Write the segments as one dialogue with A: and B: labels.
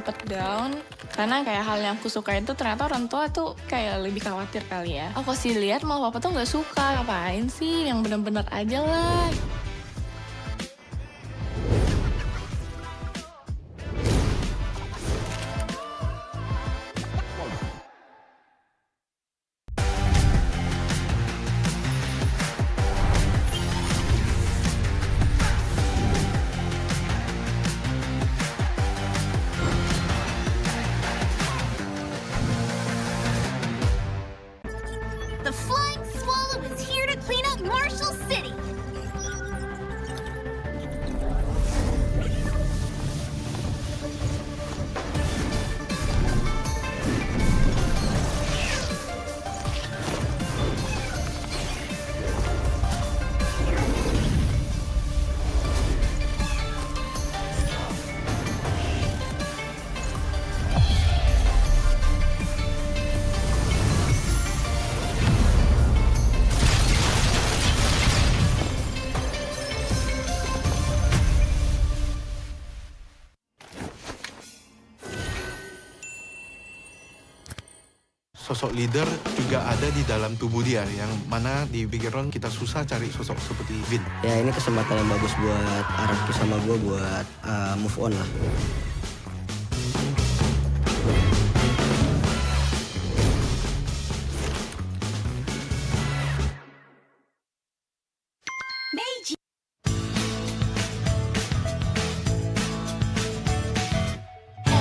A: sempet down karena kayak hal yang aku suka itu ternyata orang tua tuh kayak lebih khawatir kali ya. Aku sih lihat mau papa tuh nggak suka, ngapain sih yang bener-bener aja lah.
B: The Flying Swallow is here to clean up Marshall City.
C: Sosok leader juga ada di dalam tubuh dia, yang mana di Bigetron kita susah cari sosok seperti Vin.
D: Ya ini kesempatan yang bagus buat Araki sama gue buat move on lah.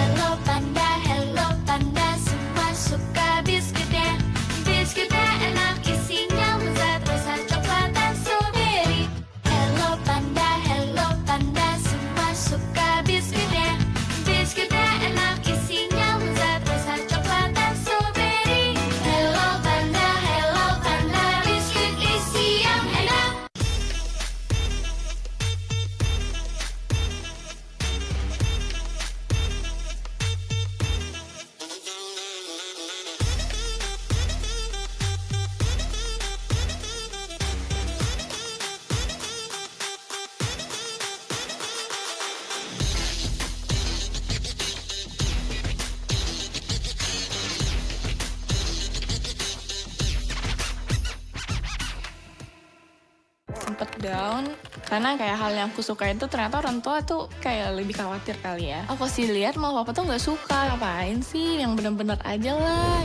B: Hello panda, semua suka biskuitnya. Biskuitnya enak, isinya lezat, rasa coklat dan strawberry. Hello panda, semua suka biskuitnya. Biskuitnya enak, isinya lezat, rasa coklat dan strawberry. Hello panda, biskuit isi yang enak.
A: Sempet down karena kayak hal yang aku suka itu ternyata orang tua tuh kayak lebih khawatir kali ya. Aku sih lihat mau papa tuh nggak suka, ngapain sih yang bener-bener aja lah.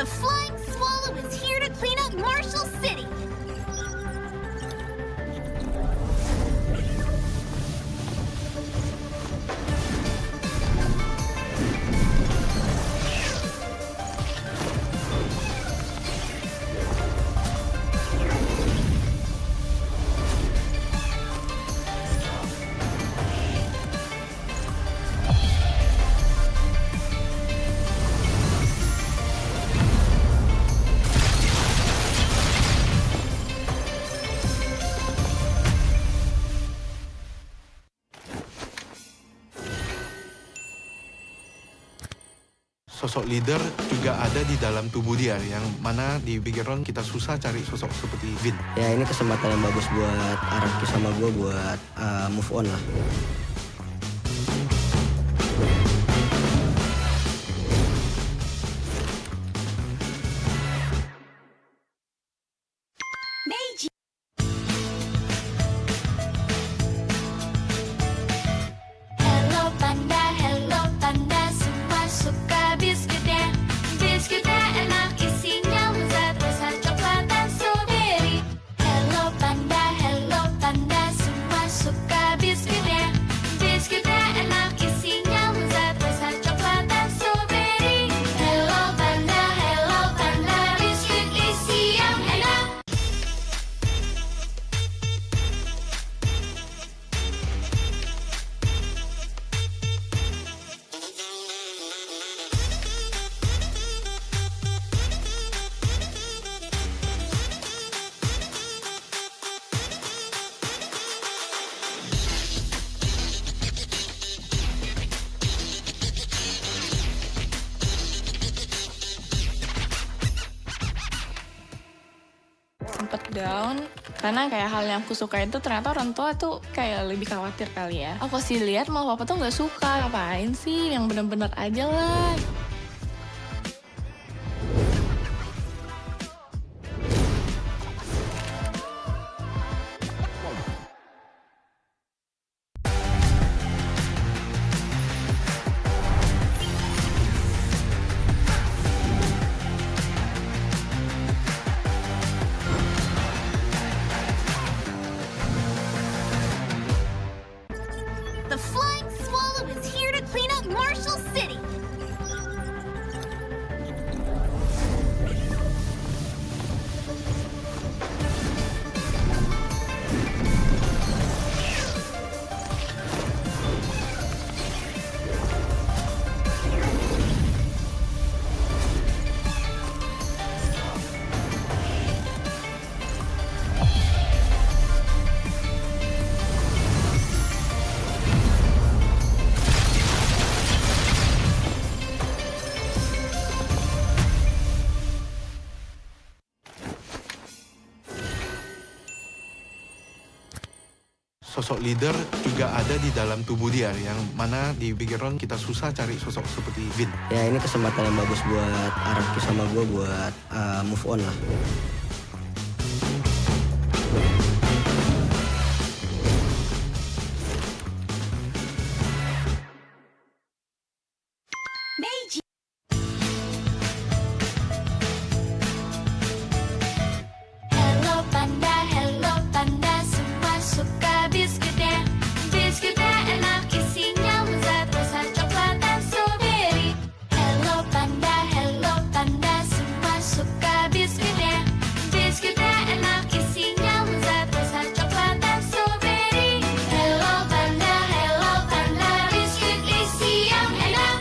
B: The Flying Swallow is here to clean up Marshall City.
C: Sosok leader juga ada di dalam tubuh dia, yang mana di Bigetron kita susah cari sosok seperti Vin.
D: Ya ini kesempatan yang bagus buat Araki sama gue buat move on lah.
B: Hello panda, semua suka biskuitnya. Biskuitnya enak, isinya lezat, rasa coklat dan strawberry. Hello panda, semua suka biskuitnya.
A: sempet down karena kayak hal yang aku suka itu ternyata orang tua tuh kayak lebih khawatir kali ya. Aku sih lihat malah papa tuh nggak suka, ngapain sih yang bener-bener aja lah.
B: The Flying Swallow is here to clean up Marshall City.
C: Sosok leader juga ada di dalam tubuh dia, yang mana di Bigetron kita susah cari sosok seperti Vin.
D: Ya ini kesempatan yang bagus buat Araki sama gue buat move on lah.
B: Hello panda, semua suka biskuitnya. Biskuitnya enak, isinya lezat, rasa coklat dan strawberry. Hello panda, semua suka biskuitnya. Biskuitnya enak, isinya lezat, rasa coklat dan strawberry. Hello panda, biskuit isi yang enak.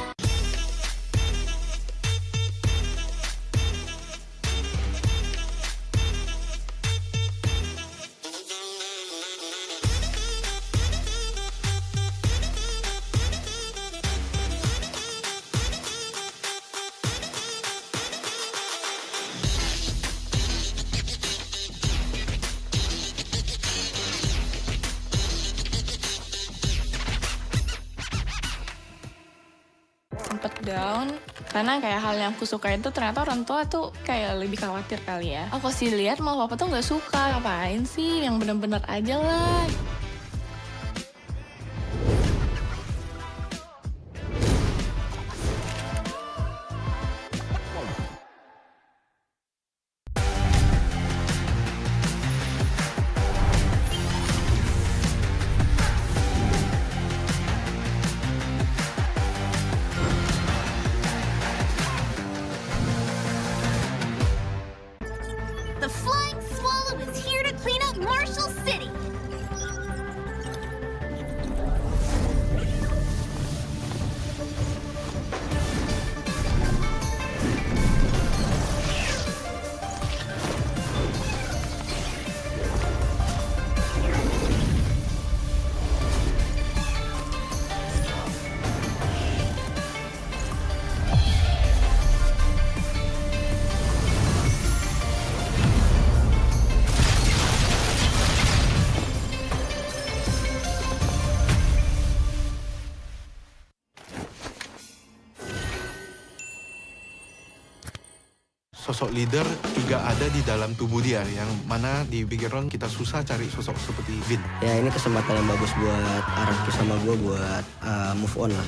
A: Sempet down karena kayak hal yang aku suka itu ternyata orang tua tuh kayak lebih khawatir kali ya. Aku sih lihat malah papa tuh nggak suka, ngapain sih yang bener-bener aja lah.
B: The Flying Swallow is here to clean up Marshall City.
C: Sosok leader juga ada di dalam tubuh dia, yang mana di Bigetron kita susah cari sosok seperti Vin.
D: Ya ini kesempatan yang bagus buat Araki sama gue buat move on lah.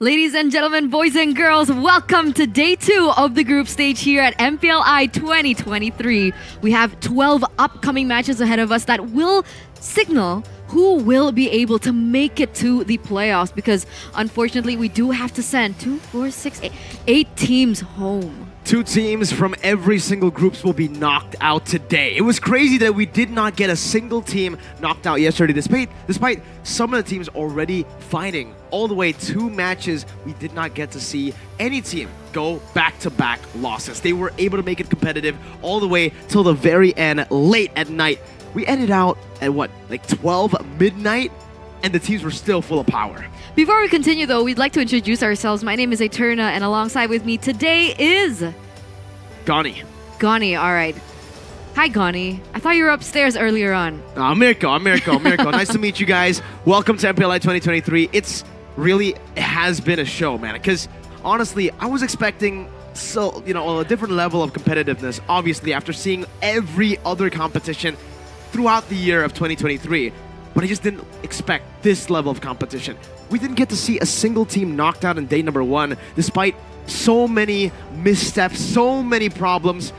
E: Ladies and gentlemen, boys and girls, welcome to day 2 of the group stage here at MPLI 2023. We have 12 upcoming matches ahead of us that will signal who will be able to make it to the playoffs, because unfortunately we do have to send 8 teams home.
F: 2 teams from every single groups will be knocked out today. It was crazy that we did not get a single team knocked out yesterday, despite some of the teams already fighting all the way 2 matches. We did not get to see any team go back-to-back losses. They were able to make it competitive all the way till the very end, late at night. We ended out at what, like 12 midnight? And the teams were still full of power.
E: Before we continue though, we'd like to introduce ourselves. My name is Eterna, and alongside with me today is...
F: Gani.
E: Gani, alright. Hi Gani. I thought you were upstairs earlier on.
F: Mirko. Nice to meet you guys. Welcome to MPLI 2023. It has been a show, man. Because honestly, I was expecting a different level of competitiveness, obviously, after seeing every other competition throughout the year of 2023. But I just didn't expect this level of competition. We didn't get to see a single team knocked out in day number 1, despite so many missteps, so many problems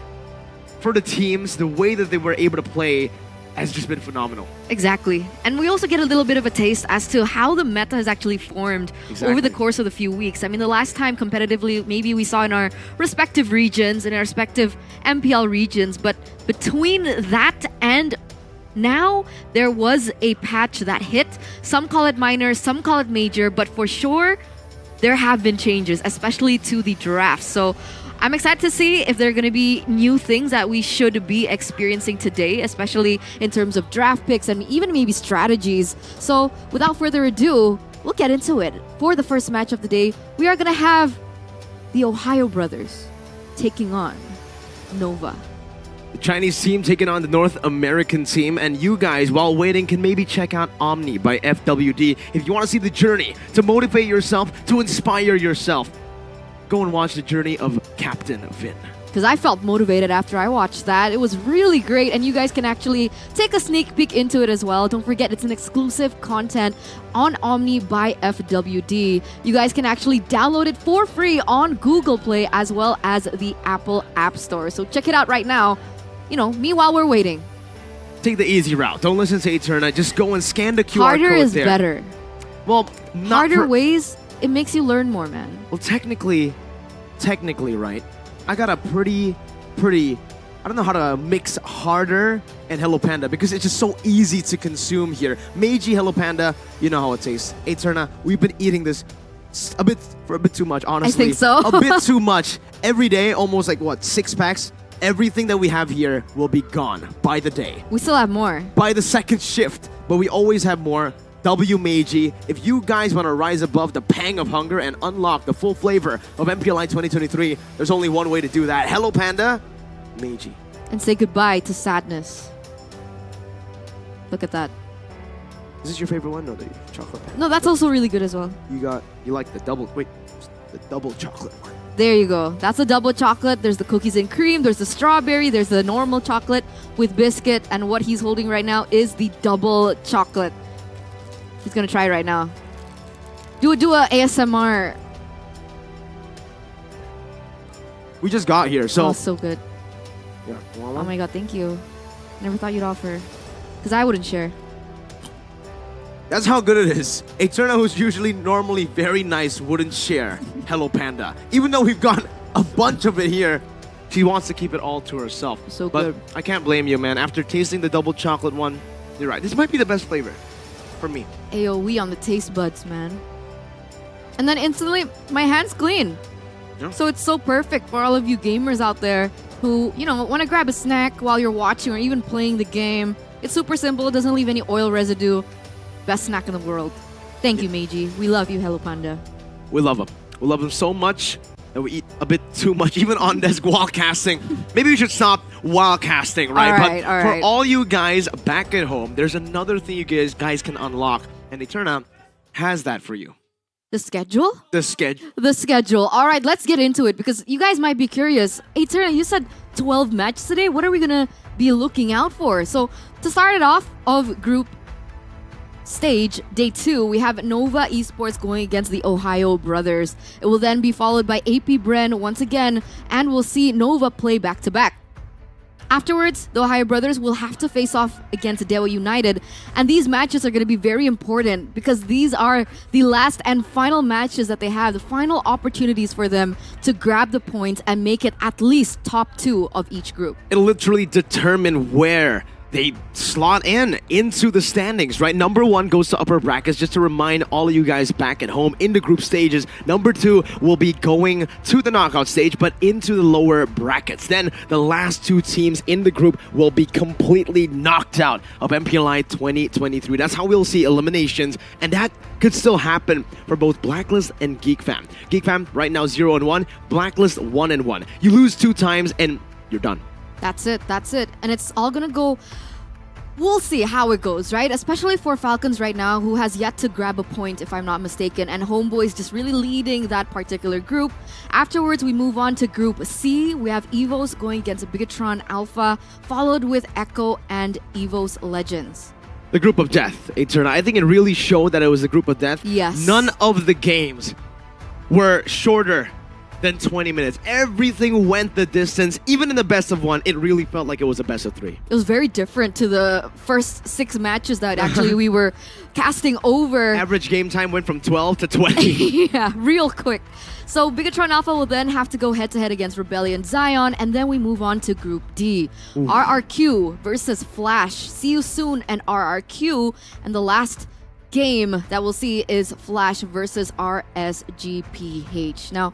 F: for the teams. The way that they were able to play has just been phenomenal.
E: Exactly. And we also get a little bit of a taste as to how the meta has actually formed over the course of the few weeks. I mean, the last time competitively, maybe we saw in our respective regions, in our respective MPL regions, but between that and now, there was a patch that hit. Some call it minor, some call it major, but for sure, there have been changes, especially to the draft. So I'm excited to see if there are going to be new things that we should be experiencing today, especially in terms of draft picks and even maybe strategies. So without further ado, we'll get into it. For the first match of the day, we are going to have the TheOhioBrothers taking on Nova.
F: The Chinese team taking on the North American team, and you guys, while waiting, can maybe check out Omni by FWD. If you want to see the journey, to motivate yourself, to inspire yourself, go and watch the journey of Captain Vin.
E: Because I felt motivated after I watched that. It was really great, and you guys can actually take a sneak peek into it as well. Don't forget, it's an exclusive content on Omni by FWD. You guys can actually download it for free on Google Play as well as the Apple App Store. So check it out right now. Meanwhile we're waiting.
F: Take the easy route. Don't listen to Eterna. Just go and scan the QR
E: Harder
F: code
E: is
F: there.
E: better.
F: Well,
E: harder ways, it makes you learn more, man.
F: Well, technically, right? I got a pretty. I don't know how to mix harder and Hello Panda because it's just so easy to consume here. Meiji Hello Panda, you know how it tastes. Eterna, we've been eating this a bit too much, honestly.
E: I think so.
F: A bit too much every day. Almost like what, 6 packs. Everything that we have here will be gone by the day.
E: We still have more.
F: By the second shift, but we always have more. W Meiji. If you guys want to rise above the pang of hunger and unlock the full flavor of MPLI 2023, there's only one way to do that. Hello Panda, Meiji.
E: And say goodbye to sadness. Look at that.
F: Is this your favorite one? No, the chocolate panda.
E: No, that's also really good as well.
F: You like the double chocolate one.
E: There you go. That's a double chocolate. There's the cookies and cream. There's the strawberry. There's the normal chocolate with biscuit. And what he's holding right now is the double chocolate. He's gonna try right now. Do a ASMR.
F: We just got here, so.
E: Oh, so good.
F: Yeah.
E: Oh my god, thank you. Never thought you'd offer. Because I wouldn't share.
F: That's how good it is. Eterna, who's usually normally very nice, wouldn't share Hello Panda. Even though we've got a bunch of it here, she wants to keep it all to herself.
E: So
F: but
E: good.
F: I can't blame you, man. After tasting the double chocolate one, you're right. This might be the best flavor for me.
E: AOE on the taste buds, man. And then instantly, my hand's clean.
F: Yeah.
E: So it's so perfect for all of you gamers out there who, want to grab a snack while you're watching or even playing the game. It's super simple. It doesn't leave any oil residue. Best snack in the world. Thank you, Meiji. We love you, Hello Panda.
F: We love them. We love them so much that we eat a bit too much, even on desk while casting. Maybe we should stop while casting, right?
E: All right.
F: For all you guys back at home, there's another thing you guys can unlock, and Eterna has that for you.
E: The schedule?
F: The schedule.
E: The schedule. All right, let's get into it because you guys might be curious. Eterna, you said 12 matches today. What are we going to be looking out for? So to start it off of Group stage, day 2, we have Nova Esports going against the Ohio Brothers. It will then be followed by AP Bren once again, and we'll see Nova play back-to-back. Afterwards, the Ohio Brothers will have to face off against Dewa United, and these matches are going to be very important because these are the last and final matches that they have, the final opportunities for them to grab the points and make it at least top 2 of each group.
F: It'll literally determine where they slot into the standings, right? Number 1 goes to upper brackets, just to remind all of you guys back at home in the group stages. Number 2 will be going to the knockout stage, but into the lower brackets. Then the last 2 teams in the group will be completely knocked out of MPLI 2023. That's how we'll see eliminations, and that could still happen for both Blacklist and Geek Fam. Geek Fam right now 0-1, Blacklist 1-1. You lose 2 times and you're done.
E: That's it. And it's all gonna go... We'll see how it goes, right? Especially for Falcons right now, who has yet to grab a point, if I'm not mistaken, and Homebois just really leading that particular group. Afterwards, we move on to Group C. We have EVOS going against Bigetron Alpha, followed with Echo and EVOS Legends.
F: The group of death, Eterna. I think it really showed that it was a group of death.
E: Yes.
F: None of the games were shorter than 20 minutes. Everything went the distance. Even in the best of 1, it really felt like it was a best of 3.
E: It was very different to the first 6 matches that actually we were casting over.
F: Average game time went from 12 to 20.
E: Yeah, real quick. So Bigetron Alpha will then have to go head-to-head against Rebellion Zion, and then we move on to Group D. RRQ versus Flash. See you soon, and RRQ. And the last game that we'll see is Flash versus RSGPH. Now,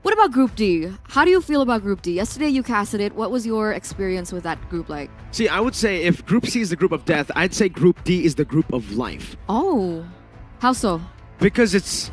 E: what about Group D? How do you feel about Group D? Yesterday you casted it. What was your experience with that group like?
F: See, I would say if Group C is the group of death, I'd say Group D is the group of life.
E: Oh, how so?
F: Because it's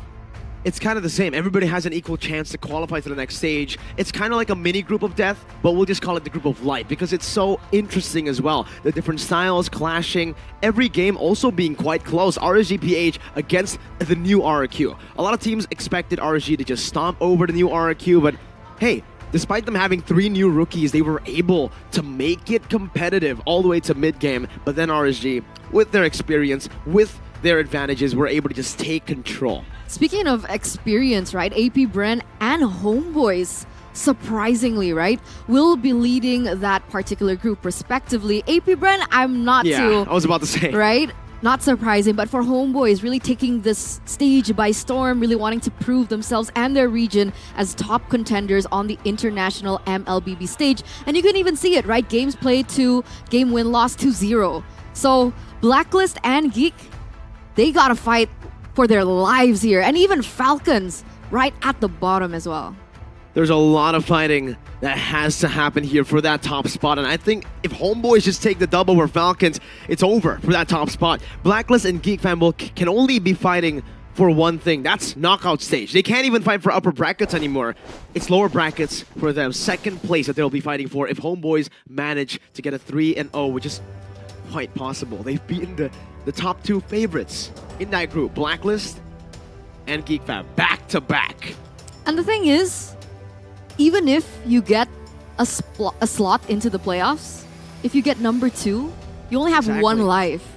F: kind of the same. Everybody has an equal chance to qualify to the next stage. It's kind of like a mini group of death, but we'll just call it the group of life because it's so interesting as well. The different styles clashing, every game also being quite close. RSGPH against the new RRQ. A lot of teams expected RSG to just stomp over the new RRQ, but hey, despite them having 3 new rookies, they were able to make it competitive all the way to mid-game, but then RSG, with their experience, with their advantages, were able to just take control.
E: Speaking of experience, right? AP Bren and Homebois, surprisingly, right, will be leading that particular group respectively. AP Bren, I'm not too...
F: I was about to say.
E: Right? Not surprising, but for Homebois, really taking this stage by storm, really wanting to prove themselves and their region as top contenders on the international MLBB stage. And you can even see it, right? Games played to game win-loss 2-0. So Blacklist and Geek, they gotta fight for their lives here. And even Falcons right at the bottom as well.
F: There's a lot of fighting that has to happen here for that top spot. And I think if Homebois just take the double over Falcons, it's over for that top spot. Blacklist and Geek Fan can only be fighting for one thing. That's knockout stage. They can't even fight for upper brackets anymore. It's lower brackets for them. Second place that they'll be fighting for if Homebois manage to get a 3-0, which is quite possible. They've beaten the top 2 favorites in that group, Blacklist and Geek Fam, back to back.
E: And the thing is, even if you get a slot into the playoffs, if you get number 2, you only have 1 life.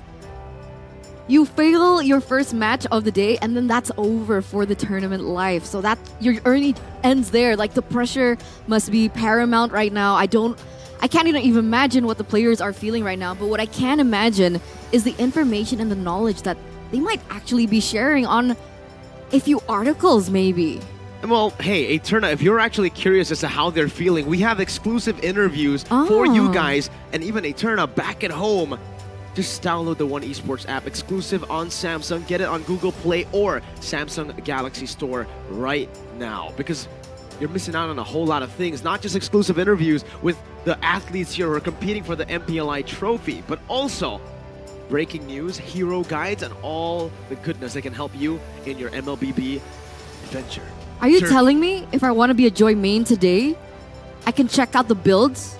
E: You fail your first match of the day, and then that's over for the tournament life. So that your journey ends there. Like, the pressure must be paramount right now. I can't even imagine what the players are feeling right now, but what I can imagine is the information and the knowledge that they might actually be sharing on a few articles, maybe.
F: Well, hey, Eterna, if you're actually curious as to how they're feeling, we have exclusive interviews for you guys, and even Eterna back at home. Just download the One Esports app, exclusive on Samsung. Get it on Google Play or Samsung Galaxy Store right now, because you're missing out on a whole lot of things. Not just exclusive interviews with the athletes here who are competing for the MPLI trophy, but also breaking news, hero guides, and all the goodness that can help you in your MLBB adventure.
E: Are you telling me if I want to be a Joy main today, I can check out the builds?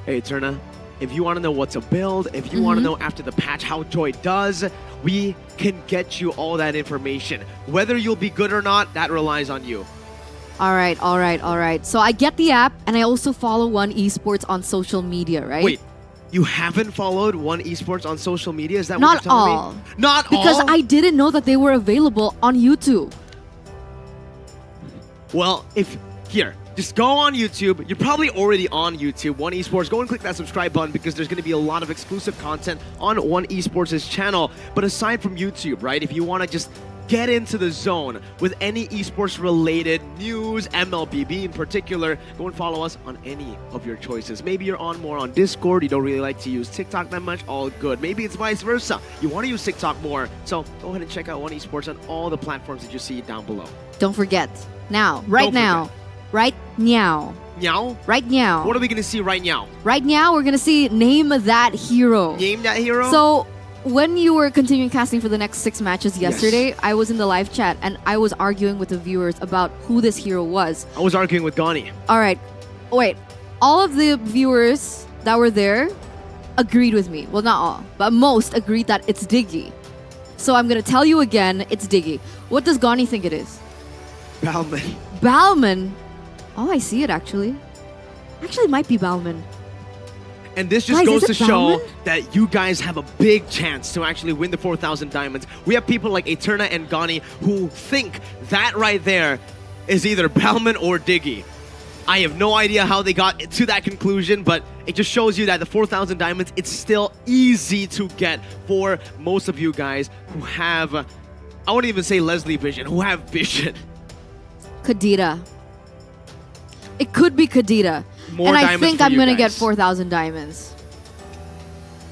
F: Hey, Eterna, if you want to know what's a build, if you want to know after the patch how Joy does, we can get you all that information. Whether you'll be good or not, that relies on you.
E: All right. So I get the app, and I also follow One Esports on social media, right?
F: Wait, You haven't followed One Esports on social media? Is that
E: Not
F: what you're telling
E: all.
F: me? Not
E: Because
F: all?
E: I didn't know that they were available on YouTube.
F: Well, just go on YouTube. You're probably already on YouTube, One Esports. Go and click that subscribe button because there's going to be a lot of exclusive content on One Esports' channel. But aside from YouTube, right, if you want to just get into the zone with any esports related news, MLBB in particular, go and follow us on any of your choices. Maybe you're more on Discord, you don't really like to use TikTok that much, all good. Maybe it's vice versa. You want to use TikTok more. So go ahead and check out One Esports on all the platforms that you see down below.
E: Don't forget. Now, right now. Right now.
F: Meow?
E: Right now.
F: What are we going to see right now?
E: Right now, we're going to see Name That Hero.
F: Name that hero?
E: So, when you were continuing casting for the next 6 matches yesterday, yes, I was in the live chat and I was arguing with the viewers about who this hero was.
F: I was arguing with Gani.
E: All right. Wait. All of the viewers that were there agreed with me. Well, not all, but most agreed that it's Diggy. So I'm going to tell you again, it's Diggy. What does Gani think it is?
F: Balman.
E: Balman? Oh, I see it actually. Actually, it might be Balman.
F: And this just
E: Guys,
F: goes
E: is
F: to
E: it
F: show
E: Balman?
F: that you guys have a big chance to actually win the 4,000 diamonds. We have people like Eterna and Gani who think that right there is either Balman or Diggy. I have no idea how they got to that conclusion, but it just shows you that the 4,000 diamonds, it's still easy to get for most of you guys who have, I wouldn't even say Leslie vision, who have vision.
E: Kadira. It could be Kadira.
F: More
E: and I
F: diamonds
E: think
F: for
E: I'm
F: you
E: going to get
F: guys.
E: 4,000 diamonds.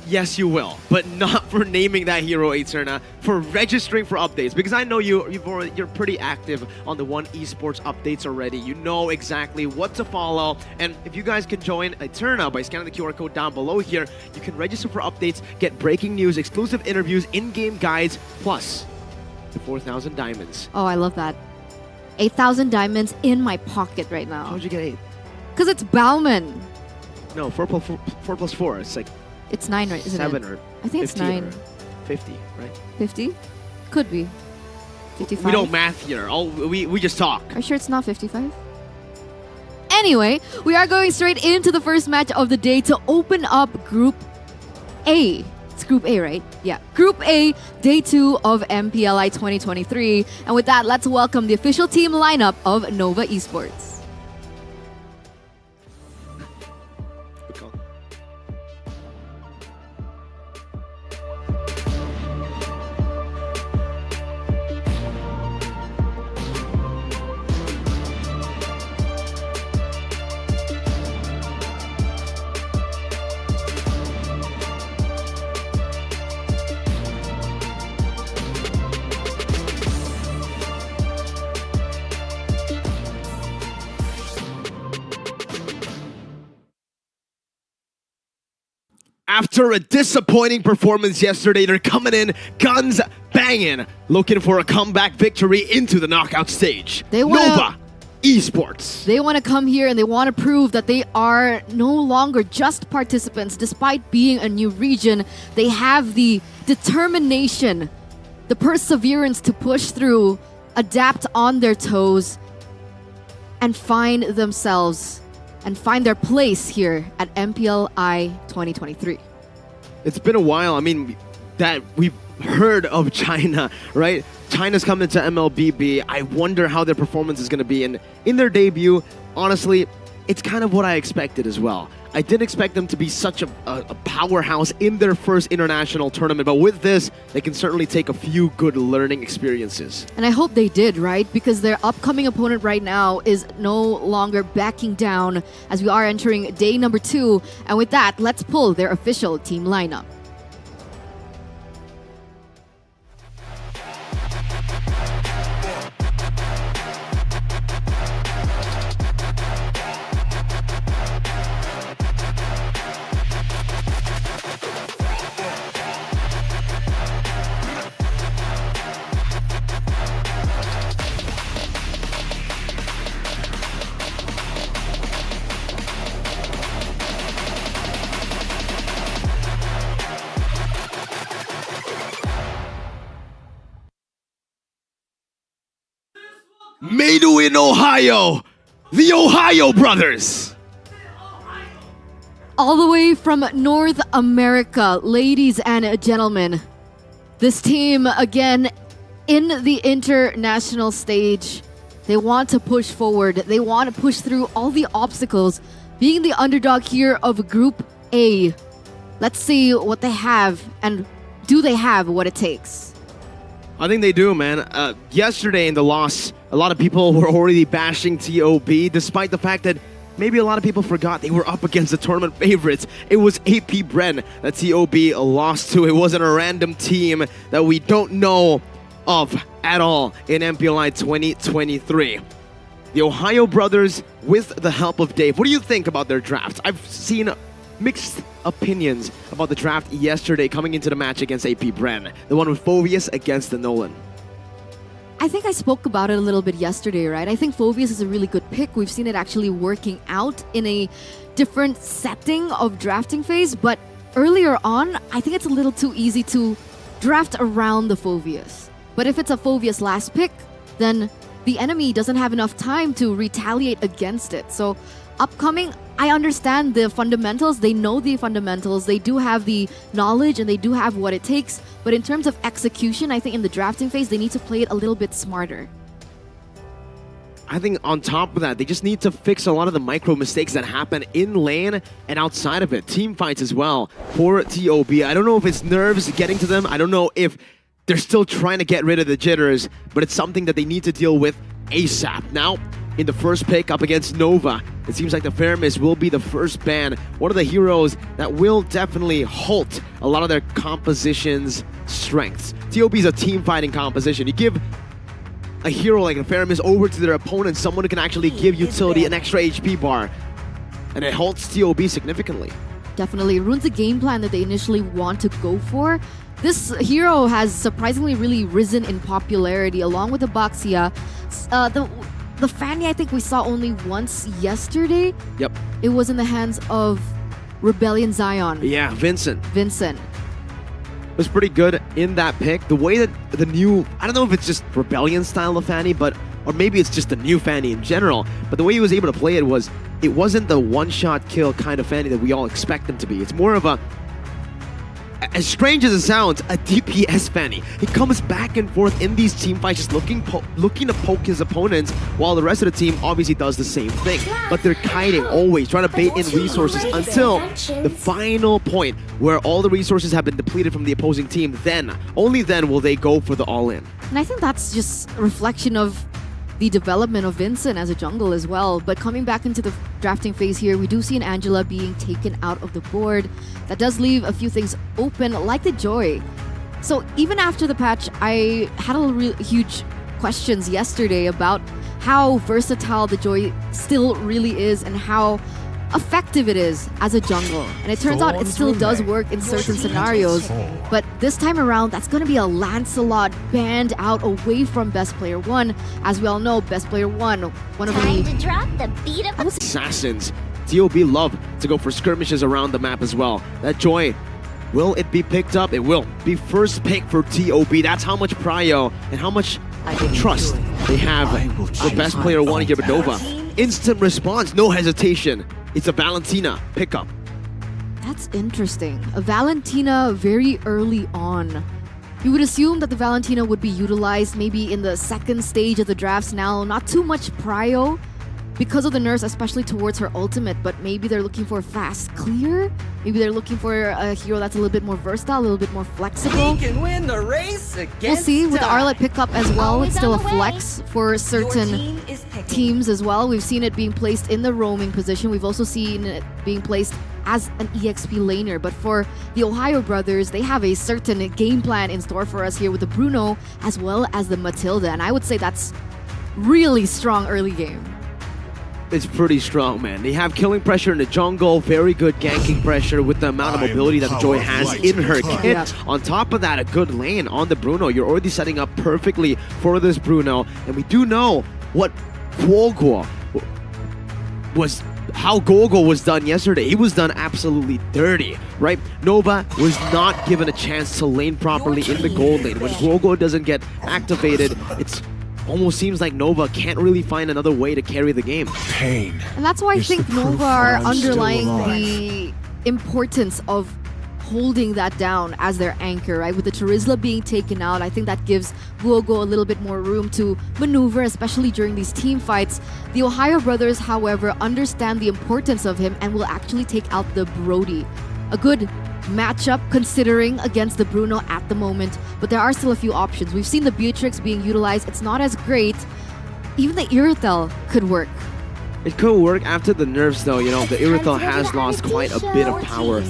F: Yes, you will, but not for naming that hero, Eterna, for registering for updates. Because I know you're pretty active on the One Esports updates already. You know exactly what to follow. And if you guys can join Eterna by scanning the QR code down below here, you can register for updates, get breaking news, exclusive interviews, in-game guides, plus the 4,000 diamonds.
E: Oh, I love that. 8,000 diamonds in my pocket right now.
F: How'd you get 8?
E: Because it's Balman.
F: No, 4 plus 4. It's like
E: It's 9, right? Isn't
F: 7
E: it?
F: or
E: I think it's
F: 50
E: 9.
F: or 50, right?
E: 50? Could be. 55?
F: We don't math here. We just talk.
E: Are you sure it's not 55? Anyway, we are going straight into the first match of the day to open up Group A. It's Group A, right? Yeah. Group A, Day 2 of MPLI 2023. And with that, let's welcome the official team lineup of Nova Esports.
F: Good call. After a disappointing performance yesterday, they're coming in guns banging, looking for a comeback victory into the knockout stage.
E: They wanna-
F: Nova Esports.
E: They want to come here and they want to prove that they are no longer just participants. Despite being a new region, they have the determination, the perseverance to push through, adapt on their toes, and find themselves and find their place here at MPLI 2023.
F: It's been a while. I mean, that we've heard of China, right? China's coming to MLBB. I wonder how their performance is going to be. And in their debut, honestly, it's kind of what I expected as well. I didn't expect them to be such a powerhouse in their first international tournament, but with this, they can certainly take a few good learning experiences.
E: And I hope they did, right? Because their upcoming opponent right now is no longer backing down as we are entering day number 2. And with that, let's pull their official team lineup.
F: Made in Ohio, the Ohio Brothers.
E: All the way from North America, ladies and gentlemen, this team again in the international stage. They want to push forward. They want to push through all the obstacles, being the underdog here of Group A. Let's see what they have, and do they have what it takes?
F: I think they do, man. Yesterday in the loss, a lot of people were already bashing TOB, despite the fact that maybe a lot of people forgot they were up against the tournament favorites. It was AP Bren that TOB lost to. It wasn't a random team that we don't know of at all in MPLI 2023. The Ohio Brothers with the help of Dave. What do you think about their drafts? I've seen mixed opinions about the draft yesterday coming into the match against AP Bren. The one with Fovius against the Nolan.
E: I think I spoke about it a little bit yesterday, right? I think Fovius is a really good pick. We've seen it actually working out in a different setting of drafting phase, but earlier on, I think it's a little too easy to draft around the Fovius. But if it's a Fovius last pick, then the enemy doesn't have enough time to retaliate against it. So upcoming, I understand the fundamentals. They know the fundamentals. They do have the knowledge and they do have what it takes. But in terms of execution, I think in the drafting phase, they need to play it a little bit smarter.
F: I think on top of that, they just need to fix a lot of the micro mistakes that happen in lane and outside of it. Team fights as well for TOB. I don't know if it's nerves getting to them. I don't know if they're still trying to get rid of the jitters, but it's something that they need to deal with ASAP. Now, in the first pick up against Nova, it seems like the Fairness will be the first ban. One of the heroes that will definitely halt a lot of their composition's strengths. TOB is a team fighting composition. You give a hero like a Fairness over to their opponent, someone who can actually give utility an extra HP bar, and it halts TOB significantly.
E: Definitely ruins the game plan that they initially want to go for. This hero has surprisingly really risen in popularity along with the Baxia. The Fanny, I think we saw only once yesterday.
F: Yep.
E: It was in the hands of Rebellion Zion.
F: Yeah, Vincent.
E: Was
F: pretty good in that pick. The way that the new, I don't know if it's just Rebellion style of Fanny, or maybe it's just the new Fanny in general, but the way he was able to play it wasn't the one-shot kill kind of Fanny that we all expect him to be. It's more of a, as strange as it sounds, a DPS Fanny. He comes back and forth in these team fights, just looking to poke his opponents, while the rest of the team obviously does the same thing. But they're kiting, always trying to bait in resources until the final point where all the resources have been depleted from the opposing team. Then, only then will they go for the all-in.
E: And I think that's just a reflection of the development of Vincent as a jungle as well. But coming back into the drafting phase here, we do see an Angela being taken out of the board. That does leave a few things open, like the Joy. So even after the patch, I had huge questions yesterday about how versatile the Joy still really is and how effective it is as a jungle. And it turns out it still does work in certain scenarios. But this time around, that's going to be a Lancelot banned out away from Best Player 1. As we all know, Best Player 1, one of
B: Time
E: the
B: to drop the beat of
F: Assassins. TOB love to go for skirmishes around the map as well. That Joy, will it be picked up? It will be first pick for TOB. That's how much prio and how much trust they have for Best Player 1 here with Nova. Instant response, no hesitation. It's a Valentina pickup.
E: That's interesting. A Valentina very early on. You would assume that the Valentina would be utilized maybe in the second stage of the drafts now. Not too much prio because of the nerfs, especially towards her ultimate, but maybe they're looking for fast clear. Maybe they're looking for a hero that's a little bit more versatile, a little bit more flexible.
G: Win the race against
E: we'll see with the
G: time.
E: Arlet pickup as well.
B: Always
E: It's still a
B: on the way.
E: flex for certain
G: team is picking.
E: teams as well. We've seen it being placed in the roaming position. We've also seen it being placed as an EXP laner. But for the Ohio Brothers, they have a certain game plan in store for us here with the Bruno as well as the Matilda. And I would say that's really strong early game.
F: It's pretty strong, man. They have killing pressure in the jungle, very good ganking pressure with the amount of mobility that Joy has in her kit.
E: Yeah.
F: On top of that, a good lane on the Bruno. You're already setting up perfectly for this Bruno. And we do know what Gogo was, how Gogo was done yesterday. He was done absolutely dirty, right? Nova was not given a chance to lane properly in the gold lane. When Gogo doesn't get activated, it's almost seems like Nova can't really find another way to carry the game.
E: And that's why I think Nova are underlying the importance of holding that down as their anchor, right? With the Charizla being taken out, I think that gives Guogo a little bit more room to maneuver, especially during these team fights. The Ohio brothers, however, understand the importance of him and will actually take out the Brody. A good matchup considering against the Bruno at the moment, but there are still a few options. We've seen the Beatrix being utilized. It's not as great. Even the Irithel could work.
F: It could work after the nerfs, though. You know, the Irithel has lost quite a bit of power.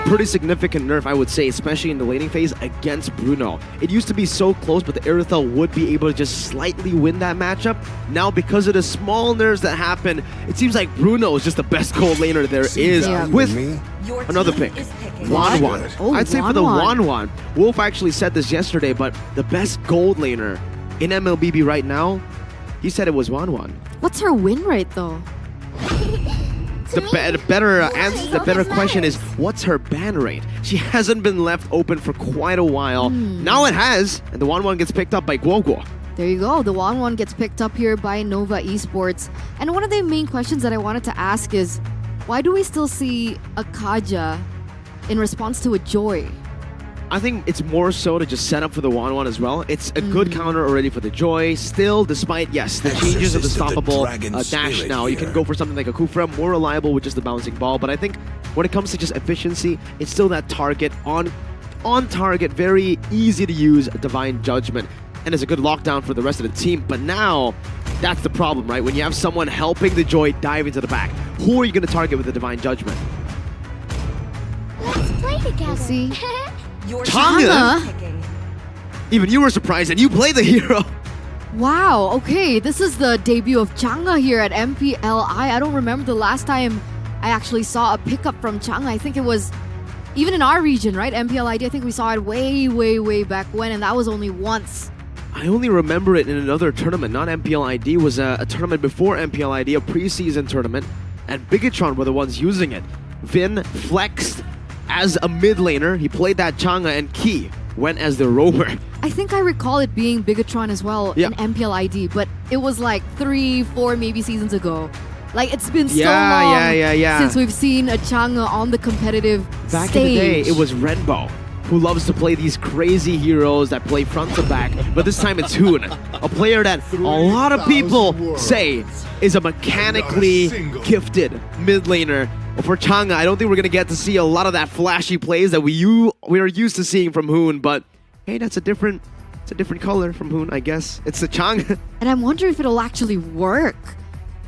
F: Pretty significant nerf, I would say, especially in the laning phase against Bruno. It used to be so close, but the Irithel would be able to just slightly win that matchup. Now, because of the small nerfs that happen, it seems like Bruno is just the best gold laner there is.
E: Yeah.
F: With another pick, Wanwan.
E: Oh,
F: I'd say for the Wanwan, Wolf actually said this yesterday, but the best gold laner in MLBB right now, he said it was Wanwan.
E: What's her win rate though?
F: The better question is, what's her ban rate? She hasn't been left open for quite a while. Now it has, and the 1-1 gets picked up by Guoguo.
E: There you go. The 1-1 gets picked up here by Nova Esports. And one of the main questions that I wanted to ask is, why do we still see a Kaja in response to a Joy?
F: I think it's more so to just set up for the 1-1 as well. It's a good counter already for the Joy. Still, despite, yes, the changes of the stoppable dash now, you can go for something like a Kufra, more reliable with just the bouncing ball. But I think when it comes to just efficiency, it's still that target, on target, very easy to use Divine Judgment. And it's a good lockdown for the rest of the team. But now, that's the problem, right? When you have someone helping the Joy dive into the back, who are you going to target with the Divine Judgment?
B: Let's play together.
E: We'll see.
F: Chang'e? Even you were surprised, and you play the hero.
E: Wow, okay. This is the debut of Chang'e here at MPLI. I don't remember the last time I actually saw a pickup from Chang'e. I think it was even in our region, right? MPLID, I think we saw it way back when, and that was only once.
F: I only remember it in another tournament, not MPLID. It was a tournament before MPLID, a preseason tournament, and Bigetron were the ones using it. Vin flexed as a mid laner. He played that Chang'e, and Key went as the roamer.
E: I think I recall it being Bigetron as well in MPLID, but it was like 3-4 maybe seasons ago. Like, it's been so long since we've seen a Chang'e on the competitive
F: Back
E: stage.
F: in the day, it was Renbo, who loves to play these crazy heroes that play front to back, but this time it's Hoon, a player that a lot of people say is a mechanically gifted mid laner. For Chang'e, I don't think we're going to get to see a lot of that flashy plays that we are used to seeing from Hoon, but hey, it's a different color from Hoon, I guess. It's the Chang'e.
E: And I'm wondering if it'll actually work.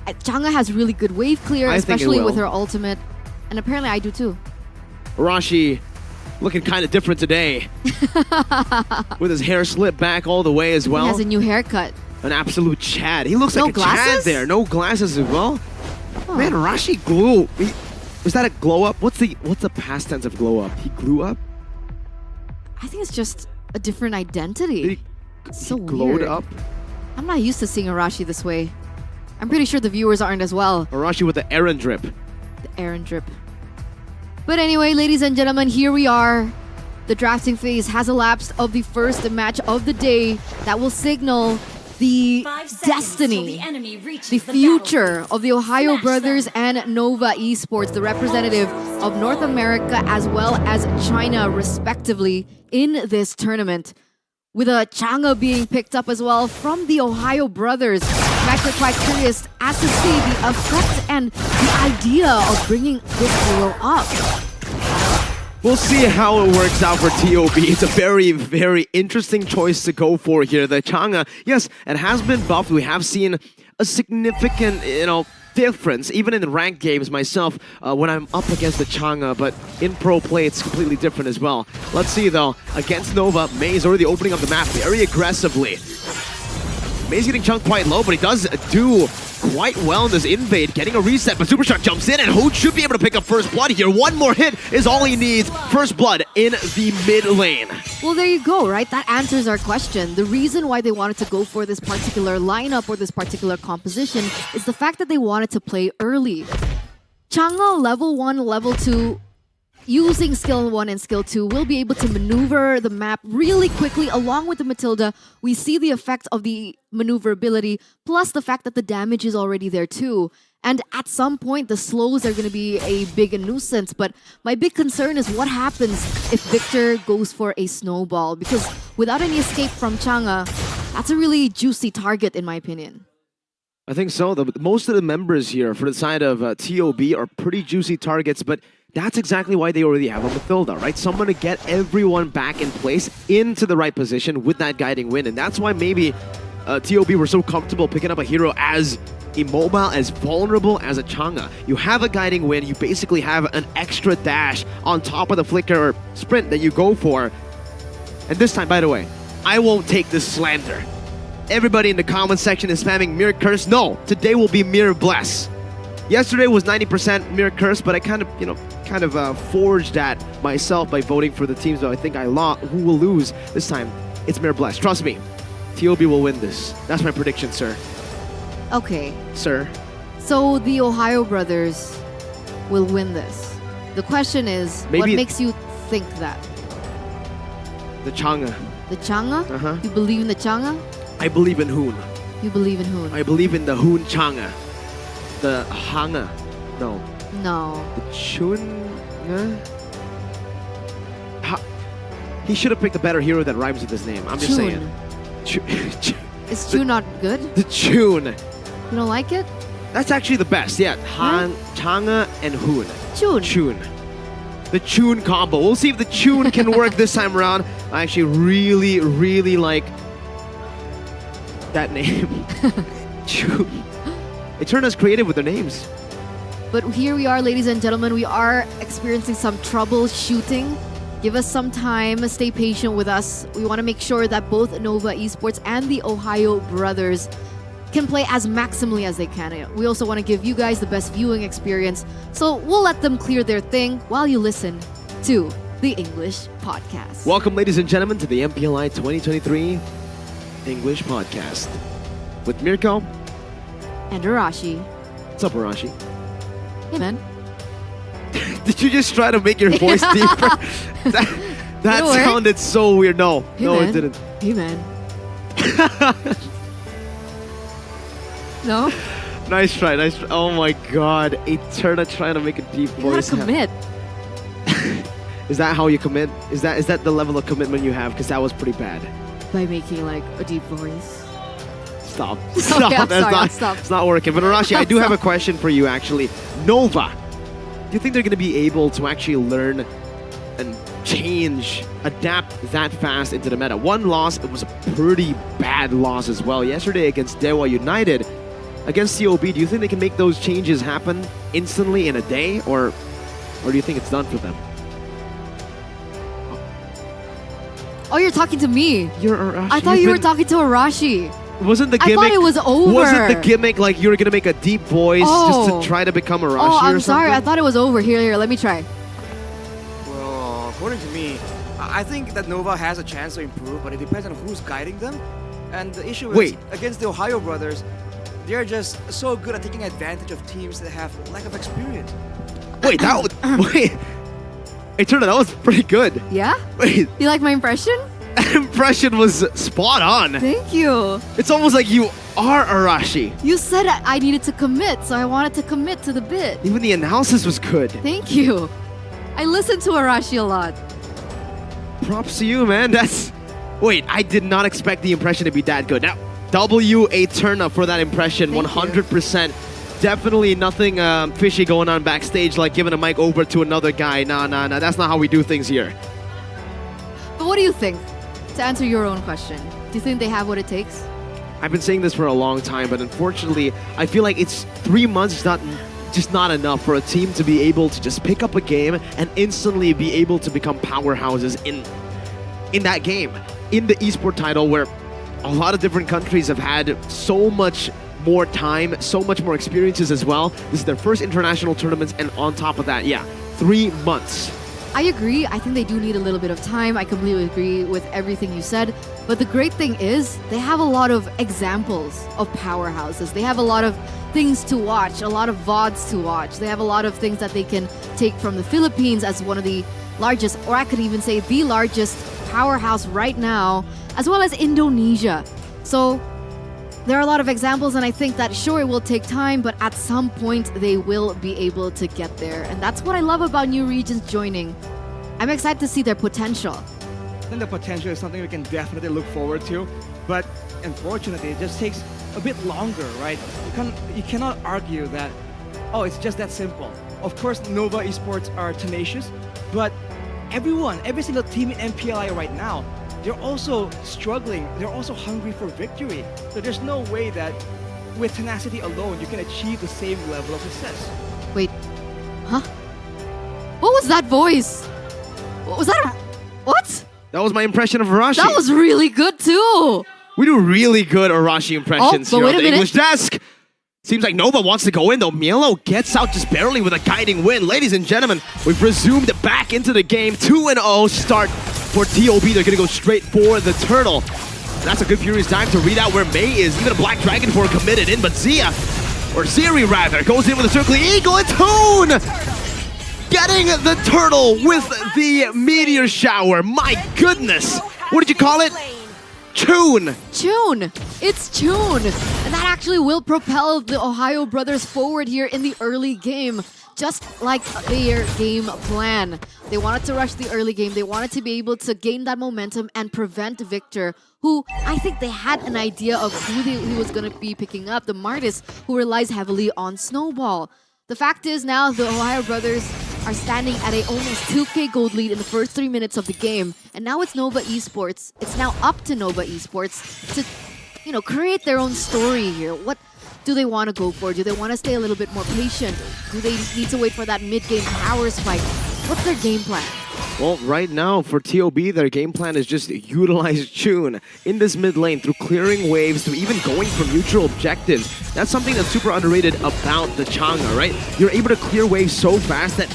E: Chang'e has really good wave clear, especially with her ultimate. And apparently I do too.
F: Arashi looking kind of different today. With his hair slipped back all the way as well.
E: He has a new haircut.
F: An absolute Chad. He looks like a
E: glasses?
F: Chad there. No glasses as well.
E: Oh.
F: Man, Arashi glue. Was that a glow up? What's the past tense of glow up? He glue up?
E: I think it's just a different identity. So
F: glowed
E: weird.
F: up?
E: I'm not used to seeing Arashi this way. I'm pretty sure the viewers aren't as well.
F: Arashi with the Aaron drip.
E: The Aaron drip. But anyway, ladies and gentlemen, here we are. The drafting phase has elapsed of the first match of the day that will signal the destiny, the future of the Ohio Brothers and Nova Esports, the representative of North America as well as China, respectively, in this tournament. With a Chang'e being picked up as well from the Ohio Brothers. I'm actually quite curious as to see the effect and the idea of bringing this hero up.
F: We'll see how it works out for TOB. It's a very interesting choice to go for here. The Chang'e, yes, it has been buffed. We have seen a significant, difference, even in ranked games myself, when I'm up against the Chang'e, but in pro play, it's completely different as well. Let's see, though. Against Nova, Mei is already opening up the map very aggressively. Mei's getting chunked quite low, but he does do quite well in this invade, getting a reset, but Supershock jumps in, and Hoot should be able to pick up first blood here. One more hit is all he needs. First blood in the mid lane.
E: Well, there you go, right? That answers our question. The reason why they wanted to go for this particular lineup or this particular composition is the fact that they wanted to play early. Chang'e level 1, level 2, using skill 1 and skill 2, will be able to maneuver the map really quickly. Along with the Matilda, we see the effect of the maneuverability, plus the fact that the damage is already there too. And at some point, the slows are going to be a big nuisance. But my big concern is what happens if Victor goes for a snowball. Because without any escape from Chang'e, that's a really juicy target in my opinion.
F: I think so. Most of the members here for the side of TOB are pretty juicy targets, but that's exactly why they already have a Mathilda, right? Someone to get everyone back in place into the right position with that guiding wind. And that's why maybe TOB were so comfortable picking up a hero as immobile, as vulnerable as a Chang'e. You have a guiding wind, you basically have an extra dash on top of the flicker or sprint that you go for. And this time, by the way, I won't take this slander. Everybody in the comment section is spamming Mirror Curse. No, today will be Mirror Bless. Yesterday was 90% Mirror Curse, but I kind of forged that myself by voting for the teams that I think I lost, who will lose. This time, it's Mirror Bless. Trust me, TOB will win this. That's my prediction, sir.
E: Okay.
F: Sir.
E: So the TheOhioBrothers will win this. The question is, what makes you think that?
F: The Chang'e.
E: The Chang'e?
F: Uh-huh.
E: You believe in the Chang'e?
F: I believe in Hoon.
E: You believe in Hoon?
F: I believe in the Hoon Chang'e. The Hang'e. No.
E: No.
F: The Chun... He should have picked a better hero that rhymes with his name. I'm just saying.
E: Is Chun not good?
F: The Chun.
E: You don't like it?
F: That's actually the best. Yeah. Chang'e and Hoon.
E: Chun.
F: Chun. The Chun combo. We'll see if the Chun can work this time around. I actually really, really like that name. Chun. Eterna's creative with their names.
E: But here we are, ladies and gentlemen. We are experiencing some troubleshooting. Give us some time. Stay patient with us. We want to make sure that both Nova Esports and the TheOhioBrothers can play as maximally as they can. We also want to give you guys the best viewing experience. So we'll let them clear their thing while you listen to the English podcast.
F: Welcome, ladies and gentlemen, to the MPLI 2023 English podcast with Mirko
E: and Arashi.
F: What's up, Arashi?
E: Hey, man.
F: Did you just try to make your voice deeper? That sounded so weird. No,
E: hey,
F: no,
E: man.
F: it didn't.
E: Hey, man. No?
F: Nice try, nice try. Oh my god, Eterna trying to make a deep voice.
E: You gotta commit.
F: Is that how you commit? Is that the level of commitment you have? Because that was pretty bad.
E: By making like a deep voice.
F: Stop.
E: Okay,
F: Stop.
E: I'm
F: That's
E: sorry,
F: not,
E: stop.
F: It's not working. But Arashi, I do have a question for you actually. Nova, do you think they're going to be able to actually learn and change, adapt that fast into the meta? One loss, it was a pretty bad loss as well. Yesterday against Dewa United, against COB, do you think they can make those changes happen instantly in a day? Or do you think it's done for them?
E: Oh, you're talking to me.
F: You're Arashi.
E: I thought you were talking to Arashi.
F: Wasn't the gimmick?
E: I thought it was over.
F: Wasn't the gimmick like you were gonna make a deep voice just to try to become Arashi
E: Oh, I'm
F: or
E: sorry.
F: something?
E: I thought it was over. Here, let me try.
G: Well, according to me, I think that Nova has a chance to improve, but it depends on who's guiding them. And the issue is, against the TheOhioBrothers, they're just so good at taking advantage of teams that have lack of experience.
F: Wait, Eterna, that was pretty good.
E: Yeah?
F: Wait,
E: You like my impression?
F: that impression was spot on.
E: Thank you.
F: It's almost like you are Arashi.
E: You said I needed to commit, so I wanted to commit to the bit.
F: Even the analysis was good.
E: Thank you. I listen to Arashi a lot.
F: Props to you, man. Wait, I did not expect the impression to be that good. Now, W Eterna for that impression,
E: Thank
F: 100%. Definitely nothing fishy going on backstage, like giving a mic over to another guy. Nah. That's not how we do things here.
E: But what do you think? To answer your own question, do you think they have what it takes?
F: I've been saying this for a long time, but unfortunately, I feel like it's 3 months just not enough for a team to be able to just pick up a game and instantly be able to become powerhouses in that game. In the esport title, where a lot of different countries have had so much more time, so much more experiences as well. This is their first international tournaments, and on top of that, 3 months.
E: I agree. I think they do need a little bit of time. I completely agree with everything you said. But the great thing is they have a lot of examples of powerhouses. They have a lot of things to watch, a lot of VODs to watch. They have a lot of things that they can take from the Philippines as one of the largest, or I could even say the largest powerhouse right now, as well as Indonesia. So there are a lot of examples, and I think that sure, it will take time, but at some point they will be able to get there. And that's what I love about new regions joining. I'm excited to see their potential.
G: I think the potential is something we can definitely look forward to, but unfortunately, it just takes a bit longer, right? You cannot argue that, oh, it's just that simple. Of course, Nova Esports are tenacious, but every single team in MPLI right now, they're also struggling. They're also hungry for victory. So there's no way that with tenacity alone, you can achieve the same level of success.
E: Wait, huh? What was that voice? What was that? What?
F: That was my impression of Arashi.
E: That was really good too.
F: We do really good Arashi impressions
E: but
F: here
E: wait
F: on
E: a
F: the
E: minute.
F: English desk. Seems like Nova wants to go in though. Mielo gets out just barely with a guiding win. Ladies and gentlemen, we've resumed back into the game. 2-0 start for TOB. They're gonna go straight for the turtle. That's a good furious time to read out where May is. Even a Black Dragon for committed in, but Zia, or Ziri rather, goes in with a circling eagle. It's Hoon! Getting the turtle with the meteor shower. My goodness! What did you call it? Chun!
E: Chun! It's Chun! And that actually will propel the TheOhioBrothers forward here in the early game, just like their game plan. They wanted to rush the early game. They wanted to be able to gain that momentum and prevent Victor, who I think they had an idea of who he was going to be picking up, the Martis, who relies heavily on Snowball. The fact is now the TheOhioBrothers are standing at a almost 2k gold lead in the first 3 minutes of the game, and now it's Nova Esports. It's now up to Nova Esports to, create their own story here. What do they want to go for? Do they want to stay a little bit more patient? Do they need to wait for that mid-game power spike? What's their game plan?
F: Well, right now for TOB, their game plan is just utilize Chun in this mid lane through clearing waves, to even going for neutral objectives. That's something that's super underrated about the Chang'e, right? You're able to clear waves so fast that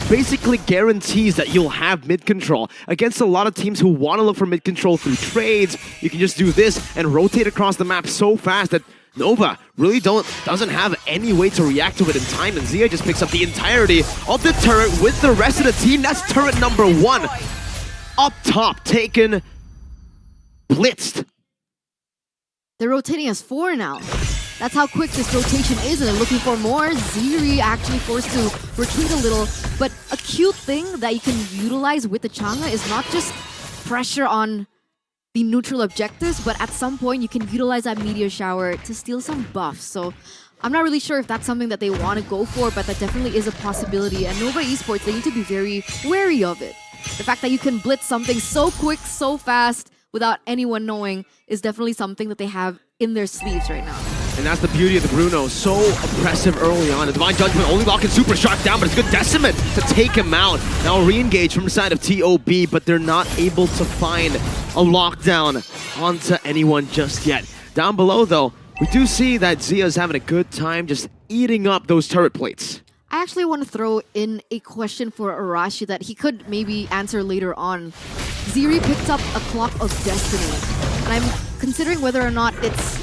F: basically guarantees that you'll have mid control. Against a lot of teams who want to look for mid control through trades, you can just do this and rotate across the map so fast that Nova really doesn't have any way to react to it in time, and Zia just picks up the entirety of the turret with the rest of the team. That's turret number 1. Up top, taken, blitzed.
E: They're rotating as 4 now. That's how quick this rotation is, and they're looking for more. Ziri actually forced to retreat a little, but a cute thing that you can utilize with the Chang'e is not just pressure on the neutral objectives, but at some point you can utilize that meteor shower to steal some buffs. So I'm not really sure if that's something that they want to go for, but that definitely is a possibility. And Nova Esports, they need to be very wary of it. The fact that you can blitz something so quick, so fast, without anyone knowing is definitely something that they have in their sleeves right now.
F: And that's the beauty of the Bruno. So oppressive early on. The Divine Judgment only locking Super Shark down, but it's good Decimate to take him out. Now re-engage from the side of TOB, but they're not able to find a lockdown onto anyone just yet. Down below, though, we do see that Zia's having a good time just eating up those turret plates.
E: I actually want to throw in a question for Arashi that he could maybe answer later on. Ziri picked up a Clock of Destiny, and I'm considering whether or not it's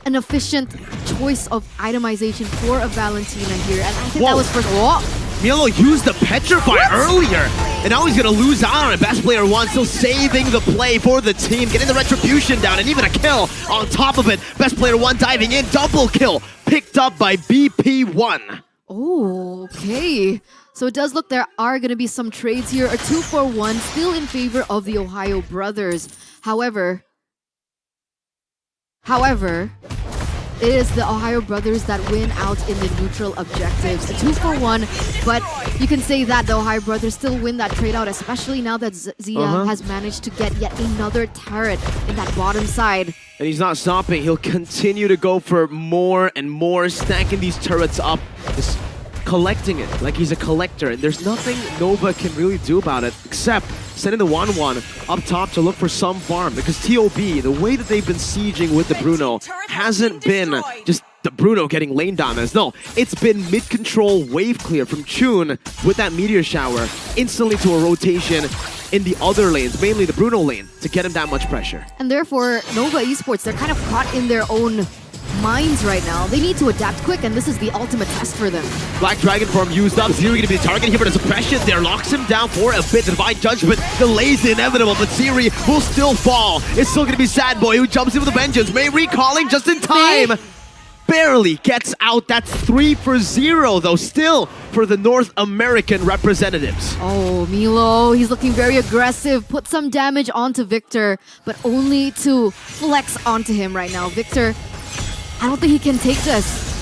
E: an efficient choice of itemization for a Valentina here, and I think that was first. Whoa!
F: Mielo used the Petrify earlier, and now he's gonna lose out on it. Best player 1 still saving the play for the team, getting the Retribution down, and even a kill on top of it. Best player 1 diving in, double kill, picked up by BP1.
E: Oh, okay. So it does look there are going to be some trades here. A 2-for-1 still in favor of the TheOhioBrothers. However, it is the TheOhioBrothers that win out in the neutral objectives. A 2-for-1, but you can say that the TheOhioBrothers still win that trade out, especially now that Zia has managed to get yet another turret in that bottom side.
F: And he's not stopping. He'll continue to go for more and more, stacking these turrets up, just collecting it like he's a collector. And there's nothing Nova can really do about it except sending the 1-1 up top to look for some farm, because TOB, the way that they've been sieging with the Bruno hasn't been just the Bruno getting lane dominance. No, it's been mid-control wave clear from Chun with that meteor shower instantly to a rotation in the other lanes, mainly the Bruno lane, to get him that much pressure.
E: And therefore, Nova Esports, they're kind of caught in their own minds right now. They need to adapt quick, and this is the ultimate test for them.
F: Black Dragon form used up. Ziri gonna be the target here, but a suppression there locks him down for a bit. Divine Judgment delays the inevitable, but Ziri will still fall. It's still gonna be Sad Boy who jumps in with a vengeance. May recalling just in time.
E: May?
F: Barely gets out. That's 3 for 0, though, still for the North American representatives.
E: Oh, Milo, he's looking very aggressive. Put some damage onto Victor, but only to flex onto him right now. Victor, I don't think he can take this.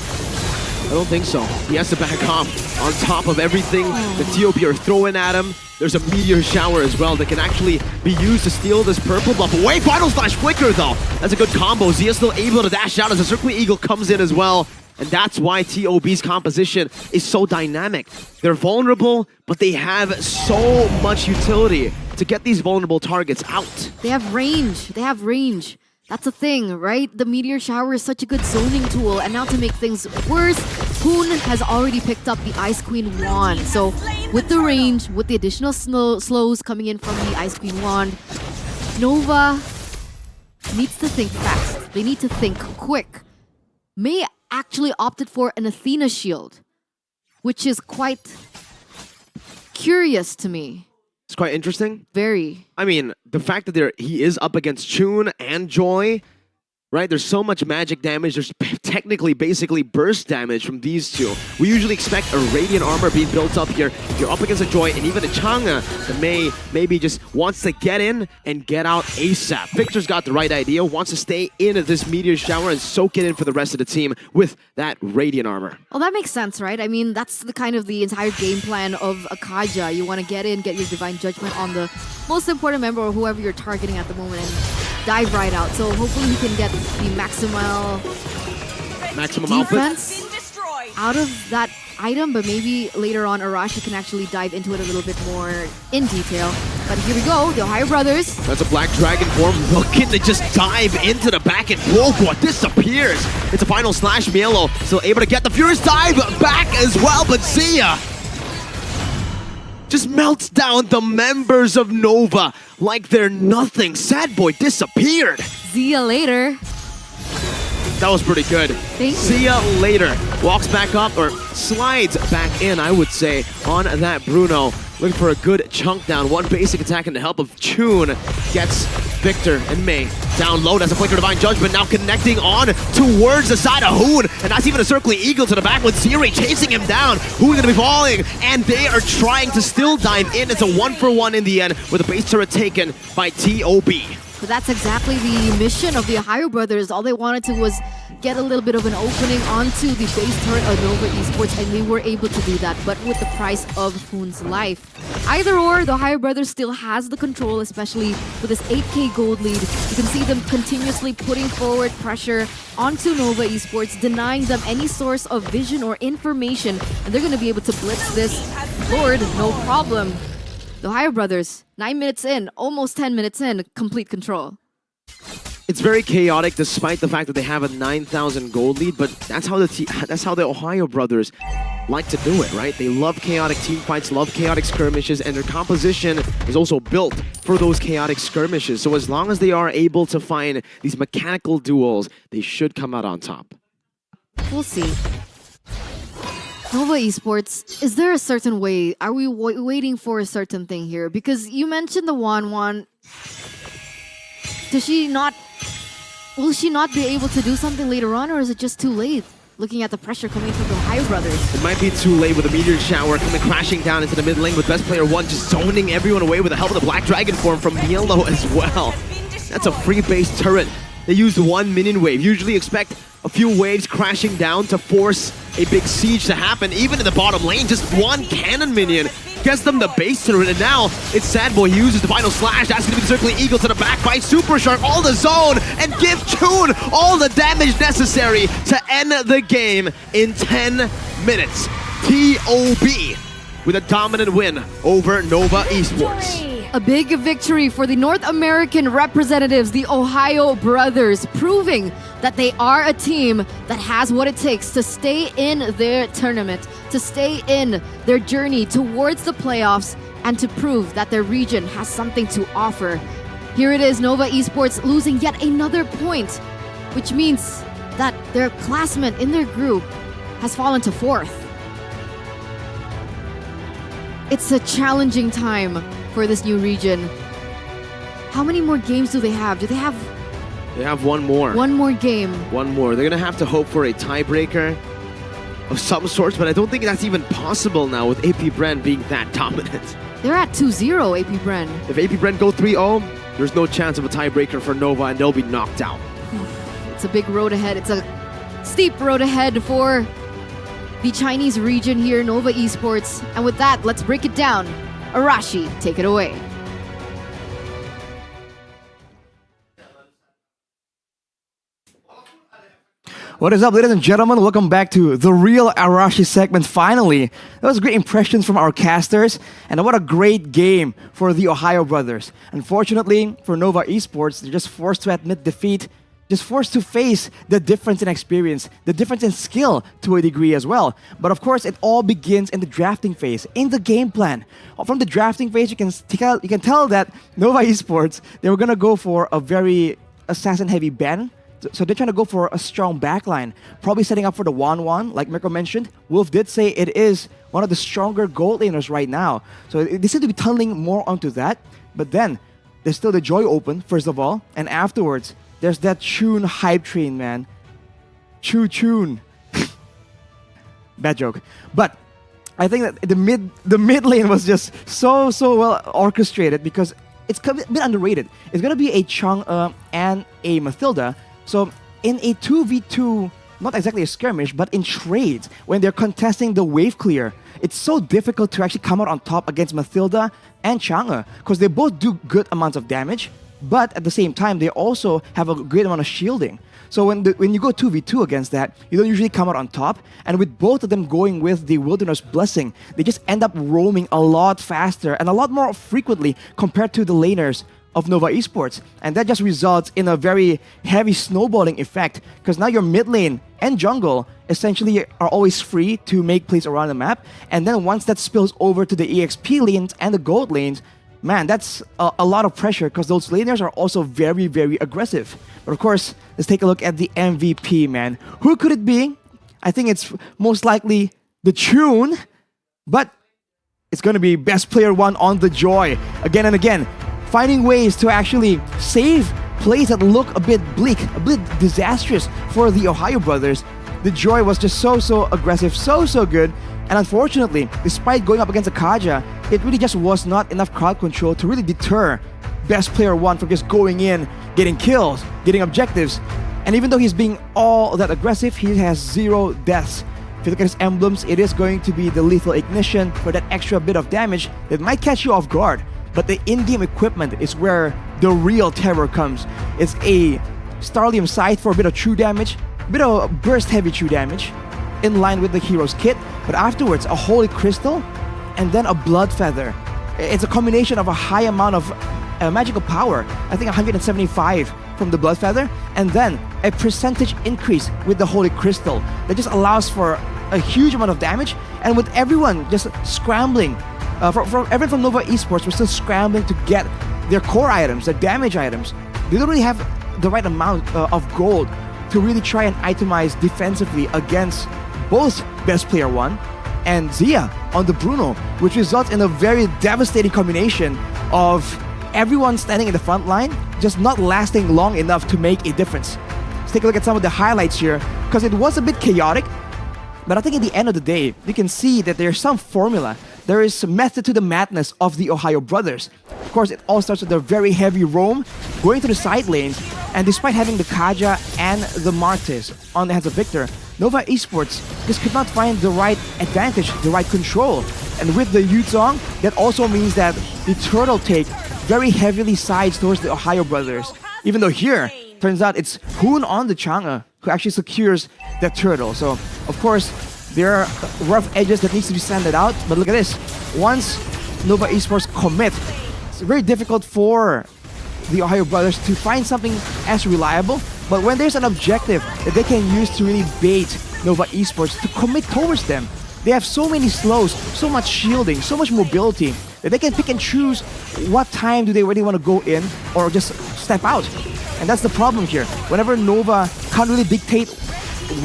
F: I don't think so. He has to back off on top of everything the TOB are throwing at him. There's a meteor shower as well that can actually be used to steal this purple buff away. Final Slash Flicker, though. That's a good combo. Zia still able to dash out as a Circling Eagle comes in as well. And that's why TOB's composition is so dynamic. They're vulnerable, but they have so much utility to get these vulnerable targets out.
E: They have range. They have range. That's the thing, right? The Meteor Shower is such a good zoning tool, and now to make things worse, Hoon has already picked up the Ice Queen Wand. So with the range, with the additional slows coming in from the Ice Queen Wand, Nova needs to think fast. They need to think quick. May actually opted for an Athena shield, which is quite curious to me.
F: It's quite interesting.
E: Very.
F: I mean, the fact that he is up against Chun and Joy, right? There's so much magic damage. There's technically basically burst damage from these two. We usually expect a Radiant armor being built up here. You're up against a Joy and even a Chang'e that maybe just wants to get in and get out ASAP. Victor's got the right idea, wants to stay in this Meteor Shower and soak it in for the rest of the team with that Radiant armor.
E: Well, that makes sense, right? I mean, that's the kind of the entire game plan of a Kaja. You want to get in, get your Divine Judgment on the most important member or whoever you're targeting at the moment and dive right out. So hopefully he can get the maximum defense out of that item, but maybe later on Arashi can actually dive into it a little bit more in detail. But here we go, the TheOhioBrothers.
F: That's a Black Dragon form looking to just dive into the back, and Homebois disappears. It's a Final Slash. Mielo still able to get the Furious Dive back as well, but Zia just melts down the members of Nova like they're nothing. Sad Boy disappeared.
E: Zia later.
F: That was pretty good.
E: Thank you.
F: Zia later walks back up, or slides back in, I would say, on that Bruno. Looking for a good chunk down. One basic attack in the help of Chun gets Victor and May down low. That's a Flicker Divine Judgment now connecting on towards the side of Hoon. And that's even a Circling Eagle to the back with Ziri chasing him down. Hoon's gonna be falling, and they are trying to still dive in. It's a 1-for-1 in the end with a base turret taken by TOB.
E: But that's exactly the mission of the TheOhioBrothers. All they wanted to was get a little bit of an opening onto the base turret of Nova Esports, and they were able to do that, but with the price of Hoon's life. Either or, the TheOhioBrothers still has the control, especially with this 8k gold lead. You can see them continuously putting forward pressure onto Nova Esports, denying them any source of vision or information, and they're going to be able to blitz this Lord, no problem. The TheOhioBrothers, 9 minutes in, almost 10 minutes in, complete control.
F: It's very chaotic despite the fact that they have a 9,000 gold lead, but that's how the TheOhioBrothers like to do it, right? They love chaotic team fights, love chaotic skirmishes, and their composition is also built for those chaotic skirmishes. So as long as they are able to find these mechanical duels, they should come out on top.
E: We'll see. Nova Esports, is there a certain way? Are we waiting for a certain thing here? Because you mentioned the Wan. Does she not... Will she not be able to do something later on, or is it just too late? Looking at the pressure coming from the TheOhioBrothers. It
F: might be too late with a Meteor Shower coming crashing down into the mid lane with Best Player 1 just zoning everyone away with the help of the Black Dragon form from Mielo as well. That's a free base turret. They used 1 minion wave. Usually expect a few waves crashing down to force a big siege to happen. Even in the bottom lane, just 1 cannon minion gets them the base turret, and now it's Sad Boy uses the Final Slash. That's going to be the Circling Eagle to the back by Super Shark, all the zone, and give Chun all the damage necessary to end the game in 10 minutes. TOB with a dominant win over Nova Esports.
E: A big victory for the North American representatives, the TheOhioBrothers, proving that they are a team that has what it takes to stay in their tournament, to stay in their journey towards the playoffs, and to prove that their region has something to offer. Here it is, Nova Esports losing yet another point, which means that their classmate in their group has fallen to 4th. It's a challenging time for this new region. How many more games do they have? Do they have
F: They have one more.
E: one more game?
F: One more. They're going to have to hope for a tiebreaker of some sorts, but I don't think that's even possible now with AP Bren being that dominant.
E: They're at 2-0, AP Bren.
F: If AP Bren go 3-0, there's no chance of a tiebreaker for Nova, and they'll be knocked out.
E: It's a big road ahead. It's a steep road ahead for the Chinese region here, Nova Esports. And with that, let's break it down. Arashi, take it away.
H: What is up, ladies and gentlemen? Welcome back to the real Arashi segment. Finally, that was great impressions from our casters, and what a great game for the TheOhioBrothers. Unfortunately, for Nova Esports, they're just forced to admit defeat, just forced to face the difference in experience, the difference in skill to a degree as well. But of course, it all begins in the drafting phase, in the game plan. From the drafting phase, you can tell that Nova Esports, they were gonna go for a very assassin-heavy ban. So they're trying to go for a strong backline, probably setting up for the 1-1, like Mirko mentioned. Wolf did say it is one of the stronger gold laners right now. So they seem to be tunneling more onto that. But then, there's still the Joy Open, first of all. And afterwards, there's that Chun hype train, man. Chun. Bad joke. But I think that the mid lane was just so well orchestrated because it's a bit underrated. It's going to be a Chang'e and a Mathilda. So in a 2v2, not exactly a skirmish, but in trades, when they're contesting the wave clear, it's so difficult to actually come out on top against Mathilda and Chang'e because they both do good amounts of damage, but at the same time, they also have a great amount of shielding. So when you go 2v2 against that, you don't usually come out on top, and with both of them going with the Wilderness Blessing, they just end up roaming a lot faster and a lot more frequently compared to the laners of Nova Esports, and that just results in a very heavy snowballing effect because now your mid lane and jungle essentially are always free to make plays around the map, and then once that spills over to the EXP lanes and the gold lanes, man, that's a lot of pressure because those laners are also very aggressive. But of course, let's take a look at the MVP, man. Who could it be? I think it's most likely the Chun, but it's gonna be best player 1 on the Joy again and again, finding ways to actually save plays that look a bit bleak, a bit disastrous for the TheOhioBrothers. The Joy was just so aggressive, so good. And unfortunately, despite going up against a Kaja, it really just was not enough crowd control to really deter best player 1 from just going in, getting kills, getting objectives. And even though he's being all that aggressive, he has 0 deaths. If you look at his emblems, it is going to be the lethal ignition for that extra bit of damage that might catch you off guard. But the in-game equipment is where the real terror comes. It's a Starlium Scythe for a bit of true damage, a bit of burst-heavy true damage, in line with the hero's kit, but afterwards a Holy Crystal, and then a Blood Feather. It's a combination of a high amount of magical power, I think 175 from the Blood Feather, and then a percentage increase with the Holy Crystal that just allows for a huge amount of damage, and with everyone just scrambling, everyone from Nova Esports were still scrambling to get their core items, their damage items. They don't really have the right amount of gold to really try and itemize defensively against both Best Player 1 and Zia on the Bruno, which results in a very devastating combination of everyone standing in the front line just not lasting long enough to make a difference. Let's take a look at some of the highlights here, because it was a bit chaotic, but I think at the end of the day, you can see that there's some formula. There is method to the madness of the TheOhioBrothers. Of course, it all starts with a very heavy roam, going to the side lanes, and despite having the Kaja and the Martis on the hands of Victor, Nova Esports just could not find the right advantage, the right control. And with the Yuzong, that also means that the Turtle take very heavily sides towards the TheOhioBrothers. Even though here, turns out it's Hoon on the Chang'e who actually secures that Turtle. So, of course, there are rough edges that needs to be sanded out, but look at this. Once Nova Esports commit, it's very difficult for the TheOhioBrothers to find something as reliable, but when there's an objective that they can use to really bait Nova Esports to commit towards them, they have so many slows, so much shielding, so much mobility, that they can pick and choose what time do they really want to go in or just step out. And that's the problem here. Whenever Nova can't really dictate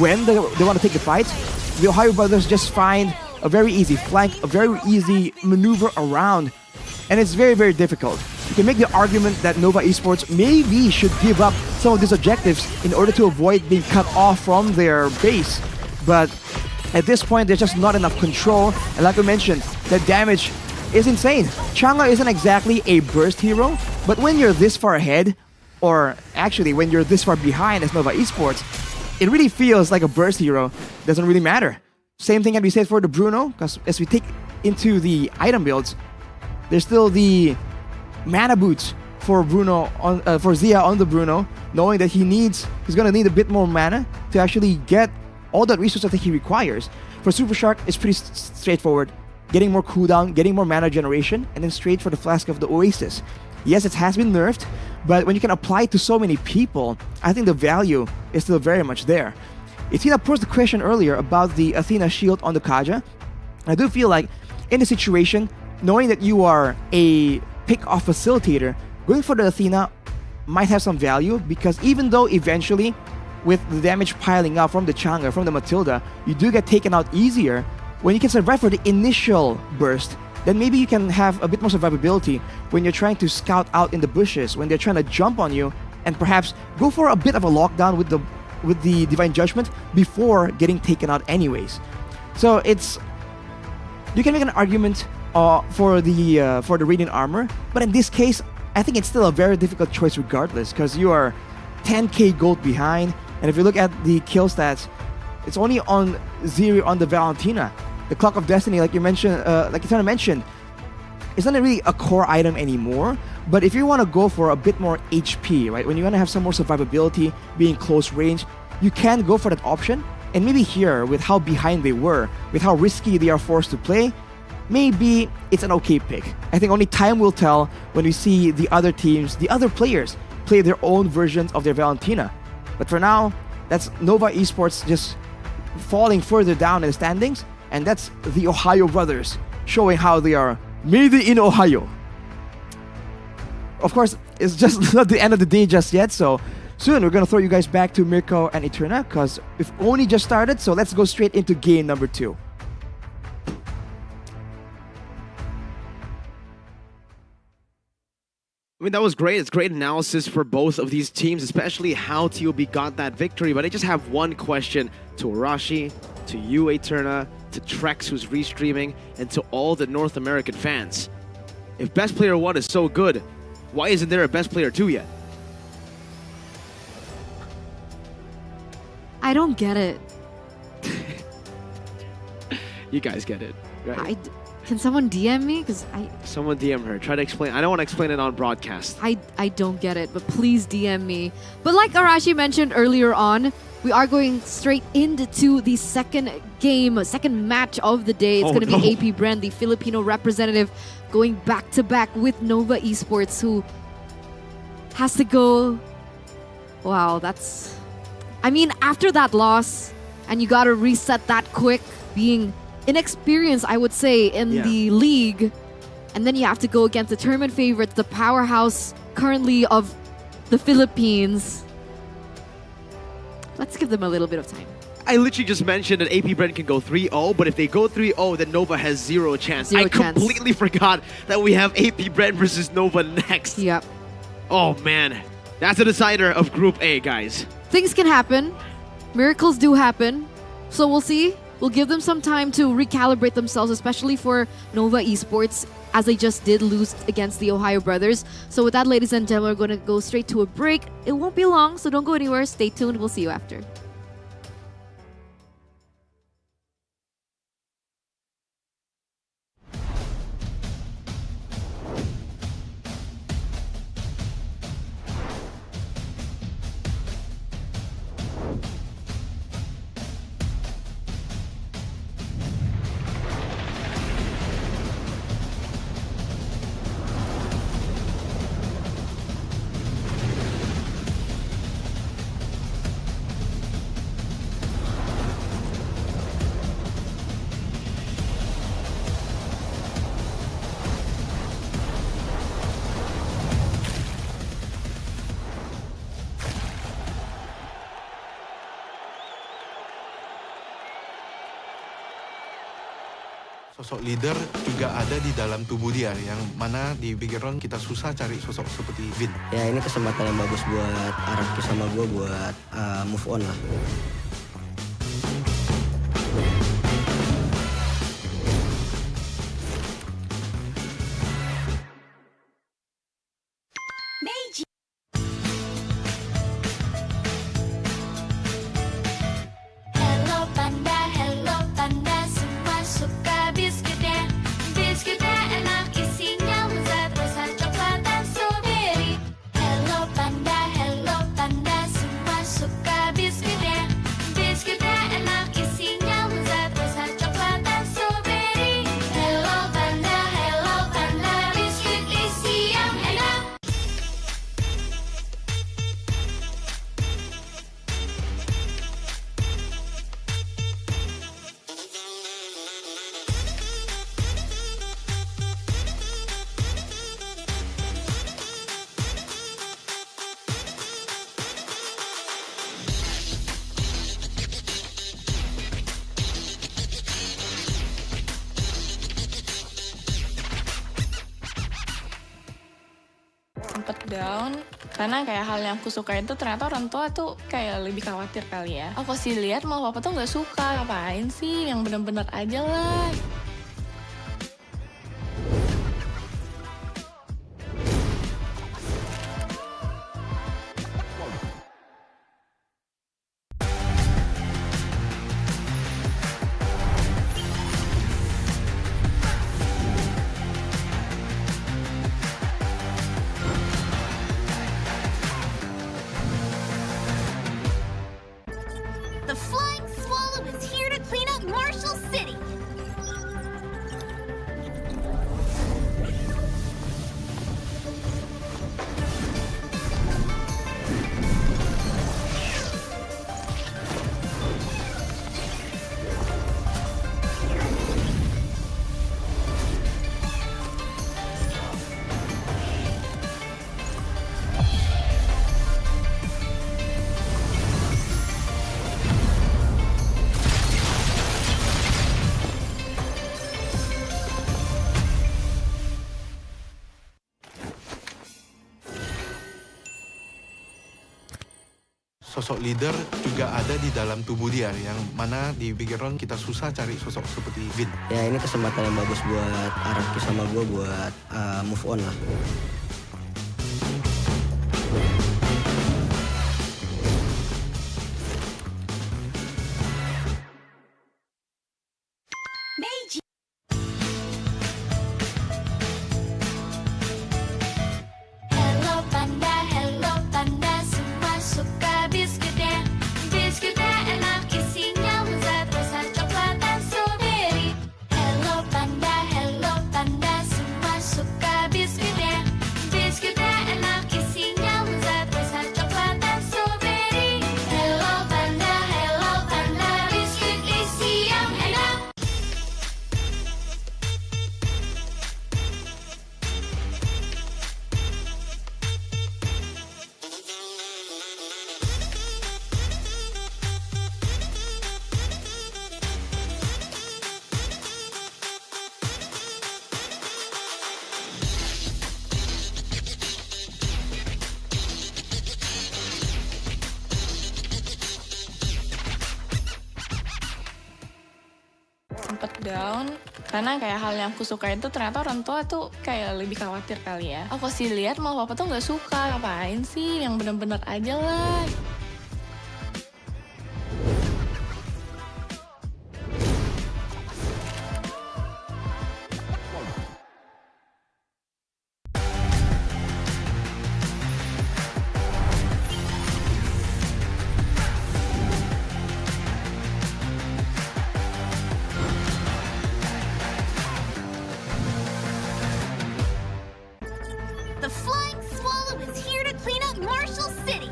H: when they want to take the fights, the Ohio Brothers just find a very easy flank, a very easy maneuver around, and it's very, very difficult. You can make the argument that Nova Esports maybe should give up some of these objectives in order to avoid being cut off from their base, but at this point, there's just not enough control, and like I mentioned, the damage is insane. Chang'e isn't exactly a burst hero, but when you're this far ahead, or actually when you're this far behind as Nova Esports, it really feels like a burst hero doesn't really matter. Same thing can be said for the Bruno, because as we take into the item builds, there's still the mana boots for Bruno for Zia on the Bruno, knowing that he's gonna need a bit more mana to actually get all the resources that he requires. For Super Shark, it's pretty straightforward. Getting more cooldown, getting more mana generation, and then straight for the Flask of the Oasis. Yes, it has been nerfed, but when you can apply it to so many people, I think the value is still very much there. Itina posed the question earlier about the Athena shield on the Kaja. I do feel like in the situation, knowing that you are a pick-off facilitator, going for the Athena might have some value, because even though eventually, with the damage piling up from the Chang'e, from the Matilda, you do get taken out easier. When you can survive for the initial burst, then maybe you can have a bit more survivability when you're trying to scout out in the bushes, when they're trying to jump on you, and perhaps go for a bit of a lockdown with the Divine Judgment before getting taken out anyways. So you can make an argument for the Radiant Armor, but in this case, I think it's still a very difficult choice regardless, because you are 10k gold behind, and if you look at the kill stats, it's only on Ziri on the Valentina. The Clock of Destiny, like you mentioned, like Itana mentioned, it's not really a core item anymore. But if you want to go for a bit more HP, right, when you want to have some more survivability, being close range, you can go for that option. And maybe here, with how behind they were, with how risky they are forced to play, maybe it's an okay pick. I think only time will tell when we see the other teams, the other players, play their own versions of their Valentina. But for now, that's Nova Esports just falling further down in the standings, and that's the Ohio Brothers showing how they are made in Ohio. Of course, it's just not the end of the day just yet, so soon we're gonna throw you guys back to Mirko and Eterna, because we've only just started, so let's go straight into game number 2.
F: I mean, that was great. It's great analysis for both of these teams, especially how TOB got that victory. But I just have one question to Arashi, to you, Eterna, to Trex, who's restreaming, and to all the North American fans. If Best Player 1 is so good, why isn't there a Best Player 2 yet?
E: I don't get it.
F: You guys get it, right?
E: Can someone DM me? Because
F: Someone DM her. Try to explain. I don't want to explain it on broadcast.
E: I don't get it, but please DM me. But like Arashi mentioned earlier on, we are going straight into the second match of the day. It's going to be AP Bren, the Filipino representative, going back-to-back with Nova Esports, who has to go... Wow, that's... I mean, after that loss, and you got to reset that quick, being inexperienced, I would say, in the league, and then you have to go against the tournament favorites, the powerhouse currently of the Philippines. Let's give them a little bit of time.
F: I literally just mentioned that AP Bren can go 3-0, but if they go 3-0, then Nova has zero chance. I completely forgot that we have AP Bren versus Nova next.
E: Yep.
F: Oh man, that's a decider of Group A, guys.
E: Things can happen. Miracles do happen. So we'll see. We'll give them some time to recalibrate themselves, especially for Nova Esports, as they just did lose against the Ohio Brothers. So with that, ladies and gentlemen, we're going to go straight to a break. It won't be long, so don't go anywhere. Stay tuned. We'll see you after.
C: Sosok leader juga ada di dalam tubuh dia, yang mana di Bigetron kita susah cari sosok seperti Vin.
D: Ya ini kesempatan yang bagus buat Araki sama gue buat move on lah.
B: Hello panda, semua suka biskuitnya. Biskuitnya enak, isinya lezat, rasa coklat dan strawberry. Hello panda, semua suka biskuitnya. Biskuitnya enak, isinya lezat, rasa coklat dan strawberry. Hello panda, biskuit isi yang enak.
A: Sempet down karena kayak hal yang aku suka itu ternyata orang tua tuh kayak lebih khawatir kali ya. Aku sih lihat malah papa tuh nggak suka, ngapain sih, yang bener-bener aja lah.
B: The Flying Swallow is here to clean up Marshall City.
C: Sosok leader juga ada di dalam tubuh dia, yang mana di Bigetron kita susah cari sosok seperti Vin.
D: Ya ini kesempatan yang bagus buat Araki sama gue buat move on lah.
B: Hello panda, semua suka biskuitnya. Biskuitnya enak, isinya lezat, rasa coklat dan strawberry. Hello panda, semua suka biskuitnya. Biskuitnya enak, isinya lezat, rasa coklat dan strawberry. Hello panda, biskuit isi yang enak.
A: Sempet down karena kayak hal yang aku suka itu ternyata orang tua tuh kayak lebih khawatir kali ya. Aku sih lihat malah papa tuh nggak suka, ngapain sih, yang bener-bener aja lah.
B: The Flying Swallow is here to clean up Marshall City.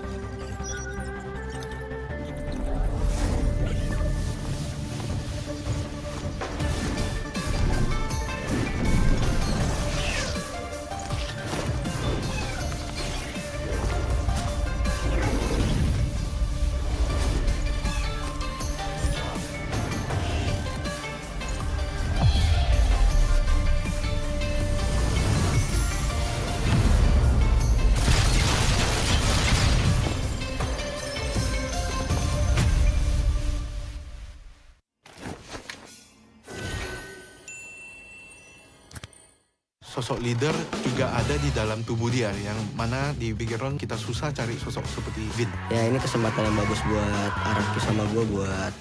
C: sosok leader juga ada di dalam tubuh dia, yang mana di Bigetron kita susah cari sosok seperti Vin.
D: Ya ini kesempatan yang bagus buat Araki sama gue buat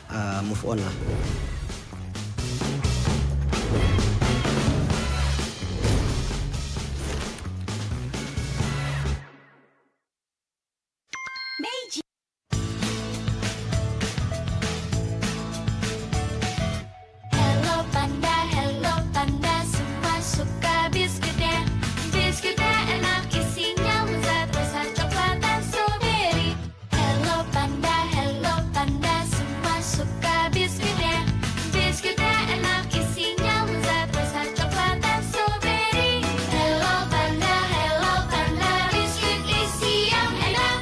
D: move on lah.
B: Hello panda, semua suka biskuitnya. Biskuitnya enak, isinya lezat, rasa coklat dan strawberry. Hello panda, semua suka biskuitnya. Biskuitnya enak, isinya lezat, rasa coklat dan strawberry. Hello panda, biskuit isi yang enak.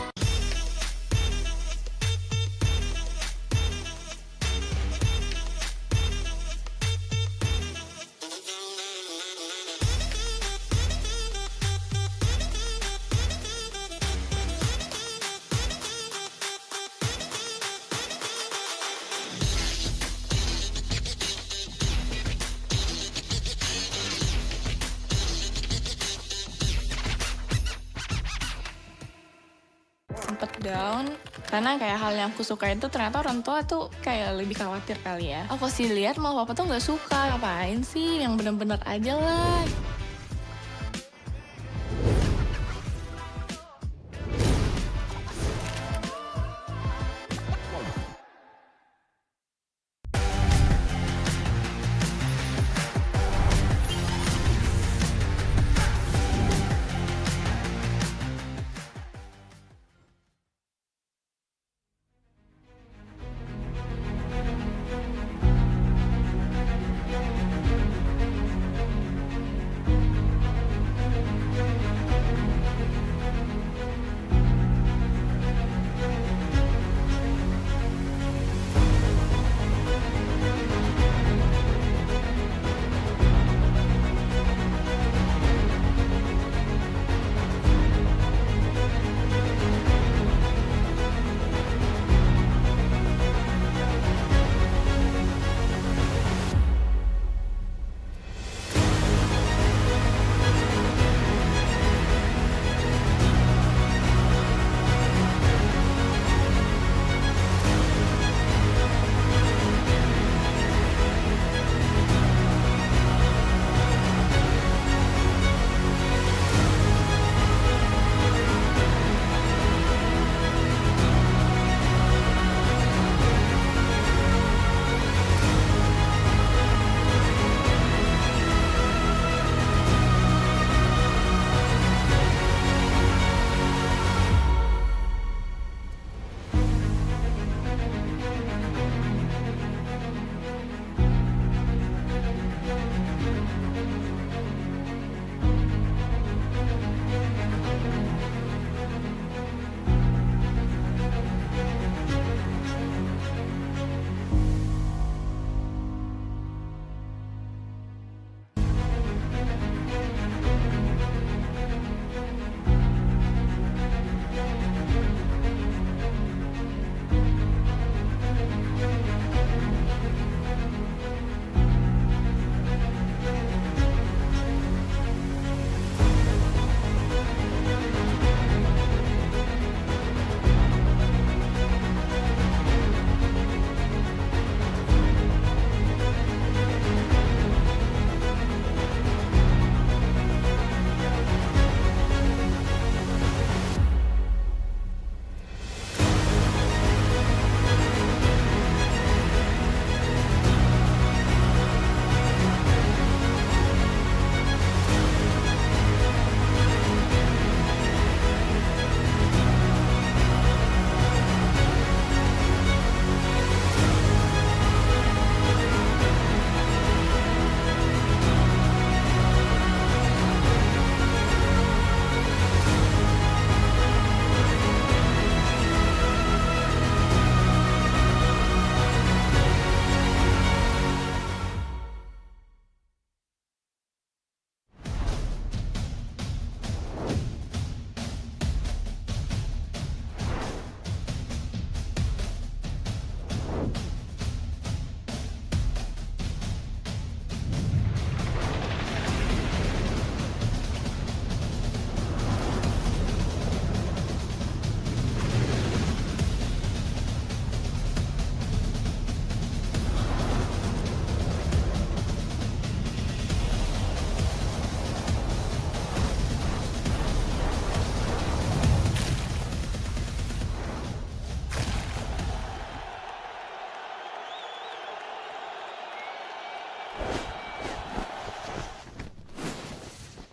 A: Sempet down karena kayak hal yang aku suka itu ternyata orang tua tuh kayak lebih khawatir kali ya. Aku sih lihat malah papa tuh nggak suka, ngapain sih yang bener-bener aja lah.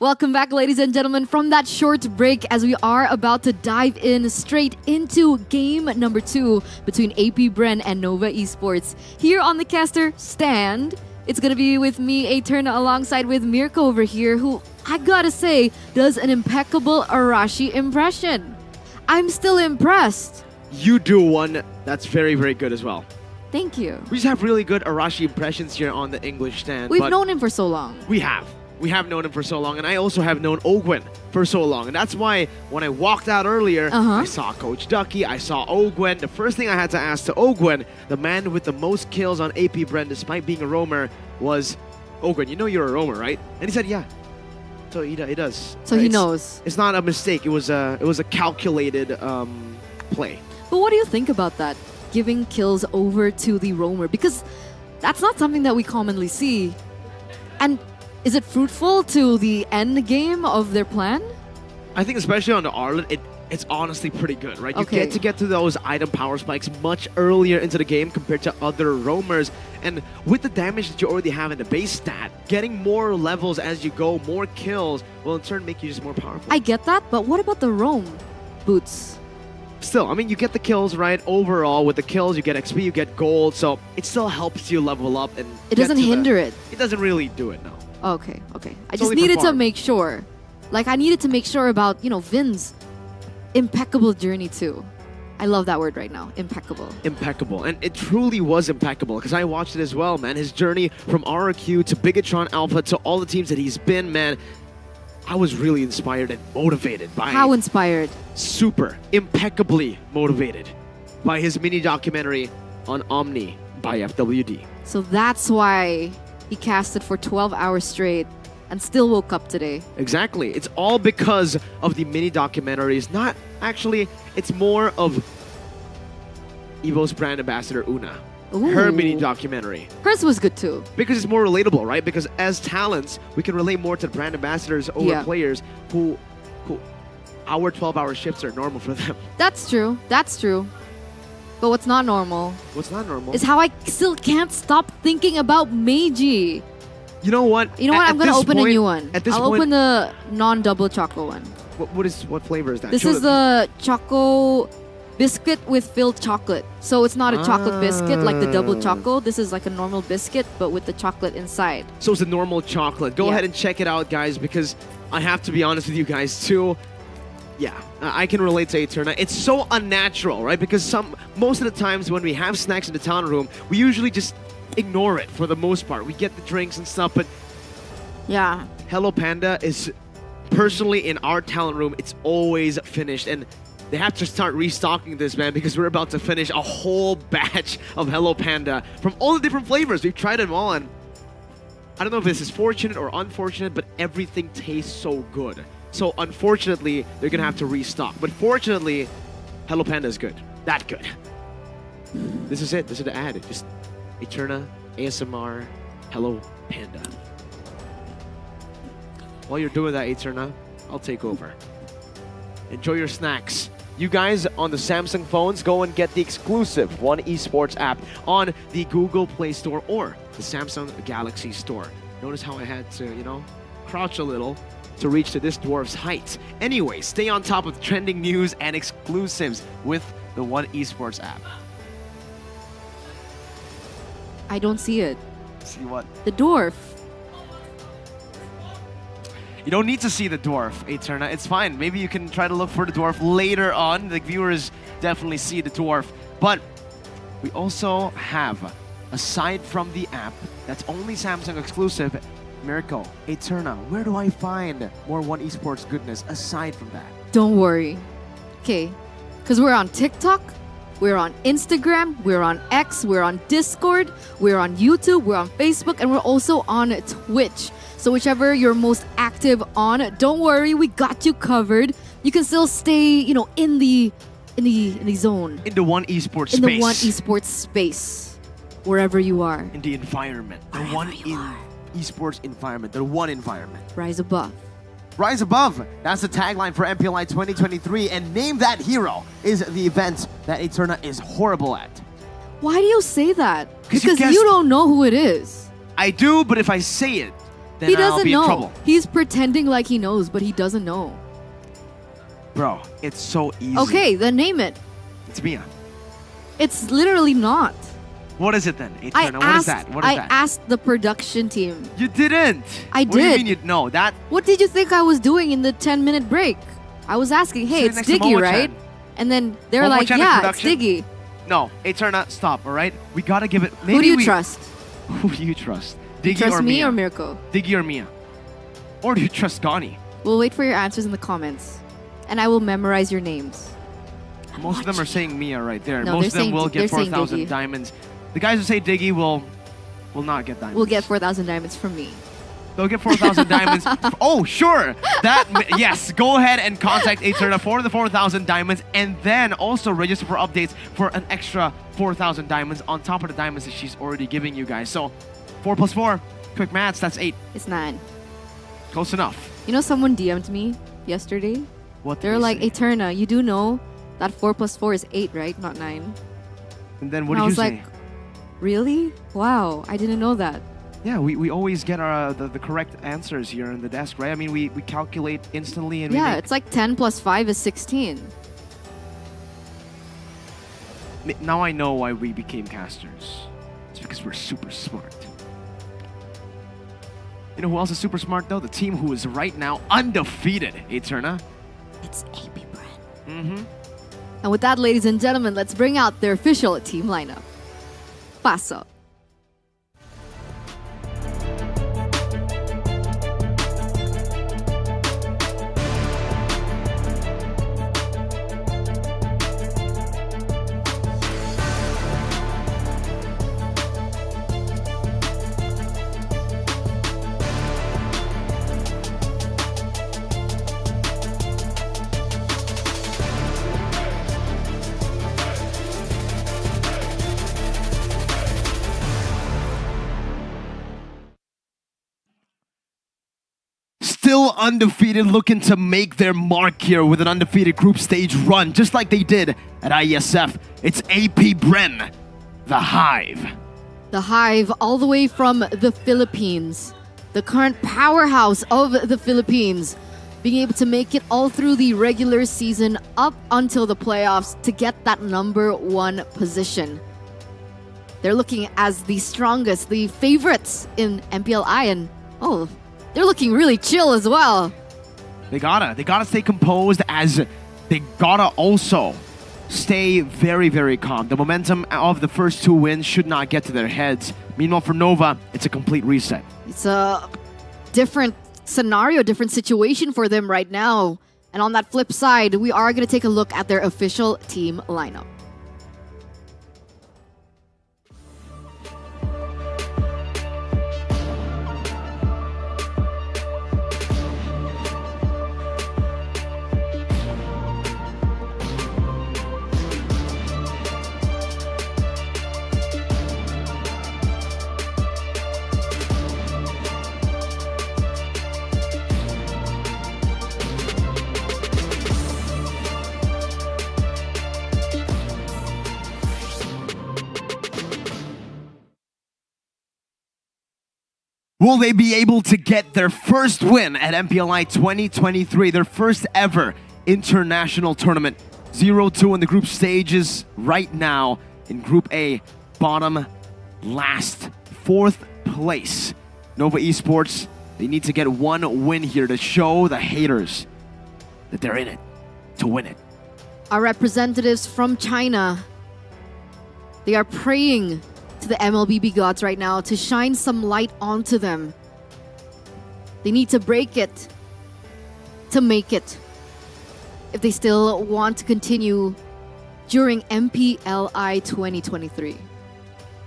E: Welcome back, ladies and gentlemen, from that short break as we are about to dive in straight into game number 2 between AP Bren and Nova Esports. Here on the caster stand, it's going to be with me, Eterna, alongside with Mirko over here, who I gotta say does an impeccable Arashi impression. I'm still impressed.
F: You do one that's very, very good as well.
E: Thank you.
F: We just have really good Arashi impressions here on the English stand.
E: We've
F: but
E: known him for so long.
F: We have. We have known him for so long, and I also have known Ogwen for so long. And that's why when I walked out earlier, I saw Coach Ducky, I saw Ogwen. The first thing I had to ask to Ogwen, the man with the most kills on AP Bren despite being a roamer, was, Ogwen, you know you're a roamer, right? And he said, yeah. So he does.
E: So he knows.
F: It's not a mistake. It was a calculated play.
E: But what do you think about that? Giving kills over to the roamer? Because that's not something that we commonly see. And is it fruitful to the end game of their plan?
F: I think especially on the Arlen, it's honestly pretty good, right? You get to those item power spikes much earlier into the game compared to other roamers. And with the damage that you already have in the base stat, getting more levels as you go, more kills, will in turn make you just more powerful.
E: I get that, but what about the roam boots?
F: Still, I mean, you get the kills, right? Overall, with the kills, you get XP, you get gold, so it still helps you level up. And
E: it doesn't hinder it.
F: It doesn't really do it, no.
E: Okay. I just needed to make sure. Like, I needed to make sure about, Vin's impeccable journey too. I love that word right now, impeccable.
F: Impeccable, and it truly was impeccable because I watched it as well, man. His journey from RRQ to Bigetron Alpha to all the teams that he's been, man. I was really inspired and motivated by...
E: How inspired?
F: Super, impeccably motivated by his mini documentary on Omni by FWD.
E: So that's why he casted for 12 hours straight and still woke up today.
F: Exactly. It's all because of the mini documentaries. Not actually, it's more of EVOS brand ambassador Una.
E: Ooh.
F: Her mini documentary.
E: Hers was good too.
F: Because it's more relatable, right? Because as talents, we can relate more to brand ambassadors over players who our 12-hour shifts are normal for them.
E: That's true. But what's not normal?
F: What's not normal?
E: Is how I still can't stop thinking about Meiji.
F: You know what?
E: I'm gonna open a new one. I'll open the non-double choco one.
F: What flavor is that?
E: This is the choco biscuit with filled chocolate. So it's not a chocolate biscuit like the double choco. This is like a normal biscuit, but with the chocolate inside.
F: So it's a normal chocolate. Go ahead and check it out, guys, because I have to be honest with you guys too. Yeah, I can relate to Eterna. It's so unnatural, right? Because most of the times when we have snacks in the talent room, we usually just ignore it for the most part. We get the drinks and stuff, but
E: yeah,
F: Hello Panda is personally in our talent room, it's always finished, and they have to start restocking this, man, because we're about to finish a whole batch of Hello Panda from all the different flavors. We've tried them all, and I don't know if this is fortunate or unfortunate, but everything tastes so good. So unfortunately, they're gonna have to restock. But fortunately, Hello Panda is good. That good. This is it. This is the ad. Just Eterna, ASMR, Hello Panda. While you're doing that, Eterna, I'll take over. Enjoy your snacks. You guys on the Samsung phones, go and get the exclusive One Esports app on the Google Play Store or the Samsung Galaxy Store. Notice how I had to, crouch a little to reach to this dwarf's height. Anyway, stay on top of trending news and exclusives with the One Esports app.
E: I don't see it.
F: See what?
E: The dwarf.
F: You don't need to see the dwarf, Eterna. It's fine. Maybe you can try to look for the dwarf later on. The viewers definitely see the dwarf. But we also have, aside from the app, that's only Samsung exclusive, Miracle, Eterna, where do I find more One Esports goodness aside from that?
E: Don't worry. Okay, because we're on TikTok, we're on Instagram, we're on X, we're on Discord, we're on YouTube, we're on Facebook, and we're also on Twitch. So whichever you're most active on, don't worry, we got you covered. You can still stay, in the zone.
F: In the One Esports space.
E: In the One Esports space, wherever you are.
F: In the environment. The One Esports environment. The One environment.
E: Rise above.
F: Rise above. That's the tagline for MPLI 2023. And Name That Hero is the event that Eterna is horrible at.
E: Why do you say that? Because
F: you
E: you don't know who it is.
F: I do, but if I say it, then
E: He
F: I'll
E: doesn't
F: be in
E: know.
F: trouble.
E: He's pretending like he knows, but he doesn't know.
F: Bro, it's so easy.
E: Okay, then name it.
F: It's Mia.
E: It's literally not.
F: What is it then?
E: I
F: Eterna, what is that? What is
E: I
F: that?
E: asked the production team.
F: You didn't.
E: I
F: What do you
E: did.
F: mean you no? That
E: What did you think I was doing in the 10-minute break? I was asking, hey,
F: Sit
E: it's
F: next to
E: Diggy,
F: Momo-chan.
E: right? And then they're like,
F: Momo-chan is
E: yeah, it's
F: production.
E: Diggy.
F: no. Eterna, stop. All right. We gotta give it. Maybe
E: Who do you
F: we,
E: trust?
F: Who do you trust? Diggy
E: Trust
F: or
E: me
F: Mia?
E: or Mirko?
F: Diggy or Mia? Or do you trust Gani?
E: We'll wait for your answers in the comments. And I will memorize your names.
F: Most of them are saying Mia right there.
E: No,
F: Most
E: they're
F: of them
E: saying
F: will
E: Di- they're
F: get
E: saying
F: 4,000
E: Diggy.
F: diamonds. The guys who say Diggy will not get diamonds.
E: We'll get 4,000 diamonds from me.
F: They'll get 4,000 diamonds. Oh, sure. Yes. Go ahead and contact Eterna for the 4,000 diamonds, and then also register for updates for an extra 4,000 diamonds on top of the diamonds that she's already giving you guys. So, 4 plus 4, quick maths. That's 8.
E: It's 9.
F: Close enough.
E: You know, someone DM'd me yesterday.
F: What?
E: They're
F: did
E: like,
F: they say?
E: Eterna, you do know that 4 plus 4 is 8, right? Not 9.
F: And then what
E: And
F: did
E: I
F: you
E: was
F: say?
E: like, really? Wow, I didn't know that.
F: Yeah, we always get our the correct answers here in the desk, right? I mean, we calculate instantly and
E: Yeah,
F: we
E: it's like 10 plus 5 is 16.
F: now I know why we became casters. It's because we're super smart. You know who else is super smart though? The team who is right now undefeated, Eterna.
E: It's AB Bren.
F: Mm-hmm.
E: And with that, ladies and gentlemen, let's bring out their official team lineup. Paso.
F: Still undefeated, looking to make their mark here with an undefeated group stage run, just like they did at ISF. It's AP Bren, the Hive.
E: The Hive, all the way from the Philippines. The current powerhouse of the Philippines. Being able to make it all through the regular season up until the playoffs to get that #1 position. They're looking as the strongest, the favorites in MPLI, and they're looking really chill as well.
F: They gotta stay composed, as they gotta also stay very, very calm. The momentum of the first 2 wins should not get to their heads. Meanwhile, for Nova, it's a complete reset.
E: It's a different scenario, different situation for them right now. And on that flip side, we are going to take a look at their official team lineup.
F: Will they be able to get their first win at MPLI 2023, their first ever international tournament? 0-2 in the group stages right now in Group A, bottom last, 4th place. Nova Esports, they need to get 1 win here to show the haters that they're in it to win it.
E: Our representatives from China, they are praying to the MLBB gods right now to shine some light onto them. They need to break it to make it if they still want to continue during MPLI 2023.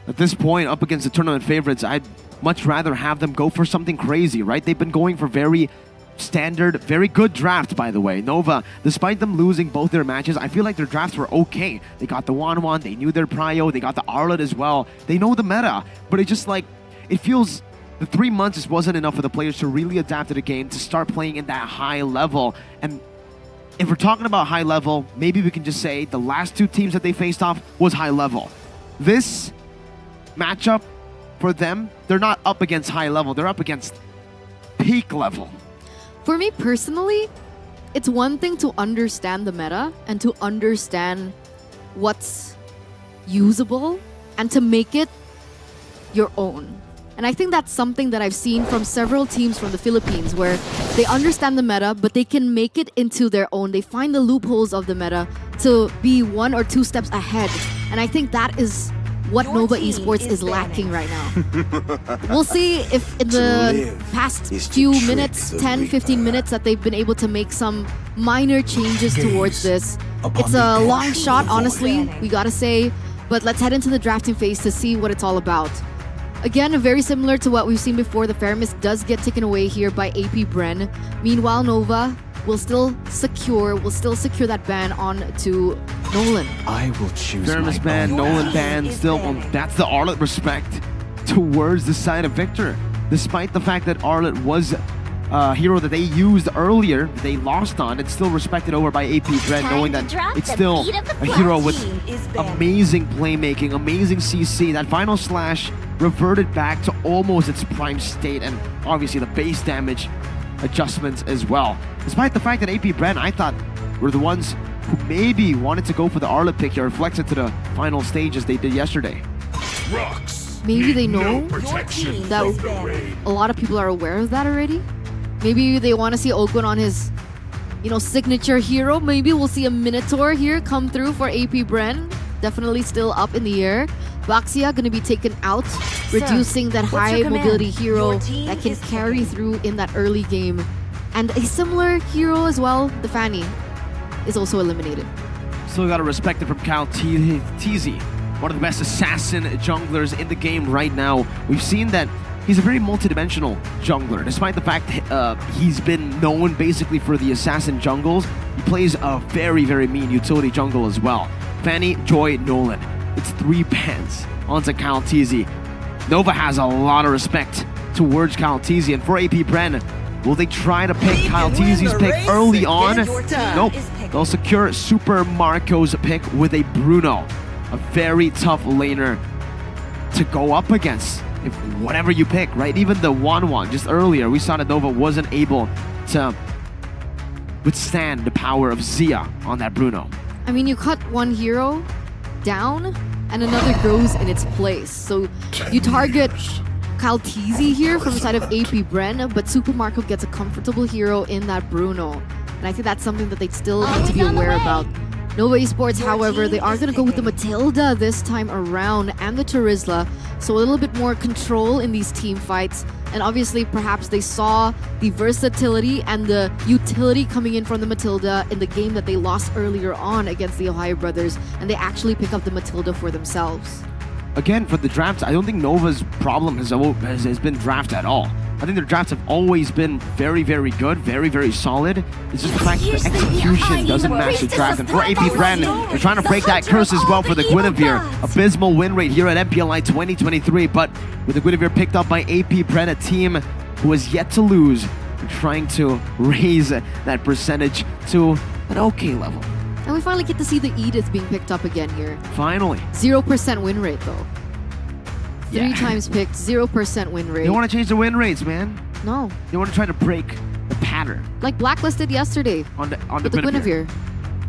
F: At this point, up against the tournament favorites, I'd much rather have them go for something crazy, right? They've been going for very standard, very good draft, by the way. Nova, despite them losing both their matches, I feel like their drafts were okay. They got the 1-1, they knew their prio, they got the Arlet as well. They know the meta, but it just like, it feels the 3 months just wasn't enough for the players to really adapt to the game, to start playing in that high level. And if we're talking about high level, maybe we can just say the last 2 teams that they faced off was high level. This matchup for them, they're not up against high level, they're up against peak level.
E: For me personally, it's one thing to understand the meta and to understand what's usable and to make it your own. And I think that's something that I've seen from several teams from the Philippines where they understand the meta, but they can make it into their own. They find the loopholes of the meta to be 1 or 2 steps ahead. And I think that is what Nova Esports is lacking right now. We'll see if in the past few minutes, 10, 15 minutes, that they've been able to make some minor changes towards this. It's a long shot, honestly, we gotta say, but let's head into the drafting phase to see what it's all about. Again, very similar to what we've seen before, the Fairmist does get taken away here by AP Bren. Meanwhile, Nova will still secure that ban on to Nolan.
I: I will choose
F: Fairmist ban, Nolan ban, still, that's the Arlet respect towards the side of Victor. Despite the fact that Arlet was a hero that they used earlier, they lost on, it's still respected over by AP Bren, knowing that it's still a hero with amazing playmaking, amazing CC. That final slash reverted back to almost its prime state, and obviously the base damage adjustments as well. Despite the fact that AP Bren, I thought, were the ones who maybe wanted to go for the Arlet pick here, reflected to the final stage as they did yesterday.
E: Maybe they know that a lot of people are aware of that already. Maybe they want to see Ogun on his, signature hero. Maybe we'll see a Minotaur here come through for AP Bren. Definitely still up in the air. Baxia gonna be taken out, reducing that high mobility hero that can carry through in that early game. And a similar hero as well, the Fanny, is also eliminated.
F: Still gotta respect it from Cal Teasy, one of the best assassin junglers in the game right now. We've seen that he's a very multi-dimensional jungler. Despite the fact he's been known basically for the assassin jungles, he plays a very, very mean utility jungle as well. Fanny, Joy, Nolan. It's 3 bans onto Kaltizi. Nova has a lot of respect towards Kaltizi, and for AP Bren, will they try to pick Kaltizi's pick early on? Nope. They'll secure Super Marco's pick with a Bruno, a very tough laner to go up against. If whatever you pick, right? Even the 1-1 just earlier, we saw that Nova wasn't able to withstand the power of Zia on that Bruno.
E: I mean, you cut one hero down and another grows in its place. So you target Kaltizi here from the side of AP Bren, but Super Marco gets a comfortable hero in that Bruno. And I think that's something that they still need to be aware about. Nova Esports, however, they are going to go with the Matilda this time around and the Terizla, so a little bit more control in these team fights. And obviously, perhaps they saw the versatility and the utility coming in from the Matilda in the game that they lost earlier on against the TheOhioBrothers, and they actually pick up the Matilda for themselves.
F: Again, for the drafts, I don't think Nova's problem has been draft at all. I think their drafts have always been very, very good, very, very solid. It's just the fact that the execution doesn't match the draft. And for AP Bren, they're trying to break that curse as well for the Guinevere. Abysmal win rate here at MPLI 2023, but with the Guinevere picked up by AP Bren, a team who has yet to lose, they're trying to raise that percentage to an okay level.
E: And we finally get to see the Edith being picked up again here.
F: Finally.
E: 0% win rate though. 3 times picked, 0% win rate.
F: They want to change the win rates, man.
E: No.
F: They want to try to break the pattern.
E: Like Blacklist did yesterday
F: on the
E: Guinevere.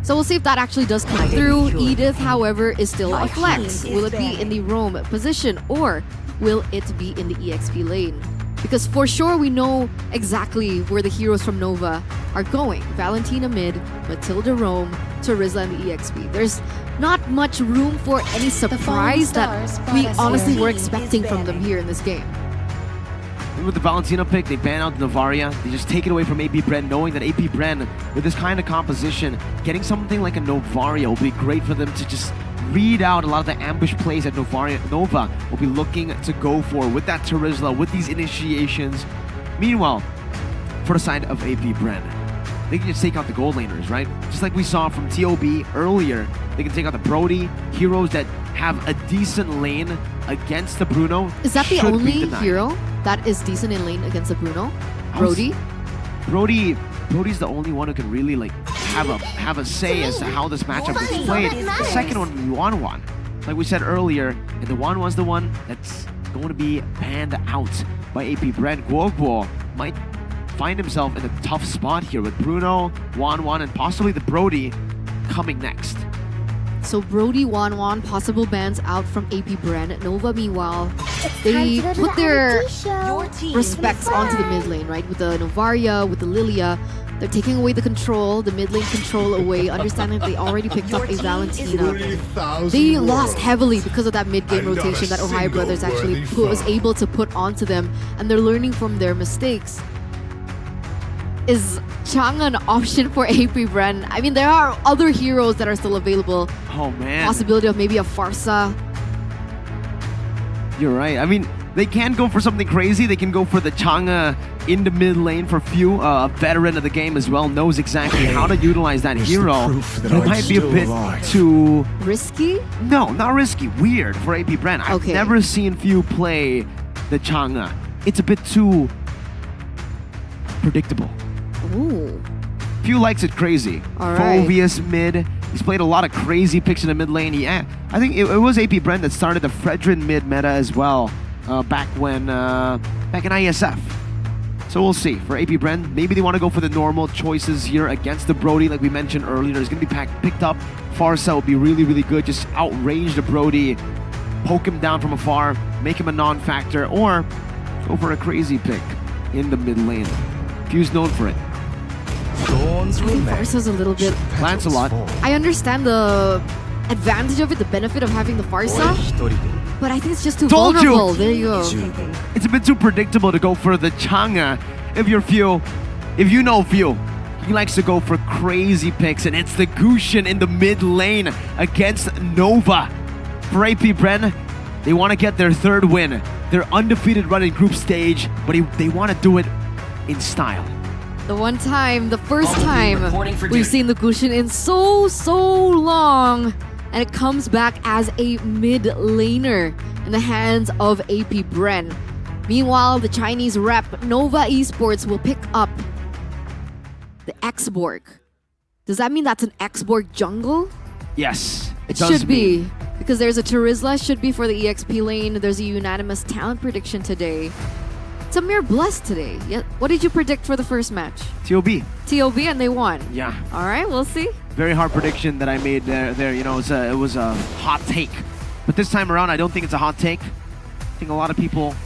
E: So we'll see if that actually does come through. Edith, however, is still a flex. Will it be in the roam position or will it be in the EXP lane? Because for sure we know exactly where the heroes from Nova are going. Valentina mid, Matilda roam, Terizla and the EXP. There's not much room for any surprise that we honestly were expecting from them here in this game.
F: With the Valentina pick, they ban out Novaria. They just take it away from AP Bren, knowing that AP Bren, with this kind of composition, getting something like a Novaria will be great for them to just read out a lot of the ambush plays that Nova will be looking to go for with that Terizla, with these initiations. Meanwhile, for the side of AP Bren, they can just take out the gold laners, right? Just like we saw from TOB earlier, they can take out the Brody, heroes that have a decent lane against the Bruno.
E: Is that the only hero that is decent in lane against the Bruno? Brody?
F: Brody's the only one who can really like have a say as to how this matchup is played. The second one, the 1-1. Like we said earlier, and the 1-1's the one that's going to be banned out by AP Bren. Guoguo might find himself in a tough spot here with Bruno, Wan, and possibly the Brody coming next.
E: So Brody, Wan, possible bans out from AP Bren. Nova, meanwhile, they put their respects onto the mid lane, right? With the Novaria, with the Lilia. They're taking away the control, the mid lane control away, understanding that they already picked up a Valentina. They lost heavily because of that mid-game rotation that OhioBrothers actually was able to put onto them, and they're learning from their mistakes. Is Chang'e an option for AP Bren? I mean, there are other heroes that are still available.
F: Oh man.
E: Possibility of maybe a Farsa.
F: You're right. I mean, they can go for something crazy. They can go for the Chang'e in the mid lane for few. A veteran of the game as well knows exactly how to utilize that hero. But it might be a bit too...
E: Risky?
F: No, not risky. Weird for AP Bren. I've never seen few play the Chang'e. It's a bit too predictable.
E: Ooh.
F: Few likes it crazy.
E: Alright.
F: Phoveus mid. He's played a lot of crazy picks in the mid lane. Yeah, I think it was AP Bren that started the Fredrin mid meta as well back in ISF. So we'll see. For AP Bren, maybe they want to go for the normal choices here against the Brody like we mentioned earlier. It's going to be picked up. Farsa will be really, really good. Just outrange the Brody, poke him down from afar, make him a non-factor, or go for a crazy pick in the mid lane. Few's known for it.
E: I think Farsa's a little bit...
F: Lancelot.
E: I understand the advantage of it, the benefit of having the Farsa, but I think it's just too
F: Told
E: vulnerable.
F: you.
E: There you go.
F: It's a bit too predictable to go for the Chang'e. If you're Few, if you know Few, he likes to go for crazy picks, and it's the Gusion in the mid lane against Nova. For AP Bren, they want to get their third win. They're undefeated run in group stage, but they want to do it in style.
E: The first time we've seen the Gusion in so long, and it comes back as a mid laner in the hands of AP Bren. Meanwhile, the Chinese rep Nova Esports will pick up the X-Borg. Does that mean that's an X-Borg jungle?
F: Yes,
E: it should be. Because there's a Terizla, should be for the EXP lane. There's a unanimous talent prediction today. It's a mere bless today. Yeah. What did you predict for the first match?
F: TOB.
E: TOB, and they won.
F: Yeah.
E: All right, we'll see.
F: Very hard prediction that I made there. You know, it was a hot take. But this time around, I don't think it's a hot take. I think a lot of people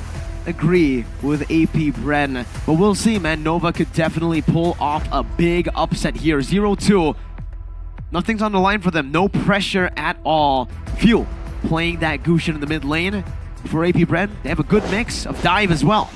F: agree with AP Bren. But we'll see, man. Nova could definitely pull off a big upset here. 0-2. Nothing's on the line for them. No pressure at all. Few playing that Gusion in the mid lane. For AP Bren, they have a good mix of dive as well.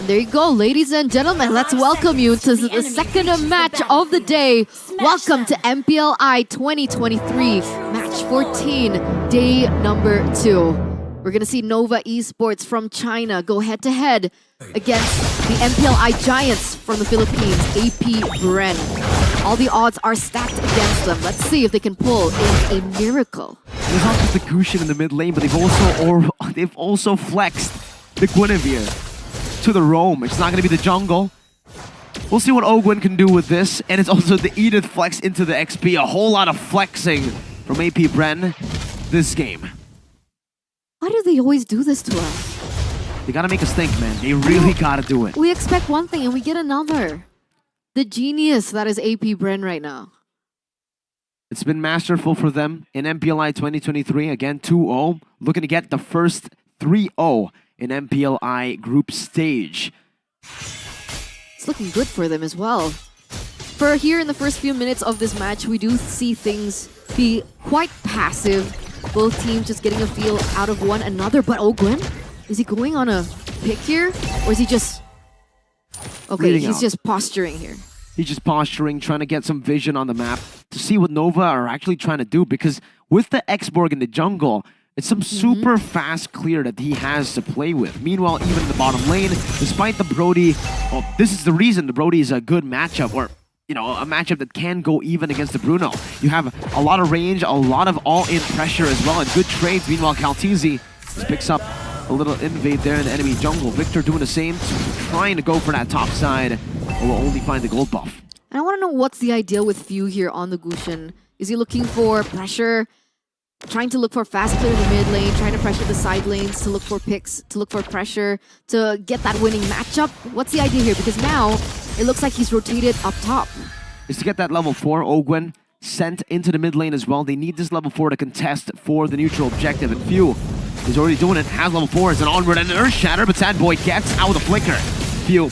E: There you go, ladies and gentlemen. Let's welcome you to the second match of the day. Welcome to MPLI 2023, match 14, day number 2. We're going to see Nova Esports from China go head-to-head against the MPLI Giants from the Philippines, AP Bren. All the odds are stacked against them. Let's see if they can pull in a miracle.
F: It's not just the Gusion in the mid lane, but they've also flexed the Guinevere to the roam. It's not going to be the jungle. We'll see what Ogwen can do with this. And it's also the Edith flex into the XP. A whole lot of flexing from AP Bren this game.
E: Why do they always do this to us?
F: They got to make us think, man. They really got to do it.
E: We expect one thing and we get another. The genius that is AP Bren right now.
F: It's been masterful for them in MPLI 2023. Again, 2-0. Looking to get the first 3-0 in MPLI group stage.
E: It's looking good for them as well. For here in the first few minutes of this match, we do see things be quite passive. Both teams just getting a feel out of one another. But Ogwen, is he going on a pick here? Or is he just... Okay, he's just posturing here.
F: He's just posturing, trying to get some vision on the map to see what Nova are actually trying to do. Because with the X-Borg in the jungle, it's some super fast clear that he has to play with. Meanwhile, even in the bottom lane, despite the Brody... Well, this is the reason the Brody is a good matchup, or, you know, a matchup that can go even against the Bruno. You have a lot of range, a lot of all-in pressure as well, and good trades. Meanwhile, Caltizi just picks up a little invade there in the enemy jungle. Victor doing the same, trying to go for that top side, but will only find the gold buff.
E: And I want to know what's the idea with Few here on the Gusion. Is he looking for pressure? trying to look for fast clear in the mid lane, trying to pressure the side lanes, to look for picks, to look for pressure, to get that winning matchup. What's the idea here? Because now it looks like he's rotated up top.
F: Is to get that level 4, Ogwen sent into the mid lane as well. They need this level 4 to contest for the neutral objective, and Few is already doing it, has level 4 as an onward and an Earth Shatter, but Sad Boy gets out with a flicker. Few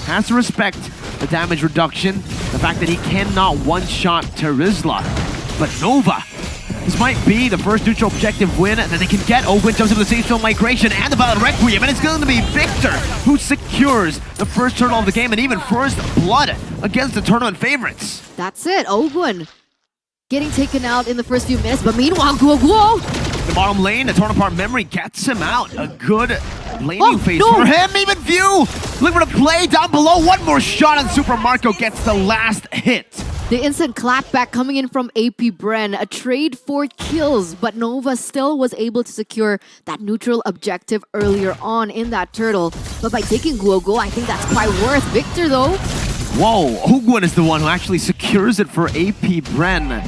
F: has to respect the damage reduction, the fact that he cannot one-shot Terizla. But Nova, this might be the first neutral objective win that they can get. Ogwen jumps into the Safe Zone Migration and the Violet Requiem, and it's going to be Victor who secures the first turtle of the game and even first blood against the tournament favorites.
E: That's it, Ogwen getting taken out in the first few minutes, but meanwhile, Guo
F: The bottom lane, the torn apart memory gets him out. A good laning phase for him. Even View looking for the play down below. One more shot and Super Marco gets the last hit.
E: The instant clapback coming in from AP Bren, a trade for kills, but Nova still was able to secure that neutral objective earlier on in that turtle. But by taking Guo, I think that's quite worth. Victor though.
F: Whoa, Ogwen is the one who actually secures it for AP Bren.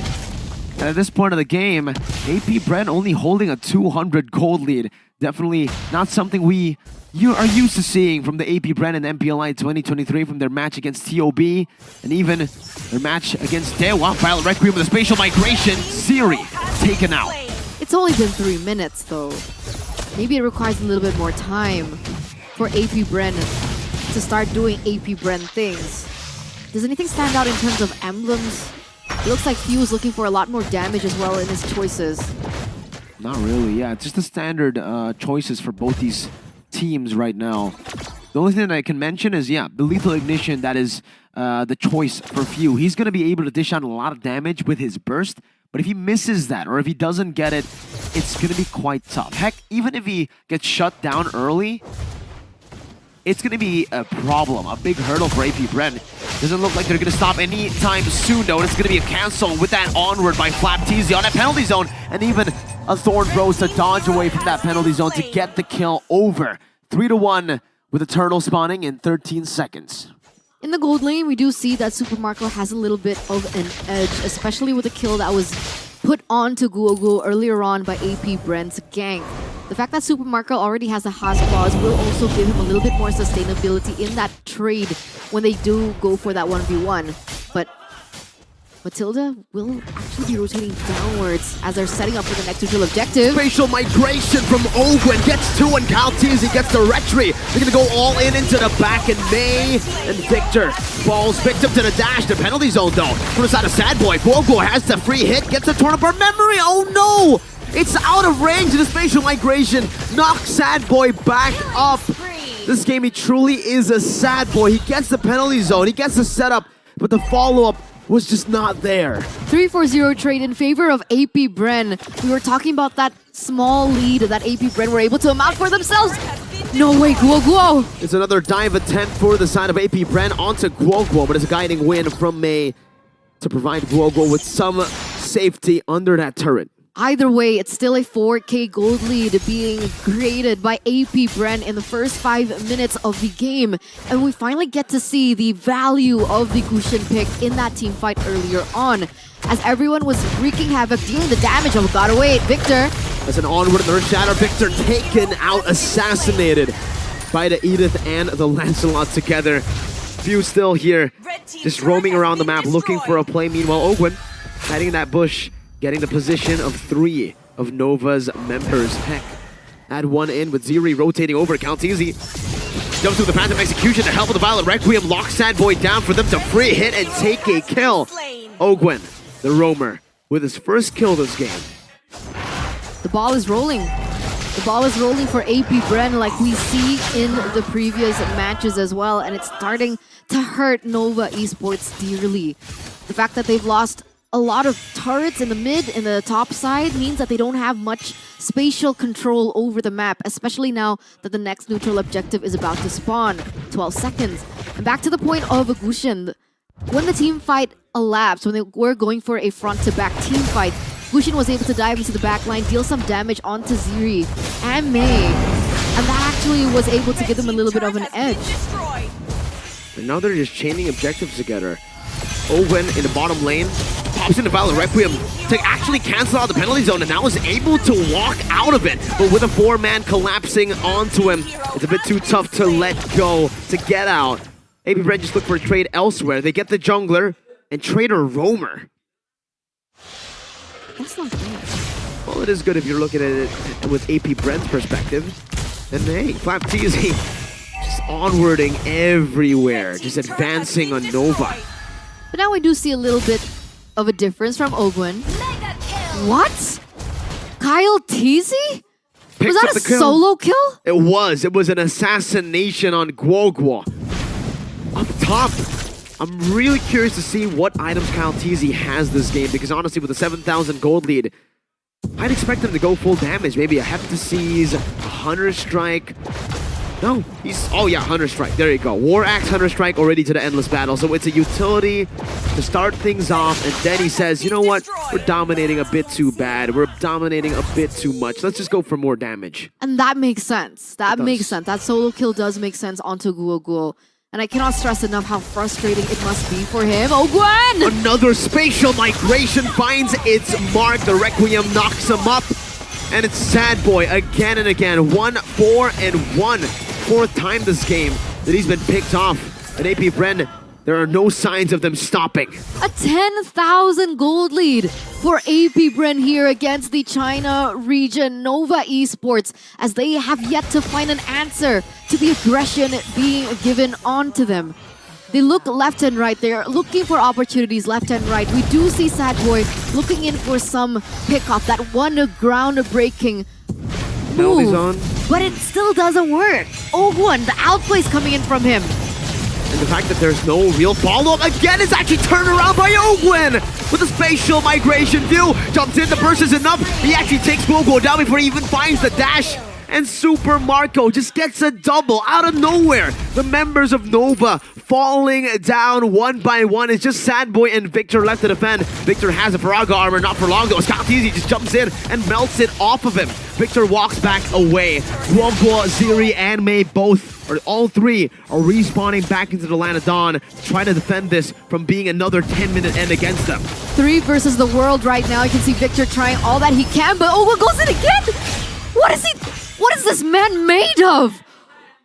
F: And at this point of the game, AP Bren only holding a 200 gold lead. Definitely not something we are used to seeing from the AP Bren and MPLI 2023 from their match against TOB and even their match against Dewa. Violet Requiem with a spatial migration. Siri taken out.
E: It's only been 3 minutes though. Maybe it requires a little bit more time for AP Bren to start doing AP Bren things. Does anything stand out in terms of emblems? It looks like Few is looking for a lot more damage as well in his choices.
F: Not really, yeah. It's just the standard choices for both these teams right now. The only thing that I can mention is, yeah, the Lethal Ignition, that is the choice for Few. He's going to be able to dish out a lot of damage with his burst, but if he misses that or if he doesn't get it, it's going to be quite tough. Heck, even if he gets shut down early, it's going to be a problem, a big hurdle for AP Bren. Doesn't look like they're going to stop anytime soon, though. It's going to be a cancel with that onward by Flap TZ on that penalty zone, and even a Thorn Rose to dodge away from that penalty zone to get the kill over. 3-1 with a turtle spawning in 13 seconds.
E: In the gold lane, we do see that Super Marco has a little bit of an edge, especially with the kill that was put onto Guogo earlier on by AP Bren's gank. The fact that Super Marco already has a Haas clause will also give him a little bit more sustainability in that trade when they do go for that 1v1. But Matilda will actually be rotating downwards as they're setting up for the next neutral objective.
F: Spatial migration from Ogwen gets 2 and Caltizi gets the retry. They're gonna go all in into the back, and May and Victor falls victim to the dash. The penalty zone though. From the side of Sad Boy, Guogo has the free hit, gets the torn apart memory. Oh no! It's out of range. The spatial migration knocks Sad Boy back up. This game, he truly is a Sad Boy. He gets the penalty zone, he gets the setup, but the follow-up was just not there.
E: 3-4-0 trade in favor of AP Bren. We were talking about that small lead that AP Bren were able to amount for themselves. No way, Guo.
F: It's another dive attempt for the side of AP Bren onto Guo, but it's a guiding win from May to provide Guo with some safety under that turret.
E: Either way, it's still a 4K gold lead being created by AP Bren in the first 5 minutes of the game. And we finally get to see the value of the Gushin pick in that team fight earlier on, as everyone was wreaking havoc, dealing the damage. Oh, gotta wait, Victor.
F: As an onward in the Shadow, Victor taken out, assassinated by the Edith and the Lancelot together. Few still here, just roaming around the map looking for a play. Meanwhile, Ogwen hiding in that bush, getting the position of 3 of Nova's members. Heck, add 1 in with Ziri rotating over. Caltizi jumps through the Phantom Execution to help with the Violet Requiem. Locks Sad Boy down for them to free hit and take a kill. Ogwen, the roamer, with his first kill this game.
E: The ball is rolling. The ball is rolling for AP Bren like we see in the previous matches as well, and it's starting to hurt Nova Esports dearly. The fact that they've lost a lot of turrets in the mid and the top side means that they don't have much spatial control over the map, especially now that the next neutral objective is about to spawn. 12 seconds. And back to the point of Gushin. When the team fight elapsed, when they were going for a front-to-back team fight, Gushin was able to dive into the backline, deal some damage onto Ziri and May. And that actually was able to give them a little bit of an edge.
F: And now they're just chaining objectives together. Ogwen in the bottom lane pops into Violet Requiem, to actually cancel out the penalty zone, and now is able to walk out of it. But with a 4-man collapsing onto him, it's a bit too tough to let go, to get out. AP Bren just look for a trade elsewhere. They get the jungler and trade a roamer.
E: That's not good.
F: Well, it is good if you're looking at it with AP Bren's perspective. And hey, FlapTZ just onwarding everywhere, just advancing on Nova.
E: But now we do see a little bit of a difference from Ogwen. What? Kyle TZ? Was that a solo kill?
F: It was. It was an assassination on Guoguo. Up top, I'm really curious to see what items Kyle TZ has this game, because honestly, with a 7,000 gold lead, I'd expect him to go full damage. Maybe a Heptaseas, a Hunter Strike. No, he's... Oh yeah, Hunter Strike. There you go. War Axe, Hunter Strike already to the Endless Battle. So it's a utility to start things off. And then he says, you know what? We're dominating a bit too bad. We're dominating a bit too much. Let's just go for more damage.
E: And that makes sense. That makes sense. That solo kill does make sense onto Guoguo. And I cannot stress enough how frustrating it must be for him. Ogwen!
F: Another spatial migration finds its mark. The Requiem knocks him up. And it's Sad Boy again and again. 1-4-1. Fourth time this game that he's been picked off. And AP Bren, there are no signs of them stopping.
E: A 10,000 gold lead for AP Bren here against the China region Nova Esports, as they have yet to find an answer to the aggression being given onto them. They look left and right. They're looking for opportunities left and right. We do see Sad Boy looking in for some pickoff, that one ground-breaking move. But it still doesn't work. Ogwen, the outplay's coming in from him.
F: And the fact that there's no real follow-up again is actually turned around by Ogwen with a spatial migration view. Jumps in, the burst is enough. He actually takes Guoguo down before he even finds the dash. And Super Marco just gets a double out of nowhere. The members of Nova falling down one by one. It's just Sad Boy and Victor left to defend. Victor has a Faraga armor, not for long though. FlapTZ just jumps in and melts it off of him. Victor walks back away. Guoguo, Ziri, and Mei both, or all three, are respawning back into the Land of Dawn, trying to defend this from being another 10-minute end against them.
E: 3 versus the world right now. You can see Victor trying all that he can, but Ogwen goes in again! What is this man made of?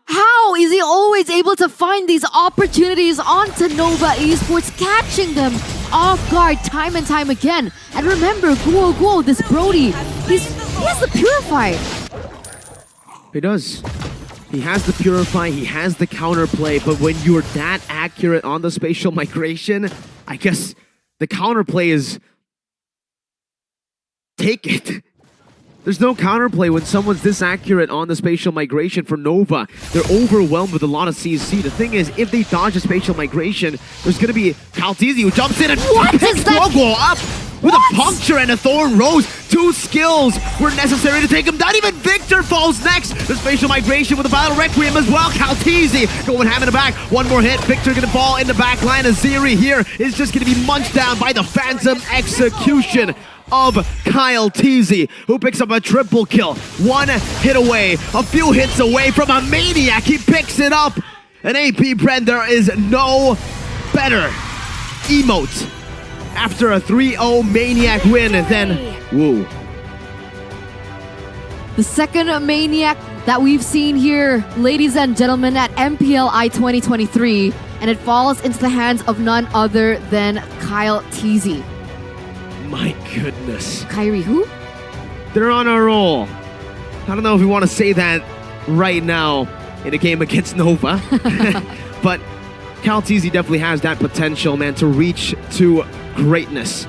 E: How is he always able to find these opportunities onto Nova Esports, catching them off guard time and time again? And remember, Guoguo, this Brody, he has the Purify.
F: He does. He has the Purify, he has the counterplay, but when you're that accurate on the spatial migration, I guess the counterplay is... take it. There's no counterplay when someone's this accurate on the spatial migration for Nova. They're overwhelmed with a lot of CC. The thing is, if they dodge a spatial migration, there's going to be FlapTZ who jumps in and picks Guoguo up with a puncture and a Thorn Rose. 2 skills were necessary to take him down. Even Victor falls next. The spatial migration with the Battle Requiem as well. FlapTZ going ham in the back. One more hit. Victor going to fall in the back line. Aziri here is just going to be munched down by the Phantom Execution of Kyle TZ, who picks up a triple kill. 1 hit away, a few hits away from a Maniac. He picks it up. And AP Bren, there is no better emote after a 3-0 Maniac win than woo.
E: The second Maniac that we've seen here, ladies and gentlemen, at MPLI 2023, and it falls into the hands of none other than Kyle TZ.
F: My goodness.
E: Kyrie who?
F: They're on a roll. I don't know if we want to say that right now in a game against Nova. But Kyle TZ definitely has that potential, man, to reach to greatness.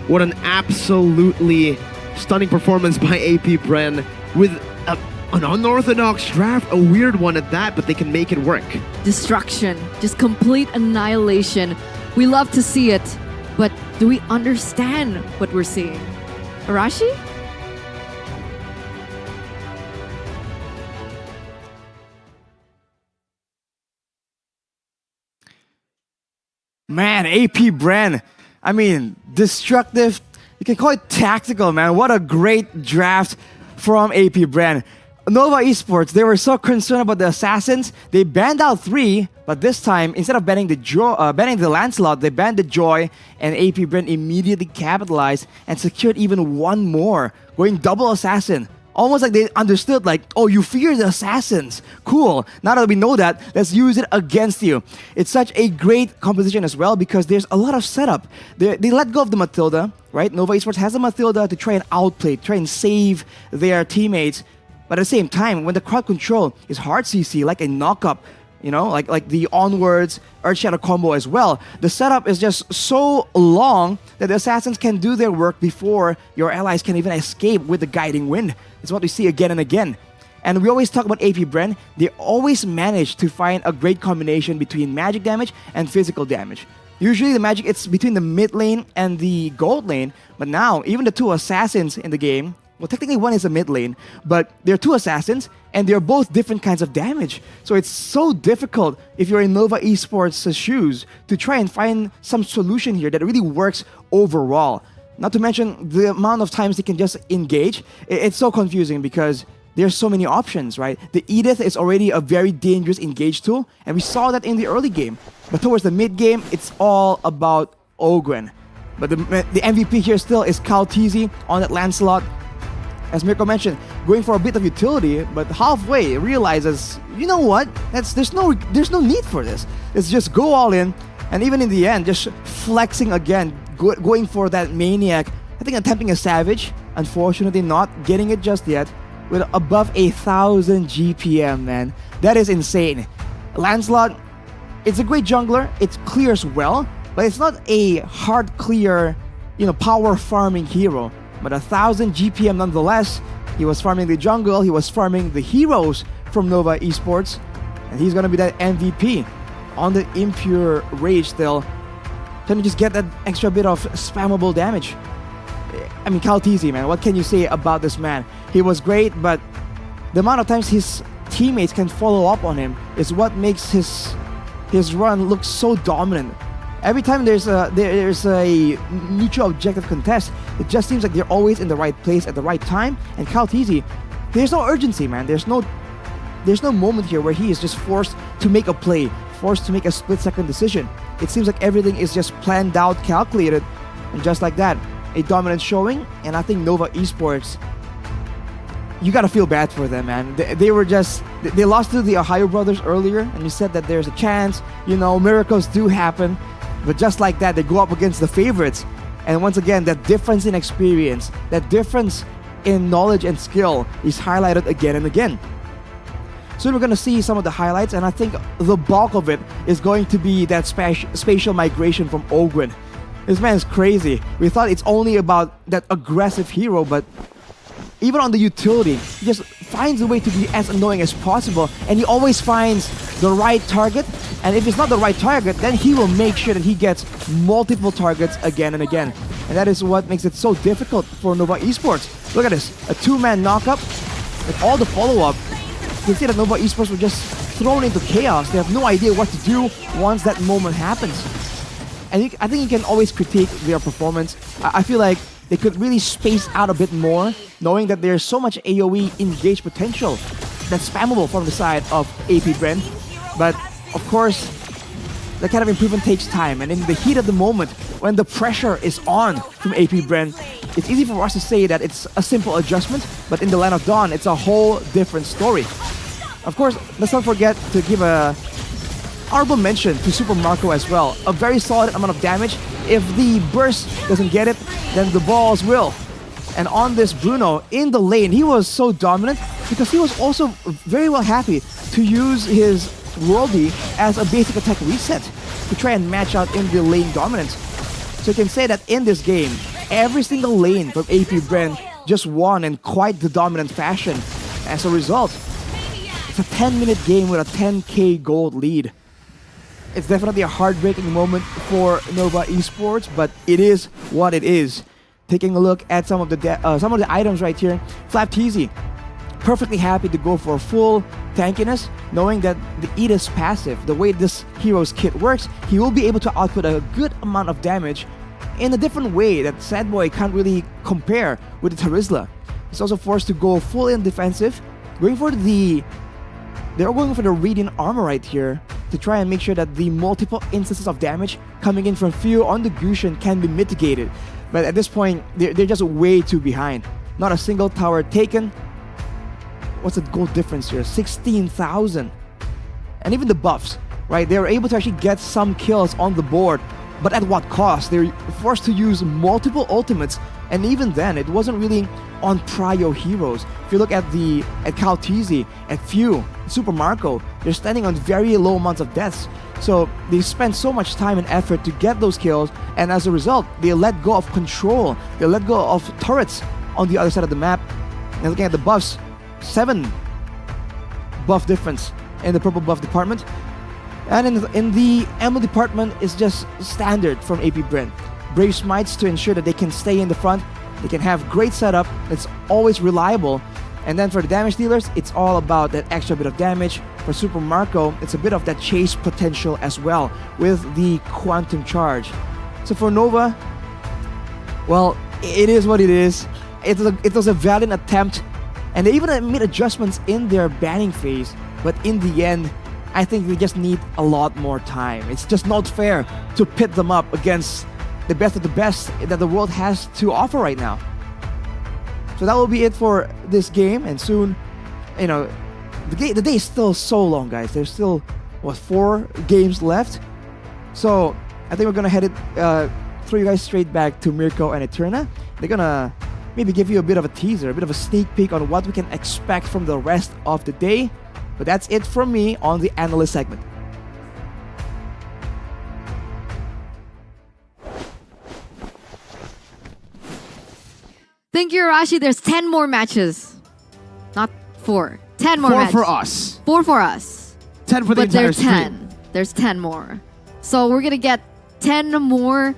F: What an absolutely stunning performance by AP Bren with an unorthodox draft, a weird one at that, but they can make it work.
E: Destruction, just complete annihilation. We love to see it. But do we understand what we're seeing? Arashi?
H: Man, AP Bren. I mean, destructive. You can call it tactical, man. What a great draft from AP Bren. Nova Esports, they were so concerned about the assassins, they banned out 3, but this time, instead of banning the Lancelot, they banned the Joy, and AP Bren immediately capitalized and secured even one more, going double assassin. Almost like they understood, like, oh, you fear the assassins. Cool. Now that we know that, let's use it against you. It's such a great composition as well because there's a lot of setup. They let go of the Matilda, right? Nova Esports has a Matilda to try and outplay, try and save their teammates. But at the same time, when the crowd control is hard CC, like a knock-up, you know, like the onwards Earth Shadow combo as well, the setup is just so long that the assassins can do their work before your allies can even escape with the guiding wind. It's what we see again and again. And we always talk about AP Bren. They always manage to find a great combination between magic damage and physical damage. Usually the magic, it's between the mid lane and the gold lane, but now even the 2 assassins in the game, well, technically one is a mid lane, but they're 2 assassins, and they're both different kinds of damage. So it's so difficult if you're in Nova Esports' shoes to try and find some solution here that really works overall. Not to mention the amount of times they can just engage. It's so confusing because there's so many options, right? The Edith is already a very dangerous engage tool, and we saw that in the early game. But towards the mid game, it's all about Ogren. But the MVP here still is Kaltizi on that Lancelot. As Mirko mentioned, going for a bit of utility, but halfway realizes, you know what? There's no need for this. Let's just go all in, and even in the end, just flexing again, going for that maniac. I think attempting a savage, unfortunately not getting it just yet, with above 1,000 GPM, man. That is insane. Lancelot, it's a great jungler. It clears well, but it's not a hard clear, power farming hero. But 1,000 GPM nonetheless. He was farming the jungle, he was farming the heroes from Nova Esports, and he's gonna be that MVP on the Impure Rage still. Trying to just get that extra bit of spammable damage. I mean, Kaltizi, man, what can you say about this man? He was great, but the amount of times his teammates can follow up on him is what makes his run look so dominant. Every time there's a neutral objective contest, it just seems like they're always in the right place at the right time. And Kaltizi, there's no urgency, man. There's no moment here where he is just forced to make a play, forced to make a split-second decision. It seems like everything is just planned out, calculated, and just like that, a dominant showing. And I think Nova Esports, you gotta feel bad for them, man. They lost to the TheOhioBrothers earlier, and you said that there's a chance, miracles do happen. But just like that, they go up against the favorites. And once again, that difference in experience, that difference in knowledge and skill is highlighted again and again. So we're going to see some of the highlights, and I think the bulk of it is going to be that spatial migration from Ogren. This man is crazy. We thought it's only about that aggressive hero, but even on the utility, he just finds a way to be as annoying as possible, and he always finds the right target. And if it's not the right target, then he will make sure that he gets multiple targets again and again. And that is what makes it so difficult for Nova Esports. Look at this, a 2-man knockup with all the follow-up. You can see that Nova Esports were just thrown into chaos. They have no idea what to do once that moment happens. And I think you can always critique their performance. I feel like they could really space out a bit more, knowing that there's so much AoE engage potential that's spammable from the side of AP Bren. But of course, that kind of improvement takes time, and in the heat of the moment, when the pressure is on from AP Bren, it's easy for us to say that it's a simple adjustment, but in the Land of Dawn, it's a whole different story. Of course, let's not forget to give a honorable mention to Super Marco as well. A very solid amount of damage. If the burst doesn't get it, then the balls will. And on this Bruno, in the lane, he was so dominant because he was also very well happy to use his Worldy as a basic attack reset to try and match out in the lane dominance. So you can say that in this game, every single lane from AP Bren just won in quite the dominant fashion. As a result, it's a 10-minute game with a 10k gold lead. It's definitely a heartbreaking moment for Nova Esports, but it is what it is. Taking a look at some of the items right here, Flapteezy, perfectly happy to go for full tankiness, knowing that the Edith's passive, the way this hero's kit works, he will be able to output a good amount of damage in a different way that Sad Boy can't really compare with the Terizla. He's also forced to go full in defensive, going for the they're going for the radiant armor right here to try and make sure that the multiple instances of damage coming in from few on the Gusion can be mitigated. But at this point, they're just way too behind. Not a single tower taken. What's the gold difference here? 16,000. And even the buffs, right? They were able to actually get some kills on the board, but at what cost? They're forced to use multiple ultimates, and even then, it wasn't really on prio heroes. If you look at Caltizi, at Few, Super Marco, they're standing on very low amounts of deaths. So they spend so much time and effort to get those kills, and as a result, they let go of control. They let go of turrets on the other side of the map. And looking at the buffs, 7 buff difference in the purple buff department. And in the ammo department, it's just standard from AP Bren. Brave Smites to ensure that they can stay in the front. They can have great setup. It's always reliable. And then for the damage dealers, it's all about that extra bit of damage. For Super Marco, it's a bit of that chase potential as well with the Quantum Charge. So for Nova, well, it is what it is. It was a valiant attempt, and they even made adjustments in their banning phase. But in the end, I think they just need a lot more time. It's just not fair to pit them up against the best of the best that the world has to offer right now. So that will be it for this game, and soon, you know, the day is still so long, guys. There's still, what, 4 games left? So I think we're gonna head it, throw you guys straight back to Mirko and Eterna. They're gonna maybe give you a bit of a teaser, a bit of a sneak peek on what we can expect from the rest of the day. But that's it from me on the analyst segment.
E: Thank you, Arashi. There's 10 more matches. Not 4. 10 more
F: 4
E: matches.
F: for us.
E: 4 for us.
F: 10 for the
E: But
F: entire
E: there's
F: stream.
E: 10. There's 10 more. So we're gonna get 10 more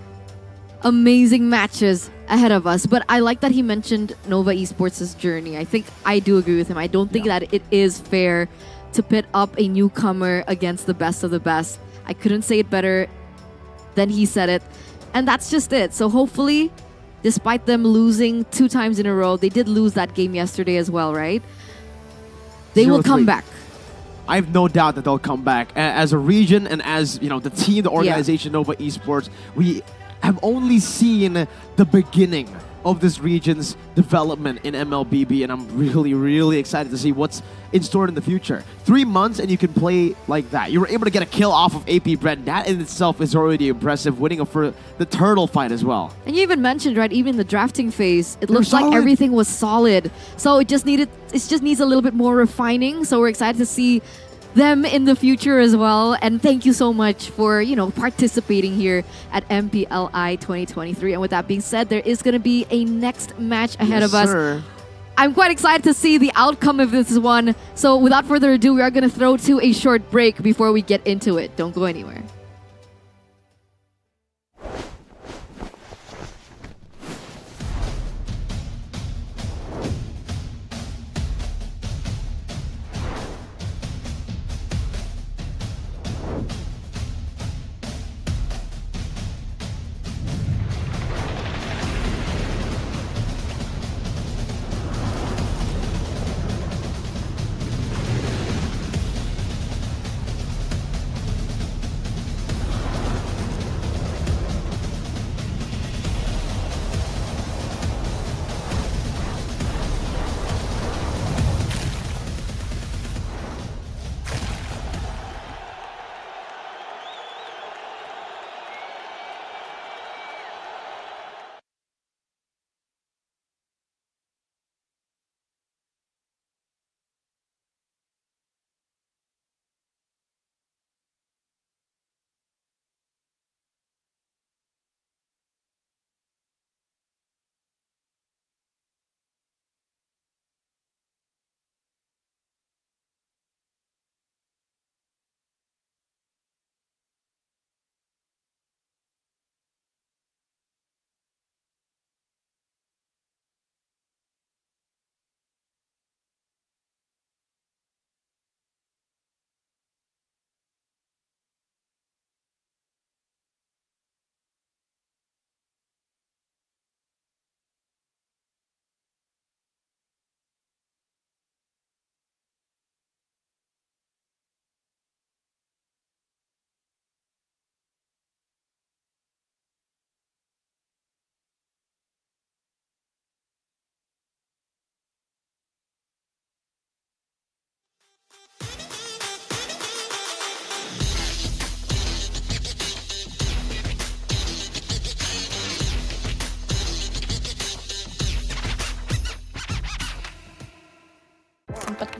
E: amazing matches ahead of us. But I like that he mentioned Nova Esports' journey. I think I do agree with him. I don't think that it is fair to pit up a newcomer against the best of the best. I couldn't say it better than he said it. And that's just it. So hopefully, despite them losing 2 times in a row, they did lose that game yesterday as well, right? They will come
F: 0-3.
E: back.
F: I have no doubt that they'll come back. As a region and as, you know, the team, the organization, Nova Esports, we have only seen the beginning of this region's development in MLBB, and I'm really, really excited to see what's in store in the future. 3 months and you can play like that. You were able to get a kill off of AP Bren. That in itself is already impressive, winning for the turtle fight as well.
E: And you even mentioned, right, even the drafting phase, it looks like
F: solid.
E: everything was solid. So it just needs a little bit more refining. So we're excited to see them in the future as well. And thank you so much for, you know, participating here at MPLI 2023. And with that being said, there is going to be a next match ahead of us.
F: Sir.
E: I'm quite excited to see the outcome of this one. So without further ado, we are going to throw to a short break before we get into it. Don't go anywhere.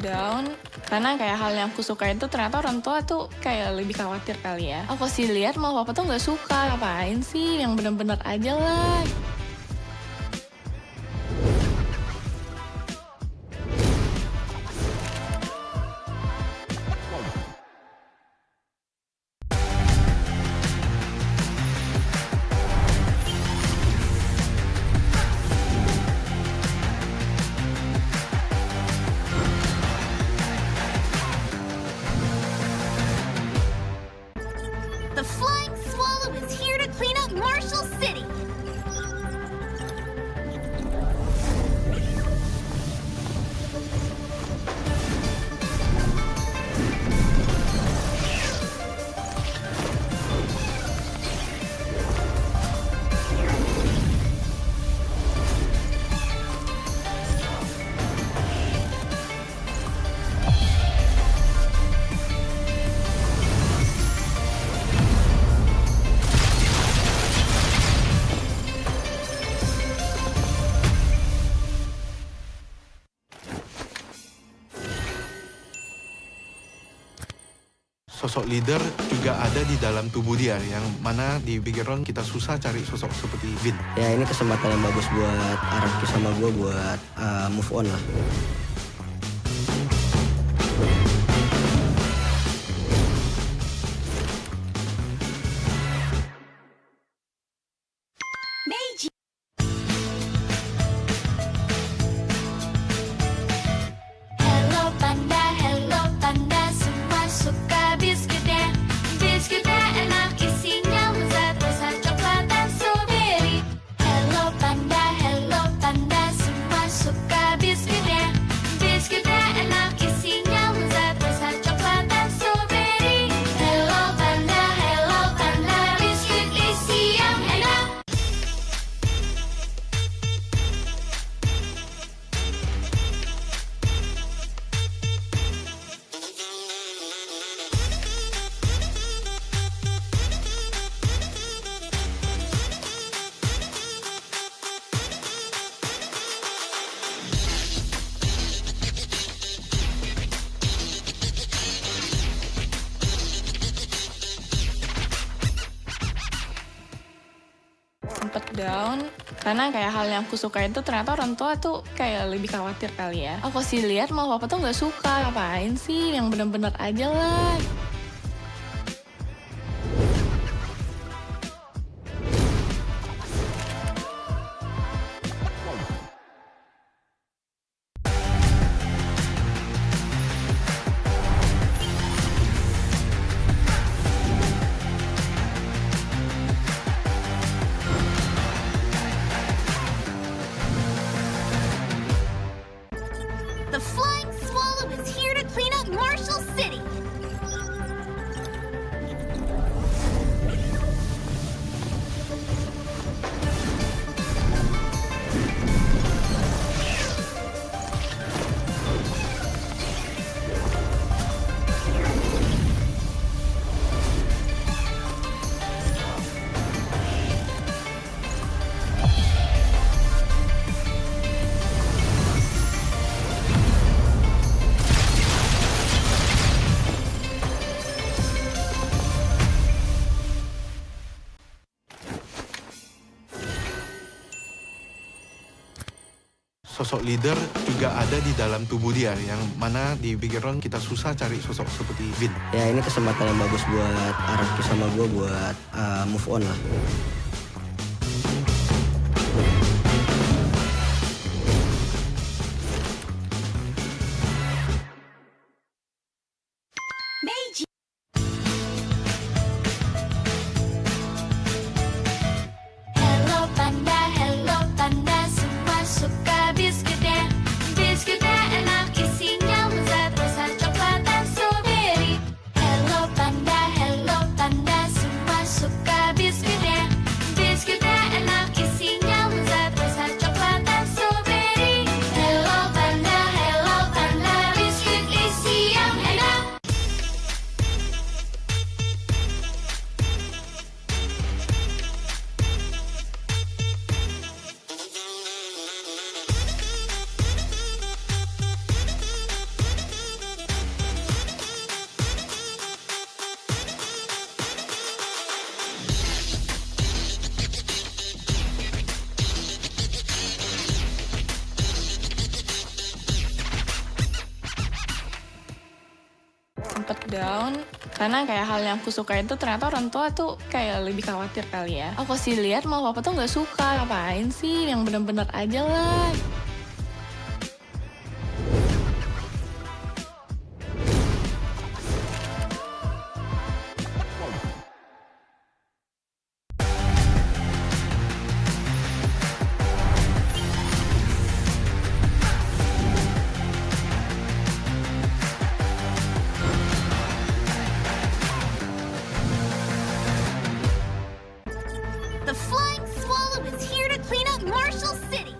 A: down karena kayak hal yang aku suka itu ternyata orang tua tuh kayak lebih khawatir kali ya. Aku sih lihat malah papa tuh nggak suka, ngapain sih, yang bener-bener aja lah.
B: The Flying Swallow is here to clean up Marshall City.
C: Sosok leader juga ada di dalam tubuh dia, yang mana di Bigetron kita susah cari sosok seperti Vin.
D: Ya ini kesempatan yang bagus buat Araki sama gue buat move on lah.
B: Meiji. Hello panda, semua suka biskuitnya. Biskuitnya enak, isinya lezat, rasa coklat dan strawberry. Hello panda, semua suka biskuitnya. Biskuitnya enak, isinya lezat, rasa coklat dan strawberry. Hello panda, biskuit isi yang enak.
A: Sempet down karena kayak hal yang aku suka itu ternyata orang tua tuh kayak lebih khawatir kali ya. Aku sih lihat malah papa tuh nggak suka, ngapain sih, yang bener-bener aja lah.
B: The Flying Swallow is here to clean up Marshall City.
C: Sosok leader juga ada di dalam tubuh dia, yang mana di Bigetron kita susah cari sosok seperti Vin.
D: Ya ini kesempatan yang bagus buat Araki sama gue buat move on lah.
B: Meiji. Hello panda, semua suka biskuitnya. Biskuitnya enak, isinya lezat, rasa coklat dan strawberry. Hello panda, semua suka biskuitnya.
A: down karena kayak hal yang aku suka itu ternyata orang tua tuh kayak lebih khawatir kali ya. Aku sih lihat mau papa tuh nggak suka, ngapain sih, yang bener-bener aja lah.
B: The Flying Swallow is here to clean up Marshall City.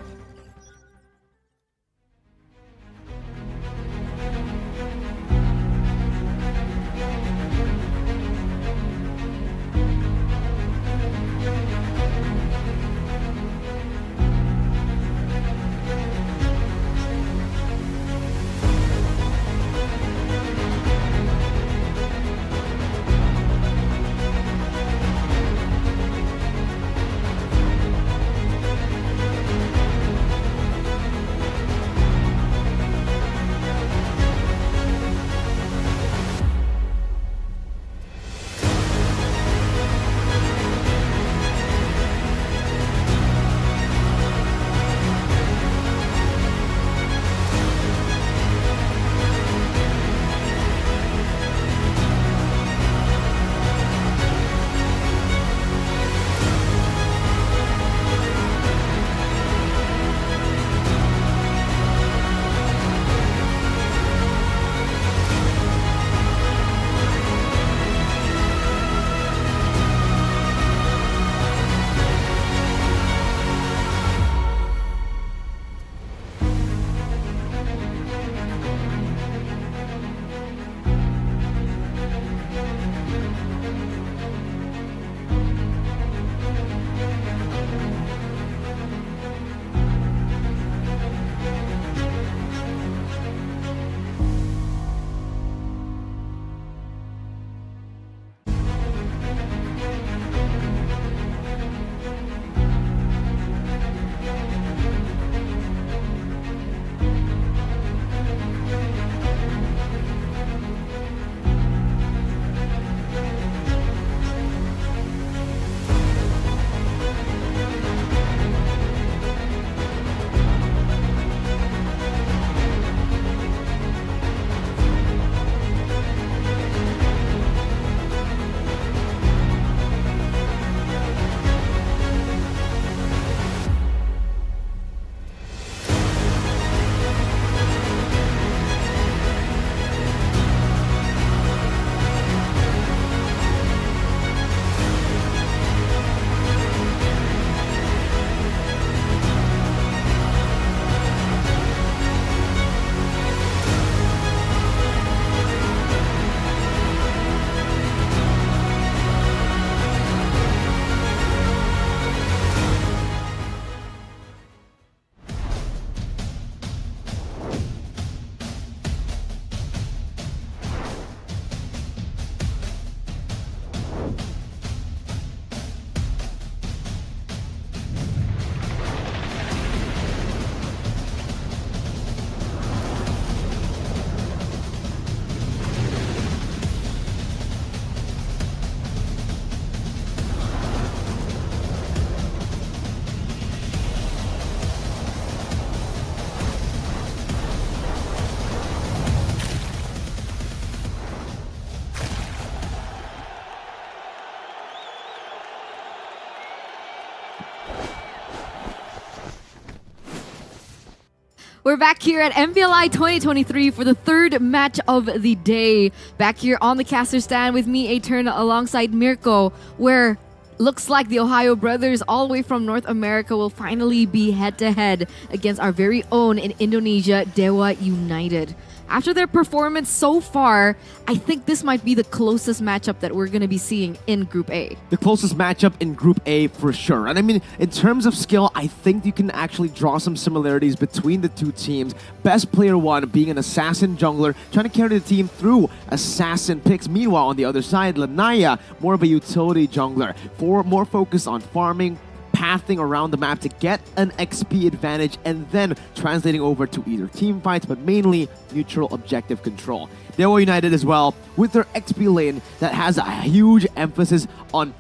E: We're back here at MPLI 2023 for the third match of the day. Back here on the caster stand with me, Etern, alongside Mirko, where looks like the Ohio brothers all the way from North America will finally be head-to-head against our very own in Indonesia, Dewa United. After their performance so far, I think this might be the closest matchup that we're going to be seeing in Group A.
F: The closest matchup in Group A for sure. And I mean, in terms of skill, I think you can actually draw some similarities between the two teams. Best player one being an assassin jungler, trying to carry the team through assassin picks. Meanwhile, on the other side, Lanaya, more of a utility jungler, more focused on farming, pathing around the map to get an XP advantage and then translating over to either team fights, but mainly neutral objective control. Dewa United as well, with their XP lane that has a huge emphasis on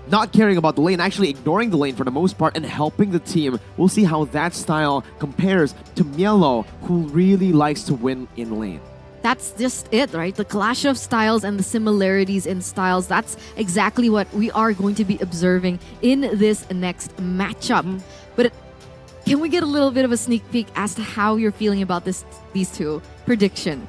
F: not caring about the lane, actually ignoring the lane for the most part and helping the team. We'll see how that style compares to Mielo, who really likes to win in lane.
E: That's just it, right? The clash of styles and the similarities in styles, that's exactly what we are going to be observing in this next matchup. But can we get a little bit of a sneak peek as to how you're feeling about these two? Prediction.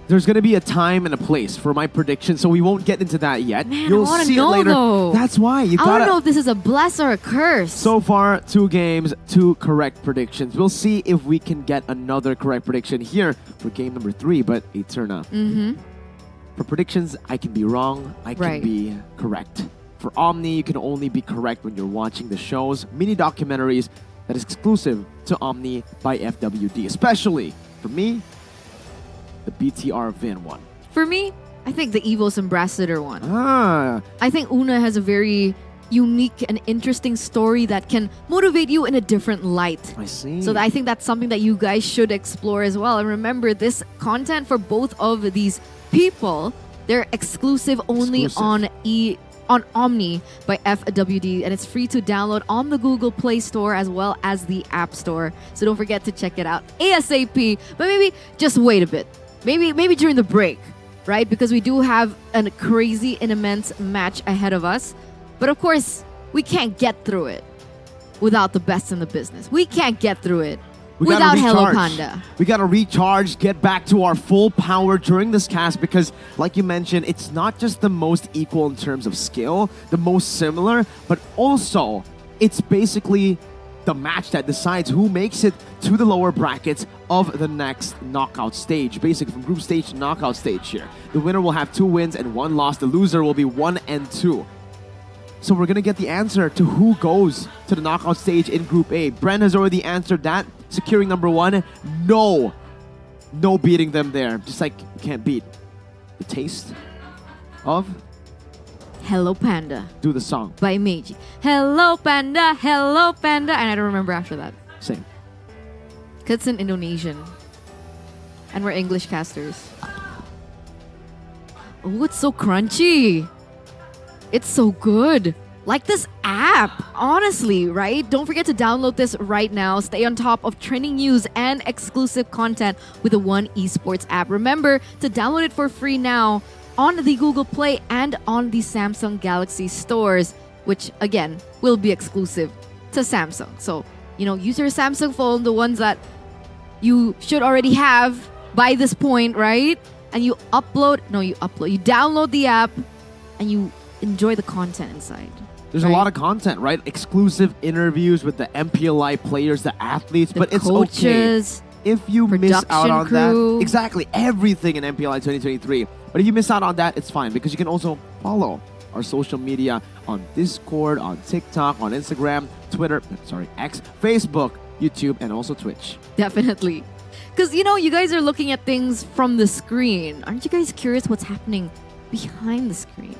F: There's going to be a time and a place for my prediction, so we won't get into that yet.
E: Man,
F: You'll
E: I want to
F: see
E: know
F: it later.
E: though.
F: That's why you
E: I
F: gotta.
E: don't know if this is a bless or a curse.
F: So far, 2 games, 2 correct predictions. We'll see if we can get another correct prediction here for game number 3, but Eterna. For predictions, I can be wrong, I can be correct. For Omni, you can only be correct when you're watching the shows, mini documentaries that is exclusive to Omni by FWD, especially for me, the BTR Vin one.
E: For me, I think the EVOS Ambassador one.
F: Ah,
E: I think Una has a very unique and interesting story that can motivate you in a different light.
F: I see.
E: So I think that's something that you guys should explore as well. And remember, this content for both of these people, they're exclusive only on Omni by FWD, and it's free to download on the Google Play Store as well as the App Store. So don't forget to check it out ASAP. But maybe just wait a bit. Maybe during the break, right? Because we do have a crazy and immense match ahead of us. But of course, we can't get through it without the best in the business. We can't get through it without Hello Panda.
F: We gotta recharge, get back to our full power during this cast because, like you mentioned, it's not just the most equal in terms of skill, the most similar, but also it's basically the match that decides who makes it to the lower brackets of the next knockout stage. Basically, from group stage to knockout stage here. The winner will have 2 wins and 1 loss. The loser will be 1 and 2. So we're gonna get the answer to who goes to the knockout stage in Group A. Bren has already answered that, securing number 1. No beating them there. Just like you can't beat the taste of
E: Hello Panda
F: Do the Song
E: by Meiji. Hello Panda, Hello Panda. And I don't remember after that.
F: Same.
E: Because it's in Indonesian. And we're English casters. Oh, it's so crunchy. It's so good. Like this app, honestly, right? Don't forget to download this right now. Stay on top of trending news and exclusive content with the One Esports app. Remember to download it for free now on the Google Play and on the Samsung Galaxy stores, which again will be exclusive to Samsung. So, use your Samsung phone, the ones that you should already have by this point, right? And you download the app and you enjoy the content inside.
F: There's a lot of content, right? Exclusive interviews with the MPLI players, the athletes, but it's
E: coaches,
F: okay if you miss out on
E: crew.
F: that. Exactly, everything in MPLI 2023. But if you miss out on that, it's fine because you can also follow our social media on Discord, on TikTok, on Instagram, Twitter, X, Facebook, YouTube, and also Twitch.
E: Definitely. Because, you guys are looking at things from the screen. Aren't you guys curious what's happening behind the screen?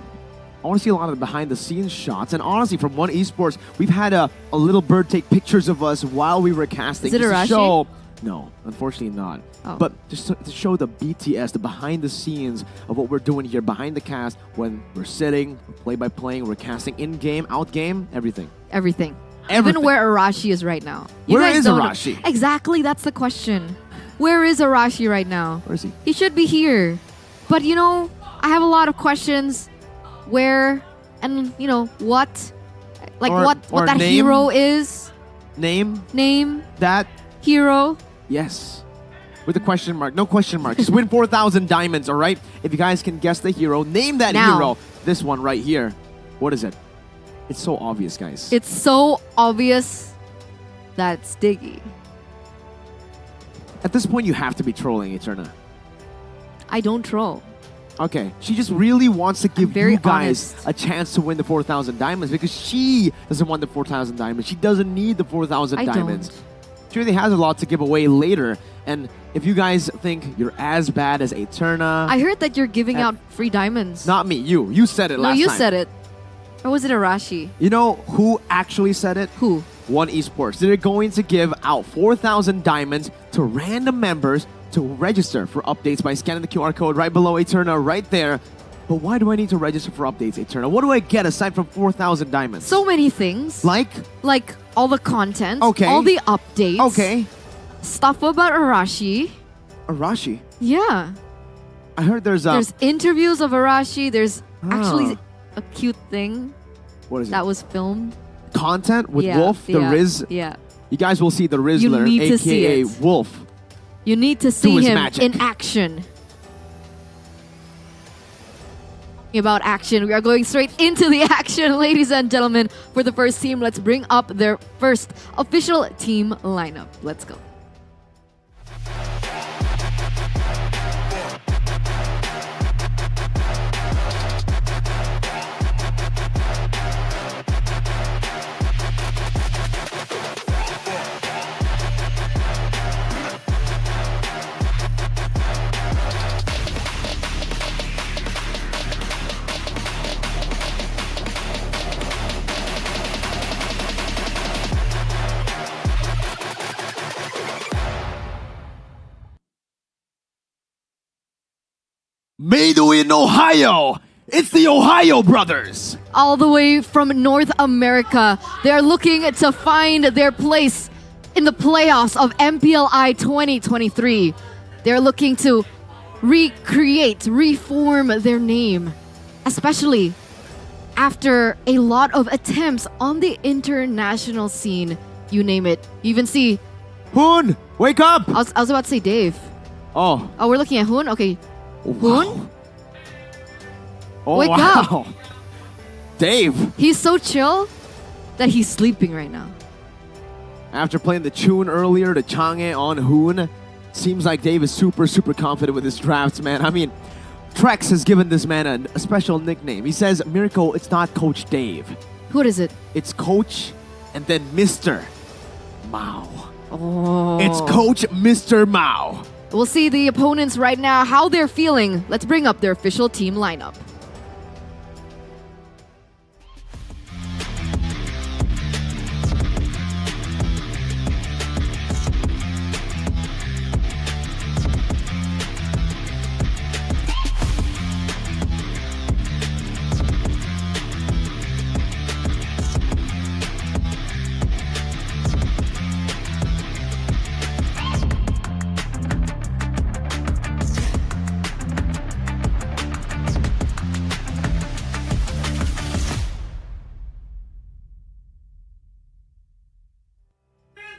F: I want to see a lot of the behind-the-scenes shots. And honestly, from One Esports, we've had a little bird take pictures of us while we were casting.
E: Is it
F: just to
E: Arashi?
F: show, no, unfortunately not.
E: Oh.
F: But just to show the BTS, the behind-the-scenes of what we're doing here behind the cast when we're sitting, play-by-playing, we're casting in-game, out-game, everything.
E: Everything.
F: Everything.
E: Even where Arashi is right now.
F: Where
E: guys
F: is
E: don't know.
F: Arashi?
E: Exactly, that's the question. Where is Arashi right now?
F: Where is he?
E: He should be here. But I have a lot of questions. Where and what? Like
F: Or
E: what that
F: name?
E: hero is?
F: Name
E: That
F: that,
E: hero.
F: yes. With a question mark. No question mark. Just win 4,000 diamonds, all right? If you guys can guess the hero, name that
E: Now.
F: hero. This one right here. What is it? It's so obvious, guys.
E: It's so obvious that it's Diggy.
F: At this point, you have to be trolling Eterna.
E: I don't troll.
F: Okay, she just really wants to give
E: very
F: you guys
E: honest.
F: a chance to win the 4,000 diamonds because she doesn't want the 4,000 diamonds. She doesn't need the 4,000
E: I
F: diamonds.
E: don't.
F: She really has a lot to give away later. And if you guys think you're as bad as Eterna,
E: I heard that you're giving out free diamonds.
F: not me, you said it
E: no,
F: last
E: you
F: time.
E: said it. Or was it Arashi?
F: You know who actually said it?
E: Who?
F: One Esports. They're going to give out 4,000 diamonds to random members to register for updates by scanning the QR code right below Eterna right there. But why do I need to register for updates, Eterna? What do I get aside from 4,000 diamonds?
E: So many things.
F: Like
E: all the content.
F: Okay.
E: All the updates.
F: Okay.
E: Stuff about Arashi.
F: Arashi.
E: Yeah.
F: I heard there's
E: interviews of Arashi. There's
F: Ah.
E: actually a cute thing
F: what is
E: that
F: it?
E: was filmed.
F: Content with
E: Yeah,
F: Wolf, the
E: yeah,
F: Riz.
E: Yeah.
F: You guys will see the Rizzler,
E: need to see
F: aka
E: it.
F: Wolf.
E: You need to see
F: his
E: him
F: magic.
E: in action. About action, we are going straight into the action, ladies and gentlemen. For the first team, let's bring up their first official team lineup. Let's go.
F: Made in Ohio. It's the Ohio Brothers.
E: All the way from North America, they're looking to find their place in the playoffs of MPLI 2023. They're looking to recreate, reform their name, especially after a lot of attempts on the international scene. You name it. You even see,
F: Hoon, wake up.
E: I was about to say Dave.
F: Oh.
E: Oh, we're looking at Hoon? Okay.
F: Wow.
E: Hoon?
F: Oh,
E: Wake
F: wow. Dave,
E: He's so chill that he's sleeping right now.
F: after playing the tune earlier, the Chang'e on Hoon, seems like Dave is super confident with his drafts, man. I mean, Trex has given this man a special nickname. He says, Miracle, it's not Coach Dave.
E: What is it?
F: It's Coach and then Mr. Mao.
E: Oh.
F: It's Coach Mr. Mao.
E: We'll see the opponents right now, how they're feeling. Let's bring up their official team lineup.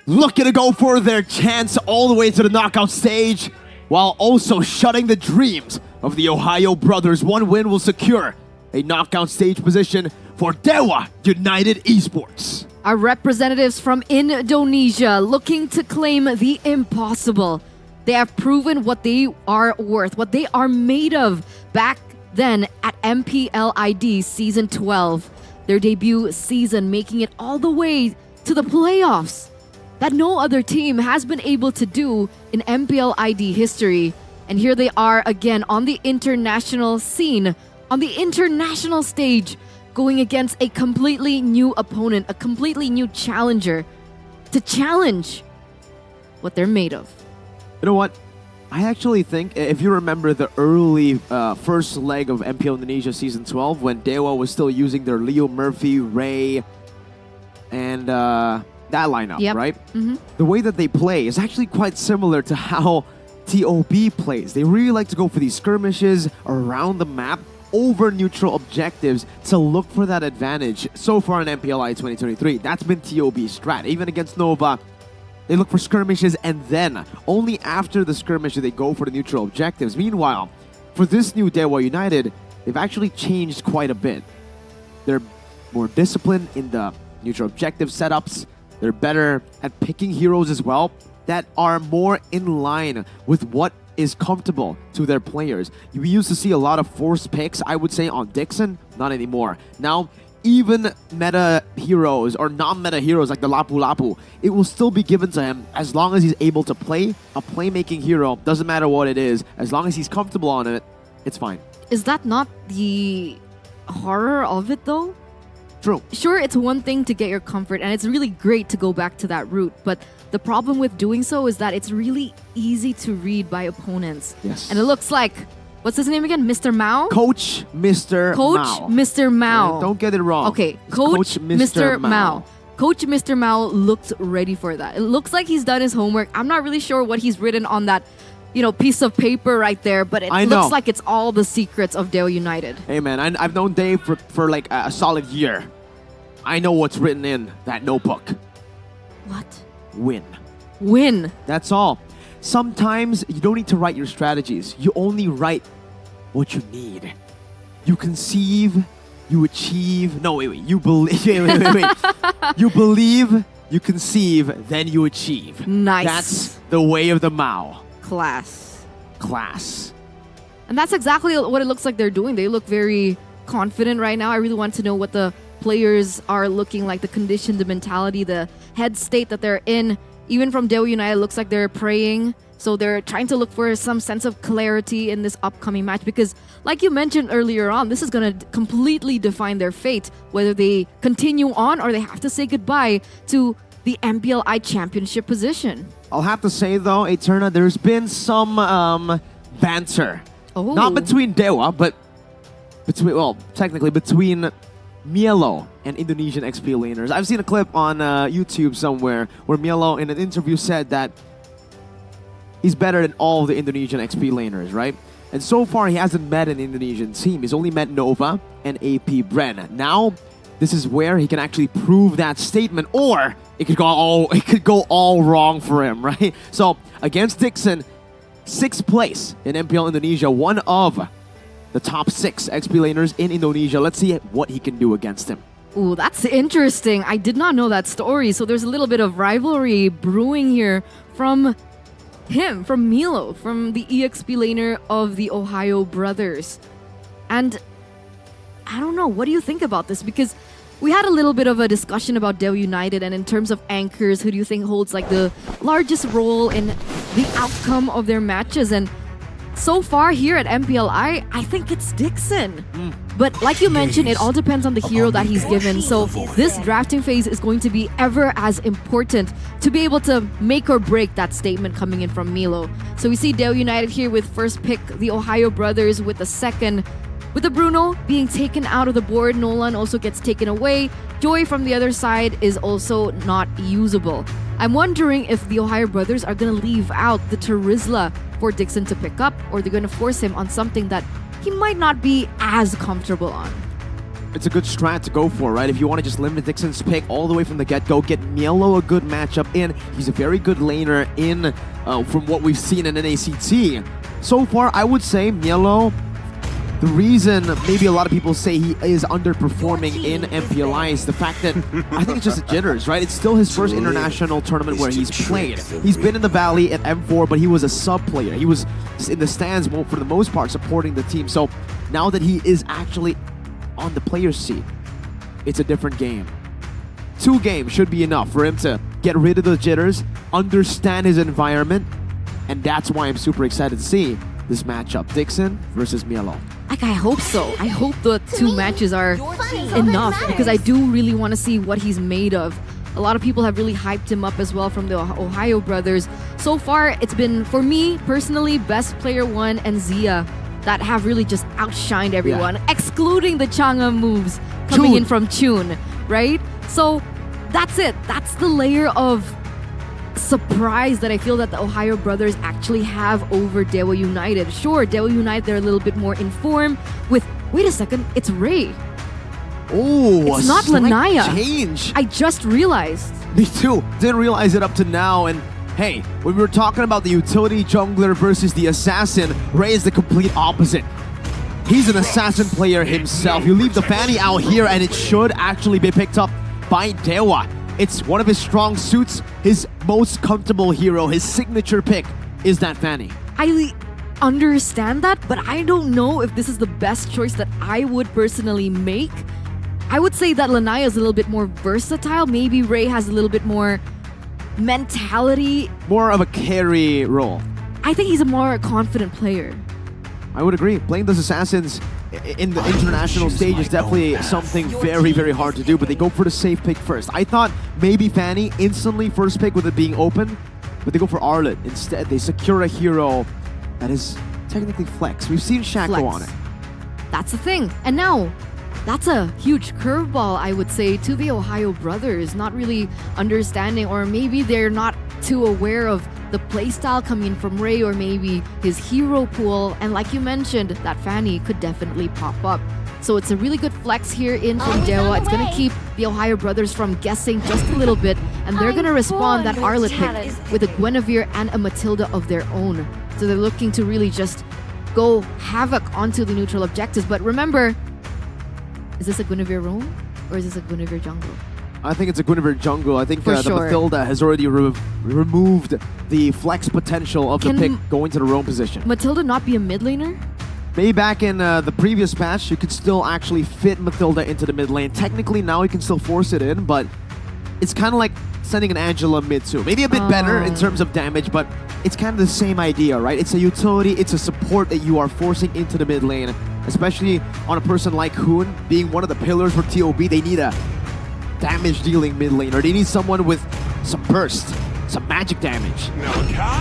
F: Looking to go for their chance all the way to the knockout stage, while also shutting the dreams of the Ohio Brothers. One win will secure a knockout stage position for Dewa United Esports.
E: Our representatives from Indonesia looking to claim the impossible. They have proven what they are worth, what they are made of back then at MPLID Season 12. Their debut season making it all the way to the playoffs that no other team has been able to do in MPLID history. And here they are again on the international scene, on the international stage, going against a completely new opponent, a completely new challenger, to challenge what they're made of.
F: You know what? I actually think, if you remember the early first leg of MPL Indonesia Season 12, when Dewa was still using their Leo Murphy, Ray, and that lineup,
E: Yep.
F: right?
E: Mhm.
F: The way that they play is actually quite similar to how TOB plays. They really like to go for these skirmishes around the map over neutral objectives to look for that advantage. So far in MPLI 2023, that's been TOB's strat. Even against Nova, they look for skirmishes and then only after the skirmish do they go for the neutral objectives. Meanwhile, for this new Dewa United, they've actually changed quite a bit. They're more disciplined in the neutral objective setups. They're better at picking heroes as well that are more in line with what is comfortable to their players. We used to see a lot of forced picks, I would say, on Dixon. Not anymore. Now, even meta heroes or non-meta heroes like the Lapu Lapu, it will still be given to him as long as he's able to play a playmaking hero. Doesn't matter what it is. As long as he's comfortable on it, it's fine.
E: Is that not the horror of it though?
F: True.
E: Sure, it's one thing to get your comfort, and it's really great to go back to that route. But the problem with doing so is that it's really easy to read by opponents.
F: Yes.
E: And it looks like, what's his name again? Mr. Mao?
F: Coach Mr.
E: Coach
F: Mao.
E: Mr. Mao.
F: Don't get it wrong.
E: Okay,
F: It's
E: Coach Mr. Mao. Coach Mr. Mao looked ready for that. It looks like he's done his homework. I'm not really sure what he's written on that, piece of paper right there, but it
F: I know.
E: looks like it's all the secrets of Dewa United.
F: Hey man, I've known Dave for like a solid year. I know what's written in that notebook.
E: What?
F: Win.
E: Win.
F: That's all. Sometimes you don't need to write your strategies. You only write what you need. You conceive, you achieve. No, wait. You believe. Wait. You believe, you conceive, then you achieve.
E: Nice.
F: That's the way of the Mao.
E: Class. And that's exactly what it looks like they're doing. They look very confident right now. I really want to know what the players are looking like, the condition, the mentality, the head state that they're in. Even from Dewa United, it looks like they're praying. So they're trying to look for some sense of clarity in this upcoming match because, like you mentioned earlier on, this is going to completely define their fate, whether they continue on or they have to say goodbye to the MPLI championship position.
F: I'll have to say though, Eterna, there's been some banter.
E: Oh.
F: Not between Dewa, but technically between Mielo and Indonesian XP laners. I've seen a clip on YouTube somewhere where Mielo in an interview said that he's better than all the Indonesian XP laners, right? And so far, he hasn't met an Indonesian team. He's only met Nova and AP Bren. Now, this is where he can actually prove that statement, or it could go all wrong for him, right? So against Dixon, 6th place in MPL Indonesia, one of the top 6 XP laners in Indonesia. Let's see what he can do against him.
E: Ooh, that's interesting. I did not know that story. So there's a little bit of rivalry brewing here from him, from Milo, from the EXP laner of the TheOhioBrothers. And I don't know, what do you think about this? Because we had a little bit of a discussion about Dewa United, and in terms of anchors, who do you think holds like the largest role in the outcome of their matches? And so far here at MPLI, I think it's Dixon. But like you mentioned, it all depends on the hero that he's given. So this drafting phase is going to be ever as important to be able to make or break that statement coming in from Milo. So we see Dewa United here with first pick, the TheOhioBrothers with the second. With the Bruno being taken out of the board, Nolan also gets taken away. Joy from the other side is also not usable. I'm wondering if the TheOhioBrothers are going to leave out the Terizla for Dixon to pick up, or they're going to force him on something that he might not be as comfortable on.
F: It's a good strat to go for, right? If you want to just limit Dixon's pick all the way from the get-go, get Mielo a good matchup in. He's a very good laner in from what we've seen in NACT. So far, I would say Mielo, the reason maybe a lot of people say he is underperforming in MPLI is the fact that I think it's just the jitters, right? It's still his first international tournament where he's played. He's been in the Valley at M4, but he was a sub player. He was in the stands for the most part supporting the team. So now that he is actually on the player's seat, it's a different game. 2 games should be enough for him to get rid of the jitters, understand his environment, and that's why I'm super excited to see this matchup, Dixon versus Mielo.
E: Like, I hope so. I hope the 2 matches are enough because I do really want to see what he's made of. A lot of people have really hyped him up as well from the TheOhioBrothers. So far, it's been, for me personally, Best Player 1 and Zia that have really just outshined everyone, excluding the Chang'e moves coming in from Chun, right? So that's it. That's the layer of surprise that I feel that the TheOhioBrothers actually have over Dewa United. Sure, Dewa United, they're a little bit more informed with, wait a second, it's Ray.
F: Oh,
E: it's not Lanaya.
F: Change.
E: I just realized.
F: Me too. Didn't realize it up to now. And hey, when we were talking about the utility jungler versus the assassin, Ray is the complete opposite. He's an assassin player himself. You leave the Fanny out here and it should actually be picked up by Dewa. It's one of his strong suits, his most comfortable hero, his signature pick is that Fanny.
E: I understand that, but I don't know if this is the best choice that I would personally make. I would say that Lanaya is a little bit more versatile. Maybe Ray has a little bit more mentality.
F: More of a carry role.
E: I think he's a more confident player.
F: I would agree. Playing those assassins in the international stage is definitely something very, very hard to do, but they go for the safe pick first. I thought maybe Fanny instantly first pick with it being open, but they go for Arlet. Instead, they secure a hero that is technically flex. We've seen Shaq go on it.
E: That's the thing. And now, that's a huge curveball, I would say, to the TheOhioBrothers, not really understanding, or maybe they're not too aware of the playstyle coming from Ray, or maybe his hero pool. And like you mentioned, that Fanny could definitely pop up. So it's a really good flex here in from Dewa. It's going to keep the TheOhioBrothers from guessing just a little bit, and they're going to respond that Arlet pick with a Guinevere and a Matilda of their own. So they're looking to really just go havoc onto the neutral objectives. But remember, is this a Guinevere roam or is this a Guinevere jungle?
F: I think it's a Guinevere jungle. I think
E: For
F: the
E: sure.
F: Matilda has already removed the flex potential of the pick going to the roam position.
E: Matilda not be a mid laner?
F: Maybe back in the previous patch, you could still actually fit Matilda into the mid lane. Technically, now you can still force it in, but it's kind of like sending an Angela mid too. Maybe a bit better in terms of damage, but it's kind of the same idea, right? It's a utility, it's a support that you are forcing into the mid lane, especially on a person like Hoon, being one of the pillars for TOB. They need a damage-dealing mid laner. They need someone with some burst, some magic damage.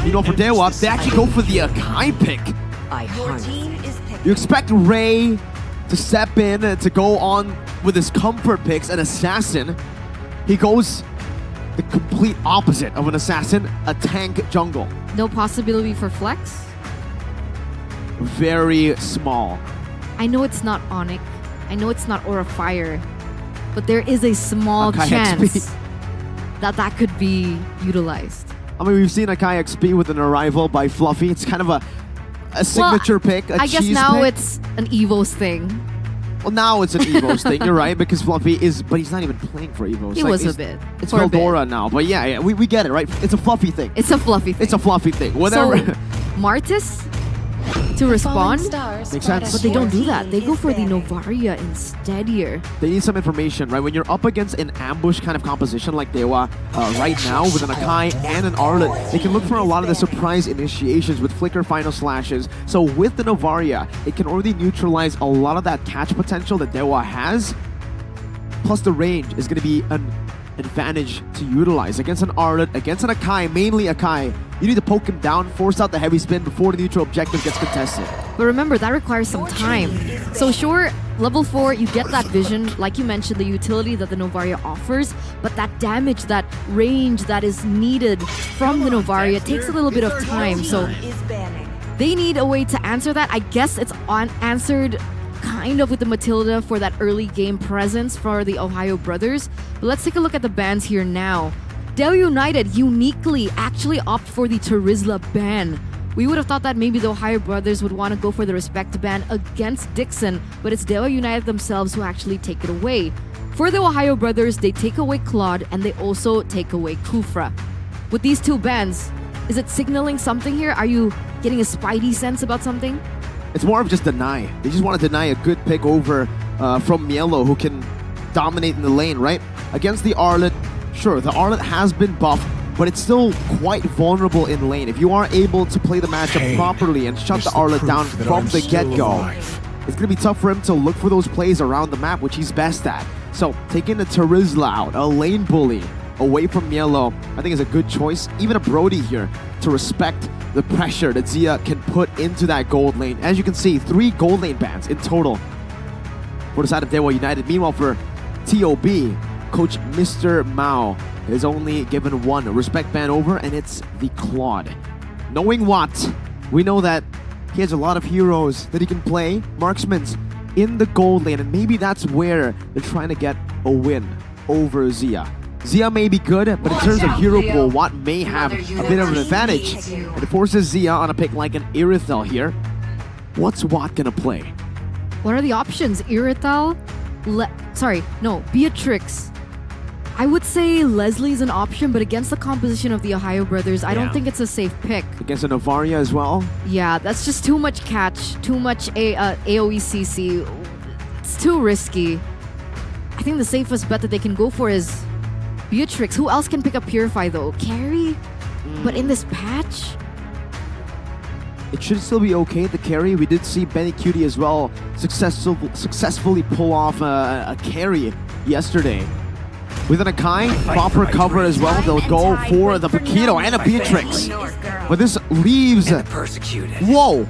F: You know, for Dewa, they actually go for the Akai pick. You expect Ray to step in and to go on with his comfort picks, an assassin. He goes the complete opposite of an assassin, a tank jungle.
E: No possibility for flex?
F: Very small.
E: I know it's not Onyx. I know it's not Aura Fire. But there is a small
F: Akai
E: chance
F: XP.
E: that could be utilized.
F: I mean, we've seen Akai XP with an arrival by Fluffy. It's kind of a signature pick, a
E: I guess
F: cheese
E: now
F: pick.
E: it's an EVOS thing.
F: Well, now it's an EVOS thing, you're right, because Fluffy is, but he's not even playing for EVOS.
E: He was a bit.
F: It's
E: for a bit.
F: Veldora now, but yeah, we get it, right? It's a Fluffy thing.
E: It's a fluffy thing.
F: It's a Fluffy thing. Whatever.
E: So, Martis to respond,
F: Makes sense.
E: but they don't do that. They go for the Novaria instead here.
F: They need some information, right? When you're up against an ambush kind of composition like Dewa right now with an Akai and an Arlet, they can look for a lot of the surprise initiations with Flicker Final Slashes. So with the Novaria, it can already neutralize a lot of that catch potential that Dewa has. Plus the range is going to be an advantage to utilize against an Arlet, against an Akai, mainly Akai. You need to poke him down, force out the heavy spin before the neutral objective gets contested.
E: But remember, that requires some time. So sure, level 4, you get that vision, like you mentioned, the utility that the Novaria offers, but that damage, that range that is needed from the Novaria takes a little bit of time. So they need a way to answer that. I guess it's answered kind of with the Matilda for that early game presence for the TheOhioBrothers. But let's take a look at the bans here now. Dewa United uniquely actually opt for the Terizla ban. We would have thought that maybe the TheOhioBrothers would want to go for the Respect ban against Dixon, but it's Dewa United themselves who actually take it away. For the TheOhioBrothers, they take away Claude and they also take away Kufra. With these two bans, is it signaling something here? Are you getting a spidey sense about something?
F: It's more of just deny. They just want to deny a good pick over from Mielo, who can dominate in the lane, right? Against the Arlet, sure, the Arlet has been buffed, but it's still quite vulnerable in lane. If you are able to play the matchup properly and shut the Arlet down from the get-go, it's going to be tough for him to look for those plays around the map, which he's best at. So taking the Terizla out, a lane bully, away from Mielo, I think is a good choice. Even a Brody here to respect the pressure that Zia can put into that gold lane. As you can see, 3 gold lane bans in total for the side of Dewa United. Meanwhile, for TOB, Coach Mr. Mao is only given 1 respect ban over, and it's the Claude. Knowing what, we know that he has a lot of heroes that he can play, marksmans in the gold lane, and maybe that's where they're trying to get a win over Zia. Zia may be good, but in terms of hero pool, Watt may have a bit of an advantage. And it forces Zia on a pick like an Irithel here. What's Watt gonna play?
E: What are the options? Irithel? Beatrix. I would say Leslie's an option, but against the composition of the TheOhioBrothers, I don't think it's a safe pick.
F: Against a Novaria as well?
E: Yeah, that's just too much catch, too much AoE CC. It's too risky. I think the safest bet that they can go for is Beatrix. Who else can pick up Purify though? Carry? But in this patch?
F: it should still be okay. The carry, we did see Benny Cutie as well successfully pull off a carry yesterday. With an Akai, proper cover as well. They'll go for the Paquito and a Beatrix. But this leaves... Whoa!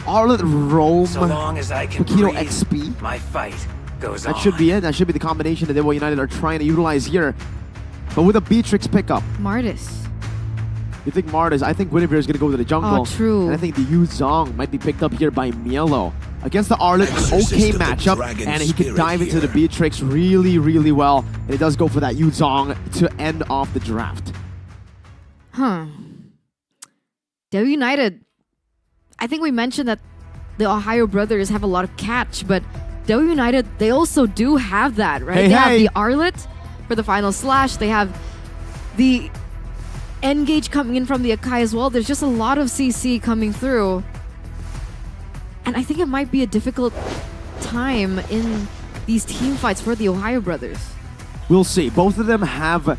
F: Arlet Rome, Paquito XP.
I: My fight goes
F: That should be it. That should be the combination that Dewa United are trying to utilize here. But with a Beatrix pickup.
E: Martis.
F: You think Martis? I think Guinevere is going to go to the jungle.
E: Oh, true.
F: And I think the Yu Zong might be picked up here by Mielo. Against the Arlet, okay matchup. And he can dive into the Beatrix really, really well. And he does go for that Yu Zong to end off the draft.
E: Huh. Dewa United. I think we mentioned that the TheOhioBrothers have a lot of catch, but Dewa United, they also do have that, right? They have the Arlet for the final slash. They have the Engage coming in from the Akai as well. There's just a lot of CC coming through. And I think it might be a difficult time in these team fights for the TheOhioBrothers.
F: We'll see. Both of them have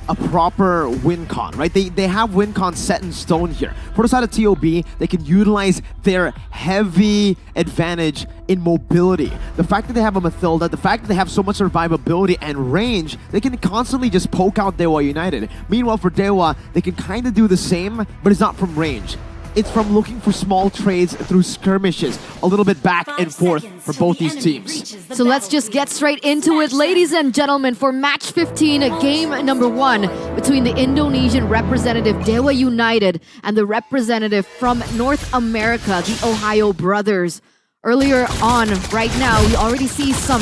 F: a proper win con, right? They have win con set in stone here. For the side of TOB, they can utilize their heavy advantage in mobility. The fact that they have a Mathilda, the fact that they have so much survivability and range, they can constantly just poke out Dewa United. Meanwhile, for Dewa, they can kind of do the same, but it's not from range. It's from looking for small trades through skirmishes, a little bit back and forth for both these teams.
E: So let's just get straight into it, ladies and gentlemen, for match 15, game number 1 between the Indonesian representative Dewa United and the representative from North America, the TheOhioBrothers. Earlier on, right now, we already see some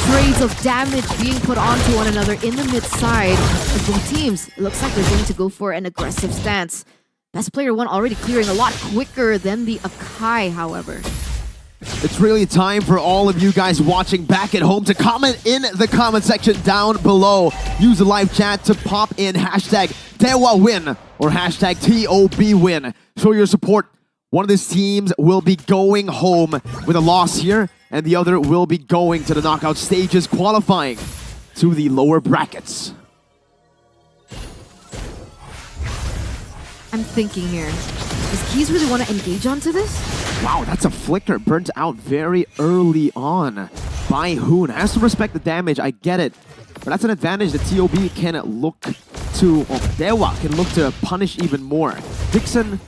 E: trades of damage being put onto one another in the mid side of both teams. It looks like they're going to go for an aggressive stance. Best player 1 already clearing a lot quicker than the Akai, however.
F: It's really time for all of you guys watching back at home to comment in the comment section down below. Use the live chat to pop in hashtag DewaWin or hashtag TOBWin. Show your support. One of these teams will be going home with a loss here, and the other will be going to the knockout stages, qualifying to the lower brackets.
E: I'm thinking here. Does Keys really want to engage onto this?
F: Wow, that's a flicker burnt out very early on by Hoon. Has to respect the damage, I get it. But that's an advantage that TOB can look to, or Dewa can look to punish even more. Dixon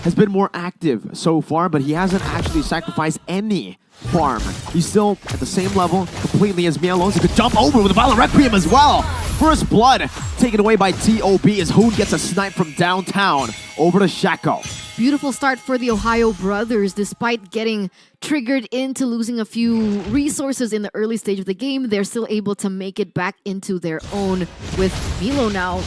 F: has been more active so far, but he hasn't actually sacrificed any farm. He's still at the same level completely as Mielo. He could jump over with a Violent Requiem as well. First blood taken away by TOB as Hoon gets a snipe from downtown over to Shaco.
E: Beautiful start for the TheOhioBrothers. Despite getting triggered into losing a few resources in the early stage of the game, they're still able to make it back into their own with Milo now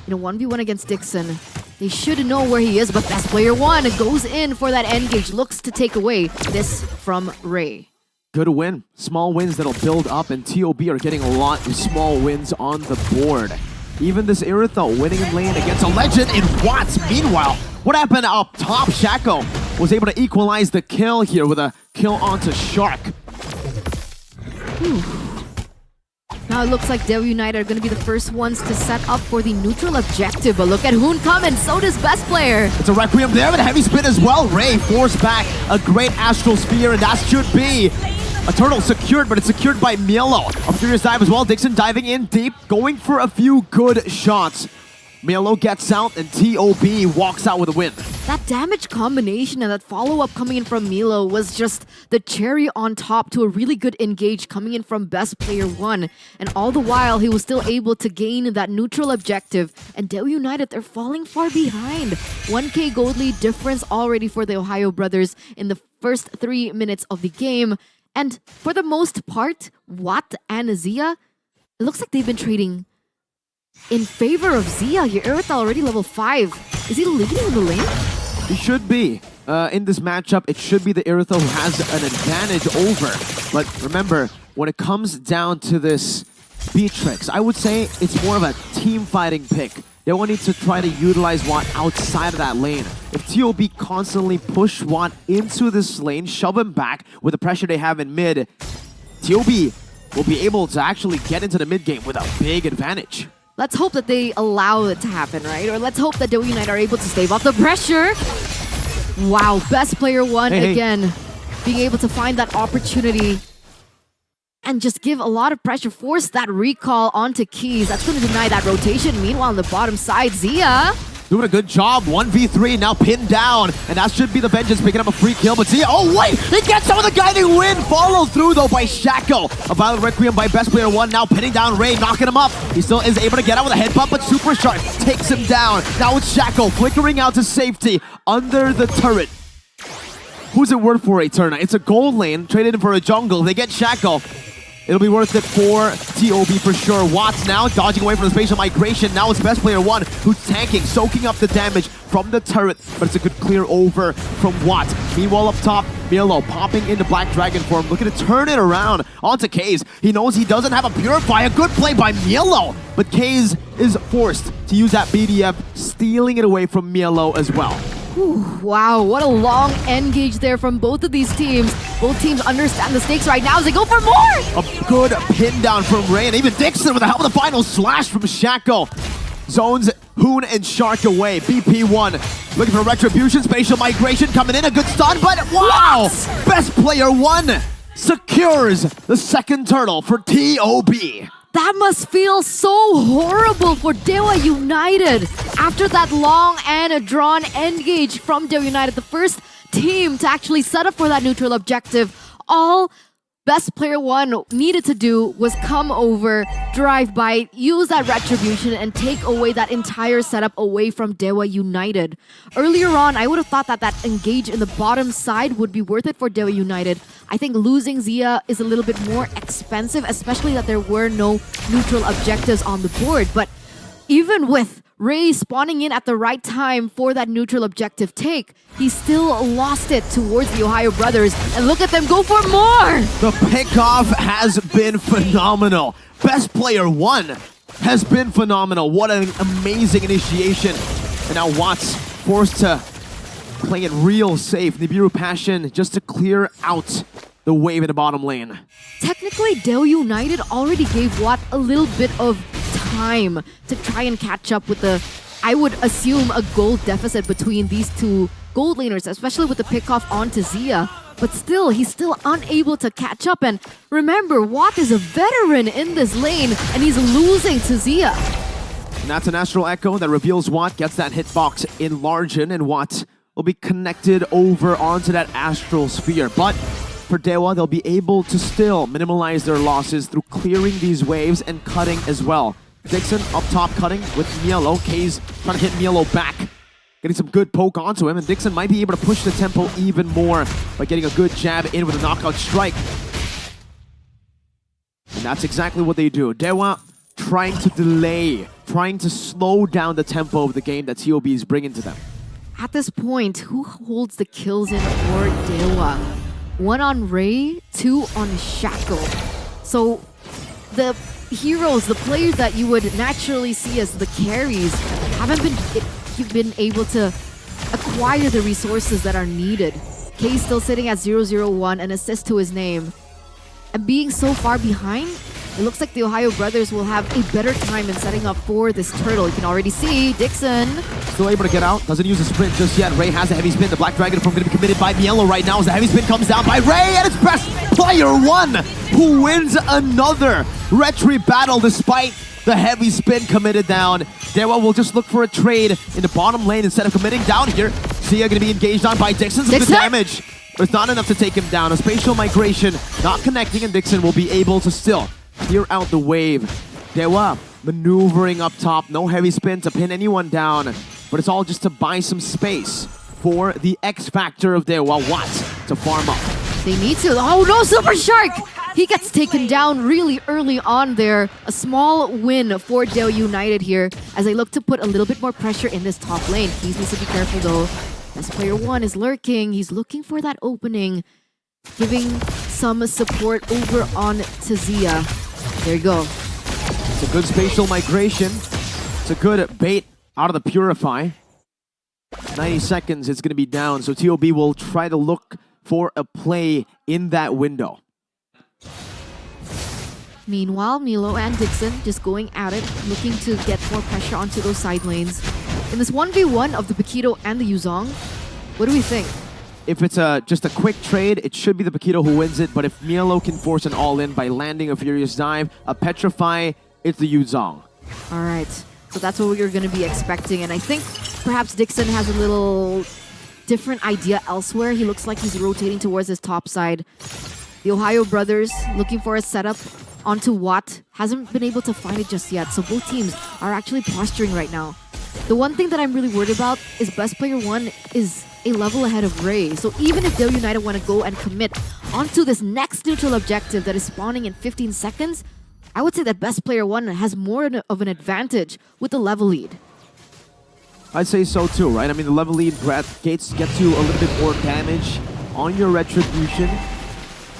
E: in a 1v1 against Dixon. They should know where he is, but best player 1 goes in for that engage, looks to take away this from Ray.
F: Good win. Small wins that'll build up, and TOB are getting a lot of small wins on the board. Even this Iritho winning in lane against a legend in Watts. Meanwhile, what happened up top? Shaco was able to equalize the kill here with a kill onto Shark.
E: Whew. Now it looks like Dewa United are going to be the first ones to set up for the neutral objective. But look at Hoon come, and so does best player.
F: It's a Requiem there, but a heavy spin as well. Ray forced back a great Astral Spear, and that should be a turtle secured, but it's secured by Mielo. A furious dive as well. Dixon diving in deep, going for a few good shots. Mielo gets out, and TOB walks out with a win.
E: That damage combination and that follow-up coming in from Milo was just the cherry on top to a really good engage coming in from best player 1. And all the while, he was still able to gain that neutral objective. And Dewa United, they're falling far behind. 1k gold lead difference already for the TheOhioBrothers in the first 3 minutes of the game. And for the most part, Watt and Zia, it looks like they've been trading in favor of Zia here. Iritha already level 5. Is he leading in the lane?
F: He should be. In this matchup, it should be the Iritha who has an advantage over. But remember, when it comes down to this Beatrix, I would say it's more of a team fighting pick. They will need to try to utilize Watt outside of that lane. If TOB constantly push Watt into this lane, shove him back with the pressure they have in mid, TOB will be able to actually get into the mid game with a big advantage.
E: Let's hope that they allow it to happen, right? Or let's hope that Dewa United are able to stave off the pressure. Wow, best player one
F: Hey.
E: again. Being able to find that opportunity and just give a lot of pressure, force that recall onto Keys. That's going to deny that rotation. Meanwhile, on the bottom side, Zia.
F: Doing a good job. 1v3 now pinned down. And that should be the Vengeance picking up a free kill. But Zia, oh wait! He gets some of the guiding win! Followed through though by Shackle. A Violent Requiem by best player one. Now pinning down Ray, knocking him up. He still is able to get out with a headbutt, but Super Shark takes him down. Now it's Shackle flickering out to safety under the turret. Who's it worth for, Eterna? It's a gold lane, traded in for a jungle. They get Shackle. It'll be worth it for TOB for sure. Watts now dodging away from the spatial migration. Now it's best player one who's tanking, soaking up the damage from the turret. But it's a good clear over from Watts. Meanwhile up top, Milo popping into Black Dragon form, looking to turn it around onto Kaze. He knows he doesn't have a Purify. A good play by Milo. But Kaze is forced to use that BDF, stealing it away from Milo as well.
E: Whew, wow, what a long engage there from both of these teams. Both teams understand the stakes right now as they go for more.
F: A good pin down from Ray, and even Dixon with the help of the final slash from Shackle. Zones Hoon and Shark away. BP1 looking for retribution. Spatial migration coming in. A good stun, but wow!
E: What?
F: Best player one secures the second turtle for TOB.
E: That must feel so horrible for Dewa United. After that long and a drawn engage from Dewa United, the first team to actually set up for that neutral objective, all best player one needed to do was come over, drive by, use that retribution, and take away that entire setup away from Dewa United. Earlier on, I would have thought that engage in the bottom side would be worth it for Dewa United. I think losing Zia is a little bit more expensive, especially that there were no neutral objectives on the board. But even with Ray spawning in at the right time for that neutral objective take, he still lost it towards the OhioBrothers. And look at them go for more!
F: The pickoff has been phenomenal. Best player one has been phenomenal. What an amazing initiation. And now Watts forced to play it real safe. Nibiru Passion just to clear out the wave in the bottom lane.
E: Technically, Dewa United already gave Watt a little bit of time to try and catch up with the, I would assume, a gold deficit between these two gold laners, especially with the pickoff onto Zia. But still, he's still unable to catch up. And remember, Watt is a veteran in this lane, and he's losing to Zia.
F: And that's an Astral Echo that reveals Watt gets that hitbox enlarging, and Watt will be connected over onto that Astral Sphere. But for Dewa, they'll be able to still minimize their losses through clearing these waves and cutting as well. Dixon up top cutting with Mielo. Kaze trying to hit Mielo back. Getting some good poke onto him, and Dixon might be able to push the tempo even more by getting a good jab in with a knockout strike. And that's exactly what they do. Dewa trying to delay, trying to slow down the tempo of the game that TOB is bringing to them.
E: At this point, who holds the kills in for Dewa? 1 on Ray, 2 on Shackle. So the heroes, the players that you would naturally see as the carries, haven't been able to acquire the resources that are needed. Kay's still sitting at 0-0-1, an assist to his name. And being so far behind, it looks like the OhioBrothers will have a better time in setting up for this turtle. You can already see Dixon.
F: Still able to get out, doesn't use a sprint just yet. Ray has a heavy spin. The Black Dragon form going to be committed by Mielo right now as the heavy spin comes down by Ray, and it's best player one who wins another retry battle despite the heavy spin committed down. Dewa will just look for a trade in the bottom lane instead of committing down here. Sia going to be engaged on by Dixon. Some good damage, but it's not enough to take him down. A spatial migration not connecting, and Dixon will be able to still clear out the wave. Dewa maneuvering up top. No heavy spin to pin anyone down, but it's all just to buy some space for the X factor of Dewa, Watts, to farm up.
E: They need to. Oh no, Super Shark! He gets taken down really early on there. A small win for Dewa United here as they look to put a little bit more pressure in this top lane. He needs to be careful though. As player one is lurking, he's looking for that opening, giving some support over on to Zia. There you go.
F: It's a good spatial migration. It's a good bait out of the Purify. 90 seconds, it's going to be down, so TOB will try to look for a play in that window.
E: Meanwhile, Milo and Dixon just going at it, looking to get more pressure onto those side lanes. In this 1v1 of the Bakito and the Yuzong, What do we think?
F: If it's just a quick trade, it should be the Paquito who wins it. But if Mielo can force an all-in by landing a Furious Dive, a Petrify, it's the Yuzong.
E: All right. So that's what we're going to be expecting. And I think perhaps Dixon has a little different idea elsewhere. He looks like he's rotating towards his top side. The Ohio brothers looking for a setup onto Watt. Hasn't been able to find it just yet. So both teams are actually posturing right now. The one thing that I'm really worried about is best player 1 is a level ahead of Ray. So even if Dewa United want to go and commit onto this next neutral objective that is spawning in 15 seconds, I would say that best player 1 has more of an advantage with the level lead.
F: I'd say so too, right? I mean, the level lead gets you a little bit more damage on your Retribution.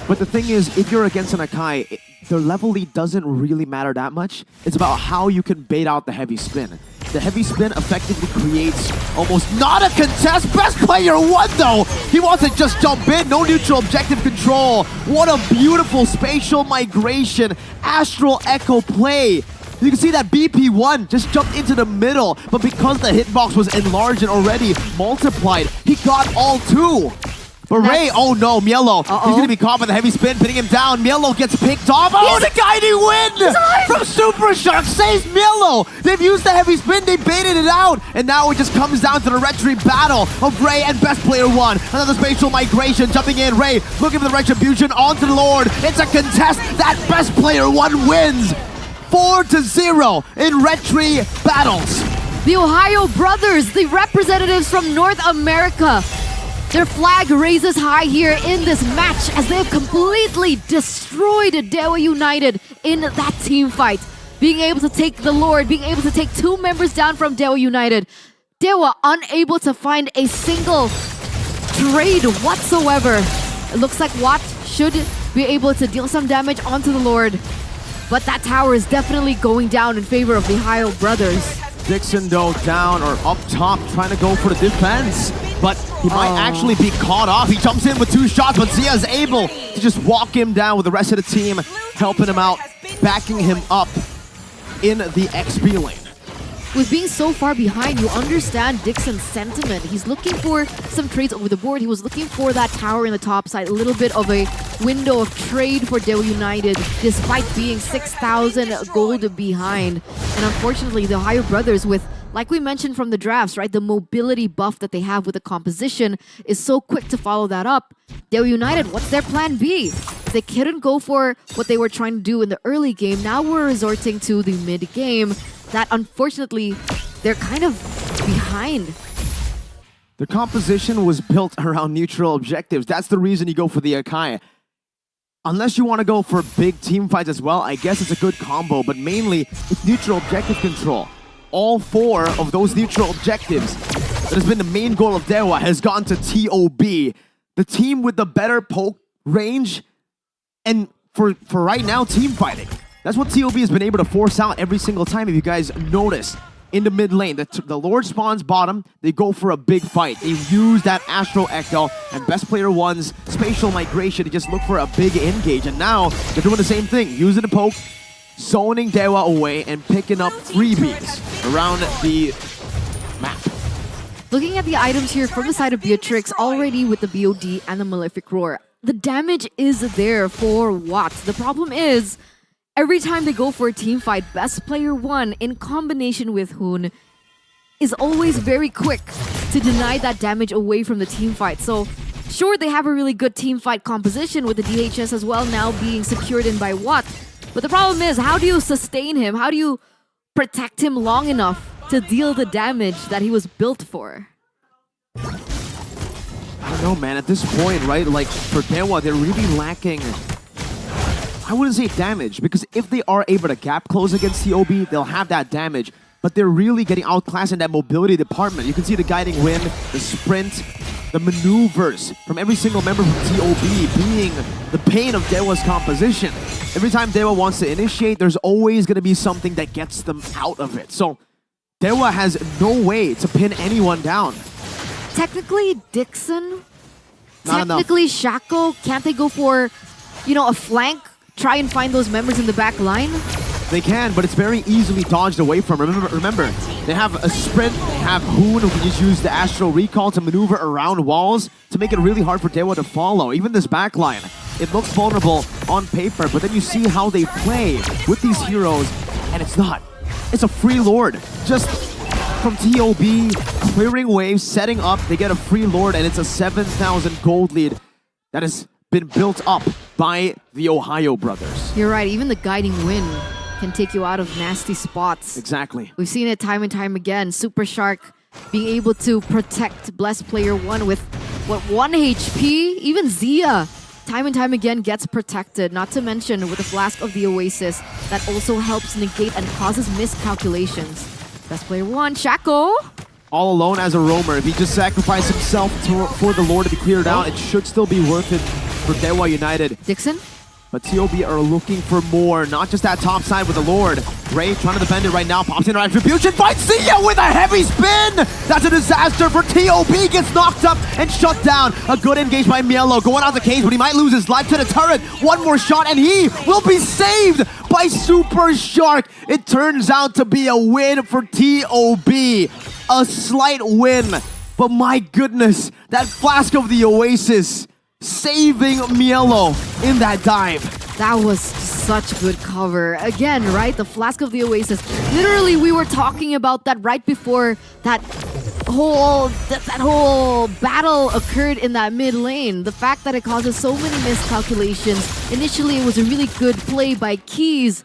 F: But the thing is, if you're against an Akai, the level lead doesn't really matter that much. It's about how you can bait out the heavy spin. The heavy spin effectively creates almost not a contest. Best player 1 though! He wants to just jump in, no neutral objective control. What a beautiful spatial migration, Astral Echo play. You can see that BP1 just jumped into the middle, but because the hitbox was enlarged and already multiplied, he got all 2. But Ray, oh no, Mielo, he's gonna be caught by the heavy spin, pinning him down. Mielo gets picked off. Oh, the guiding wind from Super Shark saves Mielo. They've used the heavy spin, they baited it out, and now it just comes down to the retry battle of Ray and best player 1. Another spatial migration, jumping in. Ray looking for the retribution onto the Lord. It's a contest that best player 1 wins. 4-0 in retry battles.
E: The Ohio brothers, the representatives from North America. Their flag raises high here in this match as they have completely destroyed Dewa United in that team fight. Being able to take the Lord, being able to take 2 members down from Dewa United. Dewa unable to find a single trade whatsoever. It looks like Watt should be able to deal some damage onto the Lord. But that tower is definitely going down in favor of the Ohio brothers.
F: Dixon though down or up top trying to go for the defense, but he might actually be caught off. He jumps in with 2 shots, but Zia is able to just walk him down with the rest of the team, helping him out, backing him up in the XP lane.
E: With being so far behind, you understand Dixon's sentiment. He's looking for some trades over the board. He was looking for that tower in the top side, a little bit of a window of trade for Dewa United, despite being 6,000 gold behind. And unfortunately, the Ohio brothers with, like we mentioned from the drafts, right, the mobility buff that they have with the composition is so quick to follow that up. Dewa United, what's their plan B? They couldn't go for what they were trying to do in the early game. Now we're resorting to the mid game. That unfortunately, they're kind of behind.
F: The composition was built around neutral objectives. That's the reason you go for the Akai. Unless you want to go for big team fights as well, I guess it's a good combo, but mainly it's neutral objective control. All 4 of those neutral objectives that has been the main goal of Dewa has gone to TOB. The team with the better poke range and for right now, team fighting. That's what TOB has been able to force out every single time, if you guys notice. In the mid lane, the Lord spawns bottom, they go for a big fight. They use that Astral Echo and best player 1's spatial migration to just look for a big engage. And now, they're doing the same thing, using the poke, zoning Dewa away, and picking up freebies around the map.
E: Looking at the items here from the side of Beatrix, already with the BOD and the Malefic Roar, the damage is there for Watt. The problem is, every time they go for a team fight, best player 1 in combination with Hoon is always very quick to deny that damage away from the team fight. So sure, they have a really good team fight composition with the DHS as well now being secured in by Watt. But the problem is, how do you sustain him? How do you protect him long enough to deal the damage that he was built for?
F: I don't know, man. At this point, right, like for Dewa, they're really lacking, I wouldn't say damage, because if they are able to gap close against TOB, they'll have that damage. But they're really getting outclassed in that mobility department. You can see the guiding wind, the sprint, the maneuvers from every single member from TOB being the pain of Dewa's composition. Every time Dewa wants to initiate, there's always going to be something that gets them out of it. So Dewa has no way to pin anyone down.
E: Technically, Dixon.
F: Not
E: technically, Shaco. Can't they go for, you know, a flank? Try and find those members in the back line?
F: They can, but it's very easily dodged away from. Remember, they have a sprint, they have Hoon who can just use the Astral Recall to maneuver around walls to make it really hard for Dewa to follow. Even this backline, it looks vulnerable on paper, but then you see how they play with these heroes, and it's not. It's a free Lord. Just from TOB, clearing waves, setting up, they get a free Lord, and it's a 7,000 gold lead that has been built up by the TheOhioBrothers.
E: You're right, even the guiding wind can take you out of nasty spots.
F: Exactly.
E: We've seen it time and time again. Super Shark being able to protect Blessed Player 1 with, 1 HP? Even Zia, time and time again, gets protected. Not to mention with the Flask of the Oasis, that also helps negate and causes miscalculations. Blessed Player 1, Shaco.
F: All alone as a roamer. If he just sacrificed himself for the Lord to be cleared out, it should still be worth it for Dewa United.
E: Dixon?
F: But TOB are looking for more, not just that top side with the Lord. Ray trying to defend it right now, pops in Retribution, finds Zia with a heavy spin! That's a disaster for TOB, gets knocked up and shut down. A good engage by Mielo, going out the cage, but he might lose his life to the turret. One more shot and he will be saved by Super Shark. It turns out to be a win for TOB. A slight win, but my goodness, that Flask of the Oasis saving Mielo in that dive.
E: That was such good cover. Again, right? The Flask of the Oasis. Literally, we were talking about that right before that whole battle occurred in that mid lane. The fact that it causes so many miscalculations. Initially, it was a really good play by Keys.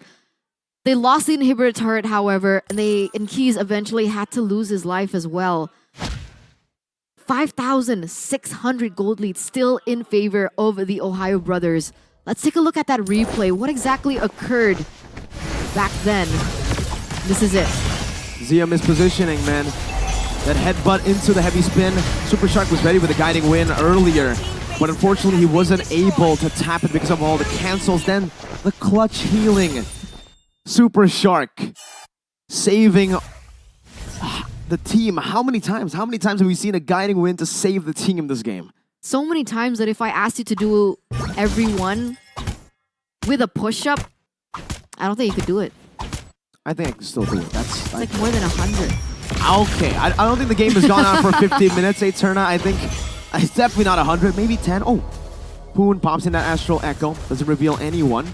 E: They lost the inhibitor turret, however, and Keys eventually had to lose his life as well. 5,600 gold lead still in favor of the TheOhioBrothers. Let's take a look at that replay. What exactly occurred back then? This is it.
F: Zia mispositioning, man. That headbutt into the heavy spin. Super Shark was ready with a guiding win earlier, but unfortunately he wasn't able to tap it because of all the cancels. Then the clutch healing. Super Shark saving the team. How many times have we seen a guiding win to save the team in this game?
E: So many times that if I asked you to do every one with a push-up, I don't think you could do it.
F: I think I can still do it.
E: It's like more than 100.
F: Okay, I don't think the game has gone on for 15 minutes, Eterna. I think it's definitely not 100, maybe 10. Oh, Poon pops in that Astral Echo. Doesn't reveal anyone.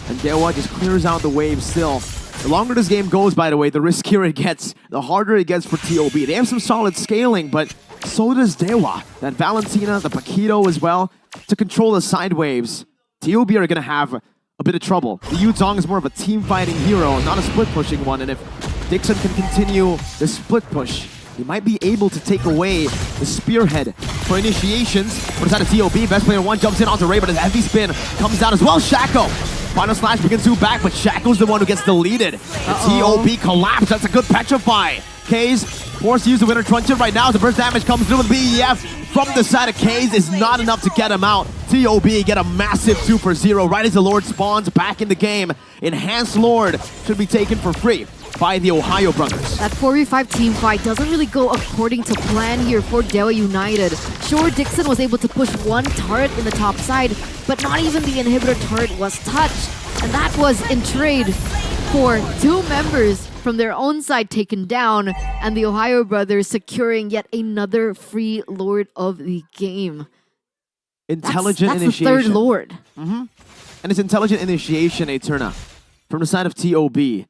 F: And Dewa just clears out the wave still. The longer this game goes, by the way, the riskier it gets, the harder it gets for TOB. They have some solid scaling, but so does Dewa. That Valentina, the Paquito as well, to control the side waves. TOB are going to have a bit of trouble. The Yuzong is more of a team-fighting hero, not a split-pushing one, and if Dixon can continue the split push, he might be able to take away the spearhead for initiations. For the side of TOB, best player 1 jumps in onto Ray, but his heavy spin comes down as well. Shaco. Final slash begins to back, but Shaco's the one who gets deleted. The TOB collapse. That's a good petrify. Kaze forced to use the Winter Truncheon right now. The burst damage comes through with BEF from the side of Kaze is not enough to get him out. TOB get a massive 2-0 right as the Lord spawns back in the game. Enhanced Lord should be taken for free by the TheOhioBrothers.
E: That 4v5 team fight doesn't really go according to plan here for Dewa United. Sure, Dixon was able to push one turret in the top side, but not even the inhibitor turret was touched. And that was in trade for 2 members from their own side taken down, and the TheOhioBrothers securing yet another free Lord of the game.
F: Intelligent
E: that's
F: initiation.
E: the third Lord.
F: And it's intelligent initiation, Eterna, from the side of TOB.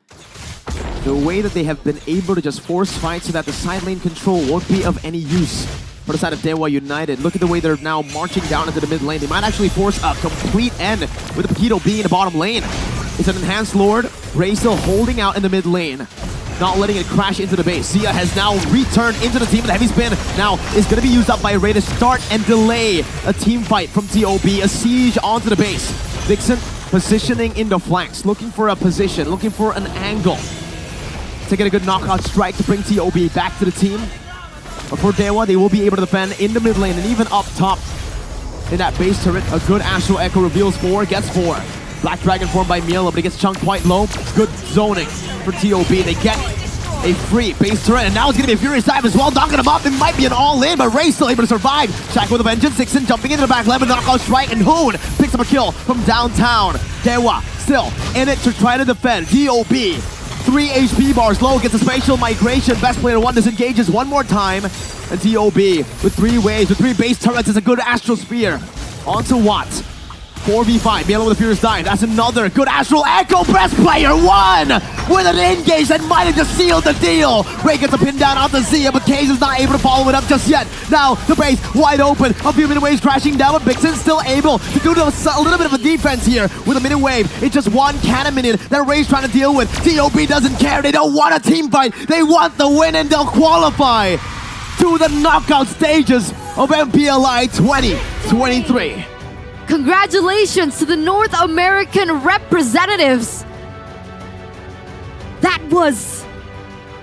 F: The way that they have been able to just force fight so that the side lane control won't be of any use for the side of Dewa United. Look at the way they're now marching down into the mid lane. They might actually force a complete end with the Paquito being in the bottom lane. It's an enhanced Lord. Ray still holding out in the mid lane, not letting it crash into the base. Zia has now returned into the team, and the heavy spin now is going to be used up by Ray to start and delay a team fight from TOB. A siege onto the base. Dixon positioning in the flanks, looking for a position, looking for an angle to get a good knockout strike to bring TOB back to the team. But for Dewa, they will be able to defend in the mid lane and even up top in that base turret. A good Astral Echo reveals 4, gets 4. Black Dragon formed by Mielo, but he gets chunked quite low. Good zoning for TOB. They get a free base turret, and now it's going to be a Furious Dive as well, knocking him up. It might be an all-in, but Ray's still able to survive. Shaco with a Vengeance, Dixon jumping into the back, 11 knockout strike, and Hoon picks up a kill from downtown. Dewa still in it to try to defend. DOB, 3 HP bars low, gets a spatial migration. Best player 1 disengages one more time. And DOB with 3 waves, with 3 base turrets, is a good Astral Spear. Onto Watt. 4v5, Yellow with a Furious Dive. That's another good Astral Echo. Best player 1 with an engage that might have just sealed the deal. Ray gets a pin down onto Zia, but Case is not able to follow it up just yet. Now the base wide open. A few minute waves crashing down, but Bixen's still able to do a little bit of a defense here with a minute wave. It's just 1 cannon minute that Ray's trying to deal with. DOB doesn't care. They don't want a team fight. They want the win, and they'll qualify to the knockout stages of MPLI 2023.
E: Congratulations to the North American representatives. That was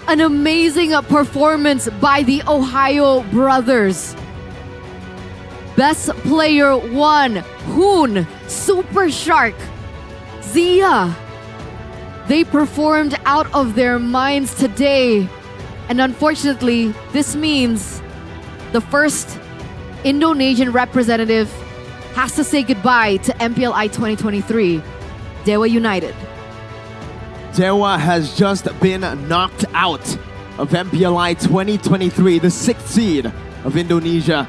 E: an amazing performance by the Ohio Brothers. Best player 1, Hoon, Super Shark, Zia. They performed out of their minds today. And unfortunately, this means the first Indonesian representative has to say goodbye to MPLI 2023, Dewa United.
F: Dewa has just been knocked out of MPLI 2023. The 6th seed of Indonesia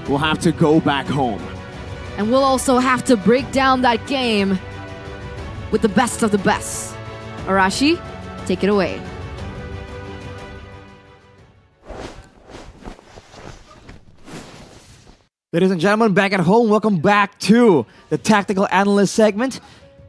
F: will have to go back home.
E: And we'll also have to break down that game with the best of the best. Arashi, take it away.
H: Ladies and gentlemen, back at home, welcome back to the Tactical Analyst segment.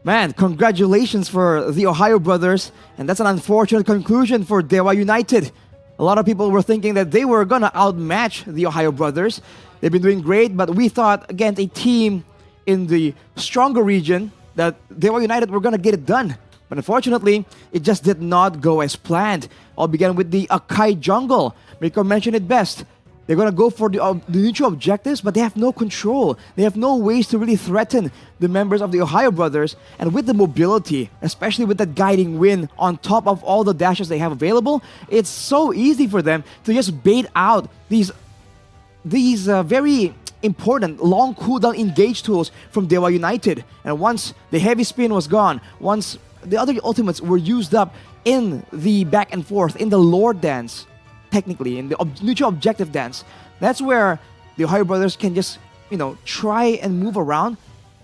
H: Man, congratulations for the Ohio Brothers, and that's an unfortunate conclusion for Dewa United. A lot of people were thinking that they were gonna outmatch the Ohio Brothers. They've been doing great, but we thought against a team in the stronger region that Dewa United were gonna get it done. But unfortunately, it just did not go as planned. All began with the Akai jungle. Miko mentioned it best. They're going to go for the neutral objectives, but they have no control. They have no ways to really threaten the members of the Ohio Brothers. And with the mobility, especially with that guiding wind on top of all the dashes they have available, it's so easy for them to just bait out these very important long cooldown engage tools from Dewa United. And once the heavy spin was gone, once the other ultimates were used up in the back and forth, in the Lord dance, technically, in the neutral objective dance, that's where the Ohio Brothers can just, try and move around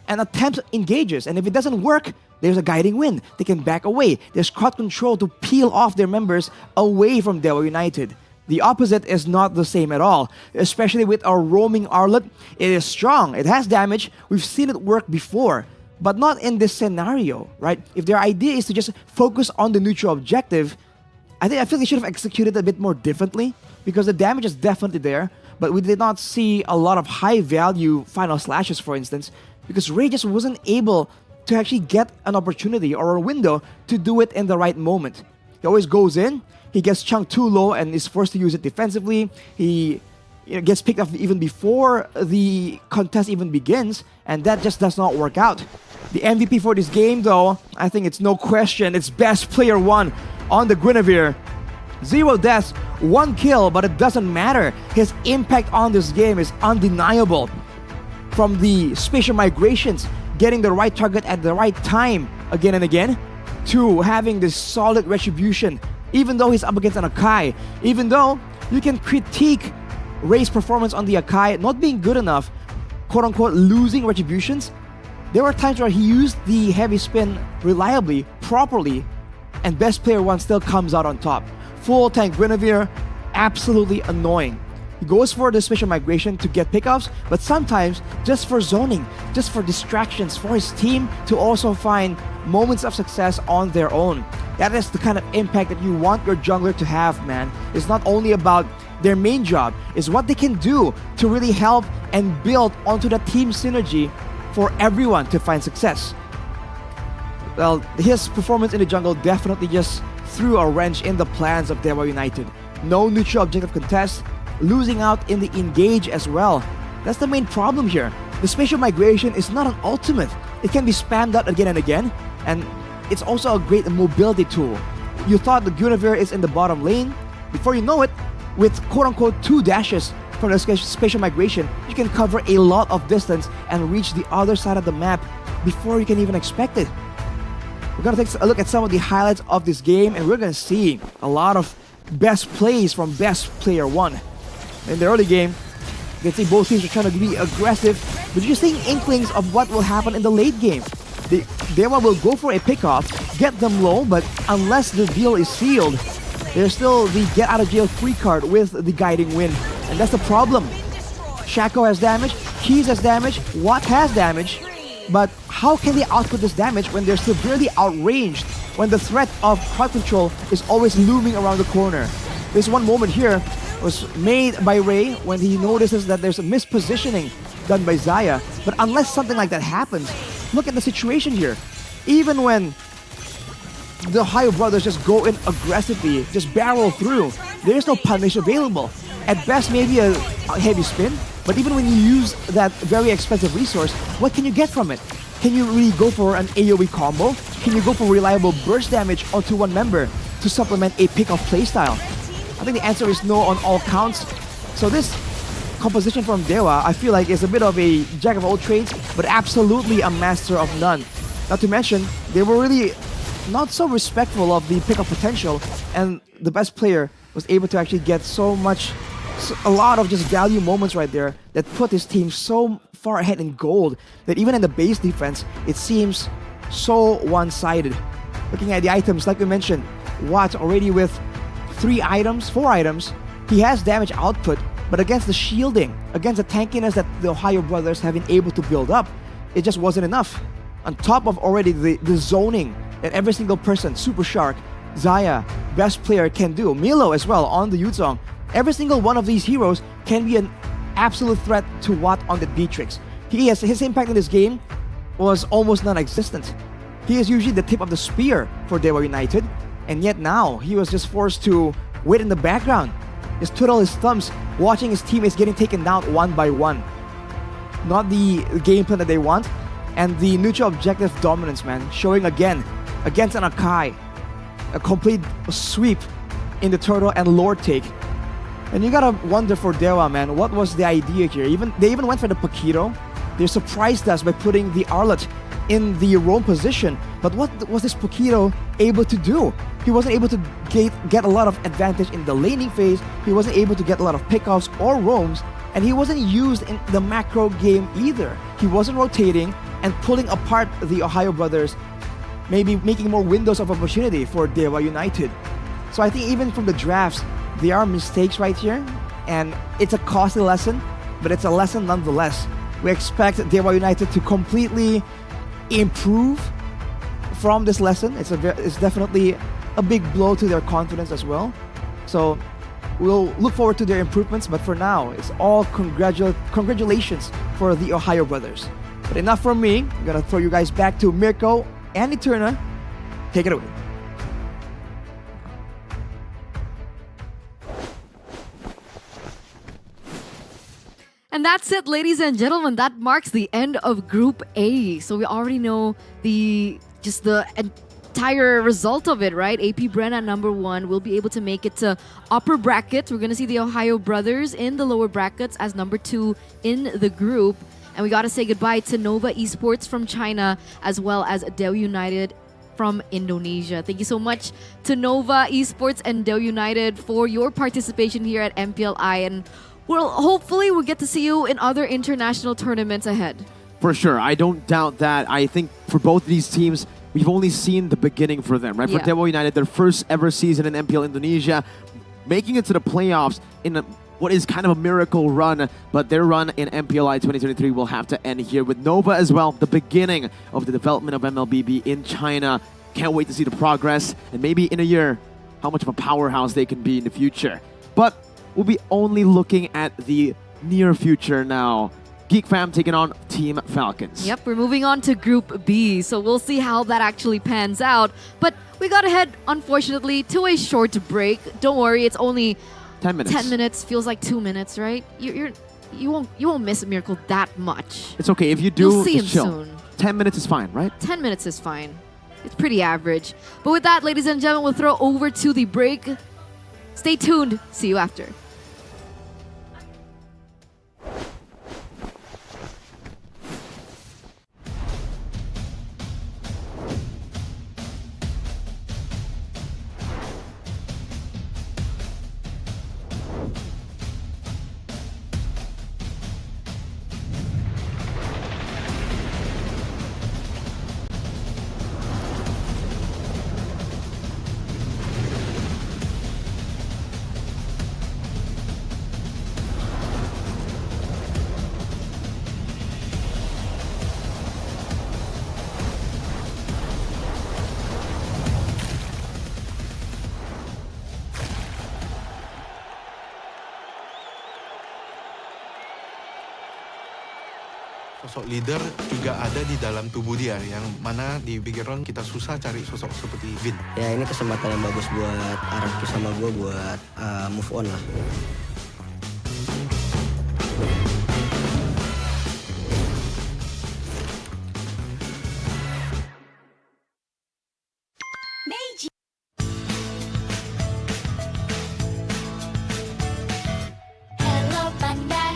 H: and attempt engages. And if it doesn't work, there's a guiding wind. They can back away. There's crowd control to peel off their members away from Dewa United. The opposite is not the same at all, especially with our roaming Arlet. It is strong. It has damage. We've seen it work before, but not in this scenario, right? If their idea is to just focus on the neutral objective, I feel they should have executed a bit more differently, because the damage is definitely there, but we did not see a lot of high-value final slashes, for instance, because Ray just wasn't able to actually get an opportunity or a window to do it in the right moment. He always goes in, he gets chunked too low and is forced to use it defensively. He gets picked up even before the contest even begins, and that just does not work out. The MVP for this game, though, I think it's no question, it's Best Player 1 on the Guinevere. 0 deaths, 1 kill, but it doesn't matter. His impact on this game is undeniable. From the spatial migrations, getting the right target at the right time again and again, to having this solid retribution, even though he's up against an Akai, even though you can critique Ray's performance on the Akai not being good enough, quote-unquote losing retributions, there were times where he used the heavy spin reliably, properly, and Best Player 1 still comes out on top. Full tank Guinevere, absolutely annoying. He goes for the special migration to get pickups, but sometimes just for zoning, just for distractions, for his team to also find moments of success on their own. That is the kind of impact that you want your jungler to have, man. It's not only about their main job, it's what they can do to really help and build onto the team synergy for everyone to find success. Well, his performance in the jungle definitely just threw a wrench in the plans of Dewa United. No neutral objective contest, losing out in the engage as well. That's the main problem here. The spatial migration is not an ultimate. It can be spammed out again and again, and it's also a great mobility tool. You thought the Guinevere is in the bottom lane. Before you know it, with quote-unquote 2 dashes from the spatial migration, you can cover a lot of distance and reach the other side of the map before you can even expect it. We're gonna take a look at some of the highlights of this game, and we're gonna see a lot of best plays from best player one. In the early game, you can see both teams are trying to be aggressive, but you're seeing inklings of what will happen in the late game. Dewa will go for a pickoff, get them low, but unless the deal is sealed, there's still the get out of jail free card with the guiding win. And that's the problem. Shaco has damage, Keys has damage, Watt has damage, but how can they output this damage when they're severely outranged, when the threat of crowd control is always looming around the corner? This one moment here was made by Ray when he notices that there's a mispositioning done by Zaya, but unless something like that happens, look at the situation here. Even when the Ohio Brothers just go in aggressively, just barrel through, there's no punish available. At best, maybe a heavy spin, but even when you use that very expensive resource, what can you get from it? Can you really go for an AoE combo? Can you go for reliable burst damage onto one member to supplement a pick-off playstyle? I think the answer is no on all counts. So this composition from Dewa, I feel like is a bit of a jack of all trades, but absolutely a master of none. Not to mention, they were really not so respectful of the pick-off potential, and the best player was able to actually get a lot of just value moments right there that put his team so far ahead in gold that even in the base defense, it seems so one-sided. Looking at the items, like we mentioned, Watt already with 4 items, he has damage output, but against the shielding, against the tankiness that the Ohio Brothers have been able to build up, it just wasn't enough. On top of already the zoning that every single person, Super Shark, Zaya, best player can do, Milo as well on the Yuzong, every single one of these heroes can be an absolute threat to Watt on the Beatrix. His impact in this game was almost non-existent. He is usually the tip of the spear for Dewa United, and yet now he was just forced to wait in the background, just twiddle his thumbs, watching his teammates getting taken down one by one. Not the game plan that they want, and the neutral objective dominance, man, showing again against an Akai, a complete sweep in the turtle and lord take. And you gotta wonder for Dewa, man, what was the idea here? They even went for the Paquito. They surprised us by putting the Arlet in the roam position. But what was this Paquito able to do? He wasn't able to get a lot of advantage in the laning phase. He wasn't able to get a lot of pickoffs or roams. And he wasn't used in the macro game either. He wasn't rotating and pulling apart the Ohio Brothers, maybe making more windows of opportunity for Dewa United. So I think even from the drafts, there are mistakes right here, and it's a costly lesson, but it's a lesson nonetheless. We expect Dewa United to completely improve from this lesson. It's definitely a big blow to their confidence as well. So we'll look forward to their improvements, but for now, it's all congratulations for the Ohio Brothers. But enough from me. I'm gonna throw you guys back to Mirko and Eterna. Take it away.
E: And that's it, ladies and gentlemen. That marks the end of Group A. So we already know the entire result of it, right? AP Bren at number 1 will be able to make it to upper bracket. We're going to see the Ohio Brothers in the lower brackets as number 2 in the group. And we got to say goodbye to Nova Esports from China, as well as Dewa United from Indonesia. Thank you so much to Nova Esports and Dewa United for your participation here at MPLI. And hopefully we'll get to see you in other international tournaments ahead.
F: For sure. I don't doubt that. I think for both these teams, we've only seen the beginning for them, right?
E: Yeah.
F: For Dewa United, their first ever season in MPL Indonesia, making it to the playoffs in what is kind of a miracle run, but their run in MPLI 2023 will have to end here with Nova as well, the beginning of the development of MLBB in China. Can't wait to see the progress, and maybe in a year, how much of a powerhouse they can be in the future. But we'll be only looking at the near future now. Geek fam taking on Team Falcons.
E: Yep, we're moving on to Group B, so we'll see how that actually pans out. But we gotta head, unfortunately, to a short break. Don't worry, it's only
F: 10 minutes.
E: 10 minutes feels like 2 minutes, right? You won't miss Miracle that much.
F: It's okay if you do.
E: You'll see him
F: just chill.
E: soon.
F: 10 minutes is fine, right?
E: 10 minutes is fine. It's pretty average. But with that, ladies and gentlemen, we'll throw over to the break. Stay tuned. See you after.
C: Sosok leader juga ada di dalam tubuh dia, yang mana di Bigetron kita susah cari sosok seperti Vin.
D: Ya ini kesempatan yang bagus buat Araki sama gue buat move on lah.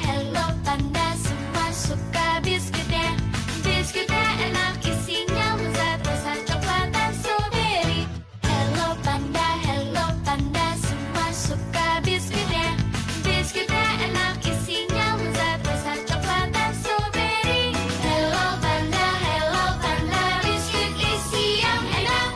B: Hello panda, semua suka biskuitnya. Biskuitnya enak, isinya lezat, rasa coklat dan strawberry. Hello panda, semua suka biskuitnya. Biskuitnya enak, isinya lezat, rasa coklat dan strawberry. Hello panda, biskuit isi yang enak.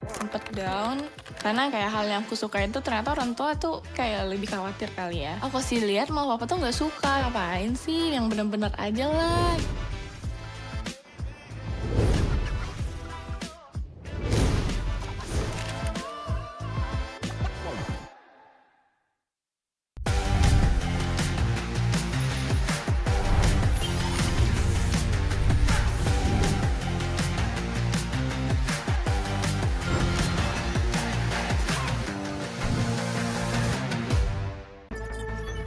A: Sempet down karena kayak hal yang aku suka itu ternyata orang tua tuh kayak lebih khawatir kali ya. Aku sih lihat malah papa tuh nggak suka, ngapain sih, yang bener-bener aja lah.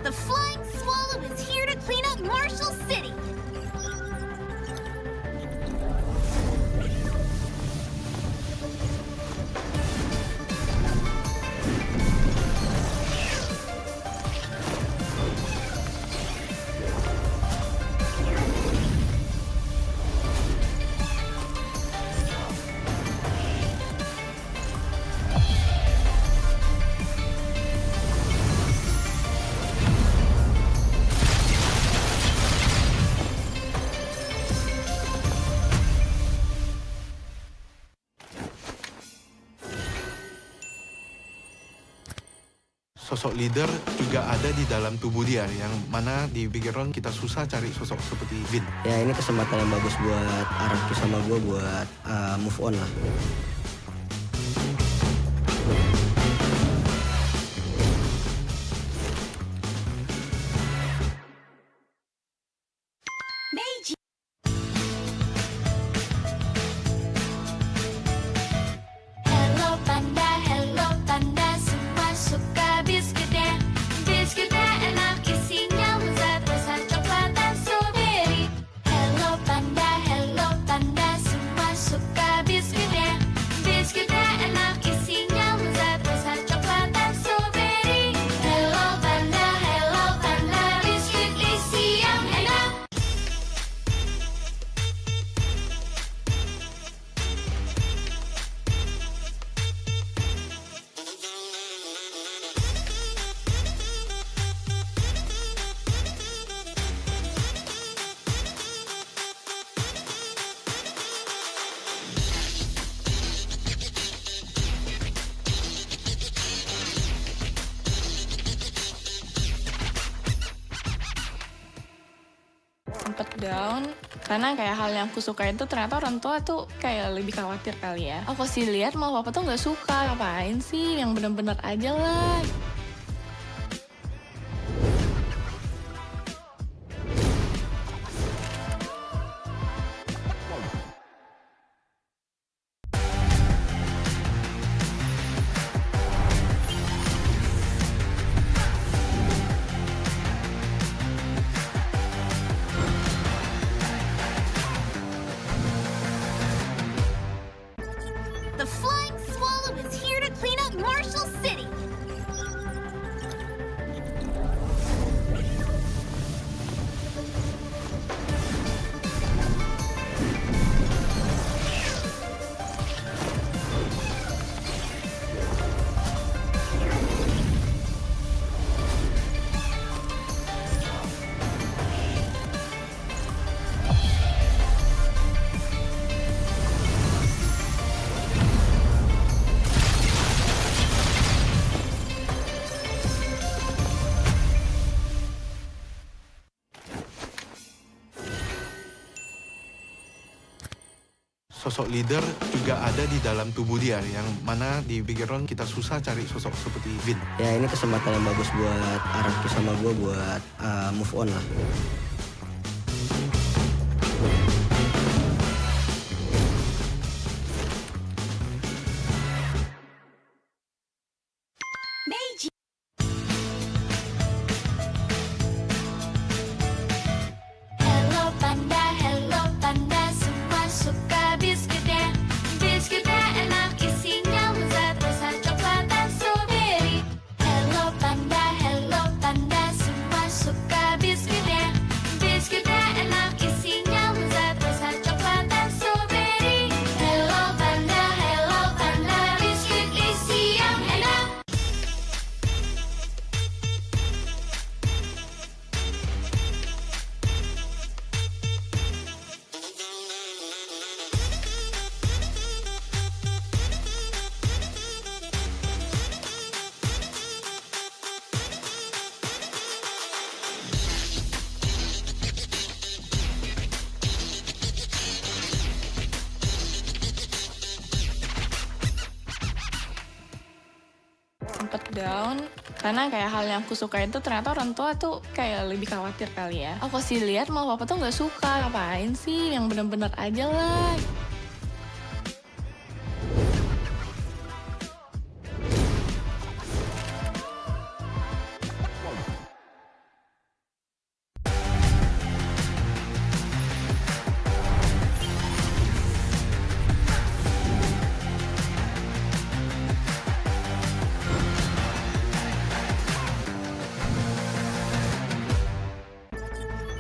B: The Flying Swallow is here to clean up Marshall City.
C: Sosok leader juga ada di dalam tubuh dia, yang mana di Bigetron kita susah cari sosok seperti Vin.
D: Ya ini kesempatan yang bagus buat Araki sama gue buat move on lah.
B: Hello panda, semua suka biskuitnya. Biskuitnya enak, isinya lezat, rasa coklat dan strawberry. Hello panda, semua suka biskuitnya. Biskuitnya enak, isinya lezat, rasa coklat dan strawberry. Hello panda, biskuit isi yang enak.
A: Sempet down karena kayak hal yang aku suka itu ternyata orang tua tuh kayak lebih khawatir kali ya. Aku sih lihat malah papa tuh nggak suka, ngapain sih, yang bener-bener aja lah.
B: The Flying Swallow is here to clean up Marshall City.
C: sosok leader juga ada di dalam tubuh dia, yang mana di Bigetron kita susah cari sosok seperti Vin.
D: Ya ini kesempatan yang bagus buat Araki sama gue buat move on lah.
B: Hello panda, semua suka biskuitnya. Biskuitnya enak, isinya lezat, rasa coklat dan strawberry. Hello panda, semua suka biskuitnya. Biskuitnya enak, isinya lezat, rasa coklat dan strawberry. Hello panda, biskuit isi yang enak.
A: Sempet down karena kayak hal yang aku suka itu ternyata orang tua tuh kayak lebih khawatir kali ya. Aku sih lihat malah papa tuh nggak suka, ngapain sih, yang bener-bener aja lah.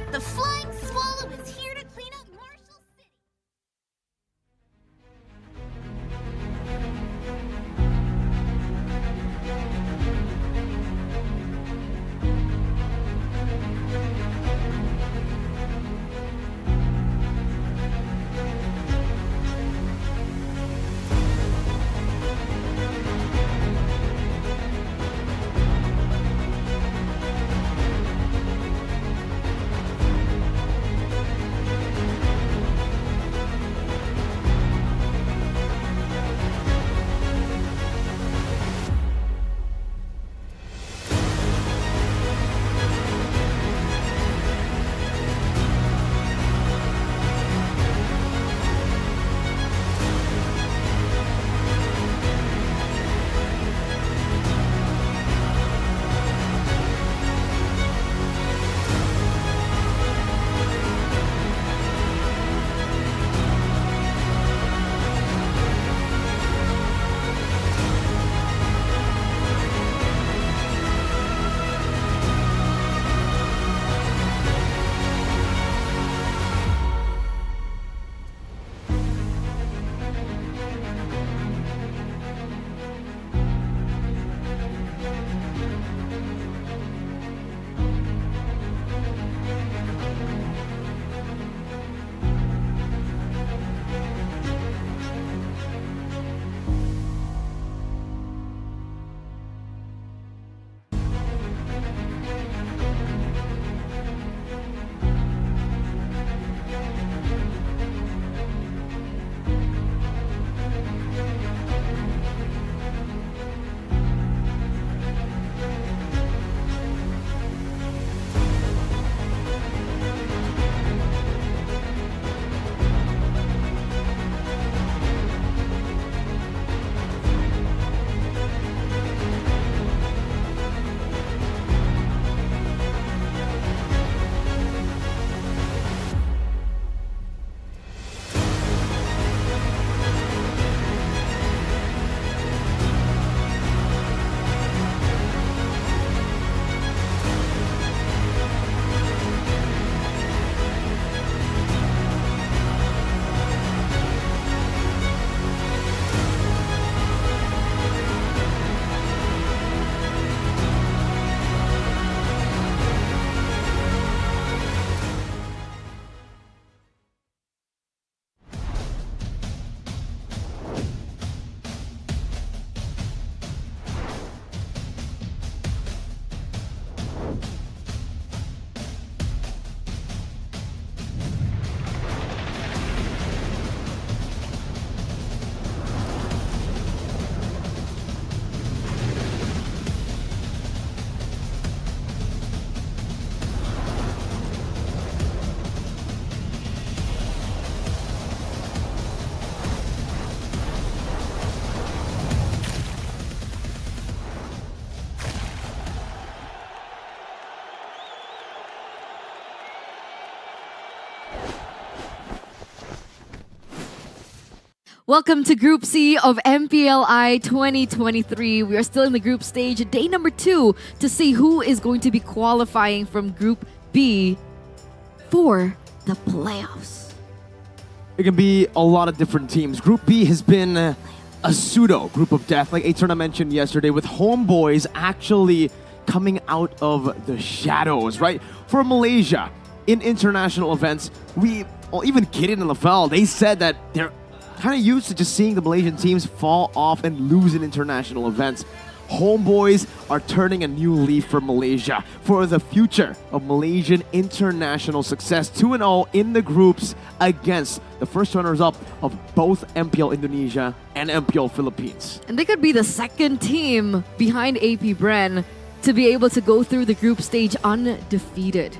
B: The flying swallow is here to clean up Marshall City.
E: Welcome to Group C of MPLI 2023. We are still in the group stage, day number 2, to see who is going to be qualifying from Group B for the playoffs.
F: It can be a lot of different teams. Group B has been a pseudo group of death, like Aterna mentioned yesterday, with Homebois actually coming out of the shadows, right? For Malaysia, in international events, even Kid and LaFell, they said that they're kind of used to just seeing the Malaysian teams fall off and lose in international events. Homebois are turning a new leaf for Malaysia, for the future of Malaysian international success. 2-0 in the groups against the first runners-up of both MPL Indonesia and MPL Philippines.
E: And they could be the second team behind AP Bren to be able to go through the group stage undefeated.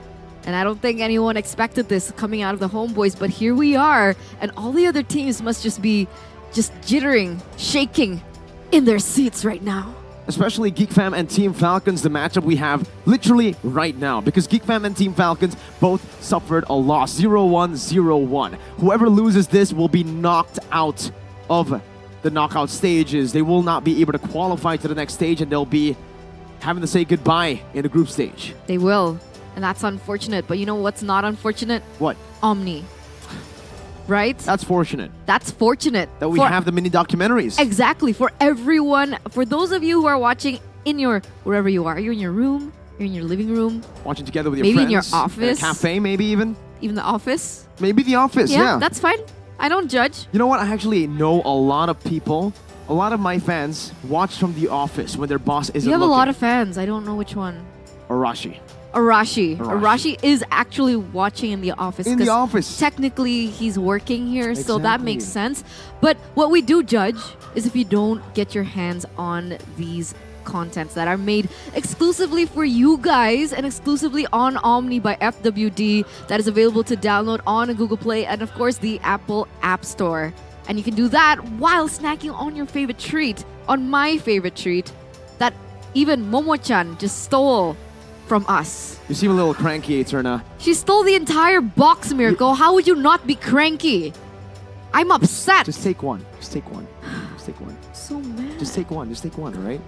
E: And I don't think anyone expected this coming out of the Homebois, but here we are, and all the other teams must just be jittering, shaking in their seats right now.
F: Especially Geek Fam and Team Falcons, the matchup we have literally right now, because Geek Fam and Team Falcons both suffered a loss, 0-1, 0-1. Whoever loses this will be knocked out of the knockout stages. They will not be able to qualify to the next stage, and they'll be having to say goodbye in the group stage.
E: They will. And that's unfortunate. But you know what's not unfortunate?
F: What?
E: Omni. Right?
F: That's fortunate.
E: That's fortunate.
F: That we have the mini documentaries.
E: Exactly. For everyone, for those of you who are watching in your, wherever you are, you're in your room, you're in your living room.
F: Watching together with your
E: maybe
F: friends.
E: Maybe in your office.
F: In a cafe, maybe even.
E: Even the office.
F: Maybe the office, yeah.
E: That's fine. I don't judge.
F: You know what? I actually know a lot of people, a lot of my fans watch from the office when their boss isn't looking.
E: You have a lot of fans. I don't know which one.
F: Arashi.
E: Arashi is actually watching in the office.
F: In the office.
E: Technically, he's working here, so that makes sense. But what we do judge is if you don't get your hands on these contents that are made exclusively for you guys and exclusively on Omni by FWD, that is available to download on Google Play and, of course, the Apple App Store. And you can do that while snacking on your favorite treat, on my favorite treat, that even Momo-chan just stole from us.
F: You seem a little cranky, Aterna.
E: She stole the entire box, Miracle. How would you not be cranky? I'm upset.
F: Just take one. Just take one. Just take one.
E: So mad.
F: Just take one. Just take one, all right?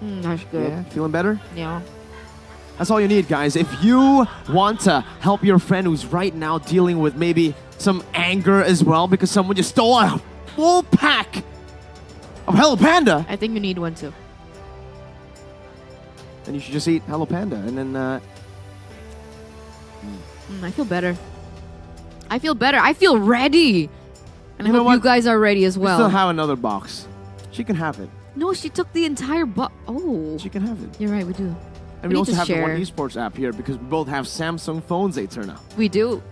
E: That's good.
F: Yeah, feeling better?
E: Yeah.
F: That's all you need, guys. If you want to help your friend who's right now dealing with maybe some anger as well because someone just stole a full pack of Hello Panda,
E: I think you need one too.
F: then you should just eat Hello Panda and then
E: I feel better. I feel better. I feel ready. And I hope you guys are ready as well.
F: We still have another box. She can have it.
E: No, she took the entire box. Oh.
F: She can have it.
E: You're right, we do.
F: And we also have
E: share.
F: the One Esports app here because we both have Samsung phones, Aterna.
E: We do.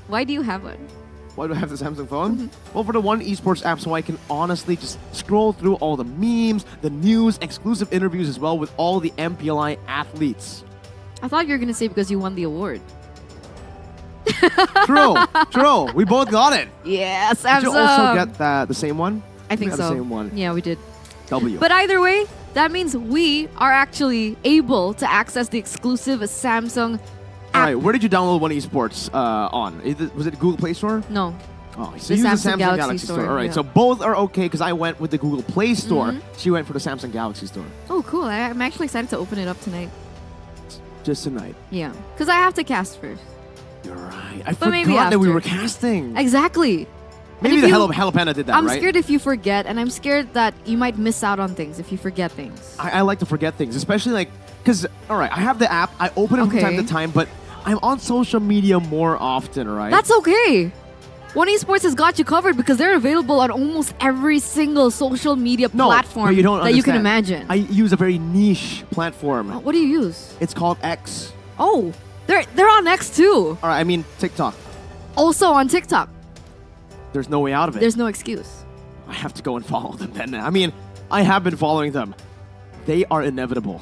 E: Why do you have one?
F: Why do I have the Samsung phone? Well, for the One Esports app, so I can honestly just scroll through all the memes, the news, exclusive interviews as well with all the MPLI athletes.
E: I thought you were going to say because you won the award.
F: True. We both got it.
E: Yeah, Samsung.
F: Did you also get the same one?
E: I think
F: we
E: so.
F: got the same one.
E: Yeah, we did.
F: W.
E: But either way, that means we are actually able to access the exclusive Samsung app.
F: All right, where did you download One Esports on? Was it Google Play Store?
E: No.
F: Oh, so
E: The
F: you use the
E: Samsung
F: Samsung
E: Galaxy
F: Galaxy Store.
E: Store,
F: All right,
E: yeah.
F: so both are okay because I went with the Google Play Store. She went for the Samsung Galaxy Store.
E: Oh, cool. I'm actually excited to open it up tonight.
F: Just tonight.
E: Yeah. Because I have to cast first.
F: You're right. I
E: But maybe
F: forgot that we
E: after.
F: were casting.
E: Exactly.
F: Maybe
E: if
F: the
E: you-
F: Hello Panda did that,
E: I'm
F: right?
E: scared if you forget, and I'm scared that you might miss out on things if you forget things.
F: I like to forget things, especially like, because, all right, I have the app. I open it from time to time, but I'm on social media more often, right?
E: That's okay. One Esports has got you covered because they're available on almost every single social media platform
F: but you don't
E: that you can
F: understand.
E: imagine.
F: I use a very niche platform.
E: What do you use?
F: It's called X.
E: Oh, they're on X too.
F: All right, I mean TikTok.
E: Also on TikTok.
F: There's no way out of it.
E: There's no excuse.
F: I have to go and follow them then. I mean, I have been following them. They are inevitable.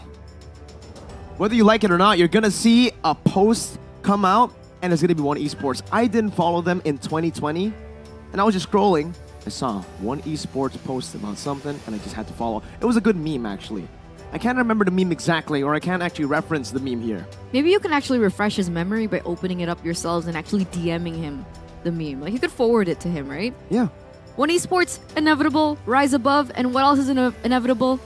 F: Whether you like it or not, you're going to see a post come out and it's going to be One Esports. I didn't follow them in 2020 and I was just scrolling. I saw One Esports post about something and I just had to follow. It was a good meme actually. I can't remember the meme exactly, or I can't actually reference the meme here.
E: Maybe you can actually refresh his memory by opening it up yourselves and actually DMing him the meme. Like, you could forward it to him, right?
F: Yeah.
E: One esports, inevitable, rise above, and what else is inevitable?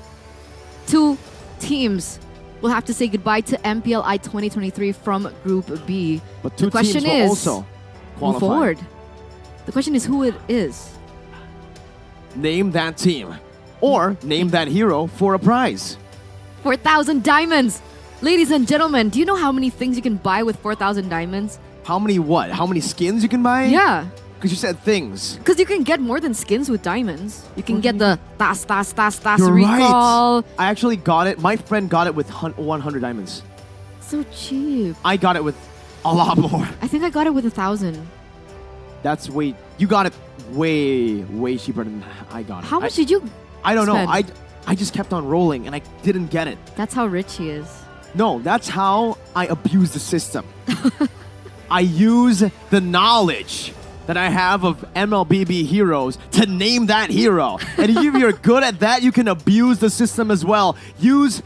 E: 2 teams will have to say goodbye to MPLI 2023 from Group B.
F: But 2
E: the question
F: teams will
E: is,
F: also
E: move
F: qualify.
E: forward. The question is who it is.
F: Name that team. Or name that hero for a prize.
E: 4,000 diamonds! Ladies and gentlemen, do you know how many things you can buy with 4,000 diamonds?
F: How many what? How many skins you can buy?
E: Yeah.
F: Because you said things.
E: Because you can get more than skins with diamonds. You can get the tas
F: You're
E: recall.
F: right. I actually got it. My friend got it with 100 diamonds.
E: So cheap.
F: I got it with a lot more.
E: I think I got it with 1,000.
F: That's way... You got it way, way cheaper than I got it.
E: How much did you
F: I don't know.
E: spend?
F: I just kept on rolling and I didn't get it.
E: That's how rich he is.
F: No, that's how I abuse the system. I use the knowledge that I have of MLBB heroes to name that hero. And if you're good at that, you can abuse the system as well. Use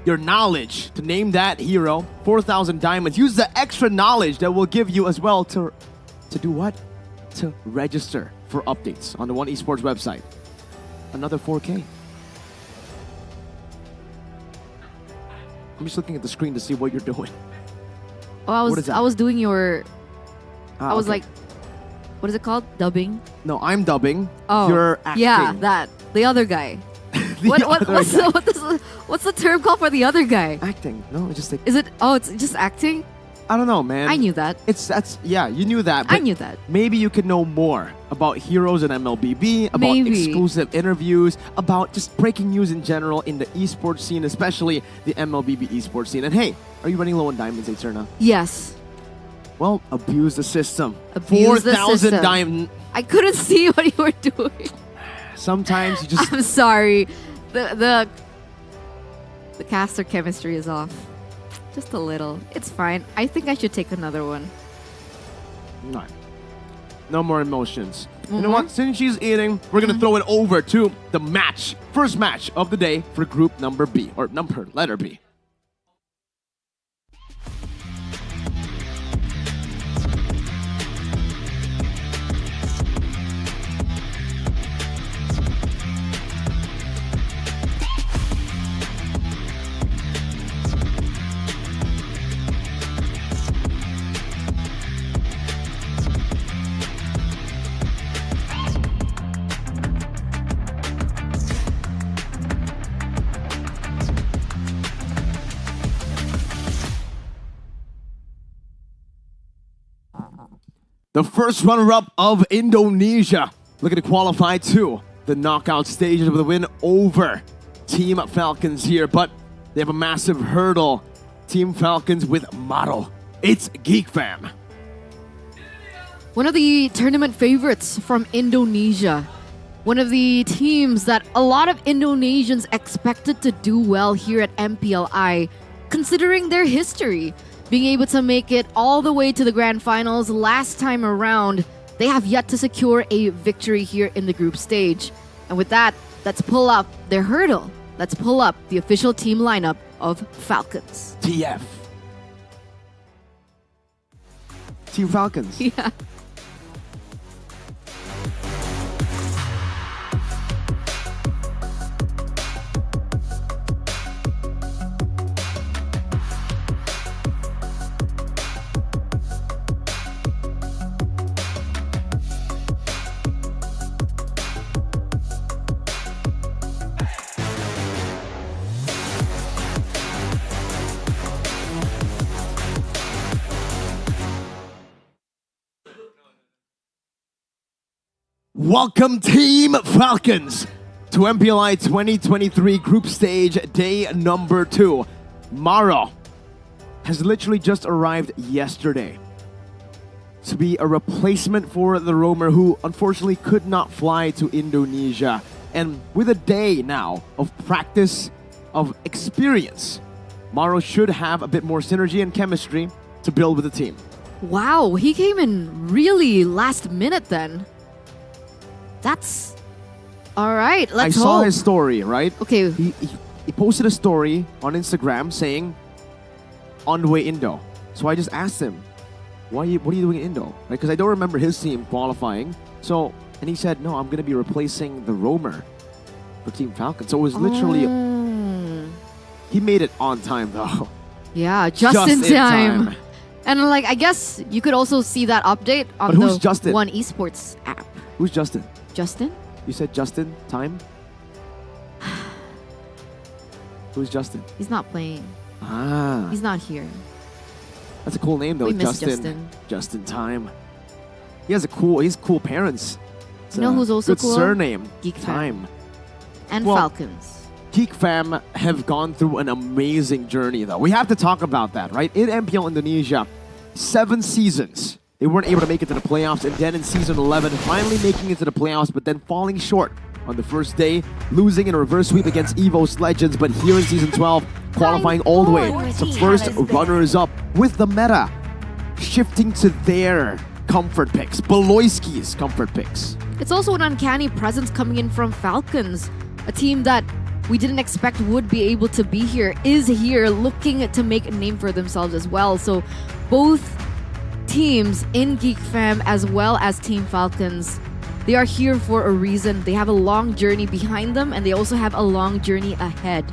F: your knowledge to name that hero. 4,000 diamonds. Use the extra knowledge that will give you as well to do what? To register for updates on the One Esports website. Another 4K. I'm just looking at the screen to see what you're doing.
E: Oh,
F: What is that?
E: I was doing your... I was
F: okay.
E: like... What is it called? Dubbing?
F: No, I'm dubbing.
E: Oh.
F: You're acting.
E: Yeah, that. The other guy.
F: The other
E: What's the term called for the other guy?
F: acting. No, it's just like...
E: Is it... Oh, it's just acting?
F: I don't know, man.
E: I knew that.
F: Yeah, you knew that.
E: I
F: But
E: knew that.
F: maybe you could know more about heroes in MLBB, about
E: Maybe.
F: exclusive interviews, about just breaking news in general in the esports scene, especially the MLBB esports scene. And hey, are you running low on diamonds, Eterna?
E: Yes.
F: Well, abuse the system.
E: Abuse the
F: 4,000
E: system.
F: diamonds.
E: I couldn't see what you were doing.
F: Sometimes you just...
E: I'm sorry. The caster chemistry is off. Just a little. It's fine. I think I should take another one.
F: No. No more emotions. You know what? Since she's eating, we're going to throw it over to the match. First match of the day for group number B, or letter B. The first runner-up of Indonesia looking to qualify to the knockout stages with a win over Team Falcons here, but they have a massive hurdle. Team Falcons with Maro. It's Geek Fam.
E: One of the tournament favorites from Indonesia. One of the teams that a lot of Indonesians expected to do well here at MPLI, considering their history. Being able to make it all the way to the grand finals last time around, they have yet to secure a victory here in the group stage. And with that, let's pull up their hurdle. Let's pull up the official team lineup of Falcons.
F: TF. Team Falcons.
E: Yeah.
F: Welcome Team Falcons to MPLI 2023 group stage day number 2. Maro has literally just arrived yesterday to be a replacement for the roamer who unfortunately could not fly to Indonesia. And with a day now of practice, of experience, Maro should have a bit more synergy and chemistry to build with the team.
E: Wow, he came in really last minute then. That's all right. Let's
F: I saw
E: hope.
F: his story, right?
E: Okay.
F: he posted a story on Instagram saying, on the way Indo. So I just asked him, what are you doing in Indo? Because I don't remember his team qualifying. So, and he said, no, I'm going to be replacing the roamer for Team Falcons. So it was literally, he made it on time though.
E: Yeah, just in time. And like, I guess you could also see that update on
F: But who's
E: the
F: Justin?
E: One Esports app.
F: Who's Justin?
E: Justin?
F: You said Justin, time? Who's Justin?
E: He's not playing.
F: Ah,
E: He's not here.
F: that's a cool name though.
E: We miss
F: Justin. Justin Time. He's cool parents. It's
E: You know
F: a
E: who's also
F: good
E: cool?
F: surname.
E: Geek Fam.
F: Time.
E: And
F: Well-
E: Falcons.
F: Geek Fam have gone through an amazing journey though. We have to talk about that, right? In MPL Indonesia, 7 seasons. They weren't able to make it to the playoffs, and then in season 11, finally making it to the playoffs, but then falling short on the first day, losing in a reverse sweep against EVOS Legends, but here in season 12, qualifying all the way to first runners-up with the meta shifting to their comfort picks, Beloyski's comfort picks.
E: It's also an uncanny presence coming in from Falcons, a team that we didn't expect would be able to be here, is here looking to make a name for themselves as well. So both teams in Geek Fam as well as Team Falcons, they are here for a reason. They have a long journey behind them, and they also have a long journey ahead,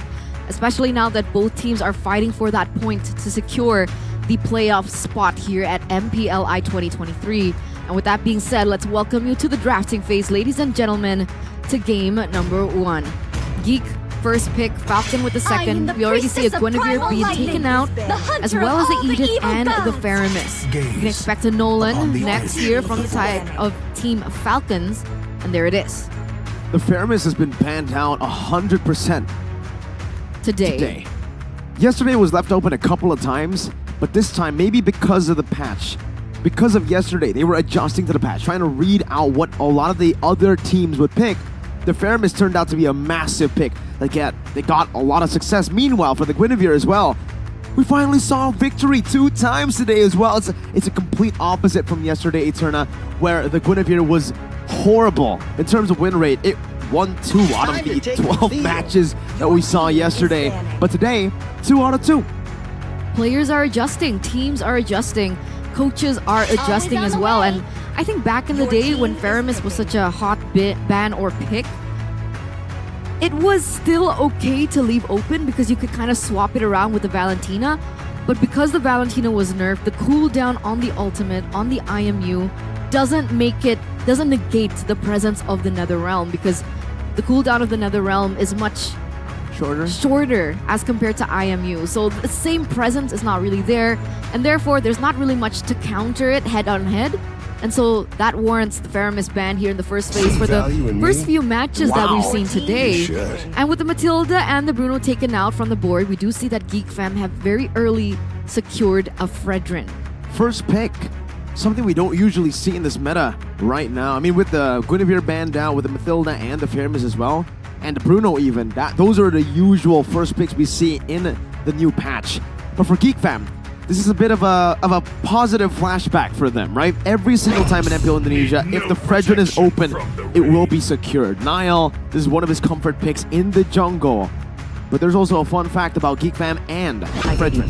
E: especially now that both teams are fighting for that point to secure the playoff spot here at MPLI 2023. And with that being said, let's welcome you to the drafting phase, ladies and gentlemen, to game number 1. Geek, first pick, Falcon with the second. We already see a Guinevere being taken out, as well as the Edith and the Faramis. You can expect a Nolan next year from the side of Team Falcons, and there it is.
F: The Faramis has been banned out 100% today. Yesterday was left open a couple of times, but this time, maybe because of the patch, because of yesterday, they were adjusting to the patch, trying to read out what a lot of the other teams would pick. The Faramis turned out to be a massive pick. They got a lot of success. Meanwhile, for the Guinevere as well, we finally saw victory 2 times today as well. It's a complete opposite from yesterday, Eterna, where the Guinevere was horrible in terms of win rate. It won 2 out of the 12 matches that we saw yesterday. But today, 2 out of 2.
E: Players are adjusting, teams are adjusting, coaches are adjusting as well. And I think back in the day when Faramis was such a hot ban or pick, it was still okay to leave open because you could kind of swap it around with the Valentina. But because the Valentina was nerfed, the cooldown on the ultimate, on the IMU, doesn't negate the presence of the Netherrealm, because the cooldown of the Netherrealm is much shorter as compared to IMU. So the same presence is not really there, and therefore there's not really much to counter it head on head. And so that warrants the Faramis ban here in the first phase for the first few matches that we've seen today. And with the Matilda and the Bruno taken out from the board, we do see that Geek Fam have very early secured a Fredrin.
F: First pick, something we don't usually see in this meta right now. I mean, with the Guinevere banned out, with the Matilda and the Faramis as well, and the Bruno even, those are the usual first picks we see in the new patch. But for Geek Fam, this is a bit of a positive flashback for them, right? Every single time in MPL Indonesia, if the Fredrin is open, it will be secured. Niall, this is one of his comfort picks in the jungle. But there's also a fun fact about Geek Fam and Fredrin.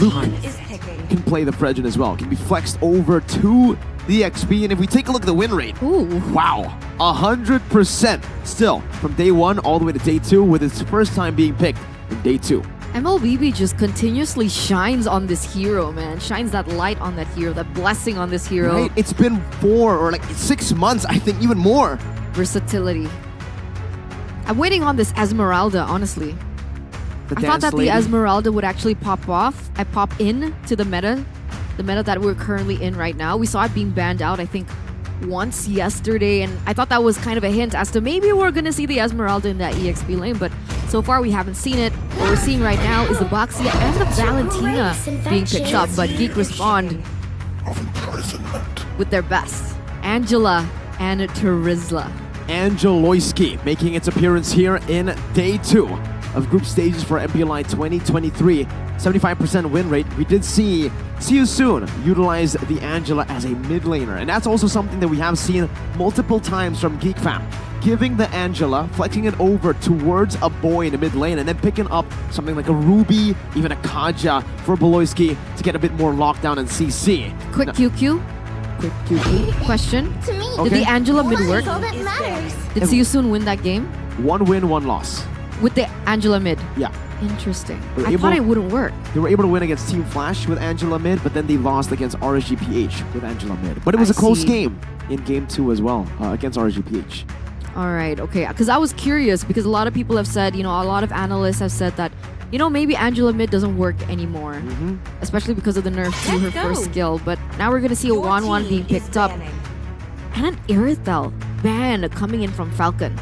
F: Luke can play the Fredrin as well. Can be flexed over to the XP. And if we take a look at the win rate, wow, 100% still from day 1 all the way to day 2, with its first time being picked in day 2.
E: MLBB just continuously shines on this hero, man. Shines that light on that hero, that blessing on this hero.
F: Right? It's been 4 or like 6 months, I think, even more.
E: Versatility. I'm waiting on this Esmeralda, honestly. I thought that the Esmeralda would actually pop off. I pop in to the meta that we're currently in right now. We saw it being banned out, I think, once yesterday, and I thought that was kind of a hint as to maybe we're gonna see the Esmeralda in that EXP lane, but so far we haven't seen it. What we're seeing right now is the Boxia and the Valentina being picked up, but Geek respond with their best. Angela and Terizla.
F: Angeloyski making its appearance here in day 2 of group stages for MPLI 2023, 75% win rate, we did see you soon utilize the Angela as a mid laner. And that's also something that we have seen multiple times from Geek Fam. Giving the Angela, flexing it over towards a boy in the mid lane, and then picking up something like a Ruby, even a Kaja for Beloyski to get a bit more lockdown and CC.
E: Quick QQ. Quick QQ. Question.
B: To me,
F: Okay.
E: Did the Angela mid work?
B: all that matters.
E: Did See You Soon win that game?
F: 1 win, 1 loss.
E: With the Angela mid?
F: Yeah.
E: Interesting.
F: We're
E: I
F: able-
E: thought it wouldn't work.
F: They were able to win against Team Flash with Angela mid, but then they lost against RSGPH with Angela mid. But it was
E: I
F: a close
E: see.
F: game in game 2 as well against RSGPH.
E: All right, okay. Because I was curious because a lot of people have said, a lot of analysts have said that, maybe Angela mid doesn't work anymore, especially because of the nerf to her first skill. But now we're going to see a 1-1 being picked up. And an Irithel ban coming in from Falcon.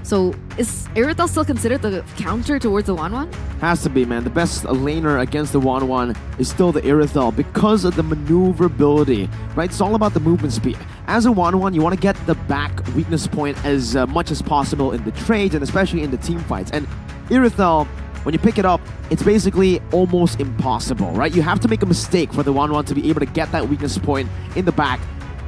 E: So is Irithel still considered the counter towards the 1-1?
F: Has to be, man. The best laner against the 1-1 is still the Irithel because of the maneuverability, right? It's all about the movement speed. As a 1-1, you want to get the back weakness point as much as possible in the trades and especially in the team fights. And Irithel, when you pick it up, it's basically almost impossible, right? You have to make a mistake for the 1-1 to be able to get that weakness point in the back,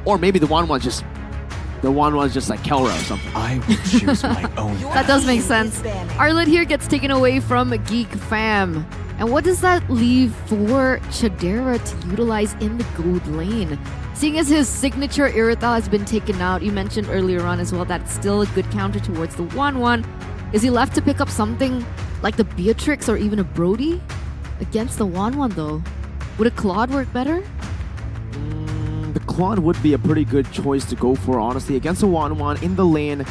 F: or maybe the 1-1's just like Kelra or something.
C: I will choose my own.
E: That does make sense. Arlet here gets taken away from Geek Fam. And what does that leave for Chadera to utilize in the gold lane? Seeing as his signature Irithel has been taken out, you mentioned earlier on as well that it's still a good counter towards the 1-1. Is he left to pick up something like the Beatrix or even a Brody? Against the 1-1 though, would a Claude work better?
F: The Claude would be a pretty good choice to go for, honestly. Against a 1-1 in the lane,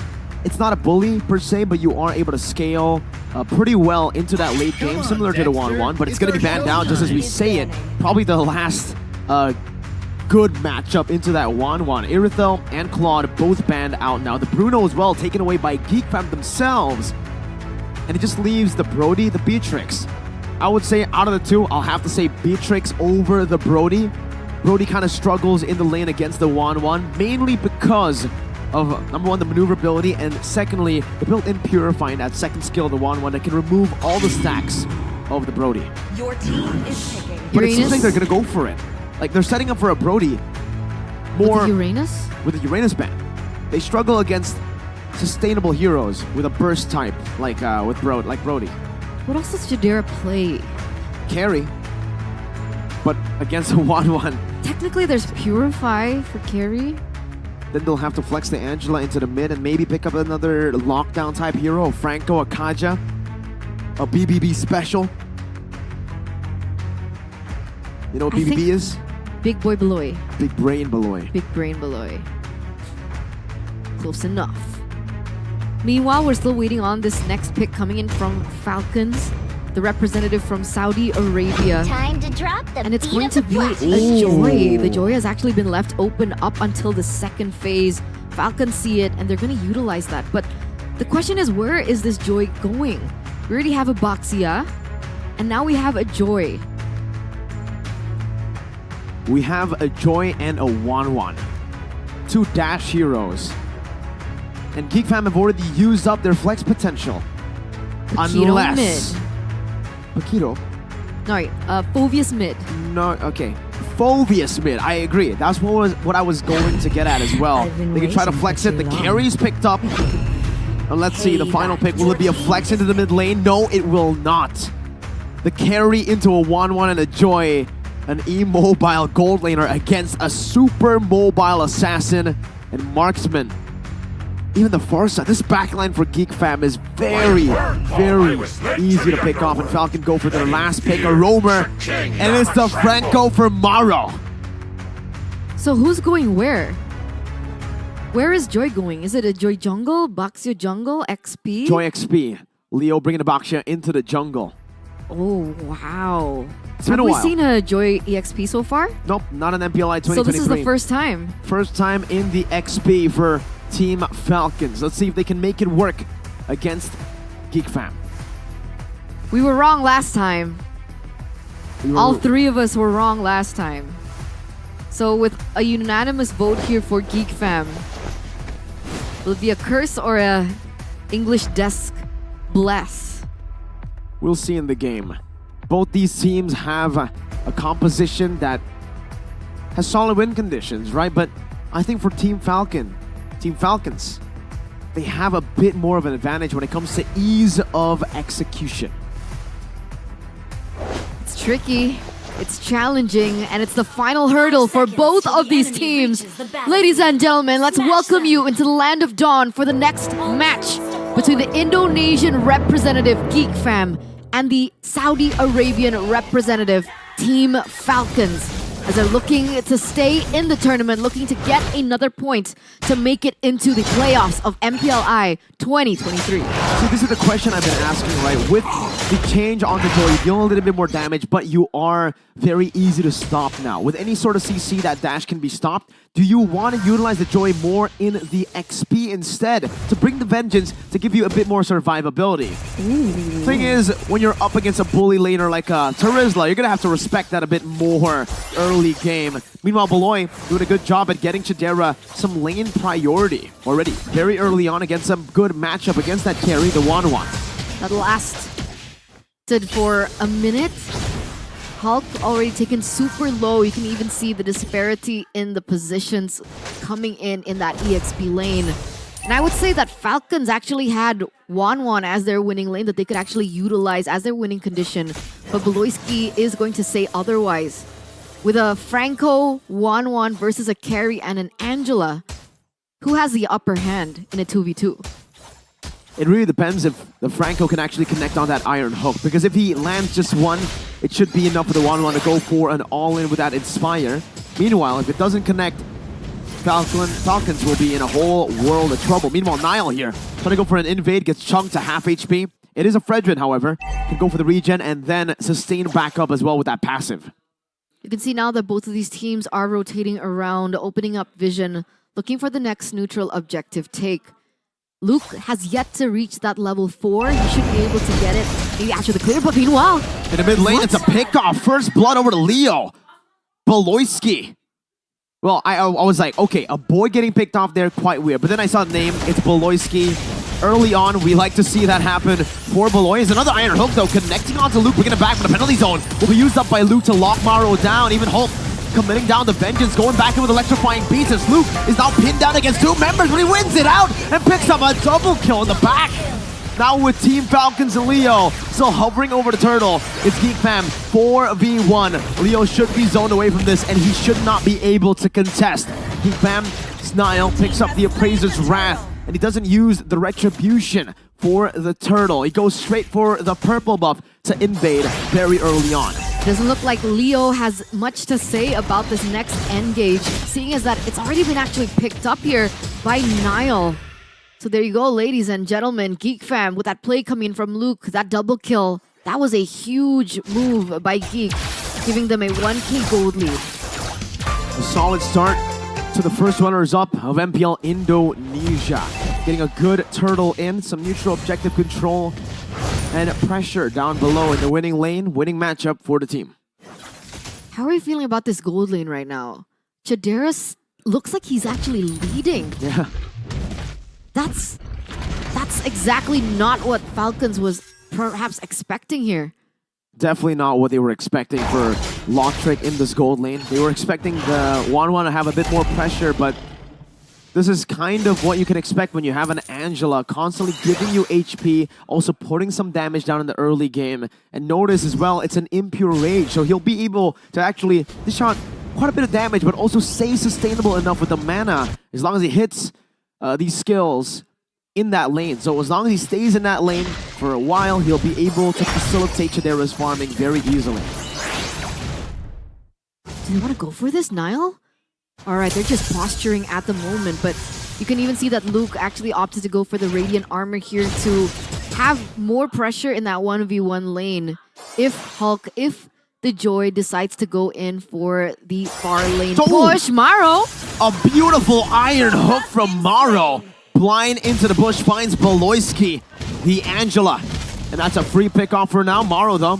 F: it's not a bully per se, but you are able to scale pretty well into that late game, similar to the 1-1, but it's going to be banned down just as we say it. Probably the last good matchup into that 1-1. Irithel and Claude both banned out now. The Bruno as well taken away by Geek Fam themselves. And it just leaves the Brody, the Beatrix. I would say out of the two, I'll have to say Beatrix over the Brody. Brody kind of struggles in the lane against the 1-1, mainly because of, number one, the maneuverability, and secondly, the built-in Purify in that second skill, the 1-1, that can remove all the stacks of the Brody.
I: Your team is picking.
F: But it seems
E: Uranus?
F: like they're going to go for it. Like, they're setting up for a Brody more
E: With the Uranus?
F: with the Uranus ban. They struggle against sustainable heroes with a burst type, like Brody.
E: What else does Chadera play?
F: Carry, but against a 1-1,
E: Technically, there's Purify for carry.
F: then they'll have to flex the Angela into the mid and maybe pick up another lockdown type hero, a Franco, a Kaja, a BBB special. You know what
E: I
F: BBB
E: think-
F: is?
E: Big Boy Beloy.
F: Big Brain Beloy.
E: Big Brain Beloy. Close enough. Meanwhile, we're still waiting on this next pick coming in from Falcons, the representative from Saudi Arabia.
B: Time to drop the
E: And it's
B: beat
E: going
B: of
E: to
B: the
E: be
B: flash.
E: a Joy. The Joy has actually been left open up until the second phase. Falcons see it and they're going to utilize that. But the question is, where is this Joy going? We already have a Boxia, and now we have a Joy.
F: We have a Joy and a 1-1. Two dash heroes. And Geek Fam have already used up their flex potential.
E: Paquito
F: Unless...
E: mid.
F: Paquito?
E: No, wait, Fovius mid.
F: No, okay. Fovius mid, I agree. That's what I was going to get at as well.
I: I've been
F: They can try to
I: waiting
F: flex
I: for
F: it. The
I: too long.
F: carry's picked up. And let's see, the final pick. Will it be a flex into the mid lane? No, it will not. The carry into a 1-1 and a Joy. An immobile gold laner against a super mobile assassin and marksman. Even the far side, this backline for Geek Fam is very, very easy to pick off. And Falcon go for their last pick, a roamer. And it's the Franco for Maro.
E: So who's going where? Where is Joy going? Is it a Joy jungle, Boxia jungle, XP?
F: Joy XP. Leo bringing the Boxia into the jungle.
E: Oh, wow.
F: It's been
E: Have
F: a
E: we
F: while.
E: seen a Joy EXP so far?
F: Nope, not an MPLI 2023.
E: So this is the first time.
F: First time in the XP for Team Falcons. Let's see if they can make it work against Geek Fam.
E: We were wrong last time.
F: We were-
E: All three of us were wrong last time. So with a unanimous vote here for Geek Fam, will it be a curse or a English desk bless?
F: we'll see in the game. Both these teams have a composition that has solid win conditions, right? But I think for Team Falcons, they have a bit more of an advantage when it comes to ease of execution.
E: It's tricky, it's challenging, and it's the final hurdle for both of these teams. Ladies and gentlemen, let's welcome you into the Land of Dawn for the next match between the Indonesian representative Geek Fam and the Saudi Arabian representative Team Falcons, as they're looking to stay in the tournament, looking to get another point to make it into the playoffs of MPLI 2023.
F: See, this is the question I've been asking, right? With the change on the door, you deal a little bit more damage, but you are very easy to stop now. With any sort of CC, that dash can be stopped. Do you want to utilize the Joy more in the XP instead to bring the Vengeance to give you a bit more survivability? Thing is, when you're up against a bully laner like Terizla, you're going to have to respect that a bit more early game. Meanwhile, Beloy doing a good job at getting Chidera some lane priority already. Very early on against some good matchup against that carry, the 1-1.
E: That lasted for a minute. Hulk already taken super low. You can even see the disparity in the positions coming in that EXP lane. And I would say that Falcons actually had 1-1 as their winning lane that they could actually utilize as their winning condition. But Beloyski is going to say otherwise. With a Franco 1-1 versus a carry and an Angela, who has the upper hand in a 2v2?
F: It really depends if the Franco can actually connect on that Iron Hook, because if he lands just one, it should be enough for the 1-1 to go for an all-in with that Inspire. Meanwhile, if it doesn't connect, Falcons will be in a whole world of trouble. Meanwhile, Niall here, trying to go for an invade, gets chunked to half HP. It is a Fredrin, however, can go for the regen and then sustain back up as well with that passive.
E: You can see now that both of these teams are rotating around, opening up vision, looking for the next neutral objective take. Luke has yet to reach that level 4. He should be able to get it maybe after the clear, but meanwhile...
F: In the mid lane, it's a pick-off. First blood over to Leo. Beloyski. Well, I was like, okay, a boy getting picked off there, quite weird. But then I saw the name, it's Beloyski. Early on, we like to see that happen for Beloy. Is another Iron Hook, though, connecting onto Luke, bringing it back from the penalty zone. Will be used up by Luke to lock Maro down. Even Hulk committing down the Vengeance, going back in with electrifying beats as Luke is now pinned down against 2 members, but he wins it out and picks up a double kill in the back. Now with Team Falcons and Leo still hovering over the turtle, it's Geek Fam 4v1. Leo should be zoned away from this and he should not be able to contest. Geek Fam, Snile picks up the Appraiser's Wrath and he doesn't use the Retribution for the turtle. He goes straight for the purple buff to invade very early on.
E: Doesn't look like Leo has much to say about this next engage, seeing as that it's already been actually picked up here by Niall. So there you go, ladies and gentlemen. Geek Fam with that play coming from Luke, that double kill. That was a huge move by Geek, giving them a 1k gold lead.
F: A solid start to the first runners-up of MPL Indonesia. Getting a good turtle in, some neutral objective control, and pressure down below in the winning lane, winning matchup for the team.
E: How are you feeling about this gold lane right now? Chidera looks like he's actually leading.
F: Yeah.
E: That's exactly not what Falcons was perhaps expecting here.
F: Definitely not what they were expecting for Locktrick in this gold lane. They were expecting the 1-1 to have a bit more pressure, but this is kind of what you can expect when you have an Angela constantly giving you HP, also putting some damage down in the early game. And notice as well, it's an Impure Rage, so he'll be able to actually dish out quite a bit of damage, but also stay sustainable enough with the mana as long as he hits these skills in that lane. So as long as he stays in that lane for a while, he'll be able to facilitate Chidera's farming very easily.
E: Do they want to go for this, Niall? Alright, they're just posturing at the moment, but you can even see that Luke actually opted to go for the Radiant Armor here to have more pressure in that 1v1 lane. If the Joy decides to go in for the far lane push, Maro!
F: A beautiful Iron Hook from Maro. Blind into the bush, finds Beloyski, the Angela. And that's a free pick off for now. Maro, though,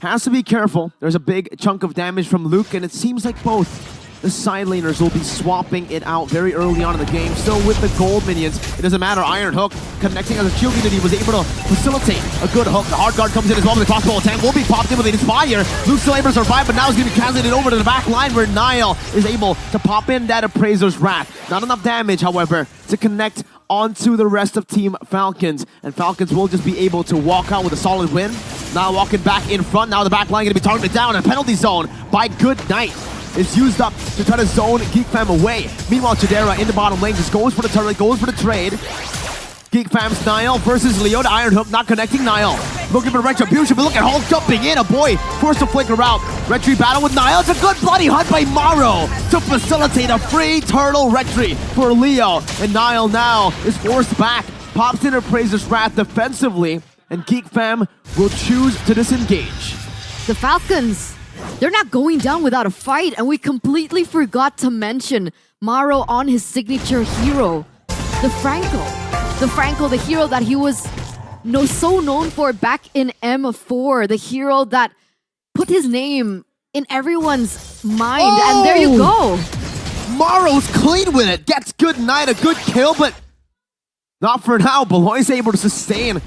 F: has to be careful. There's a big chunk of damage from Luke, and it seems like both the side laners will be swapping it out very early on in the game. Still with the gold minions, it doesn't matter. Iron Hook connecting as a shield unity was able to facilitate a good hook. The hard guard comes in as well, but the crossbow attack will be popped in with an Inspire. Luke's still able to survive, but now he's going to be translated over to the back line where Niall is able to pop in that Appraiser's Wrath. Not enough damage, however, to connect onto the rest of Team Falcons. And Falcons will just be able to walk out with a solid win. Now walking back in front. Now the back line going to be targeted down. A penalty zone by Goodnight is used up to try to zone Geek Fam away. Meanwhile, Chidera in the bottom lane just goes for the turret, goes for the trade. Geek Fam's Niall versus Leo. The Iron Hook not connecting Niall. Looking for retribution, but look at Hulk jumping in. A boy forced to flicker out. Retry battle with Niall. It's a good bloody hunt by Maro to facilitate a free turtle retry for Leo. And Niall now is forced back. Pops in Appraiser's Wrath defensively. And Geek Fam will choose to disengage.
E: The Falcons, they're not going down without a fight, and we completely forgot to mention Maro on his signature hero, the Franco. The Franco, the hero that he was so known for back in M4, the hero that put his name in everyone's mind, and there you go.
F: Maro's clean with it, gets Goodnight, a good kill, but not for now. Beloy's able to sustain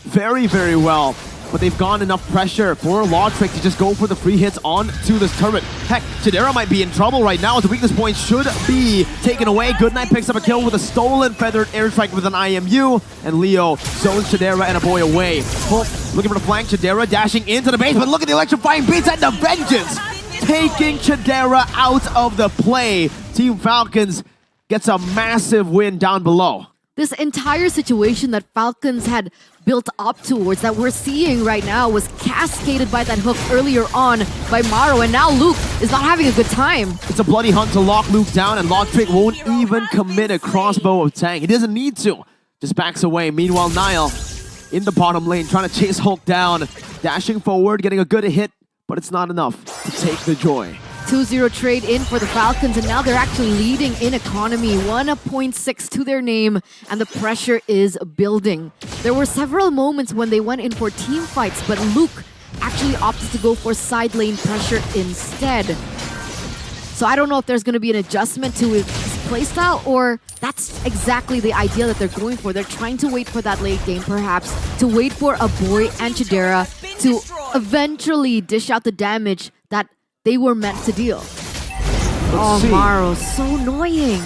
F: very, very well. But they've gone enough pressure for Lawtrick to just go for the free hits onto this turret. Heck, Chidera might be in trouble right now as the weakness point should be taken away. Goodnight picks up a kill with a stolen feathered airstrike with an IMU. And Leo zones Chidera and a boy away. Hulk looking for the flank. Chidera dashing into the base, but look at the electrifying beats and the vengeance! Taking Chidera out of the play. Team Falcons gets a massive win down below.
E: This entire situation that Falcons had built up towards, that we're seeing right now, was cascaded by that hook earlier on by Maro, and now Luke is not having a good time.
F: It's a bloody hunt to lock Luke down, and Lawtrick won't even commit a crossbow attack. He doesn't need to. Just backs away. Meanwhile, Niall in the bottom lane trying to chase Hulk down. Dashing forward, getting a good hit, but it's not enough to take the joy.
E: 2-0 trade in for the Falcons, and now they're actually leading in economy, 1.6 to their name, and the pressure is building. There were several moments when they went in for team fights, but Luke actually opted to go for side lane pressure instead. So I don't know if there's going to be an adjustment to his playstyle, or that's exactly the idea that they're going for. They're trying to wait for that late game, perhaps, to wait for a boy and Chidera to eventually dish out the damage that they were meant to deal. Maro, so annoying.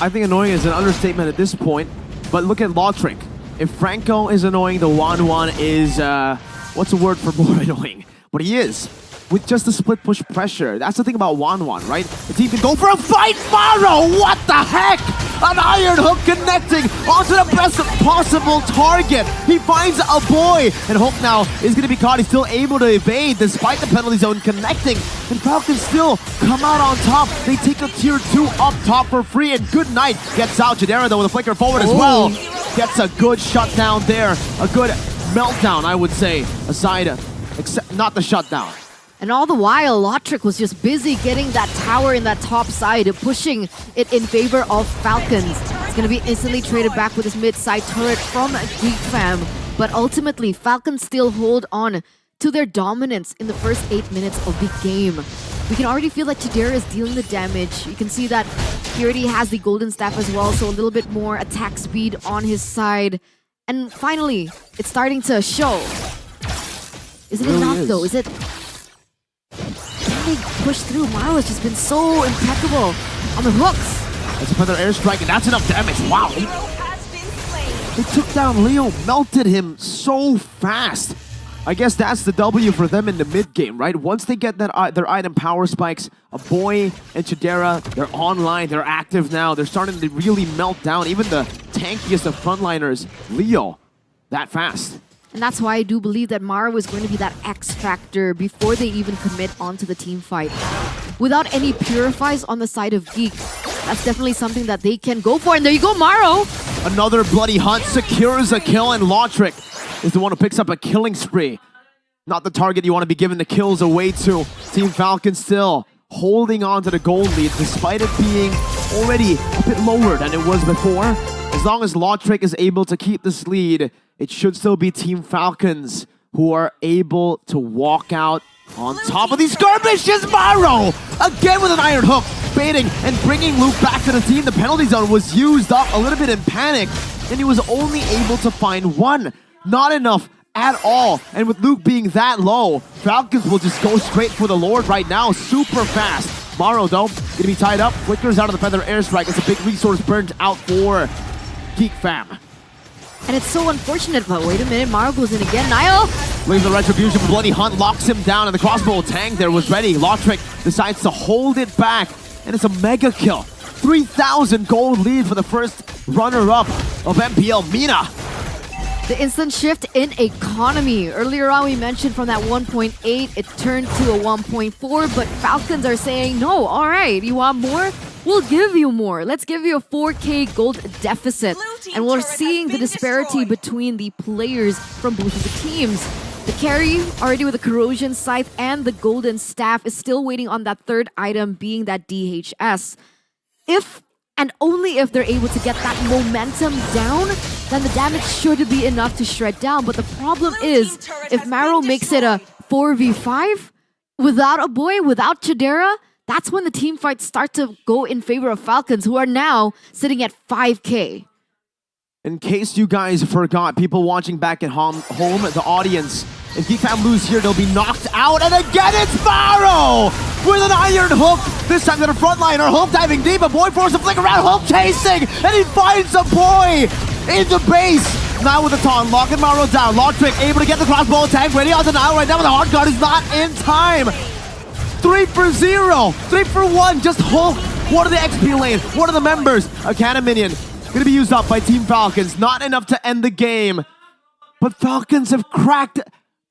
F: I think annoying is an understatement at this point, but look at Lawtrick. If Franco is annoying, the 1-1 is, what's the word for more annoying? But he is. With just the split push pressure. That's the thing about 1-1, right? The team can go for a fight! Maro! What the heck? An Iron Hook connecting onto the best possible target. He finds a boy, and Hook now is going to be caught. He's still able to evade despite the penalty zone connecting. And Falcons still come out on top. They take a tier 2 up top for free, and Goodnight gets out. Chidera though with a flicker forward as well. Gets a good shutdown there. A good meltdown, I would say, aside, except not the shutdown.
E: And all the while, Lawtrick was just busy getting that tower in that top side, pushing it in favor of Falcons. It's going to be instantly traded back with his mid-side turret from Geek Fam. But ultimately, Falcons still hold on to their dominance in the first 8 minutes of the game. We can already feel that Chidera is dealing the damage. You can see that he already has the golden staff as well, so a little bit more attack speed on his side. And finally, it's starting to show. Is it enough though? Is it... Can they push through? Maro has just been so impeccable on the hooks.
F: That's another airstrike, and that's enough damage. Wow. They took down Leo, melted him so fast. I guess that's the W for them in the mid game, right? Once they get that their item power spikes, a boy and Chidera, they're online, they're active now. They're starting to really melt down even the tankiest of frontliners, Leo, that fast.
E: And that's why I do believe that Maro is going to be that X factor before they even commit onto the team fight. Without any purifies on the side of Geek, that's definitely something that they can go for. And there you go, Maro!
F: Another bloody hunt secures a kill, and Lawtrick is the one who picks up a killing spree. Not the target you want to be giving the kills away to. Team Falcons still holding on to the gold lead despite it being already a bit lower than it was before. As long as Lawtrick is able to keep this lead, it should still be Team Falcons who are able to walk out on top of these skirmishes. Maro again with an iron hook, baiting and bringing Luke back to the team. The penalty zone was used up a little bit in panic, and he was only able to find one. Not enough at all. And with Luke being that low, Falcons will just go straight for the Lord right now, super fast. Maro, though, gonna be tied up. Flickers out of the Feather Airstrike. It's a big resource burned out for Geek Fam.
E: And it's so unfortunate, but wait a minute, Maro goes in again. Niall!
F: Leaves the retribution. Bloody Hunt locks him down, and the crossbow tank there was ready. Lotrick decides to hold it back, and it's a mega kill. 3,000 gold lead for the first runner-up of MPL, Mina.
E: The instant shift in economy. Earlier on, we mentioned from that 1.8, it turned to a 1.4, but Falcons are saying, no, all right, you want more? We'll give you more. Let's give you a 4K gold deficit. And we're seeing the disparity between the players from both of the teams. The carry, already with the Corrosion Scythe and the Golden Staff, is still waiting on that third item, being that DHS. If and only if they're able to get that momentum down, then the damage should be enough to shred down. But the problem is, if Maro makes it a 4v5, without a boy, without Chidera, that's when the team fights start to go in favor of Falcons, who are now sitting at 5K.
F: In case you guys forgot, people watching back at home, the audience, if Geek Fam lose here, they'll be knocked out. And again, it's Maro with an iron hook. This time to the front line. Our hook diving deep. A boy forces a flick around. Hook chasing. And he finds a boy in the base. Now with the taunt, locking Maro down. Lotrick able to get the crossbow tank ready on the Nile right now, but the hard guard is not in time. 3 for 0. 3 for 1. Just Hulk. What are the XP lane? What are the members? A cannon minion. Gonna be used up by Team Falcons. Not enough to end the game. But Falcons have cracked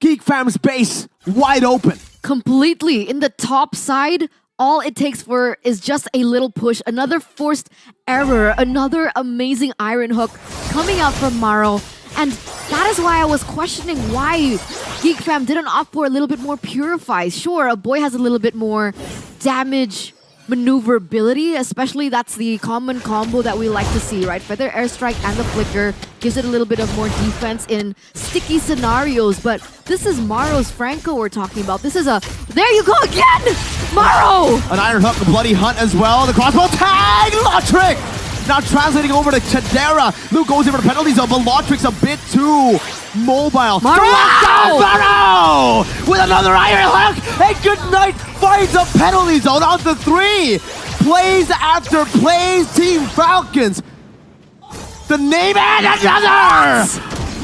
F: Geek Fam's base wide open.
E: Completely. In the top side, all it takes for is just a little push. Another forced error. Another amazing iron hook coming out from Maro. And that is why I was questioning why Geek Fam didn't opt for a little bit more Purify. Sure, a boy has a little bit more damage maneuverability, especially that's the common combo that we like to see, right? Feather Airstrike and the Flicker gives it a little bit of more defense in sticky scenarios, but this is Maro's Franco we're talking about. This is a... There you go again! Maro!
F: An iron hook, a bloody hunt as well. The crossbow tag! Lotrick! Now translating over to Chidera. Luke goes in for the penalty zone, but Lotrick's a bit too mobile. Maro! With another iron hook! And good night! Finds a penalty zone on the 3. Plays after plays, Team Falcons. The name and another!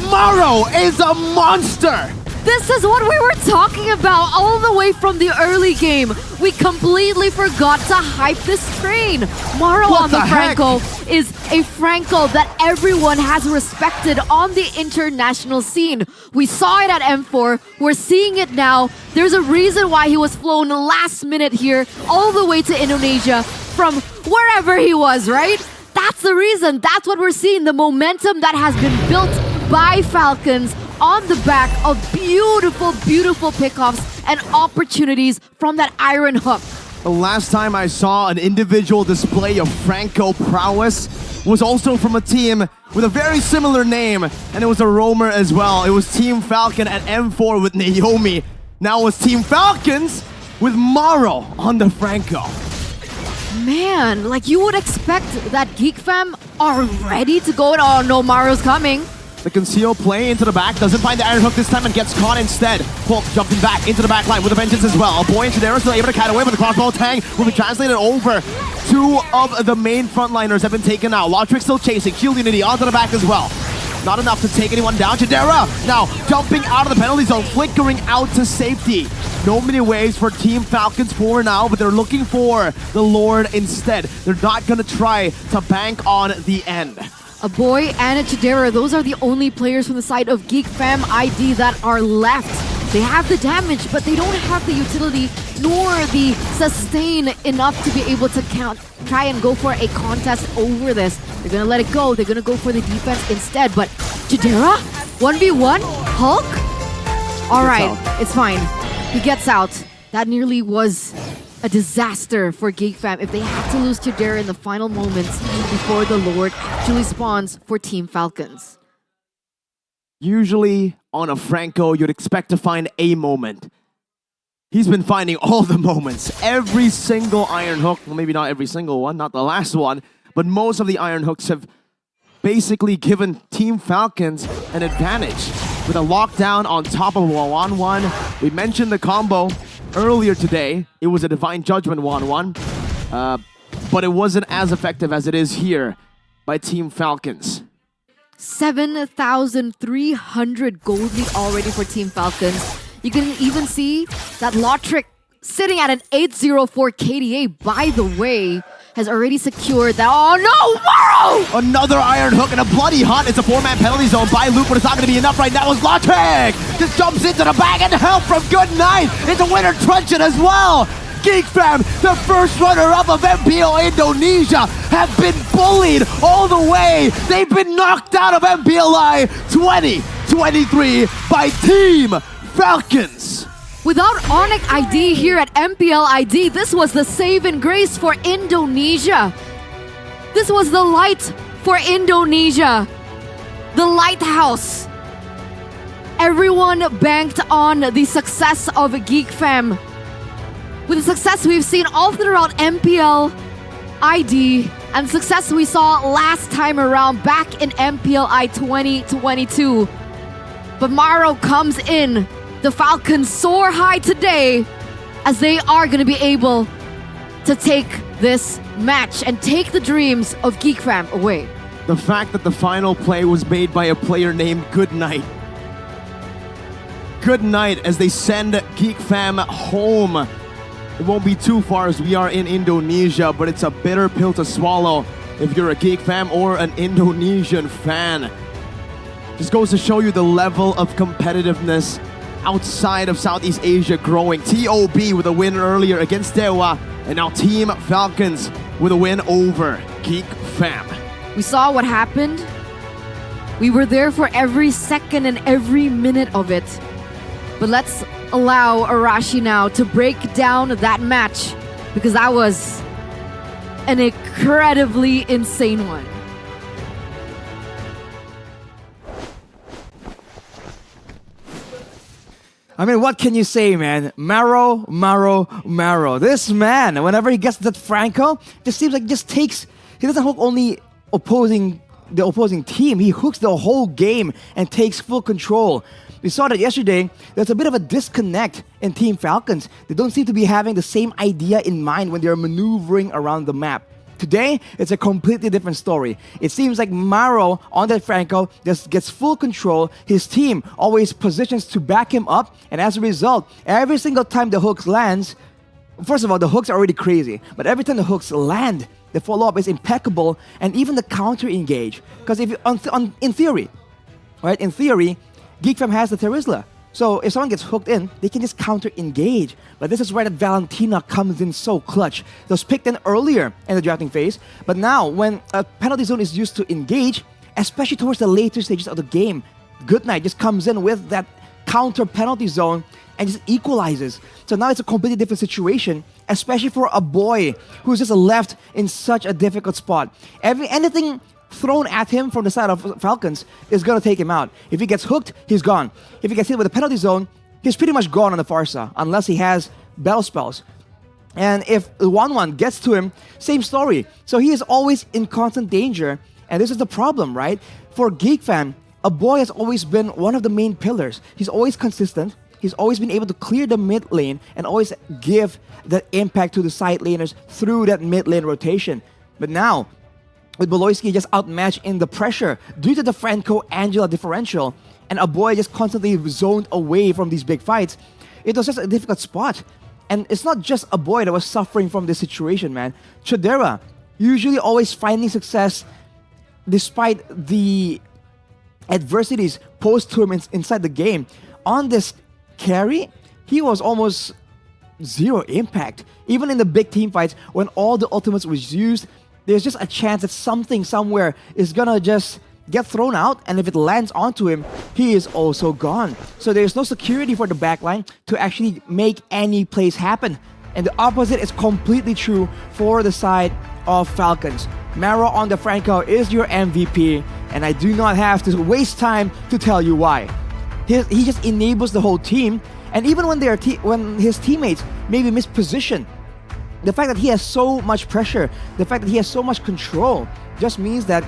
F: Maro is a monster!
E: This is what we were talking about all the way from the early game. We completely forgot to hype this train. Maro on the Franco is a Franco that everyone has respected on the international scene. We saw it at M4. We're seeing it now. There's a reason why he was flown last minute here all the way to Indonesia from wherever he was, right? That's the reason. That's what we're seeing. The momentum that has been built by Falcons on the back of beautiful, beautiful pickoffs and opportunities from that iron hook.
F: The last time I saw an individual display of Franco prowess was also from a team with a very similar name, and it was a roamer as well. It was Team Falcon at M4 with Naomi. Now it's Team Falcons with Maro on the Franco.
E: Man, like you would expect that Geek Fam are ready to go. Oh no, Maro's coming.
F: The conceal play into the back, doesn't find the iron hook this time and gets caught instead. Hulk jumping back into the back line with a vengeance as well. A boy and Chidera still able to cat away, but the crossbow tang will be translated over. 2 of the main frontliners have been taken out. Lotrick still chasing, Shield Unity onto the back as well. Not enough to take anyone down. Chidera now jumping out of the penalty zone, flickering out to safety. No many ways for Team Falcons for now, but they're looking for the Lord instead. They're not going to try to bank on the end.
E: A boy and a Chidera, those are the only players from the side of Geek Fam ID that are left. They have the damage, but they don't have the utility nor the sustain enough to be able to try and go for a contest over this. They're gonna let it go. They're gonna go for the defense instead. But Chidera, 1v1, Hulk? All right, it's fine. He gets out. That nearly was a disaster for Geek Fam if they had to lose Chidera in the final moments before the Lord actually spawns for Team Falcons.
F: Usually on a Franco, you'd expect to find a moment. He's been finding all the moments. Every single iron hook, well, maybe not every single one, not the last one, but most of the iron hooks have basically given Team Falcons an advantage. With a lockdown on top of a 1-1. We mentioned the combo earlier today. It was a Divine Judgment 1-1. But it wasn't as effective as it is here by Team Falcons.
E: 7,300 gold lead already for Team Falcons. You can even see that Lotric sitting at an 804 KDA, by the way, has already secured that. Oh no, Maro!
F: Another iron hook and a bloody hunt. It's a 4-man penalty zone by Luke, but it's not going to be enough right now as Lotric just jumps into the bag and help from Goodnight. It's a winner truncheon as well. Geek Fam, the first runner-up of MPL Indonesia, have been bullied all the way. They've been knocked out of MPLI 2023 by Team Falcons.
E: Without Onyx ID here at MPL ID, this was the save and grace for Indonesia. This was the light for Indonesia. The lighthouse. Everyone banked on the success of Geek Fam. With the success we've seen all throughout MPL ID and success we saw last time around back in MPLI 2022. But Maro comes in. The Falcons soar high today as they are going to be able to take this match and take the dreams of Geek Fam away.
F: The fact that the final play was made by a player named Goodnight. Goodnight as they send Geek Fam home. It won't be too far as we are in Indonesia, but it's a bitter pill to swallow if you're a Geek Fam or an Indonesian fan. Just goes to show you the level of competitiveness outside of Southeast Asia growing. TOB with a win earlier against Dewa, and now Team Falcons with a win over Geek Fam.
E: We saw what happened. We were there for every second and every minute of it. But let's allow Arashi now to break down that match, because that was an incredibly insane one.
H: I mean, what can you say, man? Maro. This man, whenever he gets that Franco, just seems like he doesn't hook only the opposing team. He hooks the whole game and takes full control. We saw that yesterday. There's a bit of a disconnect in Team Falcons. They don't seem to be having the same idea in mind when they're maneuvering around the map. Today, it's a completely different story. It seems like Maro on that Franco just gets full control. His team always positions to back him up, and as a result, every single time the hooks lands, first of all, the hooks are already crazy, but every time the hooks land, the follow-up is impeccable, and even the counter engage. Because if you, in theory, right? In theory, Geek Fam has the Terizla. So if someone gets hooked in, they can just counter-engage. But this is where that Valentina comes in so clutch. It was picked in earlier in the drafting phase, but now when a penalty zone is used to engage, especially towards the later stages of the game, Goodnight just comes in with that counter penalty zone and just equalizes. So now it's a completely different situation, especially for a boy who's just left in such a difficult spot. Anything thrown at him from the side of Falcons is going to take him out. If he gets hooked, he's gone. If he gets hit with a penalty zone, he's pretty much gone on the Farsa, unless he has battle spells. And if 1-1 gets to him, same story. So he is always in constant danger, and this is the problem, right? For Geek Fam, a boy has always been one of the main pillars. He's always consistent. He's always been able to clear the mid lane and always give that impact to the side laners through that mid lane rotation. But now, with Boloyski just outmatched in the pressure due to the Franco-Angela differential, and a boy just constantly zoned away from these big fights, it was just a difficult spot. And it's not just a boy that was suffering from this situation, man. Chodera, usually always finding success despite the adversities posed to him inside the game. On this carry, he was almost zero impact. Even in the big team fights, when all the ultimates was used, there's just a chance that something somewhere is gonna just get thrown out, and if it lands onto him, he is also gone. So there's no security for the backline to actually make any plays happen. And the opposite is completely true for the side of Falcons. Maro on the Franco is your MVP. And I do not have to waste time to tell you why. He just enables the whole team, and even when when his teammates maybe miss position, the fact that he has so much pressure, the fact that he has so much control, just means that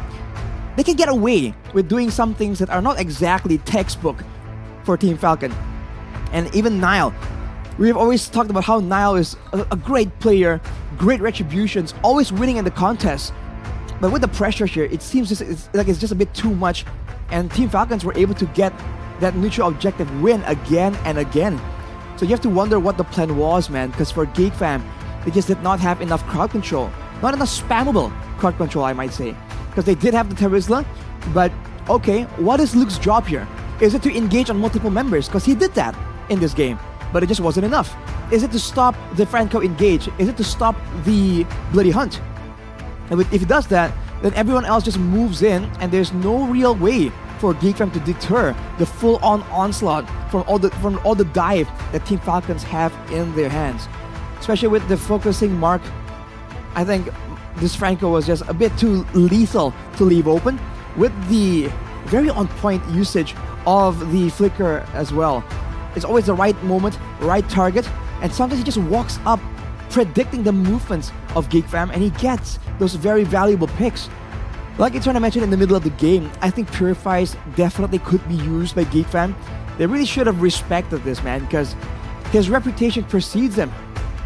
H: they can get away with doing some things that are not exactly textbook for Team Falcon. And even Nile, we've always talked about how Nile is a great player, great retributions, always winning in the contest. But with the pressure here, it seems it's just a bit too much, and Team Falcons were able to get that neutral objective win again and again. So you have to wonder what the plan was, man, because for Geek fam, they just did not have enough crowd control. Not enough spammable crowd control, I might say. Because they did have the Terizla, but okay, what is Luke's job here? Is it to engage on multiple members? Because he did that in this game, but it just wasn't enough. Is it to stop the Franco engage? Is it to stop the Bloody Hunt? And if he does that, then everyone else just moves in, and there's no real way for Geek fam to deter the full-on onslaught from all the dive that Team Falcons have in their hands. Especially with the focusing mark, I think this Franco was just a bit too lethal to leave open, with the very on-point usage of the flicker as well. It's always the right moment, right target, and sometimes he just walks up predicting the movements of Geek fam, and he gets those very valuable picks. Like I mentioned in the middle of the game, I think Purifies definitely could be used by Geek fam. They really should have respected this, man, because his reputation precedes him.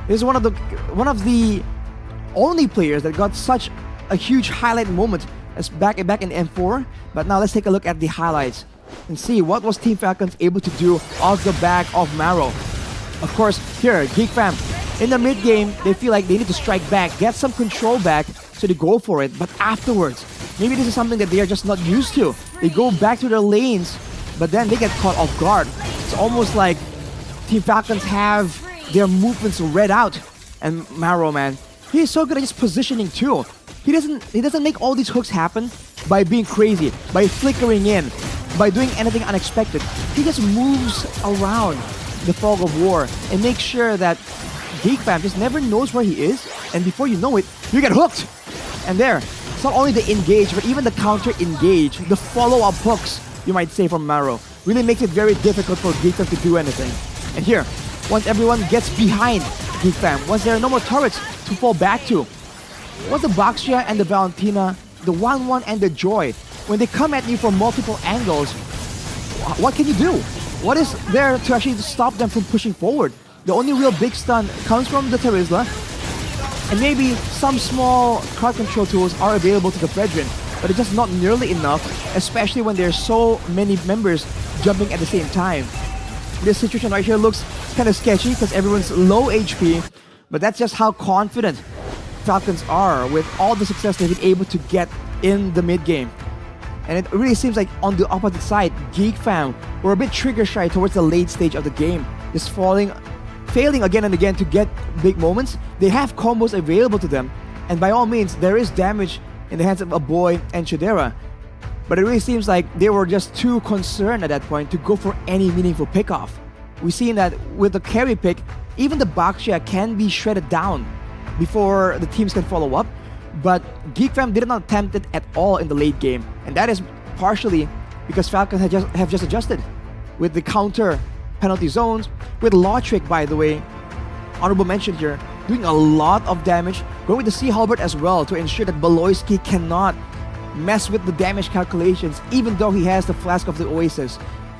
H: This is one of the only players that got such a huge highlight moment as back in M4. But now let's take a look at the highlights and see what was Team Falcons able to do off the back of Marrow. Of course, here, Geek fam, in the mid game, they feel like they need to strike back, get some control back, so they go for it. But afterwards, maybe this is something that they are just not used to. They go back to their lanes, but then they get caught off guard. It's almost like Team Falcons have their movements read out. And Marrow, man, he is so good at just positioning too. He doesn't make all these hooks happen by being crazy, by flickering in, by doing anything unexpected. He just moves around the fog of war and makes sure that Geek fam just never knows where he is, and before you know it, you get hooked. And there, it's not only the engage, but even the counter engage, the follow-up hooks, you might say, from Marrow, really makes it very difficult for Geek fam to do anything. And here, once everyone gets behind Geek fam, once there are no more turrets to fall back to, once the Baxia and the Valentina, the 1-1 and the Joy, when they come at you from multiple angles, what can you do? What is there to actually stop them from pushing forward? The only real big stun comes from the Terizla, and maybe some small crowd control tools are available to the Brethren, but it's just not nearly enough, especially when there's so many members jumping at the same time. This situation right here looks kind of sketchy because everyone's low HP, but that's just how confident Falcons are with all the success they've been able to get in the mid game. And it really seems like on the opposite side, Geek fam were a bit trigger shy towards the late stage of the game, just failing again and again to get big moments. They have combos available to them, and by all means, there is damage in the hands of Homebois and Chidera. But it really seems like they were just too concerned at that point to go for any meaningful pickoff. We've seen that with the carry pick, even the Baxia can be shredded down before the teams can follow up, but Geek fam did not attempt it at all in the late game, and that is partially because Falcons have just adjusted with the counter penalty zones, with Law Trick, by the way, honorable mention here, doing a lot of damage, going with the Sea Halberd as well to ensure that Baloyski cannot mess with the damage calculations, even though he has the Flask of the Oasis.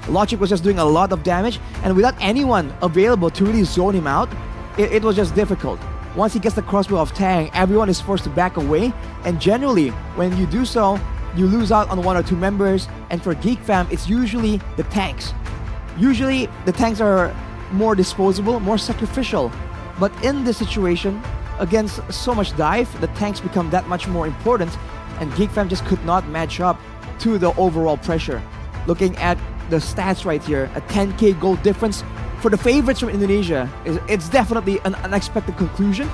H: Law Trick was just doing a lot of damage, and without anyone available to really zone him out, it was just difficult. Once he gets the crossbow of Tang, everyone is forced to back away, and generally, when you do so, you lose out on one or two members, and for Geek fam, it's usually the tanks. Usually, the tanks are more disposable, more sacrificial, but in this situation, against so much dive, the tanks become that much more important, and Geek fam just could not match up to the overall pressure. Looking at the stats right here, a 10k gold difference for the favorites from Indonesia, it's definitely an unexpected conclusion.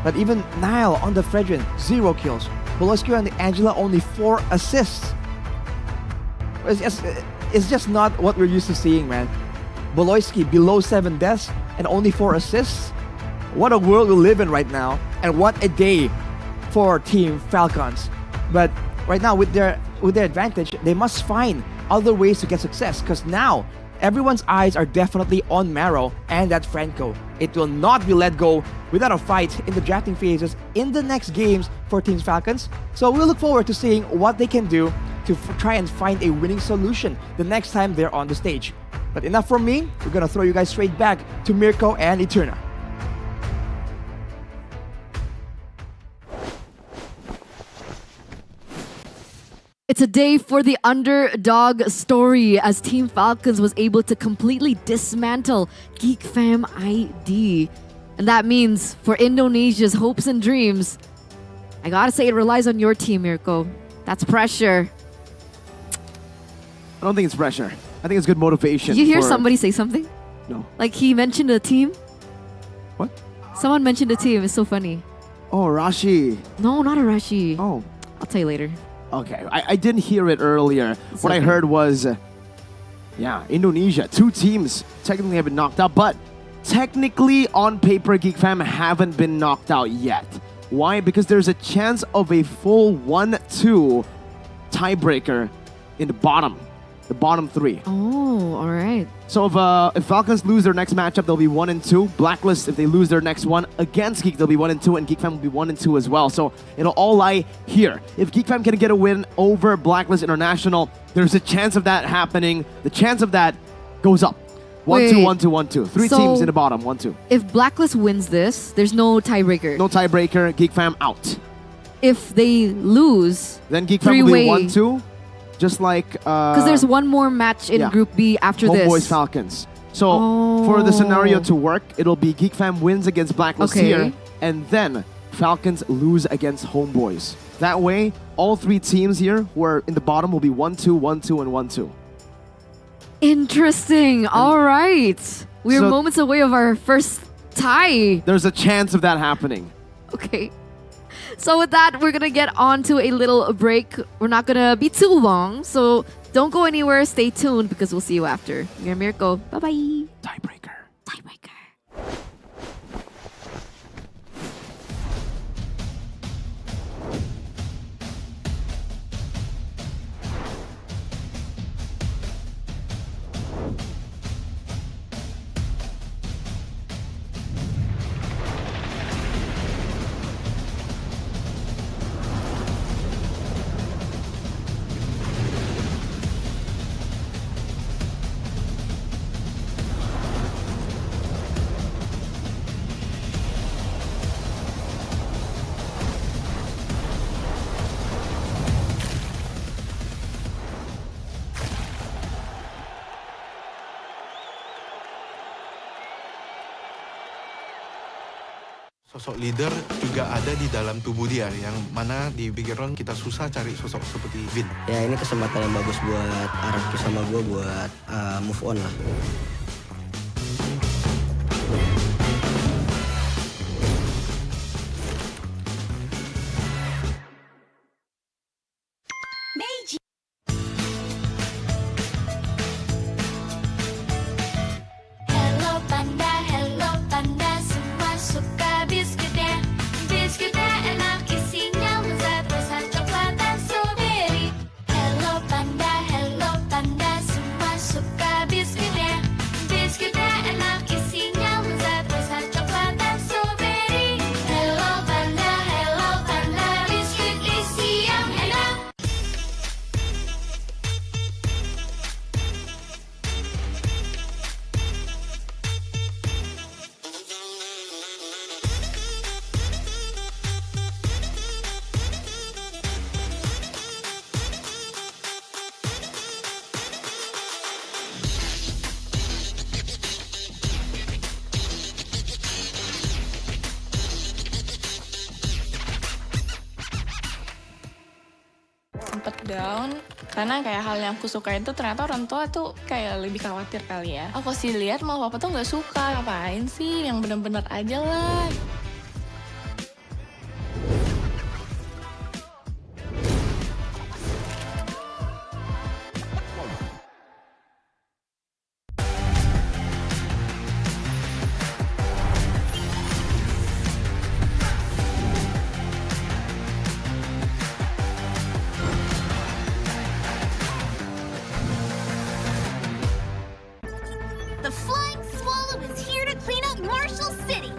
H: But even Nile on the Fredrin, 0 kills. Boloski and the Angela, only 4 assists. It's just not what we're used to seeing, man. Boloski below 7 deaths and only 4 assists. What a world we live in right now, and what a day for Team Falcons. But right now with their advantage, they must find other ways to get success, because now everyone's eyes are definitely on Maro and that Franco. It will not be let go without a fight in the drafting phases in the next games for Team Falcons. So we'll look forward to seeing what they can do to try and find a winning solution the next time they're on the stage. But enough from me, we're gonna throw you guys straight back to Mirko and Eterna.
E: It's a day for the underdog story as Team Falcons was able to completely dismantle Geek Fam ID. And that means for Indonesia's hopes and dreams, I gotta say it relies on your team, Mirko. That's pressure.
F: I don't think it's pressure. I think it's good motivation.
E: Did you hear somebody say something?
F: No.
E: Like he mentioned a team?
F: What?
E: Someone mentioned a team. It's so funny.
F: Oh, Rashi.
E: No, not Arashi.
F: Oh.
E: I'll tell you later.
F: Okay, I didn't hear it earlier.
E: It's
F: What I
E: okay.
F: heard was, Indonesia. 2 teams technically have been knocked out, but technically on paper, Geek Fam haven't been knocked out yet. Why? Because there's a chance of a full 1-2 tiebreaker in the bottom 3.
E: Oh, all right.
F: So if Falcons lose their next matchup, they'll be 1-2. Blacklist, if they lose their next one against Geek, they'll be 1-2, and Geek Fam will be 1-2 as well. So it'll all lie here. If Geek Fam can get a win over Blacklist International, there's a chance of that happening. The chance of that goes up. 1-2,
E: Wait.
F: 1-2, 1-2. 3
E: So-
F: teams in the bottom, 1-2.
E: If Blacklist wins this, there's no tiebreaker.
F: No tiebreaker, Geek Fam out.
E: If they lose,
F: Then Geek Fam will be
E: Three-way.
F: 1-2, just like
E: because there's one more match in
F: yeah.
E: Group B after
F: Homebois
E: this.
F: Falcons. So for the scenario to work, it'll be Geek Fam wins against Blacklist
E: Okay.
F: here, and then Falcons lose against Homebois. That way, all 3 teams here who are in the bottom will be 1-2, 1-2, and 1-2.
E: Interesting. All right. We're
F: So-
E: moments away of our first tie.
F: There's a chance of that happening.
E: Okay. So with that, we're gonna get on to a little break. We're not gonna be too long, so don't go anywhere. Stay tuned because we'll see you after. You're Mirko. Bye bye.
F: Tiebreaker.
E: Tiebreaker.
C: Sosok leader juga ada di dalam tubuh dia, yang mana di Bigetron kita susah cari sosok seperti Vin.
D: Ya ini kesempatan yang bagus buat Araki sama gue buat move on lah.
B: Hello panda, semua suka biskuitnya. Biskuitnya enak, isinya lezat, rasa coklat dan strawberry. Hello panda, semua suka biskuitnya. Biskuitnya enak, isinya lezat, rasa coklat dan strawberry. Hello panda, biskuit isi yang enak.
A: Sempet down karena kayak hal yang aku suka itu ternyata orang tua tuh kayak lebih khawatir kali ya. Aku sih lihat malah papa tuh nggak suka, ngapain sih yang bener-bener aja lah.
B: The Flying Swallow is here to clean up Marshall City.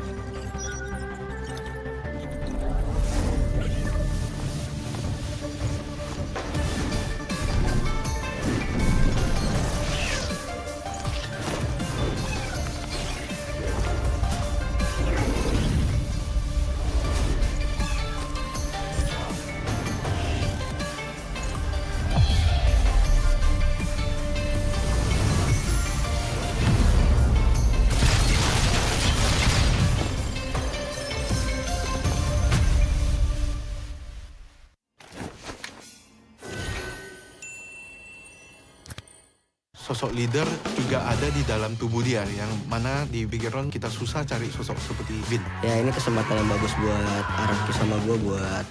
C: Sosok leader juga ada di dalam tubuh dia, yang mana di Bigetron kita susah cari sosok seperti Vin.
D: Ya ini kesempatan yang bagus buat Araki sama gue buat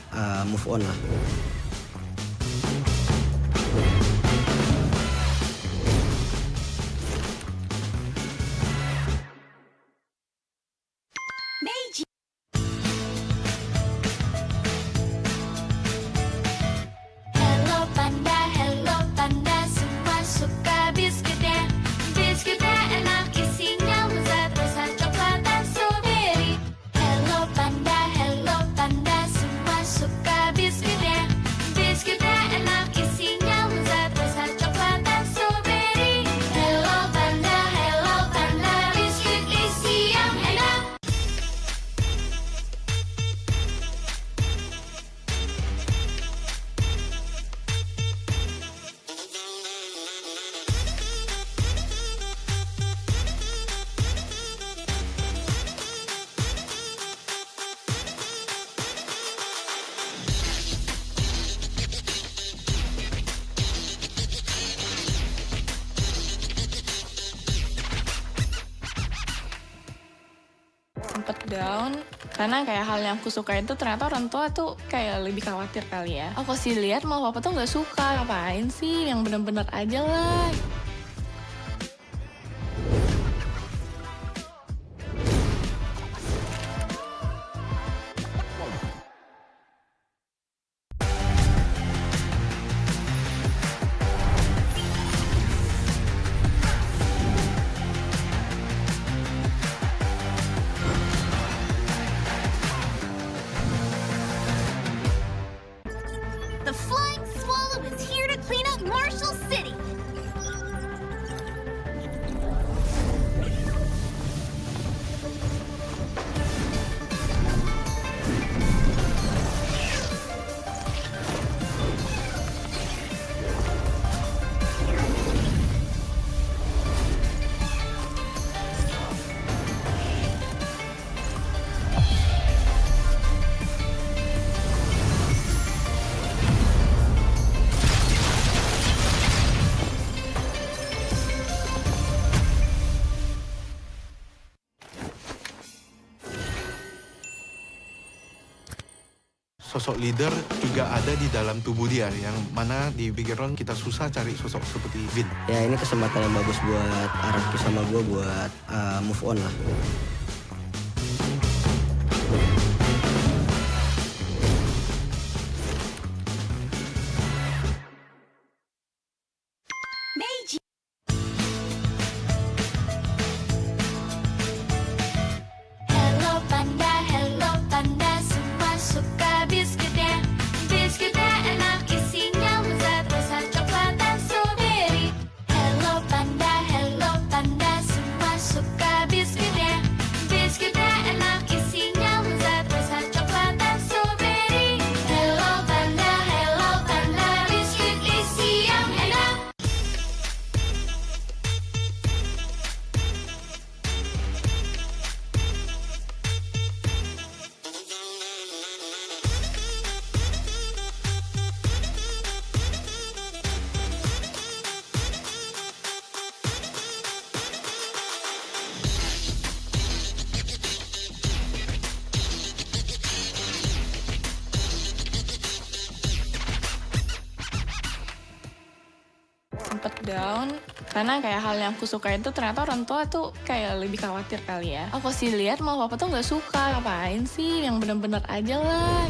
D: move on lah.
B: Hello panda, semua suka biskuitnya. Biskuitnya enak, isinya lezat, rasa coklat dan strawberry. Hello panda, semua suka biskuitnya. Biskuitnya enak, isinya lezat, rasa coklat dan strawberry. Hello panda, biskuit isi yang enak.
A: Sempet down karena kayak hal yang aku suka itu ternyata orang tua tuh kayak lebih khawatir kali ya. Aku sih lihat mau papa tuh nggak suka, ngapain sih, yang bener-bener aja lah.
B: The Flying Swallow is here to clean up Marshall City.
C: Sosok leader juga ada di dalam tubuh dia, yang mana di Bigetron kita susah cari sosok seperti Vin.
D: Ya ini kesempatan yang bagus buat Araki sama gue buat move on lah.
B: Hello panda, semua suka biskuitnya. Biskuitnya enak, isinya lezat, rasa coklat dan strawberry. Hello panda, semua suka biskuitnya. Biskuitnya enak, isinya lezat, rasa coklat dan strawberry. Hello panda, biskuit isi yang enak.
A: Sempet down karena kayak hal yang aku suka itu ternyata orang tua tuh kayak lebih khawatir kali ya. Aku sih lihat mau papa tuh nggak suka, ngapain sih, yang bener-bener aja lah.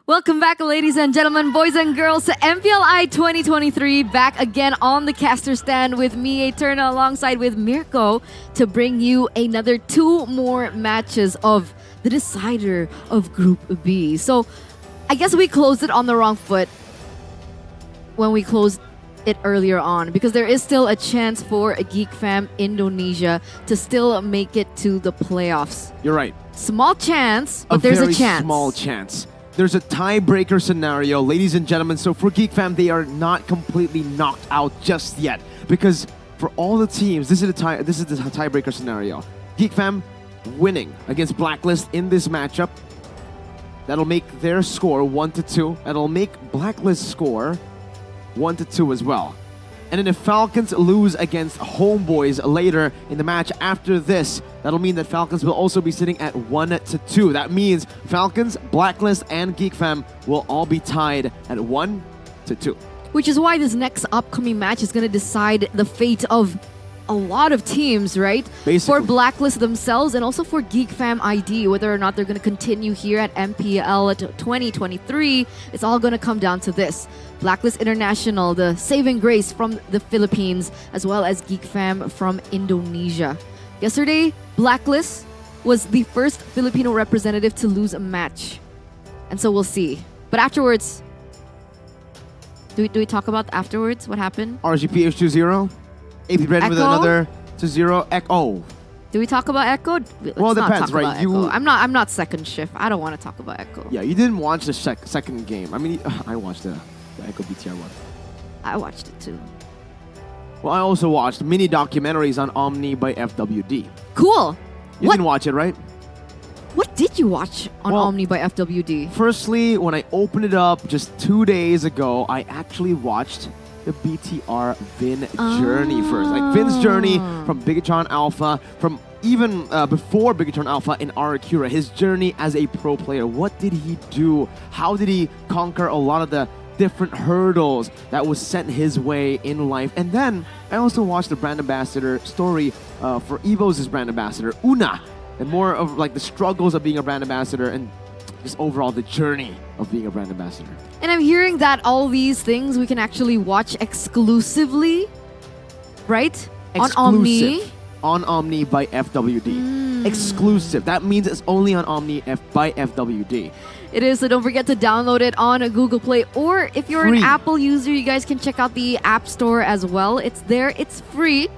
E: Welcome back, ladies and gentlemen, boys and girls, to MPLI 2023. Back again on the caster stand with me, Eterna, alongside with Mirko, to bring you another 2 more matches of the decider of Group B. So, I guess we closed it on the wrong foot when we closed it earlier on, because there is still a chance for a Geek Fam Indonesia to still make it to the playoffs.
F: You're right.
E: Small chance, but there's a chance.
F: Small chance. There's a tiebreaker scenario, ladies and gentlemen. So for Geek Fam, they are not completely knocked out just yet, because for all the teams, this is the tiebreaker scenario. Geek Fam winning against Blacklist in this matchup. That'll make their score 1-2. That'll make Blacklist score 1-2 as well. And then if Falcons lose against Homebois later in the match after this, that'll mean that Falcons will also be sitting at 1-2. That means Falcons, Blacklist, and Geek Fam will all be tied at 1-2.
E: Which is why this next upcoming match is going to decide the fate of a lot of teams, right?
F: Basically.
E: For Blacklist themselves and also for Geek Fam ID, whether or not they're going to continue here at MPL 2023, it's all going to come down to this. Blacklist International, the saving grace from the Philippines, as well as Geek Fam from Indonesia. Yesterday, Blacklist was the first Filipino representative to lose a match. And so we'll see. But afterwards, do we talk about afterwards? What happened?
F: RGPH 2-0. AP Bren with another 2-0. Echo.
E: Do we talk about Echo?
F: Well, it depends, right?
E: Echo. I'm not second shift. I don't want to talk about Echo.
F: Yeah, you didn't watch the second game. I mean, I watched the Echo BTR one.
E: I watched it too.
F: Well, I also watched mini documentaries on Omni by FWD.
E: Cool.
F: You didn't watch it, right?
E: What did you watch on Omni by FWD?
F: Firstly, when I opened it up just 2 days ago, I actually watched the BTR Vin journey first. Like Vin's journey from Bigetron Alpha, from even before Bigetron Alpha in Arakura, his journey as a pro player. What did he do? How did he conquer a lot of the different hurdles that was sent his way in life? And then I also watched the brand ambassador story for EVOS' brand ambassador, Una, and more of like the struggles of being a brand ambassador and just overall the journey of being a brand ambassador.
E: And I'm hearing that all these things we can actually watch exclusively, right? On Omni.
F: On Omni by FWD. Exclusive. That means it's only on Omni by FWD.
E: It is, so don't forget to download it on Google Play. Or if you're
F: Free.
E: an Apple user, you guys can check out the App Store as well. It's there. It's free.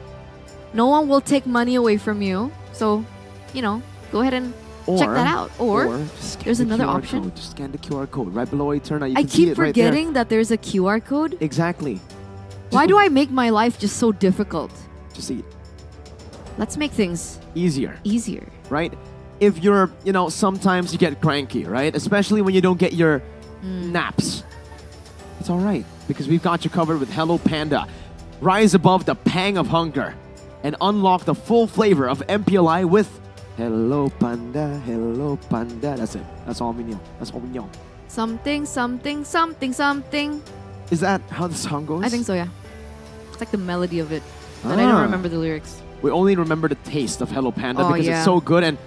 E: No one will take money away from you. So, you know, go ahead and check that out. Or there's another option.
F: Code. Just scan the QR code right below Eterna. You
E: I
F: can see
E: keep
F: it right
E: forgetting that there's a QR code.
F: there. Exactly.
E: Why do I make my life just so difficult?
F: Just see it.
E: Let's make things
F: Easier.
E: easier.
F: Right? If you're, sometimes you get cranky, right? Especially when you don't get your naps. It's all right, because we've got you covered with Hello Panda. Rise above the pang of hunger and unlock the full flavor of MPLI with Hello Panda, Hello Panda. That's it. That's all we know. That's all we know.
E: Something, something, something, something.
F: Is that how the song goes?
E: I think so, yeah. It's like the melody of it. But I don't remember the lyrics.
F: We only remember the taste of Hello Panda because
E: yeah.
F: it's so good. And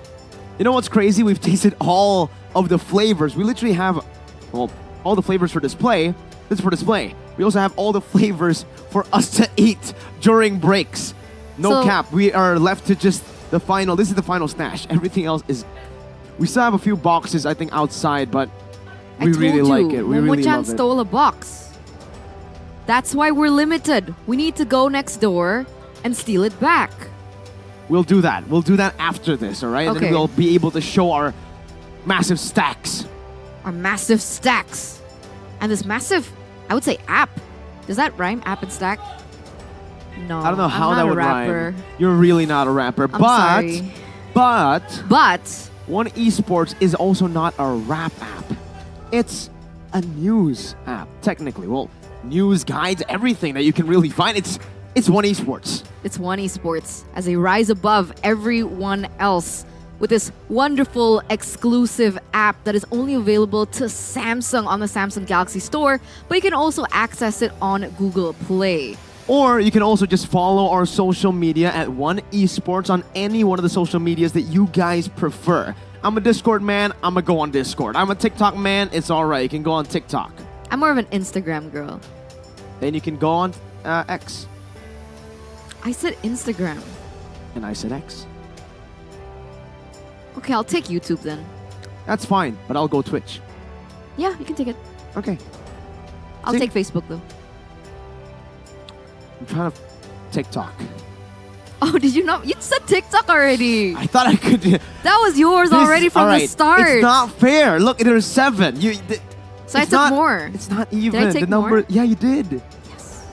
F: you know what's crazy? We've tasted all of the flavors. We literally have, all the flavors for display. This is for display. We also have all the flavors for us to eat during breaks. No cap. We are left to just the final. This is the final stash. Everything else is... We still have a few boxes, I think, outside, but we really like it. We really
E: Momo-chan
F: love it.
E: stole a box. That's why we're limited. We need to go next door and steal it back.
F: We'll do that. We'll do that after this, all right? And then we'll be able to show our massive stacks.
E: Our massive stacks. And this massive, I would say, app. Does that rhyme, app and stack? No.
F: I don't know how that would
E: rhyme.
F: You're really not a rapper.
E: I'm sorry.
F: But
E: One
F: Esports is also not a rap app. It's a news app, technically. Well, news, guides, everything that you can really find. It's One Esports.
E: It's One Esports as they rise above everyone else with this wonderful exclusive app that is only available to Samsung on the Samsung Galaxy Store, but you can also access it on Google Play.
F: Or you can also just follow our social media at One Esports on any one of the social medias that you guys prefer. I'm a Discord man. I'm gonna go on Discord. I'm a TikTok man. It's all right. You can go on TikTok.
E: I'm more of an Instagram girl.
F: Then you can go on X.
E: I said Instagram.
F: And I said X.
E: Okay, I'll take YouTube then.
F: That's fine, but I'll go Twitch.
E: Yeah, you can take it.
F: Okay.
E: I'll
F: See?
E: take Facebook though.
F: I'm trying to TikTok.
E: Oh, did you not? You said TikTok already.
F: I thought I could.
E: That was yours already from the start.
F: It's not fair. Look, there's 7.
E: So I took more.
F: It's not even.
E: Did I take
F: the number.
E: more?
F: Yeah, you did.
E: Yes.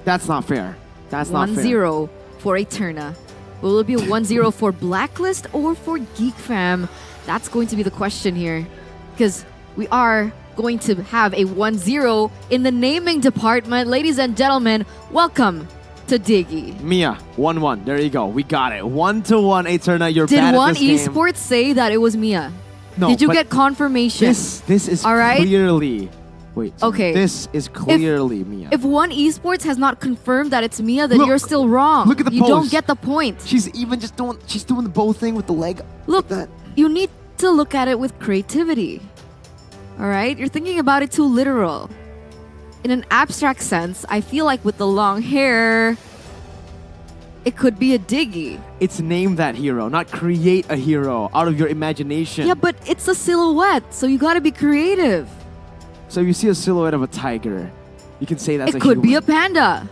F: That's not fair. That's not fair.
E: 1-0 for Eterna. Will it be a 1-0 for Blacklist or for Geek Fam? That's going to be the question here. Because we are going to have a 1-0 in the naming department. Ladies and gentlemen, welcome to Diggy.
F: Mia, 1-1. There you go. We got it. 1-1, Eterna. You're
E: Did
F: bad at
E: one
F: this game.
E: esports say that it was Mia?
F: No,
E: Did you
F: but
E: get confirmation?
F: This is
E: All right?
F: clearly. Wait. sorry.
E: Okay.
F: This is clearly Mia.
E: If one esports has not confirmed that it's Mia, then
F: Look.
E: you're still wrong.
F: Look at the
E: You don't
F: pose.
E: get the point.
F: She's even just doing. She's doing the bow thing with the leg.
E: Look,
F: like that.
E: you need to look at it with creativity. All right? You're thinking about it too literal. In an abstract sense, I feel like with the long hair, it could be a Diggy.
F: It's name that hero, not create a hero out of your imagination.
E: Yeah, but it's a silhouette, so you gotta be creative.
F: So if you see a silhouette of a tiger, you can say that's
E: It could be a
F: human.
E: panda.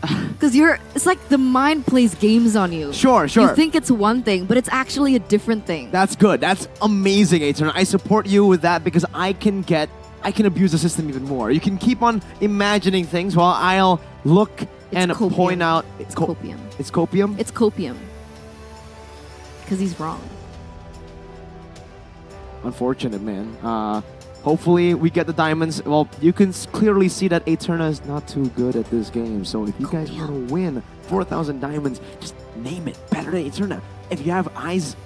E: Because it's like the mind plays games on you.
F: Sure.
E: You think it's one thing, but it's actually a different thing.
F: That's good. That's amazing, Eterna. I support you with that because I can abuse the system even more. You can keep on imagining things while I'll look and
E: copium.
F: point out.
E: It's copium.
F: It's copium?
E: It's copium. Because he's wrong.
F: Unfortunate, man. Hopefully we get the diamonds. Well, you can clearly see that Eterna is not too good at this game. So if you guys want to win 4,000 diamonds, just name it. Better than Eterna. If you have eyes,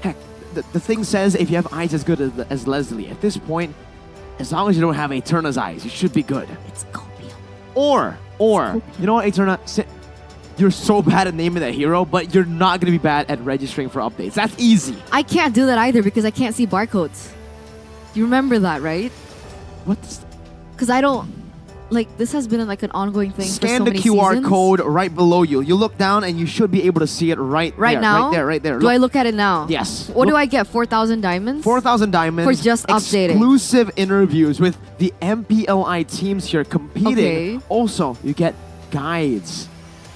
F: heck, the thing says if you have eyes as good as Leslie. At this point, as long as you don't have Eterna's eyes, you should be good.
E: It's copium.
F: Or, you know what, Eterna? You're so bad at naming that hero, but you're not going to be bad at registering for updates. That's easy.
E: I can't do that either because I can't see barcodes. You remember that, right?
F: What?
E: Because I don't... Like, this has been like an ongoing thing
F: Scan
E: for so
F: the
E: many
F: QR
E: seasons.
F: code right below you. You look down and you should be able to see it right there,
E: now?
F: Right there.
E: Do I look at it now?
F: Yes.
E: What do
F: Look.
E: I get? 4,000 diamonds?
F: 4,000 diamonds.
E: For just updating.
F: Exclusive interviews with the MPLI teams here competing.
E: Okay.
F: Also, you get guides.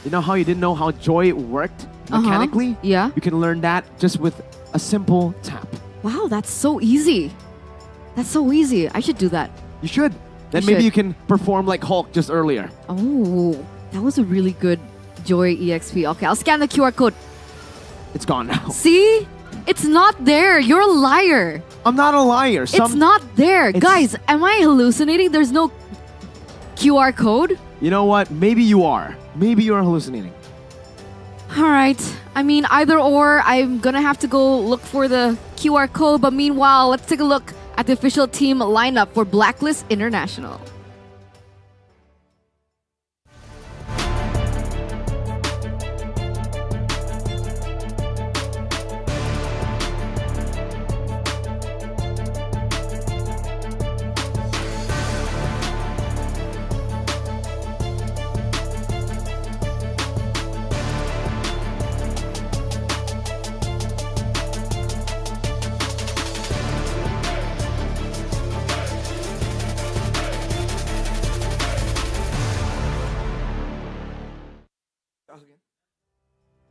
F: You know how you didn't know how Joy worked mechanically?
E: Yeah.
F: You can learn that just with a simple tap.
E: Wow, that's so easy. That's so easy. I should do that.
F: You should. Then
E: I
F: maybe
E: should.
F: you can perform like Hulk just earlier.
E: Oh, that was a really good Joy EXP. Okay, I'll scan the QR code.
F: It's gone now.
E: See? It's not there. You're a liar.
F: I'm not a liar.
E: It's not there.
F: It's-
E: Guys, am I hallucinating? There's no QR code?
F: You know what? Maybe you are. Maybe you're hallucinating.
E: All right. I mean, either or, I'm going to have to go look for the QR code. But meanwhile, let's take a look at the official team lineup for Blacklist International.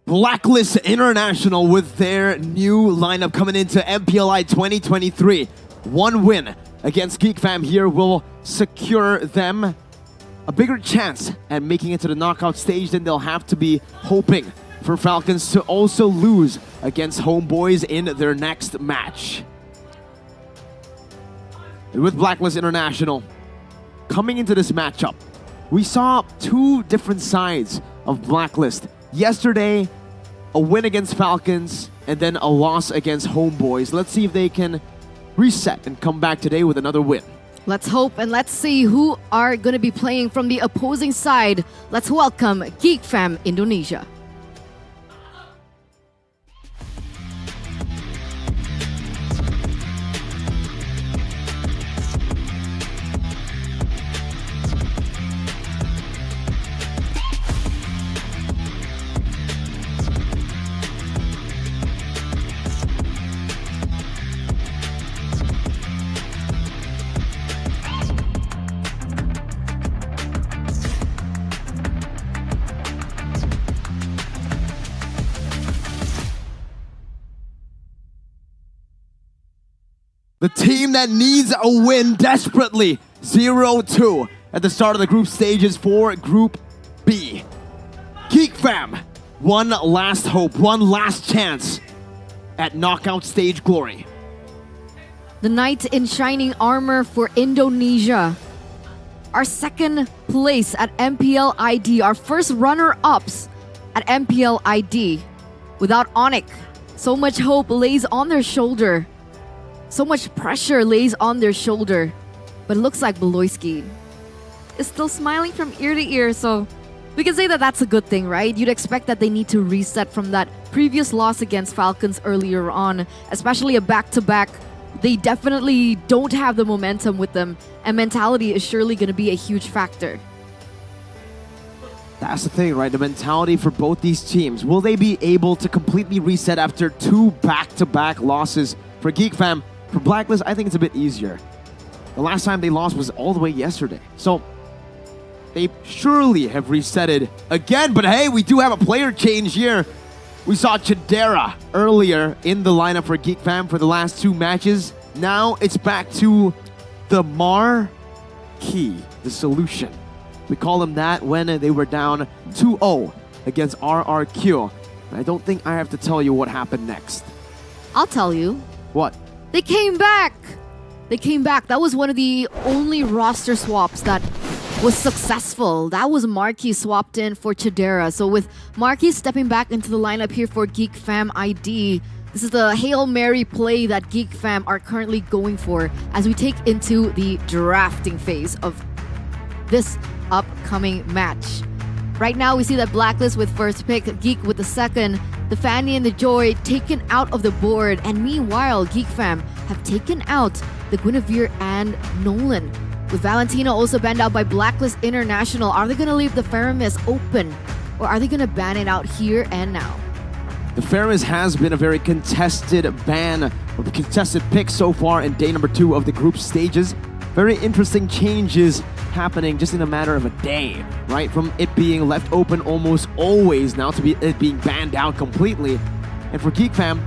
F: Blacklist International with their new lineup coming into MPLI 2023. One win against Geek Fam here will secure them a bigger chance at making it to the knockout stage. Then they'll have to be hoping for Falcons to also lose against Homebois in their next match. And with Blacklist International coming into this matchup, we saw two different sides of Blacklist. Yesterday, a win against Falcons, and then a loss against Homebois. Let's see if they can reset and come back today with another win.
E: Let's hope and let's see who are going to be playing from the opposing side. Let's welcome Geek Fam Indonesia.
F: The team that needs a win desperately. 0-2 at the start of the group stages for Group B. Geek Fam, one last hope, one last chance at knockout stage glory.
E: The knight in shining armor for Indonesia. Our second place at MPL ID, our first runner-ups at MPL ID. Without Onyx, so much hope lays on their shoulder. So much pressure lays on their shoulder. But it looks like Beloyski is still smiling from ear to ear, so we can say that that's a good thing, right? You'd expect that they need to reset from that previous loss against Falcons earlier on, especially a back-to-back. They definitely don't have the momentum with them, and mentality is surely going to be a huge factor.
F: That's the thing, right? The mentality for both these teams. Will they be able to completely reset after 2 back-to-back losses? For Geek Fam, for Blacklist, I think it's a bit easier. The last time they lost was all the way yesterday. So they surely have resetted again. But hey, we do have a player change here. We saw Chidera earlier in the lineup for Geek Fam for the last 2 matches. Now it's back to the Marquee, the solution. We call him that when they were down 2-0 against RRQ. I don't think I have to tell you what happened next.
E: I'll tell you.
F: What?
E: They came back! They came back. That was one of the only roster swaps that was successful. That was Marquis swapped in for Chidera. So with Marquis stepping back into the lineup here for Geek Fam ID, this is the Hail Mary play that Geek Fam are currently going for as we take into the drafting phase of this upcoming match. Right now, we see that Blacklist with first pick, Geek with the second, the Fanny and the Joy taken out of the board, and meanwhile, Geek Fam have taken out the Guinevere and Nolan. With Valentina also banned out by Blacklist International, are they going to leave the Faramis open, or are they going to ban it out here and now?
F: The Faramis has been a very contested ban, or contested pick so far in day number 2 of the group stages. Very interesting changes happening just in a matter of a day, right? From it being left open almost always now to it being banned out completely. And for Geek Fam,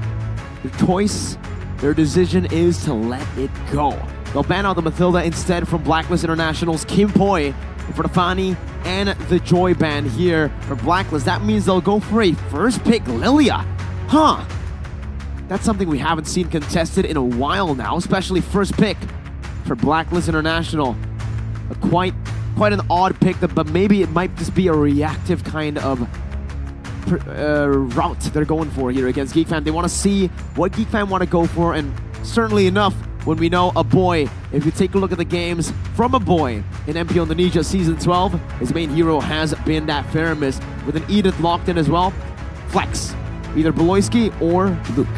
F: their decision is to let it go. They'll ban out the Mathilda instead from Blacklist International's Kim Poi. And for the Fani and the Joy ban here for Blacklist, that means they'll go for a first pick Lilia. Huh. That's something we haven't seen contested in a while now, especially first pick for Blacklist International. Quite an odd pick, but maybe it might just be a reactive kind of route they're going for here against Geek Fam. They want to see what Geek Fam want to go for, and certainly enough, when we know a boy, if you take a look at the games from a boy in MPL Indonesia Season 12, his main hero has been that Faramis, with an Edith locked in as well. Flex, either Beloyski or Luke.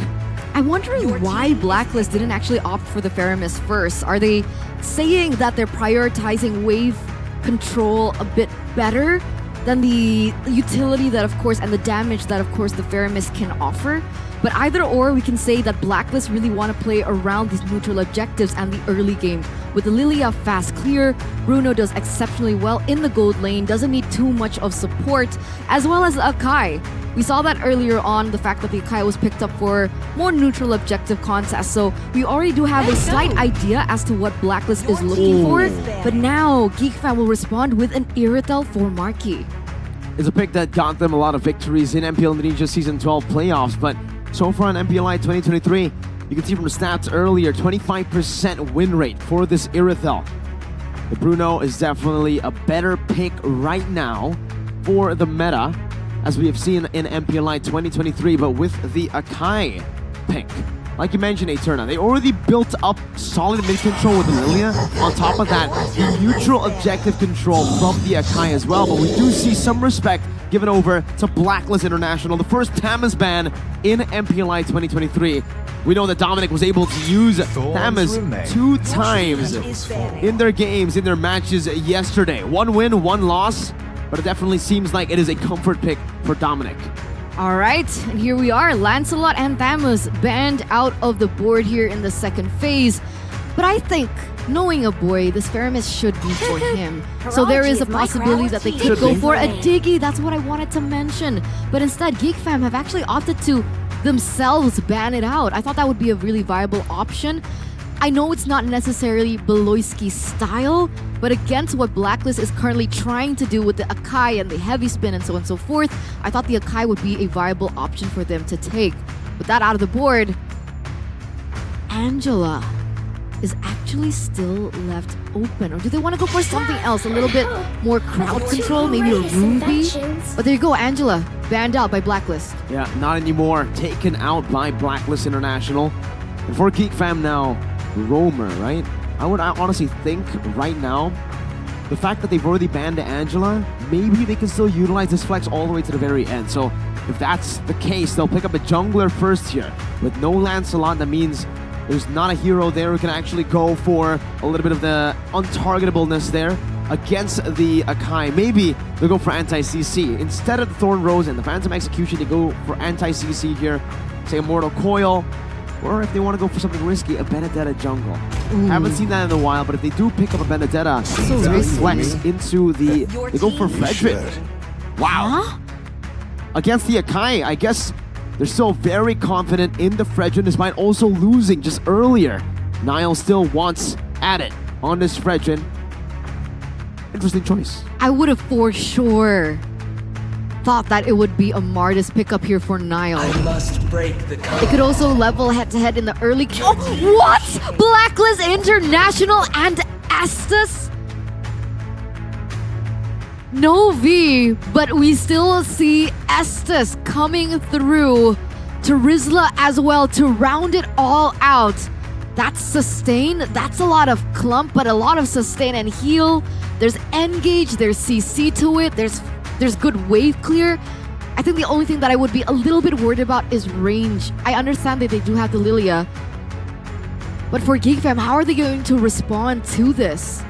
E: I'm wondering why Blacklist didn't actually opt for the Faramis first. Are they saying that they're prioritizing wave control a bit better than the utility that, of course, and the damage that, of course, the Faramis can offer? But either or, we can say that Blacklist really want to play around these neutral objectives and the early game. With the Lilia fast clear, Bruno does exceptionally well in the gold lane, doesn't need too much of support, as well as Akai. We saw that earlier on, the fact that the Akai was picked up for more neutral objective contests, so we already do have a slight idea as to what Blacklist is looking for, but now Geek Fam will respond with an Iritel for Marquee.
F: It's a pick that got them a lot of victories in MPL Indonesia Season 12 playoffs, but so far in MPLI 2023, you can see from the stats earlier, 25% win rate for this Irithel. The Bruno is definitely a better pick right now for the meta, as we have seen in MPLI 2023, but with the Akai pick. Like you mentioned, Eterna, they already built up solid mid control with the Lilia. On top of that, the neutral objective control from the Akai as well, but we do see some respect given over to Blacklist International, the first Thamas ban in MPLI 2023. We know that Dominic was able to use Thamas 2 times in their games, in their matches yesterday. 1 win, 1 loss, but it definitely seems like it is a comfort pick for Dominic.
E: All right, and here we are, Lancelot and Thamus banned out of the board here in the second phase. But I think, knowing a boy, this Faramis should be for him. So there is a possibility that they could go for a Diggy. That's what I wanted to mention. But instead, Geek Fam have actually opted to themselves ban it out. I thought that would be a really viable option. I know it's not necessarily Beloyski's style, but against what Blacklist is currently trying to do with the Akai and the heavy spin and so on and so forth, I thought the Akai would be a viable option for them to take. With that out of the board, Angela is actually still left open. Or do they want to go for something else? A little bit more crowd control, maybe a Ruby? But there you go, Angela, banned out by Blacklist.
F: Yeah, not anymore. Taken out by Blacklist International. And for Geek Fam now, Roamer, right? I honestly think right now, the fact that they've already banned Angela, maybe they can still utilize this flex all the way to the very end. So if that's the case, they'll pick up a jungler first here. With no Lancelot, that means there's not a hero there who can actually go for a little bit of the untargetableness there against the Akai. Maybe they'll go for anti-CC. Instead of the Thorn Rose and the Phantom Execution, they go for anti-CC here. Say a Mortal Coil. Or if they want to go for something risky, a Benedetta jungle. Haven't seen that in a while, but if they do pick up a Benedetta, they flex into the... They go for Frederick. Wow.
E: Huh?
F: Against the Akai, I guess they're still very confident in the Fredrin despite also losing just earlier. Niall still wants at it on this Fredrin. Interesting choice.
E: I would have for sure thought that it would be a Mardis pickup here for Niall.
J: I must break the code.
E: It could also level head-to-head in the early... Oh, what? Blacklist International and Estes? No V, but we still see Estes coming through to Rizla as well to round it all out. That's sustain. That's a lot of clump, but a lot of sustain and heal. There's engage, there's CC to it, there's good wave clear. I think the only thing that I would be a little bit worried about is range. I understand that they do have the Lilia, but for Geek Fam, how are they going to respond to this?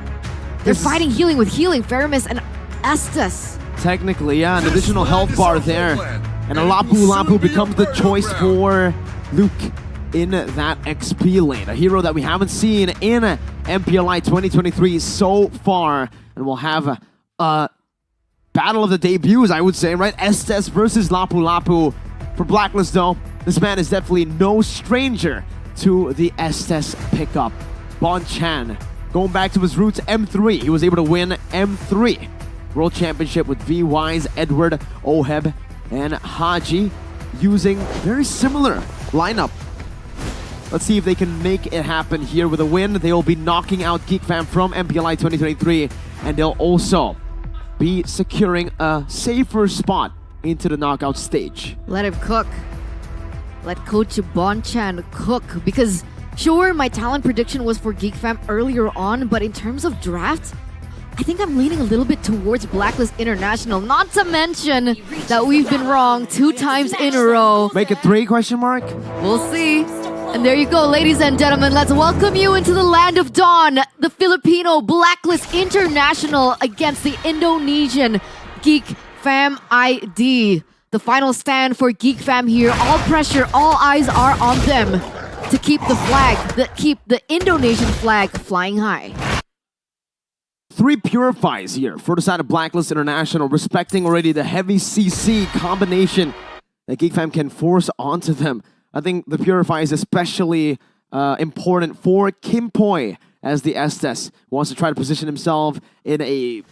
E: They're fighting healing with healing, Feramis and Estes.
F: Technically, yeah, an additional health bar there. And a Lapu becomes the choice for Luke in that XP lane. A hero that we haven't seen in MPLI 2023 so far. And we'll have a battle of the debuts, I would say, right? Estes versus Lapu. For Blacklist, though, this man is definitely no stranger to the Estes pickup. Bon Chan, going back to his roots, M3. He was able to win M3 World Championship with V-Wise, Edward, Oheb, and Haji, using very similar lineup. Let's see if they can make it happen here with a win. They will be knocking out Geek Fam from MPLI 2023, and they'll also be securing a safer spot into the knockout stage.
E: Let him cook. Let Coach Bonchan cook. Because sure, my talent prediction was for Geek Fam earlier on, but in terms of draft, I think I'm leaning a little bit towards Blacklist International. Not to mention that we've been wrong 2 times in a row.
F: Make it 3 question mark?
E: We'll see. And there you go, ladies and gentlemen. Let's welcome you into the land of dawn. The Filipino Blacklist International against the Indonesian Geek Fam ID. The final stand for Geek Fam here. All pressure, all eyes are on them to keep the flag, keep the Indonesian flag flying high.
F: 3 purifies here for the side of Blacklist International, respecting already the heavy CC combination that Geek Fam can force onto them. I think the purify is especially important for Kim Poi, as the Estes wants to try to position himself in the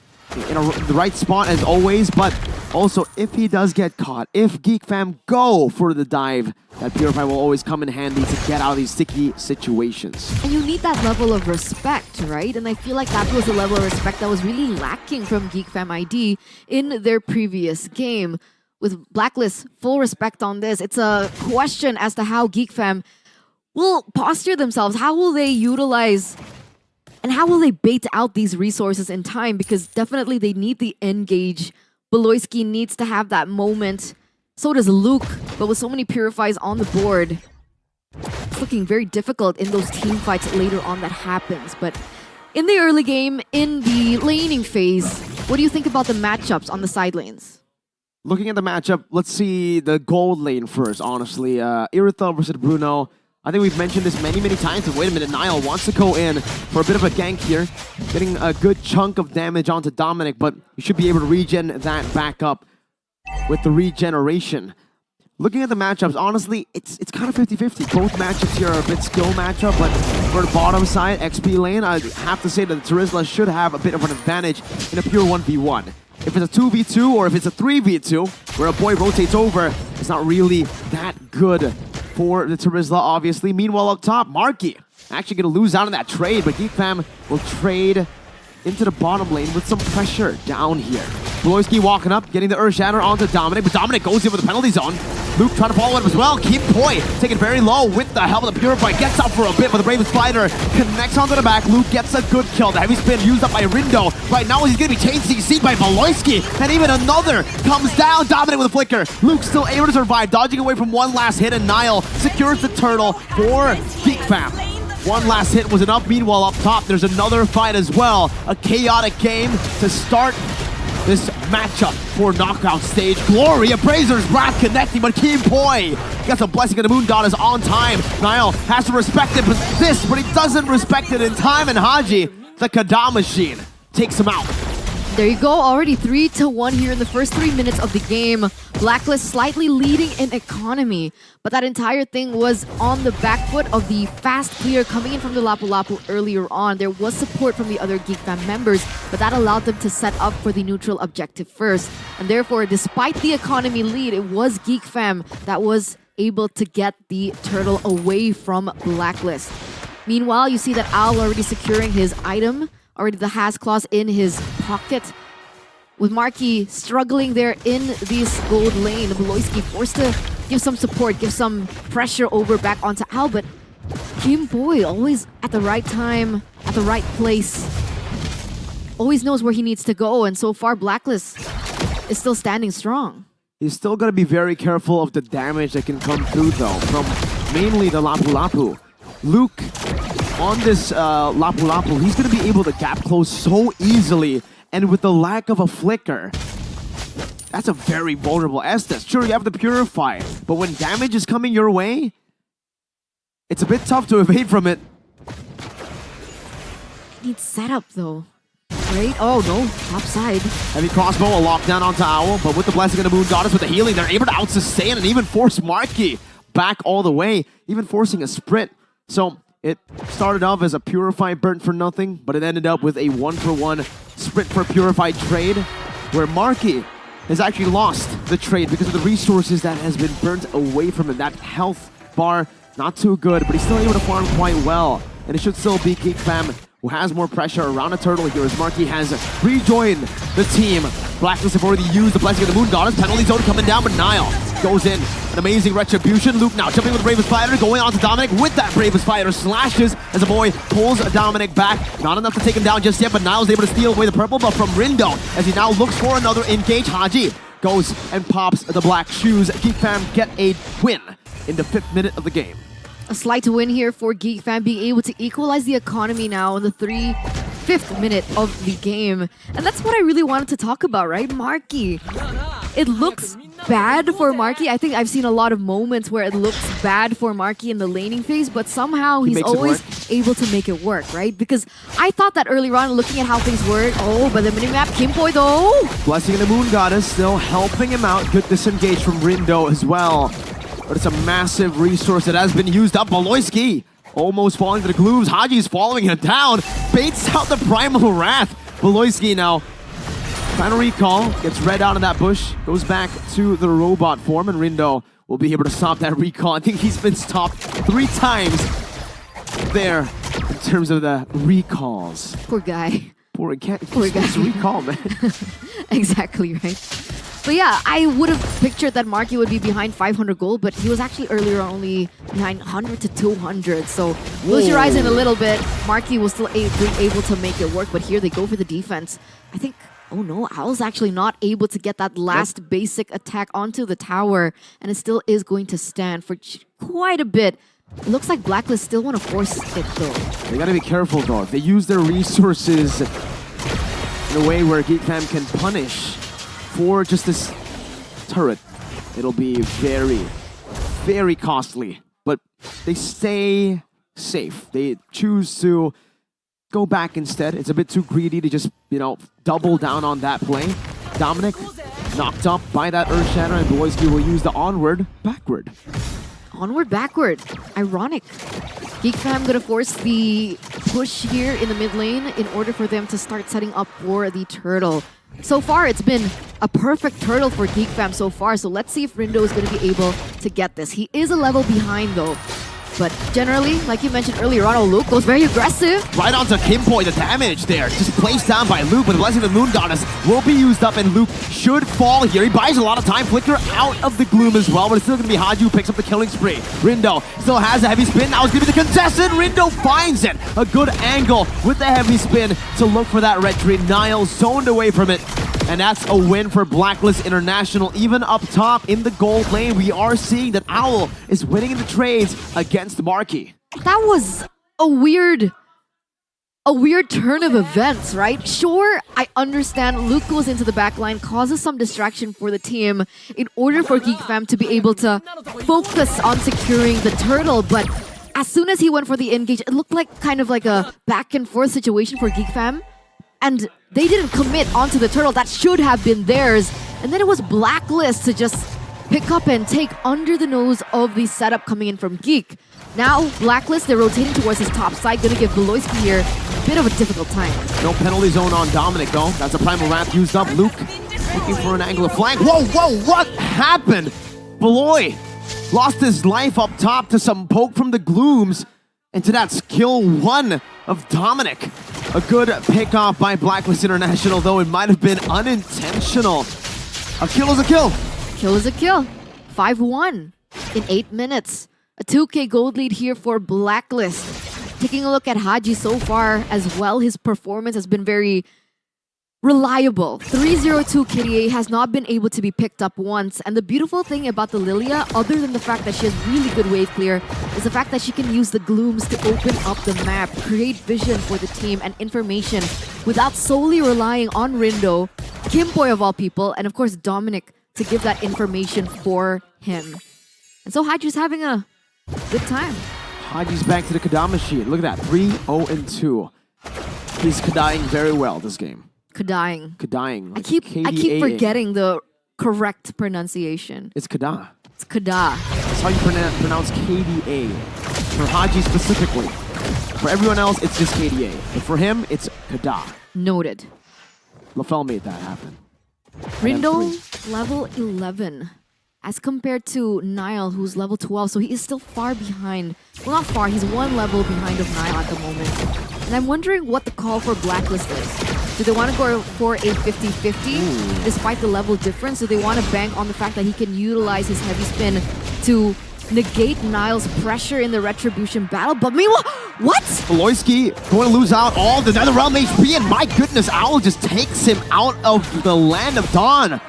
F: right spot as always, but also if he does get caught, if Geek Fam go for the dive, that purify will always come in handy to get out of these sticky situations.
E: And you need that level of respect, right? And I feel like that was a level of respect that was really lacking from Geek Fam ID in their previous game. With Blacklist, full respect on this. It's a question as to how Geek Fam will posture themselves. How will they utilize and how will they bait out these resources in time? Because definitely they need the engage. Beloyski needs to have that moment. So does Luke. But with so many purifies on the board, it's looking very difficult in those team fights later on that happens. But in the early game, in the laning phase, what do you think about the matchups on the side lanes?
F: Looking at the matchup, let's see the gold lane first, honestly. Irithel versus Bruno. I think we've mentioned this many times, but wait a minute, Niall wants to go in for a bit of a gank here, getting a good chunk of damage onto Dominic, but you should be able to regen that back up with the regeneration. Looking at the matchups, honestly, it's kind of 50-50. Both matchups here are a bit skill matchup, but for the bottom side, XP lane, I have to say that the Terizla should have a bit of an advantage in a pure 1v1. If it's a 2v2 or if it's a 3v2, where a boy rotates over, it's not really that good for the Terizla, obviously. Meanwhile, up top, Marky actually going to lose out on that trade, but Geek Fam will trade into the bottom lane with some pressure down here. Bloisky walking up, getting the Earth Shatter onto Dominic, but Dominic goes in with the penalty zone. Luke trying to follow him as well. Keep Poi taking very low with the help of the Purify. Gets up for a bit, but the Brave Spider connects onto the back. Luke gets a good kill. The heavy spin used up by Rindo. Right now he's going to be chain CC'd by Bloisky, and even another comes down. Dominic with a flicker. Luke still able to survive, dodging away from one last hit, and Niall secures the turtle for Geek Fam. One last hit was enough. Meanwhile, up top, there's another fight as well. A chaotic game to start this matchup for knockout stage. Glory, Appraiser's Wrath connecting, but Kim Poi gets a blessing of the Moon Goddess on time. Niall has to respect it, but he doesn't respect it in time, and Haji, the Kada machine, takes him out.
E: There you go, already 3-1 here in the first 3 minutes of the game. Blacklist slightly leading in economy, but that entire thing was on the back foot of the fast clear coming in from the Lapu Lapu earlier on. There was support from the other Geek Fam members, but that allowed them to set up for the neutral objective first. And therefore, despite the economy lead, it was Geek Fam that was able to get the turtle away from Blacklist. Meanwhile, you see that Al already securing his item. Already the has claws in his pocket. With Marky struggling there in this gold lane, Bloisky forced to give some support, give some pressure over back onto Al, but Kim Poi always at the right time, at the right place. Always knows where he needs to go, and so far Blacklist is still standing strong.
F: He's still got to be very careful of the damage that can come through though, from mainly the Lapu Lapu. Luke, on this Lapu Lapu, he's going to be able to gap close so easily, and with the lack of a flicker, that's a very vulnerable Estes. Sure, you have the Purify, but when damage is coming your way, it's a bit tough to evade from it.
E: Needs setup though, right? Oh no, top side.
F: Heavy crossbow, a lockdown onto Owl, but with the blessing of the Moon Goddess, with the healing, they're able to out-sustain and even force Marky back all the way, even forcing a sprint. So it started off as a Purify burnt for nothing, but it ended up with a 1-for-1 sprint for Purify trade, where Marky has actually lost the trade because of the resources that has been burnt away from him. That health bar, not too good, but he's still able to farm quite well. And it should still be Geek Fam who has more pressure around a turtle here as Marky has rejoined the team. Blacklist have already used the blessing of the Moon Goddess. Penalty zone coming down, but Niall goes in. An amazing retribution. Luke now jumping with the Bravest Fighter, going on to Dominic with that Bravest Fighter. Slashes as a boy pulls Dominic back. Not enough to take him down just yet, but Niall's able to steal away the purple buff from Rindo as he now looks for another engage. Haji goes and pops the black shoes. Geek Fam get a win in the 5th minute of the game.
E: A slight win here for Geek Fam, being able to equalize the economy now in the 5th minute of the game. And that's what I really wanted to talk about, right? Marky. It looks bad for Marky. I think I've seen a lot of moments where it looks bad for Marky in the laning phase, but somehow he's always able to make it work, right? Because I thought that earlier on, looking at how things work, but the minimap, Kim Poi though.
F: Blessing of the Moon Goddess still helping him out. Good disengage from Rindo as well. But it's a massive resource that has been used up. Bloisky almost falling to the glooms. Haji's following him down. Baits out the Primal Wrath. Bloisky now trying to recall. Gets read out in that bush. Goes back to the robot form. And Rindo will be able to stop that recall. I think he's been stopped 3 times there in terms of the recalls.
E: Poor guy.
F: Poor guy. Recall, man.
E: Exactly, right? But yeah, I would have pictured that Marky would be behind 500 gold, but he was actually earlier only behind 100 to 200. So close your eyes in a little bit. Marky was still able to make it work, but here they go for the defense. I think, oh no, Owl's actually not able to get that last basic attack onto the tower, and it still is going to stand for quite a bit. It looks like Blacklist still want to force it though.
F: They gotta be careful though. If they use their resources in a way where Geek Fam can punish for just this turret, it'll be very, very costly. But they stay safe. They choose to go back instead. It's a bit too greedy to just, double down on that play. Dominic Knocked up by that Earth Shatter, and Bloisky will use the onward, backward.
E: Onward, backward. Ironic. Geek fam gonna force the push here in the mid lane in order for them to start setting up for the turtle. So far, it's been a perfect turtle for Geek fam so far, so let's see if Rindo is gonna be able to get this. He is a level behind though. But generally, like you mentioned earlier on, Luke goes very aggressive.
F: Right onto Kimboy, the damage there. Just placed down by Luke, but the Blessing of the Moon Goddess will be used up, and Luke should fall here. He buys a lot of time. Flicker out of the gloom as well, but it's still going to be Haji who picks up the killing spree. Rindo still has a heavy spin. Now it's going to be the contestant. Rindo finds it. A good angle with the heavy spin to look for that red tree. Niall zoned away from it. And that's a win for Blacklist International. Even up top in the gold lane, we are seeing that Owl is winning in the trades against Marky.
E: That was a weird turn of events, right? Sure, I understand Luke goes into the backline, causes some distraction for the team in order for Geek Fam to be able to focus on securing the turtle, but as soon as he went for the engage, it looked like kind of like a back and forth situation for Geek Fam. And they didn't commit onto the turtle. That should have been theirs. And then it was Blacklist to just pick up and take under the nose of the setup coming in from Geek. Now, Blacklist, they're rotating towards his top side. Gonna give Beloyski here a bit of a difficult time.
F: No penalty zone on Dominic, though. That's a primal ramp used up. Luke looking for an angle of flank. Whoa, what happened? Beloy lost his life up top to some poke from the glooms. And to that skill 1 of Dominic. A good pick off by Blacklist International, though it might have been unintentional. A kill is a kill.
E: Kill is a kill. 5-1 in 8 minutes. A 2K gold lead here for Blacklist. Taking a look at Haji so far as well, his performance has been very reliable. 302 KDA has not been able to be picked up once. And the beautiful thing about the Lilia, other than the fact that she has really good wave clear, is the fact that she can use the glooms to open up the map, create vision for the team and information without solely relying on Rindo, Kimboy of all people, and of course Dominic to give that information for him. And so Haji's having a good time.
F: Haji's back to the Kada machine. Look at that, 3-0-2. He's Kadaing very well this game.
E: Kadaing.
F: Kadaing.
E: I keep forgetting the correct pronunciation.
F: It's Kada.
E: It's Kada.
F: That's how you pronounce KDA. For Haji specifically. For everyone else, it's just KDA. But for him, it's Kada.
E: Noted.
F: LaFell made that happen.
E: Rindo, level 11. As compared to Niall, who's level 12, so he is still far behind. Well, not far, he's 1 level behind of Niall at the moment. And I'm wondering what the call for Blacklist is. Do they want to go for a 50-50 despite the level difference? Do they want to bank on the fact that he can utilize his heavy spin to negate Niall's pressure in the Retribution battle? But meanwhile, what?
F: Beloyski going to lose out all the NetherRealm HP, and my goodness, Owl just takes him out of the Land of Dawn.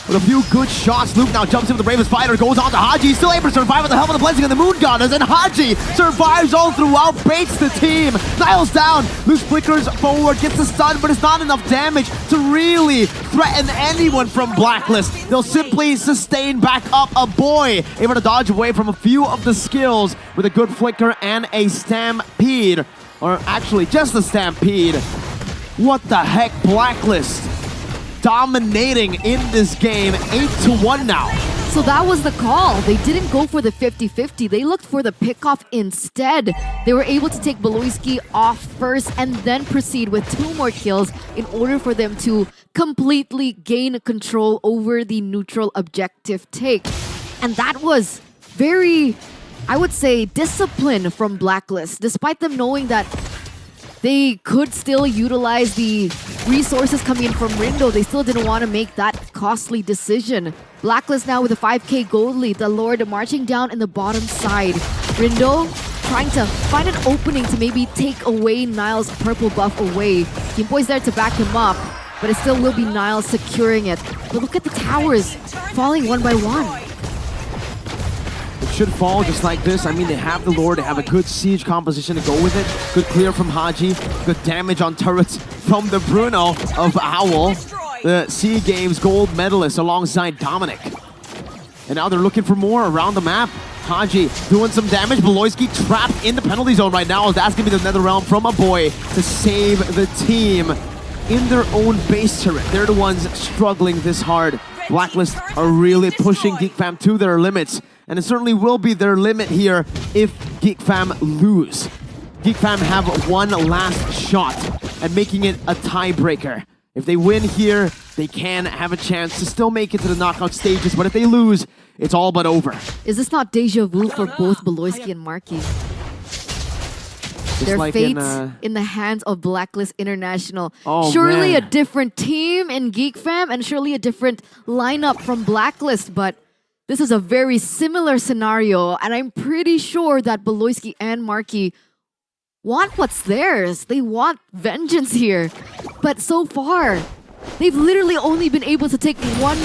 F: With a few good shots, Luke now jumps in with the Bravest Fighter, goes on to Haji. He's still able to survive with the help of the Blessing of the Moon Goddess, and Haji survives all throughout, baits the team. Niall's down, Luke flickers forward, gets the stun, but it's not enough damage to really threaten anyone from Blacklist. They'll simply sustain back up. A boy able to dodge away from a few of the skills with a good flicker and a stampede. Or actually, just a stampede. What the heck, Blacklist? Dominating in this game, 8-1 now.
E: So that was the call. They didn't go for the 50-50. They looked for the pickoff instead. They were able to take Beloyski off first and then proceed with 2 more kills in order for them to completely gain control over the neutral objective take. And that was very, I would say, disciplined from Blacklist, despite them knowing that they could still utilize the resources coming in from Rindo. They still didn't want to make that costly decision. Blacklist now with a 5K gold lead. The Lord marching down in the bottom side. Rindo trying to find an opening to maybe take away Niall's purple buff away. Kimboy's there to back him up, but it still will be Niall securing it. But look at the towers falling 1 by 1.
F: It should fall just like this. I mean, they have the Lord, they have a good siege composition to go with it. Good clear from Haji, good damage on turrets from the Bruno of Owl, the SEA Games gold medalist alongside Dominic. And now they're looking for more around the map. Haji doing some damage. Beloyski trapped in the penalty zone right now. That's going to be the NetherRealm from a boy to save the team. in their own base turret. They're the ones struggling this hard. Blacklist are really pushing Geek Fam to their limits, and it certainly will be their limit here if Geek Fam lose. Geek Fam have one last shot at making it a tiebreaker. If they win here, they can have a chance to still make it to the knockout stages, but if they lose, it's all but over.
E: Is this not deja vu for both Beloyski and Marky? Their
F: like
E: fate in the hands of Blacklist International.
F: Oh,
E: surely
F: man.
E: a different team in Geek Fam and surely a different lineup from Blacklist, but this is a very similar scenario, and I'm pretty sure that Beloyski and Marky want what's theirs. They want vengeance here. But so far, they've literally only been able to take one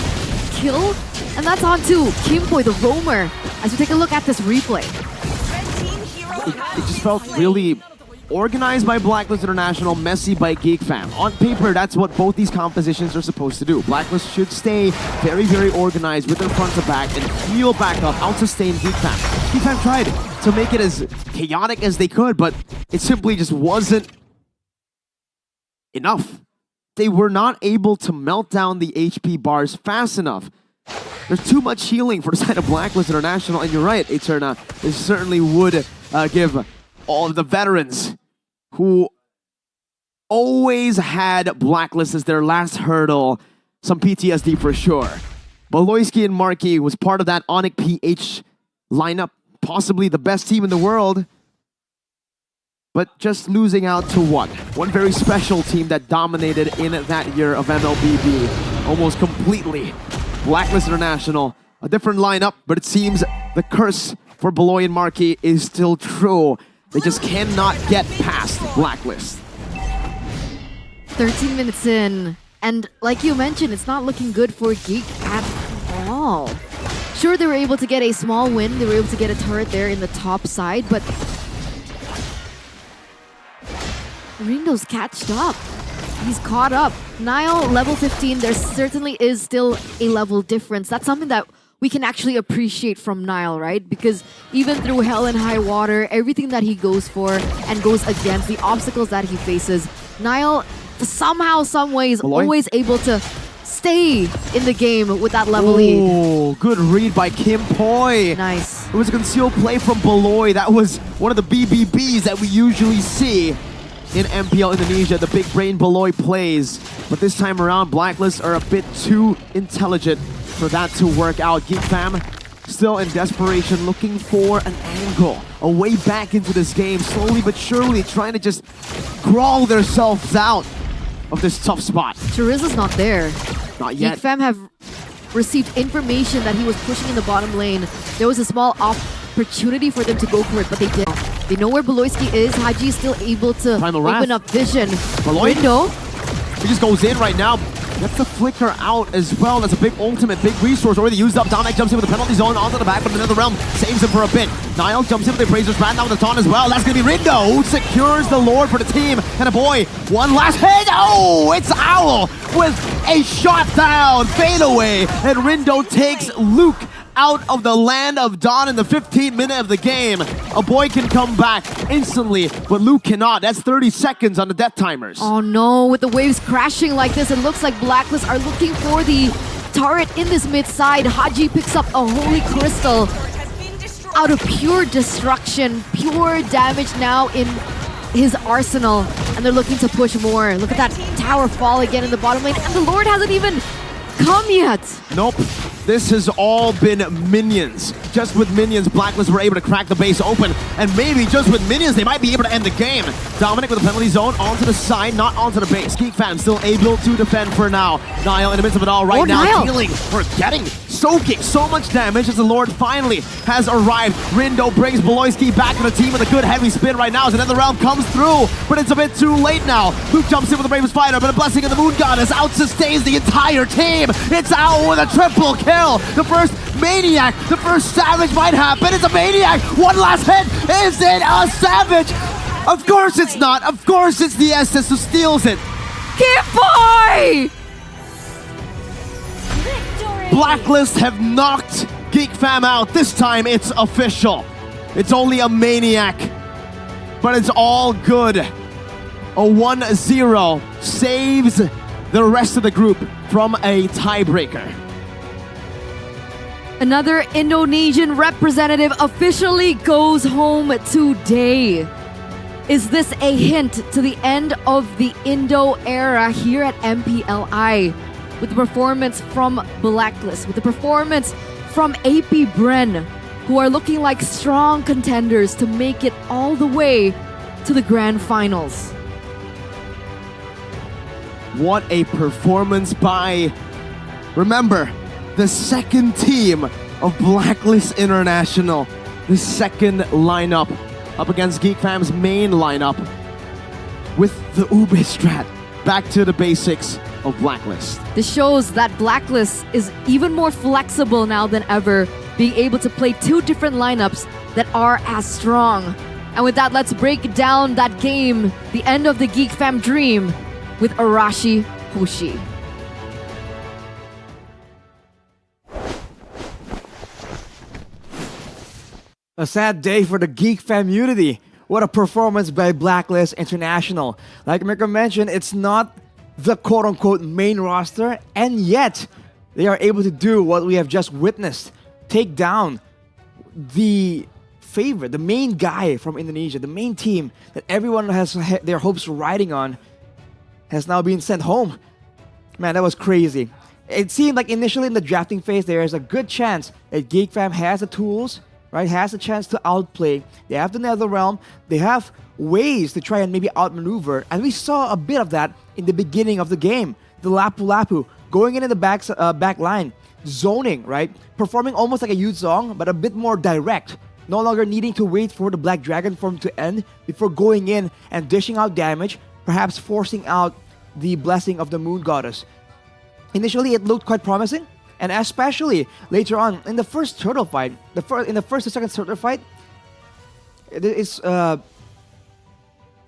E: kill, and that's on to Kimboy, the roamer, as we take a look at this replay.
F: It just felt really organized by Blacklist International, messy by Geek Fam. On paper, that's what both these compositions are supposed to do. Blacklist should stay very, very organized with their front to back and heal back up, out-sustain Geek Fam. Geek Fam tried to make it as chaotic as they could, but it simply just wasn't enough. They were not able to melt down the HP bars fast enough. There's too much healing for the side of Blacklist International, and you're right, Eterna, this certainly would give all of the veterans who always had Blacklist as their last hurdle some PTSD for sure. Beloyski and Marky was part of that Onyx PH lineup, possibly the best team in the world, but just losing out to what? One very special team that dominated in that year of MLBB almost completely. Blacklist International, a different lineup, but it seems the curse for Beloy and Marky is still true. They just cannot get past Blacklist.
E: 13 minutes in, and like you mentioned, it's not looking good for Geek at all. Sure, they were able to get a small win. They were able to get a turret there in the top side, but Rindo's catched up. He's caught up. Nile, level 15, there certainly is still a level difference. That's something that we can actually appreciate from Nile, right? Because even through hell and high water, everything that he goes for and goes against, the obstacles that he faces, Nile somehow, some ways, always able to stay in the game with that level lead.
F: Oh, good read by Kim Poi.
E: Nice.
F: It was a concealed play from Beloy. That was one of the BBBs that we usually see in MPL Indonesia, the big brain Beloy plays. But this time around, Blacklist are a bit too intelligent for that to work out. Geek Fam still in desperation, looking for an angle, a way back into this game, slowly but surely trying to just crawl themselves out of this tough spot.
E: Chariza's not there.
F: Not yet.
E: Geek Fam have received information that he was pushing in the bottom lane. There was a small opportunity for them to go for it, but they didn't. They know where Beloyski is. Haji is still able to open up vision.
F: Beloy?
E: Window.
F: He just goes in right now. Gets the flicker out as well. That's a big ultimate, big resource already used up. Dominic jumps in with the penalty zone onto the back, but another realm saves him for a bit. Niall jumps in with the Appraiser's Brand down with the taunt as well. That's going to be Rindo, who secures the Lord for the team. And a boy, one last hit. Oh, it's Owl with a shot down, fade away. And Rindo takes Luke out of the land of Dawn in the 15th minute of the game. A boy can come back instantly, but Luke cannot. That's 30 seconds on the death timers.
E: Oh no, with the waves crashing like this, it looks like Blacklist are looking for the turret in this mid side. Haji picks up a Holy Crystal out of pure destruction, pure damage now in his arsenal, and they're looking to push more. Look at that tower fall again in the bottom lane, and the Lord hasn't even come yet.
F: Nope. This has all been minions. Just with minions, Blacklist were able to crack the base open. And maybe just with minions, they might be able to end the game. Dominic with the penalty zone onto the side, not onto the base. Geek Fam still able to defend for now. Niall in the midst of it all right now.
E: Niall.
F: Healing, forgetting, soaking so much damage as the Lord finally has arrived. Rindo brings Beloyski back to the team with a good heavy spin right now as another round comes through. But it's a bit too late now. Luke jumps in with the Bravest Fighter, but a blessing of the Moon Goddess out-sustains the entire team. It's out with a triple kill. The first Maniac, the first Savage might happen. It's a Maniac. One last hit. Is it a Savage? Of course it's not. Of course it's the SS who steals it.
E: Kimboy!
F: Blacklist have knocked Geek Fam out. This time it's official. It's only a Maniac, but it's all good. A 1-0 saves the rest of the group from a tiebreaker.
E: Another Indonesian representative officially goes home today. Is this a hint to the end of the Indo era here at MPLI? With the performance from Blacklist, with the performance from AP Bren, who are looking like strong contenders to make it all the way to the grand finals.
F: What a performance by, remember, the second team of Blacklist International. The second lineup up against Geek Fam's main lineup with the Ube strat. Back to the basics of Blacklist.
E: This shows that Blacklist is even more flexible now than ever, being able to play two different lineups that are as strong. And with that, let's break down that game, the end of the Geek Fam dream, with Arashi Hoshi.
H: A sad day for the Geek Fam unity. What a performance by Blacklist International. Like Mirko mentioned, it's not the quote-unquote main roster, and yet they are able to do what we have just witnessed. Take down the favorite, the main guy from Indonesia, the main team that everyone has their hopes riding on, has now been sent home. Man, that was crazy. It seemed like initially in the drafting phase, there is a good chance that Geek Fam has the tools, right? Has a chance to outplay. They have the Netherrealm. They have ways to try and maybe outmaneuver. And we saw a bit of that in the beginning of the game. The Lapu Lapu going in the back line, zoning, right? Performing almost like a Yu Zhong, but a bit more direct. No longer needing to wait for the Black Dragon form to end before going in and dishing out damage, perhaps forcing out the blessing of the Moon Goddess. Initially, it looked quite promising, and especially later on in the first turtle fight, in the first and second turtle fight,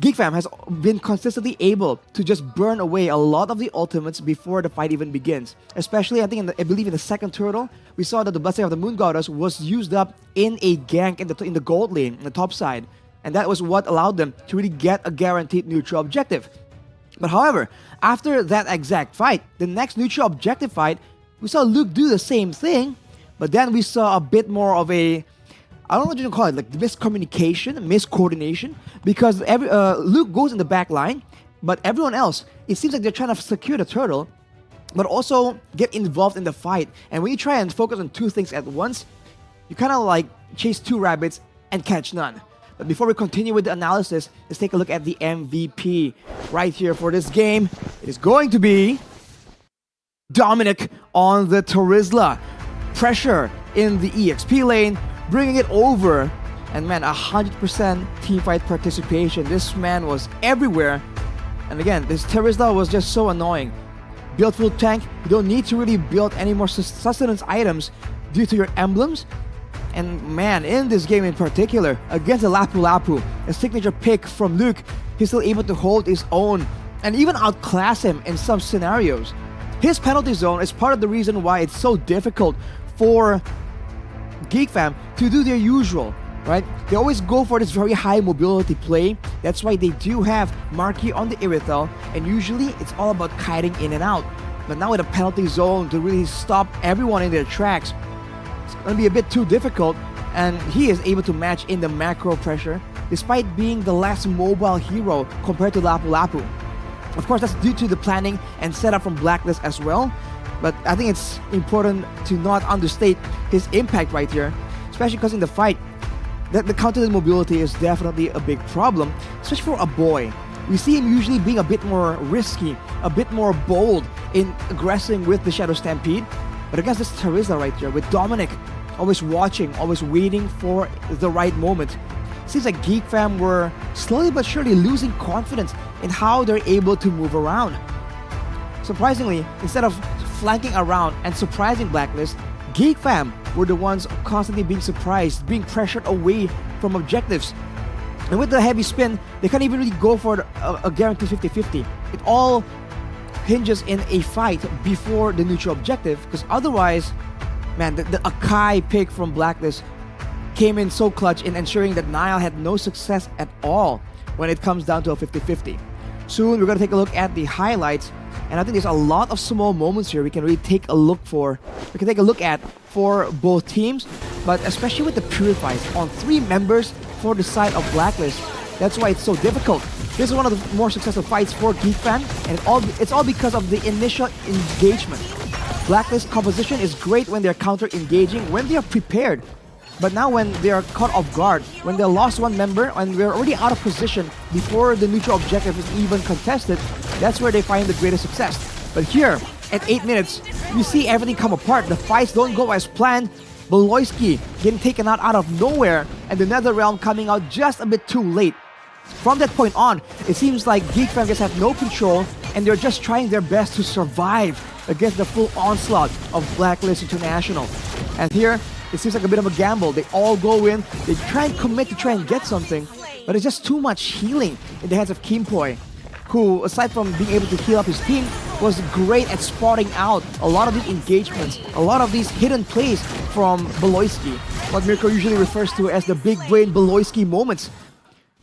H: Geek Fam has been consistently able to just burn away a lot of the ultimates before the fight even begins. Especially, I believe in the second turtle, we saw that the blessing of the Moon Goddess was used up in a gank in the gold lane, in the top side. And that was what allowed them to really get a guaranteed neutral objective. But however, after that exact fight, the next neutral objective fight, we saw Luke do the same thing, but then we saw a bit more of a, I don't know what you can call it, like miscommunication, miscoordination, because Luke goes in the back line, but everyone else, it seems like they're trying to secure the turtle, but also get involved in the fight. And when you try and focus on two things at once, you kind of like chase two rabbits and catch none. But before we continue with the analysis, let's take a look at the MVP right here for this game. It is going to be Dominic on the Terizla. Pressure in the EXP lane, bringing it over. And man, 100% teamfight participation. This man was everywhere. And again, this Terizla was just so annoying. Build full tank, you don't need to really build any more sustenance items due to your emblems. And man, in this game in particular, against the Lapu Lapu, a signature pick from Luke, he's still able to hold his own and even outclass him in some scenarios. His penalty zone is part of the reason why it's so difficult for Geek Fam to do their usual, right? They always go for this very high mobility play. That's why they do have Marquis on the Irithel, and usually it's all about kiting in and out. But now with a penalty zone to really stop everyone in their tracks, it's going to be a bit too difficult, and he is able to match in the macro pressure despite being the less mobile hero compared to Lapu Lapu. Of course, that's due to the planning and setup from Blacklist as well, but I think it's important to not understate his impact right here, especially because in the fight, the counter mobility is definitely a big problem, especially for a boy. We see him usually being a bit more risky, a bit more bold in aggressing with the Shadow Stampede. But against this Terizla right here, with Dominic always watching, always waiting for the right moment, seems like Geek Fam were slowly but surely losing confidence in how they're able to move around. Surprisingly, instead of flanking around and surprising Blacklist, Geek Fam were the ones constantly being surprised, being pressured away from objectives. And with the heavy spin, they can't even really go for a guaranteed 50-50. It all hinges in a fight before the neutral objective, because otherwise, man, the Akai pick from Blacklist came in so clutch in ensuring that Nile had no success at all when it comes down to a 50-50. Soon, we're going to take a look at the highlights. And I think there's a lot of small moments here we can really take a look at for both teams, but especially with the Purifies on 3 members for the side of Blacklist. That's why it's so difficult. This is one of the more successful fights for Geek Fan, and it's all because of the initial engagement. Blacklist composition is great when they're counter-engaging, when they are prepared. But now when they are caught off guard, when they lost 1 member and we're already out of position before the neutral objective is even contested, that's where they find the greatest success. But here, at 8 minutes, we see everything come apart. The fights don't go as planned. Beloyski getting taken out of nowhere, and the Netherrealm coming out just a bit too late. From that point on, it seems like Geek Fam just have no control, and they're just trying their best to survive against the full onslaught of Blacklist International. And here, it seems like a bit of a gamble. They all go in, they try and commit to try and get something, but it's just too much healing in the hands of Kimpoi, who, aside from being able to heal up his team, was great at spotting out a lot of these engagements, a lot of these hidden plays from Beloyski, what Mirko usually refers to as the big brain Beloyski moments.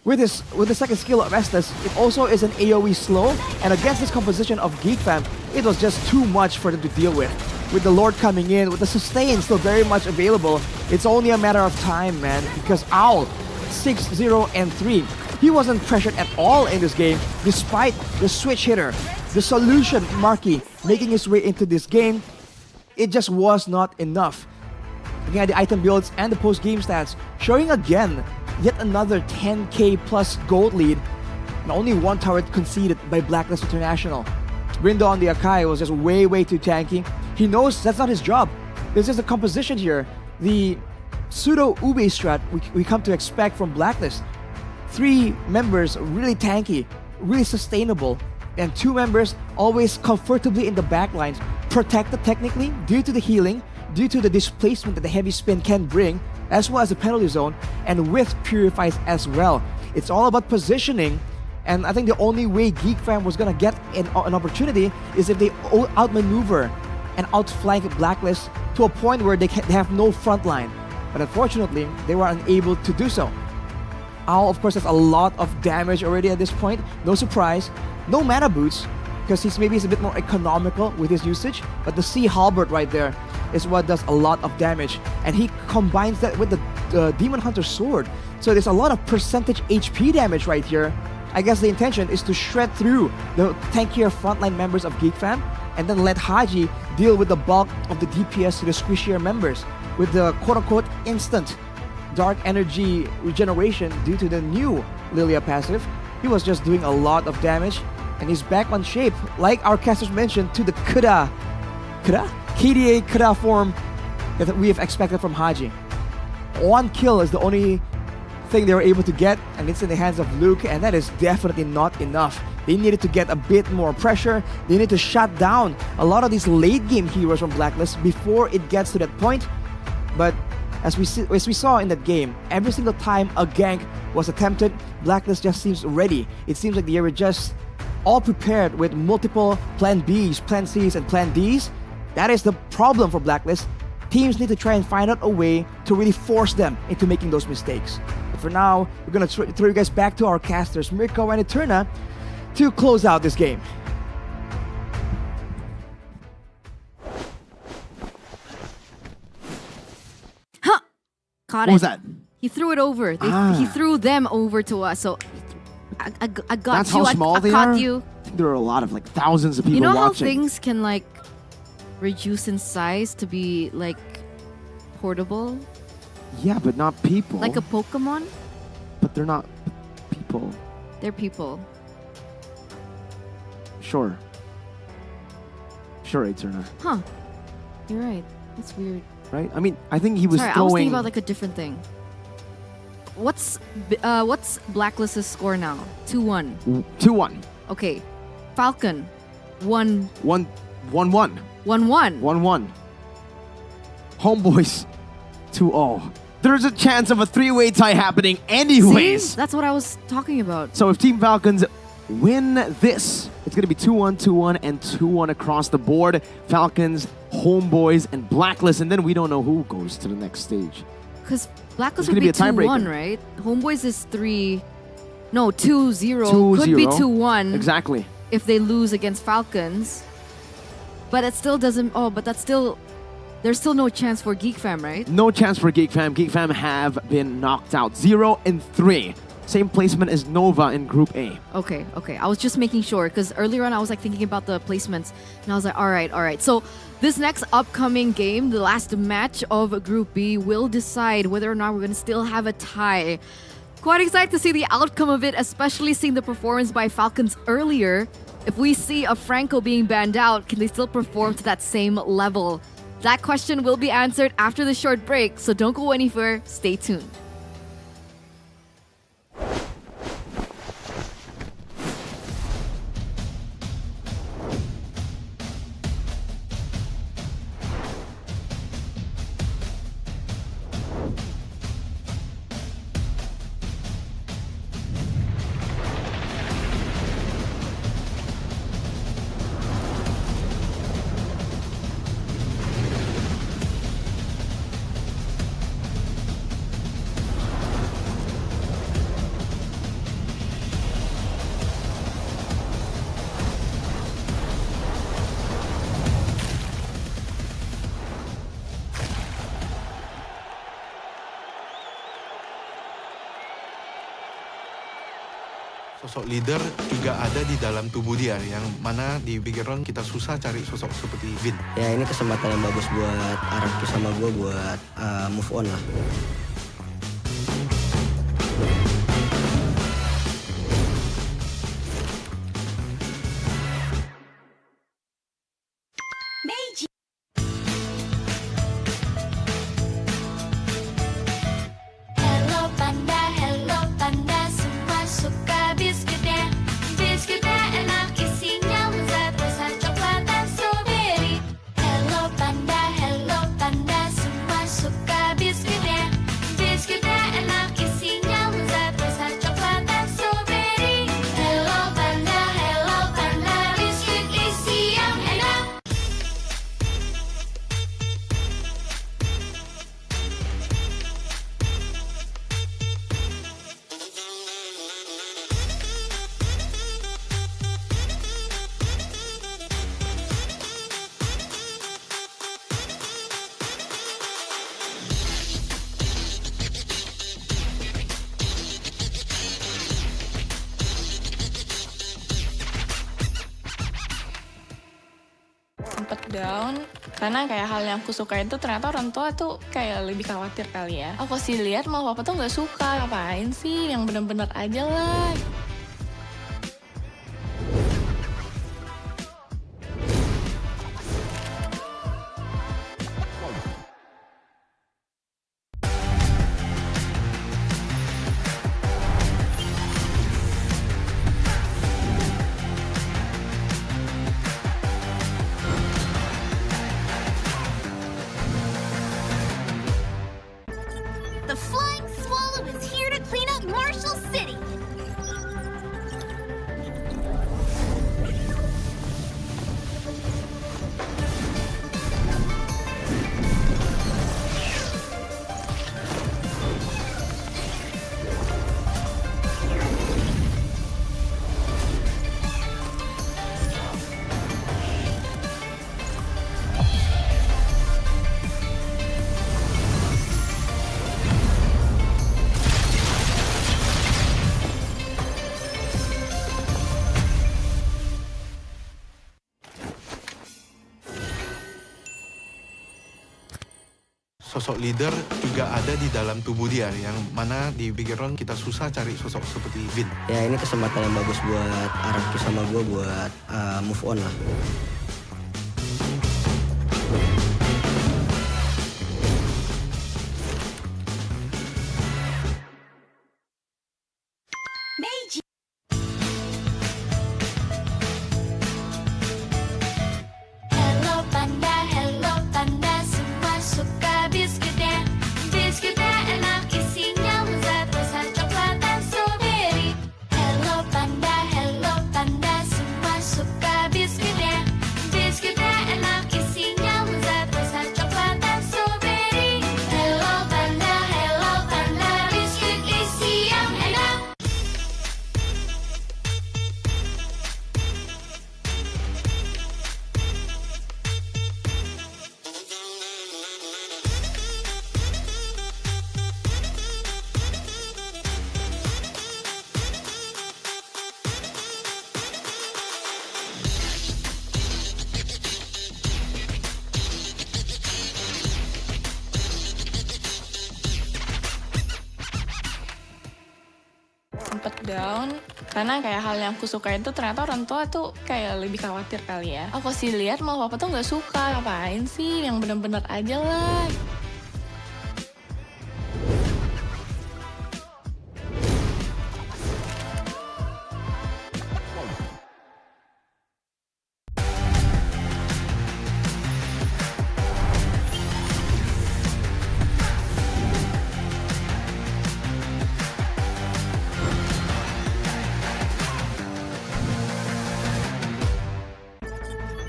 H: With the second skill of Estes, it also is an AoE slow, and against this composition of Geek Fam, it was just too much for them to deal with. With the Lord coming in, with the sustain still very much available, it's only a matter of time, man, because Owl, 6-0 and 3, he wasn't pressured at all in this game, despite the switch hitter, the solution Marky making his way into this game. It just was not enough. Looking at the item builds and the post-game stats, showing again yet another 10k plus gold lead, and only 1 turret conceded by Blacklist International. Rindo on the Akai was just way too tanky. He knows that's not his job. This is the composition here, the pseudo Ube strat we come to expect from Blacklist. 3 members really tanky, really sustainable, and 2 members always comfortably in the backlines, protected technically due to the healing, due to the displacement that the heavy spin can bring, as well as the penalty zone, and with Purifies as well. It's all about positioning, and I think the only way Geek Fam was gonna get an opportunity is if they outmaneuver and outflank Blacklist to a point where they have no front line. But unfortunately, they were unable to do so. Owl, of course, has a lot of damage already at this point. No surprise. No mana boots, because he's a bit more economical with his usage, but the Sea Halberd right there is what does a lot of damage, and he combines that with the Demon Hunter Sword. So there's a lot of percentage HP damage right here. I guess the intention is to shred through the tankier frontline members of Geek Fam, and then let Haji deal with the bulk of the DPS to the squishier members with the quote-unquote instant dark energy regeneration due to the new Lilia passive. He was just doing a lot of damage, and he's back on shape, like our casters mentioned, to the KDA Kuda form that we have expected from Haji. 1 kill is the only thing they were able to get, and it's in the hands of Luke, and that is definitely not enough. They needed to get a bit more pressure. They need to shut down a lot of these late game heroes from Blacklist before it gets to that point. But as we saw in that game, every single time a gank was attempted, Blacklist just seems ready. It seems like they were just all prepared with multiple plan Bs, plan Cs, and plan Ds. That is the problem for Blacklist. Teams need to try and find out a way to really force them into making those mistakes. But for now, we're going to throw you guys back to our casters, Mirko and Eterna, to close out this game.
E: Huh! Caught
F: What
E: it.
F: was that?
E: He threw it over. He threw them over to us. So I got
F: That's
E: you.
F: how small
E: I
F: they
E: caught
F: are?
E: you.
F: I think there are a lot of thousands of people
E: You know how
F: watching.
E: things can reduce in size to be portable?
F: Yeah, but not people.
E: Like a Pokemon?
F: But they're not people.
E: They're people.
F: Sure. Sure, Eterna.
E: Huh. You're right. That's weird.
F: Right? I mean, I think he was
E: Sorry, I
F: throwing...
E: was thinking about a different thing. What's Blacklist's score now? 2-1.
F: 2-1.
E: Okay. Falcon. 1-1.
F: 1-1.
E: 1-1.
F: 1-1. Homebois 2-0. There's a chance of a 3-way tie happening anyways.
E: See? That's what I was talking about.
F: So if Team Falcons win this, it's going to be 2-1, 2-1, and 2-1 across the board. Falcons, Homebois, and Blacklist, and then we don't know who goes to the next stage.
E: Because Blacklist
F: It's
E: would
F: gonna
E: be
F: be a tiebreaker.
E: 2-1, right? Homeboys is 3. No, 2-0.
F: 2-0.
E: Could be 2-1
F: Exactly.
E: if they lose against Falcons. But it still doesn't. Oh, but that's still. There's still no chance for Geek Fam, right?
F: No chance for Geek Fam. Geek Fam have been knocked out. 0-3. Same placement as Nova in Group A.
E: Okay. I was just making sure because earlier on I was like thinking about the placements and I was like, all right. So this next upcoming game, the last match of Group B, will decide whether or not we're going to still have a tie. Quite excited to see the outcome of it, especially seeing the performance by Falcons earlier. If we see a Franco being banned out, can they still perform to that same level? That question will be answered after the short break, so don't go anywhere. Stay tuned.
C: Sosok leader juga ada di dalam tubuh dia, yang mana di Bigetron kita susah cari sosok seperti Vin.
D: Ya ini kesempatan yang bagus buat Araki sama gue buat move on lah.
B: Hello panda, semua suka biskuitnya. Biskuitnya enak, isinya lezat, rasa coklat dan strawberry. Hello panda, semua suka biskuitnya. Biskuitnya enak, isinya lezat, rasa coklat dan strawberry. Hello panda, biskuit isi yang enak.
A: Sempet down karena kayak hal yang aku suka itu ternyata orang tua tuh kayak lebih khawatir kali ya. Aku sih lihat malah papa tuh nggak suka, ngapain sih yang bener-bener aja lah.
B: The Flying Swallow is here to clean up Marshall City.
C: Sosok leader juga ada di dalam tubuh dia, yang mana di Bigetron kita susah cari sosok seperti Vin.
D: Ya ini kesempatan yang bagus buat Araki sama gue buat move on lah.
B: Hello panda, semua suka biskuitnya. Biskuitnya enak, isinya lezat, rasa coklat dan strawberry. Hello panda, semua suka biskuitnya.
A: down karena kayak hal yang aku sukain tuh ternyata orang tua tuh kayak lebih khawatir kali ya. Aku sih lihat malah papa tuh nggak suka, ngapain sih yang bener-bener aja lah.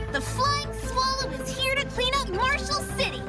B: The Flying Swallow is here to clean up Marshall City.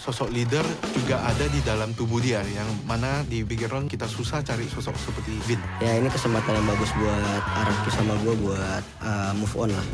C: Sosok leader juga ada di dalam tubuh dia, yang mana di Bigetron kita susah cari sosok seperti Vin.
D: Ya ini kesempatan yang bagus buat Araki sama gue buat move on lah.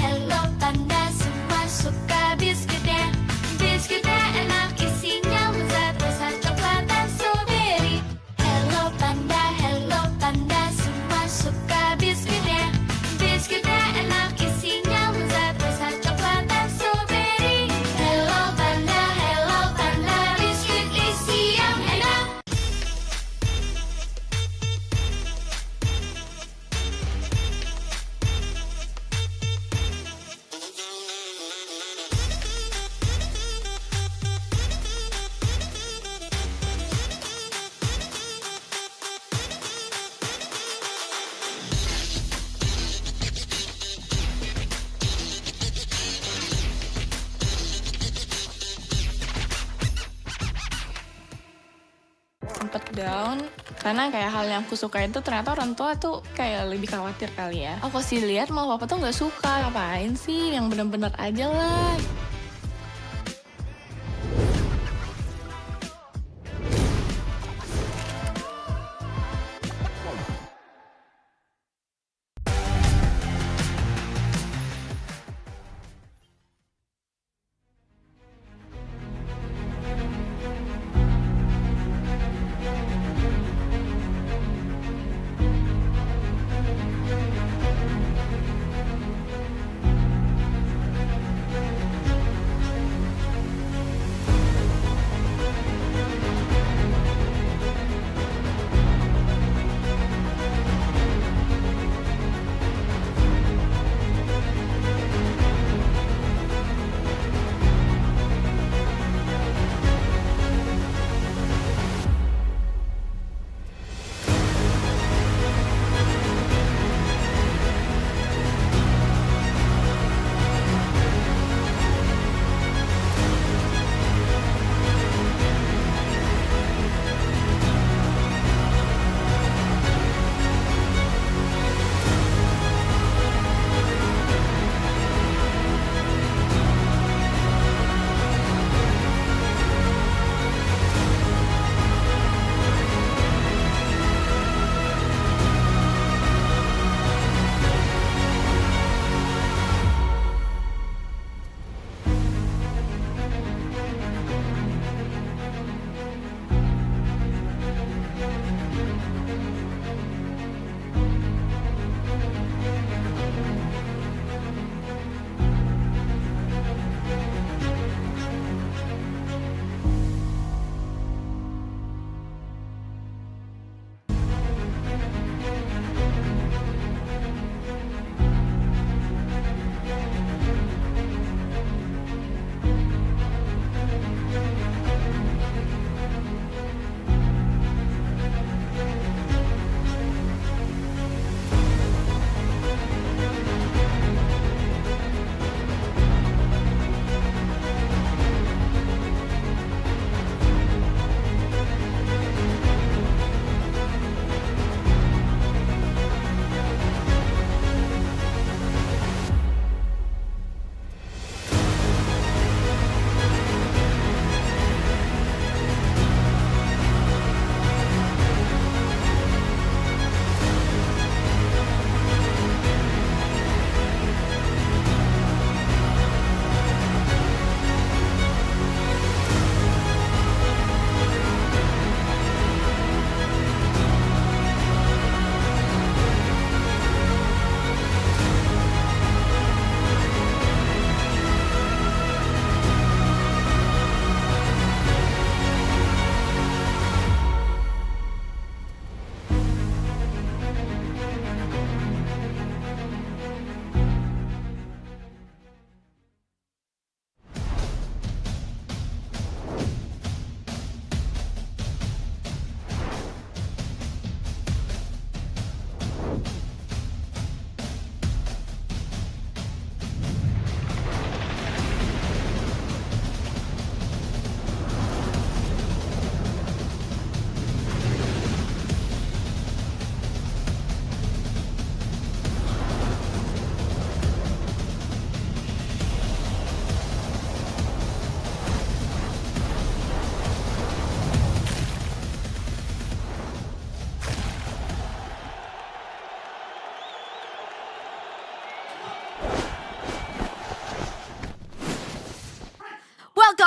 B: Hello panda, semua suka biskuitnya. Biskuitnya enak, isinya lezat, rasa coklat dan strawberry. Hello panda, semua suka biskuitnya. Biskuitnya enak, isinya lezat, rasa coklat dan strawberry. Hello panda, biskuit isi yang enak.
A: Sempet down karena kayak hal yang aku sukain tuh ternyata orang tua tuh kayak lebih khawatir kali ya. Aku sih lihat malah papa tuh nggak suka, ngapain sih yang bener-bener aja lah.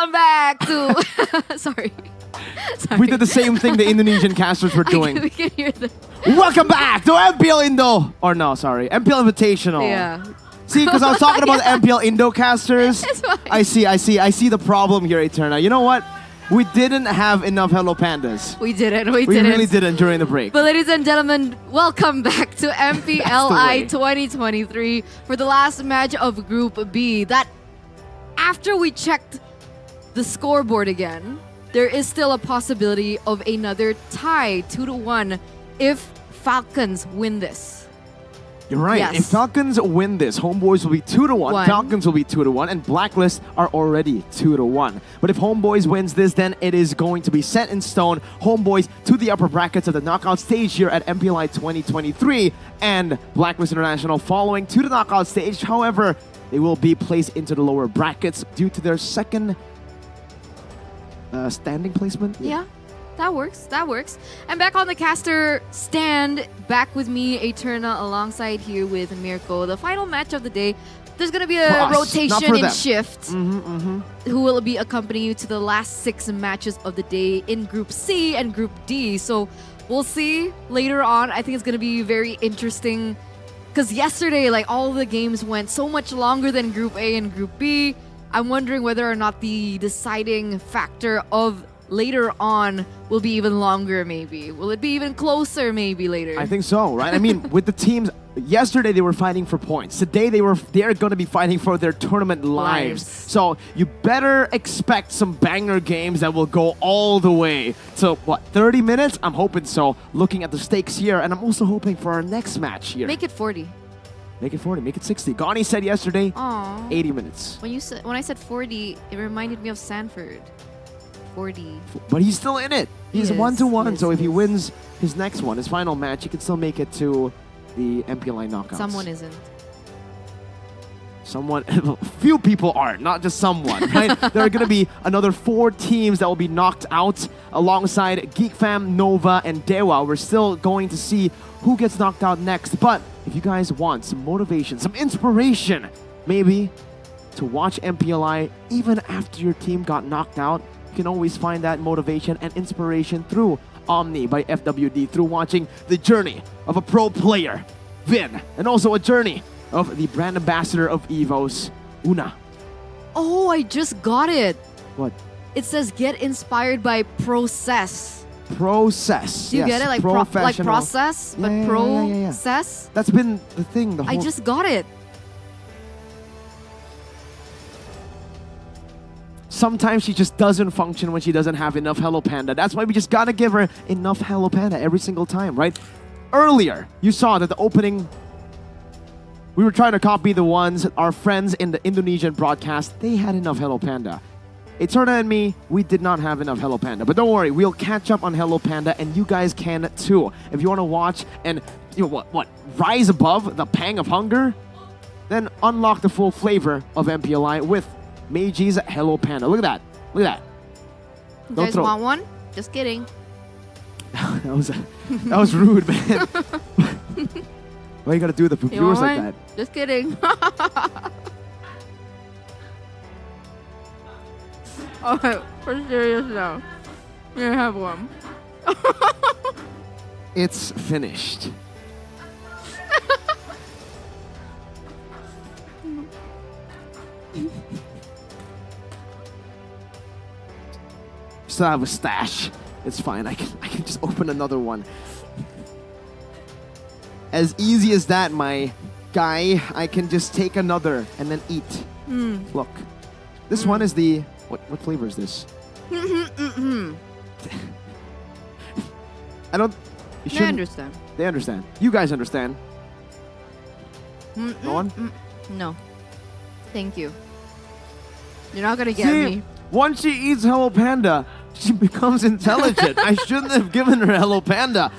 E: Welcome back to. Sorry.
F: We did the same thing the Indonesian casters were doing.
E: We can hear the.
F: Welcome back to MPL Indo. Or no, sorry, MPL Invitational.
E: Yeah.
F: See, because I was talking about the MPL Indo casters.
E: That's fine.
F: I see the problem here, Eterna. You know what? We didn't have enough Hello Pandas.
E: We didn't. We
F: We
E: didn't.
F: really didn't during the break.
E: But ladies and gentlemen, welcome back to
F: way.
E: MPLI 2023 for the last match of Group B. That after we checked the scoreboard again, there is still a possibility of another tie 2-1 if Falcons win this.
F: You're right.
E: Yes.
F: If Falcons win this, Homebois will be 2-1.
E: One.
F: Falcons will be 2-1, and Blacklist are already 2-1. But if Homebois wins this, then it is going to be set in stone. Homebois to the upper brackets of the knockout stage here at MPLI 2023, and Blacklist International following to the knockout stage. However, they will be placed into the lower brackets due to their second standing placement.
E: Yeah, that works. That works. And back on the caster stand, back with me, Eterna, alongside here with Mirko. The final match of the day. There's going to be
F: For
E: a
F: us, not
E: rotation
F: for
E: in
F: them.
E: shift. Who will be accompanying you to the last 6 matches of the day in Group C and Group D. So we'll see later on. I think it's going to be very interesting. Because yesterday, like, all the games went so much longer than Group A and Group B. I'm wondering whether or not the deciding factor of later on will be even longer, maybe. Will it be even closer, maybe, later?
F: I think so, right? I mean, with the teams, yesterday they were fighting for points. Today they're going to be fighting for their tournament lives. So you better expect some banger games that will go all the way. So what, 30 minutes? I'm hoping so. Looking at the stakes here, and I'm also hoping for our next match here.
E: Make it 40.
F: Make it 40, make it 60. Gani said yesterday,
E: Aww.
F: 80 minutes.
E: When I said 40, it reminded me of Sanford. 40.
F: But he's still in it. He's
E: Yes,
F: 1-1,
E: yes,
F: so if he
E: yes.
F: wins his next one, his final match, he can still make it to the MPLI knockouts.
E: Someone isn't.
F: Someone, few people are, not just someone, right? There are going to be another 4 teams that will be knocked out alongside Geek Fam, Nova, and Dewa. We're still going to see who gets knocked out next. But if you guys want some motivation, some inspiration, maybe to watch MPLI even after your team got knocked out, you can always find that motivation and inspiration through Omni by FWD, through watching the journey of a pro player, Vin, and also a journey of the brand ambassador of EVOS, Una.
E: Oh, I just got it.
F: What?
E: It says get inspired by process.
F: Process.
E: Do you
F: Yes,
E: get it? Like
F: professional.
E: process, but
F: Yeah, yeah,
E: process?
F: That's been the thing the whole...
E: I just got it.
F: Sometimes she just doesn't function when she doesn't have enough Hello Panda. That's why we just gotta give her enough Hello Panda every single time, right? Earlier, you saw that the opening... We were trying to copy the ones, our friends in the Indonesian broadcast, they had enough Hello Panda. Eterna and me, we did not have enough Hello Panda. But don't worry, we'll catch up on Hello Panda, and you guys can too. If you want to watch and what rise above the pang of hunger, then unlock the full flavor of MPLI with Meiji's Hello Panda. Look at that. Look at that.
E: You
F: Don't
E: guys
F: throw-
E: want one? Just kidding.
F: that was rude, man. Why you gotta do the
E: You
F: viewers
E: want
F: like
E: one?
F: that?
E: Just kidding. Alright, for serious now. You have one.
F: It's finished. Still have a stash. It's fine. I can just open another one. As easy as that, my guy. I can just take another and then eat. Look, this one is the what flavor is this? I don't. You
E: I
F: shouldn't-
E: understand.
F: They understand. You guys understand. No one?
E: No. Thank you. You're not gonna get
F: See,
E: me.
F: once she eats Hello Panda, she becomes intelligent. I shouldn't have given her Hello Panda.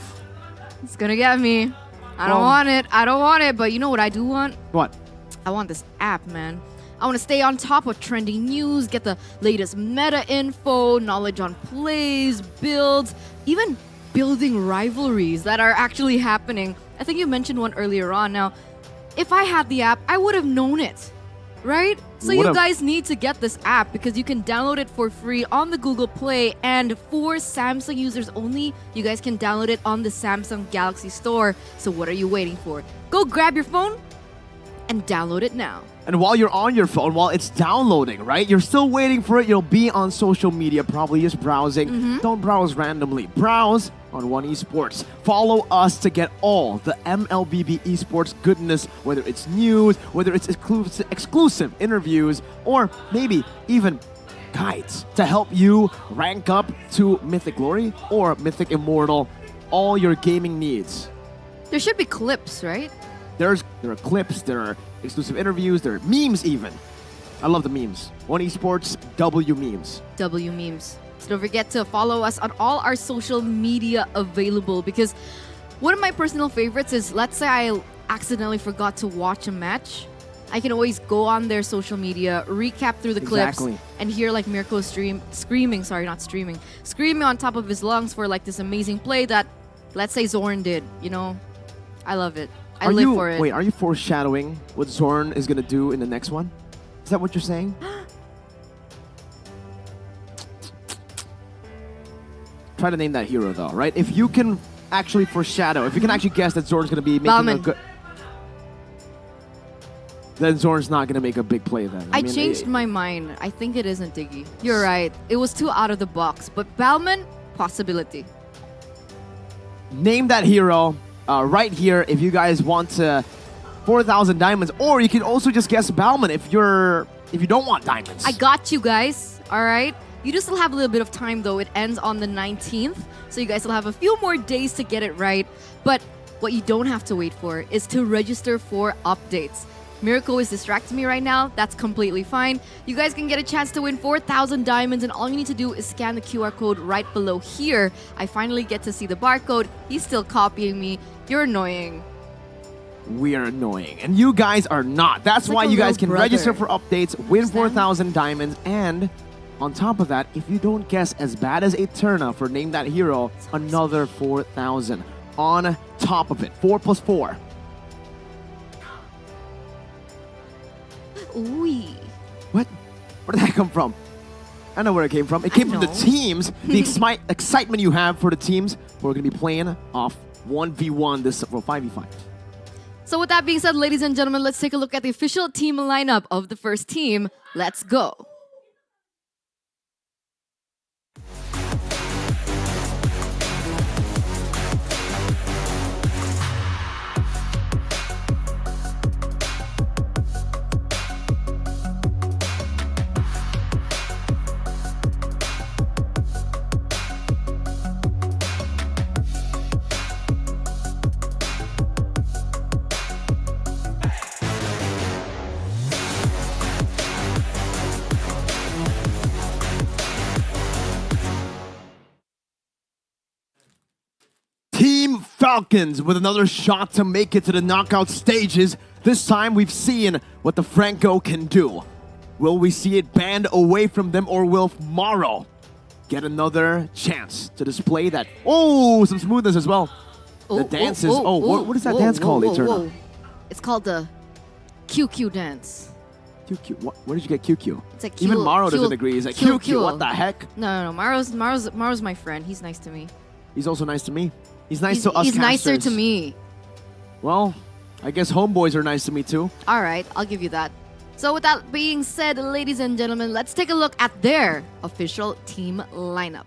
E: It's gonna get me. I don't
F: Well-
E: want it. I don't want it. But you know what I do want?
F: What?
E: I want this app, man. I want to stay on top of trending news, get the latest meta info, knowledge on plays, builds, even building rivalries that are actually happening. I think you mentioned one earlier on. Now, if I had the app, I would have known it. Right? So
F: What
E: you
F: a-
E: guys need to get this app because you can download it for free on the Google Play, and for Samsung users only, you guys can download it on the Samsung Galaxy Store. So what are you waiting for? Go grab your phone and download it now.
F: And while you're on your phone, while it's downloading, right? You're still waiting for it. You'll be on social media, probably just browsing. Don't browse randomly. Browse on One Esports. Follow us to get all the MLBB esports goodness, whether it's news, whether it's exclusive interviews, or maybe even guides to help you rank up to Mythic Glory or Mythic Immortal. All your gaming needs.
E: There should be clips, right?
F: There are clips, there are exclusive interviews, there are memes even. I love the memes. One Esports, W memes.
E: W memes. So don't forget to follow us on all our social media available, because one of my personal favorites is, let's say I accidentally forgot to watch a match. I can always go on their social media, recap through the clips,
F: Exactly.
E: and hear like Mirko screaming on top of his lungs for like this amazing play that, let's say, Zorn did, you know? I love it. I live for it.
F: Wait, are you foreshadowing what Zorn is gonna do in the next one? Is that what you're saying? Try to name that hero though, right? If you can actually foreshadow, if you can actually guess that Zorn's gonna be making a
E: Bauman.
F: good, then Zorn's not gonna make a big play then.
E: I
F: mean,
E: changed my mind. I think it isn't Diggy. You're right. It was too out of the box. But Bauman, possibility.
F: Name that hero right here if you guys want to 4,000 diamonds, or you can also just guess Bauman if you don't want diamonds.
E: I got you guys. All right. You do still have a little bit of time though. It ends on the 19th, so you guys still have a few more days to get it right. But what you don't have to wait for is to register for updates. Miracle is distracting me right now. That's completely fine. You guys can get a chance to win 4,000 diamonds, and all you need to do is scan the QR code right below here. I finally get to see the barcode. He's still copying me. You're annoying.
F: We are annoying, and you guys are not. That's
E: It's
F: why
E: like a
F: you guys
E: little
F: can
E: brother.
F: register for updates, win
E: Understand?
F: 4,000 diamonds, and on top of that, if you don't guess as bad as Eterna for Name That Hero, another 4,000 on top of it. 4 plus 4.
E: Ooh.
F: What? Where did that come from? I know where it came from. It came from the
E: know.
F: teams. The excitement you have for the teams. We're going to be playing off 1v1 this, well, 5v5.
E: So with that being said, ladies and gentlemen, let's take a look at the official team lineup of the first team. Let's go.
F: Team Falcons with another shot to make it to the knockout stages. This time we've seen what the Franco can do. Will we see it banned away from them, or will Morrow get another chance to display that? Oh, some smoothness as well. The dances. What is that dance called, Eterna?
E: It's called the QQ dance.
F: QQ. Where did you get QQ?
E: It's like
F: Even
E: Q-
F: Morrow
E: Q-
F: doesn't agree. He's like,
E: Q-
F: QQ, what the heck?
E: No. Maro's my friend. He's nice to me.
F: He's also nice to me. He's nice to us
E: He's nicer
F: casters.
E: to me.
F: Well, I guess Homeboys are nice to me too.
E: All right, I'll give you that. So with that being said, ladies and gentlemen, let's take a look at their official team lineup.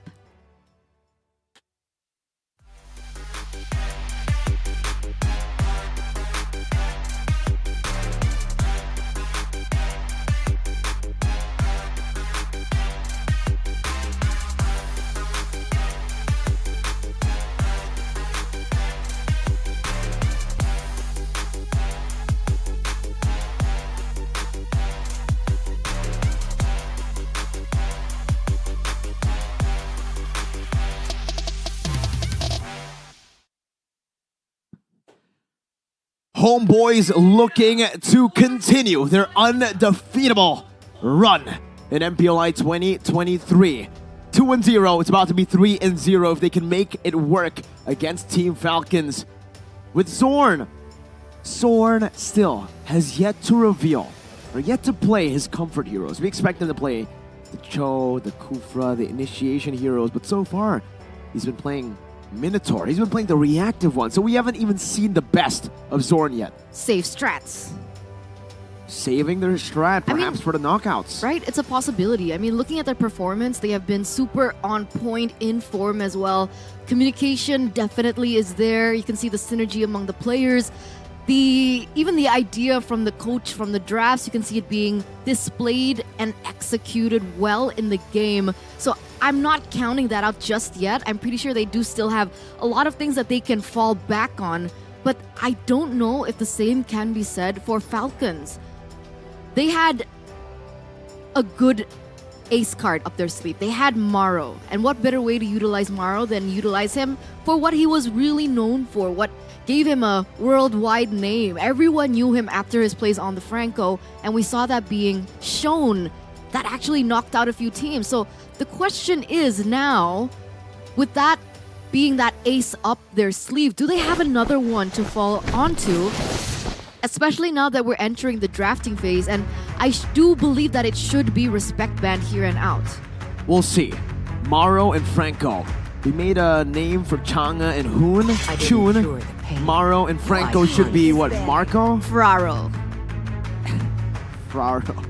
F: Homeboys looking to continue their undefeatable run in MPLI 2023. 2-0. It's about to be 3-0 if they can make it work against Team Falcons. With Zorn. Zorn still has yet to reveal are yet to play his comfort heroes. We expect him to play the Cho, the Kufra, the initiation heroes, but so far, he's been playing Minotaur. He's been playing the reactive one, so we haven't even seen the best of Zorn yet.
E: Save strats.
F: Saving their strat, perhaps for the knockouts.
E: Right? It's a possibility. I mean, looking at their performance, they have been super on point, in form as well. Communication definitely is there. You can see the synergy among the players. Even the idea from the coach from the drafts, you can see it being displayed and executed well in the game. So I'm not counting that out just yet. I'm pretty sure they do still have a lot of things that they can fall back on. But I don't know if the same can be said for Falcons. They had a good ace card up their sleeve. They had Maro. And what better way to utilize Maro than utilize him for what he was really known for, what gave him a worldwide name. Everyone knew him after his plays on the Franco, and we saw that being shown. That actually knocked out a few teams. So the question is now, with that being that ace up their sleeve, do they have another one to fall onto? Especially now that we're entering the drafting phase, and I do believe that it should be respect band here and out.
F: We'll see. Maro and Franco. We made a name for Chang'e and Hoon. Chun. Maro and Franco should be what? Marco?
E: Fraro.
F: Fraro.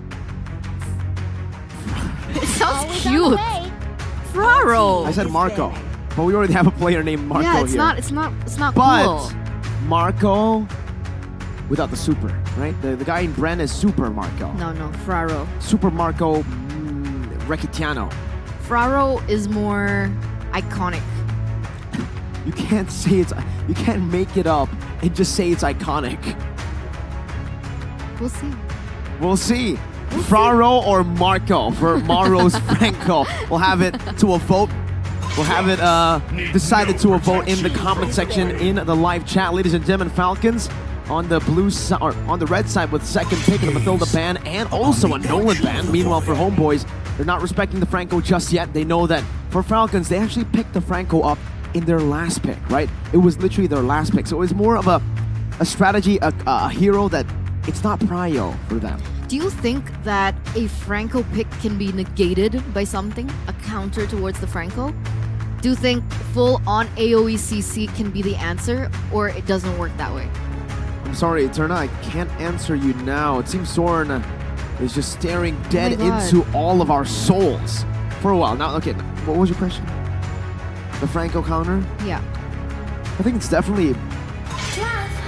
E: It sounds cute. Fraro.
F: I said Marco, but we already have a player named Marco
E: yeah, it's
F: here.
E: not
F: But
E: cool.
F: Marco without the super, right? The guy in Bren is Super Marco.
E: No, Fraro.
F: Super Marco Recitiano.
E: Fraro is more iconic.
F: You can't say you can't make it up and just say it's iconic.
E: We'll see.
F: We'll see. Fraro or Marco for Maro's Franco. We'll have it to a vote. We'll have it decided to a vote in the comment section in the live chat. Ladies and gentlemen, Falcons on the blue side, or on the red side with second pick of the Matilda ban and also a Nolan ban. Meanwhile, for Homebois, they're not respecting the Franco just yet. They know that for Falcons, they actually picked the Franco up in their last pick, right? It was literally their last pick. So it was more of a strategy, a hero that it's not prio for them.
E: Do you think that a Franco pick can be negated by something? A counter towards the Franco? Do you think full-on AoE CC can be the answer, or it doesn't work that way?
F: I'm sorry, Eterna, I can't answer you now. It seems Zorn is just staring dead into all of our souls for a while. Now, okay, what was your question? The Franco counter?
E: Yeah.
F: I think it's definitely...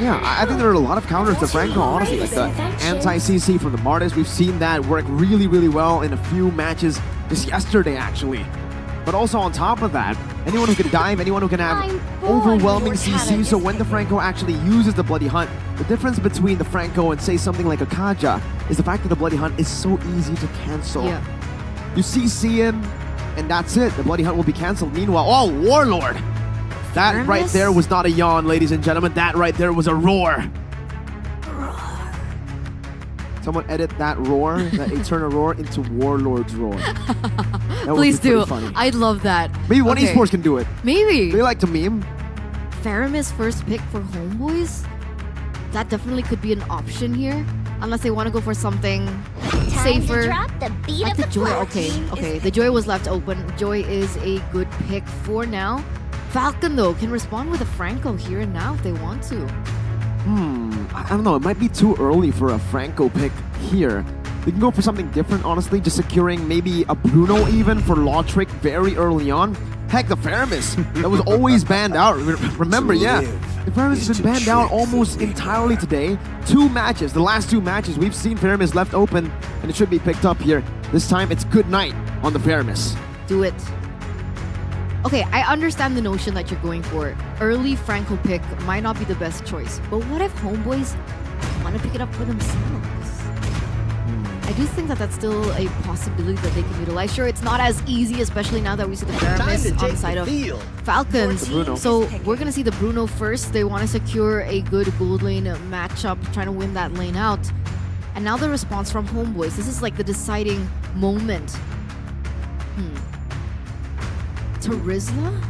F: Yeah, I think there are a lot of counters to Franco, honestly. Like the anti-CC from the Martis, we've seen that work really, really well in a few matches just yesterday, actually. But also on top of that, anyone who can dive, anyone who can have overwhelming CC, so when the Franco actually uses the Bloody Hunt, the difference between the Franco and say something like a Kaja is the fact that the Bloody Hunt is so easy to cancel.
E: Yeah.
F: You CC him, and that's it. The Bloody Hunt will be canceled. Meanwhile, oh, Warlord! That right there was not a yawn, ladies and gentlemen. That right there was a roar. Someone edit that roar, that Eterna roar, into Warlord's roar.
E: Please do.
F: Funny.
E: I'd love that.
F: Maybe one esports can do it.
E: Maybe.
F: They like to meme.
E: Faramis first pick for Homebois? That definitely could be an option here. Unless they want to go for something safer. Like the Joy. Okay. The Joy was left open. Joy is a good pick for now. Falcon, though, can respond with a Franco here and now if they want to.
F: I don't know. It might be too early for a Franco pick here. They can go for something different, honestly, just securing maybe a Bruno even for Law Trick very early on. Heck, the Faramis that was always banned out. Remember, yeah. The Faramis has been banned out almost entirely today. 2 matches, the last 2 matches, we've seen Faramis left open, and it should be picked up here. This time, it's good night on the Faramis.
E: Do it. Okay, I understand the notion that you're going for early Franco pick might not be the best choice, but what if Homebois want to pick it up for themselves? I do think that that's still a possibility that they can utilize. Sure, it's not as easy, especially now that we see the Faramis on the side of Falcons. So we're going to see the Bruno first. They want to secure a good gold lane matchup, trying to win that lane out. And now the response from Homebois. This is like the deciding moment. Terizla?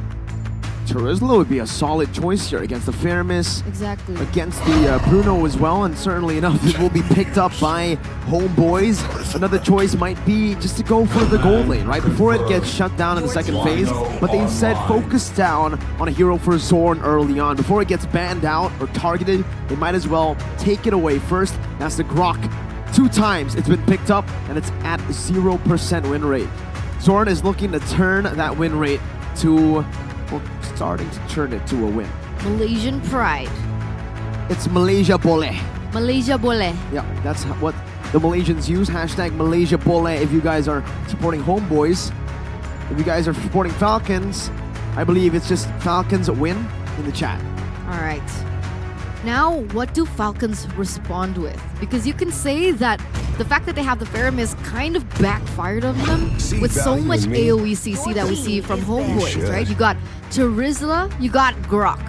F: Terizla would be a solid choice here against the Faramis,
E: Exactly.
F: against the Bruno as well, and certainly enough, it will be picked up by Homebois. Another choice might be just to go for the gold lane, right, before it gets shut down in the second phase, but they instead focus down on a hero for Zorn early on. Before it gets banned out or targeted, they might as well take it away first. That's the Grok. 2 times it's been picked up, and it's at 0% win rate. Zorn is looking to turn that win rate to, well, starting to turn it to a win.
E: Malaysian pride.
F: It's Malaysia Boleh.
E: Malaysia boleh.
F: Yeah, that's what the Malaysians use. Hashtag Malaysia Boleh if you guys are supporting Homebois. If you guys are supporting Falcons, I believe it's just Falcons win in the chat.
E: All right. Now, what do Falcons respond with? Because you can say that the fact that they have the Faramis kind of backfired on them with so much AoE CC that we see from Homebois, right? You got Terizla, you got Grok,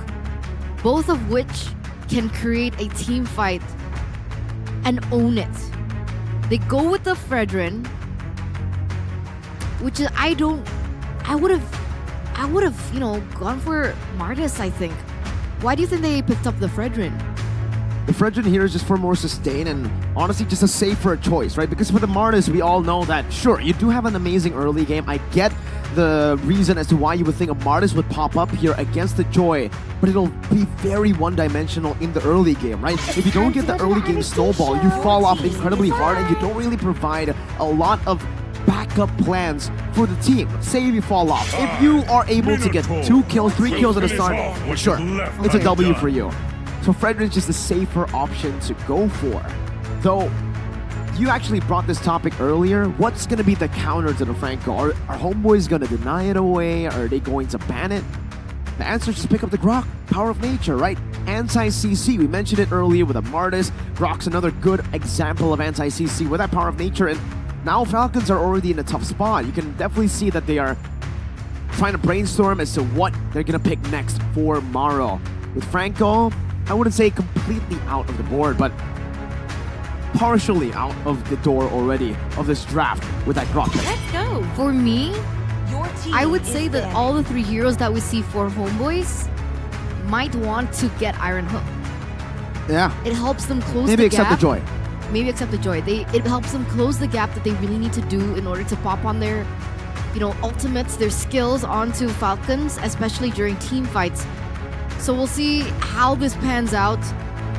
E: both of which can create a team fight and own it. They go with the Fredrin, which is, I would have, gone for Martis, I think. Why do you think they picked up the Fredrin?
F: The Fredrin here is just for more sustain and honestly just a safer choice, right? Because for the Martis, we all know that, sure, you do have an amazing early game. I get the reason as to why you would think a Martis would pop up here against the Joy, but it'll be very one-dimensional in the early game, right? If you don't get the early game snowball, you fall off incredibly hard and you don't really provide a lot of backup plans for the team. Say if you fall off. If you are able to get 2 kills, 3 kills at a start, sure, it's a W for you. So Fredrin's just a safer option to go for. Though, you actually brought this topic earlier. What's going to be the counter to the Franco? Are Homebois going to deny it away? Are they going to ban it? The answer is just pick up the Grok. Power of nature, right? Anti-CC. We mentioned it earlier with a Martis. Grok's another good example of anti-CC with that power of nature. And now Falcons are already in a tough spot. You can definitely see that they are trying to brainstorm as to what they're going to pick next for Maro. With Franco, I wouldn't say completely out of the board, but partially out of the door already of this draft with that Grok.
I: Let's go.
E: For me,
I: Your team
E: I would
I: is
E: say that
I: dead.
E: all the 3 heroes that we see for Homebois might want to get Iron Hook.
F: Yeah.
E: It helps them close
F: Maybe
E: the
F: except
E: gap.
F: the Joy.
E: Maybe except the Joy. It helps them close the gap that they really need to do in order to pop on their, ultimates, their skills onto Falcons, especially during team fights. So we'll see how this pans out.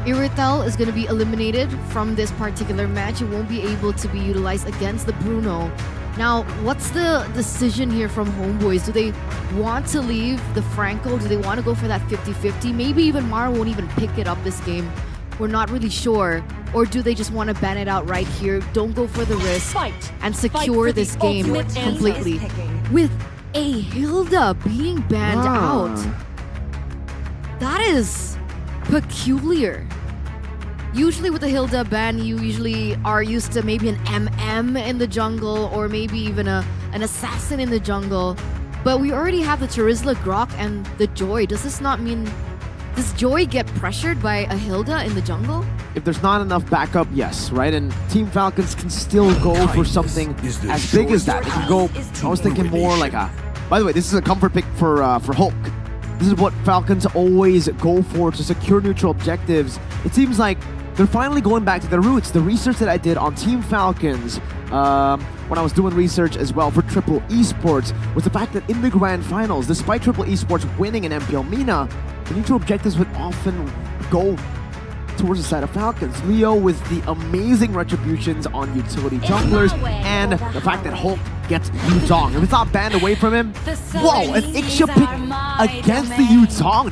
E: Iritel is going to be eliminated from this particular match. It won't be able to be utilized against the Bruno. Now, what's the decision here from Homebois? Do they want to leave the Franco? Do they want to go for that 50-50? Maybe even Mara won't even pick it up this game. We're not really sure. Or do they just want to ban it out right here? Don't go for the risk and secure this game completely. With a Hilda being banned out. That is peculiar. Usually with the Hilda ban, you usually are used to maybe an MM in the jungle or maybe even an assassin in the jungle. But we already have the Terizla, Grok, and the Joy. Does this not mean... Does Joy get pressured by a Hilda in the jungle?
F: If there's not enough backup, yes, right? And Team Falcons can still go for something as big as that. They can go... I was thinking more like a... By the way, this is a comfort pick for Hulk. This is what Falcons always go for to secure neutral objectives. It seems like they're finally going back to their roots. The research that I did on Team Falcons when I was doing research as well for Triple Esports was the fact that in the Grand Finals, despite Triple Esports winning an MPL MENA, the neutral objectives would often go towards the side of Falcons. Leo with the amazing retributions on utility junglers and the fact that Hulk gets Yuzong. If it's not banned away from him, whoa, an Ixia pick against the Yuzong.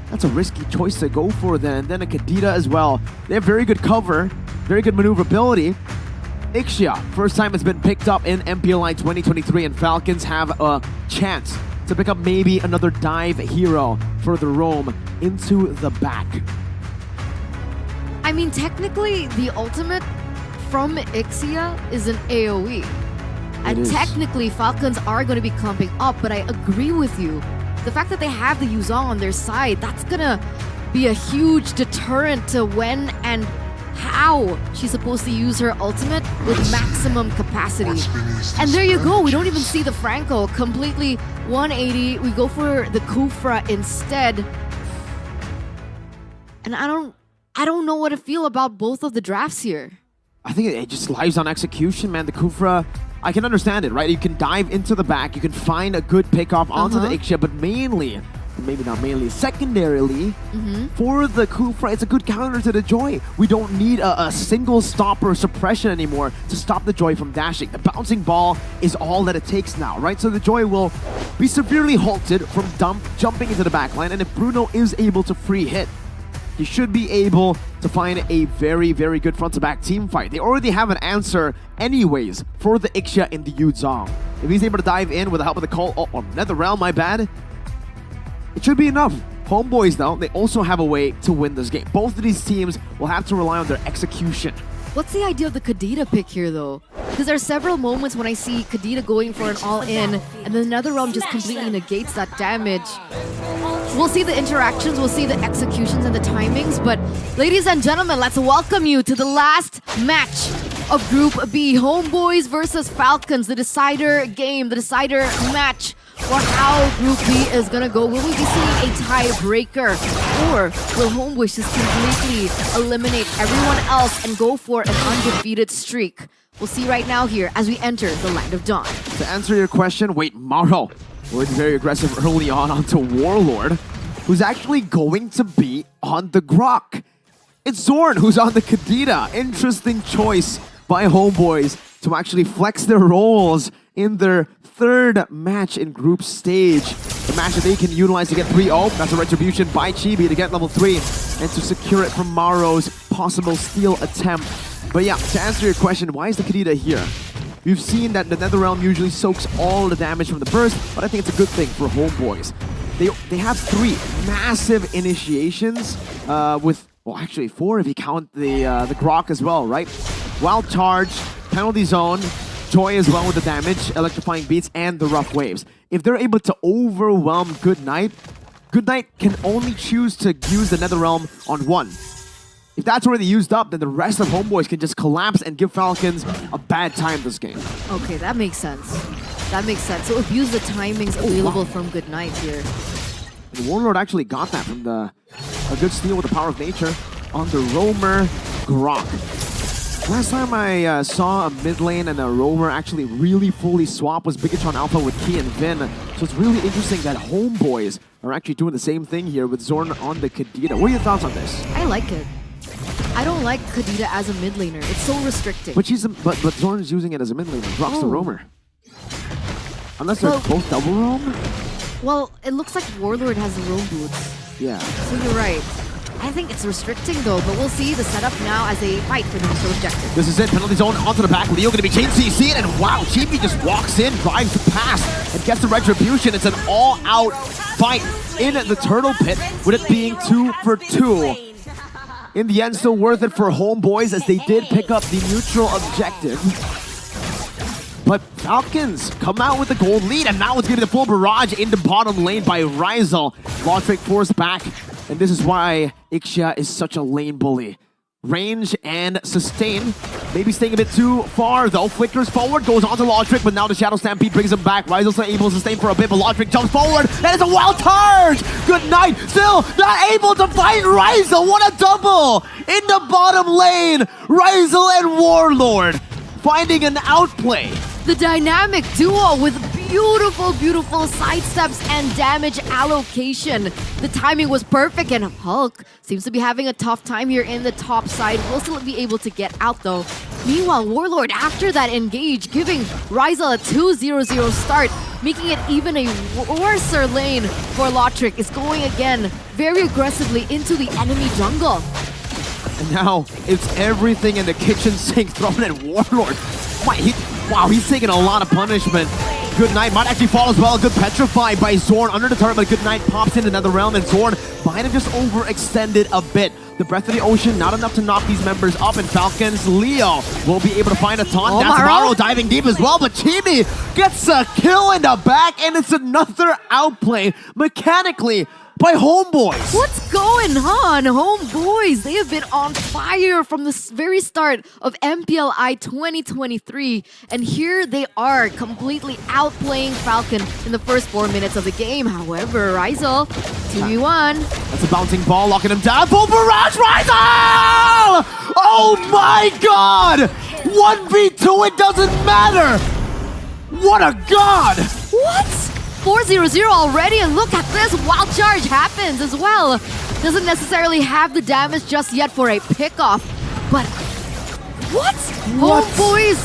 F: That's a risky choice to go for then. And then a Kadita as well. They have very good cover, very good maneuverability. Ixia, first time it's been picked up in MPLI 2023, and Falcons have a chance to pick up maybe another dive hero for the roam into the back.
E: I mean, technically, the ultimate from Ixia is an AoE. And technically, Falcons are going to be clumping up, but I agree with you. The fact that they have the Yuzong on their side, that's going to be a huge deterrent to when and how she's supposed to use her ultimate with maximum capacity. And there you go, we don't even see the Franco completely 180. We go for the Kufra instead. And I don't know what to feel about both of the drafts here.
F: I think it just lies on execution, man. The Kufra, I can understand it, right? You can dive into the back, you can find a good pickoff onto the Ixia, but mainly, maybe not mainly, secondarily, for the Kufra, it's a good counter to the Joy. We don't need a single stopper suppression anymore to stop the Joy from dashing. The bouncing ball is all that it takes now, right? So the Joy will be severely halted from jumping into the backline, and if Bruno is able to free hit, he should be able to find a very, very good front-to-back team fight. They already have an answer anyways for the Ixia in the Yuzong. If he's able to dive in with the help of the call, NetherRealm, my bad, it should be enough. Homebois, though, they also have a way to win this game. Both of these teams will have to rely on their execution.
E: What's the idea of the Kadita pick here, though? Because there are several moments when I see Kadita going for an all-in, and then NetherRealm just completely negates that damage. We'll see the interactions, we'll see the executions and the timings, but ladies and gentlemen, let's welcome you to the last match of Group B. Homebois versus Falcons, the decider game, the decider match for how Group B is gonna go. Will we be seeing a tiebreaker, or will Homebois just completely eliminate everyone else and go for an undefeated streak? We'll see right now here as we enter the Land of Dawn.
F: To answer your question, wait, Maro was very aggressive early on onto Warlord, who's actually going to be on the Grok. It's Zorn who's on the Kadita. Interesting choice by Homebois to actually flex their roles in their third match in group stage. The match that they can utilize to get 3-0. That's a retribution by Chibi to get level 3 and to secure it from Maro's possible steal attempt. But yeah, to answer your question, why is the Kadita here? We've seen that the NetherRealm usually soaks all the damage from the burst, but I think it's a good thing for Homebois. They have 3 massive initiations with, well, actually 4 if you count the Grok as well, right? Wild Charge, Penalty Zone, Joy as well with the damage, Electrifying Beats, and the Rough Waves. If they're able to overwhelm Goodnight, Goodnight can only choose to use the NetherRealm on 1. If that's already used up, then the rest of Homebois can just collapse and give Falcons a bad time this game.
E: Okay, that makes sense. That makes sense. So abuse the timings available from Goodnight here.
F: And Warlord actually got that from a good steal with the Power of Nature on the Roamer Grok. Last time I saw a mid lane and a Roamer actually really fully swap was Bigetron Alpha with Key and Vin. So it's really interesting that Homebois are actually doing the same thing here with Zorn on the Kadita. What are your thoughts on this?
E: I like it. I don't like Kadita as a mid laner. It's so restricting.
F: But but Zorn's using it as a mid laner. Grok's the Roamer. Unless they're both double roam?
E: Well, it looks like Warlord has the roam boots.
F: Yeah.
E: So you're right. I think it's restricting though, but we'll see the setup now as a fight for the neutral objective.
F: This is it, penalty zone onto the back. Leo gonna be chain CC'd, and wow, Chibi just walks in, drives past, and gets the retribution. It's an all-out fight in the turtle pit, with it being 2 for 2. In the end, still worth it for Homebois as they did pick up the neutral objective. But Falcons come out with the gold lead, and now it's gonna be the full barrage in the bottom lane by Ryzel. Logic forced back, and this is why Ixia is such a lane bully. Range and sustain. Maybe staying a bit too far though. Flickers forward, goes on to Logic, but now the Shadow Stampede brings him back. Ryzel's not able to sustain for a bit, but Logic jumps forward. That is a wild charge! Good night, still not able to fight Ryzel. What a double! In the bottom lane, Ryzel and Warlord finding an outplay.
E: The dynamic duo with beautiful, beautiful sidesteps and damage allocation. The timing was perfect, and Hulk seems to be having a tough time here in the top side. Will still be able to get out though. Meanwhile, Warlord, after that engage, giving Ryzel a 2-0-0 start, making it even a worser lane for Lotric, is going again very aggressively into the enemy jungle.
F: And now it's everything in the kitchen sink thrown at Warlord. Wow, he's taking a lot of punishment. Good Night might actually fall as well. Good Petrify by Zorn under the turret, but Good Night pops into NetherRealm, and Zorn might have just overextended a bit. The Breath of the Ocean, not enough to knock these members up, and Falcons, Leo will be able to find a taunt. That's Maro diving deep as well, but Chibi gets a kill in the back, and it's another outplay mechanically by Homebois.
E: What's going going on? Homeboys, they have been on fire from the very start of MPLI 2023. And here they are, completely outplaying Falcon in the first 4 minutes of the game. However, Rizal, 2v1.
F: That's a bouncing ball, locking him down. Full barrage, Rizal! Oh my god! 1v2, it doesn't matter! What a god!
E: What? 4-0-0 already, and look at this, wild charge happens as well. Doesn't necessarily have the damage just yet for a pickoff, but what? Homeboys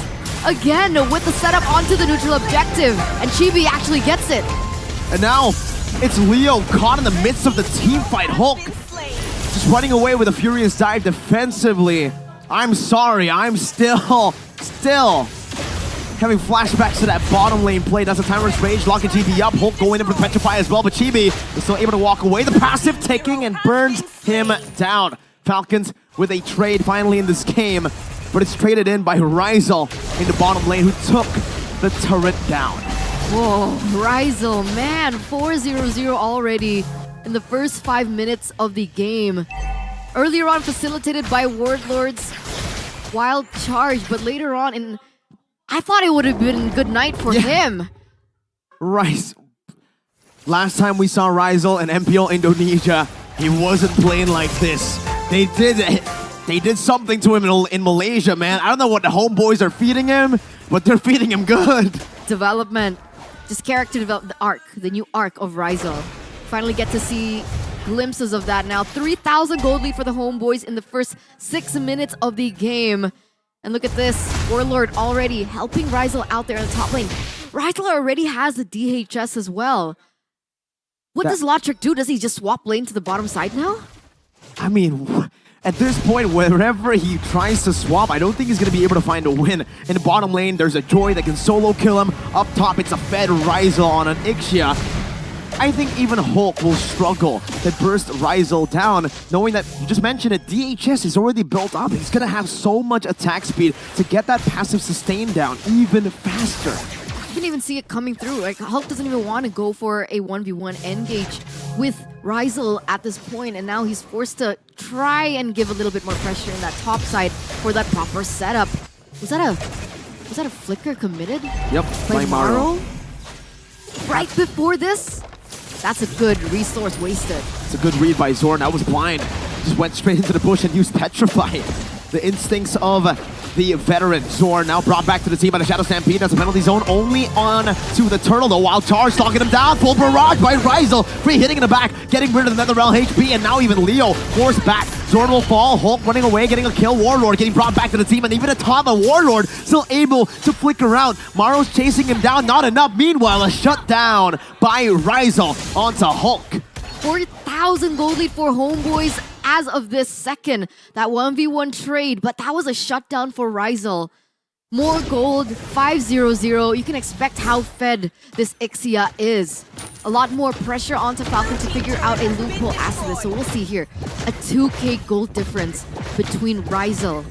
E: again with the setup onto the neutral objective, and Chibi actually gets it.
F: And now, it's Leo caught in the midst of the team fight. Hulk just running away with a furious dive defensively. I'm sorry, I'm still having flashbacks to that bottom lane play. That's a timer's rage, locking Chibi up. Hulk going in for Petrify as well, but Chibi is still able to walk away. The passive taking and burns him down. Falcons with a trade finally in this game, but it's traded in by Rizal in the bottom lane, who took the turret down.
E: Whoa, Rizal, man, 4-0-0 already in the first 5 minutes of the game. Earlier on facilitated by Warlord's wild charge, but later on I thought it would have been good night for him.
F: Last time we saw Rizal in MPL Indonesia, he wasn't playing like this. They did something to him in Malaysia, man. I don't know what the Homeboys are feeding him, but they're feeding him good.
E: Development, just character development, the new arc of Rizal. Finally get to see glimpses of that now. 3,000 gold lead for the Homeboys in the first 6 minutes of the game. And look at this, Warlord already helping Rizal out there in the top lane. Rizal already has the DHS as well. What does Lotrick do? Does he just swap lane to the bottom side now?
F: I mean, at this point, wherever he tries to swap, I don't think he's going to be able to find a win. In the bottom lane, there's a Joy that can solo kill him. Up top, it's a fed Rizal on an Ixia. I think even Hulk will struggle to burst Rizal down, knowing that, you just mentioned it, DHS is already built up. He's going to have so much attack speed to get that passive sustain down even faster.
E: You can even see it coming through. Like, Hulk doesn't even want to go for a 1v1 engage with Rizal at this point, and now he's forced to try and give a little bit more pressure in that top side for that proper setup. Was that a flicker committed?
F: Yep, by Maro.
E: Right before this? That's a good resource wasted.
F: It's a good read by Zorn. That was blind. Just went straight into the bush and used Petrify. The instincts of the veteran Zorn now brought back to the team by the Shadow Stampede. That's a penalty zone only on to the Turtle. The wild charge knocking him down. Full barrage by Rizal. Free hitting in the back, getting rid of the NetherRealm HP, and now even Leo forced back. Zorn will fall. Hulk running away, getting a kill. Warlord getting brought back to the team, and even Atama Warlord still able to flicker around. Maro's chasing him down, not enough. Meanwhile, a shutdown by Rizal onto Hulk.
E: 40,000 gold lead for Homeboys as of this second. That 1v1 trade, but that was a shutdown for Rizal. More gold, 5-0-0. You can expect how fed this Ixia is. A lot more pressure onto Falcon to figure out a loophole after this. So we'll see here a 2k gold difference between Rizal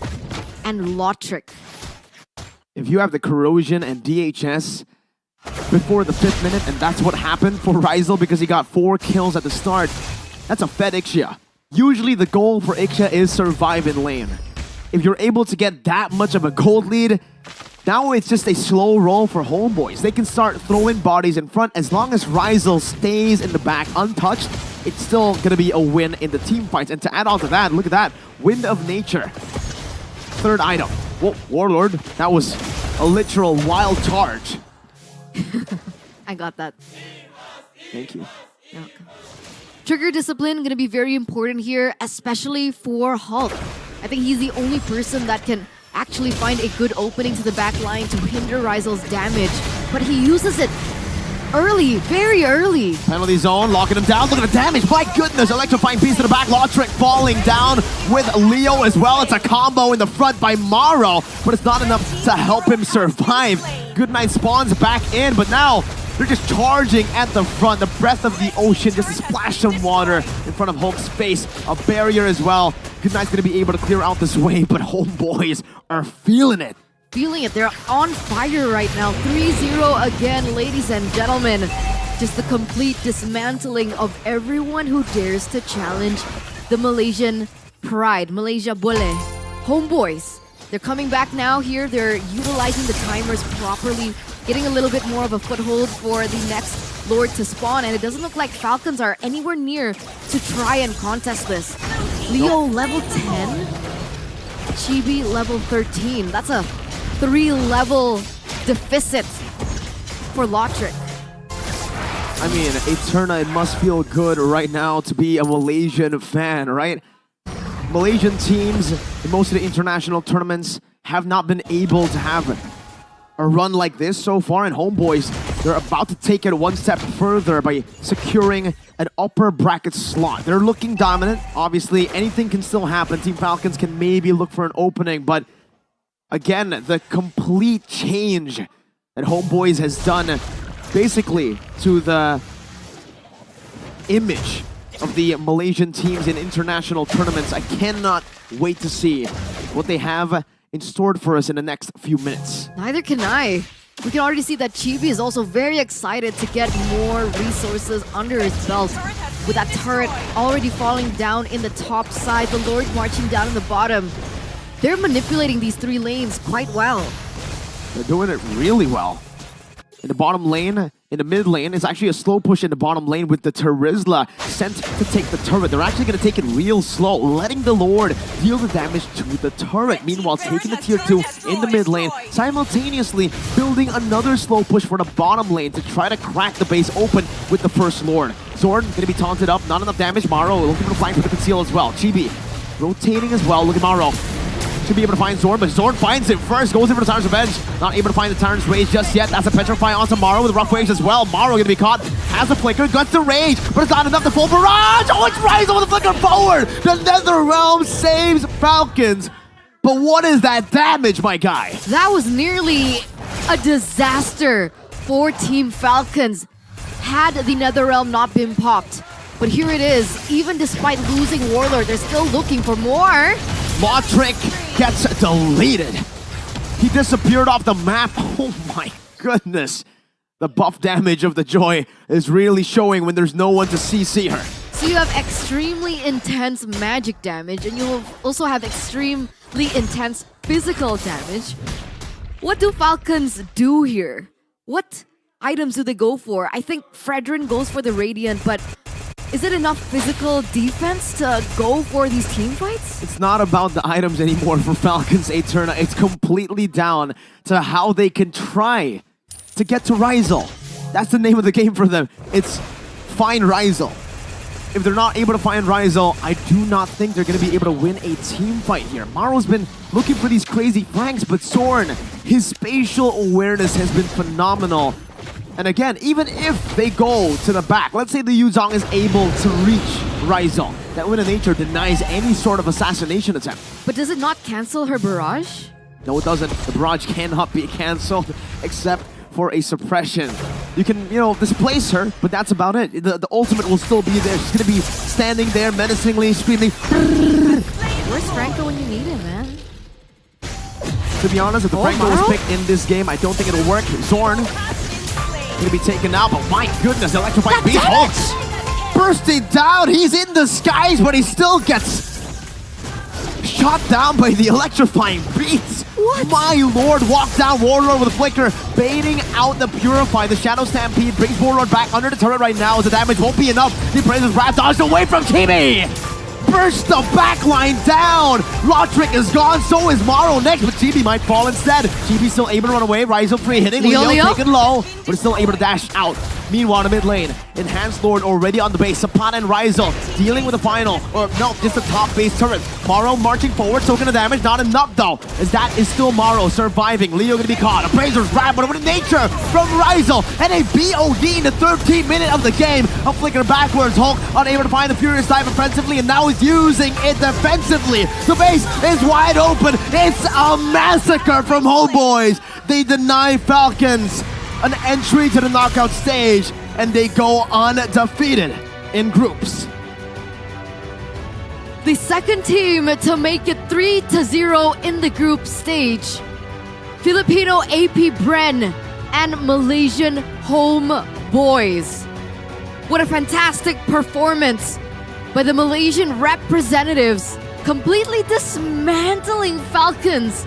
E: and Lotrick.
F: If you have the Corrosion and DHS before the 5th minute, and that's what happened for Rizal because he got 4 kills at the start, that's a fed Ixia. Usually the goal for Ixia is survive in lane. If you're able to get that much of a gold lead, now it's just a slow roll for Homeboys. They can start throwing bodies in front. As long as Rizal stays in the back untouched, it's still going to be a win in the team fights. And to add on to that, look at that. Wind of Nature. 3rd item. Whoa, Warlord. That was a literal wild charge.
E: I got that.
F: Thank you.
E: You're welcome. Trigger discipline going to be very important here, especially for Hulk. I think he's the only person that can actually find a good opening to the back line to hinder Rizal's damage, but he uses it early, very early.
F: Penalty zone, locking him down. Look at the damage. My goodness, electrifying piece to the back. Lotrick falling down with Leo as well. It's a combo in the front by Maro, but it's not enough to help him survive. Goodnight spawns back in, but now they're just charging at the front. The breath of the ocean, just a splash of water in front of Hulk's face. A barrier as well. Goodnight's going to be able to clear out this wave, but Homeboys are feeling it.
E: Feeling it. They're on fire right now. 3-0 again, ladies and gentlemen. Just the complete dismantling of everyone who dares to challenge the Malaysian pride, Malaysia Boleh, Homebois. They're coming back now here. They're utilizing the timers properly, getting a little bit more of a foothold for the next Lord to spawn. And it doesn't look like Falcons are anywhere near to try and contest this. Leo level 10, Chibi level 13. That's a 3-level deficit for Lotric.
F: I mean, Eterna, it must feel good right now to be a Malaysian fan, right? Malaysian teams in most of the international tournaments have not been able to have a run like this so far, and Homebois, they're about to take it one step further by securing an upper bracket slot. They're looking dominant. Obviously, anything can still happen. Team Falcons can maybe look for an opening, but again, the complete change that Homebois has done basically to the image of the Malaysian teams in international tournaments. I cannot wait to see what they have in store for us in the next few minutes.
E: Neither can I. We can already see that Chibi is also very excited to get more resources under his belt. With that turret already falling down in the top side, the Lord marching down in the bottom. They're manipulating these 3 lanes quite well.
F: They're doing it really well. In the bottom lane, in the mid lane, it's actually a slow push in the bottom lane with the Terizla sent to take the turret. They're actually going to take it real slow, letting the Lord deal the damage to the turret. Meanwhile, taking the tier 2 in the mid lane, simultaneously building another slow push for the bottom lane to try to crack the base open with the first Lord. Zorn going to be taunted up, not enough damage. Maro looking for the flank for the conceal as well. Chibi rotating as well. Look at Maro. Should be able to find Zorn, but Zorn finds it first, goes in for the Tyrant's Revenge. Not able to find the Tyrant's Rage just yet. That's a Petrify onto Maro with rough waves as well. Maro gonna be caught, has a flicker, guts the Rage, but it's not enough to full barrage! Oh, it's Ryzel with the flicker forward! The Netherrealm saves Falcons. But what is that damage, my guy?
E: That was nearly a disaster for Team Falcons had the Netherrealm not been popped. But here it is, even despite losing Warlord, they're still looking for more.
F: Lotric gets deleted. He disappeared off the map. Oh my goodness. The buff damage of the Joy is really showing when there's no one to CC her.
E: So you have extremely intense magic damage, and you'll also have extremely intense physical damage. What do Falcons do here? What items do they go for? I think Fredrin goes for the Radiant, but is it enough physical defense to go for these team fights?
F: It's not about the items anymore for Falcons Eterna. It's completely down to how they can try to get to Ryzel. That's the name of the game for them. It's find Ryzel. If they're not able to find Ryzel, I do not think they're going to be able to win a team fight here. Maro's been looking for these crazy flanks, but Zorn, his spatial awareness has been phenomenal. And again, even if they go to the back, let's say the Yuzong is able to reach Ryzel, that Wind of Nature denies any sort of assassination attempt.
E: But does it not cancel her barrage?
F: No, it doesn't. The barrage cannot be cancelled except for a suppression. You can, displace her, but that's about it. The ultimate will still be there. She's going to be standing there menacingly, screaming.
E: Where's Franco when you need him, man?
F: To be honest, if the Franco was picked in this game, I don't think it'll work. Zorn gonna be taken out, but my goodness, Electrifying Beast Hulks bursting down. He's in the skies, but he still gets shot down by the Electrifying Beats. What? My lord, walk down Warlord with a flicker, baiting out the Purify. The Shadow Stampede brings Warlord back under the turret right now, as the damage won't be enough. The Praise's Wrath dodged away from Chibi. Burst the backline down. Lotric is gone, so is Maro next, but Chibi might fall instead. Chibi's still able to run away. Ryzel free hitting. Leo taken low, but is still able to dash out. Meanwhile, in the mid lane, Enhanced Lord already on the base. Sapana and Ryzel dealing with the final, or no, just the top base turret. Maro marching forward, soaking the damage. Not enough though, as that is still Maro surviving. Leo gonna be caught. Appraiser's Wrath, but with nature from Ryzel, and a BOD in the 13th minute of the game. A flicker backwards. Hulk unable to find the Furious dive offensively, and now he's using it defensively. The base is wide open. It's a massacre from Homebois. They deny Falcons an entry to the knockout stage, and they go undefeated in groups.
E: The second team to make it 3-0 in the group stage. Filipino AP Bren and Malaysian Homebois. What a fantastic performance by the Malaysian representatives, completely dismantling Falcons.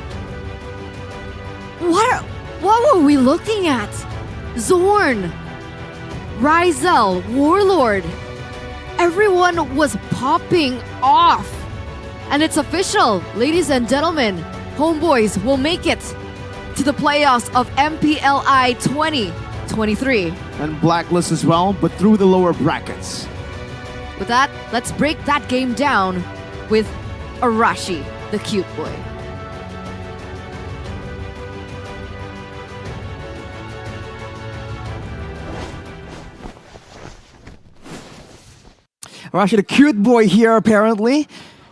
E: What were we looking at? Zorn, Rizal, Warlord. Everyone was popping off. And it's official, ladies and gentlemen. Homebois will make it to the playoffs of MPLI 2023.
F: And Blacklist as well, but through the lower brackets.
E: With that, let's break that game down with Arashi, the cute boy.
H: Arashi, the cute boy here, apparently.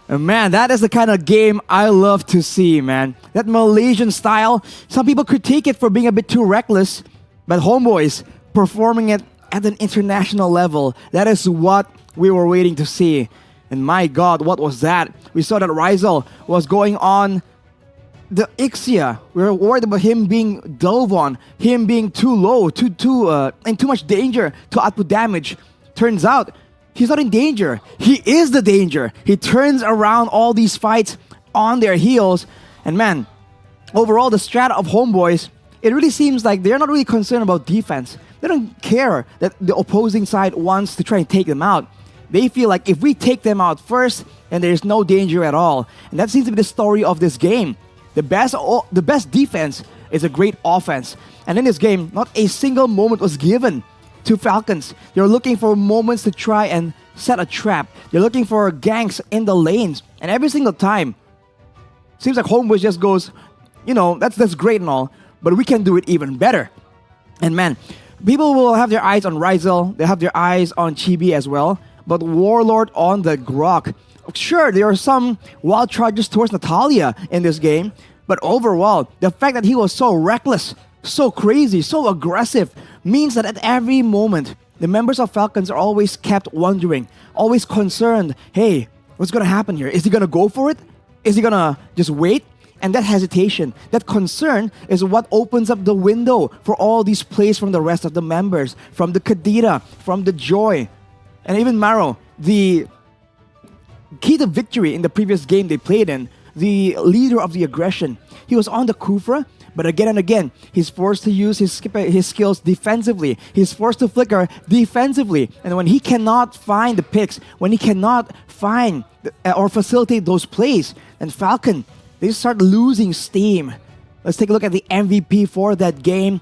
H: And man, that is the kind of game I love to see, man. That Malaysian style, some people critique it for being a bit too reckless, but Homebois performing it at an international level, that is what we were waiting to see. And my God, what was that? We saw that Rizal was going on the Ixia. We were worried about him being dove on, him being too low, in too much danger to output damage. Turns out, he's not in danger. He is the danger. He turns around all these fights on their heels. And man, overall, the strat of Homebois, it really seems like they're not really concerned about defense. They don't care that the opposing side wants to try and take them out. They feel like if we take them out first, then there's no danger at all. And that seems to be the story of this game. The best defense is a great offense. And in this game, not a single moment was given to Falcons. They're looking for moments to try and set a trap. They're looking for ganks in the lanes. And every single time, seems like Homebois just goes, you know, that's great and all, but we can do it even better. And man, people will have their eyes on Rizal. They have their eyes on Chibi as well. But Warlord on the Grok. Sure, there are some wild charges towards Natalia in this game, but overall, the fact that he was so reckless, so crazy, so aggressive, means that at every moment, the members of Falcons are always kept wondering, always concerned, hey, what's gonna happen here? Is he gonna go for it? Is he gonna just wait? And that hesitation, that concern is what opens up the window for all these plays from the rest of the members, from the Kadira, from the Joy, and even Maro, the key to victory in the previous game they played in, the leader of the aggression. He was on the Kufra, but again and again, he's forced to use his skills defensively. He's forced to flicker defensively. And when he cannot find the picks, when he cannot find or facilitate those plays, then Falcon, they start losing steam. Let's take a look at the MVP for that game.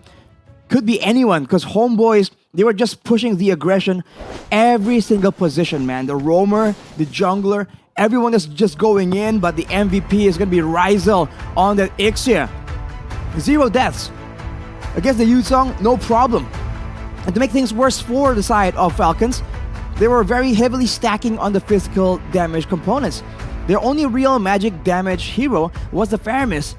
H: Could be anyone, because Homebois, they were just pushing the aggression every single position, man. The roamer, the jungler, everyone is just going in, but the MVP is going to be Rizal on that Ixia. 0 deaths. Against the Yusong, no problem. And to make things worse for the side of Falcons, they were very heavily stacking on the physical damage components. Their only real magic damage hero was the Faramis.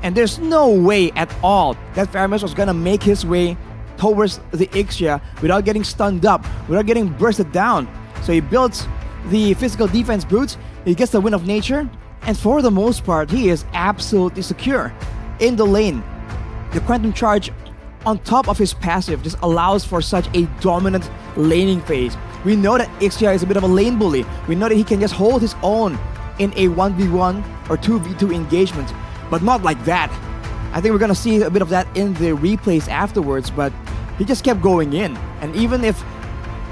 H: And there's no way at all that Faramis was going to make his way towards the Ixia without getting stunned up, without getting bursted down. So he builds the physical defense boots, he gets the Wind of Nature, and for the most part, he is absolutely secure in the lane. The Quantum Charge on top of his passive just allows for such a dominant laning phase. We know that Ixia is a bit of a lane bully. We know that he can just hold his own in a 1v1 or 2v2 engagement, but not like that. I think we're gonna see a bit of that in the replays afterwards, but he just kept going in. And even if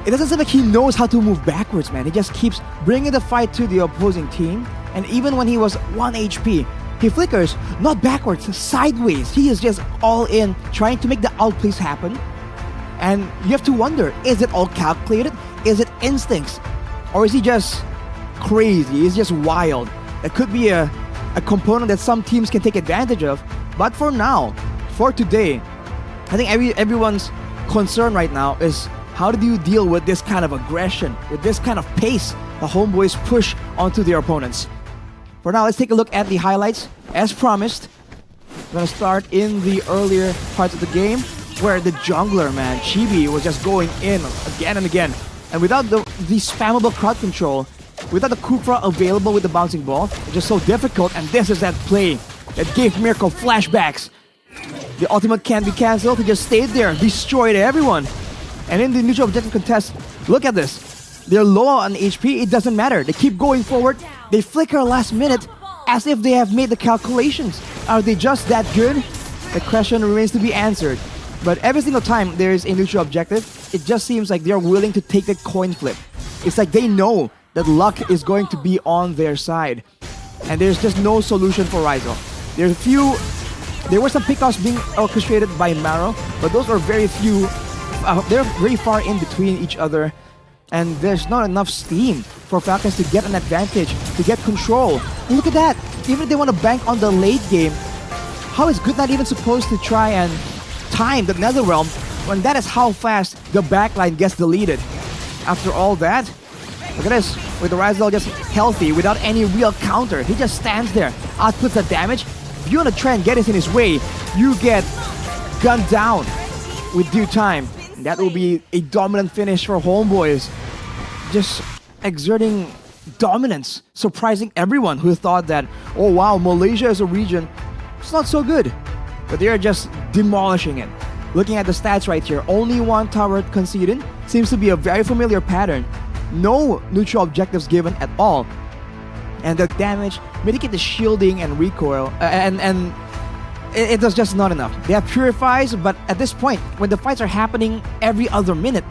H: it doesn't seem like he knows how to move backwards, man, he just keeps bringing the fight to the opposing team. And even when he was 1 HP, he flickers, not backwards, sideways. He is just all in, trying to make the outplays happen. And you have to wonder, is it all calculated? Is it instincts? Or is he just crazy? Is just wild? That could be a component that some teams can take advantage of. But for now, for today, I think everyone's concern right now is how do you deal with this kind of aggression, with this kind of pace the Homebois push onto their opponents. For now, let's take a look at the highlights. As promised, we're gonna start in the earlier parts of the game where the jungler, man, Chibi, was just going in again and again. And without the spammable crowd control, without the Kufra available with the bouncing ball, it's just so difficult. And this is that play that gave Miracle flashbacks. The ultimate can't be cancelled. He just stayed there, destroyed everyone. And in the neutral objective contest, look at this. they're low on HP, it doesn't matter. They keep going forward. They flicker last minute as if they have made the calculations. Are they just that good? The question remains to be answered. But every single time there is a neutral objective, it just seems like they're willing to take the coin flip. It's like they know that luck is going to be on their side. And there's just no solution for Rizal. There were some pickoffs being orchestrated by Maro, but those are very few. They're very far in between each other. And there's not enough steam for Falcons to get an advantage, to get control. And look at that. Even if they want to bank on the late game, how is Good not even supposed to try and time the Netherrealm when that is how fast the backline gets deleted? After all that, look at this. With the Rizal just healthy without any real counter. He just stands there, outputs the damage. If you want to try and get it in his way, you get gunned down with due time. And that will be a dominant finish for Homebois. Just exerting dominance, surprising everyone who thought that, oh wow, Malaysia as a region, it's not so good. But they are just demolishing it. Looking at the stats right here, only one tower conceded. Seems to be a very familiar pattern. No neutral objectives given at all. And the damage, mitigate the shielding and recoil, and it was just not enough. They have purifies, but at this point, when the fights are happening every other minute,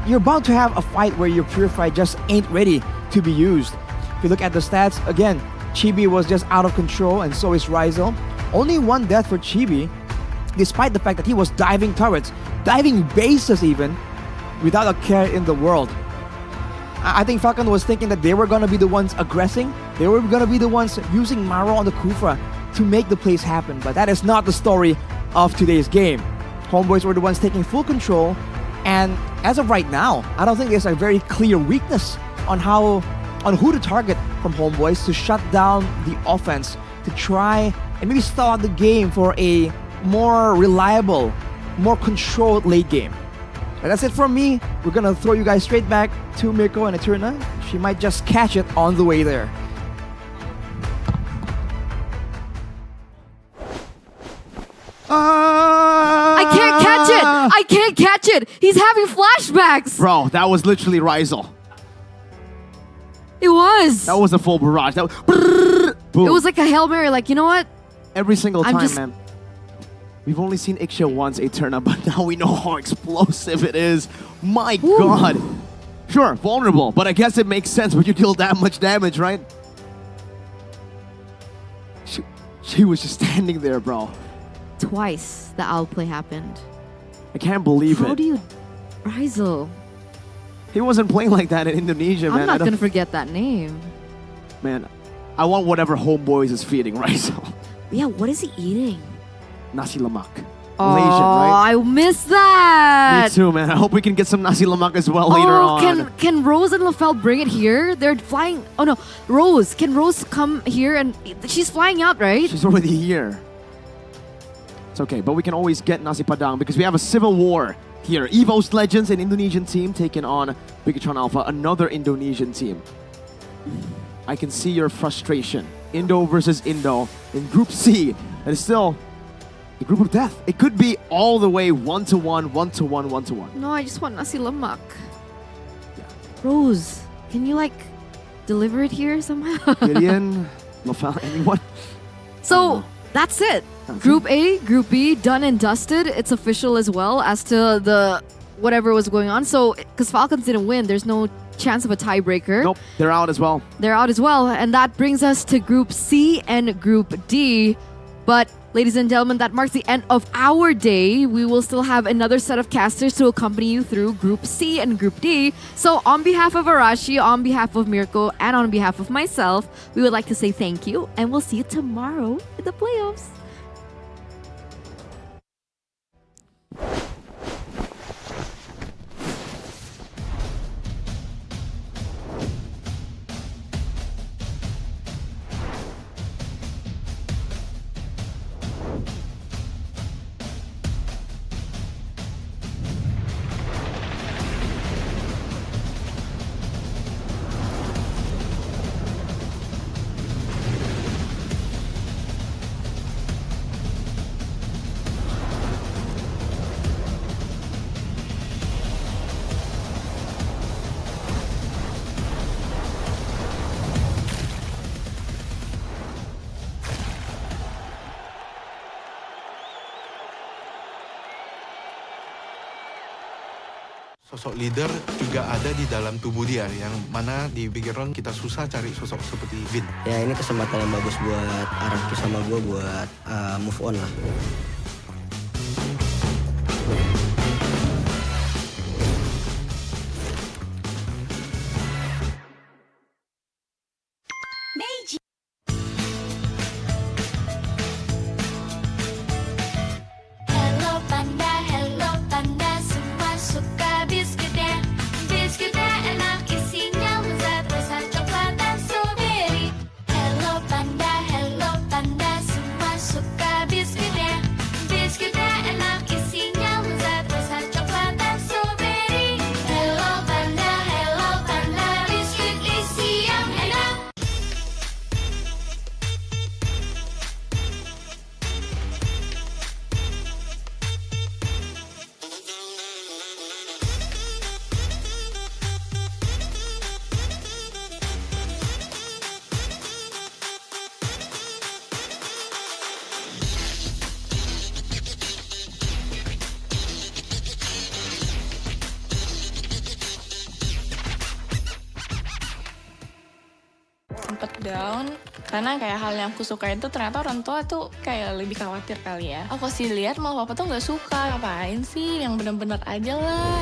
H: you're bound to have a fight where your purify just ain't ready to be used. If you look at the stats, again, Chibi was just out of control, and so is Rizal. Only one death for Chibi, despite the fact that he was diving turrets, diving bases even, without a care in the world. I think Falcon was thinking that they were going to be the ones aggressing. They were going to be the ones using Maro on the Kufra to make the plays happen. But that is not the story of today's game. Homebois were the ones taking full control. And as of right now, I don't think there's a very clear weakness on who to target from Homebois to shut down the offense, to try and maybe stall out the game for a more reliable, more controlled late game. But that's it from me. We're gonna throw you guys straight back to Mirko and Eterna. She might just catch it on the way there.
E: I can't catch it! I can't catch it! He's having flashbacks!
F: Bro, that was literally Rizal.
E: It was!
F: That was a full barrage. That was, boom.
E: It was like a Hail Mary, like, you know what?
F: Every single
E: I'm
F: time,
E: just-
F: man. We've only seen Ixia once, Eterna, but now we know how explosive it is. My God. Sure, vulnerable, but I guess it makes sense when you deal that much damage, right? She was just standing there, bro.
E: Twice the owl play happened.
F: I can't believe it.
E: How do you... Rizal.
F: He wasn't playing like that in Indonesia, man.
E: I'm not gonna forget that name.
F: Man, I want whatever Homebois is feeding Rizal.
E: Yeah, what is he eating?
F: Nasi lemak.
E: Oh,
F: Malaysian, right?
E: I missed that!
F: Me too, man. I hope we can get some nasi lemak as well later on.
E: Can Rose and LaFell bring it here? They're flying... Oh no, Rose. Can Rose come here? And she's flying out, right?
F: She's already here. It's okay, but we can always get Nasi Padang because we have a civil war here. EVOS Legends, an Indonesian team, taking on Bigetron Alpha, another Indonesian team. I can see your frustration. Indo versus Indo in Group C. That is still the group of death. It could be all the way 1-1, 1-1, 1-1.
E: No, I just want nasi lemak.
F: Yeah.
E: Rose, can you like deliver it here somehow?
F: Gideon, LaFell, anyone?
E: So that's it. Group A, Group B, done and dusted. It's official as well as to the whatever was going on. So, because Falcons didn't win, there's no chance of a tiebreaker.
F: Nope, they're out as well.
E: They're out as well. And that brings us to Group C and Group D. But, ladies and gentlemen, that marks the end of our day. We will still have another set of casters to accompany you through Group C and Group D. So, on behalf of Arashi, on behalf of Mirko, and on behalf of myself, we would like to say thank you. And we'll see you tomorrow in the playoffs.
C: Sosok leader juga ada di dalam tubuh dia, yang mana di Bigetron kita susah cari sosok seperti Vin.
D: Ya ini kesempatan yang bagus buat Araki sama gue buat move on lah.
B: Hello panda, semua suka biskuitnya. Biskuitnya enak, isinya lezat, rasa coklat dan strawberry. Hello panda, semua suka biskuitnya. Biskuitnya enak, isinya lezat, rasa coklat dan strawberry. Hello panda, biskuit isi yang enak.
A: Sempet down karena kayak hal yang aku suka itu ternyata orang tua tuh kayak lebih khawatir kali ya. Aku sih lihat malah papa tuh nggak suka, ngapain sih, yang bener-bener aja lah.